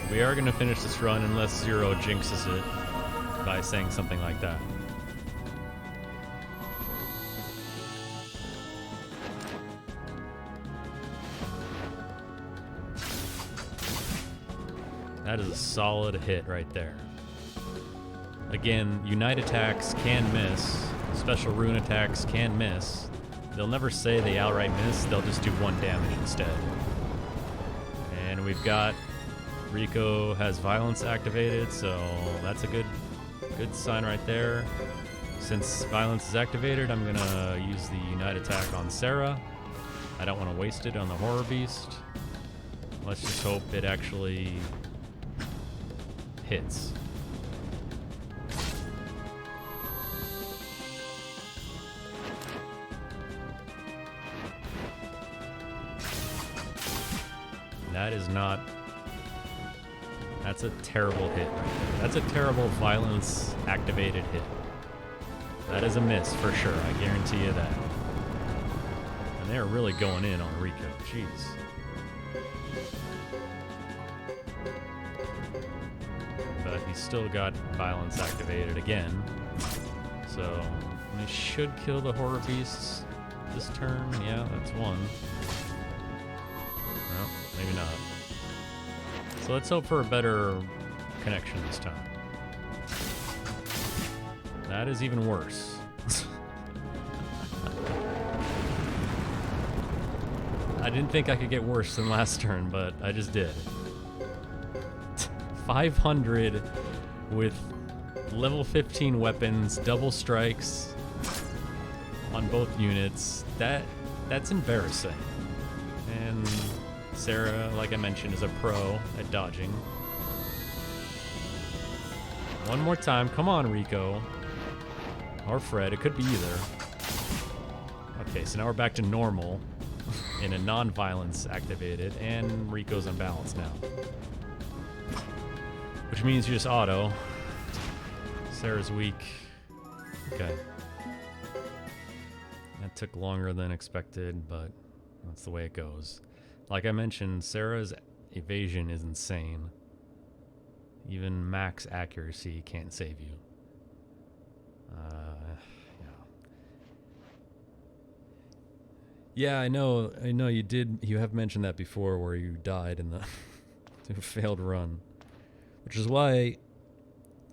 We are going to finish this run unless Zero jinxes it by saying something like that. That is a solid hit right there. Again, Unite attacks can miss. Special rune attacks can miss. They'll never say they outright miss, they'll just do 1 damage instead. And we've got Rico has violence activated, so that's a good sign right there. Since violence is activated, I'm gonna use the Unite attack on Sarah. I don't want to waste it on the Horror Beast. Let's just hope it actually hits. That is not... That's a terrible hit right there. That's a terrible violence activated hit. That is a miss for sure, I guarantee you that. And they're really going in on Rico, jeez. But he's still got violence activated again. So, they should kill the horror beasts this turn. Yeah, that's one. No, maybe not. So let's hope for a better connection this time. That is even worse. I didn't think I could get worse than last turn, but I just did. 500 with level 15 weapons, double strikes on both units. That's embarrassing. And Sarah, like I mentioned, is a pro at dodging. One more time. Come on, Rico. Or Fred. It could be either. Okay, so now we're back to normal in a non-violence activated, and Rico's unbalanced now. Which means you just auto. Sarah's weak. Okay. That took longer than expected, but that's the way it goes. Like I mentioned, Sarah's evasion is insane. Even max accuracy can't save you. Yeah, I know you did. You have mentioned that before, where you died in the failed run, which is why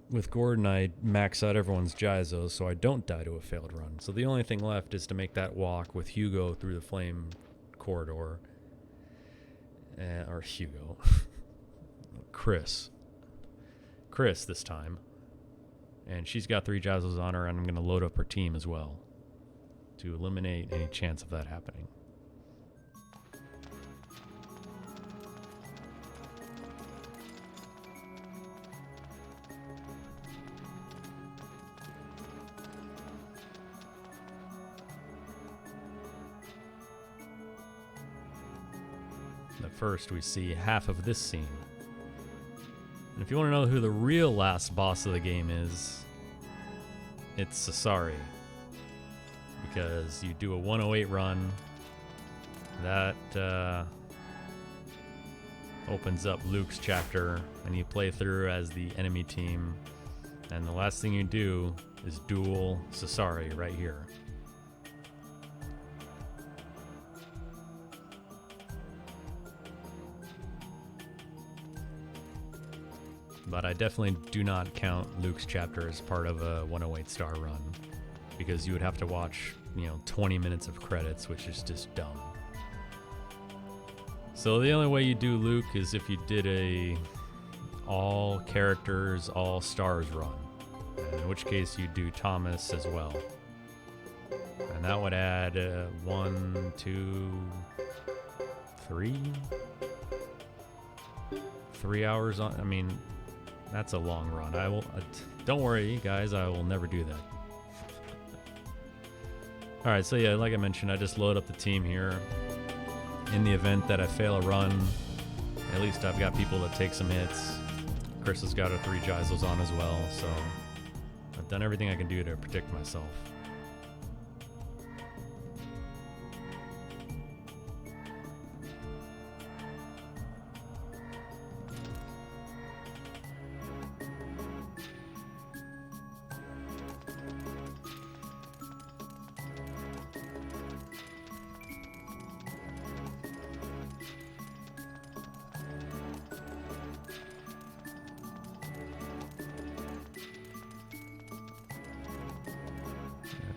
with Gordon I max out everyone's Gyzos so I don't die to a failed run. So the only thing left is to make that walk with Hugo through the flame corridor. Or Hugo. Chris this time. And she's got 3 Gyzos on her, and I'm going to load up her team as well to eliminate any chance of that happening. But first, we see half of this scene. And if you want to know who the real last boss of the game is, it's Sasari. Because you do a 108 run, that opens up Luke's chapter, and you play through as the enemy team, and the last thing you do is duel Sasari right here. But I definitely do not count Luke's chapter as part of a 108 star run, because you would have to watch, 20 minutes of credits, which is just dumb. So the only way you do Luke is if you did a all characters, all stars run, in which case you do Thomas as well. And that would add 1, 2, 3 hours on. I mean, that's a long run. I will. Don't worry, guys. I will never do that. All right. So yeah, like I mentioned, I just load up the team here. In the event that I fail a run, at least I've got people that take some hits. Chris has got her 3 Gyzos on as well, so I've done everything I can do to protect myself.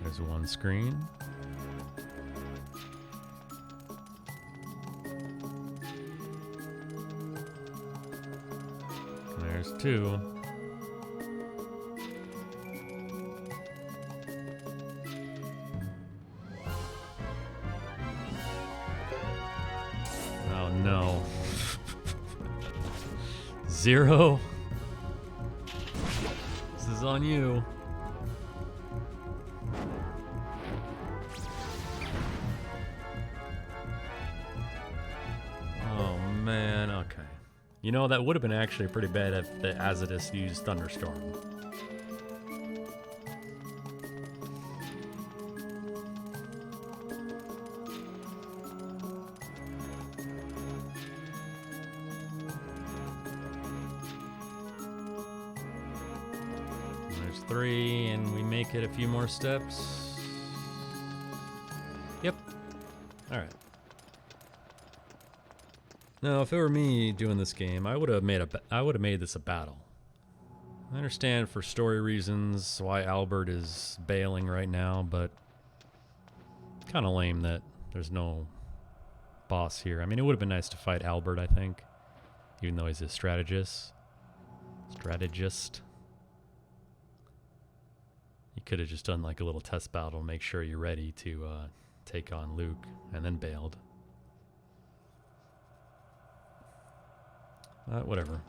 There's one screen. There's 2. Oh no. 0. This is on you. Man. You know, that would have been actually pretty bad if the Azadus used Thunderstorm. There's 3, and we make it a few more steps. Yep. Alright. Now, if it were me doing this game, I would have made this a battle. I understand for story reasons why Albert is bailing right now, but kind of lame that there's no boss here. I mean, it would have been nice to fight Albert, I think, even though he's a strategist. You could have just done like a little test battle, make sure you're ready to take on Luke, and then bailed. Whatever.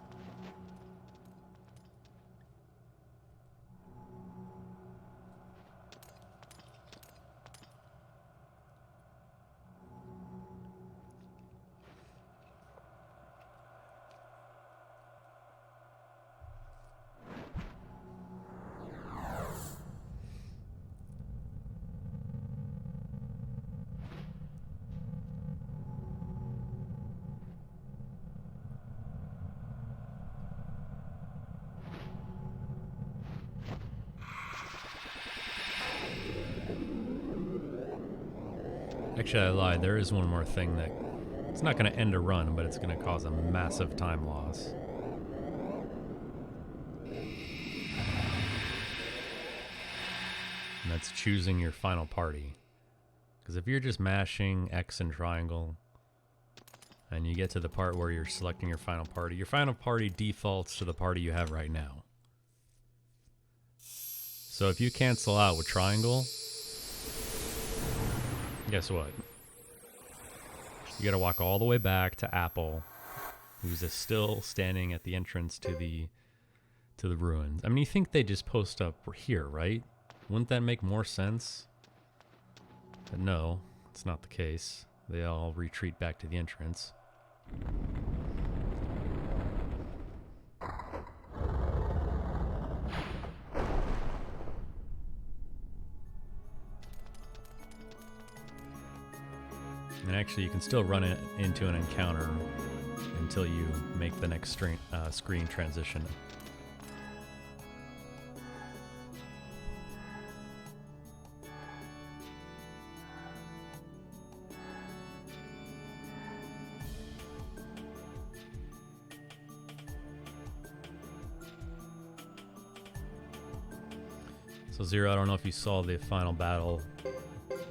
Actually, I lied. There is one more thing that... It's not going to end a run, but it's going to cause a massive time loss. And that's choosing your final party. Because if you're just mashing X and triangle, and you get to the part where you're selecting your final party defaults to the party you have right now. So if you cancel out with triangle... Guess what? You gotta walk all the way back to Apple, who's still standing at the entrance to the ruins. I mean, you think they just post up here, right? Wouldn't that make more sense? But no, it's not the case. They all retreat back to the entrance. And actually, you can still run it into an encounter until you make the next screen transition. So Zero, I don't know if you saw the final battle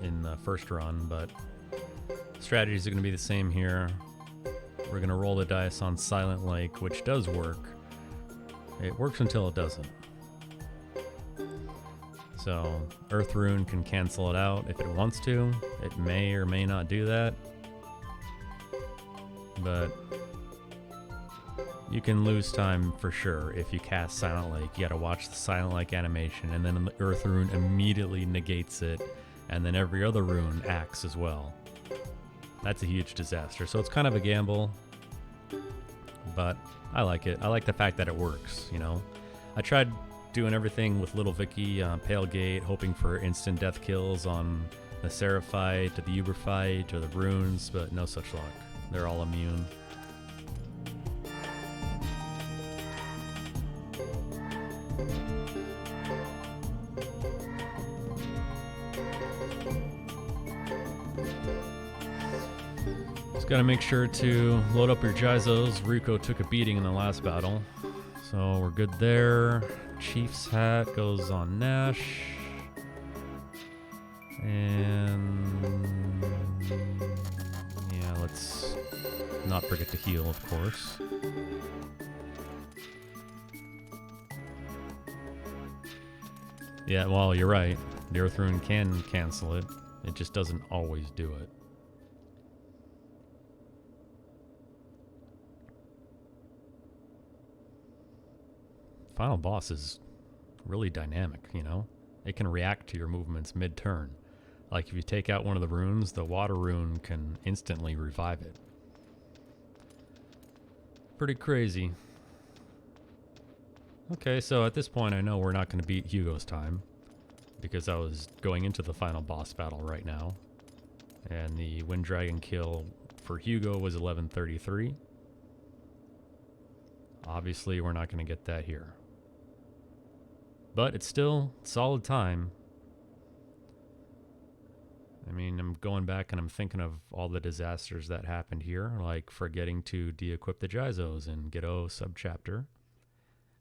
in the first run, but strategies are going to be the same here. We're going to roll the dice on Silent Lake, which does work. It works until it doesn't. So Earth Rune can cancel it out if it wants to. It may or may not do that. But you can lose time for sure if you cast Silent Lake. You got to watch the Silent Lake animation, and then the Earth Rune immediately negates it, and then every other rune acts as well. That's a huge disaster. So it's kind of a gamble, but I like it. I like the fact that it works, you know. I tried doing everything with Little Vicky, Pale Gate, hoping for instant death kills on the Seraphite, or the Uberfight, or the runes, but no such luck. They're all immune. Got to make sure to load up your Jizos. Rico took a beating in the last battle, so we're good there. Chief's hat goes on Nash, and yeah, let's not forget to heal, of course. Yeah, well, you're right. The Earth Rune can cancel it. It just doesn't always do it. Final boss is really dynamic, you know? It can react to your movements mid-turn. Like if you take out one of the runes, the water rune can instantly revive it. Pretty crazy. Okay, so at this point I know we're not going to beat Hugo's time, because I was going into the final boss battle right now. And the Wind Dragon kill for Hugo was 11:33. Obviously we're not going to get that here. But it's still solid time. I mean, I'm going back and I'm thinking of all the disasters that happened here, like forgetting to de-equip the Jizos in Ghetto subchapter,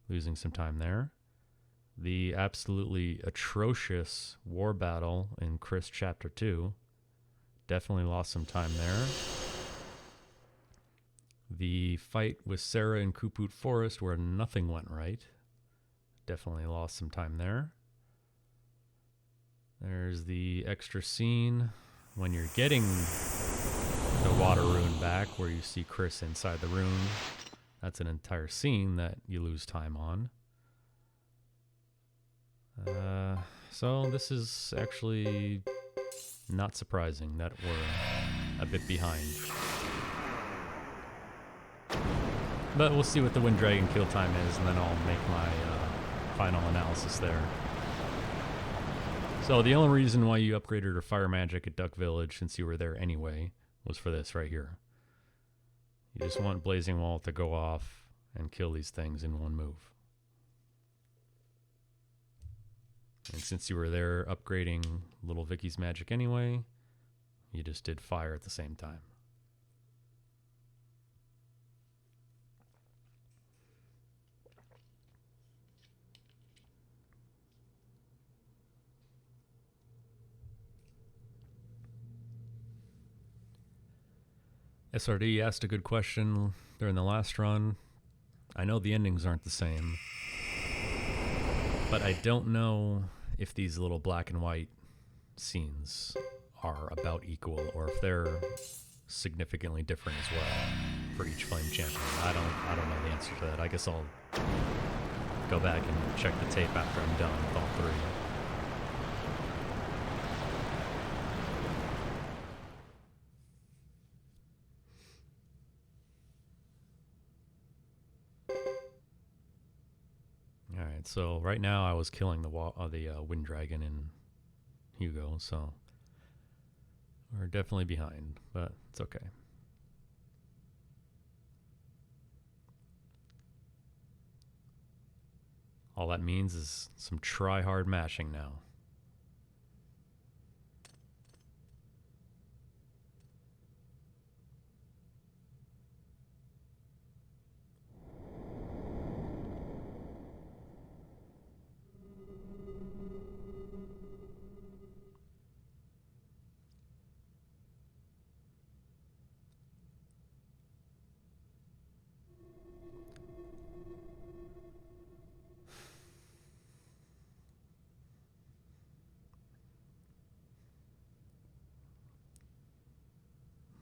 losing some time there. The absolutely atrocious war battle in Chris Chapter 2, definitely lost some time there. The fight with Sarah in Kuput Forest where nothing went right, definitely lost some time there. There's the extra scene when you're getting the water rune back where you see Chris inside the rune. That's an entire scene that you lose time on. So this is actually not surprising that we're a bit behind. But we'll see what the Wind Dragon kill time is, and then I'll make my final analysis there. So the only reason why you upgraded your fire magic at Duck Village, since you were there anyway, was for this right here. You just want Blazing Wall to go off and kill these things in one move. And since you were there upgrading Little Vicky's magic anyway, you just did fire at the same time. SRD asked a good question during the last run. I know the endings aren't the same, but I don't know if these little black and white scenes are about equal or if they're significantly different as well for each Flame Champion. I don't know the answer to that. I guess I'll go back and check the tape after I'm done with all three. Alright, so right now I was killing the Wind Dragon in Hugo, so we're definitely behind, but it's okay. All that means is some try-hard mashing now.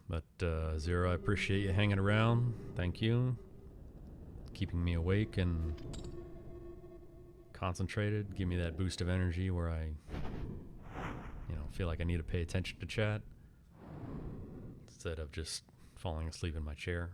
But Zero, I appreciate you hanging around. Thank you. Keeping me awake and concentrated. Give me that boost of energy where I, feel like I need to pay attention to chat instead of just falling asleep in my chair.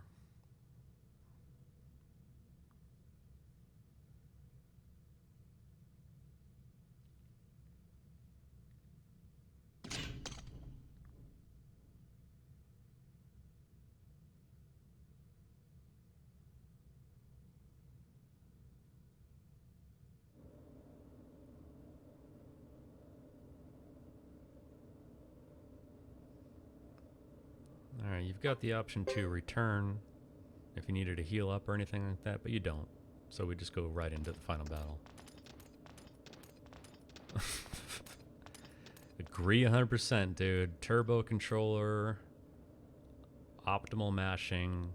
Alright, you've got the option to return if you needed to heal up or anything like that, but you don't. So we just go right into the final battle. Agree 100%, dude. Turbo controller, optimal mashing,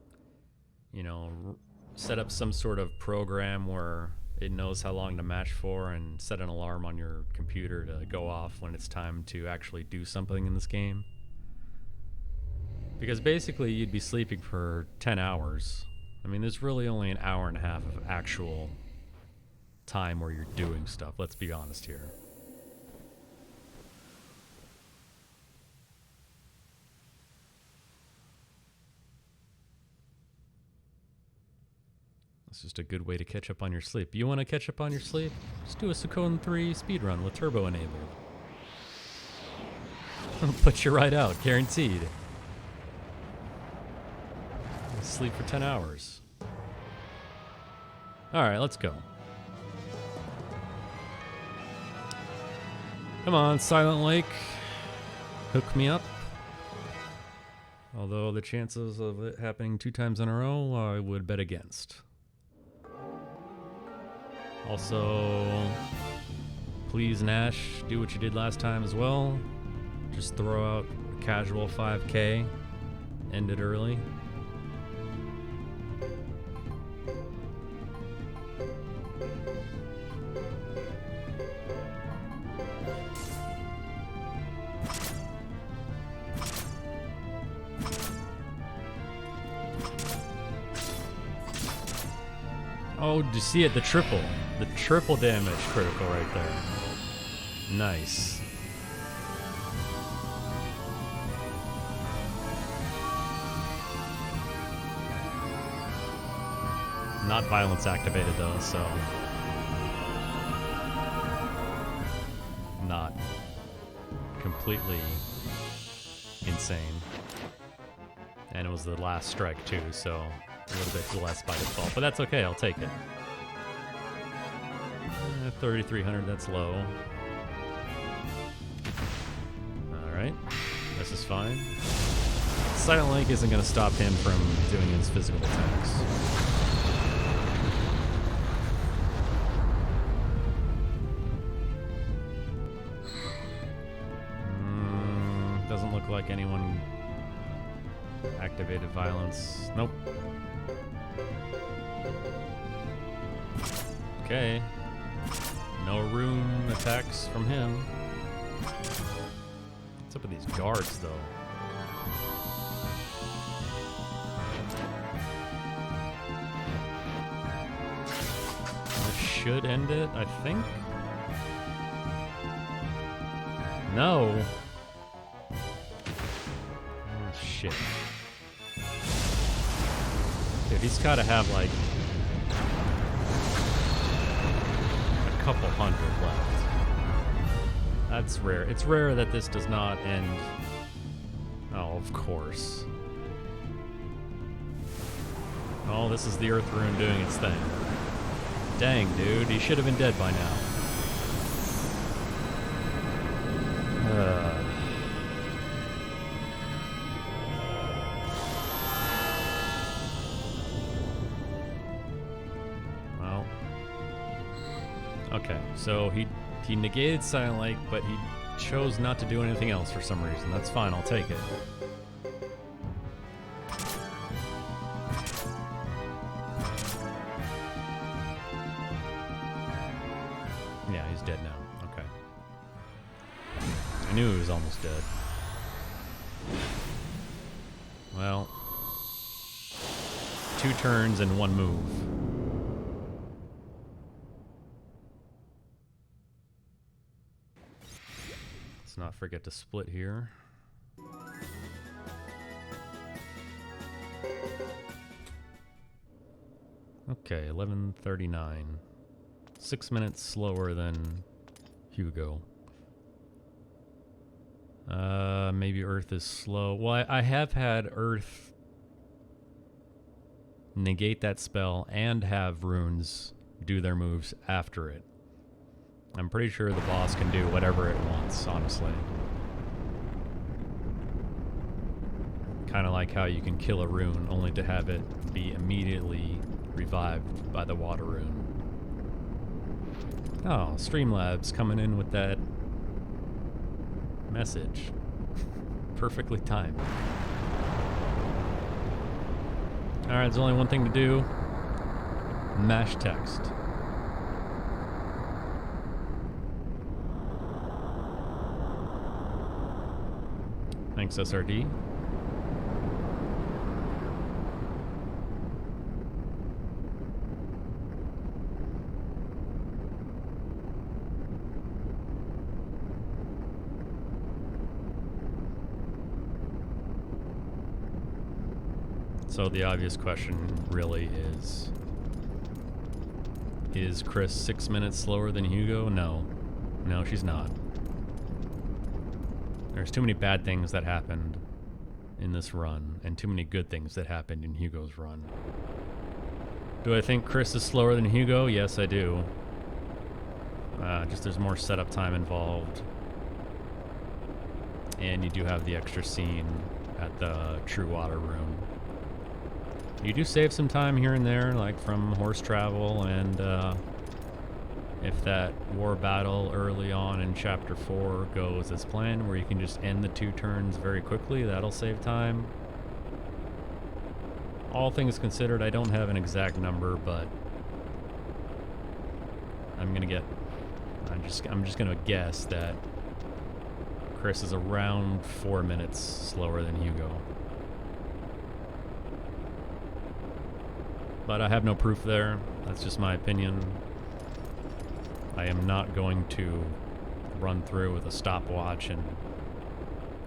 set up some sort of program where it knows how long to mash for and set an alarm on your computer to go off when it's time to actually do something in this game. Because basically you'd be sleeping for 10 hours. I mean, there's really only an hour and a half of actual time where you're doing stuff. Let's be honest here. It's just a good way to catch up on your sleep. You want to catch up on your sleep? Just do a Suikoden 3 speedrun with turbo enabled. Put you right out, guaranteed. Sleep for 10 hours. Alright, let's go. Come on, Silent Lake. Hook me up. Although the chances of it happening 2 times in a row, I would bet against. Also, please, Nash, do what you did last time as well. Just throw out a casual 5K. End it early. Oh, do you see it? The triple damage critical right there. Nice. Not violence activated though, so not completely insane. And it was the last strike too, so a little bit less by default, but that's okay, I'll take it. 3,300, that's low. Alright, this is fine. Silent Link isn't going to stop him from doing his physical attacks. Doesn't look like anyone activated violence. Nope. Okay. No rune attacks from him. What's up with these guards, though? This should end it, I think. No. Oh, shit. Dude, he's gotta have, like, couple hundred left. That's rare. It's rare that this does not end. Oh, of course. Oh, this is the Earth Rune doing its thing. Dang, dude. He should have been dead by now. Okay, so he negated Silent Lake, but he chose not to do anything else for some reason. That's fine, I'll take it. Yeah, he's dead now. Okay. I knew he was almost dead. Well, 2 turns and 1 move. Let's not forget to split here. Okay, 11:39. 6 minutes slower than Hugo. Maybe Earth is slow. Well, I have had Earth negate that spell and have runes do their moves after it. I'm pretty sure the boss can do whatever it wants, honestly. Kind of like how you can kill a rune only to have it be immediately revived by the water rune. Oh, Streamlabs coming in with that message. Perfectly timed. Alright, there's only one thing to do. Mash text. Thanks, SRD. So the obvious question really is, Is Chris 6 minutes slower than Hugo? No. No, she's not. There's too many bad things that happened in this run, and too many good things that happened in Hugo's run. Do I think Chris is slower than Hugo? Yes, I do. Just there's more setup time involved. And you do have the extra scene at the True Water Room. You do save some time here and there, like from horse travel, and if that war battle early on in Chapter 4 goes as planned, where you can just end the 2 turns very quickly, that'll save time. All things considered, I don't have an exact number, but I'm just gonna guess that Chris is around 4 minutes slower than Hugo. But I have no proof there. That's just my opinion. I am not going to run through with a stopwatch and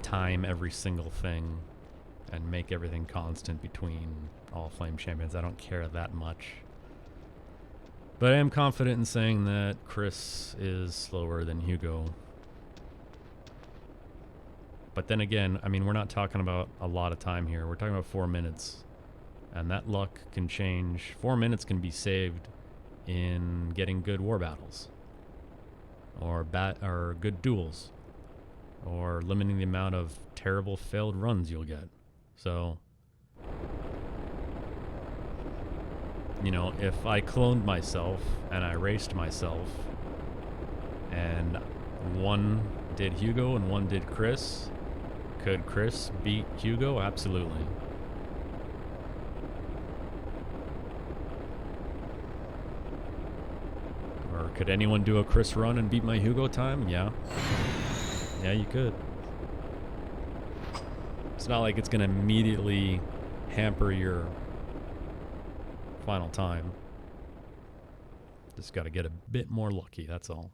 time every single thing and make everything constant between all Flame Champions. I don't care that much. But I am confident in saying that Chris is slower than Hugo. But then again, I mean, we're not talking about a lot of time here. We're talking about 4 minutes. And that luck can change. 4 minutes can be saved in getting good war battles. Or good duels. Or limiting the amount of terrible failed runs you'll get. So, you know, if I cloned myself and I raced myself and one did Hugo and one did Chris, could Chris beat Hugo? Absolutely. Or could anyone do a Chris run and beat my Hugo time? Yeah. Yeah, you could. It's not like it's going to immediately hamper your final time. Just got to get a bit more lucky, that's all.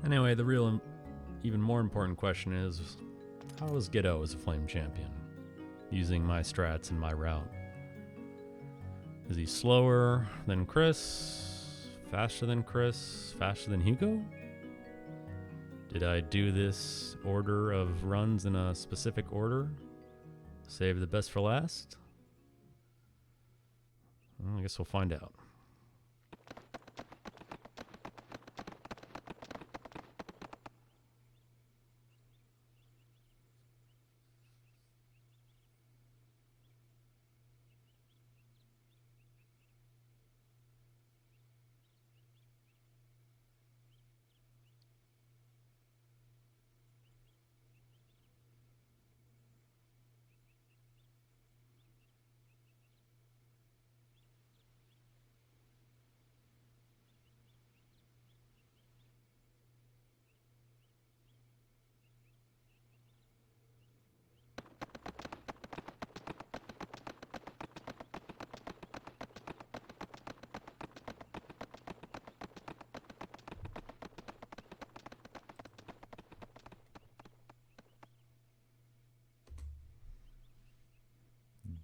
Anyway, the real, even more important question is, how is Ghetto as a Flame Champion? Using my strats and my route. Is he slower than Chris? Faster than Chris? Faster than Hugo? Did I do this order of runs in a specific order? Save the best for last? Well, I guess we'll find out.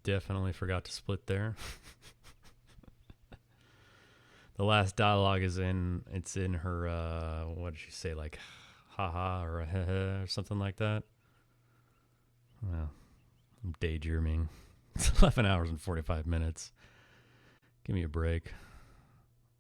Definitely forgot to split there. The last dialogue is it's in her, what did she say, like, haha or heh or something like that? Well, I'm daydreaming. It's 11 hours and 45 minutes. Give me a break.